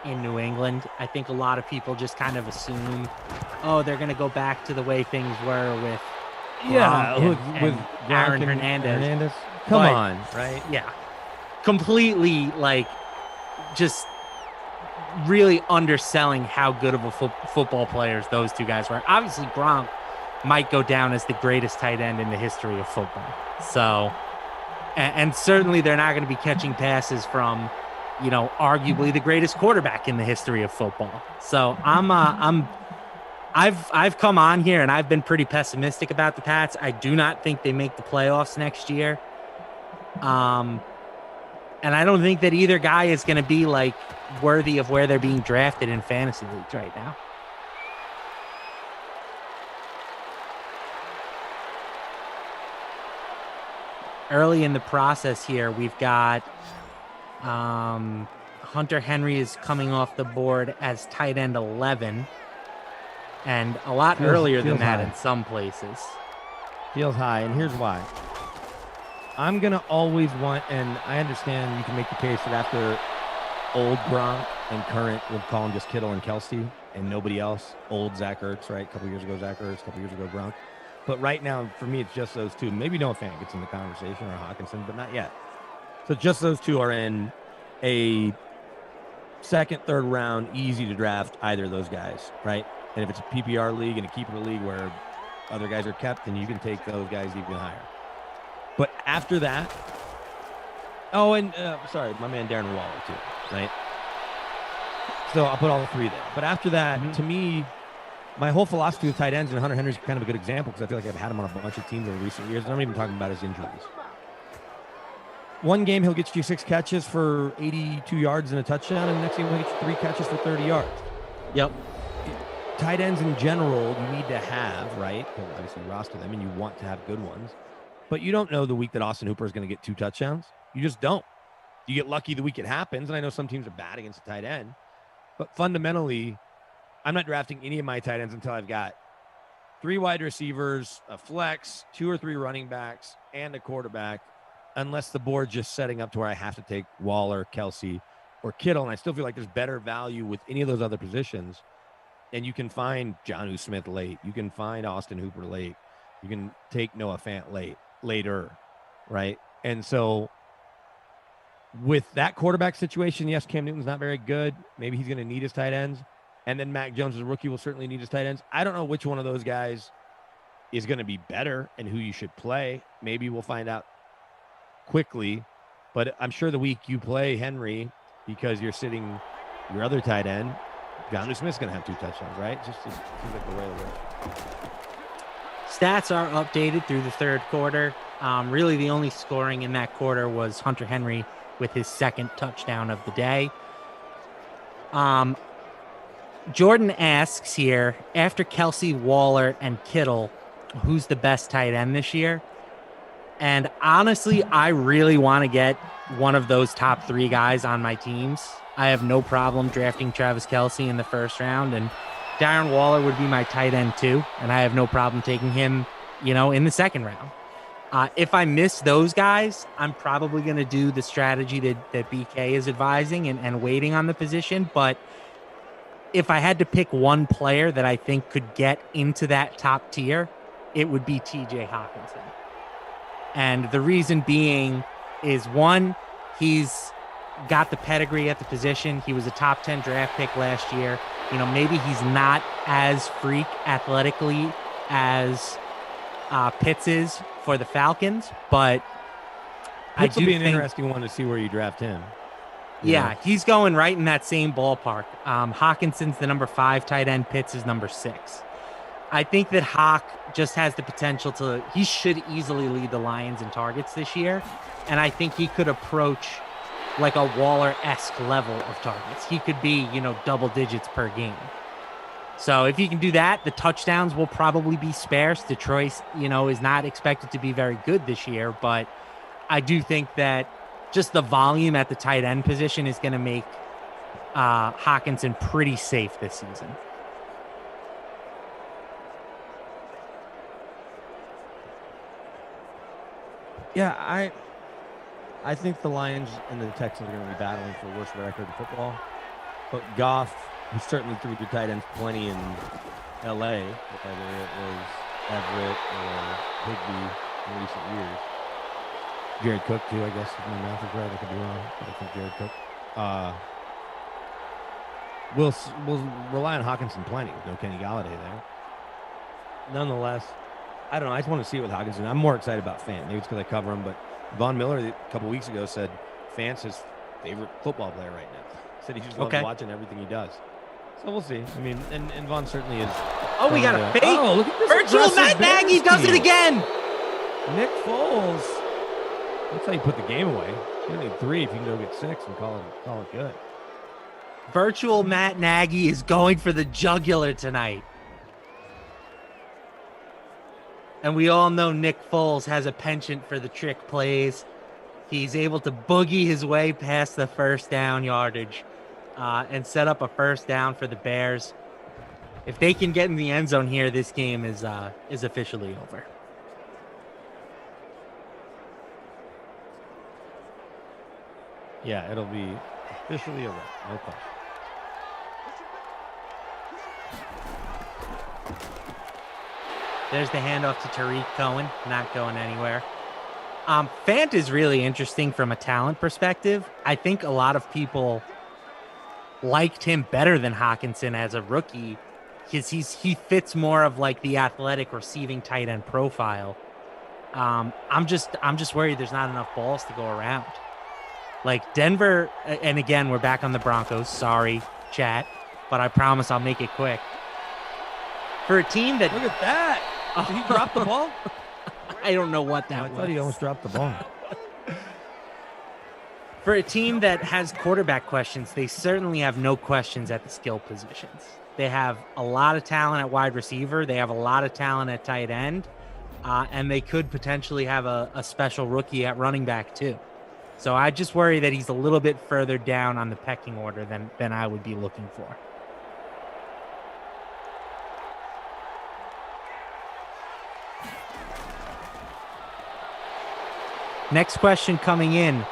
in New England. I think a lot of people just kind of assume, they're going to go back to the way things were with with Aaron Gronk and Hernandez. Come on, right? Yeah. Completely, just really underselling how good of a football players those two guys were. Obviously, Gronk might go down as the greatest tight end in the history of football. So, and certainly they're not going to be catching passes from, arguably the greatest quarterback in the history of football. So I've come on here and I've been pretty pessimistic about the Pats. I do not think they make the playoffs next year. And I don't think that either guy is going to be worthy of where they're being drafted in fantasy leagues right now. Early in the process here, we've got Hunter Henry is coming off the board as tight end 11, and a lot earlier than that in some places. Feels high, and here's why. I'm going to always want, and I understand you can make the case that after old Gronk and current, we'll call him just Kittle and Kelsey and nobody else, old Zach Ertz, right? A couple years ago, Zach Ertz, a couple years ago, Gronk. But right now, for me, it's just those two. Maybe Noah Fant gets in the conversation or Hawkinson, but not yet. So just those two are in a second, third round, easy to draft either of those guys, right? And if it's a PPR league and a keeper league where other guys are kept, then you can take those guys even higher. But after that, sorry, my man Darren Waller too, right? So I'll put all the three there. But after that, to me, my whole philosophy with tight ends, and Hunter Henry's kind of a good example because I feel like I've had him on a bunch of teams over recent years. And I'm not even talking about his injuries. One game, he'll get you 6 catches for 82 yards and a touchdown, and the next game, he'll get you 3 catches for 30 yards. Yep. Tight ends in general, you need to have, right? Obviously, you roster them, and you want to have good ones. But you don't know the week that Austin Hooper is going to get 2 touchdowns. You just don't. You get lucky the week it happens, and I know some teams are bad against a tight end. But fundamentally, I'm not drafting any of my tight ends until I've got 3 wide receivers, a flex, 2 or 3 running backs, and a quarterback, unless the board's just setting up to where I have to take Waller, Kelsey, or Kittle. And I still feel like there's better value with any of those other positions. And you can find Jonnu Smith late. You can find Austin Hooper late. You can take Noah Fant later, right? And so with that quarterback situation, yes, Cam Newton's not very good. Maybe he's going to need his tight ends. And then Mac Jones, as a rookie, will certainly need his tight ends. I don't know which one of those guys is going to be better and who you should play. Maybe we'll find out quickly. But I'm sure the week you play Henry, because you're sitting your other tight end, Jonnu Smith's going to have 2 touchdowns, right? Just seems like the way it works. Stats are updated through the third quarter. Really, the only scoring in that quarter was Hunter Henry with his 2nd touchdown of the day. Jordan asks here, after Kelsey, Waller, and Kittle, who's the best tight end this year? And honestly, I really want to get one of those top 3 guys on my teams. I have no problem drafting Travis Kelce in the 1st round, and Darren Waller would be my tight end too, and I have no problem taking him, in the 2nd round. If I miss those guys, I'm probably going to do the strategy that BK is advising and waiting on the position. But if I had to pick one player that I think could get into that top tier, it would be TJ Hawkinson. And the reason being is, one, he's got the pedigree at the position. He was a top 10 draft pick last year. Maybe he's not as freak athletically as Pitts is for the Falcons, but Pitts will be an interesting one to see where you draft him. Yeah, he's going right in that same ballpark. Hawkinson's the number 5 tight end. Pitts is number 6. I think that Hawk just has the potential he should easily lead the Lions in targets this year. And I think he could approach like a Waller-esque level of targets. He could be, double digits per game. So if he can do that, the touchdowns will probably be sparse. Detroit, is not expected to be very good this year, but I do think that just the volume at the tight end position is going to make Hawkinson pretty safe this season. Yeah, I think the Lions and the Texans are going to be battling for worst record in football. But Goff, who certainly threw the tight ends plenty in L.A., whether it was Everett or Higbee in recent years. Jared Cook, too, I guess, if my math is right. I could be wrong, but I think Jared Cook. We'll rely on Hawkinson plenty with no Kenny Galladay there. Nonetheless, I don't know. I just want to see it with Hawkinson. I'm more excited about Fant. Maybe it's because I cover him, but Von Miller a couple weeks ago said Fant's his favorite football player right now. Said he just loves watching everything he does. So we'll see. I mean, and Von certainly is. Oh, we got a fake. Oh, look at this. Virtual Matt Nagy does it again. Nick Foles. That's how you put the game away. You don't need 3 if you can go get 6 and call it good. Virtual Matt Nagy is going for the jugular tonight. And we all know Nick Foles has a penchant for the trick plays. He's able to boogie his way past the first down yardage and set up a first down for the Bears. If they can get in the end zone here, this game is officially over. Yeah, it'll be officially over. No question. There's the handoff to Tariq Cohen, not going anywhere. Fant is really interesting from a talent perspective. I think a lot of people liked him better than Hawkinson as a rookie because he fits more of like the athletic receiving tight end profile. I'm just worried there's not enough balls to go around. Like Denver, and again, we're back on the Broncos. Sorry, chat, but I promise I'll make it quick. For a team that... Look at that. Did he drop the ball? I don't know what that was. I thought he almost dropped the ball. For a team that has quarterback questions, they certainly have no questions at the skill positions. They have a lot of talent at wide receiver. They have a lot of talent at tight end. And they could potentially have a special rookie at running back too. So I just worry that he's a little bit further down on the pecking order than I would be looking for. Next question coming in.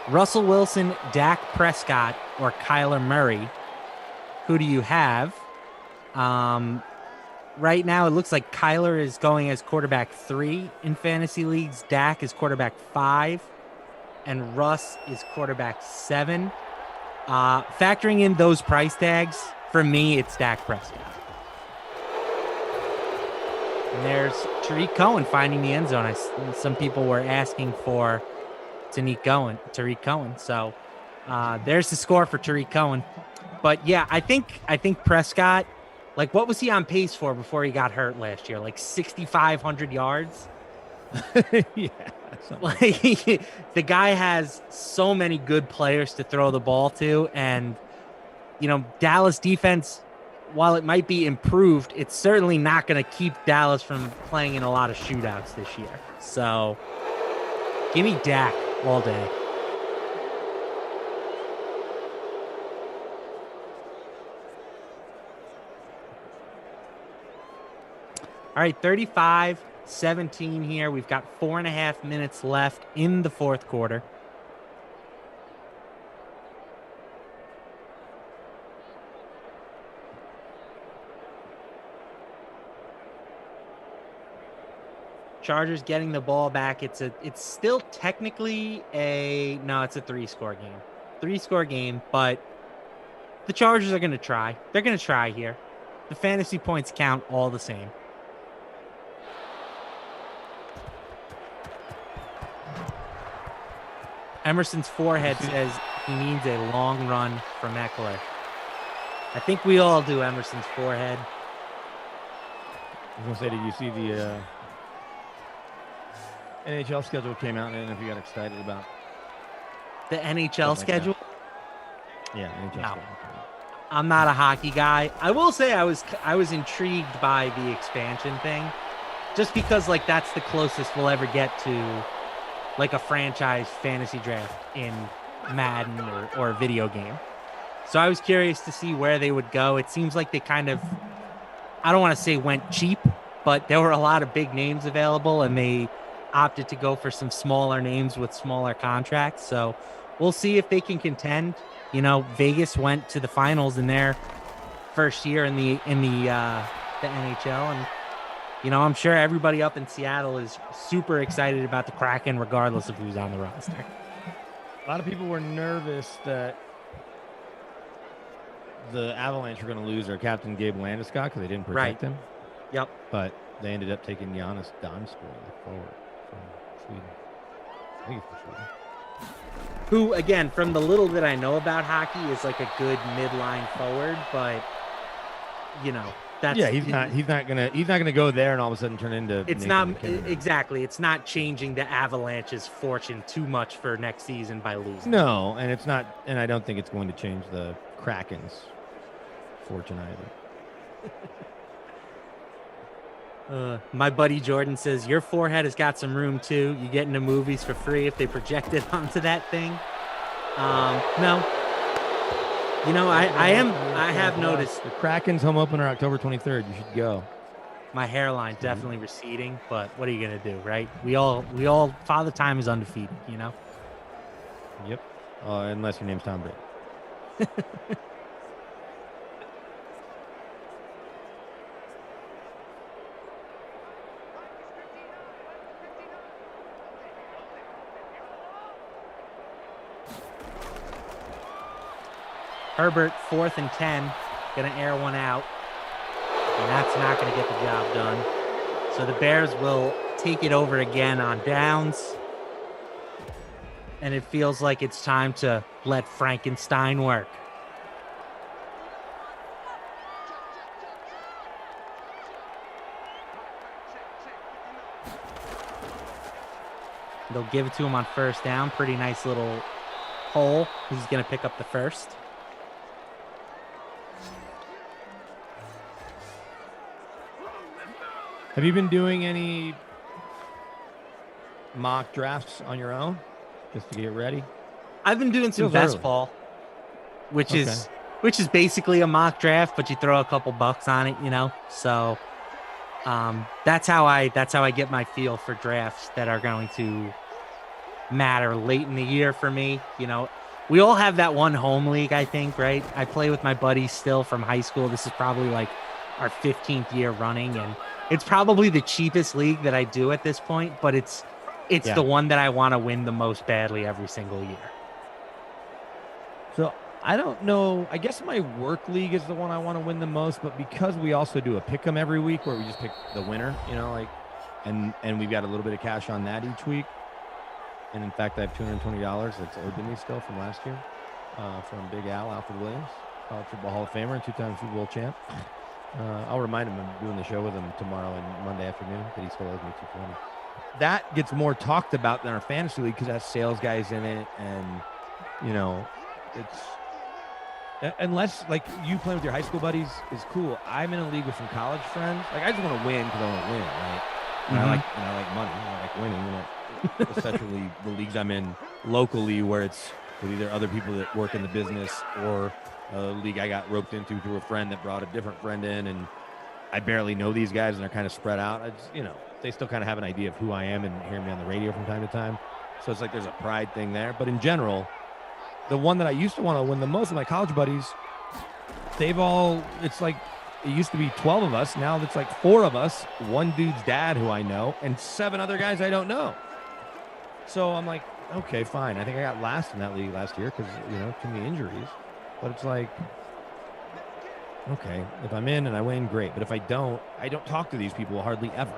Russell Wilson, Dak Prescott, or Kyler Murray? Who do you have? Right now, it looks like Kyler is going as quarterback 3 in fantasy leagues. Dak is quarterback 5. And Russ is quarterback 7. Factoring in those price tags, for me, it's Dak Prescott. And there's Tariq Cohen finding the end zone. Some people were asking for Tariq Cohen. So There's the score for Tariq Cohen. But yeah, I think Prescott, like, what was he on pace for before he got hurt last year? Like 6,500 yards. Yeah. Like the guy has so many good players to throw the ball to, and Dallas defense, while it might be improved, it's certainly not going to keep Dallas from playing in a lot of shootouts this year. So give me Dak all day. All right, 35-17 here. We've got 4.5 minutes left in the fourth quarter. Chargers getting the ball back. It's still technically it's a 3-score game. 3-score game, but the Chargers are going to try. They're going to try here. The fantasy points count all the same. Emerson's forehead says he needs a long run from Eckler. I think we all do, Emerson's forehead. I was going to say, did you see the NHL schedule came out? I don't know if you got excited about the NHL schedule. Yeah, NHL schedule. I'm not a hockey guy. I will say I was intrigued by the expansion thing, just because like that's the closest we'll ever get to like a franchise fantasy draft in Madden or a video game. So I was curious to see where they would go. It seems like they kind of, I don't want to say went cheap, but there were a lot of big names available and they opted to go for some smaller names with smaller contracts. So we'll see if they can contend. Vegas went to the finals in their first year in the NHL, and I'm sure everybody up in Seattle is super excited about the Kraken, regardless of who's on the roster. A lot of people were nervous that the Avalanche were going to lose their captain, Gabe Landeskog, because they didn't protect him. Yep. But they ended up taking Giannis Donskoy forward from Sweden. I think it's from Sweden. Who, again, from the little that I know about hockey, is like a good midline forward, but that's he's not gonna go there and all of a sudden turn into. It's Nathan not McKinnon. exactly. It's not changing the Avalanche's fortune too much for next season by losing. No, and it's not, and I don't think it's going to change the Kraken's fortune either. My buddy Jordan says your forehead has got some room too. You get into movies for free if they project it onto that thing. No. I have noticed the Kraken's home opener October 23rd. You should go. My hairline definitely receding, but what are you gonna do, right? We all Father Time is undefeated, Yep. Unless your name's Tom Brady. Herbert, 4th and 10, gonna air one out, and that's not gonna get the job done. So the Bears will take it over again on downs, and it feels like it's time to let Frankenstein work. They'll give it to him on first down. Pretty nice little hole. He's gonna pick up the first. Have you been doing any mock drafts on your own just to get ready? I've been doing some Feels best early. ball, which is basically a mock draft, but you throw a couple bucks on it, So that's how I get my feel for drafts that are going to matter late in the year for me. We all have that one home league, I think, right? I play with my buddies still from high school. This is probably like our 15th year running, and it's probably the cheapest league that I do at this point, but it's the one that I want to win the most badly every single year. So I don't know. I guess my work league is the one I want to win the most, but because we also do a pick 'em every week where we just pick the winner, and we've got a little bit of cash on that each week. And in fact, I have $220 that's owed to me still from last year. from Big Al, Alfred Williams, College Football Hall of Famer and 2-time Super Bowl champ. I'll remind him I'm doing the show with him tomorrow and Monday afternoon that he still owes me $220. That gets more talked about than our fantasy league because it has sales guys in it, and it's unless like you playing with your high school buddies is cool. I'm in a league with some college friends. Like I just want to win because I want to win, right? And I like money. I like winning. Especially the leagues I'm in locally, where it's with either other people that work in the business or a league I got roped into through a friend that brought a different friend in, and I barely know these guys, and they're kind of spread out. I just, they still kind of have an idea of who I am and hear me on the radio from time to time. So it's like there's a pride thing there. But in general, the one that I used to want to win the most of my college buddies, it's like it used to be 12 of us. Now it's like 4 of us, one dude's dad who I know, and 7 other guys I don't know. So I'm like, okay, fine. I think I got last in that league last year because, too many injuries. But it's like, okay, if I'm in and I win, great. But if I don't talk to these people hardly ever.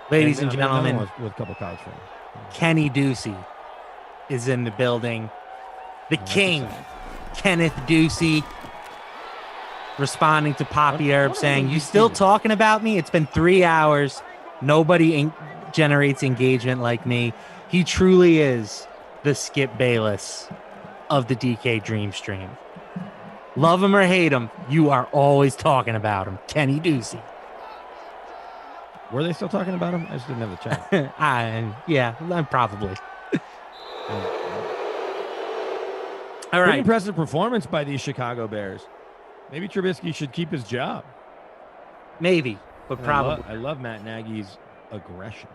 Ladies and gentlemen, with a couple college friends. Kenny Ducey is in the building. The king, Kenneth Ducey, responding to Poppy Herb saying, "You still talking about me? It's been 3 hours. Nobody generates engagement like me." He truly is the Skip Bayless of the DK Dream Stream. Love him or hate him, you are always talking about him. Kenny Ducey. Were they still talking about him? I just didn't have the chat. Yeah, probably. All Pretty right. impressive performance by these Chicago Bears. Maybe Trubisky should keep his job. Maybe, but probably. I love Matt Nagy's aggression.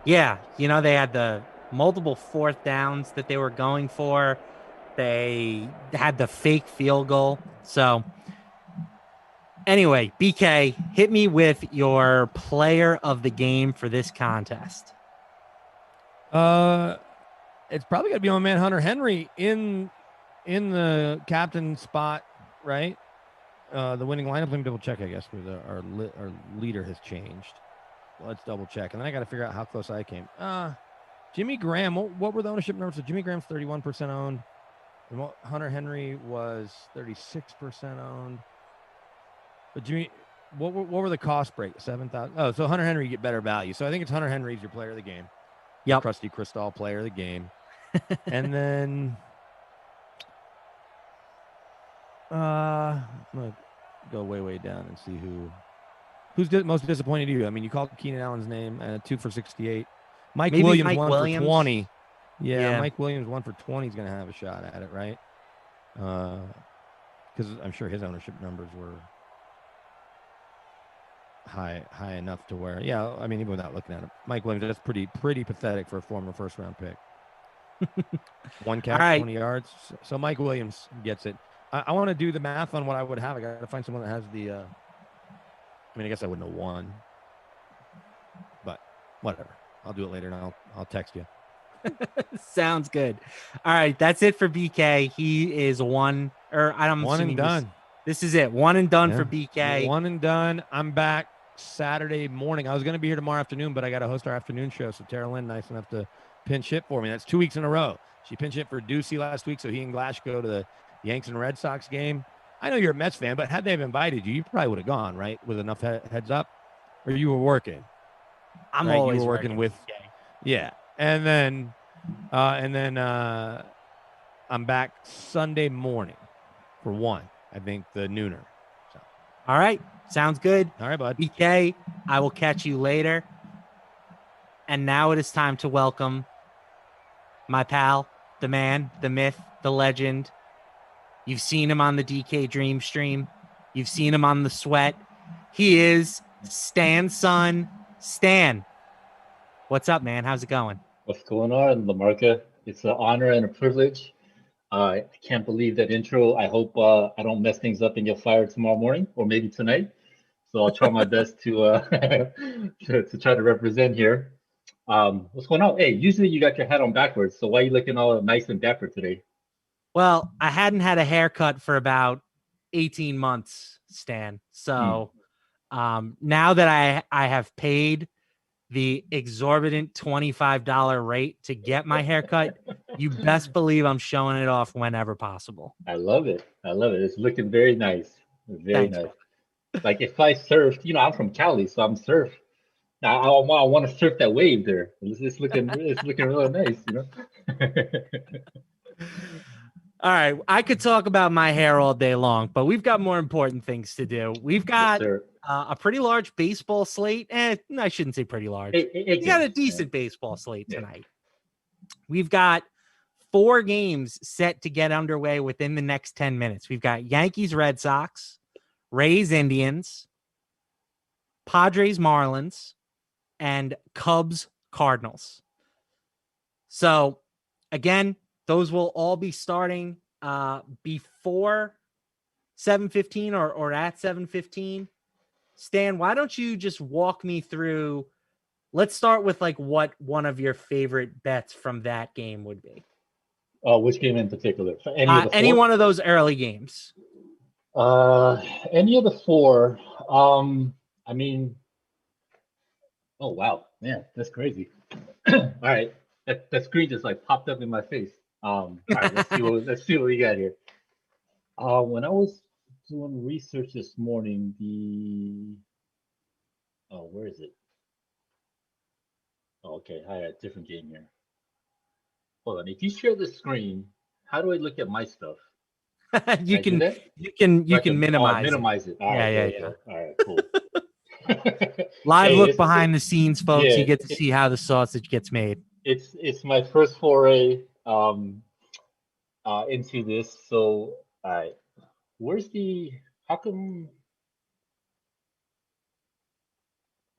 Yeah, they had the multiple 4th downs that they were going for. They had the fake field goal. So anyway, BK, hit me with your player of the game for this contest. It's probably got to be my man Hunter Henry in the captain spot, right? The winning lineup. Let me double check. I guess where our leader has changed. Let's double check, and then I got to figure out how close I came. Jimmy Graham. What were the ownership numbers? So Jimmy Graham's 31% owned, and Hunter Henry was 36% owned. But Jimmy, what were the cost break? 7,000. Oh, so Hunter Henry, you get better value. So I think it's Hunter Henry's your player of the game. Yep. Krusty Crystal player of the game. And then I'm gonna go way down and see who's most disappointed you. I mean, you called Keenan Allen's name, 2 for 68. Maybe Williams Mike 1 Williams. for 20. Yeah, Mike Williams 1 for 20 is gonna have a shot at it, right? Because I'm sure his ownership numbers were high enough to where, I mean, even without looking at him, Mike Williams, that's pretty pathetic for a former first-round pick. 1 catch, right. 20 yards. So Mike Williams gets it. I want to do the math on what I would have. I got to find someone that has the. I guess I wouldn't have won, but whatever. I'll do it later, and I'll text you. Sounds good. All right, that's it for BK. He is one and done. This is it. One and done for BK. One and done. I'm back Saturday morning. I was going to be here tomorrow afternoon, but I got to host our afternoon show. So Tara Lynn, nice enough to pinch hit for me. That's 2 weeks in a row. She pinch hit for Ducey last week, so he and Glash go to the Yanks and Red Sox game. I know you're a Mets fan, but had they have invited you, you probably would have gone, right? With enough heads up, or you were working. I'm right? always you were working with. Yeah, and then I'm back Sunday morning for 1. I think the nooner. So. All right, sounds good. All right, bud. BK, I will catch you later. And now it is time to welcome my pal, the man, the myth, the legend. You've seen him on the DK Dream Stream. You've seen him on the Sweat. He is Stan's son, Stan. What's up, man? How's it going? What's going on, LaMarca? It's an honor and a privilege. I can't believe that intro. I hope I don't mess things up and get fired tomorrow morning or maybe tonight. So I'll try my best to to try to represent here. What's going on? Hey, usually you got your hat on backwards. So why are you looking all nice and dapper today? Well, I hadn't had a haircut for about 18 months, Stan. So now that I have paid the exorbitant $25 rate to get my haircut, you best believe I'm showing it off whenever possible. I love it. I love it. It's looking very nice. Very Thanks, nice. Like if I surfed, I'm from Cali, so I'm surf. Now I want to surf that wave there. It's looking really nice. All right, I could talk about my hair all day long, but we've got more important things to do. We've got a pretty large baseball slate. I shouldn't say pretty large. We got a decent baseball slate tonight. We've got 4 games set to get underway within the next 10 minutes. We've got Yankees, Red Sox, Rays, Indians, Padres, Marlins, and Cubs, Cardinals. So, again, those will all be starting before 7:15 or at 7:15. Stan, why don't you just walk me through? Let's start with like what one of your favorite bets from that game would be. Which game in particular? Any one of those early games. Any of the 4. I mean, oh wow, man, that's crazy. All right, that screen just like popped up in my face. All right, let's see what we got here. When I was doing research this morning, where is it? Oh, okay, I had a different game here. Hold on. If you share the screen, how do I look at my stuff? you can minimize minimize it. All right, yeah. All right, cool. Live look behind the scenes, folks. Yeah, you get to see how the sausage gets made. It's my first foray into this. So, all right, where's the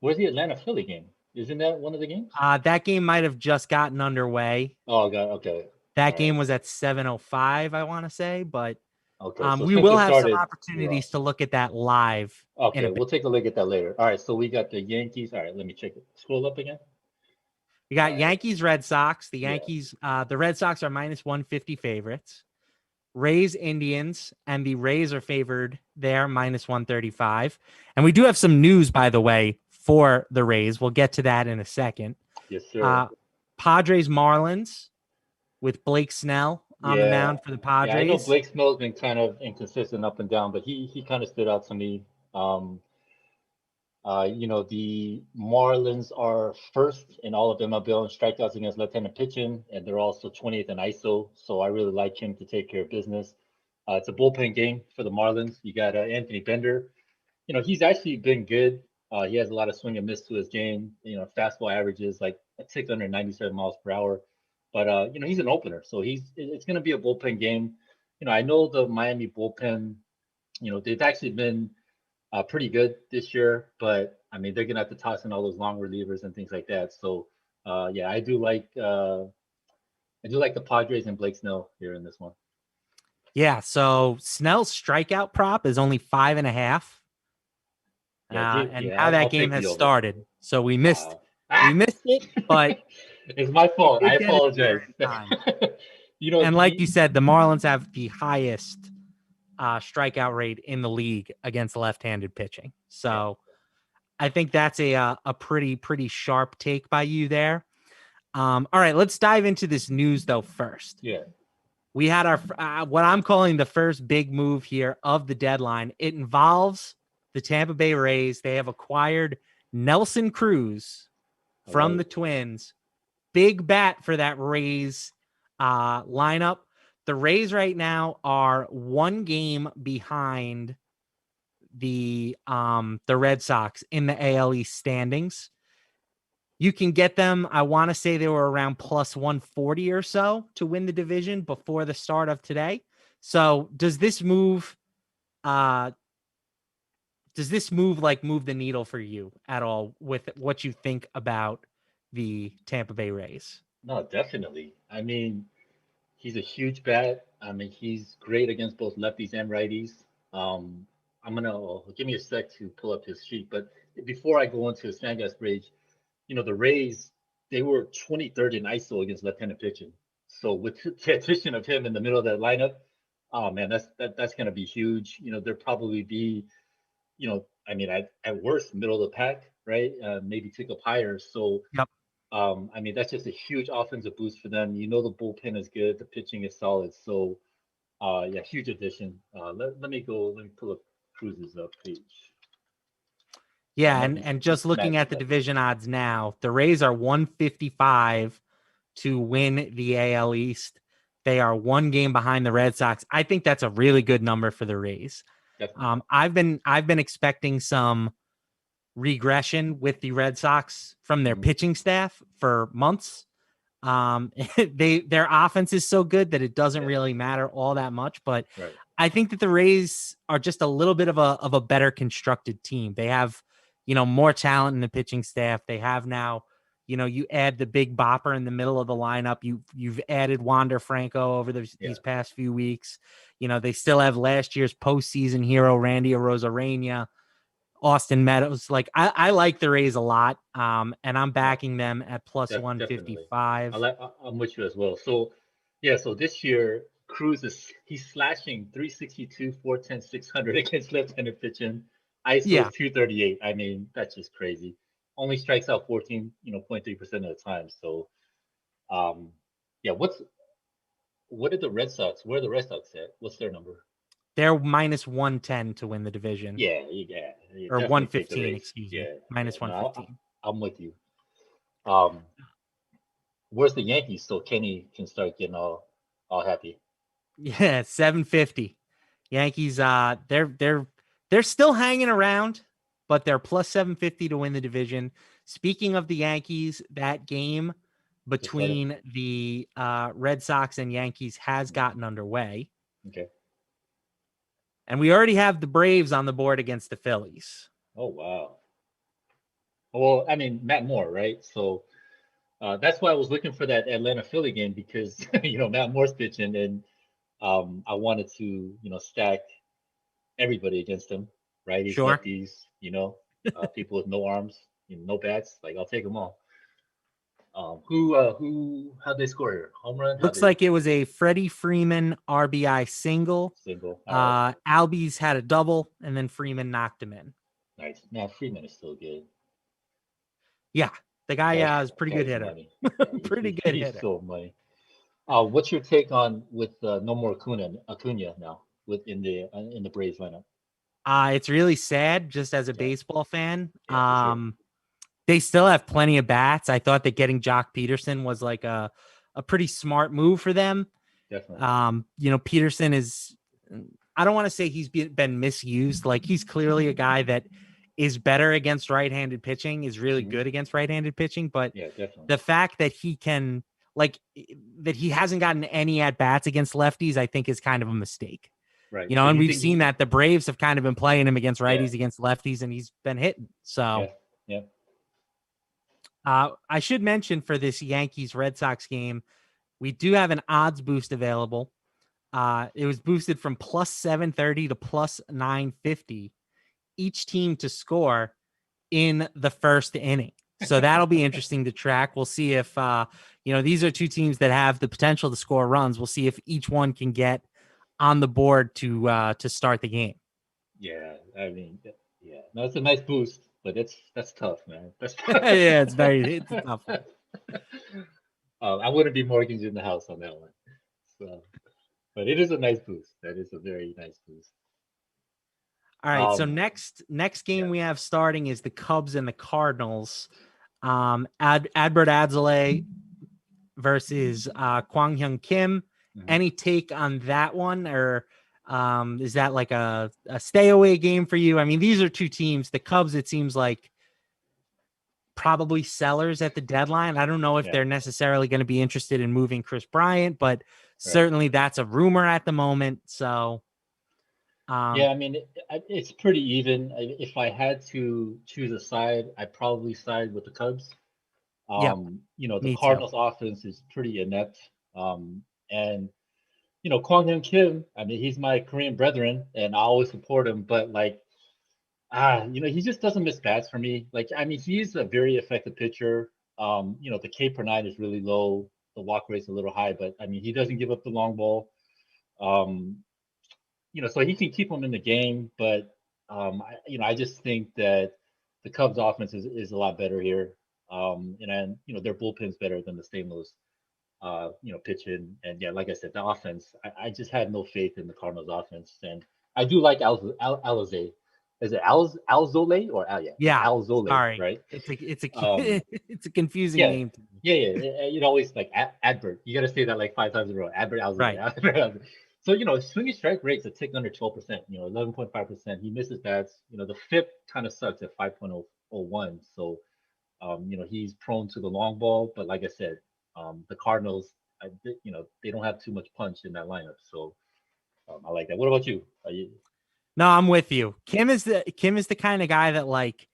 Atlanta Philly game? Isn't that one of the games? That game might have just gotten underway. Oh, God. Okay. That game was at 7:05, I want to say, but okay, so we will have some opportunities to look at that live. Okay, we'll take a look at that later. All right, so we got the Yankees. All right, let me check it. Scroll up again. We got Yankees, Red Sox. The Yankees, the Red Sox are -150 favorites. Rays, Indians, and the Rays are favored there, -135. And we do have some news, by the way, for the Rays. We'll get to that in a second. Yes, sir. Padres, Marlins with Blake Snell on the mound for the Padres. Yeah, I know Blake Snell's been kind of inconsistent up and down, but he kind of stood out to me. The Marlins are first in all of MLB in strikeouts against left-handed pitching, and they're also 20th in ISO. So I really like him to take care of business. It's a bullpen game for the Marlins. You got Anthony Bender. He's actually been good. He has a lot of swing and miss to his game. Fastball averages like 697 miles per hour. But he's an opener, so it's going to be a bullpen game. I know the Miami bullpen. They've actually been pretty good this year, but I mean they're gonna have to toss in all those long relievers and things like that. So I do like the Padres and Blake Snell here in this one. Yeah, so Snell's strikeout prop is only 5.5. Now that game has started, so we missed it, but it's my fault. I apologize. And like you said, the Marlins have the highest strikeout rate in the league against left-handed pitching. So I think that's a pretty sharp take by you there. All right, let's dive into this news though first. Yeah. We had our what I'm calling the first big move here of the deadline. It involves the Tampa Bay Rays. They have acquired Nelson Cruz from the Twins. Big bat for that Rays lineup. The Rays right now are 1 game behind the Red Sox in the AL East standings. You can get them. I want to say they were around +140 or so to win the division before the start of today. So does this move move the needle for you at all with what you think about the Tampa Bay Rays? No, definitely. I mean, he's a huge bat. I mean, he's great against both lefties and righties. Give me a sec to pull up his sheet. But before I go into his Fangraphs page, the Rays, they were 23rd in ISO against left-handed pitching. So with the addition of him in the middle of that lineup, oh man, that's going to be huge. They'll probably be, at worst, middle of the pack. right? Maybe tick up higher. So, Yep. I mean, that's just a huge offensive boost for them. You know, the bullpen is good, the pitching is solid. So, yeah, huge addition. Let me pull up Cruz's page. Yeah, and just looking at the division odds now, the Rays are 155 to win the AL East. They are one game behind the Red Sox. I think that's a really good number for the Rays. I've been expecting some regression with the Red Sox from their pitching staff for months. Their offense is so good that it doesn't really matter all that much, but I think that the Rays are just a little bit of a better constructed team. They have, more talent in the pitching staff. They have now, you add the big bopper in the middle of the lineup. You've added Wander Franco over these past few weeks. They still have last year's postseason hero, Randy Arozarena, Austin Meadows. Like I like the Rays a lot. And I'm backing them at plus 155. I'm with you as well. So yeah, so this year Cruz he's slashing 362, 410, 600 against left-handed pitching. ISO 238. I mean, that's just crazy. Only strikes out 14.3% of the time. So yeah, what are the Red Sox? Where are the Red Sox at? What's their number? They're minus 110 to win the division. Yeah. Or 115, excuse me. Minus 115. I'm with you. Where's the Yankees so Kenny can start getting all happy? Yeah, 750. Yankees, they're still hanging around, but they're plus 750 to win the division. Speaking of the Yankees, that game between the Red Sox and Yankees has gotten underway. Okay. And we already have the Braves on the board against the Phillies. Oh, wow. Well, I mean, Matt Moore, right? So that's why I was looking for that Atlanta Philly game because, Matt Moore's pitching and I wanted to, stack everybody against him, right? He's got these, people with no arms, no bats. Like, I'll take them all. How'd they score here? Home run? Looks like it was a Freddie Freeman RBI single. Albies had a double, and then Freeman knocked him in. Nice. Now Freeman is still good. Yeah, the guy is pretty good hitter. Pretty good hitter. So money. What's your take on with no more Acuna now in the Braves lineup? It's really sad, just as a baseball fan. They still have plenty of bats. I thought that getting Jock Peterson was like a pretty smart move for them. Definitely. Peterson is, I don't want to say he's been misused. Like he's clearly a guy that is better against right-handed pitching, is really good against right-handed pitching. But the fact that he can, that he hasn't gotten any at-bats against lefties, I think is kind of a mistake. Right. And we've seen that the Braves have kind of been playing him against righties, against lefties, and he's been hitting. So, I should mention for this Yankees-Red Sox game, we do have an odds boost available. It was boosted from plus 730 to plus 950, each team to score in the first inning. So that'll be interesting to track. We'll see if, these are two teams that have the potential to score runs. We'll see if each one can get on the board to start the game. Yeah, I mean, no, it's a nice boost. But that's tough, man. That's yeah, it's tough. I wouldn't be mortgaging the house on that one. So, but it is a nice boost. That is a very nice boost. All right. So next game we have starting is the Cubs and the Cardinals. Adbert Adzale versus Kwang Hyun Kim. Any take on that one, or is that like a stay away game for you? I mean, these are two teams. The Cubs, it seems like probably sellers at the deadline. I don't know if they're necessarily going to be interested in moving Chris Bryant, but certainly that's a rumor at the moment. So, I mean, it's pretty even. If I had to choose a side, I'd probably side with the Cubs. The Cardinals offense is pretty inept. And Kwang Hyun Kim, I mean, he's my Korean brethren, and I always support him. But he just doesn't miss bats for me. Like, I mean, he's a very effective pitcher. The K per nine is really low. The walk rate's a little high, but I mean, he doesn't give up the long ball. So he can keep him in the game. But I just think that the Cubs offense is a lot better here. And then, their bullpen's better than the Stamos, pitching. And yeah, like I said, the offense, I just had no faith in the Cardinals offense. And I do like Alizé. Is it Alzole or Yeah. Alzole, Sorry. right? It's a Um, it's a confusing yeah, name. always like Adbert. You got to say that like 5 times in a row. Adbert Alzole. Right. Adbert Alzole. So, swinging strike rate's a tick under 12%, 11.5%. He misses bats. The FIP kind of sucks at 5.01. So, he's prone to the long ball. But like I said, the Cardinals, they don't have too much punch in that lineup. So, I like that. What about you? No, I'm with you. Kim is the kind of guy that, like,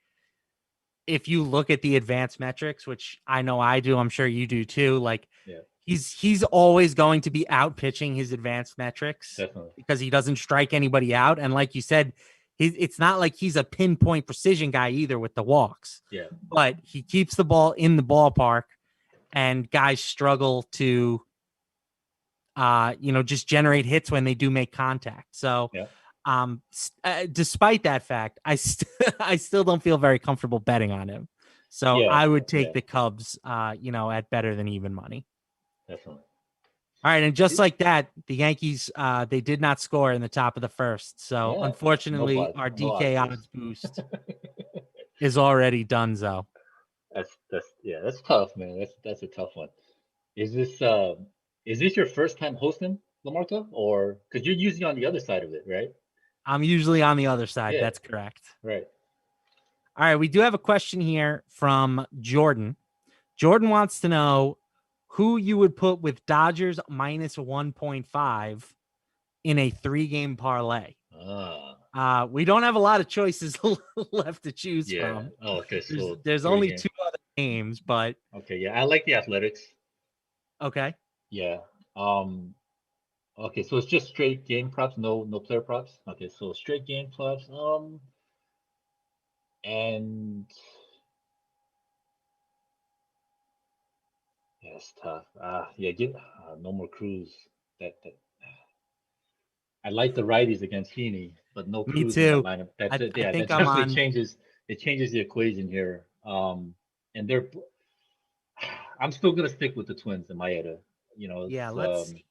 if you look at the advanced metrics, which I know I do, I'm sure you do too, like he's always going to be out pitching his advanced metrics. Definitely. Because he doesn't strike anybody out. And like you said, it's not like he's a pinpoint precision guy either with the walks. Yeah. But he keeps the ball in the ballpark, and guys struggle to just generate hits when they do make contact. So despite that fact, I still don't feel very comfortable betting on him. So I would take the Cubs, at better than even money. Definitely. All right, and just like that, the Yankees, they did not score in the top of the first. So unfortunately, our DK odds boost is already done. So that's tough, man. That's a tough one. Is this your first time hosting, LaMarca, or because you're usually on the other side of it, right? I'm usually on the other side. That's correct. Right. All right, we do have a question here from Jordan. Jordan wants to know who you would put with Dodgers minus 1.5 in a 3-game parlay. We don't have a lot of choices left to choose from. Oh, okay. So there's only 2 other games, but okay. Yeah, I like the Athletics. Okay. Yeah. Okay, so it's just straight game props, no player props. Okay, so straight game props. And yeah, it's tough. Get no more Cruz. That I like the righties against Heaney, but no Me Cruz too. in that lineup. That's I it. Yeah, think that I'm definitely on- changes the equation here. And I'm still gonna stick with the Twins in Maeda. let's see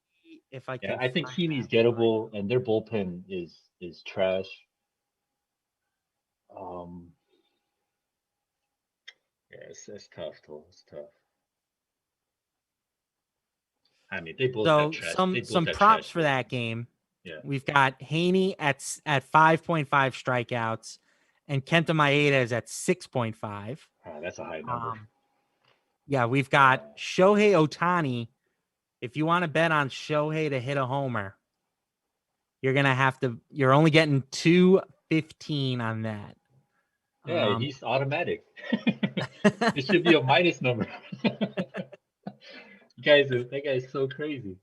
if I can. I think Heaney's gettable, and their bullpen is trash. It's tough, though. It's tough. I mean, they both have trash. Some props for that game. Yeah. We've got Haney at 5.5 strikeouts, and Kenta Maeda is at 6.5. That's a high number. Yeah, we've got Shohei Ohtani. If you want to bet on Shohei to hit a homer, you're only getting 215 on that. Yeah, he's automatic. It should be a minus number. That guy's so crazy.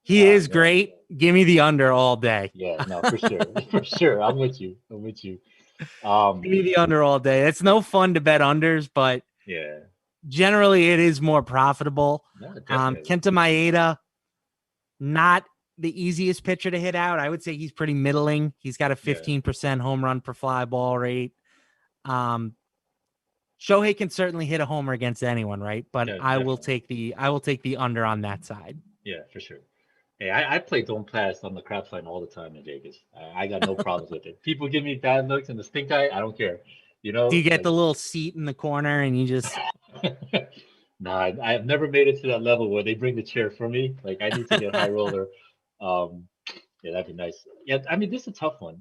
He is great. Give me the under all day. Yeah, no, for sure. For sure. I'm with you. Give me the under all day. It's no fun to bet unders, but generally it is more profitable. Kenta Maeda, not the easiest pitcher to hit out. I would say he's pretty middling. He's got a 15% home run per fly ball rate. Shohei can certainly hit a homer against anyone, right? But I will take the under on that side. Yeah, for sure. Hey, I play Don't Pass on the crap sign all the time in Vegas. I got no problems with it. People give me bad looks and the stink eye. I don't care. Do you get the little seat in the corner and you just? Nah, I've never made it to that level where they bring the chair for me. Like I need to get high roller. Yeah, that'd be nice. Yeah, I mean this is a tough one.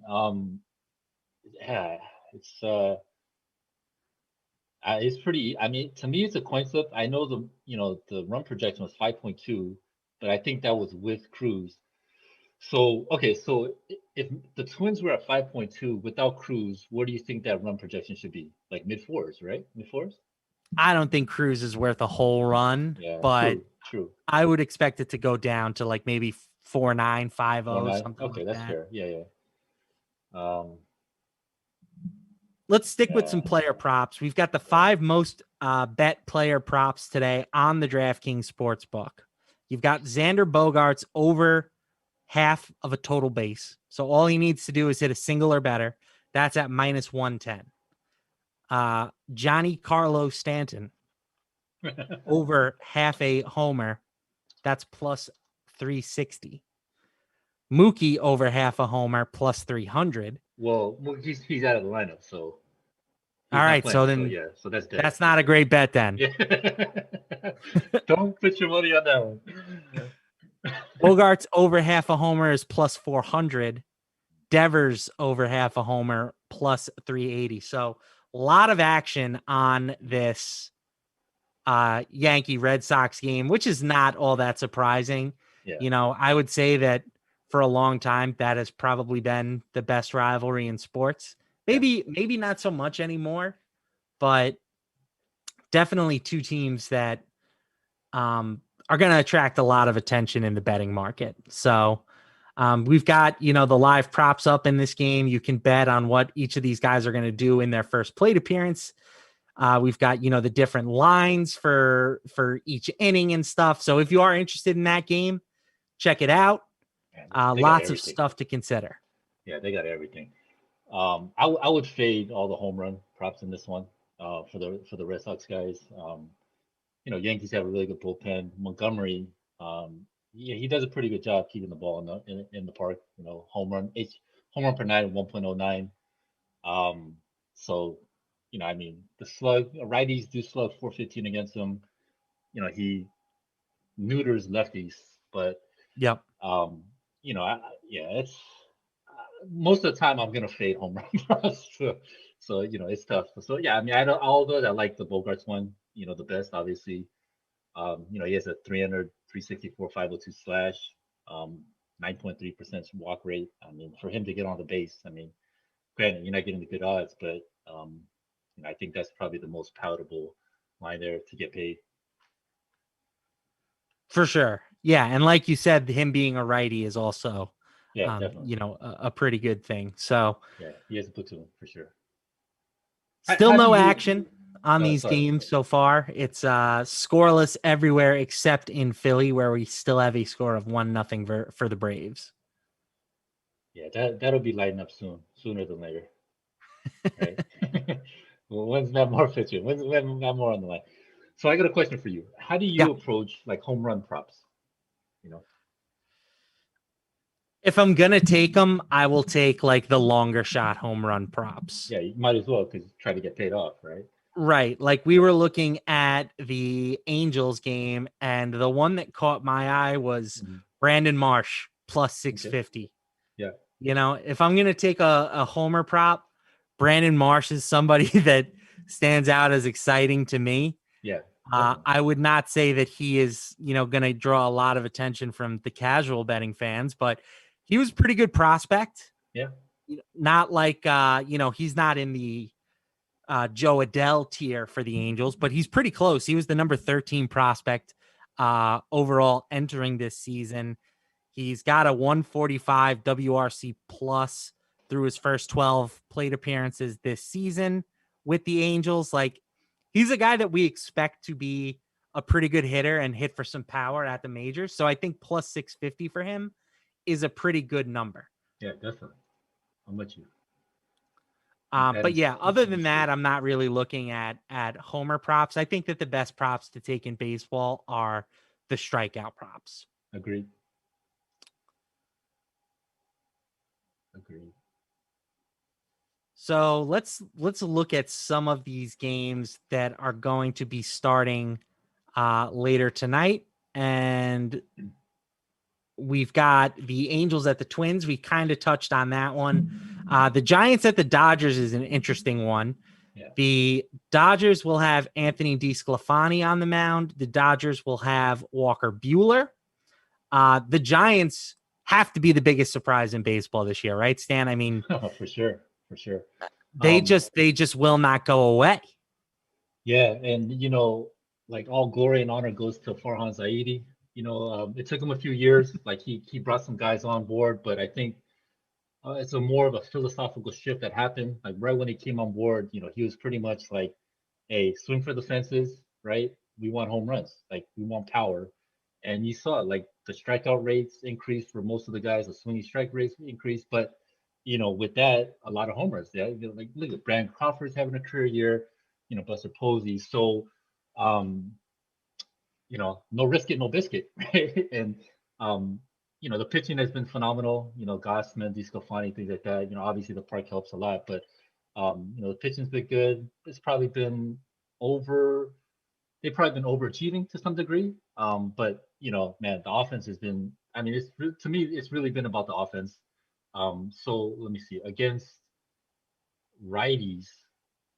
It's pretty. I mean, to me, it's a coin flip. I know the run projection was 5.2, but I think that was with Cruz. So okay, so if the Twins were at 5.2 without Cruz, what do you think that run projection should be? Like mid fours, right? Mid fours. I don't think Cruz is worth a whole run, but true. I would expect it to go down to like maybe 4.9, 5.0, something okay, like that's that. fair. Yeah. Let's stick with some player props. We've got the 5 most bet player props today on the DraftKings Sportsbook. You've got Xander Bogaerts over half of a total base. So all he needs to do is hit a single or better. That's at minus 110. Johnny Carlos Stanton over half a homer. That's plus 360. Mookie over half a homer plus 300. Well, he's out of the lineup, so all right. So then, yeah, so that's dead. That's not a great bet then. Yeah. Don't put your money on that one. Bogarts over half a homer is plus 400. Devers over half a homer plus 380. So a lot of action on this Yankee Red Sox game, which is not all that surprising. Yeah. You know, I would say that for a long time, that has probably been the best rivalry in sports. Maybe not so much anymore, but definitely two teams that are going to attract a lot of attention in the betting market. So we've got, the live props up in this game. You can bet on what each of these guys are going to do in their first plate appearance. We've got, the different lines for each inning and stuff. So if you are interested in that game, check it out. Lots of stuff to consider. Yeah, they got everything. I would fade all the home run props in this one for the Red Sox guys. Yankees have a really good bullpen. Montgomery, he does a pretty good job keeping the ball in the park. Home run per night, 1.09. So, the slug, righties do slug 415 against him. He neuters lefties, but yep. It's most of the time I'm gonna fade home run. so it's tough. So yeah, I like the Bogarts one, the best, obviously. He has a 300, 364, 502 slash, 9.3% walk rate. For him to get on the base, granted, you're not getting the good odds, but I think that's probably the most palatable line there to get paid. For sure. Yeah. And like you said, him being a righty is also, definitely. A pretty good thing. So yeah, he has a platoon for sure. Still no action on these games so far. It's scoreless everywhere except in Philly, where we still have a score of 1-0 for the Braves. Yeah, that'll be lighting up sooner than later. Right? Well, when's Matt Moore pitching? When's Matt Moore on the line? So I got a question for you. How do you approach like home run props? If I'm going to take them, I will take like the longer shot home run props. Yeah, you might as well because try to get paid off, right? Right. Like we were looking at the Angels game, and the one that caught my eye was Brandon Marsh plus 650. Okay. Yeah. If I'm going to take a homer prop, Brandon Marsh is somebody that stands out as exciting to me. Yeah. I would not say that he is, going to draw a lot of attention from the casual betting fans, but he was a pretty good prospect. Yeah. Not like, he's not in the Joe Adele tier for the Angels, but he's pretty close. He was the number 13 prospect overall entering this season. He's got a 145 WRC plus through his first 12 plate appearances this season with the Angels. Like, he's a guy that we expect to be a pretty good hitter and hit for some power at the majors. So I think plus 650 for him is a pretty good number. Yeah, definitely. I'm with you. But yeah, other than that, I'm not really looking at homer props. I think that the best props to take in baseball are the strikeout props. Agreed. So let's look at some of these games that are going to be starting later tonight. And we've got the Angels at the Twins. We kind of touched on that one. The Giants at the Dodgers is an interesting one. Yeah. The Dodgers will have Anthony DeSclafani on the mound. The Dodgers will have Walker Buehler. The Giants have to be the biggest surprise in baseball this year, right, Stan? I mean, for sure. They just will not go away. Yeah, and like all glory and honor goes to Farhan Zaidi. It took him a few years. Like he brought some guys on board, but I think it's a more of a philosophical shift that happened. Like right when he came on board, he was pretty much like, "Hey, swing for the fences, right? We want home runs. Like we want power." And you saw like the strikeout rates increased for most of the guys. The swinging strike rates increased, but with that, a lot of homers. Yeah, like look at Brandon Crawford's having a career year. Buster Posey. So, no risk it, no biscuit, right? And the pitching has been phenomenal. Gossman, DeSclafani, things like that. Obviously the park helps a lot, but the pitching's been good. It's probably been over. They've probably been overachieving to some degree. But man, the offense has been. I mean, to me, it's really been about the offense. So let me see. Against righties,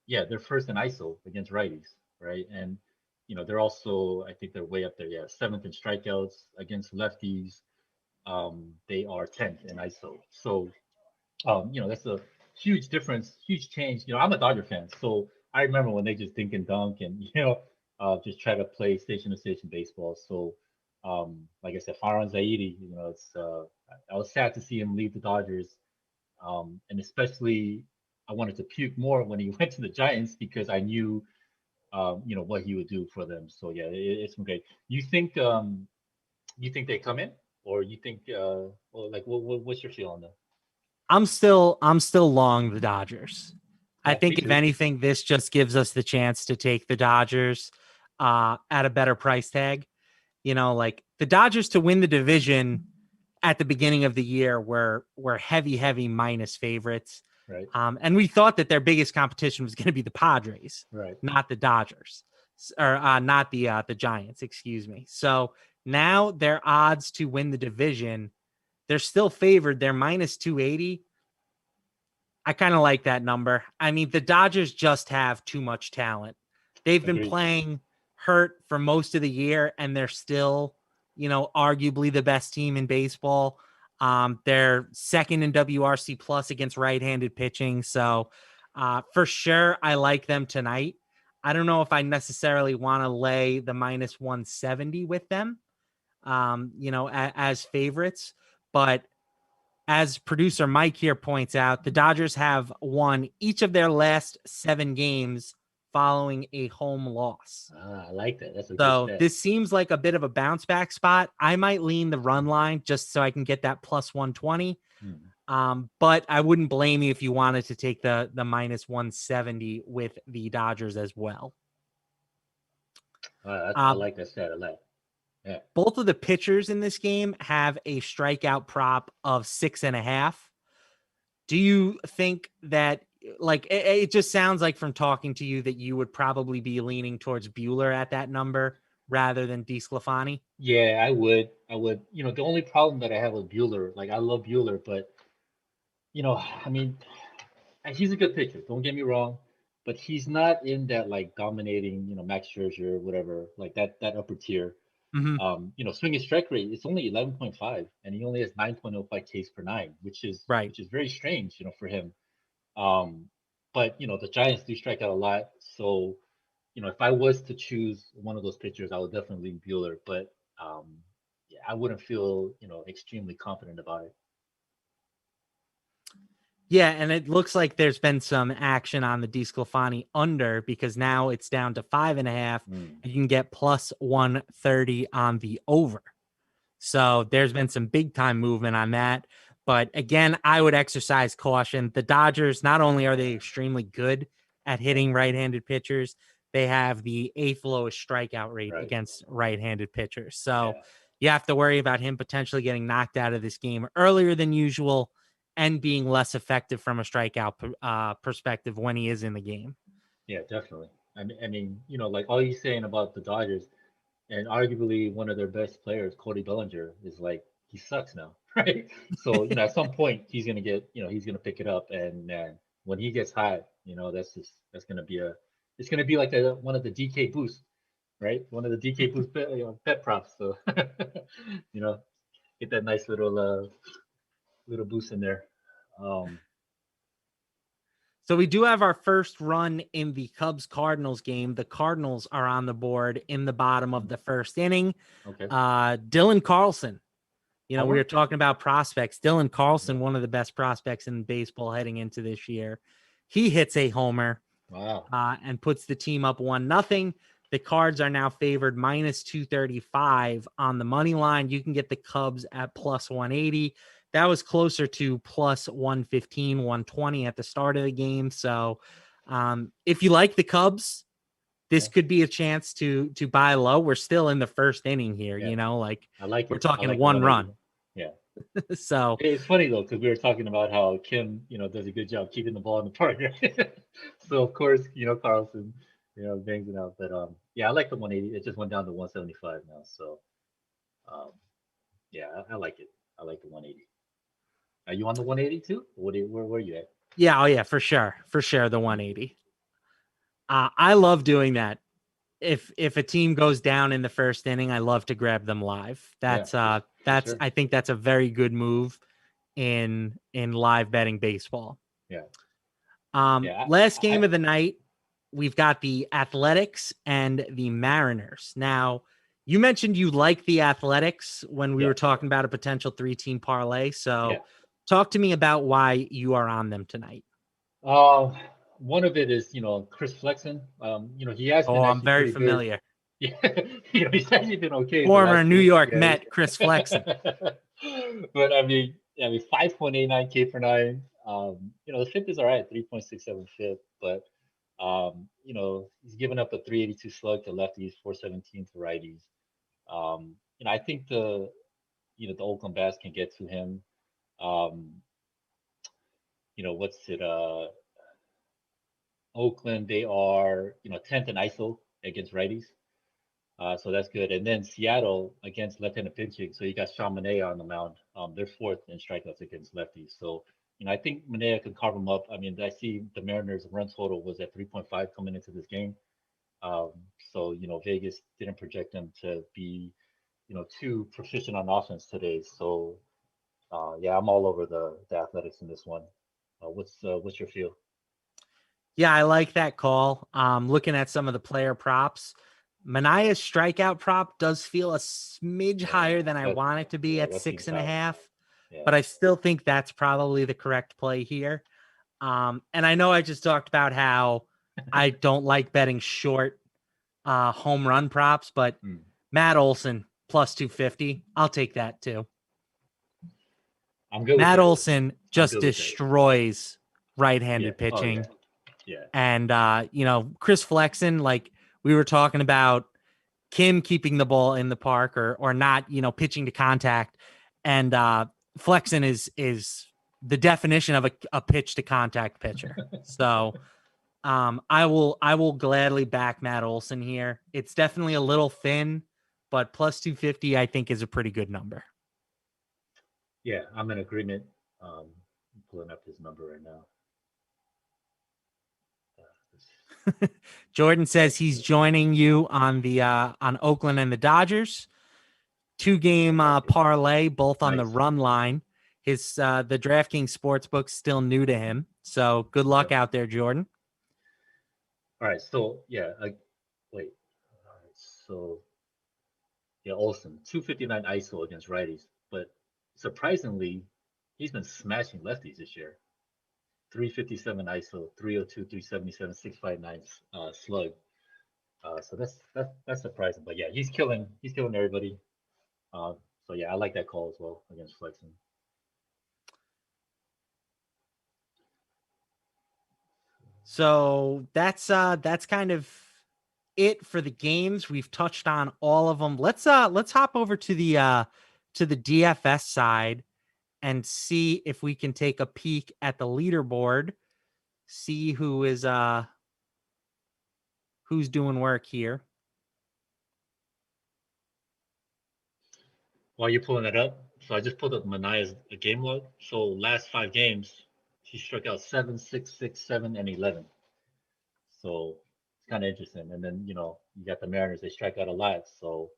yeah, they're first in ISO against righties, right? And they're also, I think they're way up there. Yeah, seventh in strikeouts against lefties. They are 10th in ISO. So, that's a huge difference, huge change. I'm a Dodger fan, so I remember when they just dink and dunk and just try to play station to station baseball. So, like I said, Farhan Zaidi, it's I was sad to see him leave the Dodgers, and especially I wanted to puke more when he went to the Giants because I knew, what he would do for them. So yeah, it's been great. You think they come in, or you think, well, like what's your feel on that? I'm still long the Dodgers. I Yeah, think me if too. anything, this just gives us the chance to take the Dodgers at a better price tag. Like the Dodgers to win the division at the beginning of the year were heavy minus favorites. Right. And we thought that their biggest competition was going to be the Padres, Right. not the Dodgers, or not the Giants, excuse me. So now their odds to win the division, they're still favored. They're minus 280. I kind of like that number. I mean, the Dodgers just have too much talent. They've been Agreed. playing hurt for most of the year, and they're still, arguably the best team in baseball. They're second in WRC plus against right-handed pitching. So for sure, I like them tonight. I don't know if I necessarily want to lay the minus 170 with them, as favorites, but as producer Mike here points out, the Dodgers have won each of their last 7 games following a home loss. I like that. That's a So good stat. this seems like a bit of a bounce back spot. I might lean the run line just so I can get that plus 120. But I wouldn't blame you if you wanted to take the minus 170 with the Dodgers as well. I like that stat a lot. Yeah. Both of the pitchers in this game have a strikeout prop of 6.5. Do you think that, like, it just sounds like from talking to you that you would probably be leaning towards Buehler at that number rather than DeSclafani? Yeah, I would. The only problem that I have with Buehler, like I love Buehler, but I mean, he's a good pitcher. Don't get me wrong, but he's not in that like dominating, Max Scherzer, whatever, like that upper tier. Mm-hmm. Swinging strike rate, it's only 11.5, and he only has 9.05 Ks per nine, which is very strange, for him. But the Giants do strike out a lot, so if I was to choose one of those pitchers, I would definitely lean Buehler, but yeah, I wouldn't feel extremely confident about it. Yeah, and it looks like there's been some action on the DeSclafani under because now it's down to 5.5. And you can get plus 130 on the over. So there's been some big time movement on that. But again, I would exercise caution. The Dodgers, not only are they extremely good at hitting right-handed pitchers, they have the 8th lowest strikeout rate against right-handed pitchers. So you have to worry about him potentially getting knocked out of this game earlier than usual and being less effective from a strikeout perspective when he is in the game. Yeah, definitely. I mean, like all you're saying about the Dodgers, and arguably one of their best players, Cody Bellinger, is like, he sucks now, right? So, at some point he's going to get, he's going to pick it up. And man, when he gets hot, that's going to be it's going to be like one of the DK boosts, right? One of the DK boost pet props. So, get that nice little boost in there. So we do have our first run in the Cubs-Cardinals game. The Cardinals are on the board in the bottom of the first inning. Okay. Dylan Carlson. We were talking about prospects. Dylan Carlson, one of the best prospects in baseball heading into this year. He hits a homer. Wow. And puts the team up 1-0. The Cards are now favored minus 235 on the money line. You can get the Cubs at plus 180. that was closer to plus 115, 120 at the start of the game. So if you like the Cubs, this could be a chance to buy low. We're still in the first inning here, like I like we're it. I talking like the one 180. run. Yeah. So it's funny though, because we were talking about how Kim, does a good job keeping the ball in the park. So of course, Carlson, bangs it out. But yeah, I like the 180. It just went down to 175 now. So yeah, I like it. I like the 180. Are you on the 180 too? Where are you at? yeah, oh yeah, for sure, the 180. I love doing that. If a team goes down in the first inning, I love to grab them live. That's sure. I think that's a very good move in live betting baseball. Yeah. Last game of the night, we've got the Athletics and the Mariners. Now, you mentioned you like the Athletics when we were talking about a potential 3-team parlay. So talk to me about why you are on them tonight. One of it is, Chris Flexen. He has been I'm very pretty familiar. Good. Yeah, he's actually been okay. Former New York Met Chris Flexen. But I mean 5.89K for 9. The FIP is all right, 3.67 FIP, but he's given up a 382 slug to lefties, 417 to righties. I think the Oakland bats can get to him. What's it? Oakland, they are 10th in ISO against righties. So that's good. And then Seattle against left-handed pitching. So you got Chaminade on the mound. They're 4th in strikeouts against lefties. So, I think Manea could carve them up. I mean, I see the Mariners' run total was at 3.5 coming into this game. So, Vegas didn't project them to be, too proficient on offense today. So, yeah, I'm all over the Athletics in this one. What's your feel? Yeah, I like that call. Looking at some of the player props, Manaya's strikeout prop does feel a smidge higher than I want it to be at 6.5, but I still think that's probably the correct play here. And I know I just talked about how I don't like betting short home run props, but Matt Olson plus 250, I'll take that too. I'm good. Matt Olson just destroys right-handed pitching. Oh, yeah. And Chris Flexen, like we were talking about Kim keeping the ball in the park or not, pitching to contact. And Flexen is the definition of a pitch to contact pitcher. So I will gladly back Matt Olson here. It's definitely a little thin, but plus 250 I think is a pretty good number. Yeah, I'm in agreement. I'm pulling up his number right now. Jordan says he's joining you on the on Oakland and the Dodgers. 2-game parlay, both on the run line. His the DraftKings Sportsbook's still new to him, so good luck out there, Jordan. All right, so yeah, wait. All right, so yeah, Olsen 259 ISO against righties, but surprisingly, he's been smashing lefties this year. 357 ISO, 302, 377, 659 slug. So that's surprising. But yeah, he's killing everybody. So yeah, I like that call as well against Flexen. So that's kind of it for the games. We've touched on all of them. Let's hop over to the DFS side and see if we can take a peek at the leaderboard. See who is who's doing work here. While you're pulling it up, so I just pulled up Manaya's game log. So last 5 games, he struck out 7, 6, 6, 7, and 11. So it's kind of interesting. And then you got the Mariners; they strike out a lot. So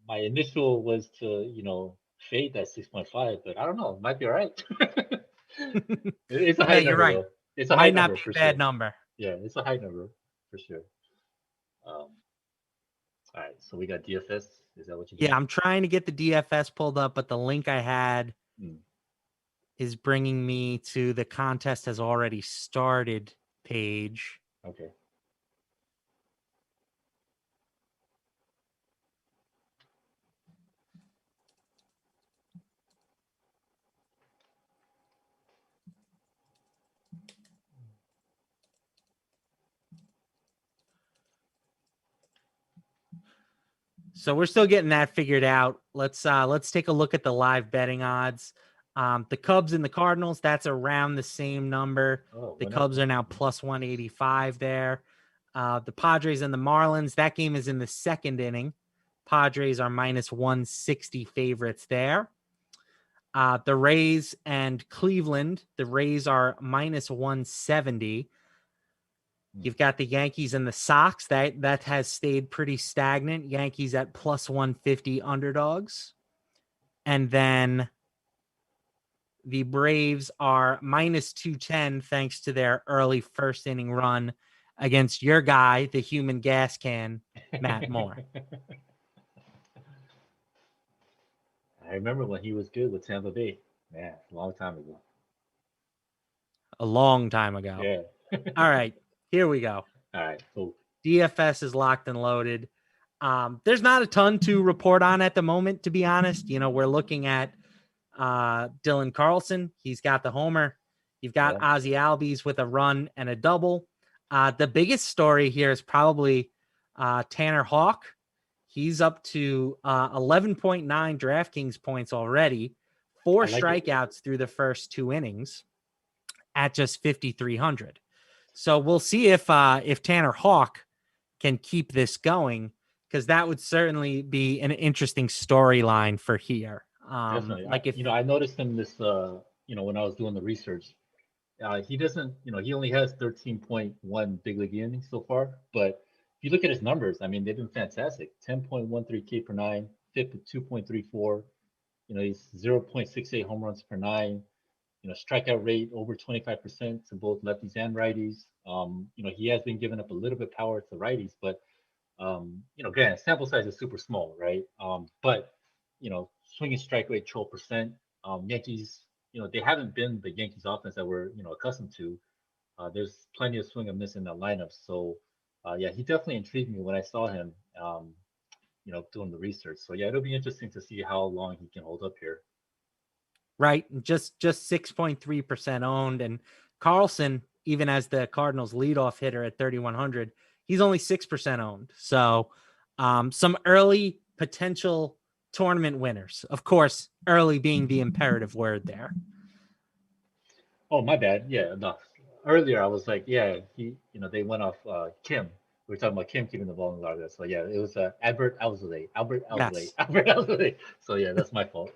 my initial was to fade that 6.5, but I don't know, it might be all right. It's a high number. You're right. Though. It's a high might number not be for a bad sure. number. Yeah, it's a high number for sure. All right, so we got DFS. Is that what you? Yeah, I'm trying to get the DFS pulled up, but the link I had is bringing me to the contest has already started page. Okay. So we're still getting that figured out. Let's take a look at the live betting odds. The Cubs and the Cardinals, that's around the same number. The Cubs are now plus 185 there. The Padres and the Marlins, that game is in the second inning. Padres are minus 160 favorites there. The Rays and Cleveland, the Rays are minus 170. You've got the Yankees and the Sox. That has stayed pretty stagnant. Yankees at plus 150 underdogs. And then the Braves are minus 210 thanks to their early first inning run against your guy, the human gas can, Matt Moore. I remember when he was good with Tampa Bay. Man, a long time ago. A long time ago. Yeah. All right, here we go. All right, cool. DFS is locked and loaded. There's not a ton to report on at the moment, to be honest. We're looking at Dylan Carlson. He's got the homer. You've got Ozzie Albies with a run and a double. The biggest story here is probably Tanner Hawk. He's up to 11.9 DraftKings points already, 4 strikeouts through the first 2 innings at just 5,300. So we'll see if Tanner Hawk can keep this going, because that would certainly be an interesting storyline for here. Definitely. I noticed him this, when I was doing the research, he doesn't, he only has 13.1 big league innings so far, but if you look at his numbers, I mean, they've been fantastic. 10.13 K per 9, FIP at 2.34. He's 0.68 home runs per 9. Strikeout rate over 25% to both lefties and righties. He has been giving up a little bit of power to righties, but granted, sample size is super small, right? But swinging strike rate 12%. Yankees, they haven't been the Yankees offense that we're accustomed to. There's plenty of swing and miss in that lineup. So he definitely intrigued me when I saw him, doing the research. So it'll be interesting to see how long he can hold up here. Right, just 6.3% owned, and Carlson, even as the Cardinals' leadoff hitter at 3,100, he's only 6% owned. So, some early potential tournament winners. Of course, early being the imperative word there. Oh, my bad. Yeah, no. Earlier I was like, they went off Kim. We were talking about Kim keeping the ball in the larger. So it was Albert Alzolay. Yes. So that's my fault.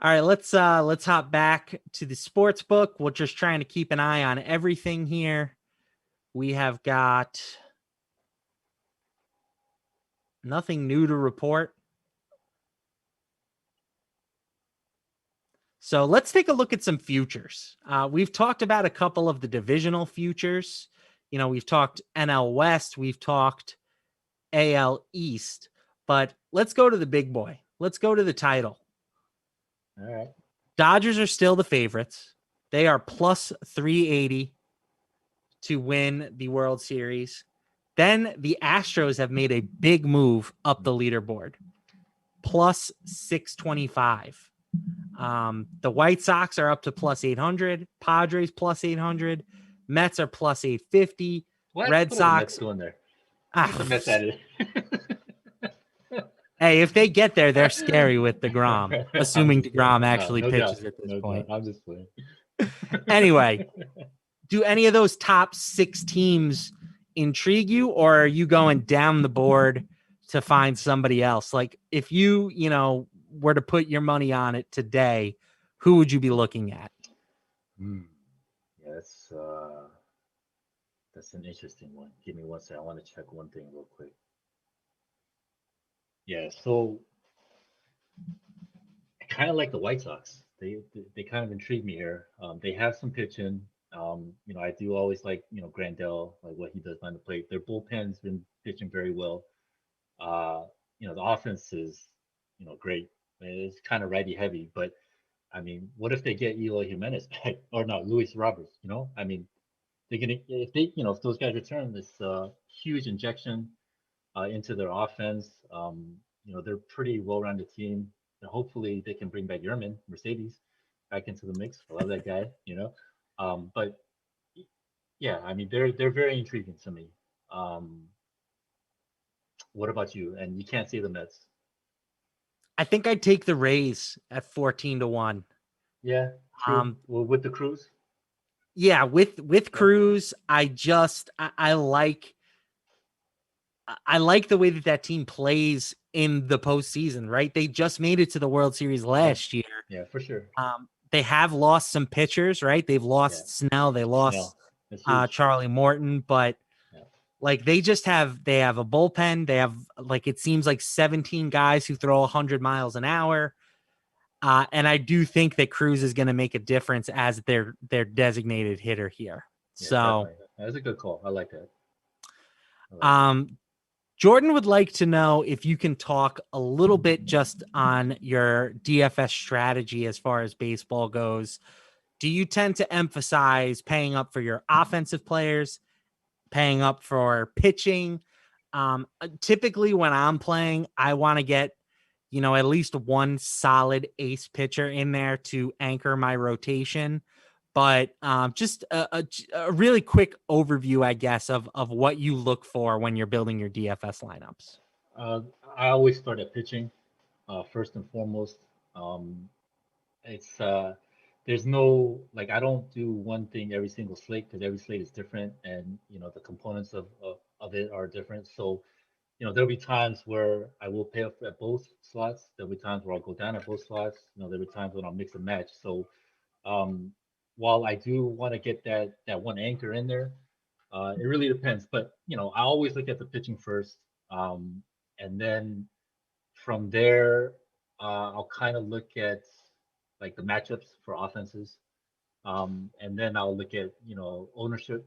All right, let's hop back to the sports book. We're just trying to keep an eye on everything here. We have got nothing new to report. So let's take a look at some futures. We've talked about a couple of the divisional futures. We've talked NL West, we've talked AL East, but let's go to the big boy. Let's go to the title. All right. Dodgers are still the favorites. They are plus 380 to win the World Series. Then the Astros have made a big move up the leaderboard, plus 625. The White Sox are up to plus 800. Padres plus 800. Mets are plus 850. What? Red Sox. Go in there. The Mets at it. Hey, if they get there, they're scary with DeGrom, assuming DeGrom actually pitches at this point. I'm just playing. Anyway, do any of those top 6 teams intrigue you, or are you going down the board to find somebody else? Like, if you were to put your money on it today, who would you be looking at? Yeah, that's an interesting one. Give me one second. I want to check one thing real quick. Yeah, so I kind of like the White Sox. They kind of intrigue me here. They have some pitching. I do always like Grandel, like what he does behind the plate. Their bullpen's been pitching very well. The offense is great. It's kind of righty heavy, but I mean, what if they get Eloy Jimenez back or not Luis Roberts? I mean, they're gonna if those guys return, this huge injection into their offense. They're pretty well-rounded team. And hopefully they can bring back Yerman Mercedes back into the mix. I love that guy. But yeah, I mean they're very intriguing to me. What about you? And you can't say the Mets. I think I'd take the Rays at 14-1. Yeah, true. Well, with the Cruise. Yeah, with Cruz, I like the way that team plays in the postseason, right? They just made it to the World Series last year. Yeah, for sure. They have lost some pitchers, right? They've lost Snell, they lost Charlie Morton, but like they have a bullpen. They have like it seems like 17 guys who throw 100 miles an hour. And I do think that Cruz is going to make a difference as their designated hitter here. Yeah, so definitely. That's a good call. I like that. Jordan would like to know if you can talk a little bit just on your DFS strategy as far as baseball goes. Do you tend to emphasize paying up for your offensive players, paying up for pitching? Typically when I'm playing, I want to get, at least one solid ace pitcher in there to anchor my rotation. But just a really quick overview, I guess, of what you look for when you're building your DFS lineups. I always start at pitching, first and foremost. It's there's no like I don't do one thing every single slate because every slate is different, and the components of it are different. So there'll be times where I will pay up at both slots. There'll be times where I'll go down at both slots. There'll be times when I'll mix and match. So while I do want to get that one anchor in there, it really depends. But I always look at the pitching first, and then from there, I'll kind of look at like the matchups for offenses, and then I'll look at ownership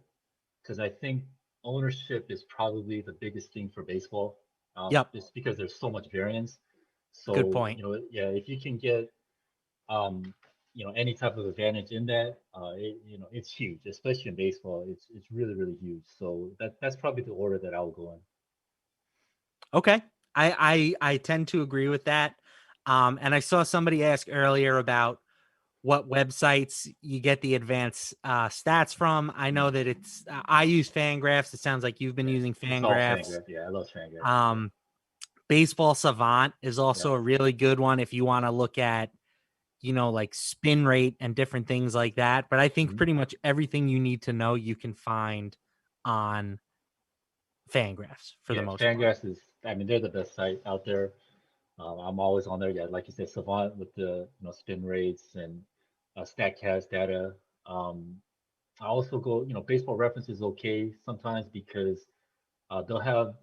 because I think ownership is probably the biggest thing for baseball. Yep. Just because there's so much variance. So Good point. If you can get any type of advantage in that, it's huge, especially in baseball. It's really, really huge. So that's probably the order that I'll go in. Okay. I tend to agree with that. And I saw somebody ask earlier about what websites you get the advanced stats from. I know that I use Fangraphs. It sounds like you've been using Fangraphs. Yeah, I love Fangraphs. Baseball Savant is also a really good one if you want to look at, like spin rate and different things like that. But I think pretty much everything you need to know you can find on Fangraphs for the most part. Fangraphs is, they're the best site out there. I'm always on there. Yeah, like you said, Savant with the spin rates and StatCast data. I also go, Baseball Reference is okay sometimes because they'll have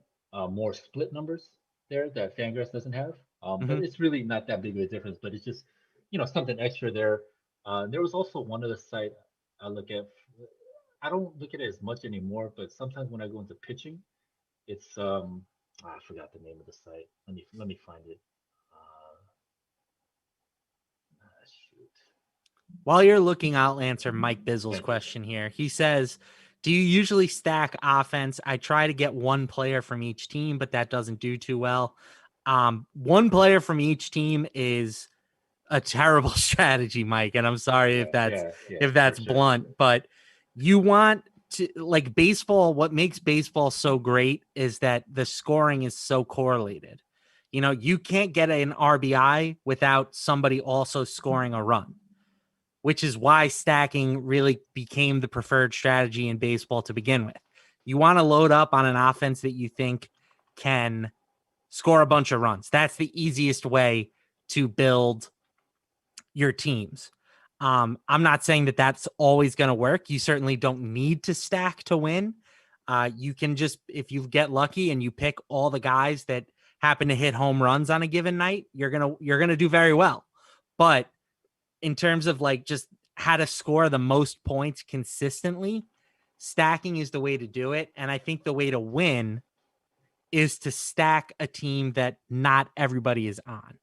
more split numbers there that Fangraphs doesn't have. But it's really not that big of a difference. But it's just something extra there. There was also one other site I look at. I don't look at it as much anymore, but sometimes when I go into pitching, it's I forgot the name of the site. Let me find it. While you're looking, I'll answer Mike Bizzle's question here. He says, do you usually stack offense? I try to get one player from each team, but that doesn't do too well. One player from each team is a terrible strategy, Mike. And I'm sorry if that's blunt, but you want to, like, baseball. What makes baseball so great is that the scoring is so correlated. You can't get an RBI without somebody also scoring a run, which is why stacking really became the preferred strategy in baseball to begin with. You want to load up on an offense that you think can score a bunch of runs. That's the easiest way to build your teams. I'm not saying that that's always going to work. You certainly don't need to stack to win. You can just, if you get lucky and you pick all the guys that happen to hit home runs on a given night, you're going to do very well. But in terms of like just how to score the most points consistently, stacking is the way to do it. And I think the way to win is to stack a team that not everybody is on.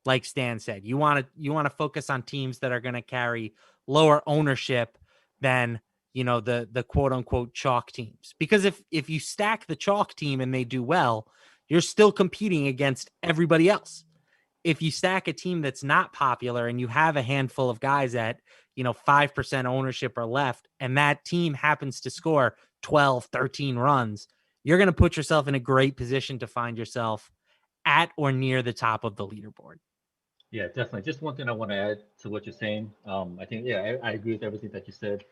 Like Stan said, you want to focus on teams that are going to carry lower ownership than, the quote unquote chalk teams. Because if you stack the chalk team and they do well, you're still competing against everybody else. If you stack a team that's not popular and you have a handful of guys at, 5% ownership or left, and that team happens to score 12, 13 runs, you're going to put yourself in a great position to find yourself at or near the top of the leaderboard. Yeah, definitely. Just one thing I want to add to what you're saying. I think, yeah, I agree with everything that you said.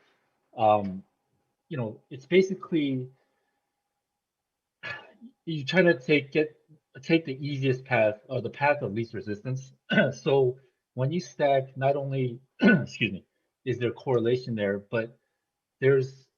It's basically you try to take the easiest path or the path of least resistance. So when you stack, not only excuse me, is there correlation there, but there's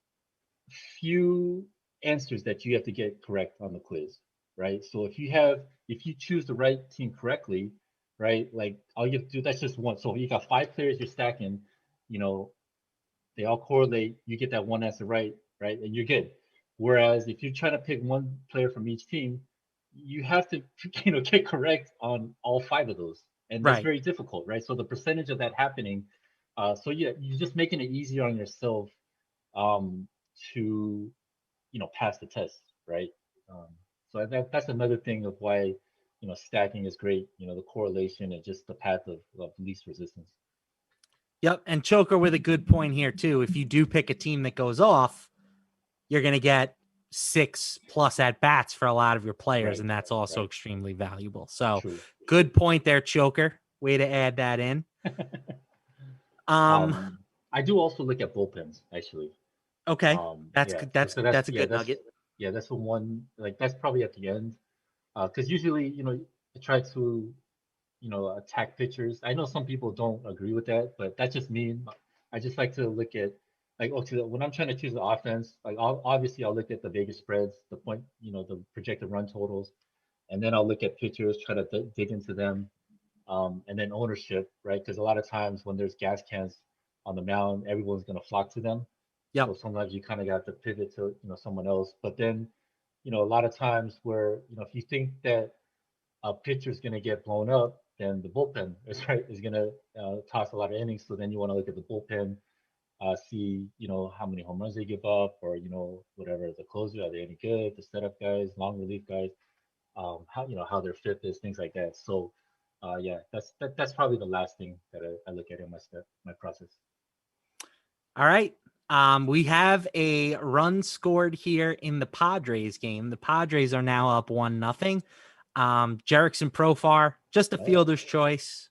few answers that you have to get correct on the quiz, right? So if you choose the right team correctly, right, like all you have to do, that's just one. So you got 5 players you're stacking, they all correlate, you get that one answer right, and you're good. Whereas if you're trying to pick one player from each team, you have to get correct on all 5 of those, and that's very difficult, right? So the percentage of that happening, you're just making it easier on yourself to pass the test, right? So that's another thing of why stacking is great. The correlation and just the path of least resistance. Yep, and Choker with a good point here too. If you do pick a team that goes off, you're going to get 6+ at bats for a lot of your players, and that's also extremely valuable. So good point there, Choker. Way to add that in. I do also look at bullpens, actually. Okay, that's a good nugget. Yeah, that's the one. Like that's probably at the end, because usually I try to attack pitchers. I know some people don't agree with that, but that's just me. I just like to look at when I'm trying to choose the offense, obviously I'll look at the Vegas spreads, the point, the projected run totals, and then I'll look at pitchers, try to dig into them, and then ownership, right? Because a lot of times when there's gas cans on the mound, everyone's going to flock to them. Yeah. So sometimes you kind of got to pivot to someone else. But then, a lot of times where if you think that a pitcher's going to get blown up, then the bullpen is going to toss a lot of innings. So then you want to look at the bullpen, see how many home runs they give up, or whatever the closer, are they any good? The setup guys, long relief guys, how their fit is, things like that. So that's probably the last thing that I look at in my process. All right. We have a run scored here in the Padres game. The Padres are now up 1-0. Jerickson Profar, just a fielder's choice.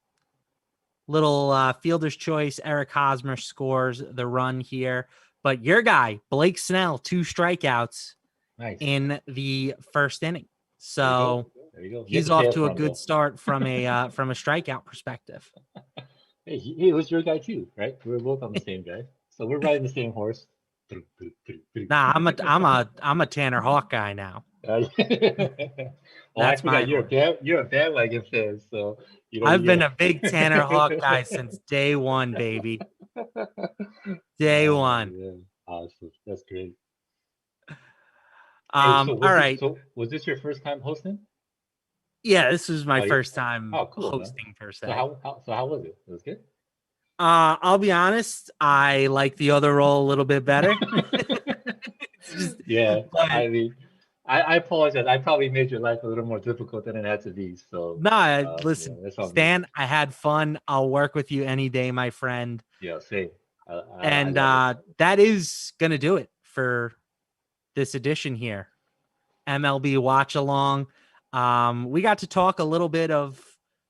Little fielder's choice. Eric Hosmer scores the run here. But your guy, Blake Snell, 2 strikeouts in the first inning. So there you go. He's off to a good start from a strikeout perspective. Hey, he was your guy too, right? We're both on the same guy. So we're riding the same horse. Nah, I'm a Tanner Hawk guy now. Well, That's I forgot you're a bandwagon fan, so I've been a big Tanner Hawk guy since day one, baby. Day one. Yeah. Awesome. That's great. All right. So was this your first time hosting? Yeah, this was my first time hosting per se. So how was it? It was good. I'll be honest, I like the other role a little bit better. I mean, I apologize. I probably made your life a little more difficult than it had to be. So listen, Stan, I had fun. I'll work with you any day, my friend. Yeah, same. That is gonna do it for this edition here. MLB watch along. We got to talk a little bit of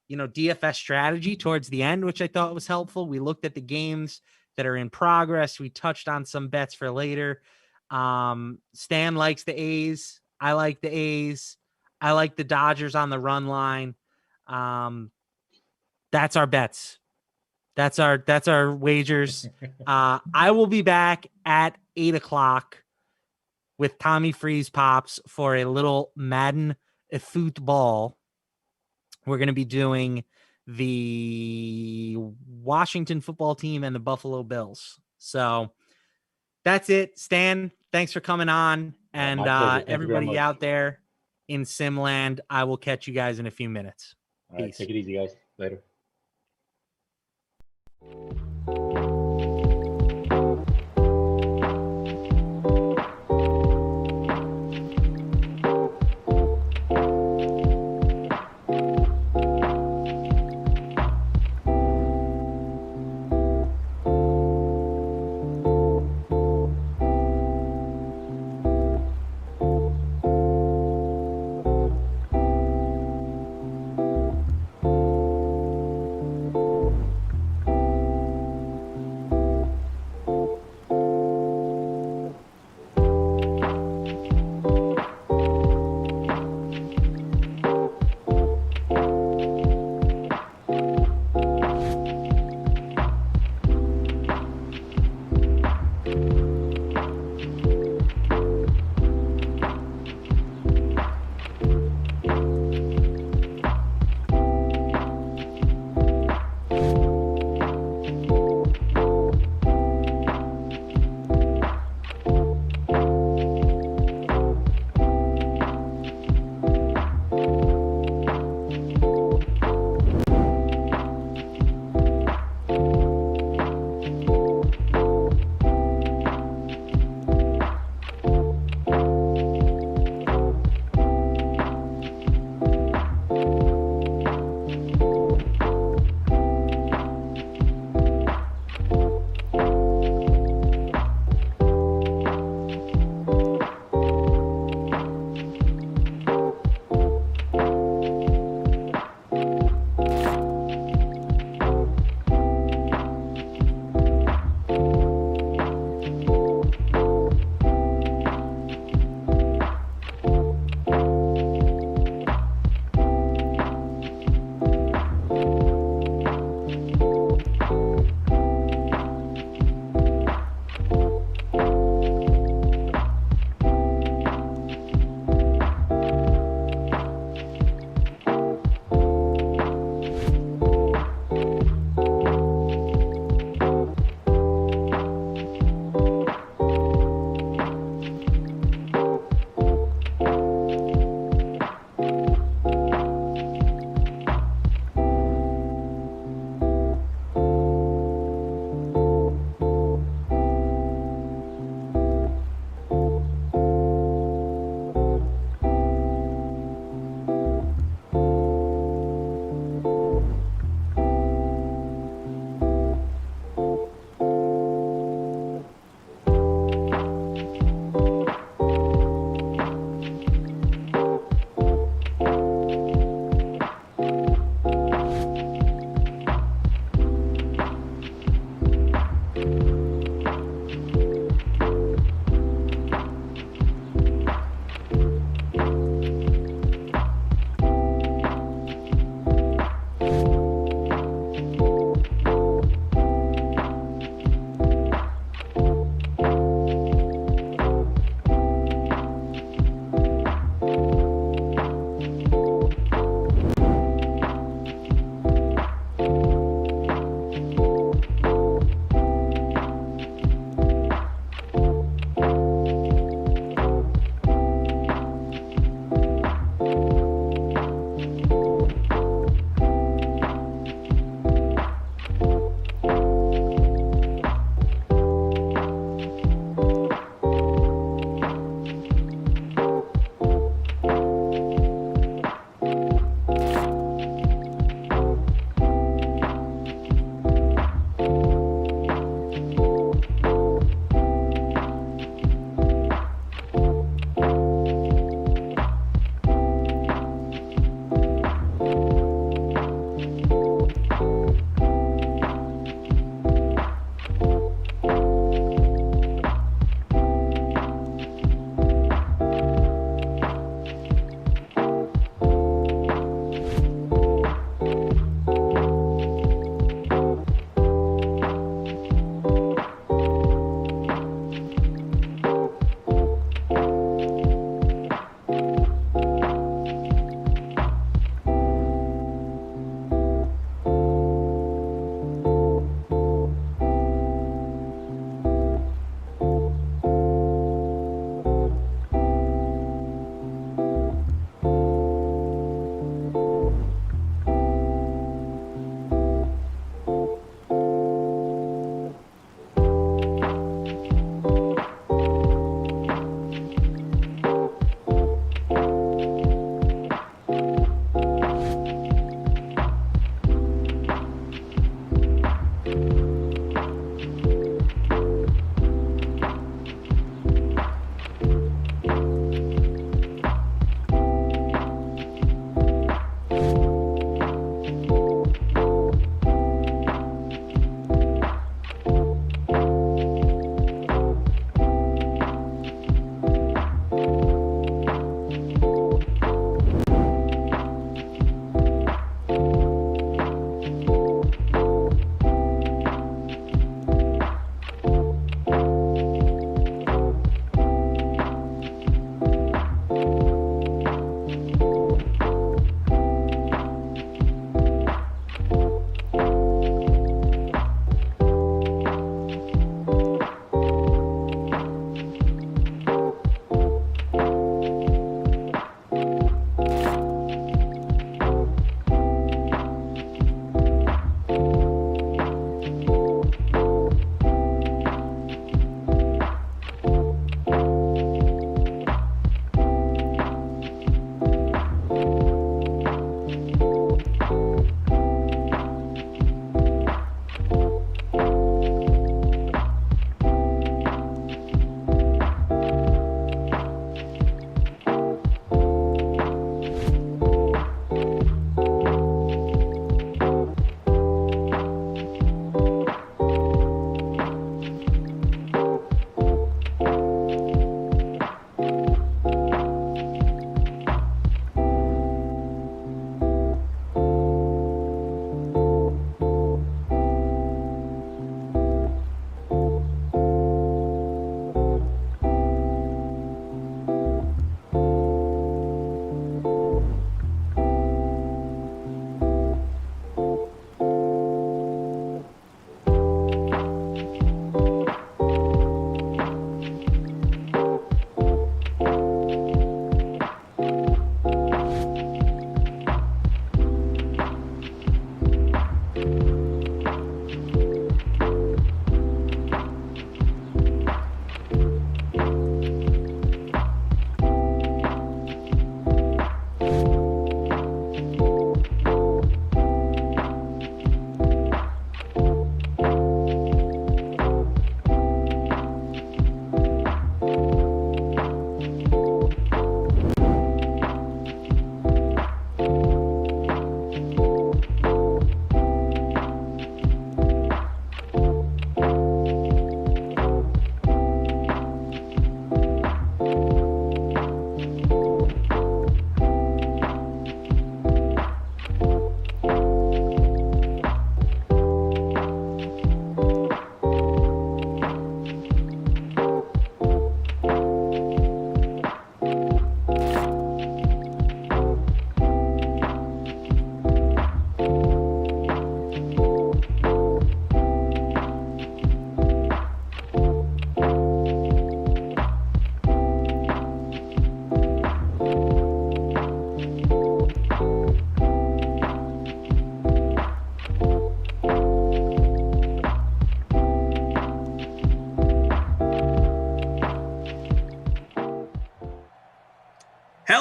DFS strategy towards the end, which I thought was helpful. We looked at the games that are in progress. We touched on some bets for later. Stan likes the A's. I like the A's. I like the Dodgers on the run line. That's our bets. That's our wagers. I will be back at 8:00 with Tommy Freeze Pops for a little Madden football. We're going to be doing the Washington football team and the Buffalo Bills. So that's it. Stan, thanks for coming on. And everybody out there in Simland, I will catch you guys in a few minutes. All right, take it easy, guys. Later.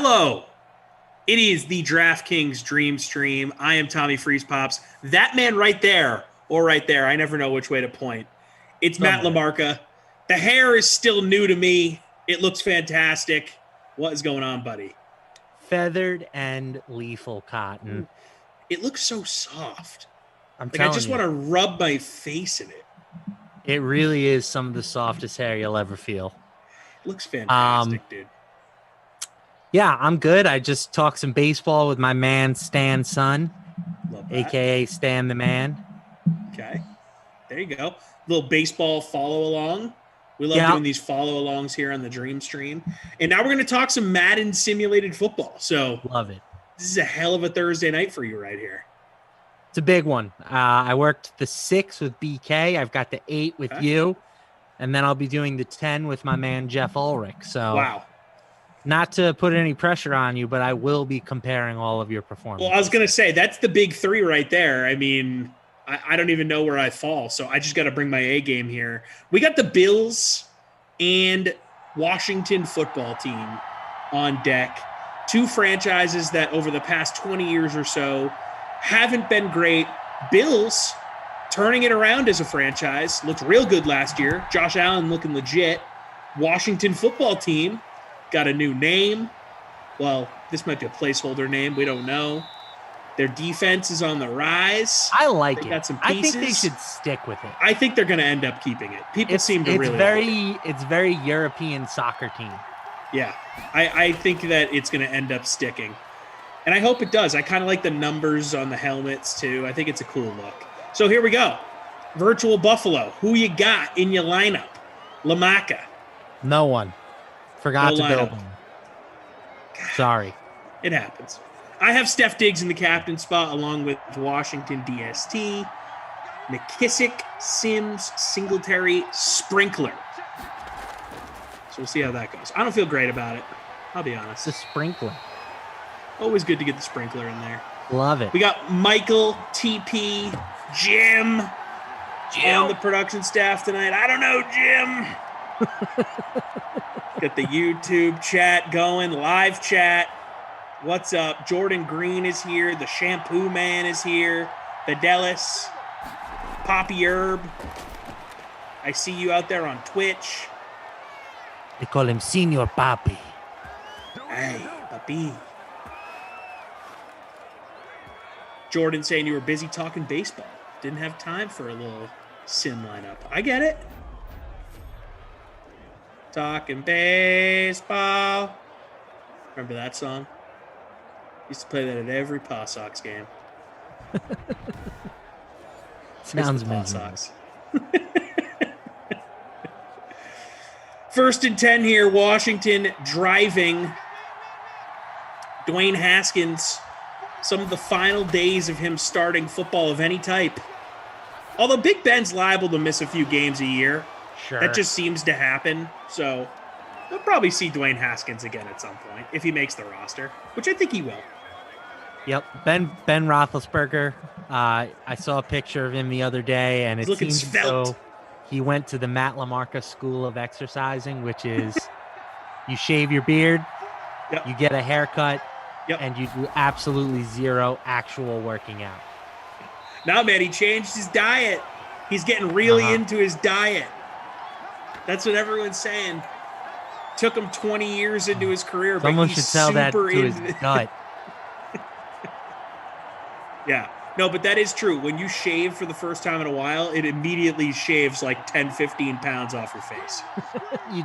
Hello. It is the DraftKings Dream Stream. I am Tommy Freeze Pops. That man right there, or right there, I never know which way to point. It's Matt LaMarca. The hair is still new to me. It looks fantastic. What is going on, buddy? Feathered and lethal cotton. It looks so soft. I'm I telling just you. want to rub my face in it. It really is some of the softest hair you'll ever feel. It looks fantastic, dude. Yeah, I'm good. I just talked some baseball with my man Stan Sun, aka Stan the Man. Okay. There you go. Little baseball follow along. We love doing these follow alongs here on the Dream Stream. And now we're going to talk some Madden simulated football. So love it. This is a hell of a Thursday night for you right here. It's a big one. I worked the 6 with BK. I've got the 8 with you. And then I'll be doing the 10 with my man Jeff Ulrich. So wow. Not to put any pressure on you, but I will be comparing all of your performances. Well, I was going to say, that's the big 3 right there. I mean, I don't even know where I fall, so I just got to bring my A game here. We got the Bills and Washington football team on deck. 2 franchises that over the past 20 years or so haven't been great. Bills turning it around as a franchise. Looked real good last year. Josh Allen looking legit. Washington football team got a new name. Well, this might be a placeholder name. We don't know. Their defense is on the rise. I like it. Got some I pieces. think they should stick with it. I think they're going to end up keeping it. People seem to really like it. It's very European soccer team. Yeah, I think that it's going to end up sticking. And I hope it does. I kind of like the numbers on the helmets, too. I think it's a cool look. So here we go. Virtual Buffalo. Who you got in your lineup? LaMarca. No one. Forgot No to build lineup. them. Sorry. It happens. I have Steph Diggs in the captain spot along with Washington DST, McKissick, Sims, Singletary, Sprinkler. So we'll see how that goes. I don't feel great about it. I'll be honest. The Sprinkler. Always good to get the Sprinkler in there. Love it. We got Michael, TP, Jim on the production staff tonight. I don't know, Jim. Got the YouTube chat going, live chat. What's up? Jordan Green is here. The Shampoo Man is here. Fidelis. Poppy Herb. I see you out there on Twitch. They call him Senior Papi. Hey, papi. Jordan saying you were busy talking baseball. Didn't have time for a little sim lineup. I get it. Talking baseball. Remember that song? Used to play that at every Paw Sox game. Sounds Paw miserable. Sox. First and 10 here, Washington driving. Dwayne Haskins, some of the final days of him starting football of any type. Although Big Ben's liable to miss a few games a year. Sure. That just seems to happen. So we'll probably see Dwayne Haskins again at some point if he makes the roster, which I think he will. Yep. Ben Roethlisberger. I saw a picture of him the other day, and He's it looking seems as svelte. though he went to the Matt LaMarca School of Exercising, which is you shave your beard, you get a haircut, and you do absolutely zero actual working out. No, man, he changed his diet. He's getting really into his diet. That's what everyone's saying. Took him 20 years into his career, Someone but he's should tell that to super his into gut. Yeah. No, but that is true. When you shave for the first time in a while, it immediately shaves like 10, 15 pounds off your face. You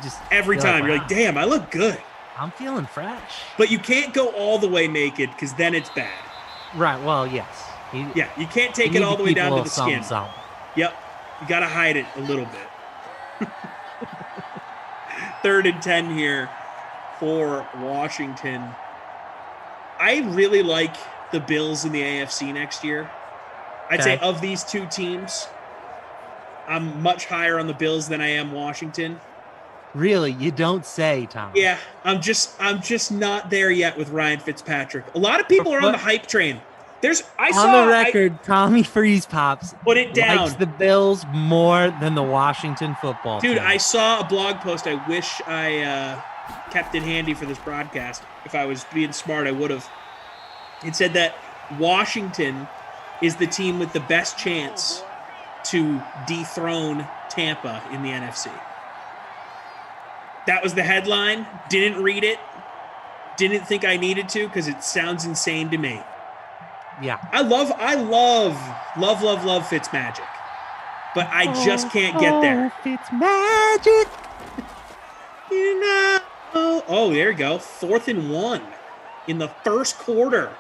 just Every feel time. You're wow, like, damn, I look good. I'm feeling fresh. But you can't go all the way naked because then it's bad. Right. Well, yes. Yeah, you can't take you it need all to the way keep a down to little the skin. something. Yep. You got to hide it a little bit. 3rd and 10 here for Washington. I really like the Bills in the AFC next year. I'd say Okay. of these two teams, I'm much higher on the Bills than I am Washington. Really, you don't say, Tom. Yeah, I'm just not there yet with Ryan Fitzpatrick. A lot of people are on the hype train. On the record, Tommy Freeze Pops Put it down. likes the Bills more than the Washington football Dude, team. I saw a blog post. I wish I kept it handy for this broadcast. If I was being smart, I would have. It said that Washington is the team with the best chance to dethrone Tampa in the NFC. That was the headline. Didn't read it. Didn't think I needed to because it sounds insane to me. Yeah. I love Fitzmagic. But I just can't get there. Fitzmagic. You know. Oh, there you go. 4th and 1 in the first quarter.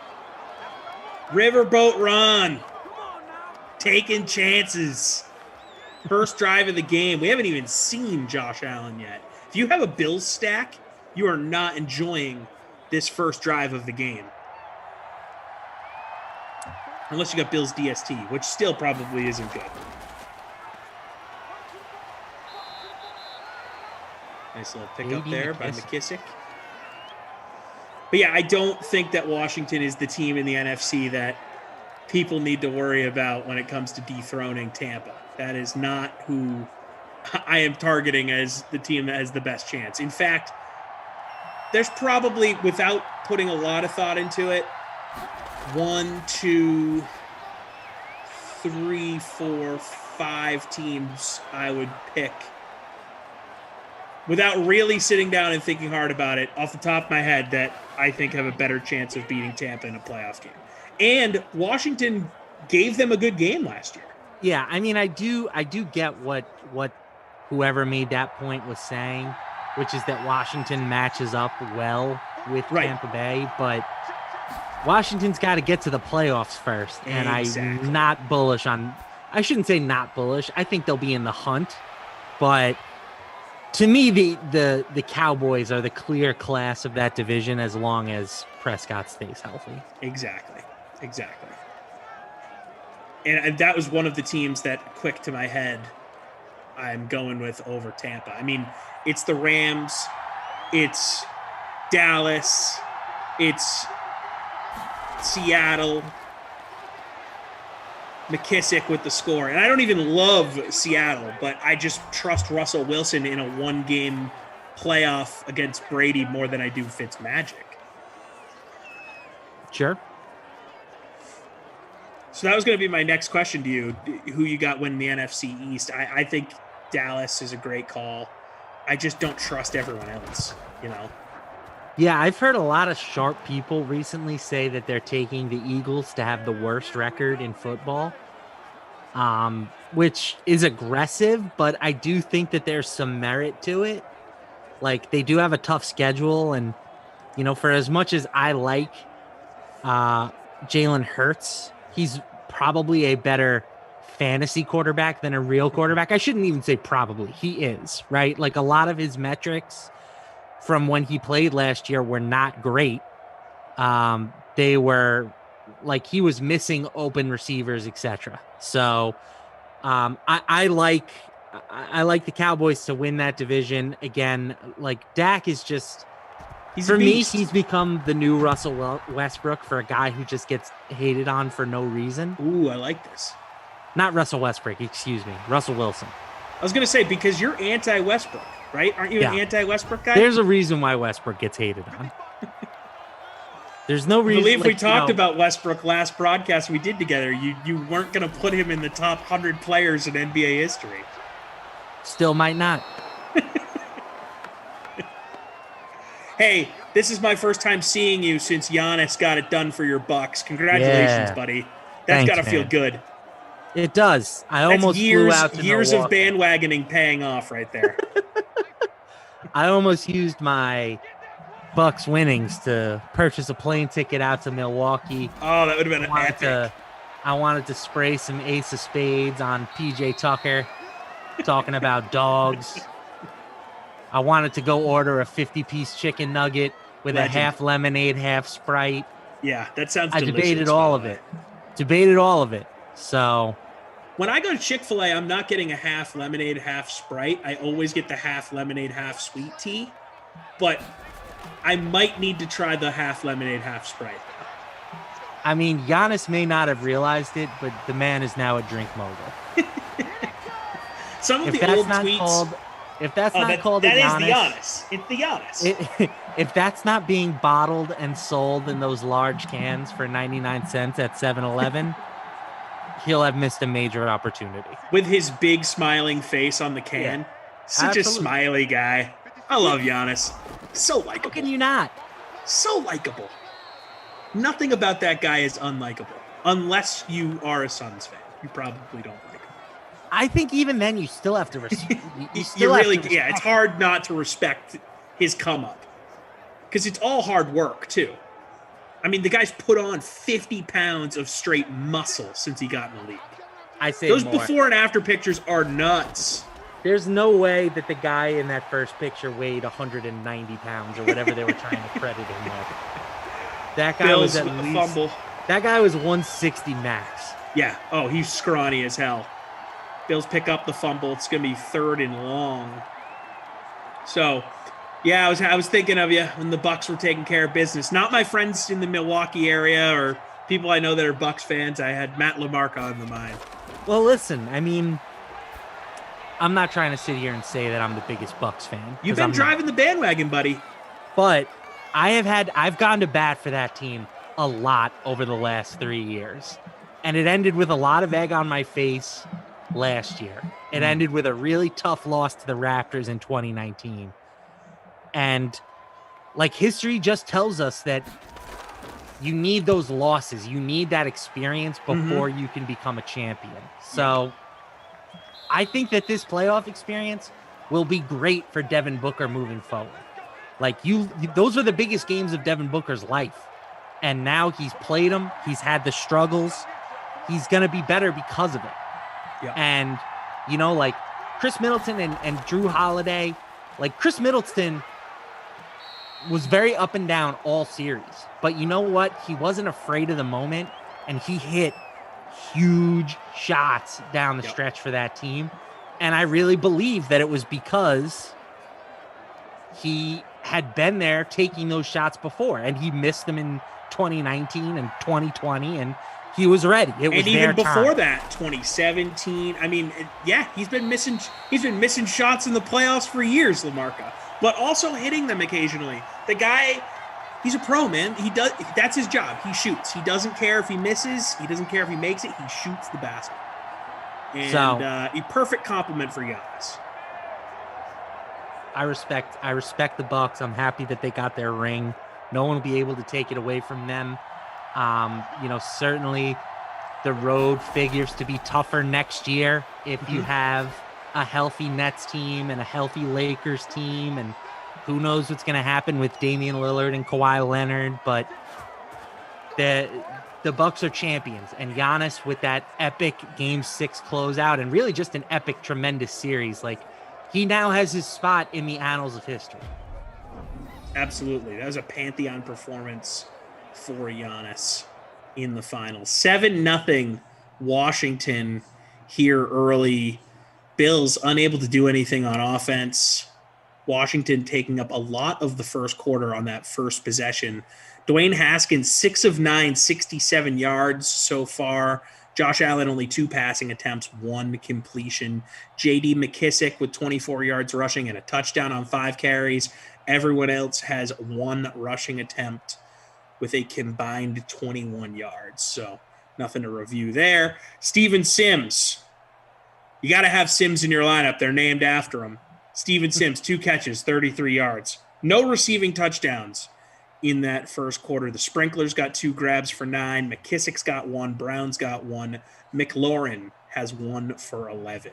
Riverboat Ron. Taking chances. First drive of the game. We haven't even seen Josh Allen yet. If you have a Bills stack, you are not enjoying this first drive of the game. Unless you got Bills DST, which still probably isn't good. Nice little pickup there by McKissick. But yeah, I don't think that Washington is the team in the NFC that people need to worry about when it comes to dethroning Tampa. That is not who I am targeting as the team that has the best chance. In fact, there's probably, without putting a lot of thought into it, 1, 2, 3, 4, 5 teams I would pick without really sitting down and thinking hard about it, off the top of my head, that I think have a better chance of beating Tampa in a playoff game. And Washington gave them a good game last year. Yeah, I mean, I do get what whoever made that point was saying, which is that Washington matches up well with Tampa Bay, but Washington's got to get to the playoffs first, and I'm not bullish on. I shouldn't say not bullish. I think they'll be in the hunt, but to me, the Cowboys are the clear class of that division as long as Prescott stays healthy. Exactly. And that was one of the teams that, quick to my head, I'm going with over Tampa. I mean, it's the Rams, it's Dallas, it's Seattle, McKissick with the score. And I don't even love Seattle, but I just trust Russell Wilson in a one-game playoff against Brady more than I do Fitzmagic. Sure. So that was going to be my next question to you, who you got winning the NFC East. I think Dallas is a great call. I just don't trust everyone else, you know? Yeah, I've heard a lot of sharp people recently say that they're taking the Eagles to have the worst record in football, which is aggressive, but I do think that there's some merit to it. Like, they do have a tough schedule, and, you know, for as much as I like Jalen Hurts, he's probably a better fantasy quarterback than a real quarterback. I shouldn't even say probably. He is, right? Like, a lot of his metrics from when he played last year were not great. They were like, he was missing open receivers, etc. So I like the Cowboys to win that division. Again, like, Dak is just, for me, he's become the new Russell Westbrook for a guy who just gets hated on for no reason. Ooh, I like this. Not Russell Westbrook, excuse me. Russell Wilson. I was going to say, because you're anti-Westbrook, right? Aren't you an anti-Westbrook guy? There's a reason why Westbrook gets hated on. There's no reason. I believe we talked about Westbrook last broadcast we did together. You weren't going to put him in the top 100 players in NBA history. Still might not. Hey, this is my first time seeing you since Giannis got it done for your Bucks. Congratulations, buddy. That's got to feel good. It does. I almost flew out to years of Milwaukee. bandwagoning paying off right there. I almost used my Bucks winnings to purchase a plane ticket out to Milwaukee. Oh, that would have been epic. I wanted to spray some Ace of Spades on PJ Tucker, talking about dogs. I wanted to go order a 50-piece chicken nugget with a half lemonade, half Sprite. Yeah, that sounds I delicious. debated all of it. So when I go to Chick-fil-A, I'm not getting a half lemonade, half Sprite. I always get the half lemonade, half sweet tea. But I might need to try the half lemonade, half Sprite. I mean, Giannis may not have realized it, but the man is now a drink mogul. Some of If the that's old not tweets. called If that's not called a that is the Giannis, Giannis. It's the Giannis. if that's not being bottled and sold in those large cans for 99 cents at 7-Eleven, he'll have missed a major opportunity. With his big smiling face on the can. Yeah, Such absolutely. a smiley guy. I love Giannis. So likable. How can you not? So likable. Nothing about that guy is unlikable. Unless you are a Suns fan. You probably don't like him. I think even then you still have to respect. It's hard not to respect his come up. Because it's all hard work, too. I mean, the guy's put on 50 pounds of straight muscle since he got in the league. I say those more. Before and after pictures are nuts. There's no way that the guy in that first picture weighed 190 pounds or whatever they were trying to credit him with. That guy Bills was at with the least fumble. That guy was 160 max. Yeah. Oh, he's scrawny as hell. Bills pick up the fumble. It's going to be 3rd and long. So, yeah, I was thinking of you when the Bucks were taking care of business. Not my friends in the Milwaukee area or people I know that are Bucks fans. I had Matt LaMarca on the mind. Well, listen, I mean, I'm not trying to sit here and say that I'm the biggest Bucks fan. You've been driving the bandwagon, buddy. But I've gone to bat for that team a lot over the last 3 years. And it ended with a lot of egg on my face last year. It ended with a really tough loss to the Raptors in 2019. And like history just tells us that you need those losses. You need that experience before you can become a champion. So I think that this playoff experience will be great for Devin Booker moving forward. Like those were the biggest games of Devin Booker's life. And now he's played them. He's had the struggles. He's going to be better because of it. Yeah. And, you know, like Chris Middleton and Drew Holiday, like Chris Middleton was very up and down all series. But you know what? He wasn't afraid of the moment, and he hit huge shots down the stretch for that team. And I really believe that it was because he had been there taking those shots before, and he missed them in 2019 and 2020, and he was ready. It was and even their before time. that, 2017. I mean, yeah, he's been missing shots in the playoffs for years, LaMarca, but also hitting them occasionally. The guy, he's a pro, man. That's his job. He shoots. He doesn't care if he misses. He doesn't care if he makes it. He shoots the basket. And a perfect compliment for Giannis. I respect the Bucks. I'm happy that they got their ring. No one will be able to take it away from them. You know, certainly the road figures to be tougher next year if you have a healthy Nets team and a healthy Lakers team, and who knows what's going to happen with Damian Lillard and Kawhi Leonard, but the Bucks are champions, and Giannis with that epic Game 6 closeout and really just an epic, tremendous series, like he now has his spot in the annals of history. Absolutely. That was a Pantheon performance for Giannis in the finals. 7-0 Washington here early. Bills unable to do anything on offense. Washington taking up a lot of the first quarter on that first possession. Dwayne Haskins, 6 of 9, 67 yards so far. Josh Allen, only 2 passing attempts, 1 completion. J.D. McKissick with 24 yards rushing and a touchdown on 5 carries. Everyone else has 1 rushing attempt with a combined 21 yards. So nothing to review there. Steven Sims. You got to have Sims in your lineup. They're named after him. Steven Sims, 2 catches, 33 yards. No receiving touchdowns in that first quarter. The Sprinklers got 2 grabs for 9. McKissick's got 1. Brown's got 1. McLaurin has 1 for 11.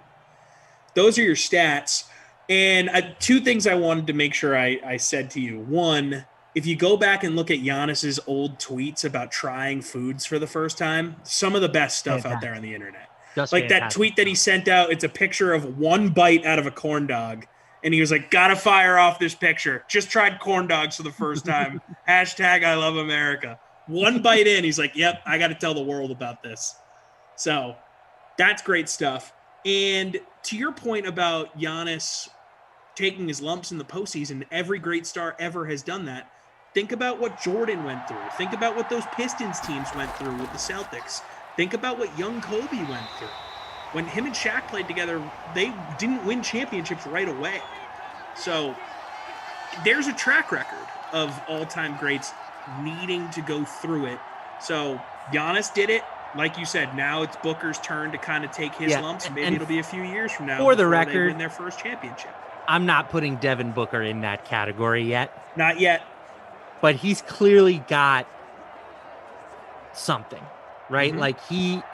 Those are your stats. And 2 things I wanted to make sure I said to you. 1, if you go back and look at Giannis's old tweets about trying foods for the first time, some of the best stuff out there on the internet. Like that tweet that he sent out, it's a picture of 1 bite out of a corn dog. And he was like, gotta fire off this picture. Just tried corn dogs for the first time. Hashtag I love America. 1 bite in, he's like, yep, I got to tell the world about this. So that's great stuff. And to your point about Giannis taking his lumps in the postseason, every great star ever has done that. Think about what Jordan went through. Think about what those Pistons teams went through with the Celtics. Think about what young Kobe went through. when him and Shaq played together, they didn't win championships right away. So there's a track record of all-time greats needing to go through it. So Giannis did it. Like you said, now it's Booker's turn to kind of take his lumps. Maybe it'll be a few years from now for the before record, they win their first championship. I'm not putting Devin Booker in that category yet. Not yet. But he's clearly got something, right? Mhm. Like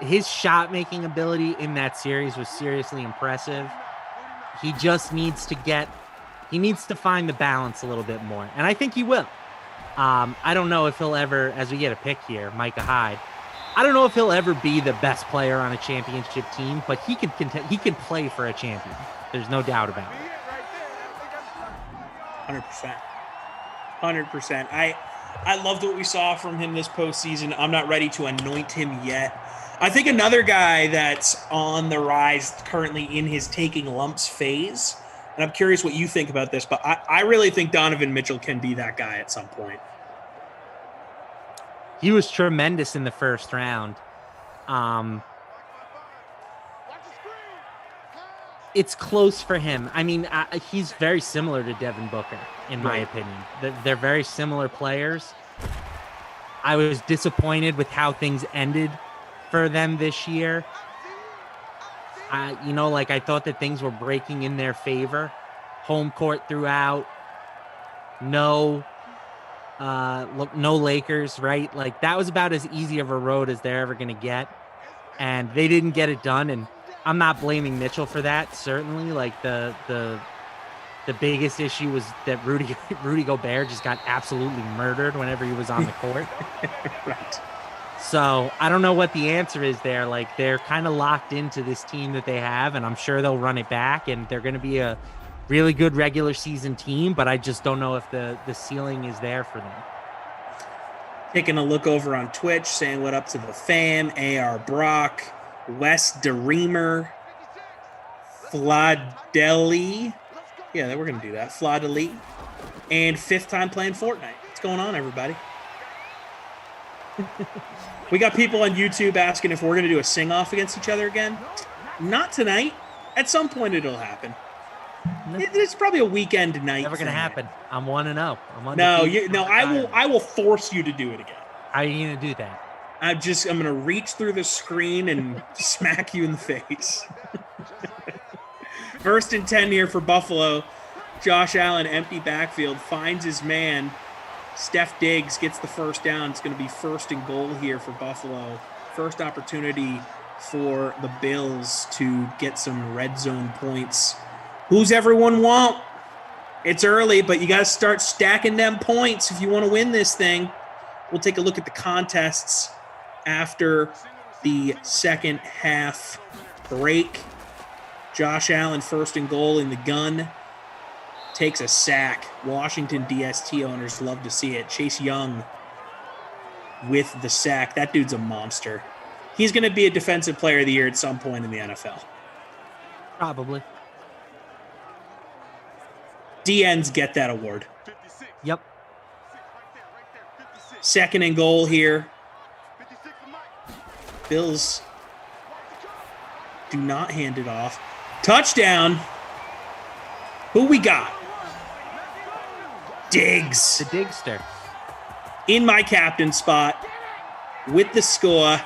his shot making ability in that series was seriously impressive. He just needs to find the balance a little bit more. And I think he will. I don't know if he'll ever, as we get a pick here, Micah Hyde, I don't know if he'll ever be the best player on a championship team, but he can play for a champion. There's no doubt about it. 100%. 100%. I loved what we saw from him this postseason. I'm not ready to anoint him yet. I think another guy that's on the rise currently in his taking lumps phase, and I'm curious what you think about this, but I really think Donovan Mitchell can be that guy at some point. He was tremendous in the first round. It's close for him. I mean, he's very similar to Devin Booker, in my opinion. They're very similar players. I was disappointed with how things ended for them this year. I thought that things were breaking in their favor. Home court throughout. No Lakers, right? Like, that was about as easy of a road as they're ever going to get. And they didn't get it done. And I'm not blaming Mitchell for that, certainly. Like, the biggest issue was that Rudy Gobert just got absolutely murdered whenever he was on the court. Right. So I don't know what the answer is there. Like, they're kind of locked into this team that they have, and I'm sure they'll run it back, and they're going to be a really good regular season team, but I just don't know if the ceiling is there for them. Taking a look over on Twitch, saying what up to the fam, AR Brock, Wes DeReamer, Fladeli. Yeah, we're going to do that. Fladeli. And fifth time playing Fortnite. What's going on, everybody? We got people on YouTube asking if we're going to do a sing-off against each other again. Not tonight. At some point, it'll happen. It's probably a weekend night. Never going to happen. I'm 1-0. I will force you to do it again. How are you going to do that? I'm going to reach through the screen and smack you in the face. First and 10 here for Buffalo. Josh Allen, empty backfield, finds his man. Steph Diggs gets the first down. It's going to be first and goal here for Buffalo. First opportunity for the Bills to get some red zone points. Who's everyone want? It's early, but you got to start stacking them points if you want to win this thing. We'll take a look at the contests after the second half break. Josh Allen, first and goal in the gun, takes a sack. Washington DST owners love to see it. Chase Young with the sack. That dude's a monster. He's going to be a defensive player of the year at some point in the NFL. Probably. DNs get that award. Yep. Second and goal here. Bills do not hand it off. Touchdown. Who we got? Diggs. The Digster. In my captain spot with the score.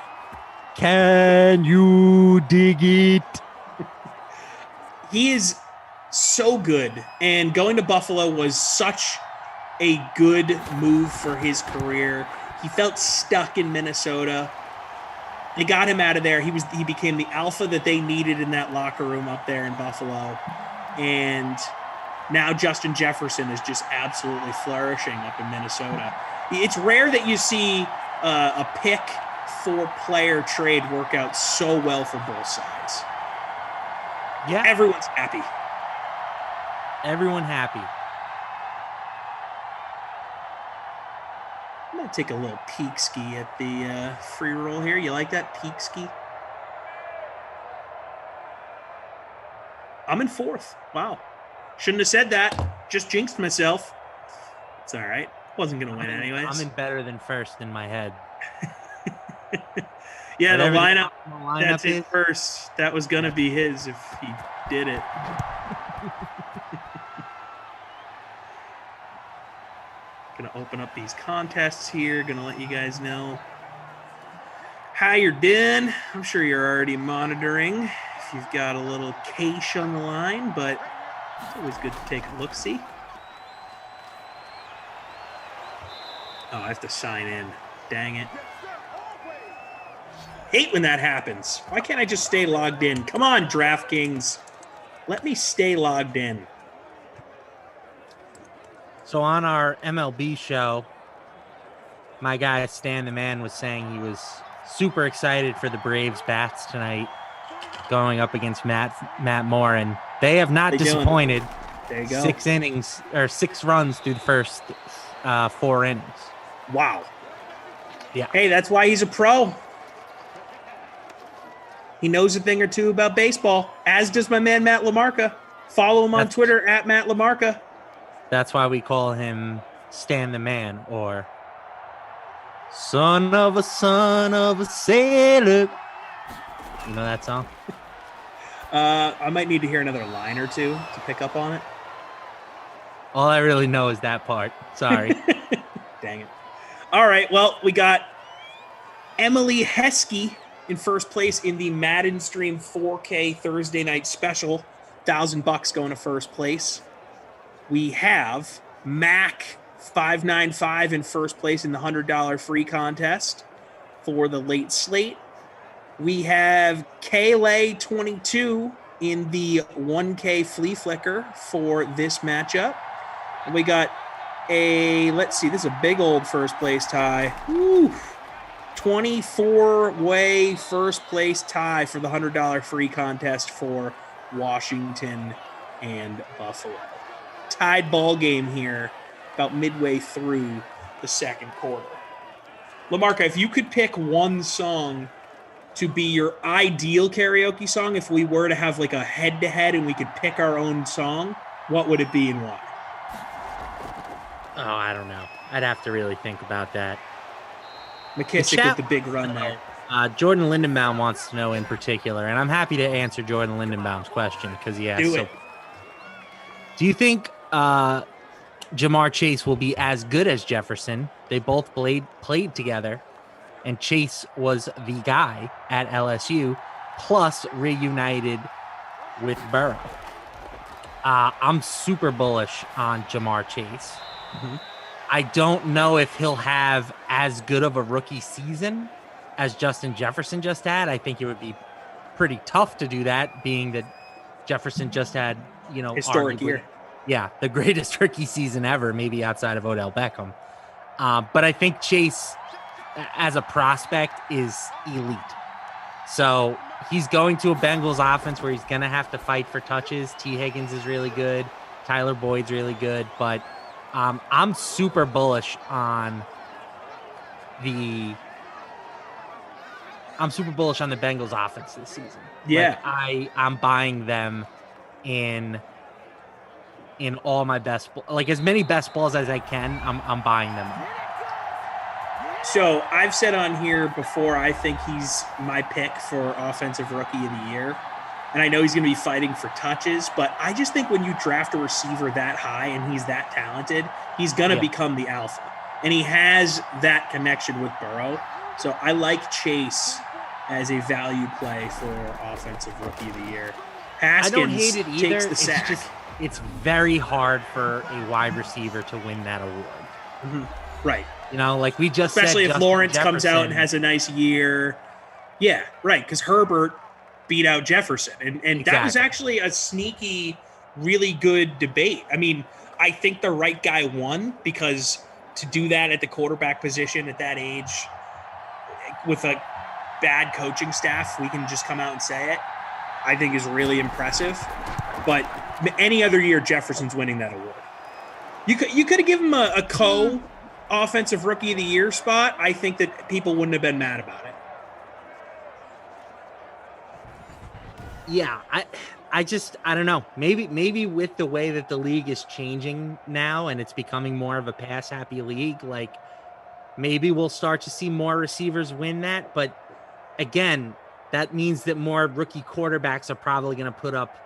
Can you dig it? He is so good. And going to Buffalo was such a good move for his career. He felt stuck in Minnesota. They got him out of there. He became the alpha that they needed in that locker room up there in Buffalo. And now Justin Jefferson is just absolutely flourishing up in Minnesota. It's rare that you see a pick for player trade work out so well for both sides. Yeah. Everyone's happy. Everyone happy. I'm going to take a little peek ski at the free roll here. You like that peek ski? I'm in fourth. Wow. Shouldn't have said that. Just jinxed myself. It's all right. Wasn't going to win anyways. I'm in better than first in my head. Yeah, the Whatever lineup that's in is. first, that was going to be his if he did it. Going to open up these contests here. Going to let you guys know how you're doing. I'm sure you're already monitoring if you've got a little cache on the line, but it's always good to take a look-see. Oh, I have to sign in. Dang it. Hate when that happens. Why can't I just stay logged in? Come on, DraftKings. Let me stay logged in. So on our MLB show, my guy Stan the Man was saying he was super excited for the Braves bats tonight going up against Matt Moore, and they have not disappointed. There you go. 6 innings or 6 runs through the first 4 innings. Wow. Yeah. Hey, that's why he's a pro. He knows a thing or two about baseball, as does my man Matt LaMarca. Follow him on Twitter at Matt LaMarca. That's why we call him Stan the Man, or son of a sailor. You know that song? I might need to hear another line or two to pick up on it. All I really know is that part. Sorry. Dang it. All right, well, we got Emily Heskey in first place in the Madden Stream 4K Thursday night special. $1,000 going to first place. We have Mac 595 in first place in the $100 free contest for the late slate. We have Kaylay 22 in the 1K flea flicker for this matchup. And we got let's see, this is a big old first place tie. Woo! 24-way first place tie for the $100 free contest for Washington and Buffalo. Tied ball game here about midway through the second quarter. LaMarca, if you could pick one song to be your ideal karaoke song, if we were to have like a head-to-head and we could pick our own song, what would it be and why? Oh, I don't know. I'd have to really think about that. McKissick with the big run there. Jordan Lindenbaum wants to know in particular, and I'm happy to answer Jordan Lindenbaum's question because he asked. Do you think Jamar Chase will be as good as Jefferson? They both played together, and Chase was the guy at LSU, plus reunited with Burrow. I'm super bullish on Jamar Chase. Mm-hmm. I don't know if he'll have as good of a rookie season as Justin Jefferson just had. I think it would be pretty tough to do that, being that Jefferson just had, historic year. Yeah, the greatest rookie season ever, maybe outside of Odell Beckham. But I think Chase, as a prospect, is elite. So he's going to a Bengals offense where he's going to have to fight for touches. T. Higgins is really good. Tyler Boyd's really good. But I'm super bullish on the Bengals offense this season. Yeah. I'm buying them in all my best, like as many best balls as I can. I'm buying them. So I've said on here before, I think he's my pick for offensive rookie of the year. And I know he's going to be fighting for touches, but I just think when you draft a receiver that high and he's that talented, he's going to become the alpha. And he has that connection with Burrow. So I like Chase as a value play for offensive rookie of the year. Haskins I don't hate it either. takes the sack. It's very hard for a wide receiver to win that award. Mm-hmm. Right. Like we just especially said, if Justin Lawrence Jefferson comes out and has a nice year. Yeah, right. Because Herbert beat out Jefferson. And that was actually a sneaky, really good debate. I mean, I think the right guy won, because to do that at the quarterback position at that age with a bad coaching staff, we can just come out and say it, I think is really impressive. But any other year, Jefferson's winning that award. You could have given him a co-offensive rookie of the year spot. I think that people wouldn't have been mad about it. Yeah, I don't know. Maybe with the way that the league is changing now and it's becoming more of a pass-happy league, like maybe we'll start to see more receivers win that. But again, that means that more rookie quarterbacks are probably going to put up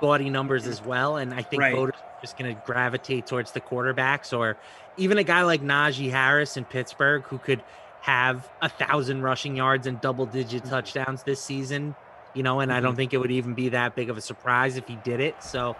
gaudy numbers as well. And I think voters are just going to gravitate towards the quarterbacks, or even a guy like Najee Harris in Pittsburgh, who could have 1,000 rushing yards and double-digit touchdowns this season, you know, and I don't think it would even be that big of a surprise if he did it. So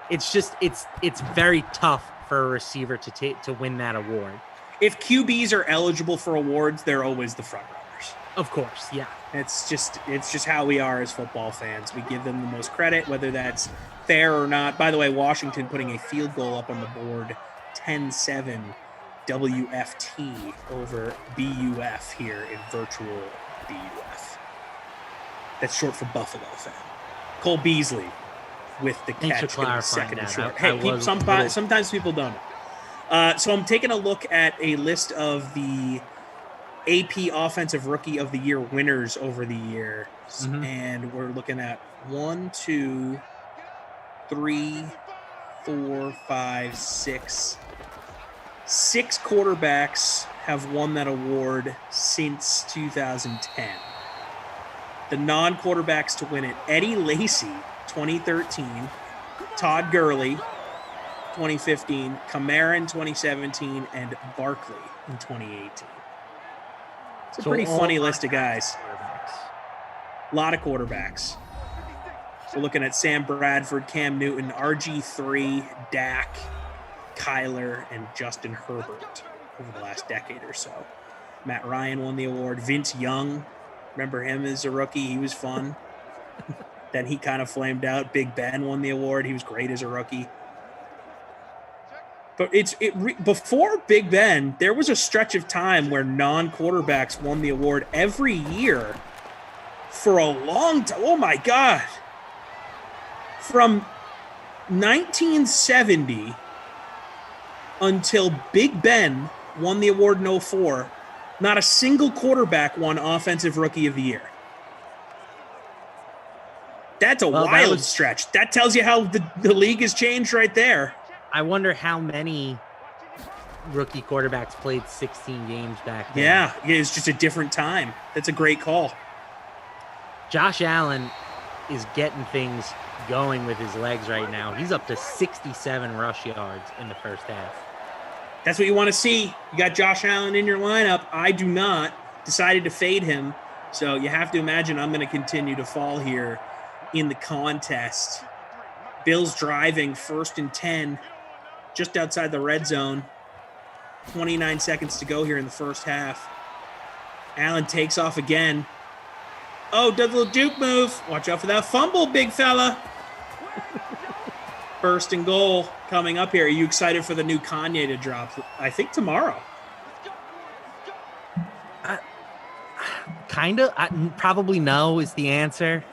it's just, it's very tough for a receiver to win that award. If QBs are eligible for awards, they're always the front runners. Of course, yeah. It's just how we are as football fans. We give them the most credit, whether that's fair or not. By the way, Washington putting a field goal up on the board, 10-7 WFT over BUF here in virtual BUF. That's short for Buffalo fan. Cole Beasley with the catch in the second and short. Sometimes people don't know. So I'm taking a look at a list of the AP Offensive Rookie of the Year winners over the years, and we're looking at 1, 2, 3, 4, 5, 6. 6 quarterbacks have won that award since 2010. The non-quarterbacks to win it: Eddie Lacy, 2013, Todd Gurley, 2015, Kamara in 2017, and Barkley in 2018. It's a pretty funny list of guys. A lot of quarterbacks. We're looking at Sam Bradford, Cam Newton, RG3, Dak, Kyler, and Justin Herbert over the last decade or so. Matt Ryan won the award. Vince Young, remember him as a rookie? He was fun. Then he kind of flamed out. Big Ben won the award. He was great as a rookie. But before Big Ben, there was a stretch of time where non-quarterbacks won the award every year for a long time. Oh, my God. From 1970 until Big Ben won the award in 2004, not a single quarterback won Offensive Rookie of the Year. That's a wild stretch. That tells you how the league has changed right there. I wonder how many rookie quarterbacks played 16 games back then. Yeah, it's just a different time. That's a great call. Josh Allen is getting things going with his legs right now. He's up to 67 rush yards in the first half. That's what you want to see. You got Josh Allen in your lineup. I do not. Decided to fade him. So you have to imagine I'm going to continue to fall here in the contest. Bills driving, 1st and 10, just outside the red zone. 29 seconds to go here in the first half. Allen takes off again. Oh, does a little juke move. Watch out for that fumble, big fella. 1st and goal coming up here. Are you excited for the new Kanye to drop? I think tomorrow. Kind of. Probably no is the answer.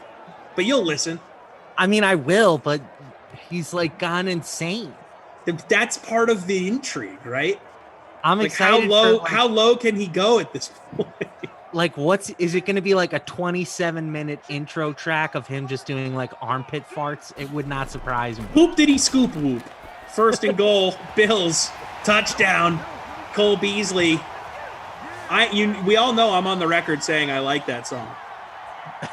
But you'll listen. I mean, I will, but he's like gone insane. That's part of the intrigue, right? I'm excited. How low can he go at this point? Like, is it going to be like a 27-minute intro track of him just doing like armpit farts? It would not surprise me. Whoop diddy scoop whoop. 1st and goal. Bills touchdown. Cole Beasley. We all know I'm on the record saying I like that song.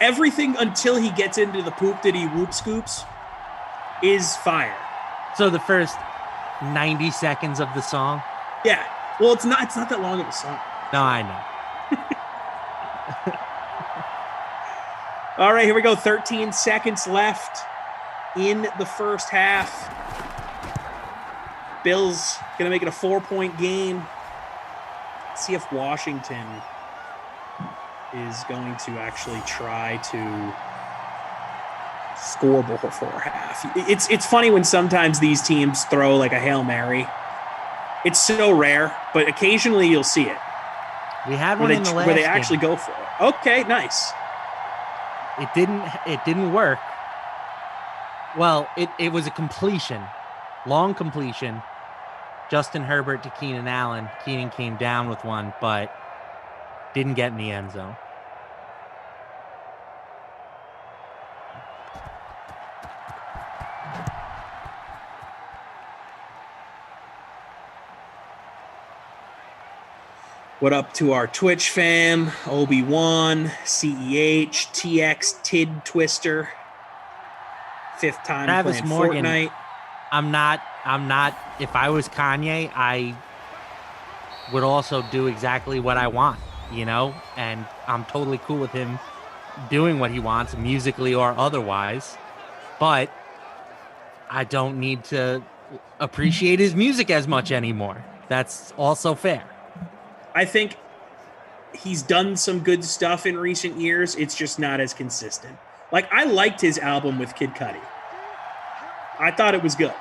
Everything until he gets into the poop diddy whoop scoops is fire. So the first 90 seconds of the song? Yeah. Well, it's not that long of a song. No, I know. All right, here we go. 13 seconds left in the first half. Bills going to make it a 4-point game. Let's see if Washington is going to actually try to score before half. It's funny when sometimes these teams throw like a Hail Mary. It's so rare, but occasionally you'll see it. We had one in the last where they game. actually go for it. Okay, nice. It didn't work. Well, it was a completion. Long completion. Justin Herbert to Keenan Allen. Keenan came down with one, but didn't get in the end zone. What up to our Twitch fam? Obi-Wan, CEH, TX, Tid Twister. Fifth time Travis playing Morgan. Fortnite. I'm not. If I was Kanye, I would also do exactly what I want, and I'm totally cool with him doing what he wants, musically or otherwise. But I don't need to appreciate his music as much anymore. That's also fair. I think he's done some good stuff in recent years. It's just not as consistent. Like, I liked his album with Kid Cudi. I thought it was good.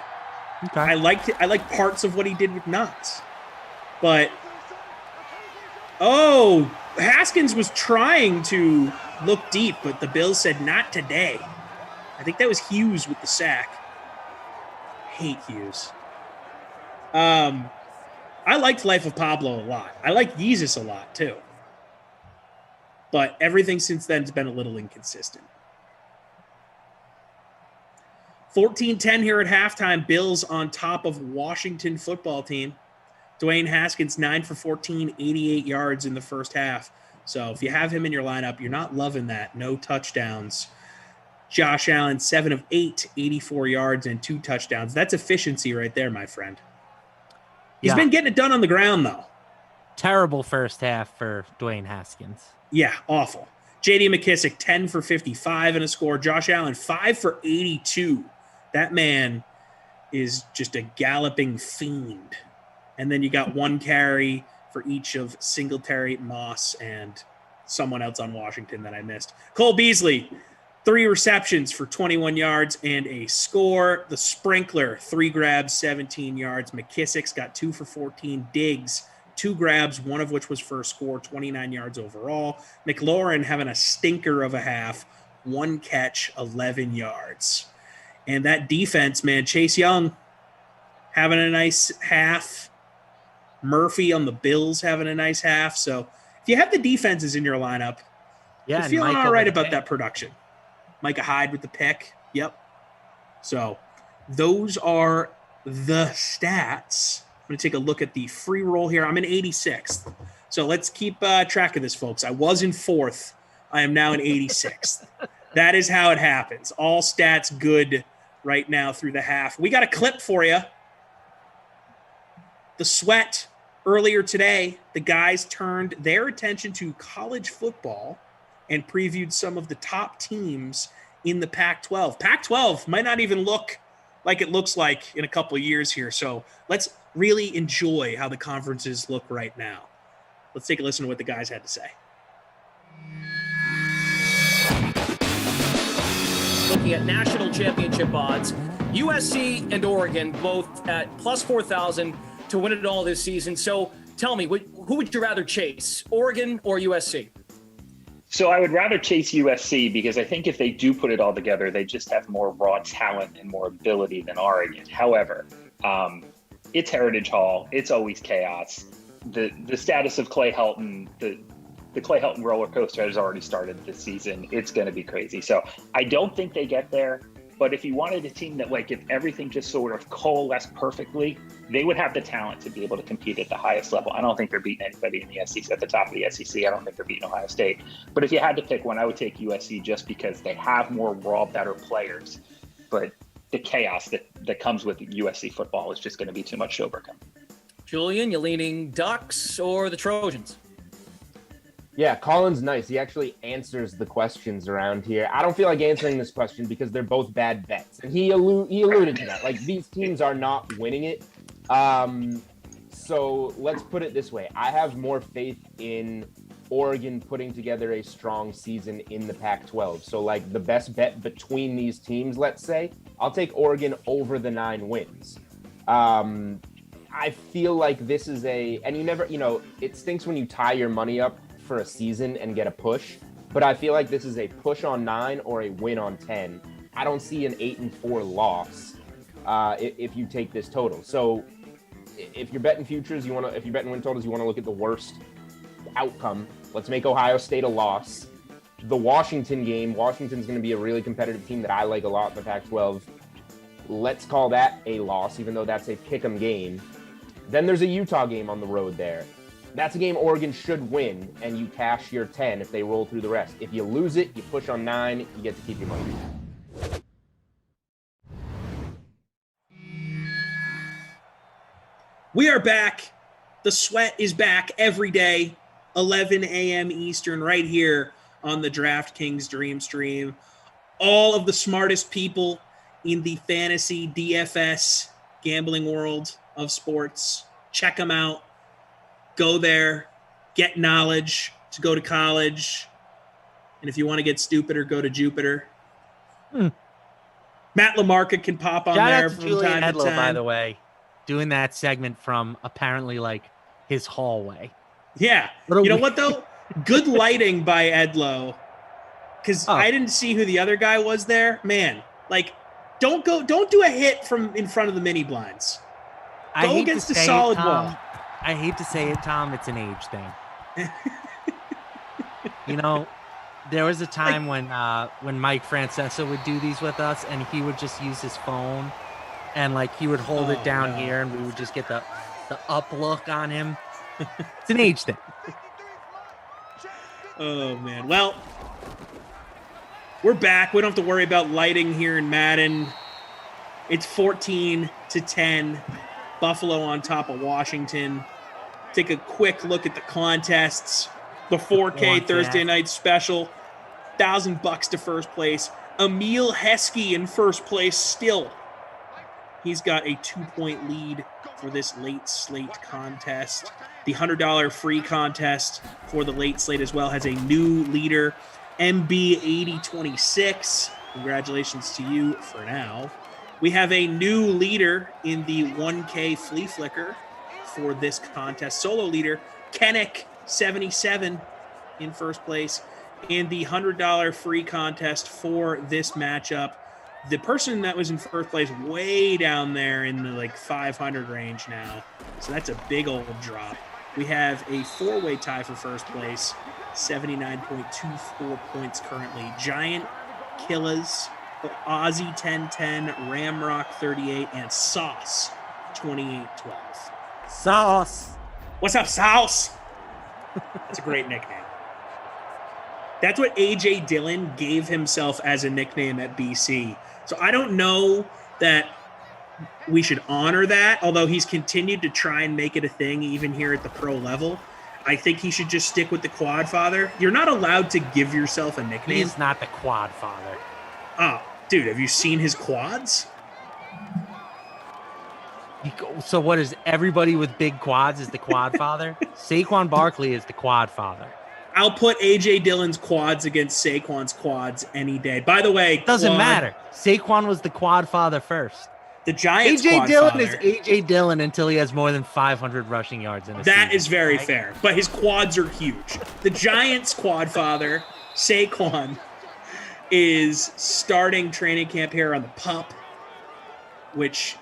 Okay. I liked it. I like parts of what he did with Nas. But Haskins was trying to look deep, but the Bills said not today. I think that was Hughes with the sack. Hate Hughes. I liked Life of Pablo a lot. I like Yeezus a lot too. But everything since then has been a little inconsistent. 14-10 here at halftime. Bills on top of Washington football team. Dwayne Haskins, 9 for 14, 88 yards in the first half. So if you have him in your lineup, you're not loving that. No touchdowns. Josh Allen, 7 of 8, 84 yards and 2 touchdowns. That's efficiency right there, my friend. He's been getting it done on the ground, though. Terrible first half for Dwayne Haskins. Yeah, awful. J.D. McKissick, 10 for 55 and a score. Josh Allen, 5 for 82. That man is just a galloping fiend. And then you got 1 carry for each of Singletary, Moss, and someone else on Washington that I missed. Cole Beasley, 3 receptions for 21 yards and a score. The Sprinkler, 3 grabs, 17 yards. McKissick's got 2 for 14. Diggs, 2 grabs, one of which was for a score, 29 yards overall. McLaurin having a stinker of a half, 1 catch, 11 yards. And that defense, man, Chase Young having a nice half. Murphy on the Bills having a nice half. So if you have the defenses in your lineup, you're feeling all right about that production. Micah Hyde with the pick. Yep. So those are the stats. I'm going to take a look at the free roll here. I'm in 86th. So let's keep track of this, folks. I was in 4th. I am now in 86th. That is how it happens. All stats good right now through the half. We got a clip for you. The Sweat, earlier today, the guys turned their attention to college football and previewed some of the top teams in the Pac-12. Pac-12 might not even look like it looks like in a couple of years here. So let's really enjoy how the conferences look right now. Let's take a listen to what the guys had to say. Looking at national championship odds, USC and Oregon both at plus 4,000 to win it all this season. So tell me, who would you rather chase, Oregon or USC? So I would rather chase USC because I think if they do put it all together, they just have more raw talent and more ability than Oregon. However, it's Heritage Hall. It's always chaos. The status of Clay Helton, the Clay Helton roller coaster has already started this season. It's going to be crazy. So I don't think they get there. But if you wanted a team that, like, if everything just sort of coalesced perfectly, they would have the talent to be able to compete at the highest level. I don't think they're beating anybody in the SEC at the top of the SEC. I don't think they're beating Ohio State. But if you had to pick one, I would take USC just because they have more raw, better players. But the chaos that comes with USC football is just going to be too much to overcome. Julian, you leaning Ducks or the Trojans? Yeah, Colin's nice. He actually answers the questions around here. I don't feel like answering this question because they're both bad bets. And he alluded to that. Like, these teams are not winning it. So let's put it this way. I have more faith in Oregon putting together a strong season in the Pac-12. So, like, the best bet between these teams, let's say, I'll take Oregon over the 9 wins. I feel like this is and you never, it stinks when you tie your money up for a season and get a push, but I feel like this is a push on 9 or a win on 10. I don't see an 8-4 loss if you take this total. So if you're betting futures, if you're betting win totals, you want to look at the worst outcome. Let's make Ohio State a loss. The Washington game, Washington's going to be a really competitive team that I like a lot in the Pac-12. Let's call that a loss, even though that's a pick 'em game. Then there's a Utah game on the road there. That's a game Oregon should win, and you cash your 10 if they roll through the rest. If you lose it, you push on 9, you get to keep your money. We are back. The sweat is back every day, 11 a.m. Eastern, right here on the DraftKings Dream Stream. All of the smartest people in the fantasy DFS gambling world of sports. Check them out. Go there. Get knowledge to go to college. And if you want to get stupider, go to Jupiter. Matt LaMarca can pop on Shout there out to from Julian time to Edlow, time. by the way, doing that segment from apparently like his hallway. Yeah. You know what, though? Good lighting by Edlow. Because I didn't see who the other guy was there. Man, like, don't do a hit from in front of the mini blinds. Go against a solid wall. I hate to say it, Tom. It's an age thing. You know, there was a time when Mike Francesa would do these with us, and he would just use his phone, and like he would hold it down here, and we would just get the up look on him. It's an age thing. Oh man. Well, we're back. We don't have to worry about lighting here in Madden. It's 14-10. Buffalo on top of Washington. Take a quick look at the contests. The 4K Thursday night special. $1,000 to first place. Emil Heskey in first place still. He's got a 2-point lead for this late slate contest. The $100 free contest for the late slate as well has a new leader, MB8026. Congratulations to you for now. We have a new leader in the 1K flea flicker for this contest. Solo leader, Kennick77 in first place. In the $100 free contest for this matchup, the person that was in first place way down there in the like 500 range now. So that's a big old drop. We have a 4-way tie for first place, 79.24 points currently. Giant Killers, Aussie 1010, Ramrock 38, and Sauce 2812. Sauce. What's up, Sauce? That's a great nickname. That's what A.J. Dillon gave himself as a nickname at BC. So I don't know that we should honor that, although he's continued to try and make it a thing even here at the pro level. I think he should just stick with the Quad Father. You're not allowed to give yourself a nickname. He's not the Quad Father. Oh, dude, have you seen his quads? So what is everybody with big quads is the Quad Father? Saquon Barkley is the Quad Father. I'll put A.J. Dillon's quads against Saquon's quads any day. By the way, doesn't matter. Saquon was the Quad Father first. The Giants' A.J. Quad Dillon Father. is A.J. Dillon until he has more than 500 rushing yards in a season. That is very fair, but his quads are huge. The Giants' Quad Father, Saquon, is starting training camp here on the pup, which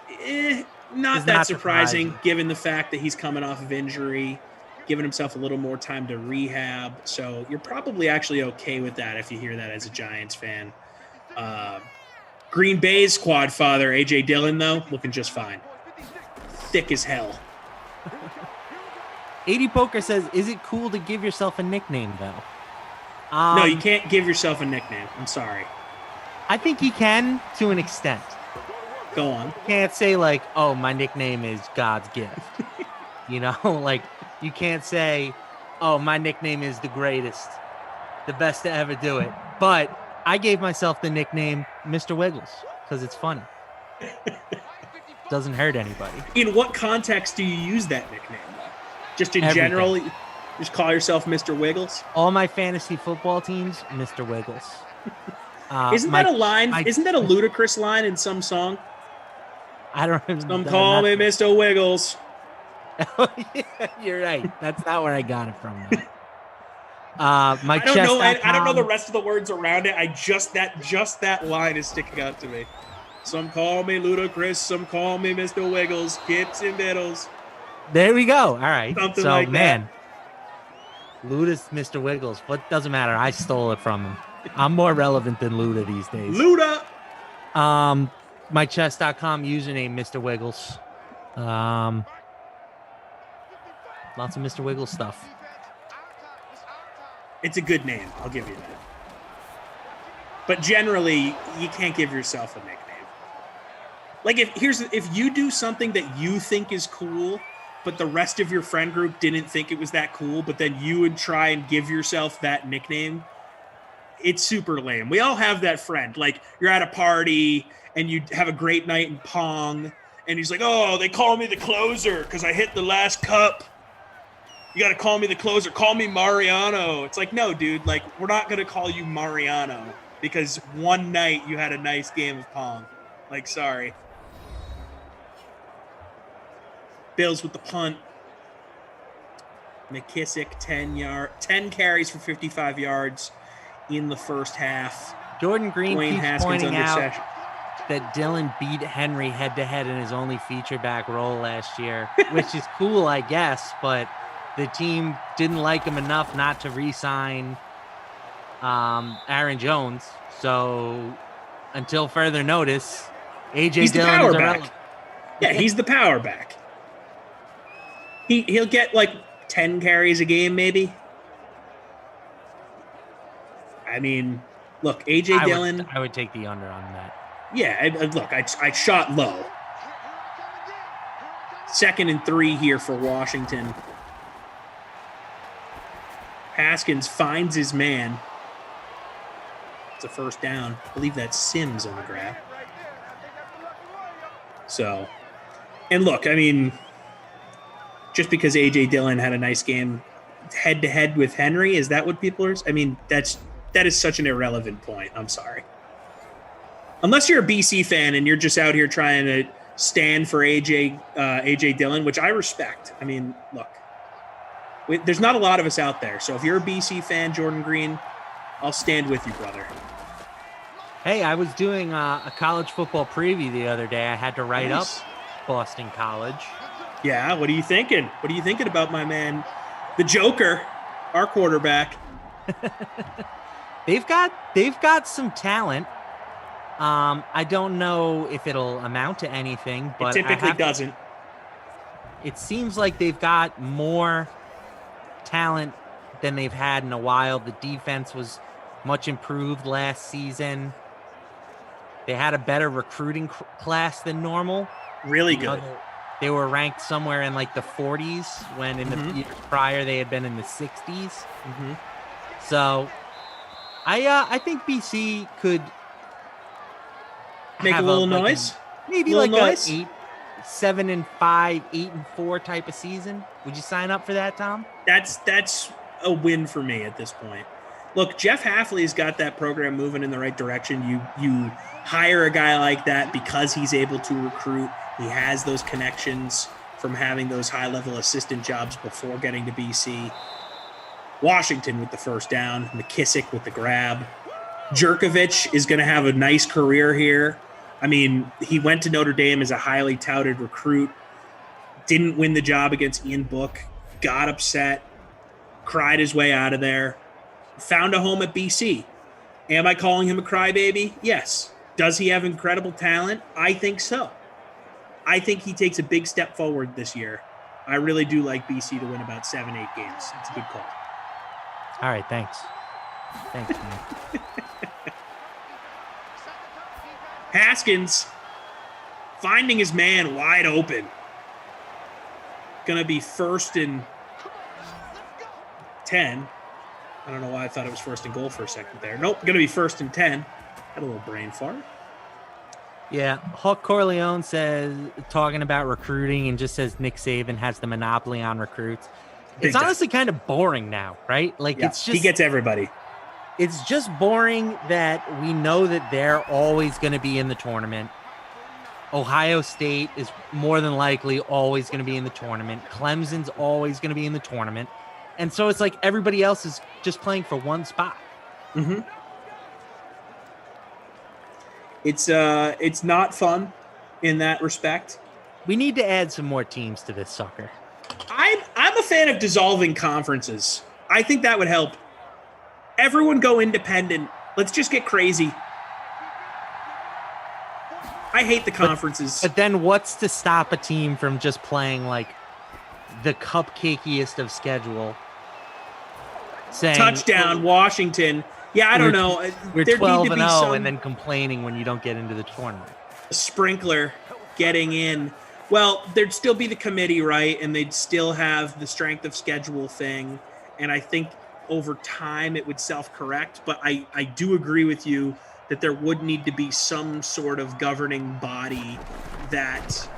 not that surprising given the fact that he's coming off of injury, giving himself a little more time to rehab. So you're probably actually okay with that if you hear that as a Giants fan. Green Bay's Quad Father, A.J. Dillon, though, looking just fine. Thick as hell. 80 Poker says, is it cool to give yourself a nickname, though? No, you can't give yourself a nickname. I'm sorry. I think you can to an extent. Go on. You can't say, like, oh, my nickname is God's gift. You know, like, you can't say, oh, my nickname is the greatest, the best to ever do it. But I gave myself the nickname Mr. Wiggles because it's funny. Doesn't hurt anybody. In what context do you use that nickname? Just in Everything. general, you just call yourself Mr. Wiggles? All my fantasy football teams, Mr. Wiggles. Isn't that a line? Isn't that a ludicrous line in some song? I don't remember. Some call me Mr. Wiggles. Oh, yeah, you're right. That's not where I got it from. Though. I don't know the rest of the words around it. Just that line is sticking out to me. Some call me ludicrous. Some call me Mr. Wiggles. Kips and middles. There we go. All right. Something so, like man, Luda's Mr. Wiggles. What doesn't matter. I stole it from him. I'm more relevant than Luda these days. Luda. MyChess.com username Mr. Wiggles. Lots of Mr. Wiggle stuff. It's a good name. I'll give you that. But generally, you can't give yourself a nickname. Like if you do something that you think is cool, but the rest of your friend group didn't think it was that cool, but then you would try and give yourself that nickname, it's super lame. We all have that friend. Like you're at a party and you have a great night in Pong, and he's like, "Oh, they call me the closer because I hit the last cup. You got to call me the closer. Call me Mariano." It's like, no, dude. Like we're not gonna call you Mariano because one night you had a nice game of Pong. Like, sorry. Bills with the punt. McKissick 10 carries for 55 yards in the first half. Jordan Green Dwayne keeps Haskins pointing under out session. that Dylan beat Henry head-to-head in his only feature back role last year, which is cool, I guess, but the team didn't like him enough not to re-sign Aaron Jones. So until further notice, A.J. Dillon is irrelevant. Yeah, he's the power back. He'll get like 10 carries a game, maybe. I mean, look, A.J. Dillon. I would take the under on that. Yeah, look, I shot low. 2nd and 3 here for Washington. Haskins finds his man. It's a first down. I believe that's Sims on the grab. So, and look, I mean, just because A.J. Dillon had a nice game head-to-head with Henry, is that what people are? I mean, that is such an irrelevant point. I'm sorry. Unless you're a BC fan and you're just out here trying to stand for A.J. Dillon, which I respect. I mean, look, there's not a lot of us out there. So if you're a BC fan, Jordan Green, I'll stand with you, brother. Hey, I was doing a college football preview the other day. I had to write up Boston College. Yeah, what are you thinking? What are you thinking about my man, the Joker, our quarterback? They've got some talent. I don't know if it'll amount to anything, but it typically doesn't. It seems like they've got more talent than they've had in a while. The defense was much improved last season. They had a better recruiting class than normal. Really good. They were ranked somewhere in like the 40s when in the years prior they had been in the 60s. Mm-hmm. So I think BC could make a little noise. Maybe like a 7-5, 8-4 type of season. Would you sign up for that, Tom? That's a win for me at this point. Look, Jeff Hafley's got that program moving in the right direction. You hire a guy like that because he's able to recruit. He has those connections from having those high-level assistant jobs before getting to BC. Washington with the first down. McKissick with the grab. Jerkovich is going to have a nice career here. I mean, he went to Notre Dame as a highly touted recruit. Didn't win the job against Ian Book. Got upset. Cried his way out of there. Found a home at BC. Am I calling him a crybaby? Yes. Does he have incredible talent? I think so. I think he takes a big step forward this year. I really do like BC to win about 7-8 games. It's a good call. All right, thanks. Thanks, man. Haskins finding his man wide open. Gonna be 1st and 10. I don't know why I thought it was 1st and goal for a second there. Nope, gonna be 1st and 10. Had a little brain fart. Yeah, Huck Corleone says, talking about recruiting, and just says Nick Saban has the monopoly on recruits. It's honestly kind of boring now, right? Like, yeah, it's just, he gets everybody. It's just boring that we know that they're always going to be in the tournament. Ohio State is more than likely always going to be in the tournament. Clemson's always going to be in the tournament. And so it's like everybody else is just playing for one spot. Mm-hmm. It's not fun in that respect. We need to add some more teams to this sucker. I'm a fan of dissolving conferences. I think that would help. Everyone go independent. Let's just get crazy. I hate the conferences. But then what's to stop a team from just playing like the cupcakeiest of schedule. Saying, Touchdown, Washington. Yeah, I don't know. We're There need 12 to and be 0 some and then complaining when you don't get into the tournament. sprinkler getting in. Well, there'd still be the committee, right? And they'd still have the strength of schedule thing. And I think over time it would self-correct. But I do agree with you that there would need to be some sort of governing body that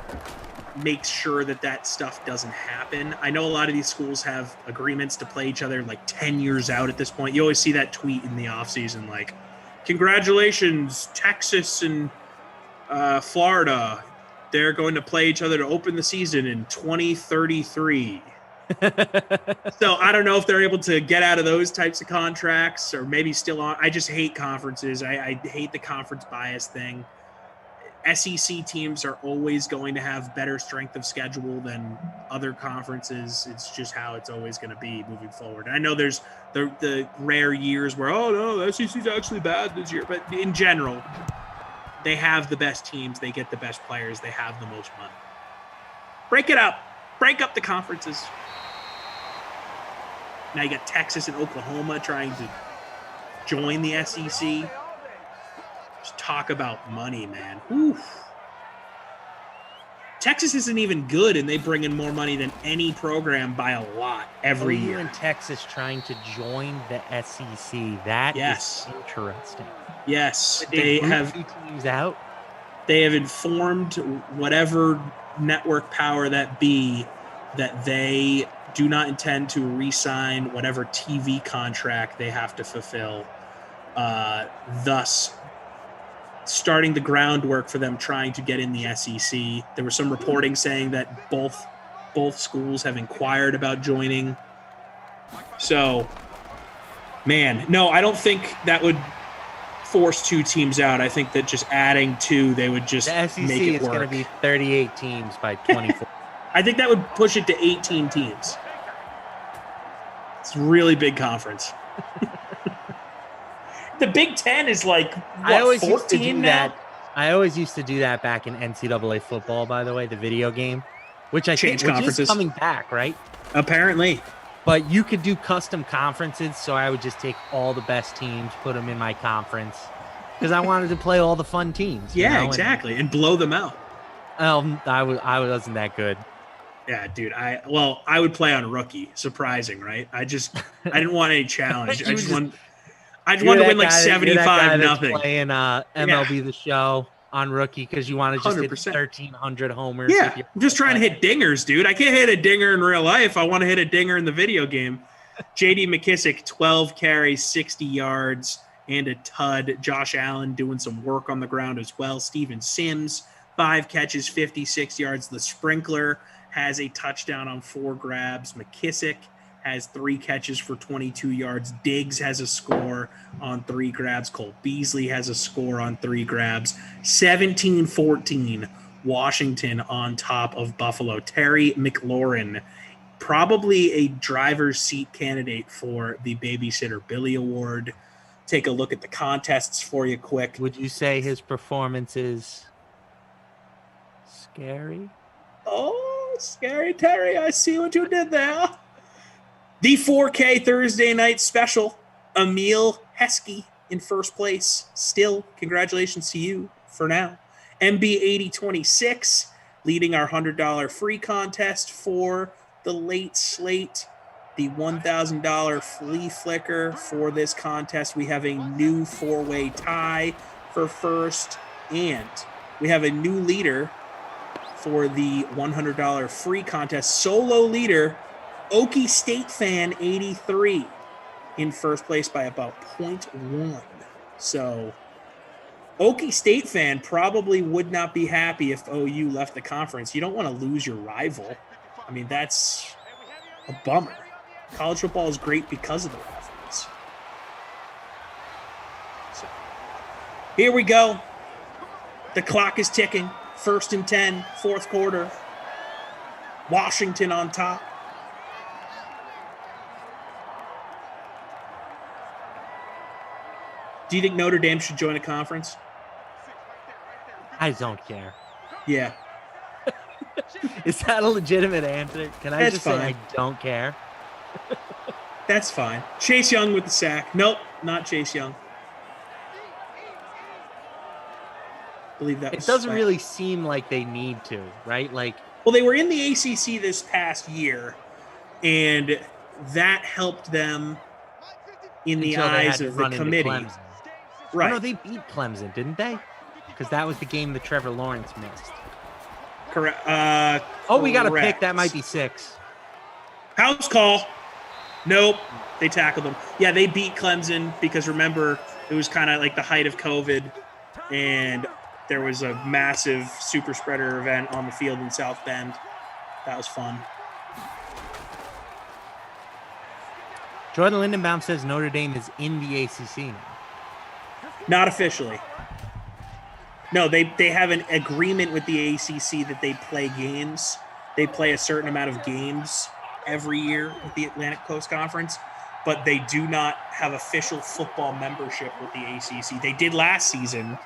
makes sure that that stuff doesn't happen. I know a lot of these schools have agreements to play each other like 10 years out at this point. You always see that tweet in the offseason like, congratulations, Texas and Florida. They're going to play each other to open the season in 2033. So I don't know if they're able to get out of those types of contracts or maybe still on. I just hate conferences. I hate the conference bias thing. SEC teams are always going to have better strength of schedule than other conferences. It's just how it's always going to be moving forward. I know there's the rare years where, oh, no, the SEC's actually bad this year. But in general, they have the best teams. They get the best players. They have the most money. Break it up. Break up the conferences. Now you got Texas and Oklahoma trying to join the SEC. Just talk about money, man. Oof. Texas isn't even good, and they bring in more money than any program by a lot every year. In Texas trying to join the SEC. That is interesting. Yes, they have two teams out. They have informed whatever network power that be that they do not intend to re-sign whatever TV contract they have to fulfill. Thus, starting the groundwork for them trying to get in the SEC. There was some reporting saying that both schools have inquired about joining. So, man, no, I don't think that would force two teams out. I think that just adding two, they would just the SEC make it is work. going to be 38 teams by 24. I think that would push it to 18 teams. It's a really big conference. The Big Ten is like, what, I always used to 14 do now? that. I always used to do that back in NCAA football, by the way, the video game, which I Change think conferences. is coming back, right? Apparently. But you could do custom conferences, so I would just take all the best teams, put them in my conference, because I wanted to play all the fun teams. you Yeah, know? exactly, and blow them out. I wasn't that good. Yeah, dude. I would play on rookie. Surprising, right? I didn't want any challenge. I just wanted to win like 75-0. Playing MLB The Show on rookie because you want to just hit 1,300 homers. Yeah, I'm just trying to hit dingers, dude. I can't hit a dinger in real life. I want to hit a dinger in the video game. J.D. McKissick, 12 carries, 60 yards, and a tud. Josh Allen doing some work on the ground as well. Steven Sims, 5 catches, 56 yards. The Sprinkler has a touchdown on 4 grabs. McKissick has 3 catches for 22 yards. Diggs has a score on 3 grabs. Cole Beasley has a score on 3 grabs. 17-14, Washington on top of Buffalo. Terry McLaurin, probably a driver's seat candidate for the Babysitter Billy Award. Take a look at the contests for you quick. Would you say his performance is scary? Oh, scary Terry. I see what you did there. The 4K Thursday night special, Emil Heskey in first place. Still, congratulations to you for now. MB8026 leading our $100 free contest for the late slate. The $1,000 flea flicker for this contest. We have a new 4-way tie for first, and we have a new leader for the $100 free contest. Solo leader, Okie State Fan 83 in first place by about 0.1. So Okie State Fan probably would not be happy if OU left the conference. You don't want to lose your rival. I mean, that's a bummer. College football is great because of the rivalries. So here we go. The clock is ticking. 1st and 10, 4th quarter. Washington on top. Do you think Notre Dame should join a conference? I don't care. Yeah. Is that a legitimate answer? Can I That's just fine. say I don't care? That's fine. Chase Young with the sack. Nope, not Chase Young. I believe that It was doesn't Speck. really seem like they need to, right? Like, Well, they were in the ACC this past year, and that helped them in the until they had eyes to of the run into committee. Clemson. Right. Oh, no, they beat Clemson, didn't they? Because that was the game that Trevor Lawrence missed. Correct. Oh, we got a pick. Correct. That might be 6. House call. Nope. They tackled them. Yeah, they beat Clemson because remember, it was kind of like the height of COVID, and there was a massive super spreader event on the field in South Bend. That was fun. Jordan Lindenbaum says Notre Dame is in the ACC now. Not officially. No, they have an agreement with the ACC that they play games. They play a certain amount of games every year with the Atlantic Coast Conference, but they do not have official football membership with the ACC. They did last season,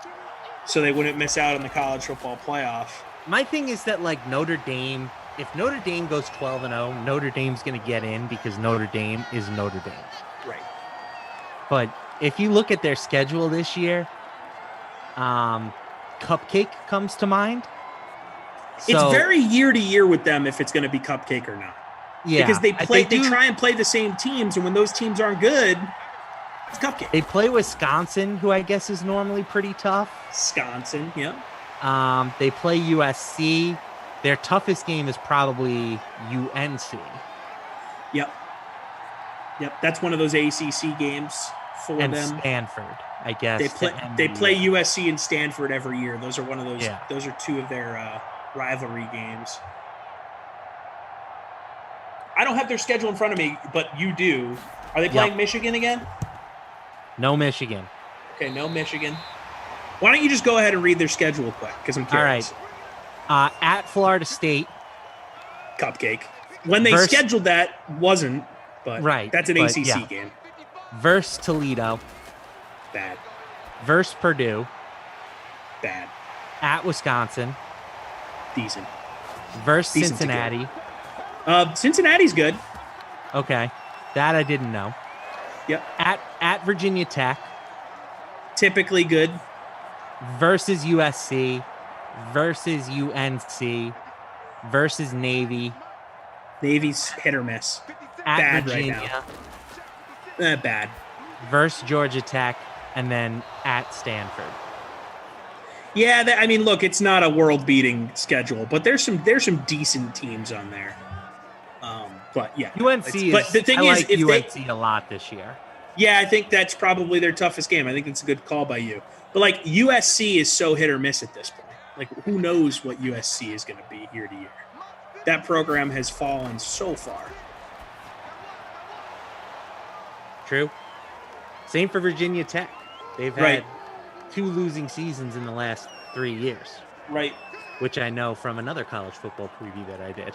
so they wouldn't miss out on the college football playoff. My thing is that, like, Notre Dame, if Notre Dame goes 12-0, Notre Dame's going to get in because Notre Dame is Notre Dame. Right. But if you look at their schedule this year, Cupcake comes to mind. It's So, very year to year with them if it's going to be cupcake or not. yeah, Because they play, they do- try and play the same teams, and when those teams aren't good, it's cupcake. They play Wisconsin, who I guess is normally pretty tough. Wisconsin, yeah. They play USC. Their toughest game is probably UNC. Yep. Yep. That's one of those ACC games for And them. Stanford, I guess. They play USC and Stanford every year. Those are one of those. Yeah. Those are two of their rivalry games. I don't have their schedule in front of me, but you do. Are they playing Michigan again? No Michigan. Okay, no Michigan. Why don't you just go ahead and read their schedule quick? Because I'm All curious. right. At Florida State. Cupcake. When they scheduled that, wasn't, but Right, that's an but ACC yeah. game. Versus Toledo. Bad. Versus Purdue. Bad. At Wisconsin. Decent. Versus Decent to good. Cincinnati. Cincinnati's good. Okay. That I didn't know. Yep. At Virginia Tech. Typically good. Versus USC. Versus UNC. Versus Navy. Navy's hit or miss. At Bad Virginia. right now. Bad. Versus Georgia Tech. And then at Stanford. Yeah, I mean, look, it's not a world-beating schedule, but there's some decent teams on there. But yeah, UNC but the thing I is, like if UNC a lot this year. yeah, I think that's probably their toughest game. I think it's a good call by you. But like USC is so hit or miss at this point. Like, who knows what USC is going to be year to year? That program has fallen so far. True. Same for Virginia Tech. They've had Right. 2 losing seasons in the last 3 years. Right. Which I know from another college football preview that I did.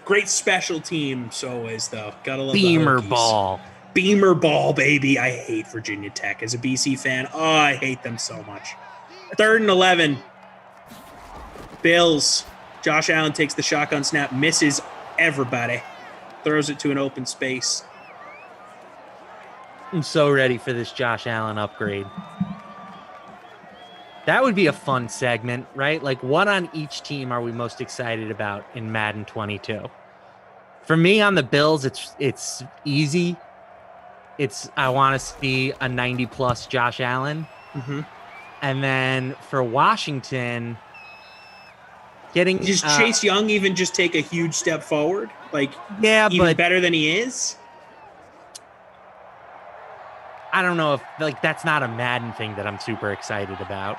Great special teams always, though. Gotta love the Beamer Hokies. ball. Beamer ball, baby. I hate Virginia Tech. As a BC fan, oh, I hate them so much. 3rd and 11. Bills. Josh Allen takes the shotgun snap, misses everybody. Throws it to an open space. I'm so ready for this Josh Allen upgrade. That would be a fun segment, right? Like, what on each team are we most excited about in Madden 22? For me, on the Bills, it's easy. I want to see a 90-plus Josh Allen. Mm-hmm. And then for Washington, getting... Does Chase Young even just take a huge step forward? Like, yeah, even but better than he is? I don't know if, like, that's not a Madden thing that I'm super excited about.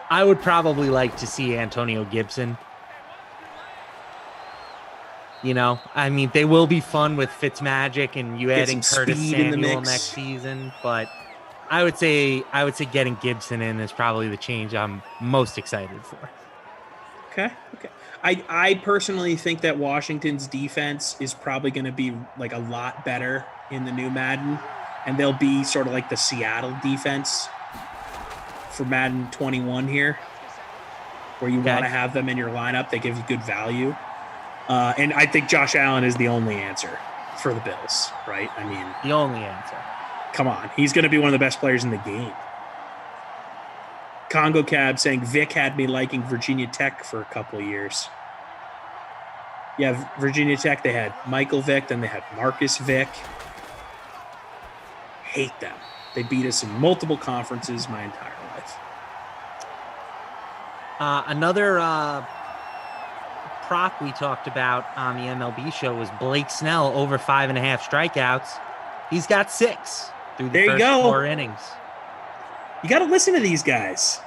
I would probably like to see Antonio Gibson. You know, I mean, they will be fun with Fitzmagic and you Get adding some Curtis speed in the Samuel mix. next season, but I would say getting Gibson in is probably the change I'm most excited for. Okay. I personally think that Washington's defense is probably going to be like a lot better in the new Madden, and they'll be sort of like the Seattle defense for Madden 21 here. where you want to have them in your lineup. They give you good value. And I think Josh Allen is the only answer for the Bills, right? I mean, the only answer. Come on. He's going to be one of the best players in the game. Congo Cab saying Vic had me liking Virginia Tech for a couple of years. Yeah, Virginia Tech, they had Michael Vick, then they had Marcus Vick. Hate them. They beat us in multiple conferences my entire life. Another prop we talked about on the MLB show was Blake Snell over 5.5 strikeouts. He's got 6 through the first 4 innings. You got to listen to these guys.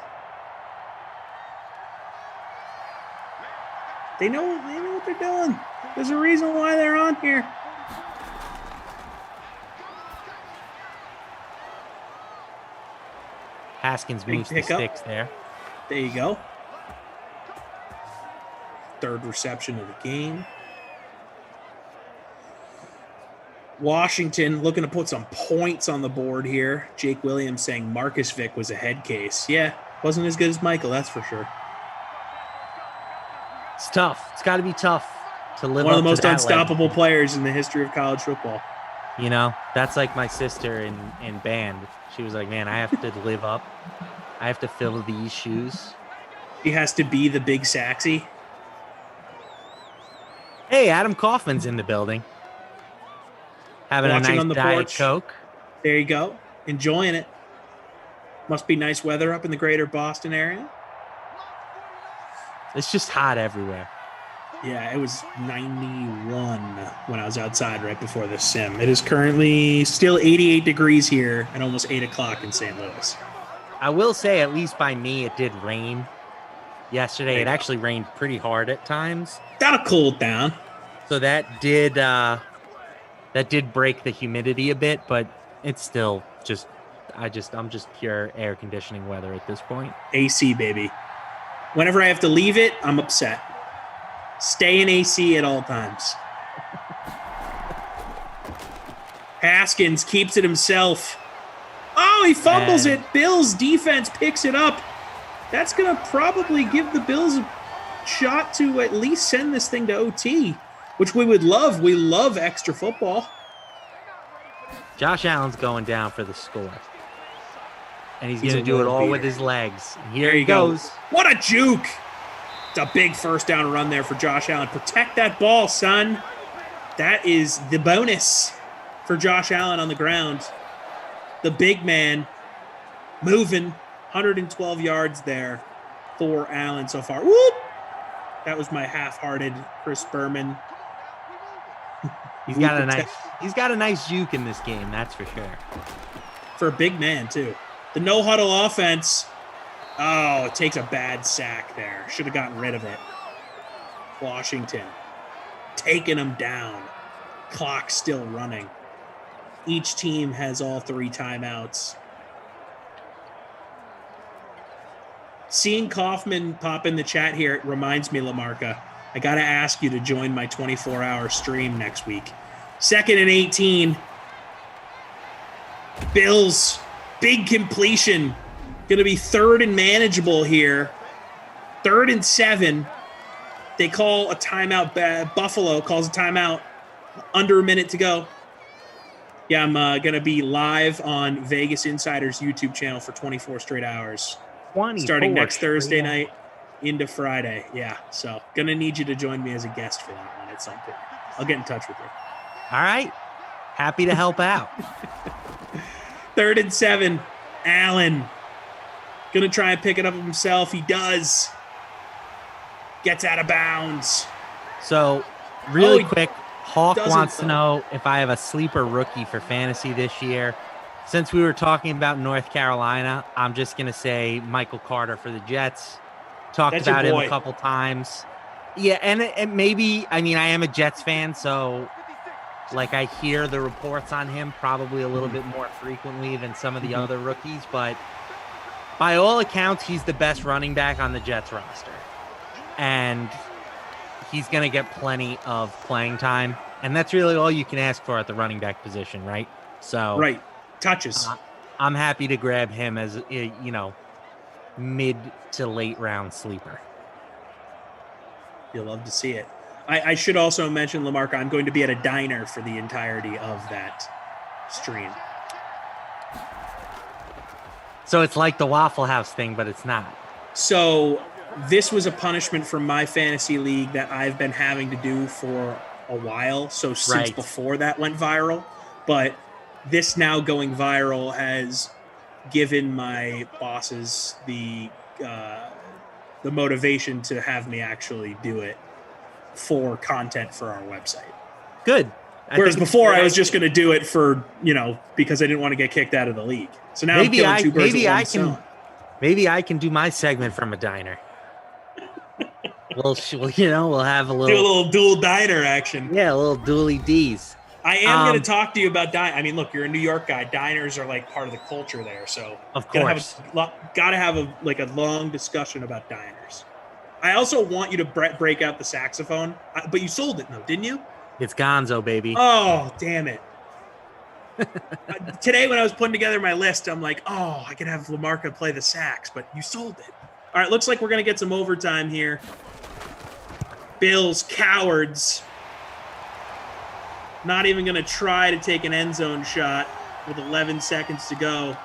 They know what they're doing. There's a reason why they're on here. Haskins moves to 6 there. There you go. 3rd reception of the game. Washington looking to put some points on the board here. Jake Williams saying Marcus Vick was a head case. Yeah, wasn't as good as Michael, that's for sure. It's tough. It's got to be tough to live up to that. One of the most unstoppable players in the history of college football. You know, that's like my sister in band. She was like, man, I have to live up. I have to fill these shoes. He has to be the big Saxy. Hey, Adam Kaufman's in the building. Having Watching a nice on the Diet porch. Coke. There you go. Enjoying it. Must be nice weather up in the greater Boston area. It's just hot everywhere. Yeah, it was 91 when I was outside right before this sim. It is currently still 88 degrees here at almost 8 o'clock in St. Louis. I will say, at least by me, it did rain yesterday. It actually rained pretty hard at times. That'll cool it down. So that did break the humidity a bit, but it's still just I'm just pure air conditioning weather at this point. AC, baby. Whenever I have to leave it, I'm upset. Stay in AC at all times. Haskins keeps it himself. Oh, he fumbles it. Bills defense picks it up. That's going to probably give the Bills a shot to at least send this thing to OT, which we would love. We love extra football. Josh Allen's going down for the score. And he's going to do it all with his legs. And here he goes. What a juke. It's a big first down run there for Josh Allen. Protect that ball, son. That is the bonus for Josh Allen on the ground. The big man moving 112 yards there for Allen so far. Whoop! That was my half-hearted Chris Berman. He's got a nice juke in this game, that's for sure. For a big man, too. The no-huddle offense. Oh, it takes a bad sack there. Should have gotten rid of it. Washington taking them down. Clock still running. Each team has all 3 timeouts. Seeing Kaufman pop in the chat here reminds me, Lamarca, I got to ask you to join my 24-hour stream next week. 2nd and 18. Bills, big completion. Going to be 3rd and manageable here. 3rd and 7. They call a timeout. Buffalo calls a timeout. Under a minute to go. Yeah, I'm going to be live on Vegas Insider's YouTube channel for 24 straight hours. Starting next Thursday night into Friday. Yeah, so going to need you to join me as a guest for that one at some point. I'll get in touch with you. All right. Happy to help out. 3rd and 7. Allen. Going to try and pick it up himself. He does. Gets out of bounds. So, really quick, Hawk wants to know if I have a sleeper rookie for fantasy this year. Since we were talking about North Carolina, I'm just going to say Michael Carter for the Jets. Talked about him a couple times. Yeah, and maybe, I mean, I am a Jets fan, so like I hear the reports on him probably a little bit more frequently than some of the other rookies, but by all accounts, he's the best running back on the Jets roster. And he's going to get plenty of playing time. And that's really all you can ask for at the running back position, right? So right. Touches. I'm happy to grab him as, mid to late round sleeper. You'll love to see it. I should also mention, Lamarca, I'm going to be at a diner for the entirety of that stream. So it's like the Waffle House thing, but it's not. So this was a punishment from my fantasy league that I've been having to do for a while. So since before that went viral, but this now going viral has given my bosses the motivation to have me actually do it for content for our website. Good. Whereas before I was just going to do it for, because I didn't want to get kicked out of the league. So now I'm killing two birds with one stone. Maybe I can do my segment from a diner. we'll have a little... Do a little dual diner action. Yeah, a little dually D's. I am going to talk to you about I mean, look, you're a New York guy. Diners are like part of the culture there. So of course, got to have a long discussion about diners. I also want you to break out the saxophone, but you sold it though, didn't you? It's Gonzo, baby. Oh, damn it. Today when I was putting together my list, I'm like, I could have Lamarca play the sax, but you sold it. All right, looks like we're going to get some overtime here. Bills, cowards. Not even going to try to take an end zone shot with 11 seconds to go.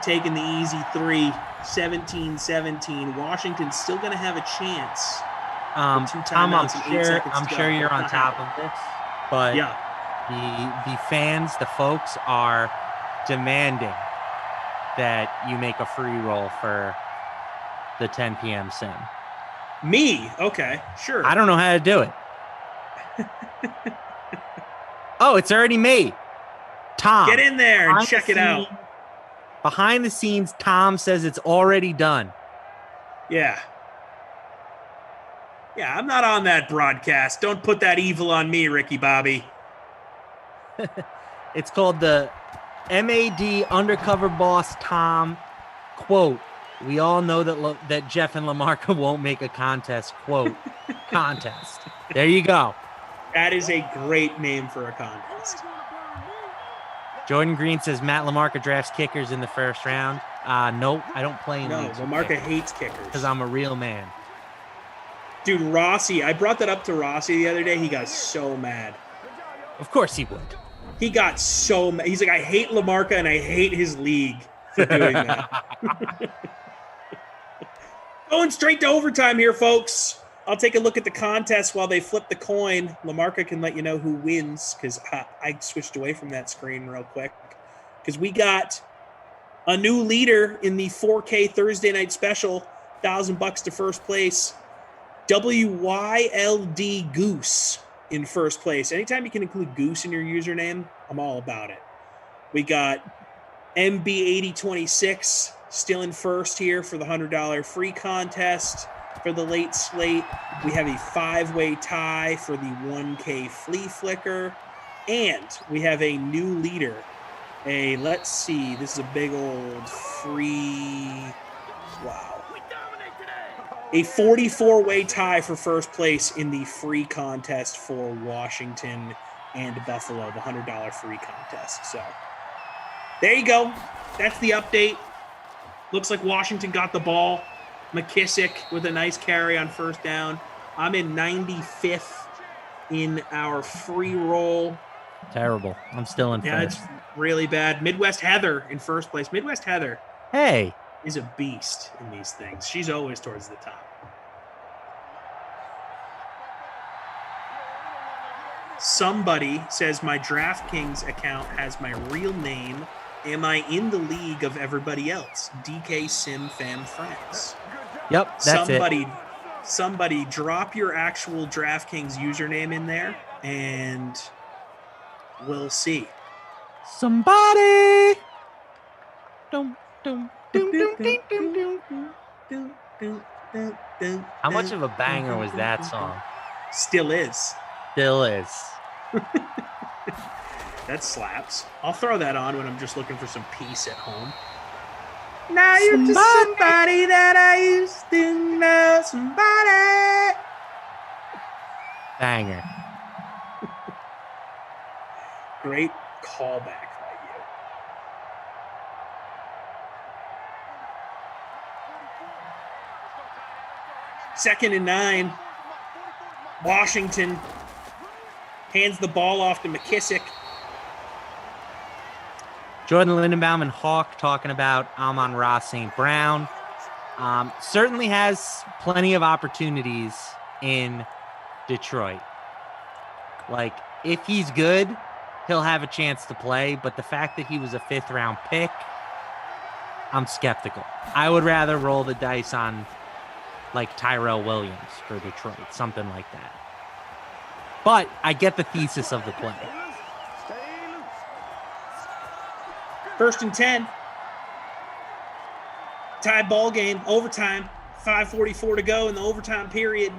Taking the easy 3, 17-17. Washington's still going to have a chance. Tom, I'm sure you're on top of this, but the fans, the folks are demanding that you make a free roll for the 10 p.m. sim. Me? Okay, sure. I don't know how to do it. Oh, it's already made. Tom, get in there and check it out. Behind the scenes, Tom says it's already done. Yeah, I'm not on that broadcast. Don't put that evil on me, Ricky Bobby. It's called the MAD Undercover Boss Tom quote. We all know that Jeff and Lamarca won't make a contest. Quote, contest. There you go. That is a great name for a contest. Jordan Green says Matt Lamarca drafts kickers in the first round. Nope, I don't play in No, Lamarca hates kickers. Because I'm a real man. Dude, Rossi, I brought that up to Rossi the other day. He got so mad. Of course he would. He got so mad. He's like, I hate Lamarca and I hate his league for doing that. Going straight to overtime here, folks. I'll take a look at the contest while they flip the coin. Lamarca can let you know who wins because I switched away from that screen real quick because we got a new leader in the 4K Thursday night special, $1,000 to first place. WYLD Goose in first place. Anytime you can include Goose in your username, I'm all about it. We got MB8026 still in first here for the $100 free contest. For the late slate, we have a 5-way tie for the 1K flea flicker. And we have a new leader. Let's see, this is a big old free, wow. A 44-way tie for first place in the free contest for Washington and Buffalo, the $100 free contest. So there you go. That's the update. Looks like Washington got the ball. McKissick with a nice carry on first down. I'm in 95th in our free roll. Terrible. I'm still in first. Yeah, it's really bad. Midwest Heather in first place. Midwest Heather. Hey. Is a beast in these things. She's always towards the top. Somebody says my DraftKings account has my real name. Am I in the league of everybody else? DK Sim Fam Friends. Yep, that's it. Somebody drop your actual DraftKings username in there and we'll see. Somebody. How much of a banger was that song? Still is. Still is. That slaps. I'll throw that on when I'm just looking for some peace at home. Now you're just somebody that I used to know. Somebody. Banger. Great callback by you. 2nd and 9. Washington hands the ball off to McKissick. Jordan Lindenbaum and Hawk talking about Amon-Ra St. Brown. Certainly has plenty of opportunities in Detroit. Like, if he's good, he'll have a chance to play, but the fact that he was a 5th-round pick, I'm skeptical. I would rather roll the dice on, like, Tyrell Williams for Detroit, something like that. But I get the thesis of the play. 1st and 10. Tie ball game, overtime. 5:44 to go in the overtime period.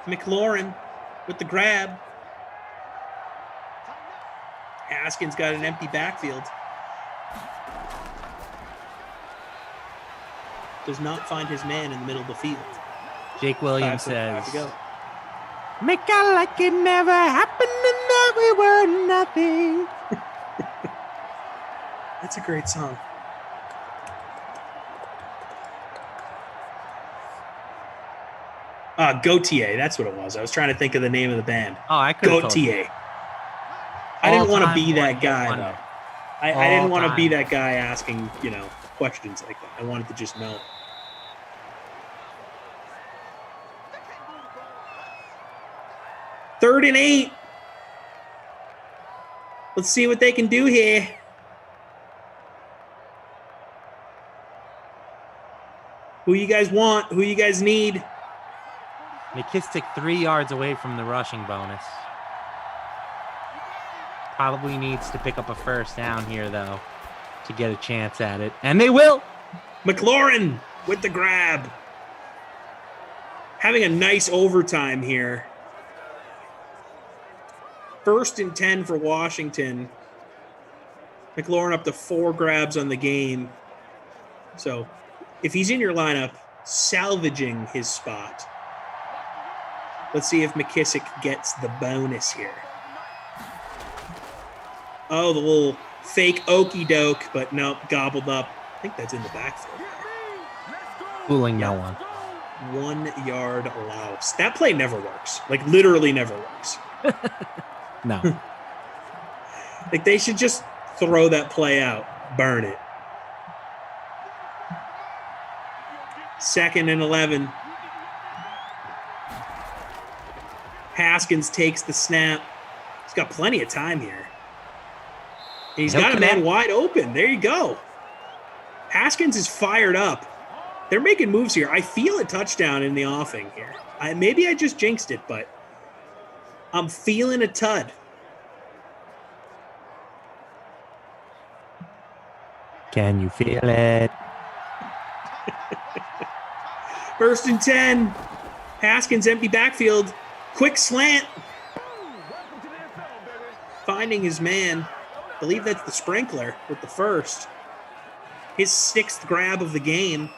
McLaurin with the grab. Haskins got an empty backfield. Does not find his man in the middle of the field. Jake Williams says, to go. make out like it never happened and that we were nothing. That's a great song. Gautier, that's what it was. I was trying to think of the name of the band. Oh, I could have told you. Gautier. I didn't want to be All-time that guy, one-hit though. I didn't want to be All-time. that guy asking, questions like that. I wanted to just know. Third and 8. Let's see what they can do here. Who you guys want? Who you guys need? McKissick 3 yards away from the rushing bonus. Probably needs to pick up a first down here, though, to get a chance at it. And they will. McLaurin with the grab. Having a nice overtime here. 1st and 10 for Washington. McLaurin up to 4 grabs on the game. So if he's in your lineup, salvaging his spot. Let's see if McKissick gets the bonus here. Oh, the little fake okey doke, but nope, gobbled up. I think that's in the backfield. Fooling no one. 1 yard loss. That play never works. Like, literally never works. No. Like, they should just throw that play out. Burn it. 2nd and 11. Haskins takes the snap. He's got plenty of time here. He's got a man wide open. There you go. Haskins is fired up. They're making moves here. I feel a touchdown in the offing here. Maybe I just jinxed it, but I'm feeling a tud. Can you feel it? 1st and 10. Haskins empty backfield. Quick slant. Finding his man. I believe that's the sprinkler with the first. His 6th grab of the game.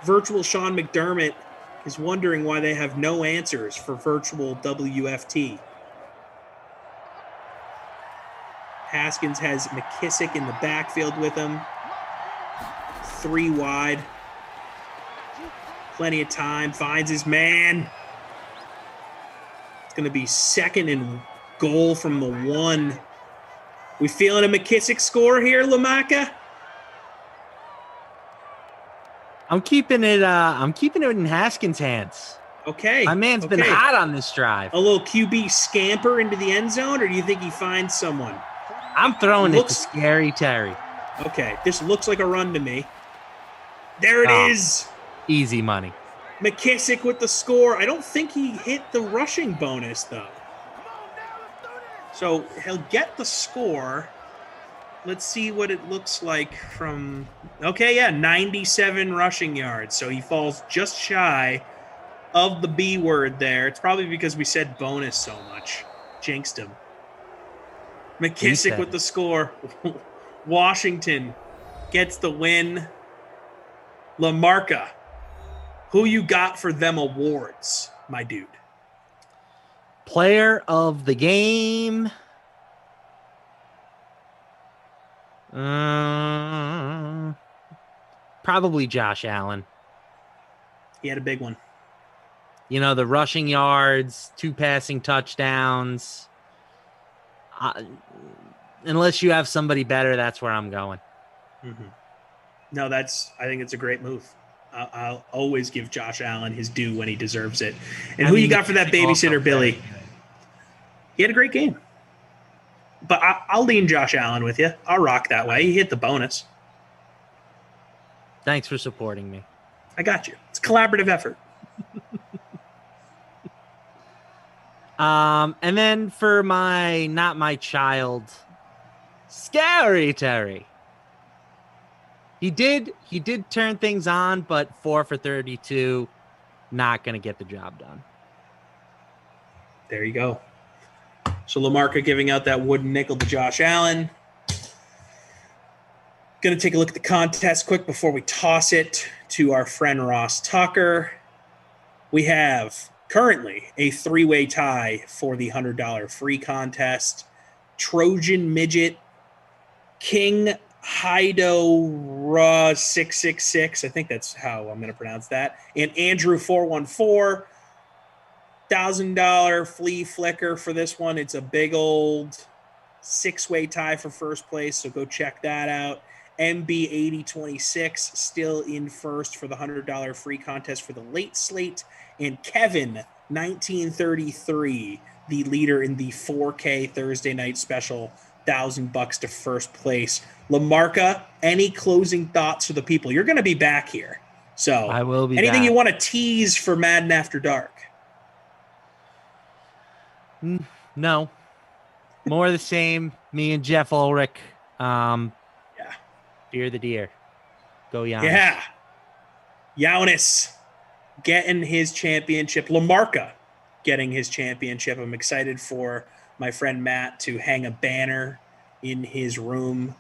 Virtual Sean McDermott is wondering why they have no answers for virtual WFT. Haskins has McKissick in the backfield with him. 3 wide. Plenty of time. Finds his man. It's going to be 2nd and goal from the 1. We feeling a McKissick score here, Lamaka? I'm keeping it in Haskins' hands. Okay. My man's been hot on this drive. A little QB scamper into the end zone, or do you think he finds someone? I'm throwing it to Scary Terry. Okay, this looks like a run to me. There it is. Easy money. McKissick with the score. I don't think he hit the rushing bonus, though. So he'll get the score. Let's see what it looks like from... Okay, yeah, 97 rushing yards. So he falls just shy of the B word there. It's probably because we said bonus so much. Jinxed him. McKissick with the score. Washington gets the win. LaMarca, who you got for them awards, my dude? Player of the game. Probably Josh Allen. He had a big one. The rushing yards, 2 passing touchdowns. Unless you have somebody better, that's where I'm going. Mm-hmm. No, I think it's a great move. I'll always give Josh Allen his due when he deserves it. And who you got for that babysitter, Billy? He had a great game. But I'll lean Josh Allen with you. I'll rock that way. He hit the bonus. Thanks for supporting me. I got you. It's a collaborative effort. And then for my not my child, Scary Terry. He did turn things on, but 4 for 32, not going to get the job done. There you go. So LaMarca giving out that wooden nickel to Josh Allen. Going to take a look at the contest quick before we toss it to our friend Ross Tucker. We have currently a 3-way tie for the $100 free contest. Trojan Midget, King Hido Ra 666. I think that's how I'm going to pronounce that. And Andrew 414. $1,000 flea flicker for this one. It's a big old 6-way tie for first place, so go check that out. MB8026 still in first for the $100 free contest for the late slate, and Kevin 1933, the leader in the 4K Thursday night special, $1,000 to first place. LaMarca, any closing thoughts for the people? You're going to be back here, so I will be. Anything back. you want to tease for Madden After Dark? No, more of the same. Me and Jeff Ulrich. Fear the deer. Go Giannis. Yeah. Giannis getting his championship. LaMarca getting his championship. I'm excited for my friend Matt to hang a banner in his room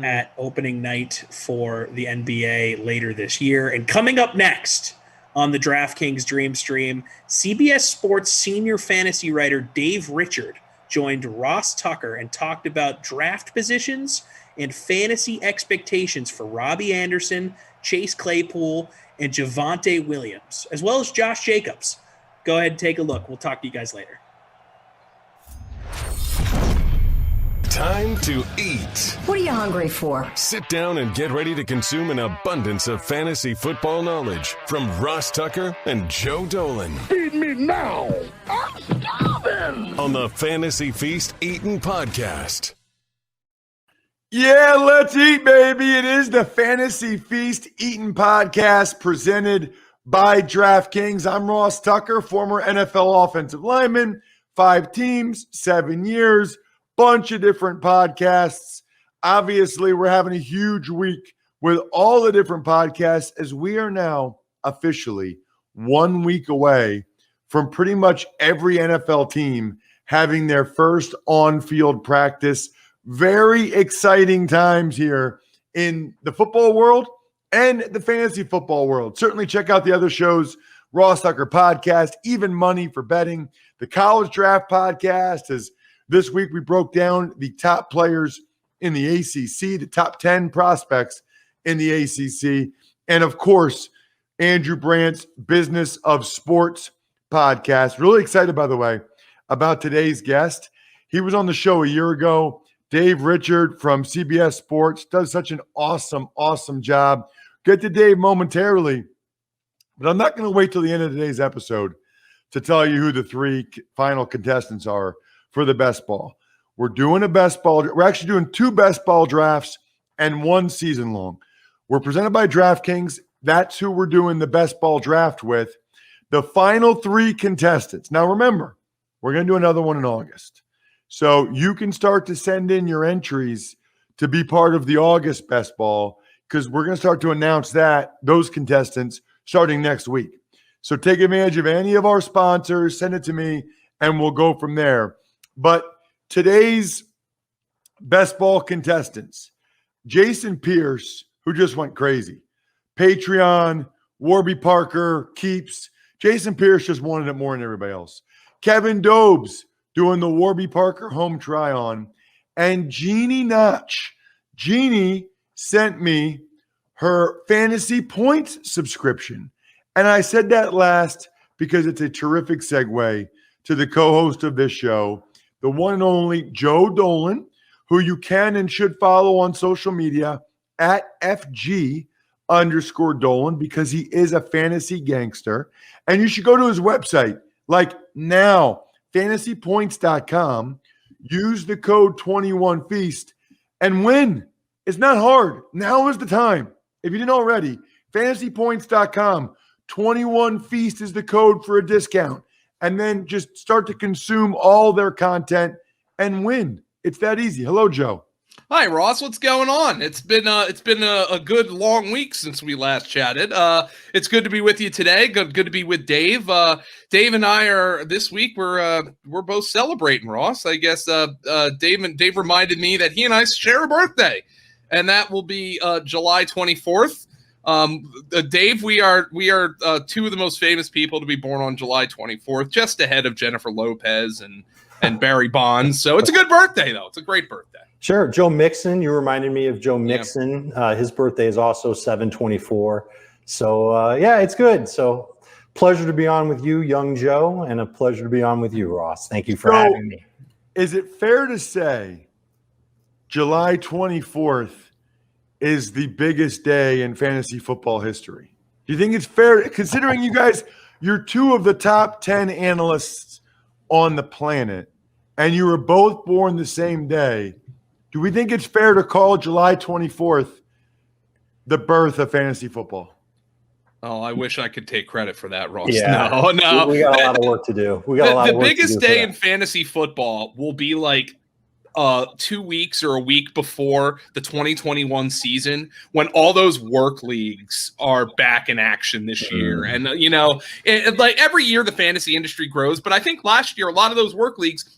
at opening night for the NBA later this year. And coming up next on the DraftKings Dream Stream, CBS Sports senior fantasy writer Dave Richard joined Ross Tucker and talked about draft positions and fantasy expectations for Robbie Anderson, Chase Claypool, and Javonte Williams, as well as Josh Jacobs. Go ahead and take a look. We'll talk to you guys later. Time to eat. What are you hungry for? Sit down and get ready to consume an abundance of fantasy football knowledge from Ross Tucker and Joe Dolan. Feed me now. I'm starving. On the Fantasy Feast Eatin' Podcast. Yeah, let's eat, baby. It is the Fantasy Feast Eatin' Podcast presented by DraftKings. I'm Ross Tucker, former NFL offensive lineman, 5 teams, 7 years, bunch of different podcasts. Obviously, we're having a huge week with all the different podcasts as we are now officially 1 week away from pretty much every NFL team having their first on-field practice. Very exciting times here in the football world and the fantasy football world. Certainly check out the other shows, Ross Tucker Podcast, Even Money for Betting, the College Draft Podcast. As this week we broke down the top players in the ACC, the top 10 prospects in the ACC, and of course, Andrew Brandt's Business of Sports Podcast. Really excited, by the way, about today's guest. He was on the show a year ago. Dave Richard from CBS Sports does such an awesome job. Get to Dave momentarily, but I'm not going to wait till the end of today's episode to tell you who the 3 final contestants are for the best ball. We're doing a best ball. We're actually doing 2 best ball drafts and 1 season long. We're presented by DraftKings. That's who we're doing the best ball draft with. The final 3 contestants. Now remember, we're going to do another one in August. So you can start to send in your entries to be part of the August best ball because we're going to start to announce those contestants starting next week. So take advantage of any of our sponsors, send it to me, and we'll go from there. But today's best ball contestants, Jason Pierce, who just went crazy, Patreon, Warby Parker, Keeps. Jason Pierce just wanted it more than everybody else. Kevin Dobes, doing the Warby Parker home try-on, and Jeannie Notch. Jeannie sent me her fantasy points subscription. And I said that last because it's a terrific segue to the co-host of this show, the one and only Joe Dolan, who you can and should follow on social media at FG_Dolan, because he is a fantasy gangster. And you should go to his website, like now, fantasypoints.com, use the code 21Feast and win. It's not hard. Now is the time. If you didn't already, fantasypoints.com, 21Feast is the code for a discount. And then just start to consume all their content and win. It's that easy. Hello, Joe. Hi, Ross. What's going on? It's been a good long week since we last chatted. It's good to be with you today. Good to be with Dave. Dave and I are this week. We're both celebrating, Ross. I guess Dave reminded me that he and I share a birthday, and that will be July 24th. Dave, we are two of the most famous people to be born on July 24th, just ahead of Jennifer Lopez and Barry Bonds. So it's a good birthday, though. It's a great birthday. Sure. Joe Mixon. You reminded me of Joe Mixon. Yeah. His birthday is also 7/24. So, it's good. So pleasure to be on with you, young Joe, and a pleasure to be on with you, Ross. Thank you for having me. Is it fair to say July 24th is the biggest day in fantasy football history? Do you think it's fair, considering you guys, you're two of the top 10 analysts on the planet, and you were both born the same day? Do we think it's fair to call July 24th the birth of fantasy football? Oh, I wish I could take credit for that, Ross. Yeah. No. We got a lot of work to do. The biggest day in fantasy football will be like 2 weeks or a week before the 2021 season, when all those work leagues are back in action this year. And, like every year the fantasy industry grows, but I think last year, a lot of those work leagues,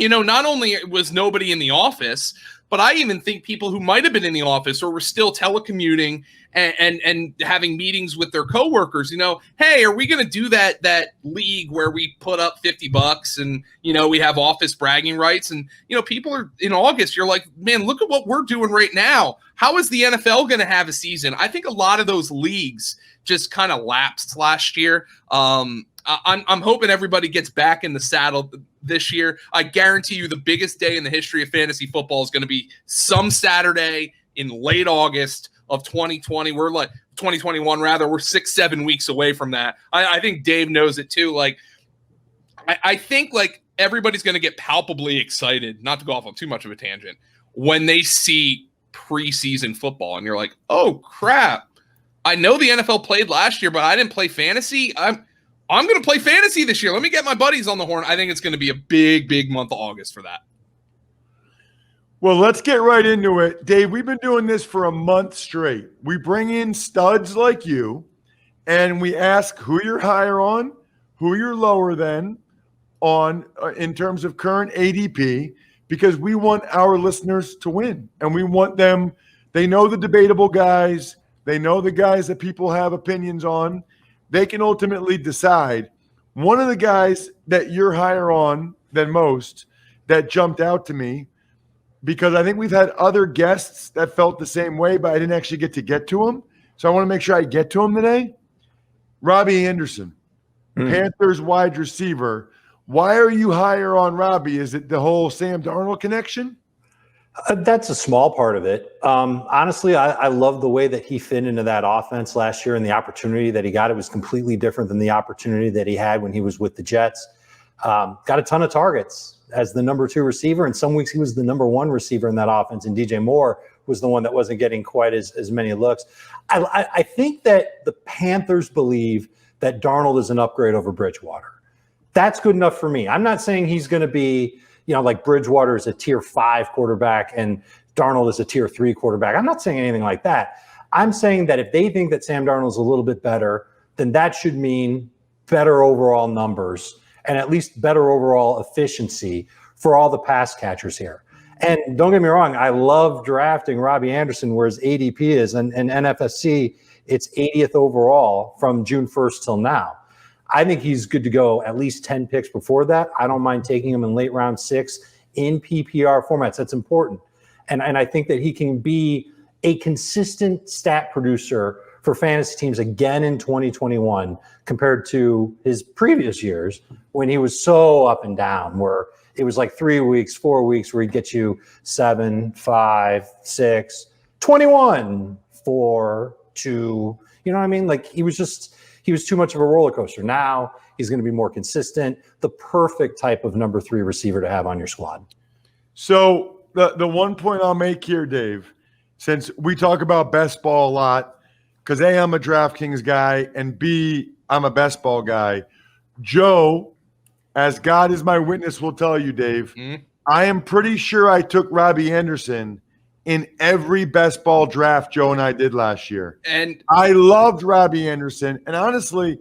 not only was nobody in the office, but I even think people who might have been in the office or were still telecommuting and having meetings with their coworkers, hey, are we going to do that league where we put up $50 and, we have office bragging rights? And, people are in August, you're like, man, look at what we're doing right now. How is the NFL going to have a season? I think a lot of those leagues just kind of lapsed last year. I'm hoping everybody gets back in the saddle this year. I guarantee you the biggest day in the history of fantasy football is going to be some Saturday in late August of 2020. We're like 2021 rather. We're 6-7 weeks away from that. I think Dave knows it too. Like I think like everybody's going to get palpably excited, not to go off on too much of a tangent, when they see preseason football and you're like, oh crap. I know the NFL played last year, but I didn't play fantasy. I'm going to play fantasy this year. Let me get my buddies on the horn. I think it's going to be a big month of August for that. Well, let's get right into it. Dave, we've been doing this for a month straight. We bring in studs like you, and we ask who you're higher on, who you're lower than on in terms of current ADP, because we want our listeners to win. And we want them, they know the debatable guys. They know the guys that people have opinions on. They can ultimately decide. One of the guys that you're higher on than most that jumped out to me, because I think we've had other guests that felt the same way, but I didn't actually get to him. So I want to make sure I get to him today. Robbie Anderson, Panthers wide receiver. Why are you higher on Robbie? Is it the whole Sam Darnold connection? That's a small part of it. Honestly, I love the way that he fit into that offense last year and the opportunity that he got. It was completely different than the opportunity that he had when he was with the Jets. Got a ton of targets as the number 2 receiver, and some weeks he was the number 1 receiver in that offense, and DJ Moore was the one that wasn't getting quite as many looks. I think that the Panthers believe that Darnold is an upgrade over Bridgewater. That's good enough for me. I'm not saying he's going to be, like Bridgewater is a tier 5 quarterback and Darnold is a tier 3 quarterback. I'm not saying anything like that. I'm saying that if they think that Sam Darnold is a little bit better, then that should mean better overall numbers and at least better overall efficiency for all the pass catchers here. And don't get me wrong, I love drafting Robbie Anderson where his ADP is, and NFFC, it's 80th overall from June 1st till now. I think he's good to go at least 10 picks before that. I don't mind taking him in late round 6 in PPR formats. That's important. And I think that he can be a consistent stat producer for fantasy teams again in 2021 compared to his previous years when he was so up and down, where it was like 3 weeks, 4 weeks where he'd get you 7, 5, 6, 21, 4, 2. You know what I mean? Like he was too much of a roller coaster. Now he's going to be more consistent, the perfect type of number 3 receiver to have on your squad. So the one point I'll make here, Dave, since we talk about best ball a lot, because A, I'm a DraftKings guy, and B, I'm a best ball guy. Joe, as God is my witness, will tell you, Dave, I am pretty sure I took Robbie Anderson in every best ball draft Joe and I did last year. And I loved Robbie Anderson. And honestly,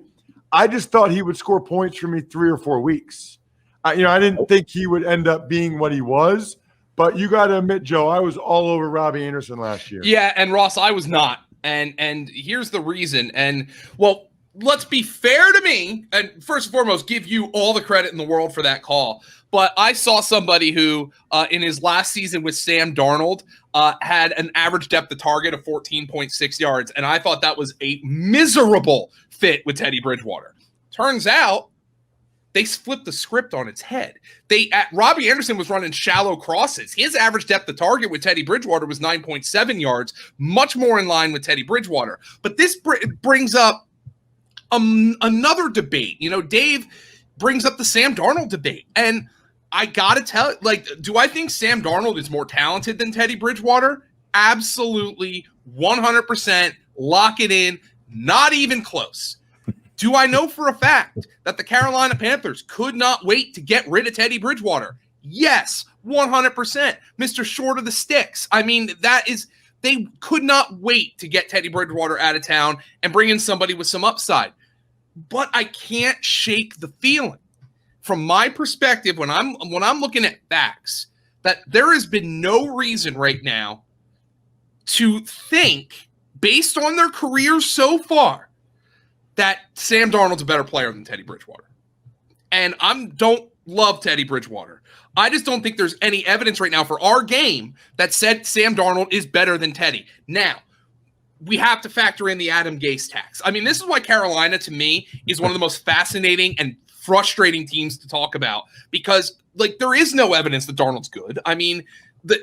I just thought he would score points for me 3 or 4 weeks. I didn't think he would end up being what he was. But you got to admit, Joe, I was all over Robbie Anderson last year. Yeah, and Ross, I was not. And here's the reason. And, well, let's be fair to me, and first and foremost, give you all the credit in the world for that call. But I saw somebody who, in his last season with Sam Darnold, had an average depth of target of 14.6 yards, and I thought that was a miserable fit with Teddy Bridgewater. Turns out, they flipped the script on its head. Robbie Anderson was running shallow crosses. His average depth of target with Teddy Bridgewater was 9.7 yards, much more in line with Teddy Bridgewater. But this brings up another debate. Dave brings up the Sam Darnold debate. And I got to tell it, do I think Sam Darnold is more talented than Teddy Bridgewater? Absolutely, 100%. Lock it in. Not even close. Do I know for a fact that the Carolina Panthers could not wait to get rid of Teddy Bridgewater? Yes, 100%. Mr. Short of the Sticks. I mean, they could not wait to get Teddy Bridgewater out of town and bring in somebody with some upside. But I can't shake the feeling from my perspective when I'm looking at facts that there has been no reason right now to think, based on their careers so far, that Sam Darnold's a better player than Teddy Bridgewater. And I don't love Teddy Bridgewater. I just don't think there's any evidence right now for our game that said Sam Darnold is better than Teddy. Now, we have to factor in the Adam Gase tax. I mean, this is why Carolina, to me, is one of the most fascinating and frustrating teams to talk about, because, there is no evidence that Darnold's good. I mean,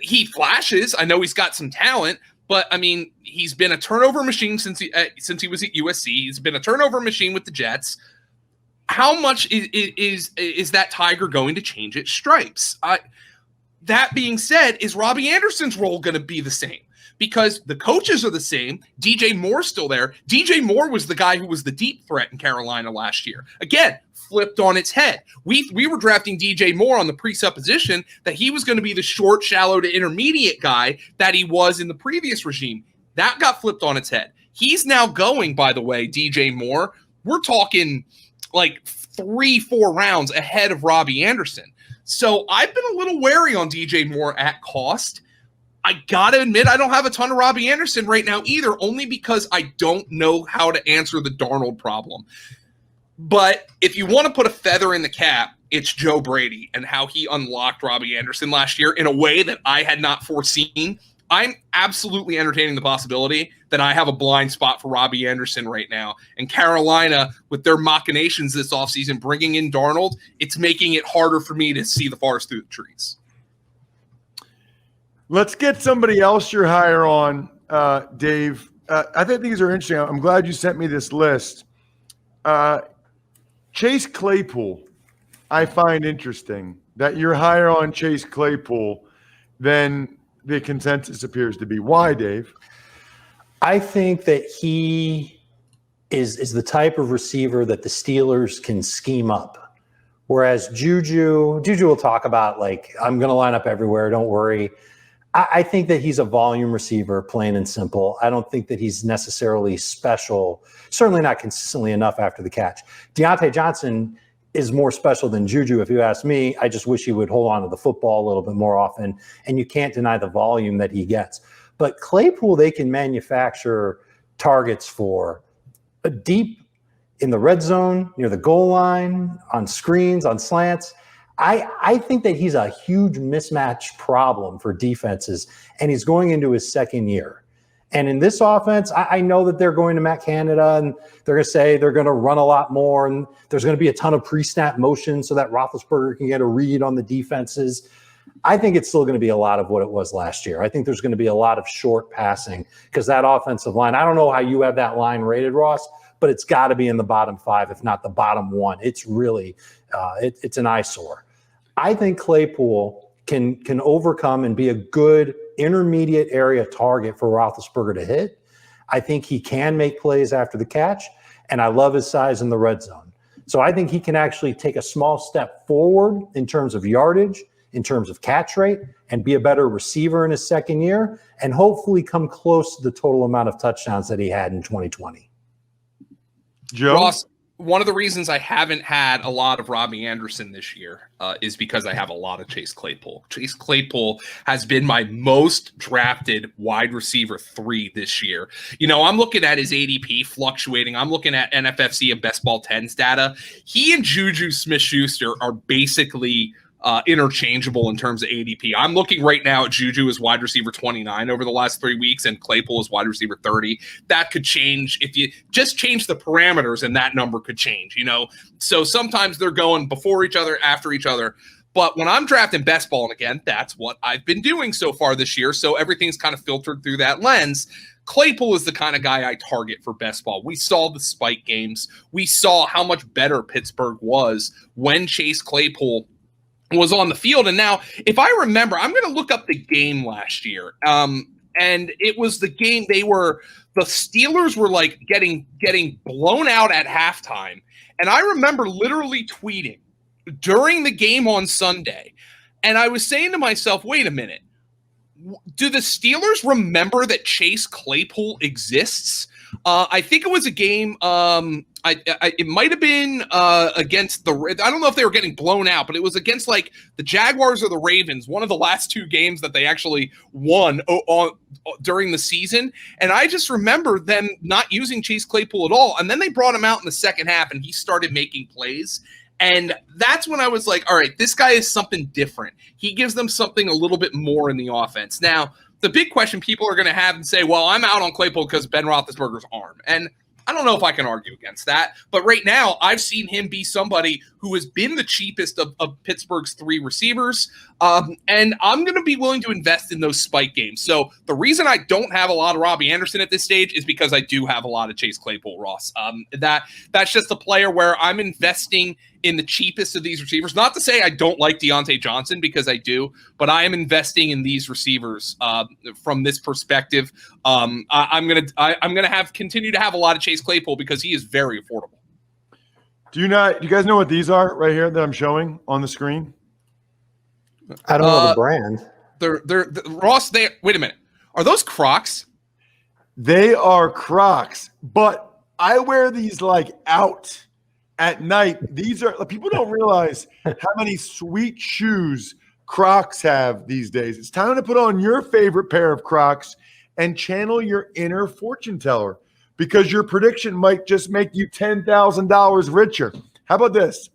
he flashes. I know he's got some talent, but, I mean, he's been a turnover machine since he was at USC. He's been a turnover machine with the Jets. How much is that Tiger going to change its stripes? That being said, is Robbie Anderson's role going to be the same? Because the coaches are the same. DJ Moore's still there. DJ Moore was the guy who was the deep threat in Carolina last year. Again, flipped on its head. We were drafting DJ Moore on the presupposition that he was going to be the short, shallow to intermediate guy that he was in the previous regime. That got flipped on its head. He's now going, by the way, DJ Moore. We're talking 3-4 rounds ahead of Robbie Anderson. So I've been a little wary on DJ Moore at cost. I got to admit, I don't have a ton of Robbie Anderson right now either, only because I don't know how to answer the Darnold problem. But if you want to put a feather in the cap, it's Joe Brady and how he unlocked Robbie Anderson last year in a way that I had not foreseen. I'm absolutely entertaining the possibility that I have a blind spot for Robbie Anderson right now. And Carolina, with their machinations this offseason, bringing in Darnold, it's making it harder for me to see the forest through the trees. Let's get somebody else you're higher on, Dave. I think these are interesting. I'm glad you sent me this list. Chase Claypool, I find interesting that you're higher on Chase Claypool than the consensus appears to be. Why, Dave? I think that he is the type of receiver that the Steelers can scheme up. Whereas Juju will talk about, I'm going to line up everywhere, don't worry. I think that he's a volume receiver, plain and simple. I don't think that he's necessarily special, certainly not consistently enough after the catch. Deontay Johnson is more special than Juju, if you ask me. I just wish he would hold on to the football a little bit more often, and you can't deny the volume that he gets. But Claypool, they can manufacture targets for deep in the red zone, near the goal line, on screens, on slants. I think that he's a huge mismatch problem for defenses, and he's going into his second year. And in this offense, I know that they're going to Matt Canada and they're going to say they're going to run a lot more and there's going to be a ton of pre-snap motion so that Roethlisberger can get a read on the defenses. I think it's still going to be a lot of what it was last year. I think there's going to be a lot of short passing because that offensive line, I don't know how you have that line rated, Ross, but it's got to be in the bottom 5, if not the bottom 1. It's really, it's an eyesore. I think Claypool can overcome and be a good intermediate area target for Roethlisberger to hit. I think he can make plays after the catch, and I love his size in the red zone. So I think he can actually take a small step forward in terms of yardage, in terms of catch rate, and be a better receiver in his second year, and hopefully come close to the total amount of touchdowns that he had in 2020. Joe? Ross, one of the reasons I haven't had a lot of Robbie Anderson this year is because I have a lot of Chase Claypool. Chase Claypool has been my most drafted wide receiver 3 this year. You know, I'm looking at his ADP fluctuating. I'm looking at NFFC and Best Ball 10s data. He and Juju Smith-Schuster are basically interchangeable in terms of ADP. I'm looking right now at Juju as wide receiver 29 over the last 3 weeks and Claypool as wide receiver 30. That could change if you just change the parameters and that number could change, you know? So sometimes they're going before each other, after each other. But when I'm drafting best ball, and again, that's what I've been doing so far this year. So everything's kind of filtered through that lens. Claypool is the kind of guy I target for best ball. We saw the spike games. We saw how much better Pittsburgh was when Chase Claypool was on the field. And now, if I remember, I'm going to look up the game last year. And it was the game the Steelers were like getting blown out at halftime. And I remember literally tweeting during the game on Sunday. And I was saying to myself, wait a minute, do the Steelers remember that Chase Claypool exists? I think it was a game. It might have been against I don't know if they were getting blown out, but it was against like the Jaguars or the Ravens, one of the last 2 games that they actually won during the season. And I just remember them not using Chase Claypool at all. And then they brought him out in the second half and he started making plays. And that's when I was like, all right, this guy is something different. He gives them something a little bit more in the offense. Now, the big question people are going to have and say, well, I'm out on Claypool because Ben Roethlisberger's arm. And I don't know if I can argue against that. But right now, I've seen him be somebody who has been the cheapest of Pittsburgh's 3 receivers. And I'm going to be willing to invest in those spike games. So the reason I don't have a lot of Robbie Anderson at this stage is because I do have a lot of Chase Claypool, Ross. That's just a player where I'm investing in the cheapest of these receivers. Not to say I don't like Deontay Johnson, because I do, but I am investing in these receivers from this perspective. I'm gonna continue to have a lot of Chase Claypool because he is very affordable. Do you guys know what these are right here that I'm showing on the screen? I don't know the brand. They're Ross. Wait a minute. Are those Crocs? They are Crocs, but I wear these like out at night. These are, people don't realize how many sweet shoes Crocs have these days. It's time to put on your favorite pair of Crocs and channel your inner fortune teller, because your prediction might just make you $10,000 richer. How about this?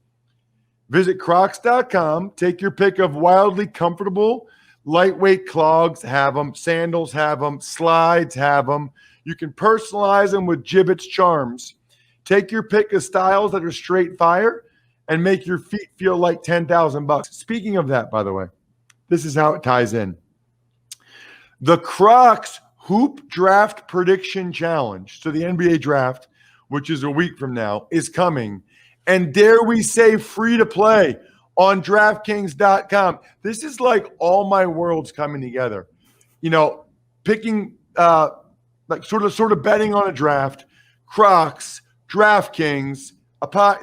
Visit crocs.com, take your pick of wildly comfortable, lightweight clogs, have them, sandals, have them, slides, have them. You can personalize them with Gibbet's charms. Take your pick of styles that are straight fire and make your feet feel like $10,000. Speaking of that, by the way, this is how it ties in. The Crocs Hoop Draft Prediction Challenge, so the NBA draft, which is a week from now, is coming. And dare we say free to play on DraftKings.com. This is like all my worlds coming together. You know, picking like sort of betting on a draft, Crocs, DraftKings,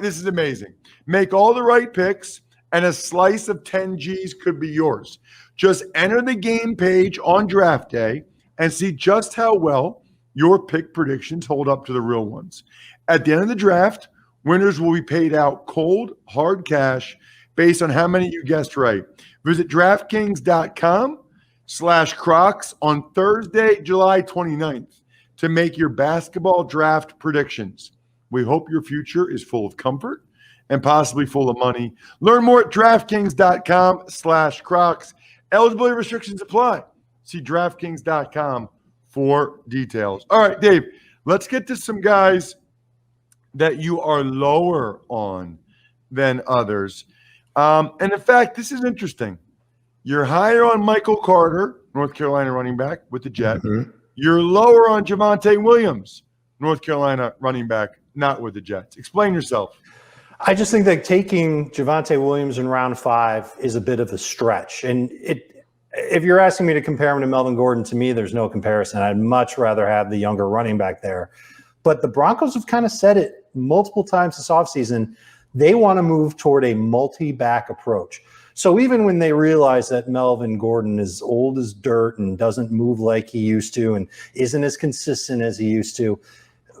this is amazing. Make all the right picks and a slice of 10 G's could be yours. Just enter the game page on draft day and see just how well your pick predictions hold up to the real ones. At the end of the draft, winners will be paid out cold, hard cash based on how many you guessed right. Visit DraftKings.com/Crocs on Thursday, July 29th to make your basketball draft predictions. We hope your future is full of comfort and possibly full of money. Learn more at DraftKings.com/Crocs. Eligibility restrictions apply. See DraftKings.com for details. All right, Dave, let's get to some guys that you are lower on than others. And in fact, this is interesting. You're higher on Michael Carter, North Carolina running back with the Jet. Mm-hmm. You're lower on Javonte Williams, North Carolina running back, not with the Jets. Explain yourself. I just think that taking Javonte Williams in round 5 is a bit of a stretch. And if you're asking me to compare him to Melvin Gordon, to me, there's no comparison. I'd much rather have the younger running back there. But the Broncos have kind of said it multiple times this offseason. They want to move toward a multi-back approach. So even when they realize that Melvin Gordon is old as dirt and doesn't move like he used to and isn't as consistent as he used to,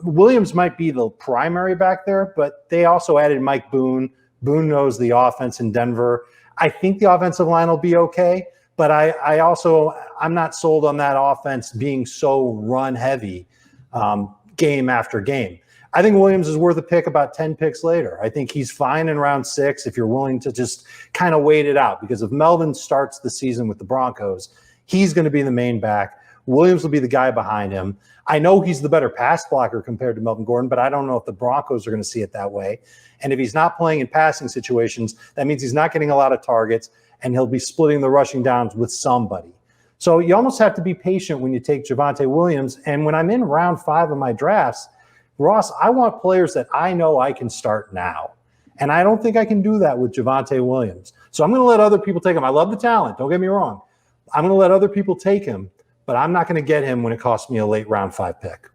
Williams might be the primary back there, but they also added Mike Boone. Boone knows the offense in Denver. I think the offensive line will be okay, but I'm not sold on that offense being so run heavy game after game. I think Williams is worth a pick about 10 picks later. I think he's fine in round 6 if you're willing to just kind of wait it out, because if Melvin starts the season with the Broncos, he's going to be the main back. Williams will be the guy behind him. I know he's the better pass blocker compared to Melvin Gordon, but I don't know if the Broncos are going to see it that way. And if he's not playing in passing situations, that means he's not getting a lot of targets, and he'll be splitting the rushing downs with somebody. So you almost have to be patient when you take Javonte Williams. And when I'm in round 5 of my drafts, Ross, I want players that I know I can start now. And I don't think I can do that with Javonte Williams. So I'm going to let other people take him. I love the talent. Don't get me wrong. I'm going to let other people take him, but I'm not going to get him when it costs me a late round 5 pick.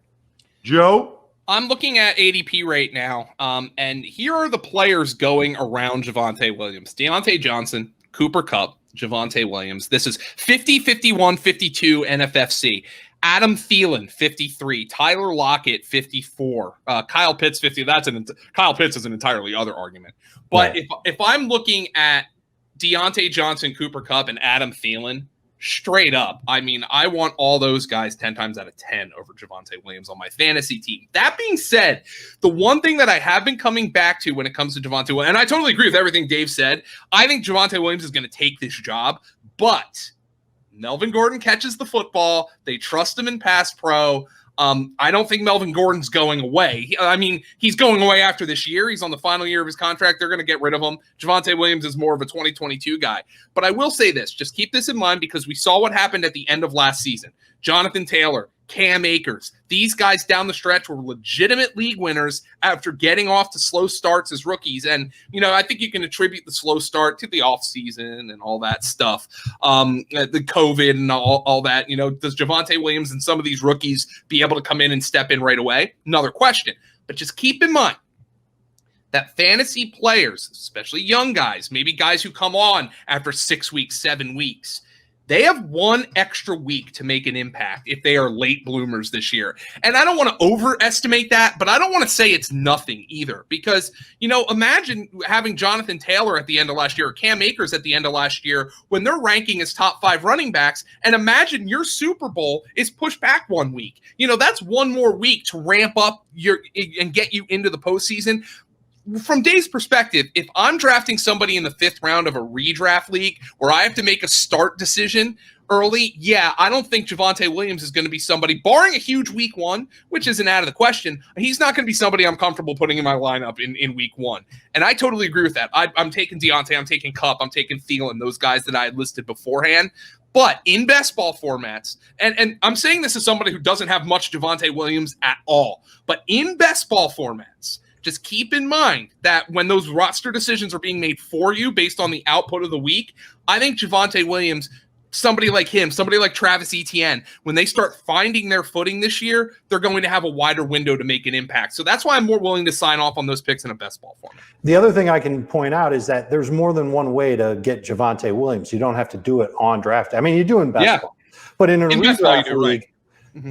Joe? I'm looking at ADP right now, and here are the players going around Javonte Williams. Deontay Johnson, Cooper Kupp, Javonte Williams. This is 50, 51, 52 NFFC. Adam Thielen, 53. Tyler Lockett, 54. Kyle Pitts, 50. Kyle Pitts is an entirely other argument. But right. if I'm looking at Deontay Johnson, Cooper Kupp, and Adam Thielen, straight up, I mean, I want all those guys 10 times out of 10 over Javonte Williams on my fantasy team. That being said, the one thing that I have been coming back to when it comes to Javonte Williams, and I totally agree with everything Dave said, I think Javonte Williams is going to take this job, but Melvin Gordon catches the football. They trust him in pass pro. I don't think Melvin Gordon's going away. He's going away after this year. He's on the final year of his contract. They're going to get rid of him. Javonte Williams is more of a 2022 guy. But I will say this. Just keep this in mind, because we saw what happened at the end of last season. Jonathan Taylor, Cam Akers, these guys down the stretch were legitimate league winners after getting off to slow starts as rookies. And, I think you can attribute the slow start to the offseason and all that stuff, the COVID and all that. Does Javonte Williams and some of these rookies be able to come in and step in right away? Another question. But just keep in mind that fantasy players, especially young guys, maybe guys who come on after 6 weeks, 7 weeks, they have 1 extra week to make an impact if they are late bloomers this year. And I don't want to overestimate that, but I don't want to say it's nothing either, because, imagine having Jonathan Taylor at the end of last year or Cam Akers at the end of last year when they're ranking as top 5 running backs, and imagine your Super Bowl is pushed back 1 week. That's 1 more week to ramp up and get you into the postseason. From Dave's perspective, if I'm drafting somebody in the 5th round of a redraft league where I have to make a start decision early, I don't think Javonte Williams is going to be somebody, barring a huge week 1, which isn't out of the question. He's not going to be somebody I'm comfortable putting in my lineup in week 1. And I totally agree with that. I'm taking Deontay, I'm taking Kupp, I'm taking Thielen, those guys that I had listed beforehand. But in best ball formats, and I'm saying this as somebody who doesn't have much Javonte Williams at all, but in best ball formats, just keep in mind that when those roster decisions are being made for you based on the output of the week, I think Javonte Williams, somebody like him, somebody like Travis Etienne, when they start finding their footing this year, they're going to have a wider window to make an impact. So that's why I'm more willing to sign off on those picks in a best ball format. The other thing I can point out is that there's more than one way to get Javonte Williams. You don't have to do it on draft. You do in best ball. But in a redraft league, right.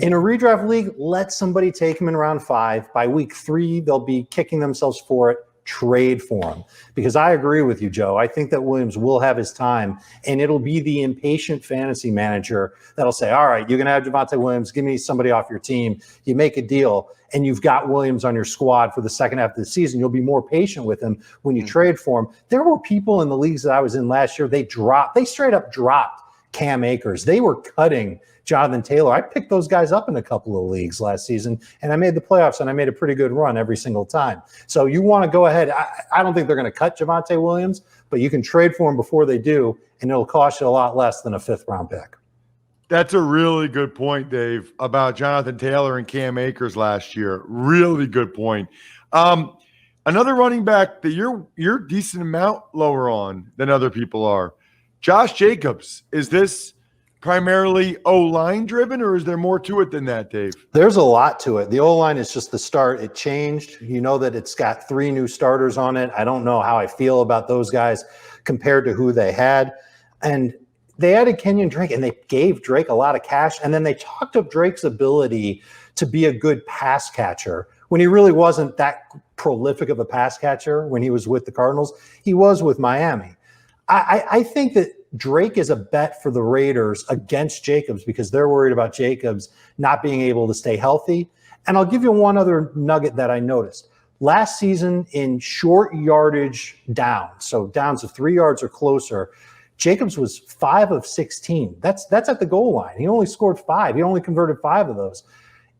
In a redraft league, let somebody take him in round 5. By week 3, they'll be kicking themselves for it. Trade for him. Because I agree with you, Joe. I think that Williams will have his time, and it'll be the impatient fantasy manager that'll say, all right, you're going to have Javonte Williams. Give me somebody off your team. You make a deal, and you've got Williams on your squad for the second half of the season. You'll be more patient with him when you trade for him. There were people in the leagues that I was in last year, they straight up dropped Cam Akers. They were cutting Jonathan Taylor. I picked those guys up in a couple of leagues last season, and I made the playoffs, and I made a pretty good run every single time. So you want to go ahead. I don't think they're going to cut Javonte Williams, but you can trade for him before they do, and it'll cost you a lot less than a 5th-round pick. That's a really good point, Dave, about Jonathan Taylor and Cam Akers last year. Really good point. Another running back that you're a decent amount lower on than other people are, Josh Jacobs. Is this primarily O-line driven, or is there more to it than that, Dave? There's a lot to it. The O-line is just the start. It changed. You know that it's got 3 new starters on it. I don't know how I feel about those guys compared to who they had. And they added Kenyon Drake, and they gave Drake a lot of cash. And then they talked up Drake's ability to be a good pass catcher when he really wasn't that prolific of a pass catcher when he was with the Cardinals. He was with Miami. I think that Drake is a bet for the Raiders against Jacobs because they're worried about Jacobs not being able to stay healthy. And I'll give you one other nugget that I noticed. Last season in short yardage downs, so downs of 3 yards or closer, Jacobs was 5 of 16. That's at the goal line. He only scored 5. He only converted 5 of those.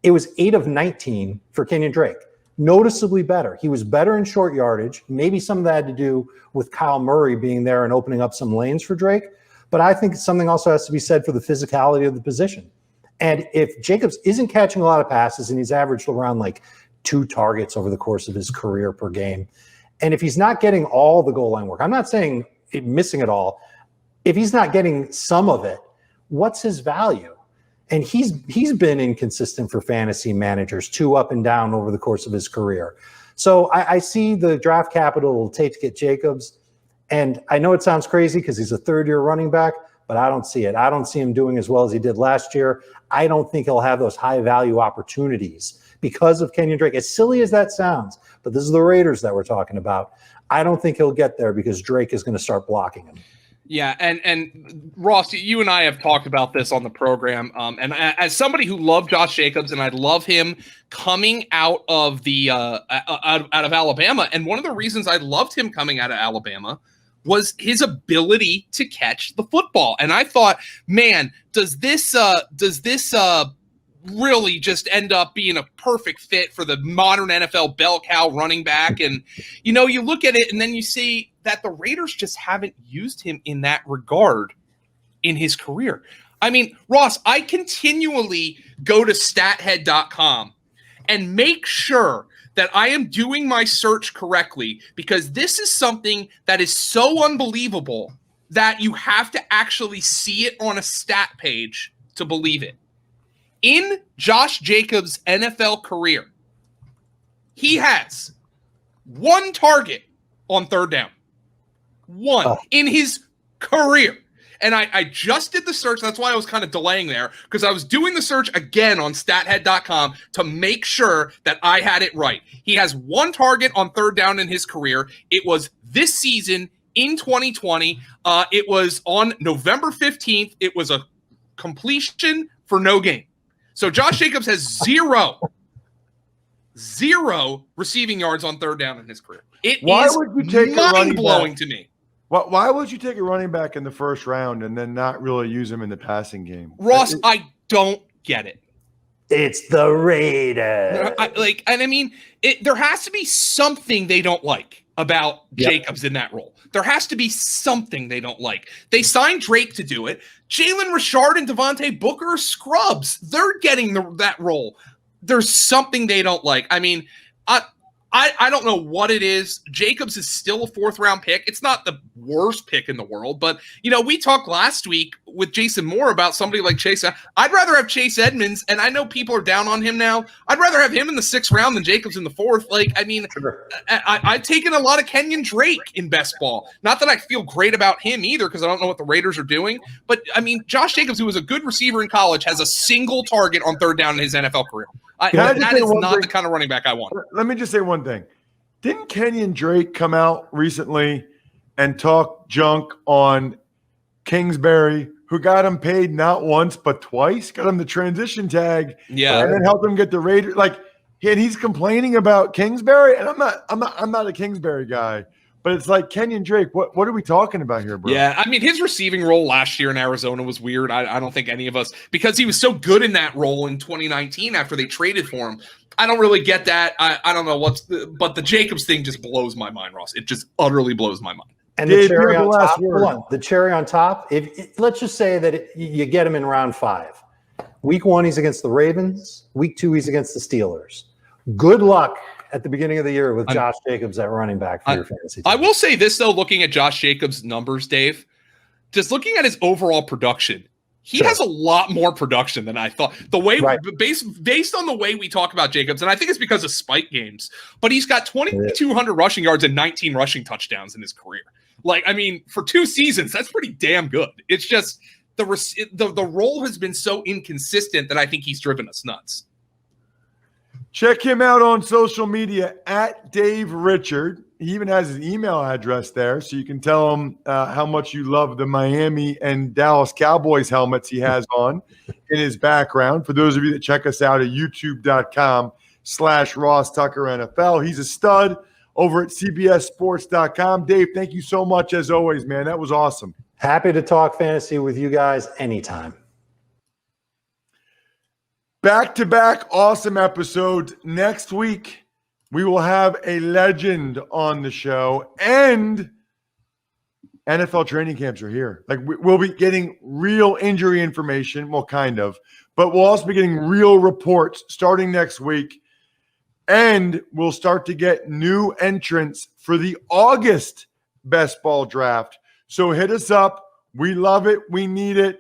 It was 8 of 19 for Kenyon Drake. Noticeably better. He was better in short yardage. Maybe some of that had to do with Kyle Murray being there and opening up some lanes for Drake. But I think something also has to be said for the physicality of the position. And if Jacobs isn't catching a lot of passes, and he's averaged around like 2 targets over the course of his career per game, and if he's not getting all the goal line work, I'm not saying missing it all. If he's not getting some of it, what's his value? And he's been inconsistent for fantasy managers, 2 up and down over the course of his career. So I see the draft capital it'll take to get Jacobs. And I know it sounds crazy because he's a 3rd-year running back, but I don't see it. I don't see him doing as well as he did last year. I don't think he'll have those high-value opportunities because of Kenyon Drake. As silly as that sounds, but this is the Raiders that we're talking about. I don't think he'll get there because Drake is going to start blocking him. Yeah, and Ross, you and I have talked about this on the program. And as somebody who loved Josh Jacobs, and I love him coming out of the out of Alabama, and one of the reasons I loved him coming out of Alabama was his ability to catch the football. And I thought, man, does this really just end up being a perfect fit for the modern NFL bell cow running back? And you look at it, and then you see that the Raiders just haven't used him in that regard in his career. I mean, Ross, I continually go to stathead.com and make sure that I am doing my search correctly, because this is something that is so unbelievable that you have to actually see it on a stat page to believe it. In Josh Jacobs' NFL career, he has 1 target on 3rd down. 1 in his career. And I just did the search. That's why I was kind of delaying there, because I was doing the search again on stathead.com to make sure that I had it right. He has 1 target on 3rd down in his career. It was this season in 2020. It was on November 15th. It was a completion for no gain. So Josh Jacobs has zero receiving yards on 3rd down in his career. Why would you take mind-blowing to me. Why would you take a running back in the 1st round and then not really use him in the passing game? Ross, I don't get it. It's the Raiders. There has to be something they don't like about Jacobs in that role. There has to be something they don't like. They signed Drake to do it. Jalen Richard and Devontae Booker are scrubs. They're getting that role. There's something they don't like. I mean, I don't know what it is. Jacobs is still a 4th-round pick. It's not the worst pick in the world, but we talked last week with Jason Moore about somebody like Chase. I'd rather have Chase Edmonds, and I know people are down on him now. I'd rather have him in the 6th round than Jacobs in the 4th. Sure. I've taken a lot of Kenyon Drake in best ball. Not that I feel great about him either, because I don't know what the Raiders are doing. But Josh Jacobs, who was a good receiver in college, has a single target on 3rd down in his NFL career. That is not the kind of running back I want. Let me just say one thing. Didn't Kenyon Drake come out recently and talk junk on Kingsbury, who got him paid not once but twice, got him the transition tag, and then helped him get the Raiders? And he's complaining about Kingsbury, and I'm not a Kingsbury guy, But it's like Kenyon Drake. What are we talking about here, bro? Yeah, I mean, his receiving role last year in Arizona was weird. I don't think any of us, because he was so good in that role in 2019 after they traded for him. I don't really get that. I don't know but the Jacobs thing just blows my mind, Ross. It just utterly blows my mind. And the cherry on top, hold on. The cherry on top, let's just say that you get him in round 5. Week 1, he's against the Ravens. Week 2, he's against the Steelers. Good luck at the beginning of the year with Josh Jacobs at running back for your fantasy team. I will say this, though, looking at Josh Jacobs' numbers, Dave, just looking at his overall production, he has a lot more production than I thought. The way based on the way we talk about Jacobs, and I think it's because of spike games, but he's got 2,200 rushing yards and 19 rushing touchdowns in his career. Like, I mean, for 2 seasons, that's pretty damn good. It's just the role has been so inconsistent that I think he's driven us nuts. Check him out on social media at Dave Richard. He even has his email address there, so you can tell him how much you love the Miami and Dallas Cowboys helmets he has on in his background. For those of you that check us out at youtube.com/Ross Tucker NFL, he's a stud over at CBSSports.com. Dave, thank you so much as always, man. That was awesome. Happy to talk fantasy with you guys anytime. Back-to-back awesome episodes. Next week, we will have a legend on the show, and NFL training camps are here. Like, we'll be getting real injury information, well, kind of, but we'll also be getting real reports starting next week, and we'll start to get new entrants for the August Best Ball Draft. So hit us up. We love it. We need it.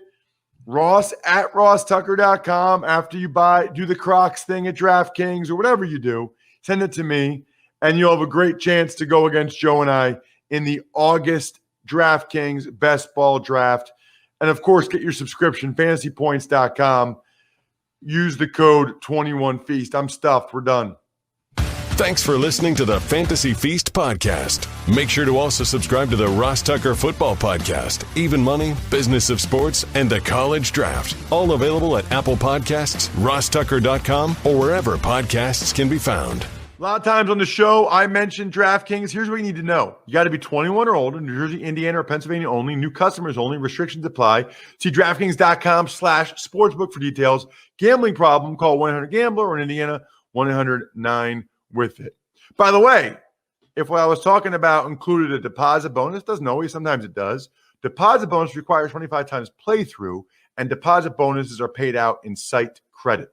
Ross at RossTucker.com. After you do the Crocs thing at DraftKings or whatever you do, send it to me, and you'll have a great chance to go against Joe and I in the August DraftKings Best Ball Draft. And, of course, get your subscription, fantasypoints.com. Use the code 21Feast. I'm stuffed. We're done. Thanks for listening to the Fantasy Feast podcast. Make sure to also subscribe to the Ross Tucker Football Podcast, Even Money, Business of Sports, and the College Draft. All available at Apple Podcasts, RossTucker.com, or wherever podcasts can be found. A lot of times on the show, I mentioned DraftKings. Here's what you need to know. You got to be 21 or older, New Jersey, Indiana, or Pennsylvania only. New customers only. Restrictions apply. See DraftKings.com/sportsbook for details. Gambling problem, call 1-800-GAMBLER, or in Indiana, 1-800-9 with it. By the way, if what I was talking about included a deposit bonus, doesn't always, sometimes it does. Deposit bonus requires 25 times playthrough, and deposit bonuses are paid out in site credit.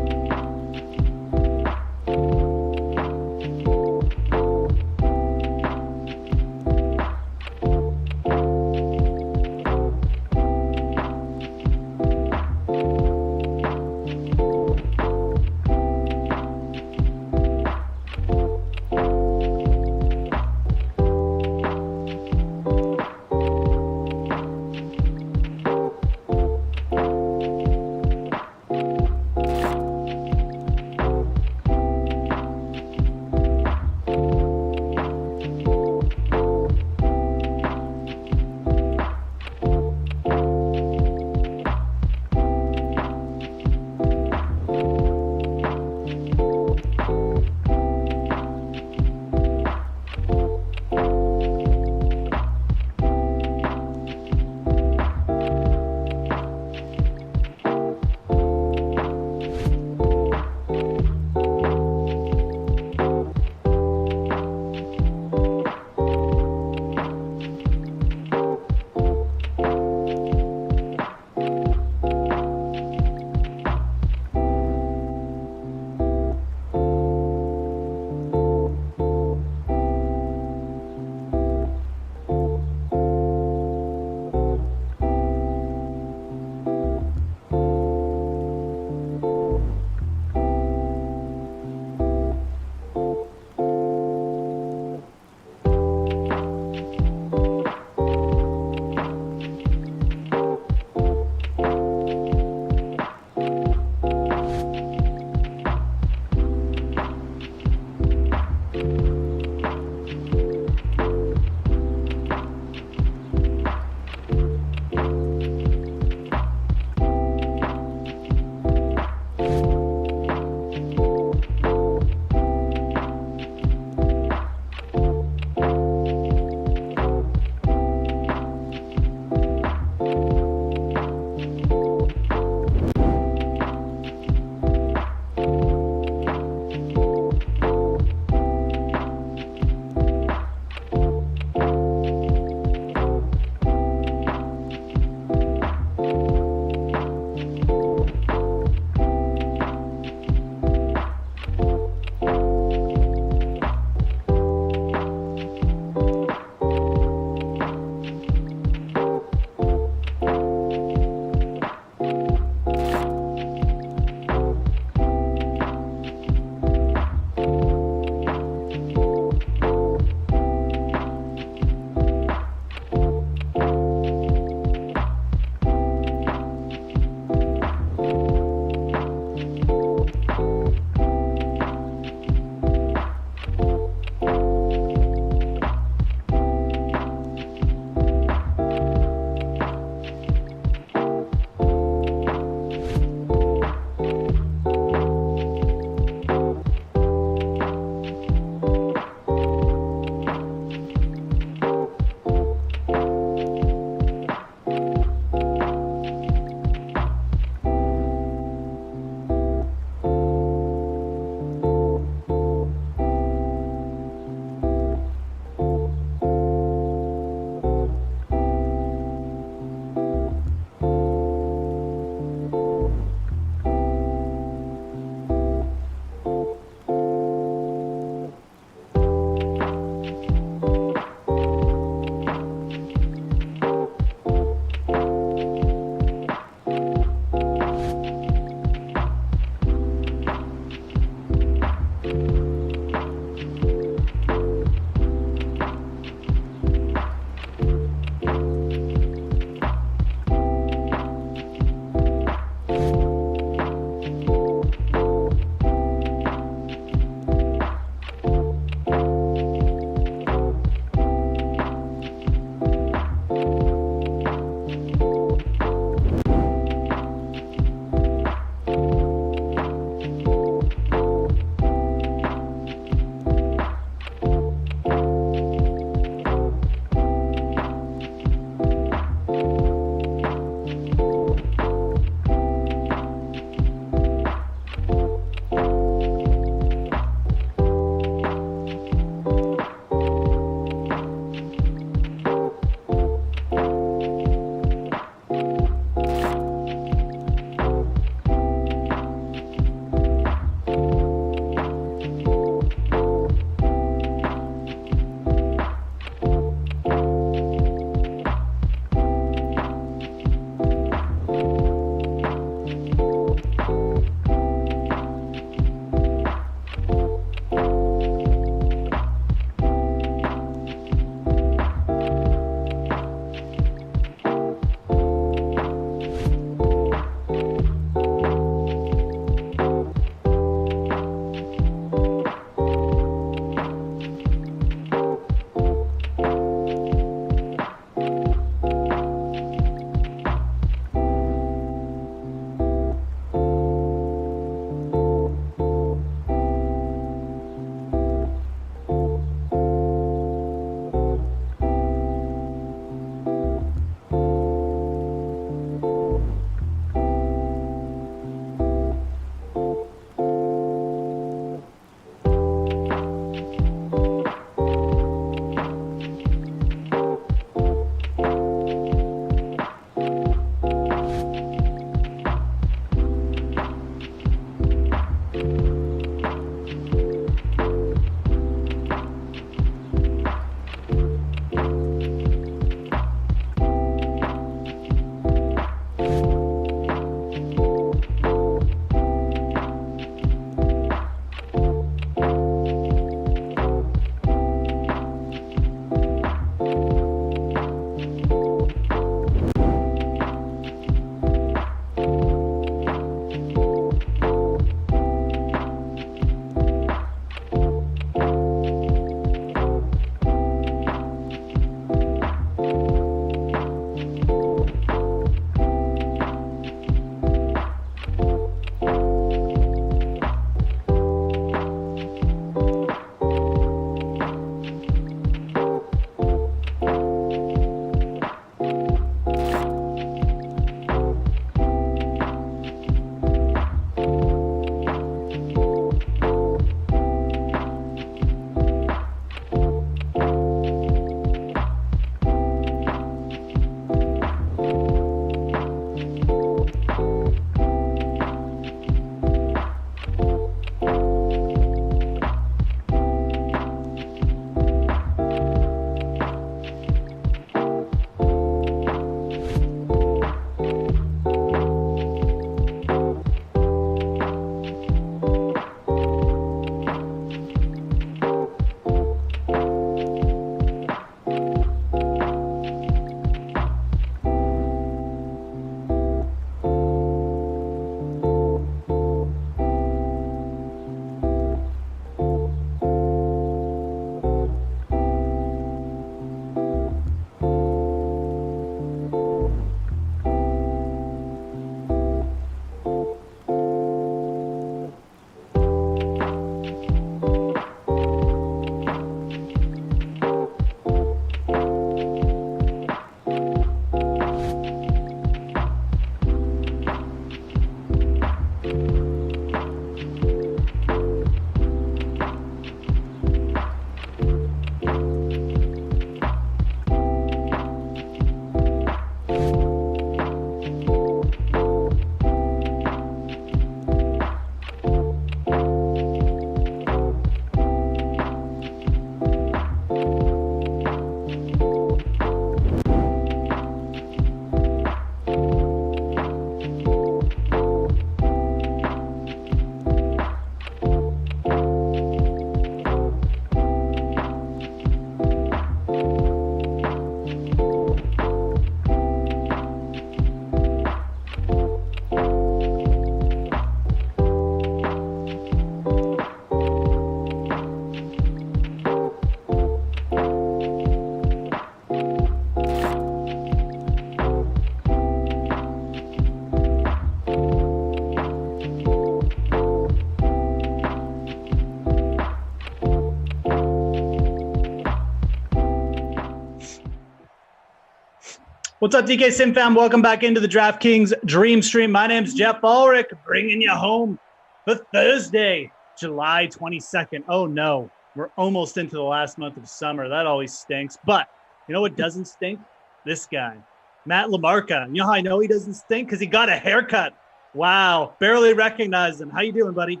What's up, DK Sim fam? Welcome back into the DraftKings Dream Stream. My name's Jeff Ulrich, bringing you home for Thursday, July 22nd. Oh, no. We're almost into the last month of summer. That always stinks. But you know what doesn't stink? This guy, Matt LaMarca. You know how I know he doesn't stink? Because he got a haircut. Wow. Barely recognized him. How you doing, buddy?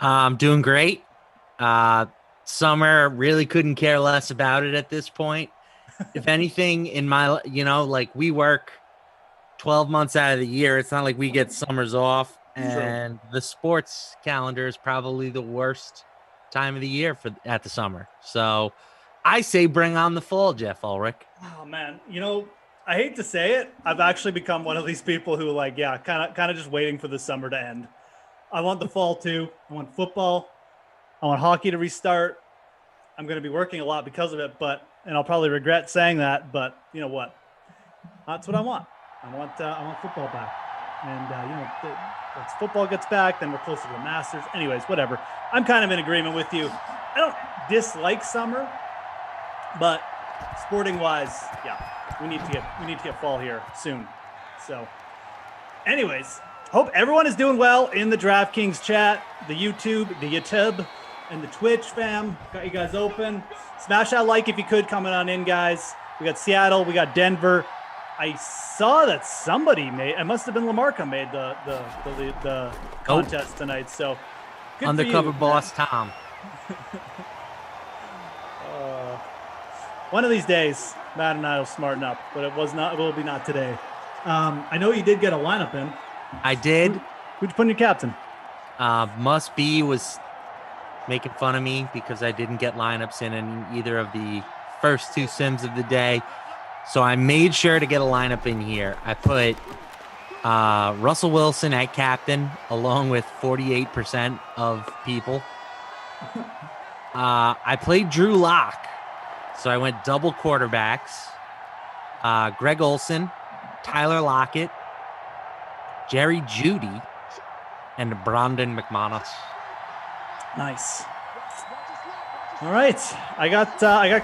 I'm doing great. Summer, really couldn't care less about it at this point. If anything, in my, we work 12 months out of the year. It's not like we get summers off. And the sports calendar is probably the worst time of the year at the summer. So I say bring on the fall, Jeff Ulrich. Oh, man. I hate to say it. I've actually become one of these people who kind of just waiting for the summer to end. I want the fall too. I want football. I want hockey to restart. I'm going to be working a lot because of it, and I'll probably regret saying that, but you know what? That's what I want. I want football back. And, once football gets back, then we're closer to the Masters. Anyways, whatever. I'm kind of in agreement with you. I don't dislike summer, but sporting-wise, we need to get fall here soon. So, anyways, hope everyone is doing well in the DraftKings chat, the YouTube, and the Twitch fam. Got you guys open. Smash that like if you could, coming on in, guys. We got Seattle, we got Denver. I saw that somebody it must have been LaMarca made the contest tonight. So good Undercover for you, boss man. Tom. One of these days, Matt and I will smarten up, but it will be not today. I know you did get a lineup in. I did. Who'd you put in your captain? Must Be was making fun of me because I didn't get lineups in either of the first two sims of the day. So I made sure to get a lineup in here. I put Russell Wilson at captain along with 48% of people. I played Drew Lock. So I went double quarterbacks. Greg Olson, Tyler Lockett, Jerry Jeudy, and Brandon McManus. Nice. All right, I got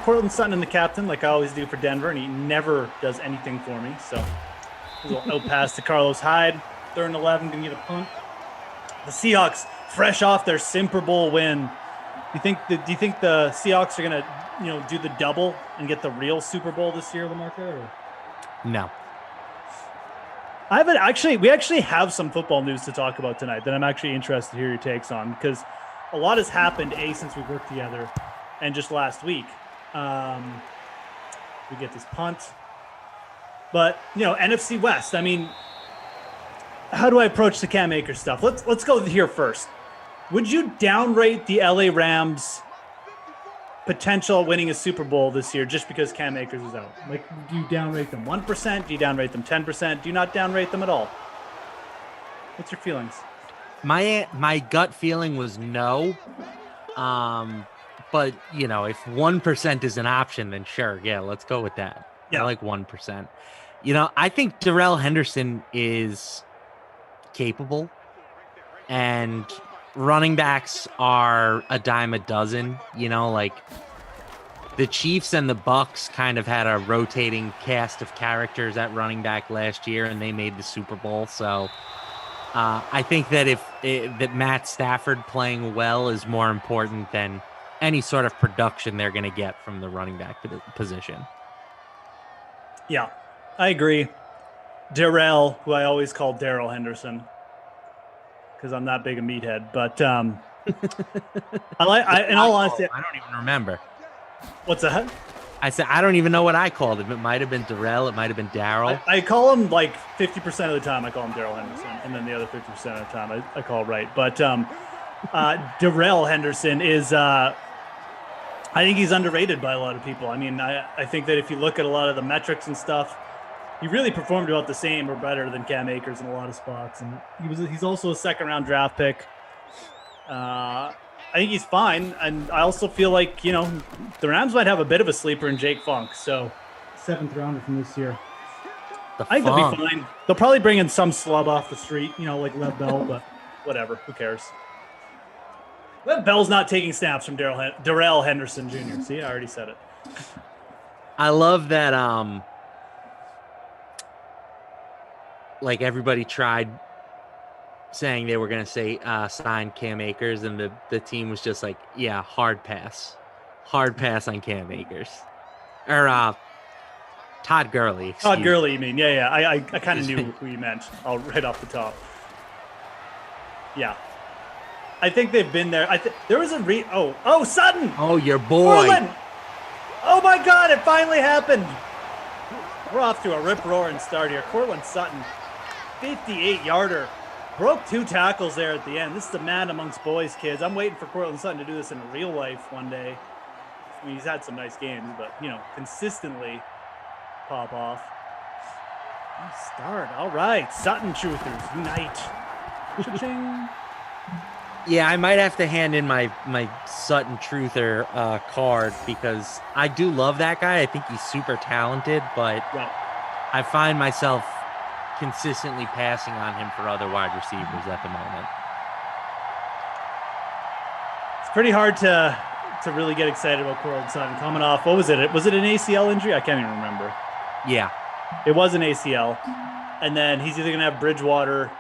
Cortland Sutton in the captain, like I always do for Denver, and he never does anything for me. So a little out pass to Carlos Hyde, 3rd and 11, gonna get a punt. The Seahawks, fresh off their Super Bowl win. Do you think the Seahawks are gonna do the double and get the real Super Bowl this year, LaMarca? Or? No. We actually have some football news to talk about tonight that I'm actually interested to hear your takes on, because a lot has happened, since we worked together, and just last week. We get this punt. But, NFC West, I mean, how do I approach the Cam Akers stuff? Let's go here first. Would you downrate the LA Rams' potential winning a Super Bowl this year just because Cam Akers is out? Like, do you downrate them 1%? Do you downrate them 10%? Do you not downrate them at all? What's your feelings? My gut feeling was no. But, if 1% is an option, then sure, yeah, let's go with that. Yeah. I like 1%. I think Darrell Henderson is capable, and running backs are a dime a dozen. The Chiefs and the Bucks kind of had a rotating cast of characters at running back last year, and they made the Super Bowl. So I think that that Matt Stafford playing well is more important than any sort of production they're going to get from the running back position. Yeah, I agree. Darrell, who I always call Darrell Henderson, because I'm not big a meathead, but in all honesty, I don't even remember. What's that? I said I don't even know what I called him. It might have been Darrell. It might have been Darryl. I call him like 50% of the time. I call him Darrell Henderson, and then the other 50% of the time I call right. But Darrell Henderson is. I think he's underrated by a lot of people. I mean, I think that if you look at a lot of the metrics and stuff, he really performed about the same or better than Cam Akers in a lot of spots. And he's also a 2nd-round draft pick. I think he's fine. And I also feel like, the Rams might have a bit of a sleeper in Jake Funk. So 7th rounder from this year. I think they'll be fine. They'll probably bring in some slub off the street, like Lev Bell, but whatever. Who cares? Lev Bell's not taking snaps from Darrell Henderson Jr. See, I already said it. I love that like everybody tried saying they were going to say sign Cam Akers, and the team was just like, yeah, hard pass on Cam Akers, or Todd Gurley. Todd Gurley, you mean? Yeah. I kind of knew who you meant. Right off the top. Yeah. I think they've been there. There was a Sutton. Oh, your boy. Portland. Oh my God! It finally happened. We're off to a rip-roaring start here. Cortland Sutton, 58-yarder. Broke 2 tackles there at the end. This is the man amongst boys, kids. I'm waiting for Cortland Sutton to do this in real life one day. I mean, he's had some nice games, but, consistently pop off. Nice start. All right. Sutton truthers, unite. Cha-ching. Yeah, I might have to hand in my Sutton truther card, because I do love that guy. I think he's super talented, but I find myself consistently passing on him for other wide receivers at the moment. It's pretty hard to really get excited about Cortland Sutton coming off. What was it? Was it an ACL injury? I can't even remember. Yeah. It was an ACL. And then he's either going to have Bridgewater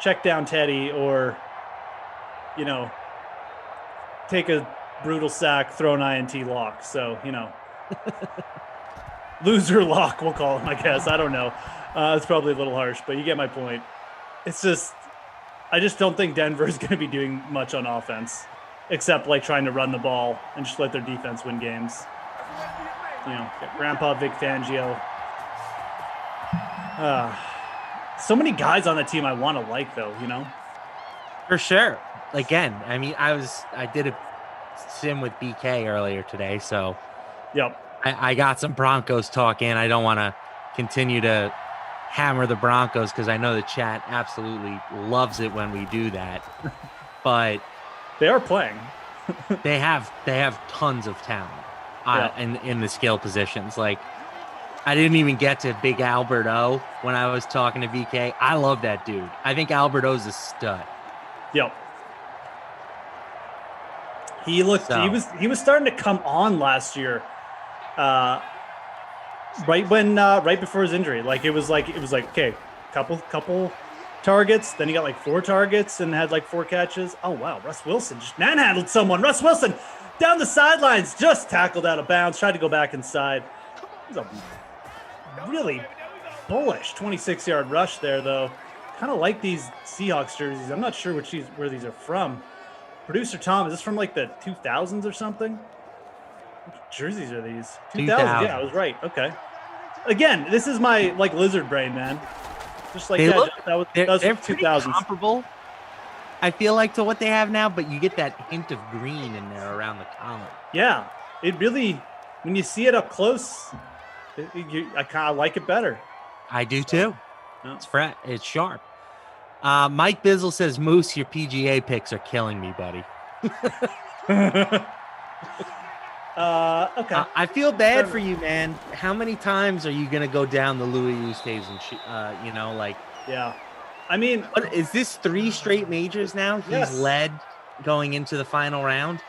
check down Teddy or, take a brutal sack, throw an INT lock. So, loser lock, we'll call him, I guess. I don't know. It's probably a little harsh, but you get my point. It's just, I just don't think Denver is going to be doing much on offense, except like trying to run the ball and just let their defense win games. Get Grandpa Vic Fangio. So many guys on the team I want to like, though, For sure. Again, I mean, I did a sim with BK earlier today, so yep. I got some Broncos talk in. I don't want to continue to hammer the Broncos because I know the chat absolutely loves it when we do that. But they are playing. they have tons of talent in the skill positions. Like, I didn't even get to Big Albert O when I was talking to BK. I love that dude. I think Albert O's a stud. Yep. He was starting to come on last year. Right before his injury. Like it was like okay, couple targets, then he got like 4 targets and had like 4 catches. Oh wow, Russ Wilson just manhandled someone. Russ Wilson down the sidelines, just tackled out of bounds, tried to go back inside. It was a really bullish 26-yard rush there, though. Kind of like these Seahawks jerseys. I'm not sure where these are from. Producer Tom, is this from like the 2000s or something? What jerseys are these? 2000s. Yeah, I was right. Okay. Again, this is my like lizard brain, man. Just like that was they're 2000s. Comparable, I feel like, to what they have now, but you get that hint of green in there around the collar. Yeah, it really, when you see it up close, I kind of like it better. I do too. It's sharp. Mike Bizzle says, Moose, your PGA picks are killing me, buddy. Okay. I feel bad for you, man. How many times are you going to go down the Louis Oosthuizen, Yeah. I mean, what, is this 3 straight majors now? He's led going into the final round?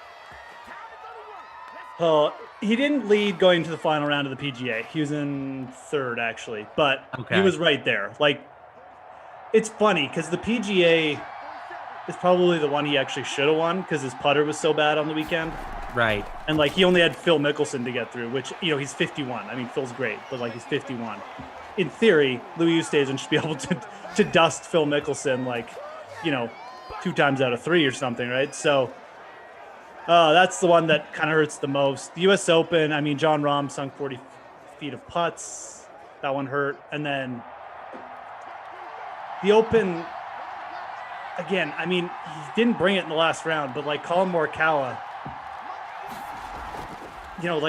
Oh, he didn't lead going to the final round of the PGA. He was in 3rd, actually, but he was right there. Like, it's funny because the PGA is probably the one he actually should have won because his putter was so bad on the weekend. Right. And like he only had Phil Mickelson to get through, which, he's 51. I mean, Phil's great, but like he's 51. In theory, Louis Oosthuizen should be able to dust Phil Mickelson 2 times out of 3 or something, right? So that's the one that kind of hurts the most. The U.S. Open, I mean, John Rahm sunk 40 feet of putts. That one hurt. And then the Open, again, I mean, he didn't bring it in the last round, but like Colin Morikawa, that's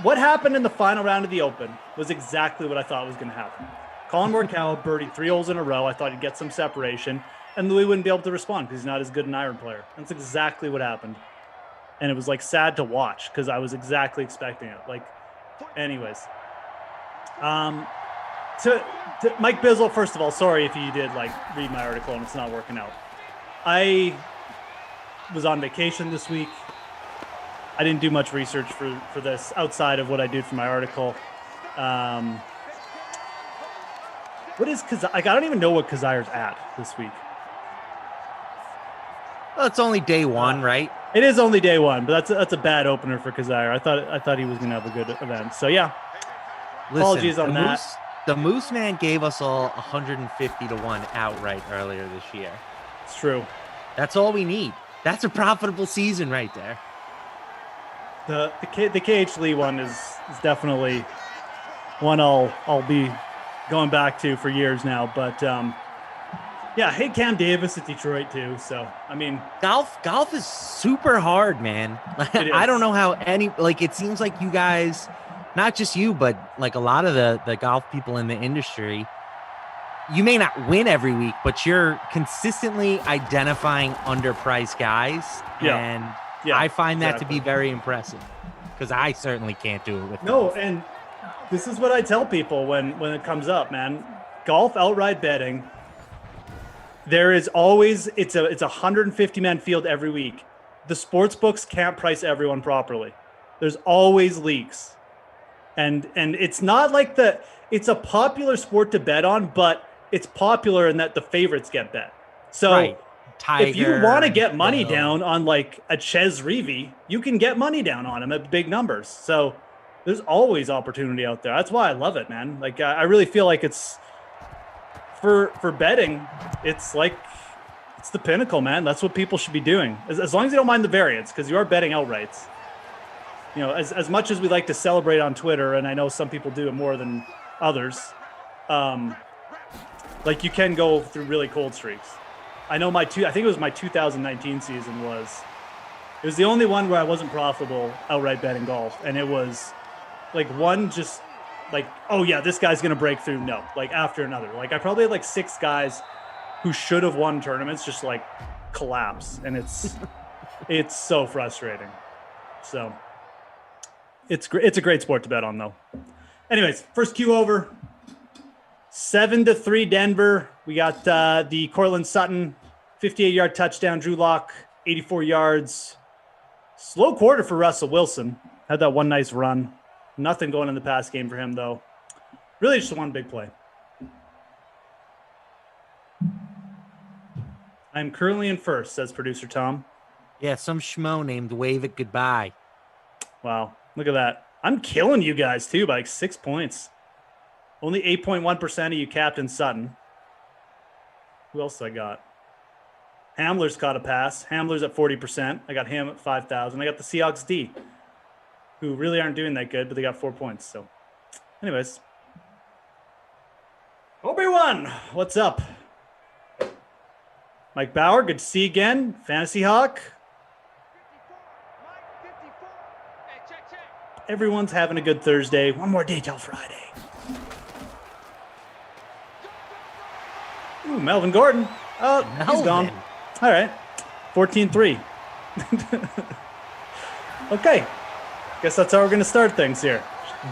what happened in the final round of the Open was exactly what I thought was going to happen. Colin Morikawa birdied 3 holes in a row. I thought he'd get some separation, and Louis wouldn't be able to respond because he's not as good an iron player. That's exactly what happened. And it was like sad to watch because I was exactly expecting it. Like, anyways. To Mike Bizzle, first of all, sorry if you did read my article and it's not working out. I was on vacation this week. I didn't do much research for this outside of what I did for my article. What is Kazire? Like, I don't even know what Kazire's at this week. Well, it's only day one, right? It is only day one, but that's a bad opener for Kazire. I thought he was going to have a good event. So yeah, apologies on that. The Moose Man gave us all 150 to 1 outright earlier this year. It's true. That's all we need. That's a profitable season right there. The KH Lee one is definitely one I'll be going back to for years now. But yeah, I hate Cam Davis at Detroit too. So I mean, golf is super hard, man. I don't know how it seems like you guys, not just you, but like a lot of the golf people in the industry, you may not win every week, but you're consistently identifying underpriced guys. And I find that to be very impressive, because I certainly can't do it with and this is what I tell people when it comes up, man. Golf outright betting, there is always it's a 150-man field every week. The sports books can't price everyone properly. There's always leaks. And it's not like it's a popular sport to bet on, but it's popular in that the favorites get bet. So if you want to get money down on like a Ches Reavie, you can get money down on him at big numbers. So there's always opportunity out there. That's why I love it, man. Like I really feel like it's for betting, it's the pinnacle, man. That's what people should be doing. As long as you don't mind the variance, because you are betting outrights. You know, as much as we like to celebrate on Twitter, and I know some people do it more than others, like you can go through really cold streaks. I know I think it was my 2019 season it was the only one where I wasn't profitable outright betting golf. And it was like one just like, oh yeah, this guy's going to break through. No, like after another. Like I probably had like 6 guys who should have won tournaments just like collapse. And it's so frustrating. So it's a great sport to bet on though. Anyways, first cue over. 7-3 Denver. We got the Cortland Sutton 58-yard touchdown. Drew Lock 84 yards. Slow quarter for Russell Wilson. Had that one nice run. Nothing going in the pass game for him though. Really just one big play. I'm currently in first, says producer Tom. Yeah, some schmo named Wave It Goodbye. Wow, look at that. I'm killing you guys too by like 6 points. Only 8.1% of you captain Sutton. Who else I got? Hamler's caught a pass. Hamler's at 40%. I got him at 5,000. I got the Seahawks D, who really aren't doing that good, but they got 4 points. So anyways. Obi-Wan, what's up? Mike Bauer, good to see you again. Fantasy Hawk. Everyone's having a good Thursday. One more day till Friday. Ooh, Melvin Gordon. Oh, he's gone. All right. 14-3. Okay. Guess that's how we're going to start things here.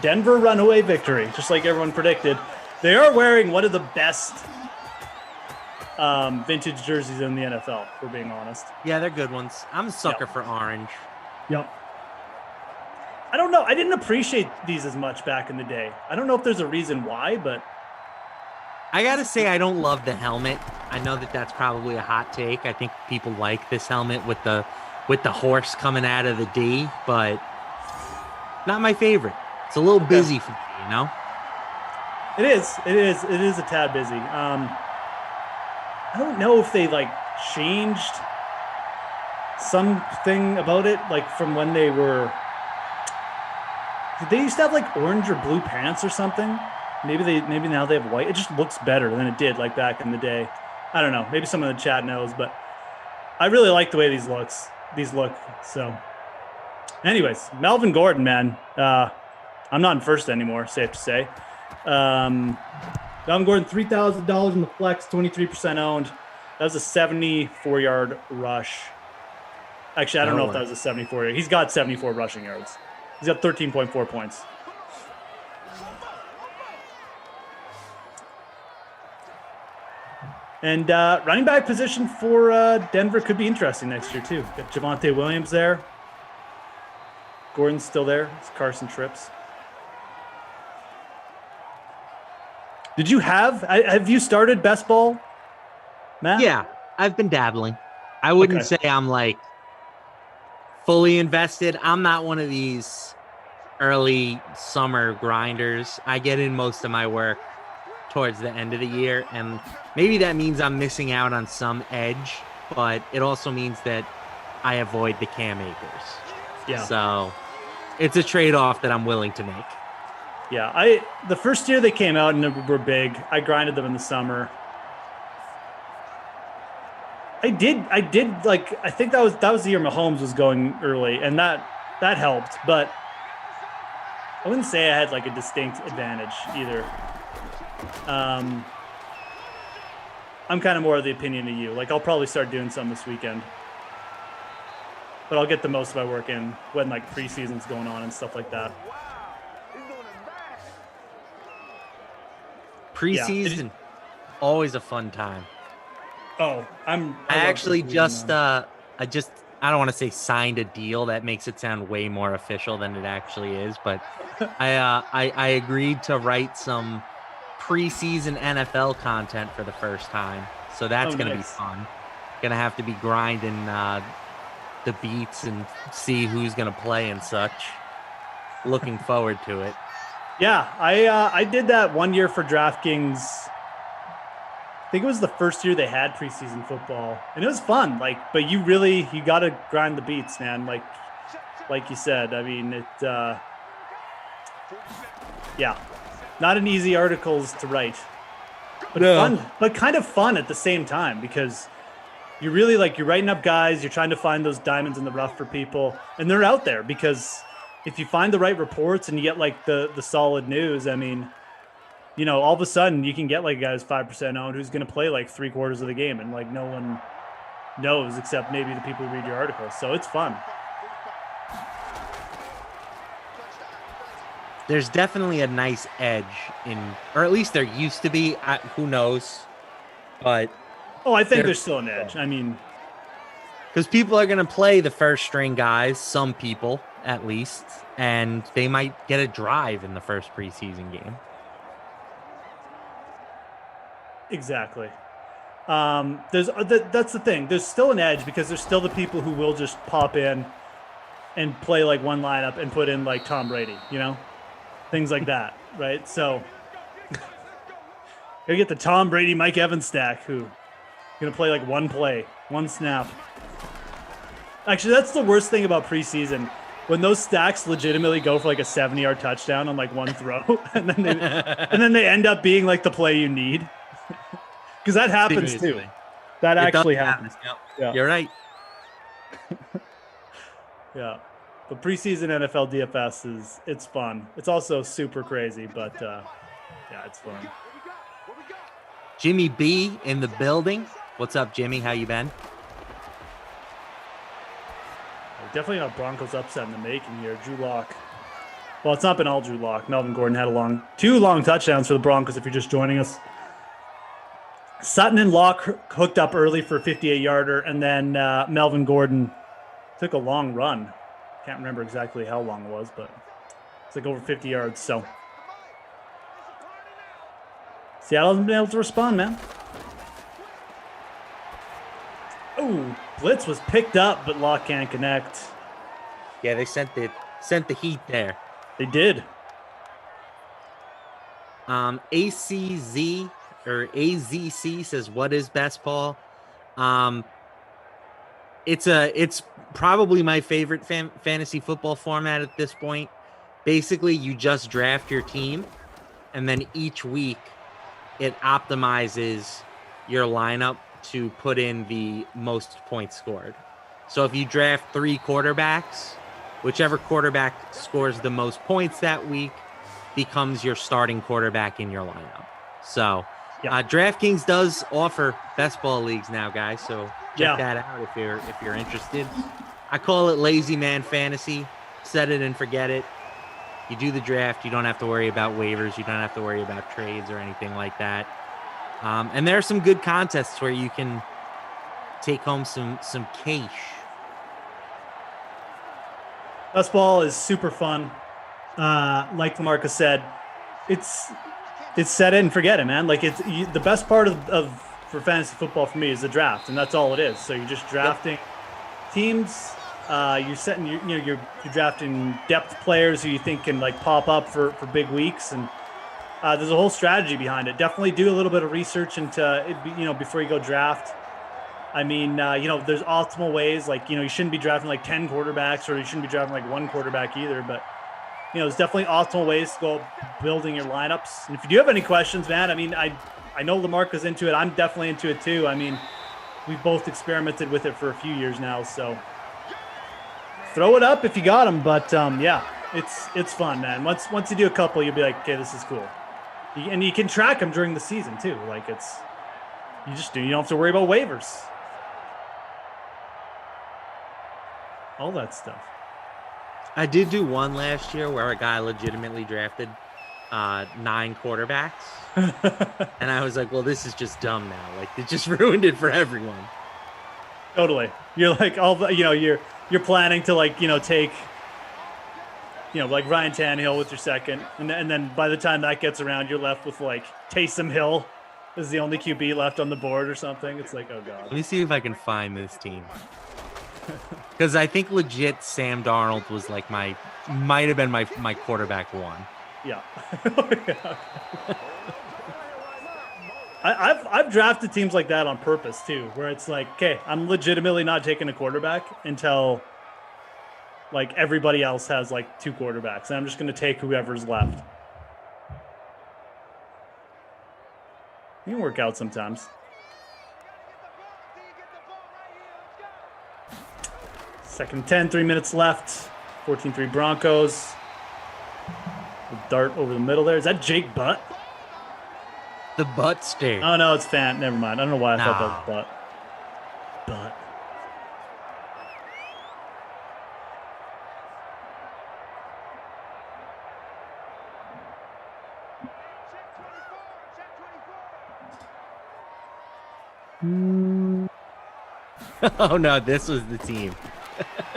Denver runaway victory, just like everyone predicted. They are wearing one of the best vintage jerseys in the NFL, if we're being honest. Yeah, they're good ones. I'm a sucker for orange. Yep. I don't know. I didn't appreciate these as much back in the day. I don't know if there's a reason why, but I got to say, I don't love the helmet. I know that that's probably a hot take. I think people like this helmet with the horse coming out of the D, but not my favorite. It's a little busy for me, you know? It is a tad busy. I don't know if they like changed something about it, like from when they were. Did they used to have like orange or blue pants or something? Maybe now they have white. It just looks better than it did like back in the day. I don't know. Maybe someone in the chat knows, but I really like the way these look. So, anyways, Melvin Gordon, man. I'm not in first anymore. Safe to say. Melvin Gordon, $3,000 in the flex, 23% owned. That was a 74-yard rush. Actually, I don't know if that was a 74. He's got 74 rushing yards. He's got 13.4 points. And running back position for Denver could be interesting next year, too. Got Javonte Williams there. Gordon's still there. It's Carson Trips. Have you started best ball, Matt? Yeah, I've been dabbling. I wouldn't say I'm like fully invested. I'm not one of these early summer grinders. I get in most of my work towards the end of the year, and maybe that means I'm missing out on some edge, but it also means that I avoid the Cam Akers. Yeah. So it's a trade-off that I'm willing to make. Yeah, the first year they came out and were big, I grinded them in the summer. I did like, I think that was the year Mahomes was going early, and that helped, but I wouldn't say I had like a distinct advantage either. I'm kind of more of the opinion of you. Like, I'll probably start doing some this weekend, but I'll get the most of my work in when like preseason's going on and stuff like that. Preseason, always a fun time. Oh, I actually just I don't want to say signed a deal. That makes it sound way more official than it actually is. But I agreed to write some preseason NFL content for the first time. So that's going to be fun. Going to have to be grinding the beats and see who's going to play and such. Looking forward to it. Yeah, I did that one year for DraftKings. I think it was the first year they had preseason football, and it was fun. Like, but you got to grind the beats, man. Like you said, I mean, yeah, not an easy articles to write, but fun, but kind of fun at the same time, because you're really you're writing up guys, you're trying to find those diamonds in the rough for people, and they're out there because if you find the right reports and you get like the solid news, I mean, you know, all of a sudden you can get like a guy who's 5% owned who's going to play like 3/4 of the game, and like no one knows except maybe the people who read your articles. So it's fun. There's definitely a nice edge or at least there used to be. Who knows? But I think there's still an edge. I mean, because people are going to play the first string guys, some people at least, and they might get a drive in the first preseason game. Exactly. That's the thing. There's still an edge because there's still the people who will just pop in and play like one lineup and put in like Tom Brady, you know, things like that, right? So you get the Tom Brady, Mike Evans stack who gonna play like one play, one snap. Actually, that's the worst thing about preseason. When those stacks legitimately go for like a 70-yard touchdown on like one throw, and then they end up being like the play you need. Because that happens too. That actually happens. Yep. Yeah. You're right. Yeah. But preseason NFL DFS it's fun. It's also super crazy, but yeah, it's fun. Jimmy B in the building. What's up, Jimmy? How you been? Definitely not Broncos upset in the making here. Drew Lock. Well, it's not been all Drew Lock. Melvin Gordon had two long touchdowns for the Broncos if you're just joining us. Sutton and Locke hooked up early for a 58-yarder, and then Melvin Gordon took a long run. Can't remember exactly how long it was, but it's like over 50 yards. So Seattle hasn't been able to respond, man. Oh, blitz was picked up, but Locke can't connect. Yeah, they sent the heat there. They did. ACZ or AZC says, "What is best ball?" It's probably my favorite fantasy football format at this point. Basically, you just draft your team, and then each week it optimizes your lineup to put in the most points scored. So if you draft 3 quarterbacks, whichever quarterback scores the most points that week becomes your starting quarterback in your lineup. So DraftKings does offer best ball leagues now, guys. So check that out if you're interested. I call it lazy man fantasy. Set it and forget it. You do the draft. You don't have to worry about waivers. You don't have to worry about trades or anything like that. And there are some good contests where you can take home some cash. Best ball is super fun. Like Lamarcus said, it's set it and forget it, man. Like the best part of for fantasy football for me is the draft, and that's all it is. So you're just drafting teams. You're setting you're drafting depth players who you think can like pop up for big weeks, and there's a whole strategy behind it. Definitely do a little bit of research into it, before you go draft. I mean, there's optimal ways. Like you shouldn't be drafting like 10 quarterbacks, or you shouldn't be drafting like one quarterback either. But there's definitely optimal ways to go building your lineups. And if you do have any questions, man, I mean, I know Lamarcus into it. I'm definitely into it too. I mean, we've both experimented with it for a few years now, so throw it up if you got them. But yeah, it's fun, man. Once you do a couple, you'll be like, okay, this is cool. And you can track them during the season too. Like you don't have to worry about waivers, all that stuff. I did do one last year where a guy legitimately drafted 9 quarterbacks. And I was like, well, this is just dumb now. Like, it just ruined it for everyone. Totally. You're like, you're planning to take, like Ryan Tannehill with your second. And then by the time that gets around, you're left with like Taysom Hill is the only QB left on the board or something. It's like, oh God. Let me see if I can find this team. Because I think legit Sam Darnold was like might have been my quarterback one. Yeah. I've drafted teams like that on purpose too, where it's like, okay, I'm legitimately not taking a quarterback until like everybody else has like 2 quarterbacks, and I'm just going to take whoever's left. It can work out sometimes. Second and 10, 3 minutes left. 14-3 Broncos. A dart over the middle there. Is that Jake Butt? The Butt stare. Oh, no, it's Fant. Never mind. I don't know why I thought that was Butt. Butt. Oh, no, this was the team.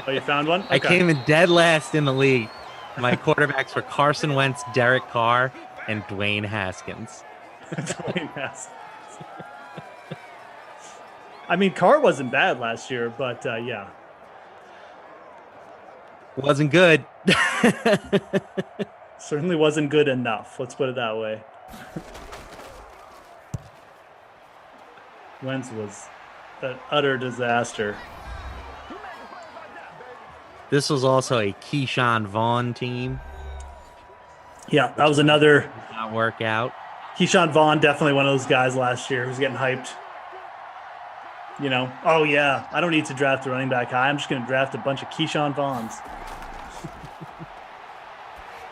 Oh, you found one? Okay. I came in dead last in the league. My quarterbacks were Carson Wentz, Derek Carr, and Dwayne Haskins. Dwayne Haskins. I mean, Carr wasn't bad last year, but yeah. Wasn't good. Certainly wasn't good enough. Let's put it that way. Wentz was an utter disaster. This was also a Keyshawn Vaughn team. Yeah, that was another. Not work out. Keyshawn Vaughn, definitely one of those guys last year who's getting hyped. Oh yeah, I don't need to draft a running back high. I'm just going to draft a bunch of Keyshawn Vaughns.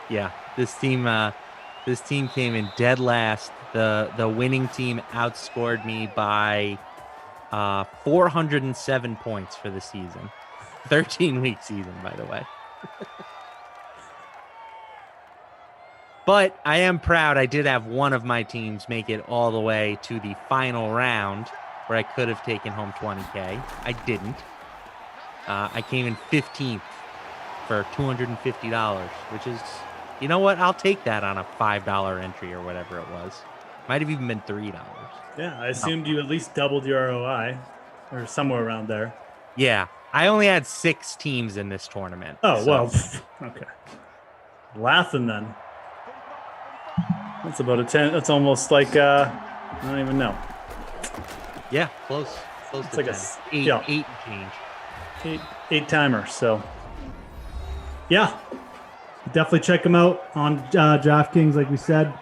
Yeah, this team came in dead last. The winning team outscored me by 407 points for the season. 13-week season, by the way. But I am proud. I did have one of my teams make it all the way to the final round where I could have taken home $20K. I didn't. I came in 15th for $250, which is, you know what? I'll take that on a $5 entry or whatever it was. Might have even been $3. Yeah, I assumed you at least doubled your ROI or somewhere around there. Yeah. I only had 6 teams in this tournament. Oh, well, okay. Laughing then. That's about a 10. That's almost like, I don't even know. Yeah, close. Close it's to like 10. 8 change. 8 timer. So, yeah. Definitely check them out on DraftKings, like we said.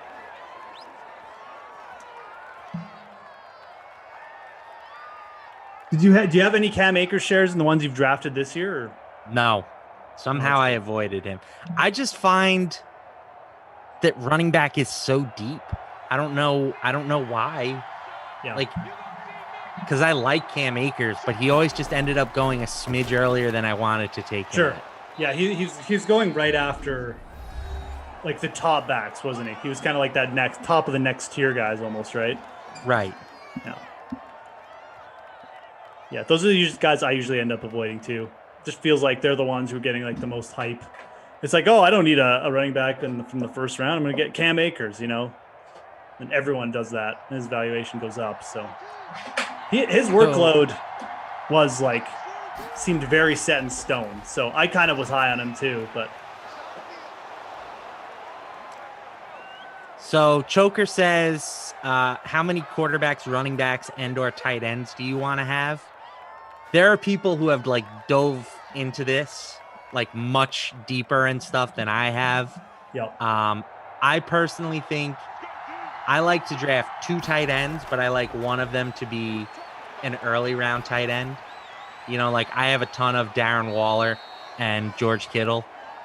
Do you have any Cam Akers shares in the ones you've drafted this year? Or? No. Somehow I avoided him. I just find that running back is so deep. I don't know why. Yeah. Like, because I like Cam Akers, but he always just ended up going a smidge earlier than I wanted to take him. Sure. At. Yeah, he's going right after like the top backs, wasn't he? He was kind of like that top of the next tier guys almost, right? Right. Yeah. Yeah, those are the guys I usually end up avoiding too. Just feels like they're the ones who are getting like the most hype. It's like, oh, I don't need a running back from the first round. I'm going to get Cam Akers, and everyone does that, and his valuation goes up. So his workload was like seemed very set in stone. So I kind of was high on him too, but. So Choker says, how many quarterbacks, running backs, and/or tight ends do you want to have? There are people who have like dove into this like much deeper and stuff than I have. Yep. I personally think I like to draft 2 tight ends, but I like one of them to be an early round tight end. You know, like I have a ton of Darren Waller and George Kittle.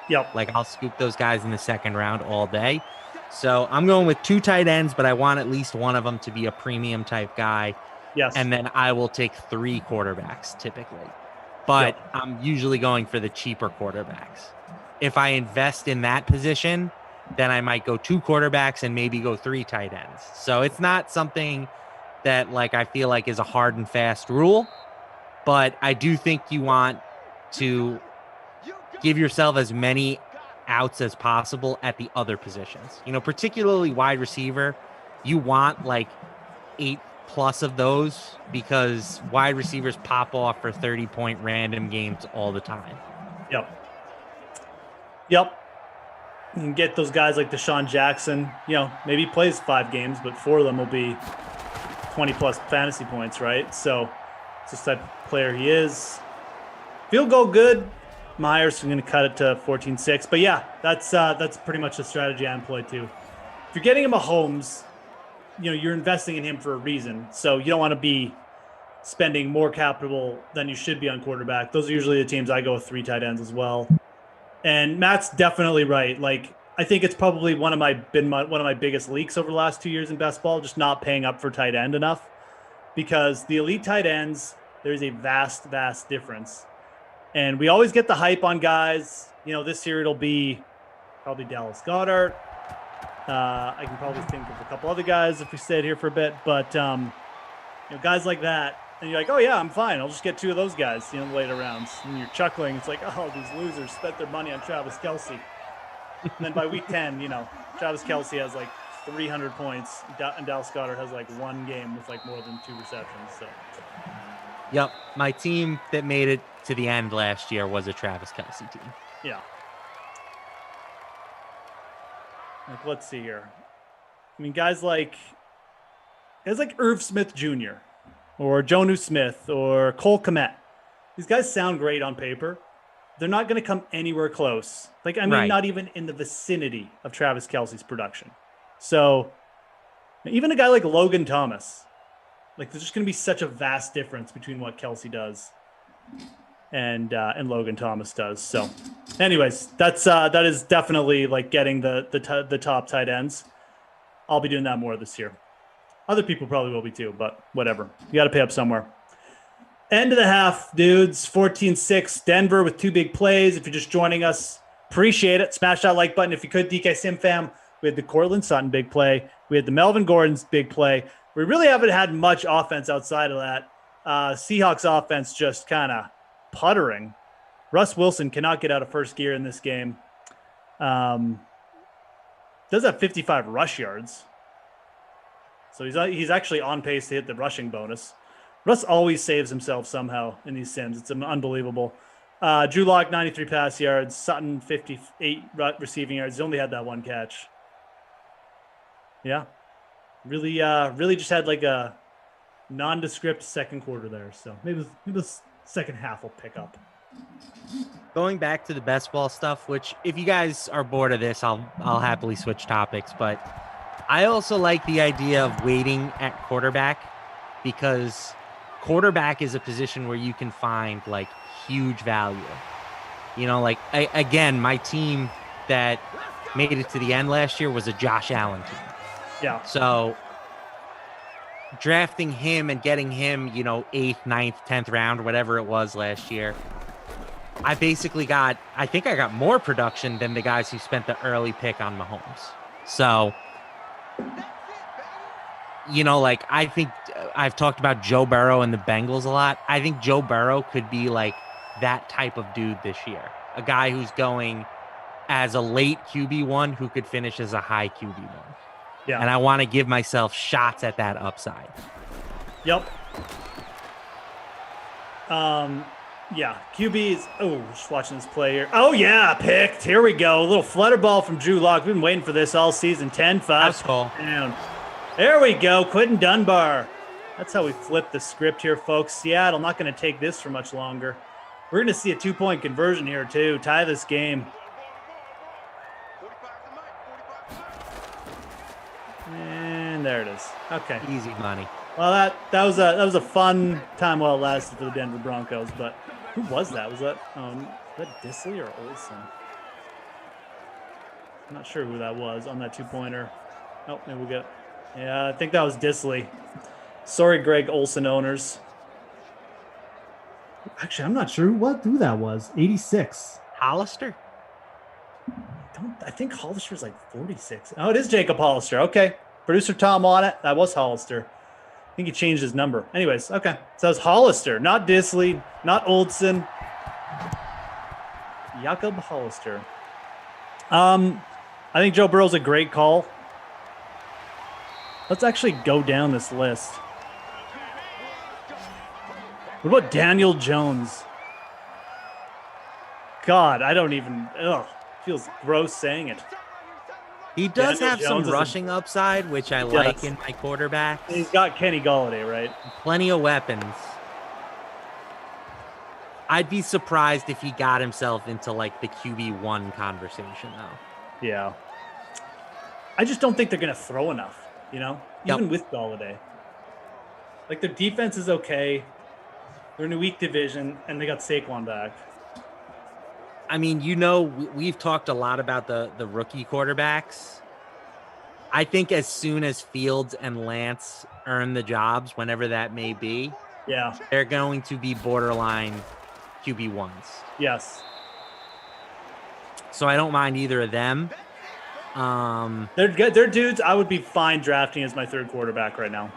Yep. Like I'll scoop those guys in the second round all day. So I'm going with 2 tight ends, but I want at least one of them to be a premium type guy. Yes. And then I will take 3 quarterbacks typically. But I'm usually going for the cheaper quarterbacks. If I invest in that position, then I might go 2 quarterbacks and maybe go 3 tight ends. So it's not something that like I feel like is a hard and fast rule, but I do think you want to give yourself as many outs as possible at the other positions. You know, particularly wide receiver, you want like 8+ of those because wide receivers pop off for 30-point random games all the time. Yep. You can get those guys like Deshaun Jackson, you know, maybe he plays 5 games, but 4 of them will be 20+ fantasy points, right? So it's this type of player he is. Field goal good. Myers is going to cut it to 14-6. But yeah, that's pretty much the strategy I employ too. If you're getting him a Mahomes, you know, you're investing in him for a reason. So you don't want to be spending more capital than you should be on quarterback. Those are usually the teams I go with 3 tight ends as well. And Matt's definitely right. Like, I think it's probably one of my biggest leaks over the last 2 years in best ball, just not paying up for tight end enough, because the elite tight ends, there's a vast difference. And we always get the hype on guys. You know, this year it'll be probably Dallas Goedert. I can probably think of a couple other guys if we stayed here for a bit, but you know, guys like that, and you're like, oh yeah, I'm fine. I'll just get 2 of those guys, you know, later rounds. And you're chuckling. It's like, oh, these losers spent their money on Travis Kelce. And then by week 10, you know, Travis Kelce has like 300 points, and Dallas Goedert has like 1 game with like more than 2 receptions. So. Yep, my team that made it to the end last year was a Travis Kelce team. Yeah. Like, let's see here. I mean, guys like Irv Smith Jr. or Jonnu Smith or Cole Kmet. These guys sound great on paper. They're not going to come anywhere close. Like, I mean, not even in the vicinity of Travis Kelce's production. So even a guy like Logan Thomas, like there's just going to be such a vast difference between what Kelce does and Logan Thomas does. So anyways, that is definitely like getting the top tight ends. I'll be doing that more this year. Other people probably will be too, but whatever. You got to pay up somewhere. End of the half, dudes. 14-6. Denver with 2 big plays. If you're just joining us, appreciate it. Smash that like button if you could. DK Sim Fam. We had the Cortland Sutton big play. We had the Melvin Gordon's big play. We really haven't had much offense outside of that. Seahawks offense just kind of puttering. Russ Wilson cannot get out of first gear in this game. Does have 55 rush yards. So he's actually on pace to hit the rushing bonus. Russ always saves himself somehow in these sims. It's unbelievable. Drew Lock, 93 pass yards. Sutton, 58 receiving yards. He only had that 1 catch. Yeah. Really just had like a nondescript second quarter there. So maybe the second half will pick up. Going back to the best ball stuff, which if you guys are bored of this, I'll happily switch topics. But I also like the idea of waiting at quarterback, because quarterback is a position where you can find like huge value. You know, like again, my team that made it to the end last year was a Josh Allen team. Yeah. So drafting him and getting him, you know, 8th, 9th, 10th round, whatever it was last year, I think I got more production than the guys who spent the early pick on Mahomes. So, you know, like I think I've talked about Joe Burrow and the Bengals a lot. I think Joe Burrow could be like that type of dude this year. A guy who's going as a late QB1 who could finish as a high QB1. Yeah. And I want to give myself shots at that upside. Yep. Yeah, QB's. Oh, just watching this play here. Oh, yeah, picked. Here we go. A little flutter ball from Drew Lock. We've been waiting for this all season. 10-5 down. There we go. Quentin Dunbar. That's how we flip the script here, folks. Seattle not going to take this for much longer. We're going to see a 2-point conversion here, too. Tie this game. And there it is. Okay. Easy money. Well, that was a fun time while it lasted for the Denver Broncos. But who was that? Was that Disley or Olsen? I'm not sure who that was on that 2-pointer. Oh, maybe we'll get. Yeah, I think that was Disley. Sorry, Greg Olsen owners. Actually, I'm not sure who that was. 86. Hollister? I think Hollister's like 46. Oh, it is Jacob Hollister. Okay. Producer Tom on it. That was Hollister. I think he changed his number. Anyways, okay. So it's Hollister, not Disley, not Olsen. Jakob Hollister. I think Joe Burrow's a great call. Let's actually go down this list. What about Daniel Jones? God, I don't even. Feels gross saying it. He does Daniel have Jones some rushing upside, which I like in my quarterback. He's got Kenny Golladay, right? Plenty of weapons. I'd be surprised if he got himself into like the QB1 conversation, though. Yeah. I just don't think they're going to throw enough, even with Golladay. Like, their defense is okay. They're in a weak division, and they got Saquon back. I mean, we've talked a lot about the rookie quarterbacks. I think as soon as Fields and Lance earn the jobs, whenever that may be, they're going to be borderline QB1s. Yes. So I don't mind either of them. They're dudes I would be fine drafting as my third quarterback right now.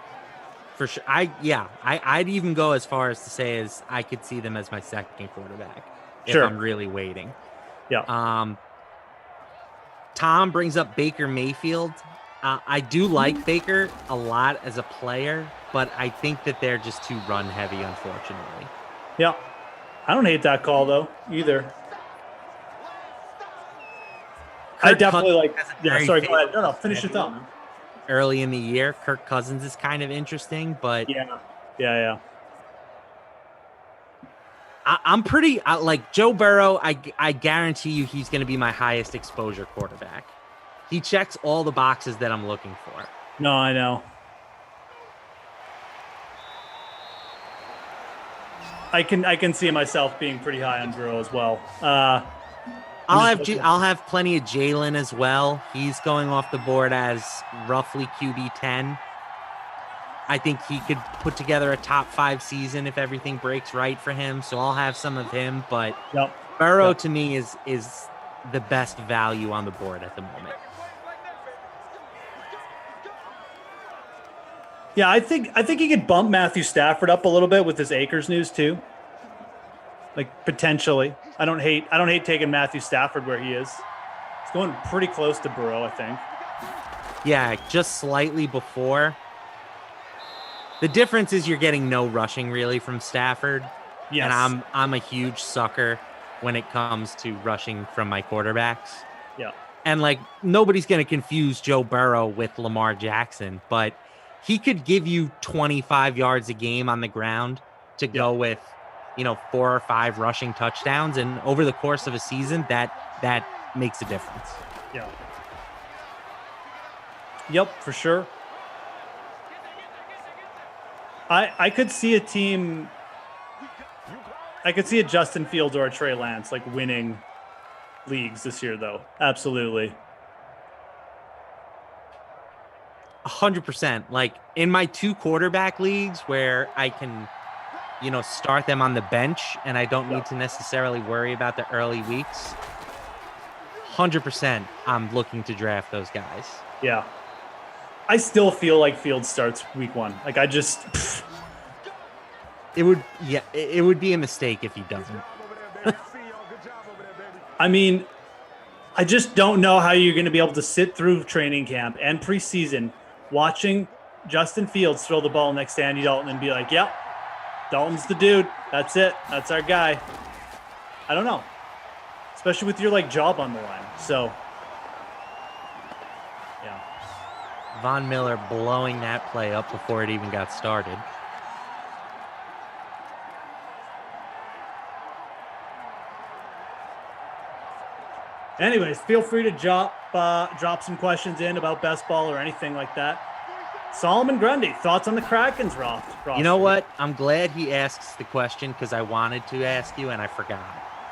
For sure. I'd even go as far as to say as I could see them as my second quarterback if I'm really waiting. Yeah. Tom brings up Baker Mayfield. I do like Baker a lot as a player, but I think that they're just too run heavy, unfortunately. Yeah. I don't hate that call though either. I definitely like. Yeah, sorry. Go ahead. No. Finish your thought, man. Early in the year, Kirk Cousins is kind of interesting, but yeah. I'm pretty like Joe Burrow. I guarantee you, he's going to be my highest exposure quarterback. He checks all the boxes that I'm looking for. No, I know. I can see myself being pretty high on Burrow as well. I'll have plenty of Jalen as well. He's going off the board as roughly QB 10. I think he could put together a top 5 season if everything breaks right for him. So I'll have some of him, but Burrow to me is the best value on the board at the moment. Yeah, I think he could bump Matthew Stafford up a little bit with this Akers news too. Like potentially. I don't hate taking Matthew Stafford where he is. It's going pretty close to Burrow, I think. Yeah, just slightly before. The difference is you're getting no rushing really from Stafford. Yes. And I'm a huge sucker when it comes to rushing from my quarterbacks. Yeah. And like nobody's going to confuse Joe Burrow with Lamar Jackson, but he could give you 25 yards a game on the ground to go with 4 or 5 rushing touchdowns, and over the course of a season that makes a difference. Yeah. Yep, for sure. I could see a team. I could see a Justin Fields or a Trey Lance like winning leagues this year, though. Absolutely. 100%. Like in my 2 quarterback leagues where I can, start them on the bench and I don't need to necessarily worry about the early weeks. 100%. I'm looking to draft those guys. Yeah. I still feel like Fields starts week 1. Like it would be a mistake if he doesn't. I mean, I just don't know how you're going to be able to sit through training camp and preseason watching Justin Fields throw the ball next to Andy Dalton and be like, yep, Dalton's the dude. That's it. That's our guy. I don't know. Especially with your job on the line. So, yeah. Von Miller blowing that play up before it even got started. Anyways, feel free to drop some questions in about best ball or anything like that. Solomon Grundy, thoughts on the Kraken's roster? You know what? I'm glad he asks the question because I wanted to ask you and I forgot.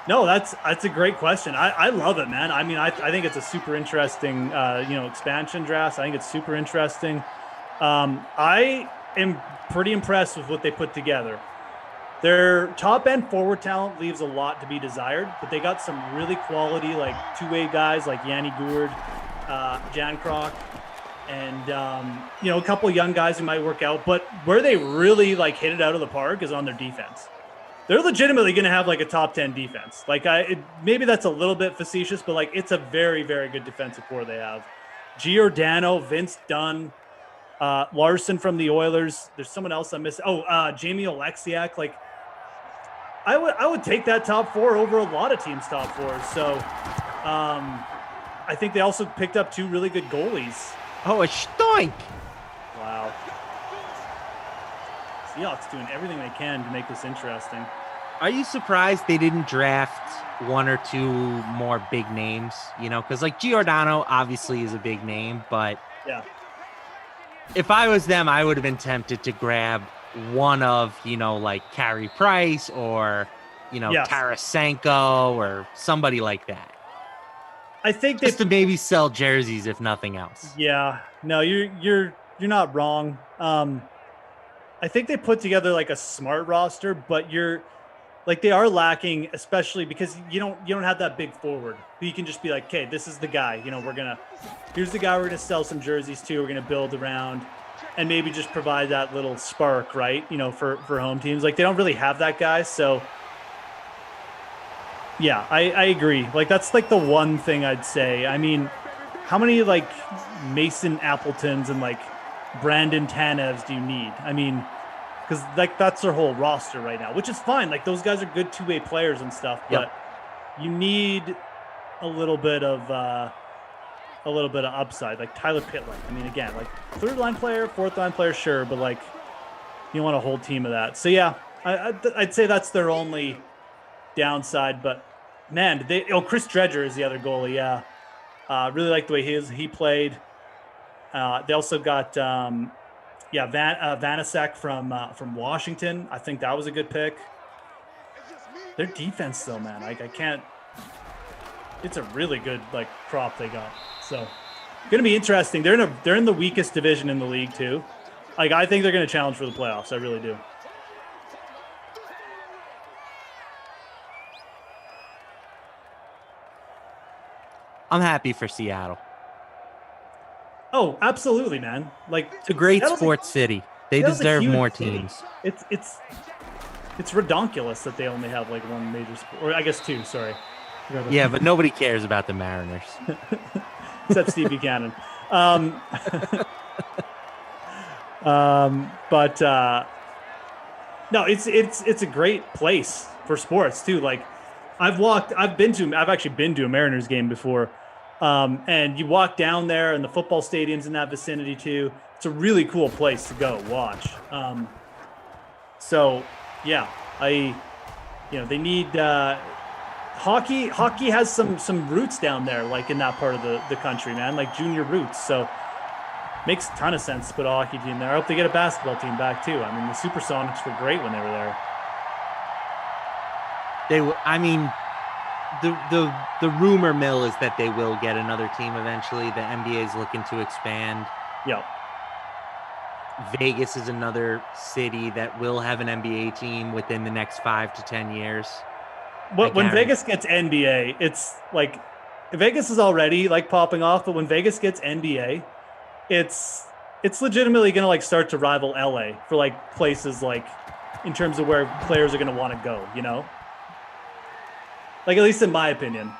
No, that's a great question. I love it, man. I mean, I think it's a super interesting, expansion draft. I think it's super interesting. I am pretty impressed with what they put together. Their top end forward talent leaves a lot to be desired, but they got some really quality two-way guys like Yanni Gourde, Jan Kroc, and a couple young guys who might work out. But where they really hit it out of the park is on their defense. They're legitimately going to have a top 10 defense. Maybe that's a little bit facetious, but it's a very, very good defensive core they have. Giordano, Vince Dunn, Larson from the Oilers. There's someone else I'm missing. Jamie Oleksiak. I would take that top four over a lot of teams' top fours. So I think they also picked up two really good goalies. Oh, a stoink! Wow. Seahawks doing everything they can to make this interesting. Are you surprised they didn't draft one or two more big names? Because Giordano obviously is a big name, but yeah. If I was them, I would have been tempted to grab one of, Carey Price or, Yes. Tarasenko or somebody like that. I think just to maybe sell jerseys, if nothing else. Yeah, no, you're not wrong. I think they put together a smart roster, but they are lacking, especially because you don't have that big forward. You can just be okay, this is the guy. Here's the guy we're gonna sell some jerseys to. We're gonna build around, and maybe just provide that little spark, right? For home teams. They don't really have that guy, so. Yeah, I agree. That's the one thing I'd say. I mean, how many Mason Appletons and Brandon Tanevs do you need? I mean, because that's their whole roster right now, which is fine. Those guys are good two-way players and stuff, but you need a little bit of upside. Tyler Pitlick. I mean, again, third line player, fourth line player, sure, but you want a whole team of that. So yeah, I'd say that's their only downside. But man, Chris Dredger is the other goalie. Yeah, really like the way he played. They also got Vanasek from Washington. I think that was a good pick. Their defense though, man, I can't. It's a really good crop they got. So gonna be interesting. They're in the weakest division in the league too. I think they're gonna challenge for the playoffs. I really do. I'm happy for Seattle. Oh, absolutely, man. It's a great sports city. They deserve more teams. It's redonkulous that they only have one major sport, or I guess two. Sorry. Yeah, but nobody cares about the Mariners except Steve Buchanan. No, it's a great place for sports too. I've actually been to a Mariners game before. And you walk down there and the football stadium's in that vicinity too. It's a really cool place to go watch. So yeah, they need, hockey has some roots down there, in that part of the country, man, junior roots. So makes a ton of sense to put a hockey team there. I hope they get a basketball team back too. I mean, the Supersonics were great when they were there. The rumor mill is that they will get another team eventually. The NBA is looking to expand. Yep. Vegas is another city that will have an NBA team within the next 5 to 10 years. But when Vegas gets NBA, it's Vegas is already popping off, but when Vegas gets NBA, it's legitimately going to start to rival LA for places in terms of where players are going to want to go, at least in my opinion.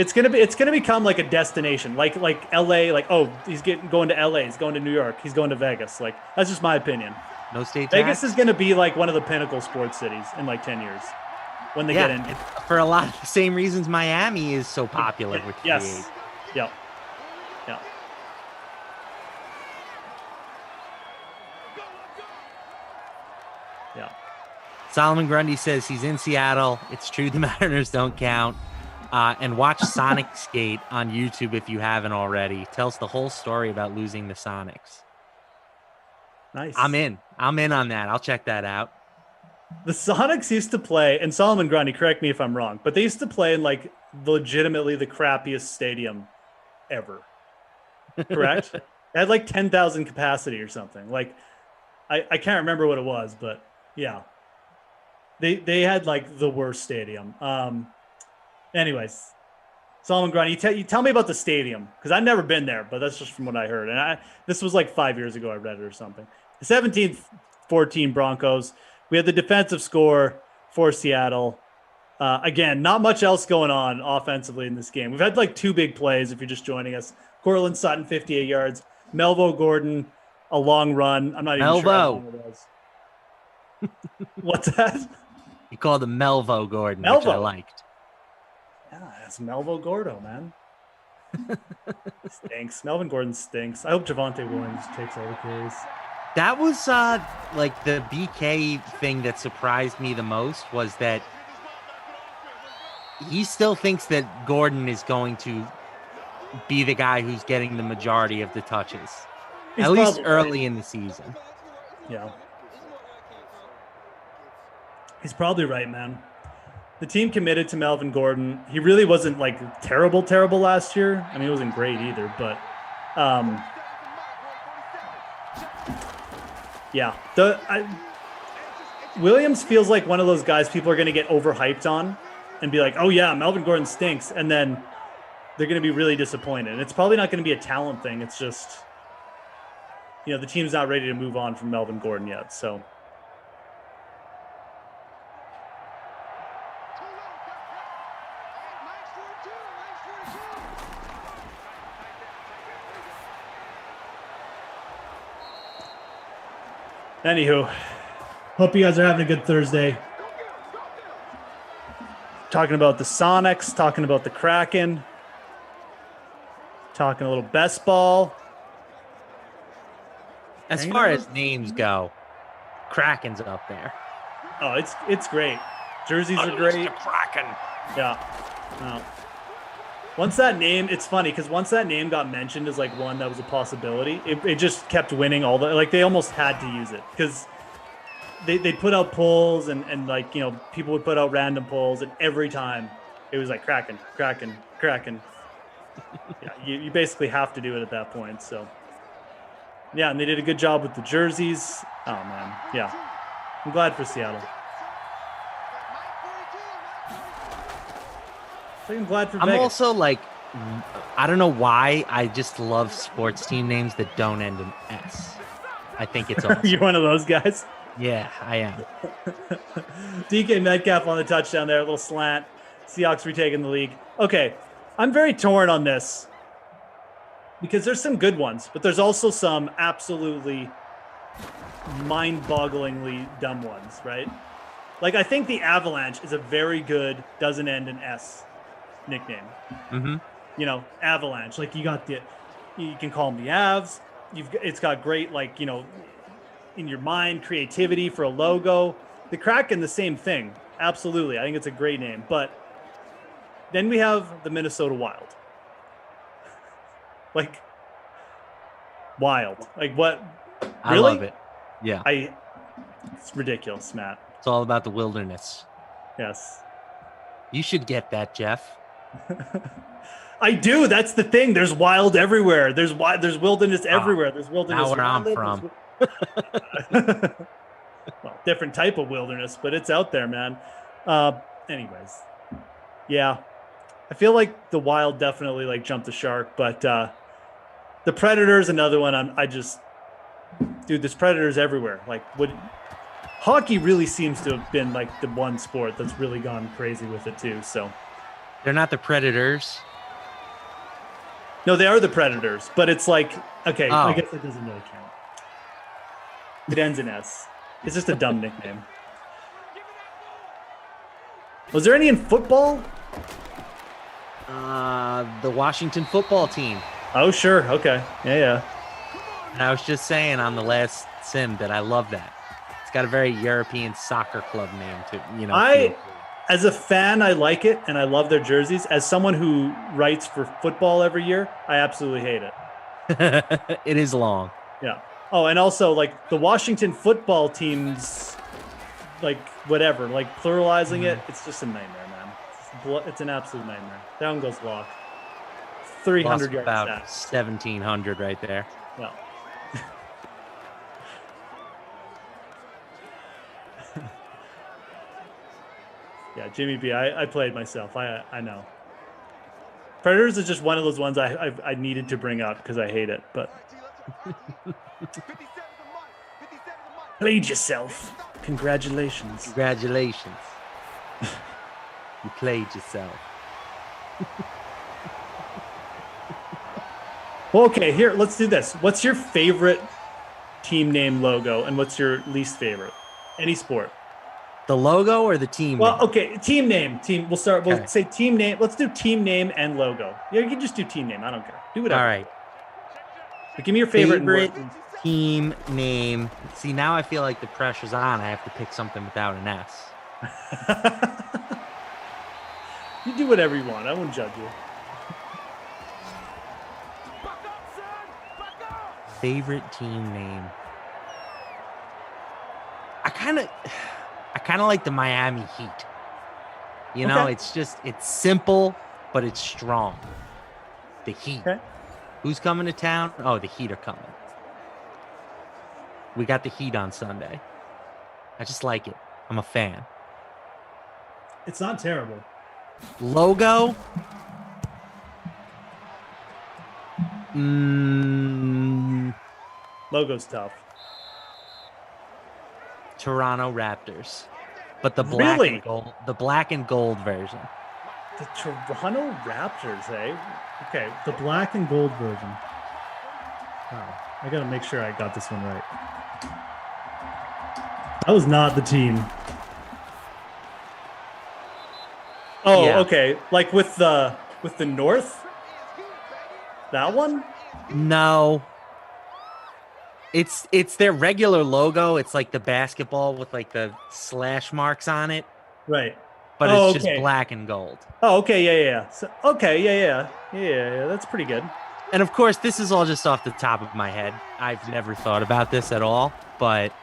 It's gonna become like a destination, like LA. Like, oh, he's going to LA. He's going to New York. He's going to Vegas. Like, that's just my opinion. No state Vegas tax? is gonna be like one of the pinnacle sports cities in like 10 years when they get in. For a lot of the same reasons Miami is so popular with yes. Yeah. Yeah. Yeah. Solomon Grundy says he's in Seattle. It's true the Mariners don't count. And watch Sonic Skate on YouTube if you haven't already. Tells the whole story about losing the Sonics. Nice. I'm in on that. I'll check that out. The Sonics used to play, and Solomon Grundy, correct me if I'm wrong, but they used to play in like legitimately the crappiest stadium ever. Correct? It had like 10,000 capacity or something. Like, I can't remember what it was, but yeah. They had like the worst stadium. Anyways, Solomon Grundy, you tell me about the stadium, because I've never been there, but that's just from what I heard. And this was like 5 years ago I read it or something. The 17-14 Broncos. We had the defensive score for Seattle. Again, not much else going on offensively in this game. We've had like 2 big plays if you're just joining us. Cortland Sutton, 58 yards. Melvo Gordon, a long run. I'm not even sure how long it was. What's that? You called him Melvo Gordon, Melvo. which I liked. Yeah, that's Melvo Gordo, man. Stinks. Melvin Gordon stinks. I hope Javonte Williams takes all the carries. That was like the BK thing that surprised me the most was that he still thinks that Gordon is going to be the guy who's getting the majority of the touches, at least early in the season. Yeah. He's probably right, man. The team committed to Melvin Gordon. He really wasn't like terrible last year. I mean, he wasn't great either, but yeah. Williams feels like one of those guys people are going to get overhyped on and be like, oh yeah, Melvin Gordon stinks. And then they're going to be really disappointed. And it's probably not going to be a talent thing. It's just, the team's not ready to move on from Melvin Gordon yet. So. Anywho, hope you guys are having a good Thursday. Talking about the Sonics, talking about the Kraken, talking a little best ball. As far as names go, Kraken's up there. Oh, it's great. Jerseys are great. Kraken. Yeah. Once that name, it's funny because once that name got mentioned as like one that was a possibility, it just kept winning all the, like they almost had to use it because they'd put out polls and like, people would put out random polls and every time it was like Kraken. Yeah, you basically have to do it at that point. So yeah, and they did a good job with the jerseys. Oh man. Yeah. I'm glad for Seattle. I'm glad for Vegas. I'm also like, I don't know why, I just love sports team names that don't end in S. I think it's awesome. You're one of those guys? Yeah, I am. DK Metcalf on the touchdown there, a little slant. Seahawks retaking the league. Okay, I'm very torn on this because there's some good ones, but there's also some absolutely mind-bogglingly dumb ones, right? Like, I think the Avalanche is a very good, doesn't end in S nickname. Mm-hmm. Avalanche. Like, you can call them the Avs. It's got great, like, in your mind, creativity for a logo. The Kraken, the same thing. Absolutely. I think it's a great name. But then we have the Minnesota Wild. Like, Wild. Like, what? I Really? love it. Yeah. It's ridiculous, Matt. It's all about the wilderness. Yes. You should get that, Jeff. I do. That's the thing. There's wild everywhere. There's wilderness everywhere. There's wilderness. Now where I'm from. Well, different type of wilderness, but it's out there, man. Anyways, yeah, I feel like the Wild definitely like jumped the shark, but the Predators, another one. This Predators everywhere. Like, hockey really seems to have been like the one sport that's really gone crazy with it too. So they're not the Predators. No, they are the Predators, but it's like, okay, I Oh. guess it doesn't really count. It ends in S. It's just a dumb nickname. Was there any in football? The Washington football team. Oh, sure. Okay. Yeah. And I was just saying on the last sim that I love that. It's got a very European soccer club name to, As a fan, I like it, and I love their jerseys. As someone who writes for football every year, I absolutely hate it. It is long. Yeah. Oh, and also, like, the Washington football team's, like, whatever, like, pluralizing it, it's just a nightmare, man. It's an absolute nightmare. Down goes Locke. 300 Lost yards. about back. 1,700 right there. Yeah. Yeah, Jimmy B, I played myself. I know. Predators is just one of those ones I needed to bring up because I hate it, but played yourself. Congratulations. Congratulations. You played yourself. Okay, here, let's do this. What's your favorite team name logo and what's your least favorite? Any sport. The logo or the team Well, name? okay, team name. We'll start. We'll Okay. say team name. Let's do team name and logo. Yeah, you can just do team name. I don't care. Do whatever. All right. But give me your favorite. team name. See, now I feel like the pressure's on. I have to pick something without an S. You do whatever you want. I won't judge you. Favorite team name. I kind of like the Miami Heat. You know, Okay. it's simple, but it's strong. The Heat. Okay. Who's coming to town? Oh, the Heat are coming. We got the Heat on Sunday. I just like it. I'm a fan. It's not terrible. Logo. Logo's tough. Toronto Raptors, but the black Really? and gold, the black and gold version. The Toronto Raptors, eh? Okay, the black and gold version. Wow, I gotta make sure I got this one right. That was not the team. Oh, Yeah. okay. Like with the North? That one? No. It's their regular logo. It's like the basketball with like the slash marks on it, Right. but Oh, it's just okay. black and gold. Oh, okay, yeah. So, okay, yeah. That's pretty good. And of course, this is all just off the top of my head. I've never thought about this at all, but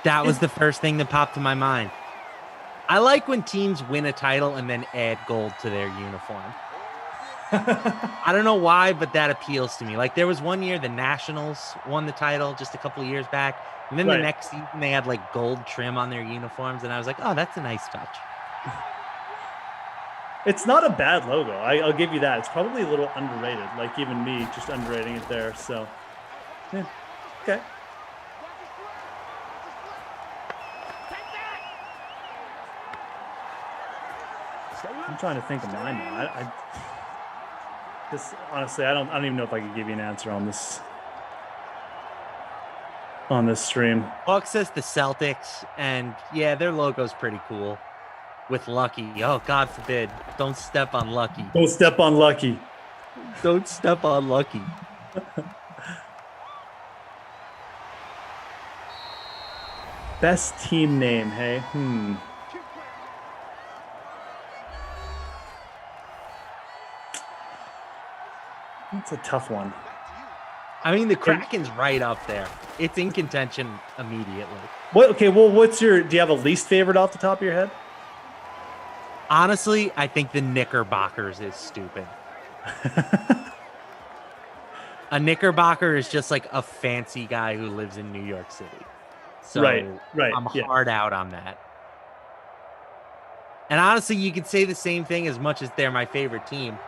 that was the first thing that popped to my mind. I like when teams win a title and then add gold to their uniform. I don't know why, but that appeals to me. Like there was one year the Nationals won the title just a couple of years back, and then Right. the next season they had like gold trim on their uniforms, and I was like, oh, that's a nice touch. It's not a bad logo. I'll give you that. It's probably a little underrated. Like even me, just underrating it there. So, yeah. Okay. I'm trying to think of mine now. This honestly, I don't even know if I could give you an answer on this stream. Buck says the Celtics, and yeah, their logo's pretty cool. With Lucky. Oh, God forbid. Don't step on Lucky. Don't step on Lucky. Don't step on Lucky. Best team name, hey? That's a tough one. I mean, the Kraken's right up there. It's in contention immediately. What? Okay, well, do you have a least favorite off the top of your head? Honestly, I think the Knickerbockers is stupid. A Knickerbocker is just like a fancy guy who lives in New York City. So Right, I'm yeah. hard out on that. And honestly, you could say the same thing as much as they're my favorite team.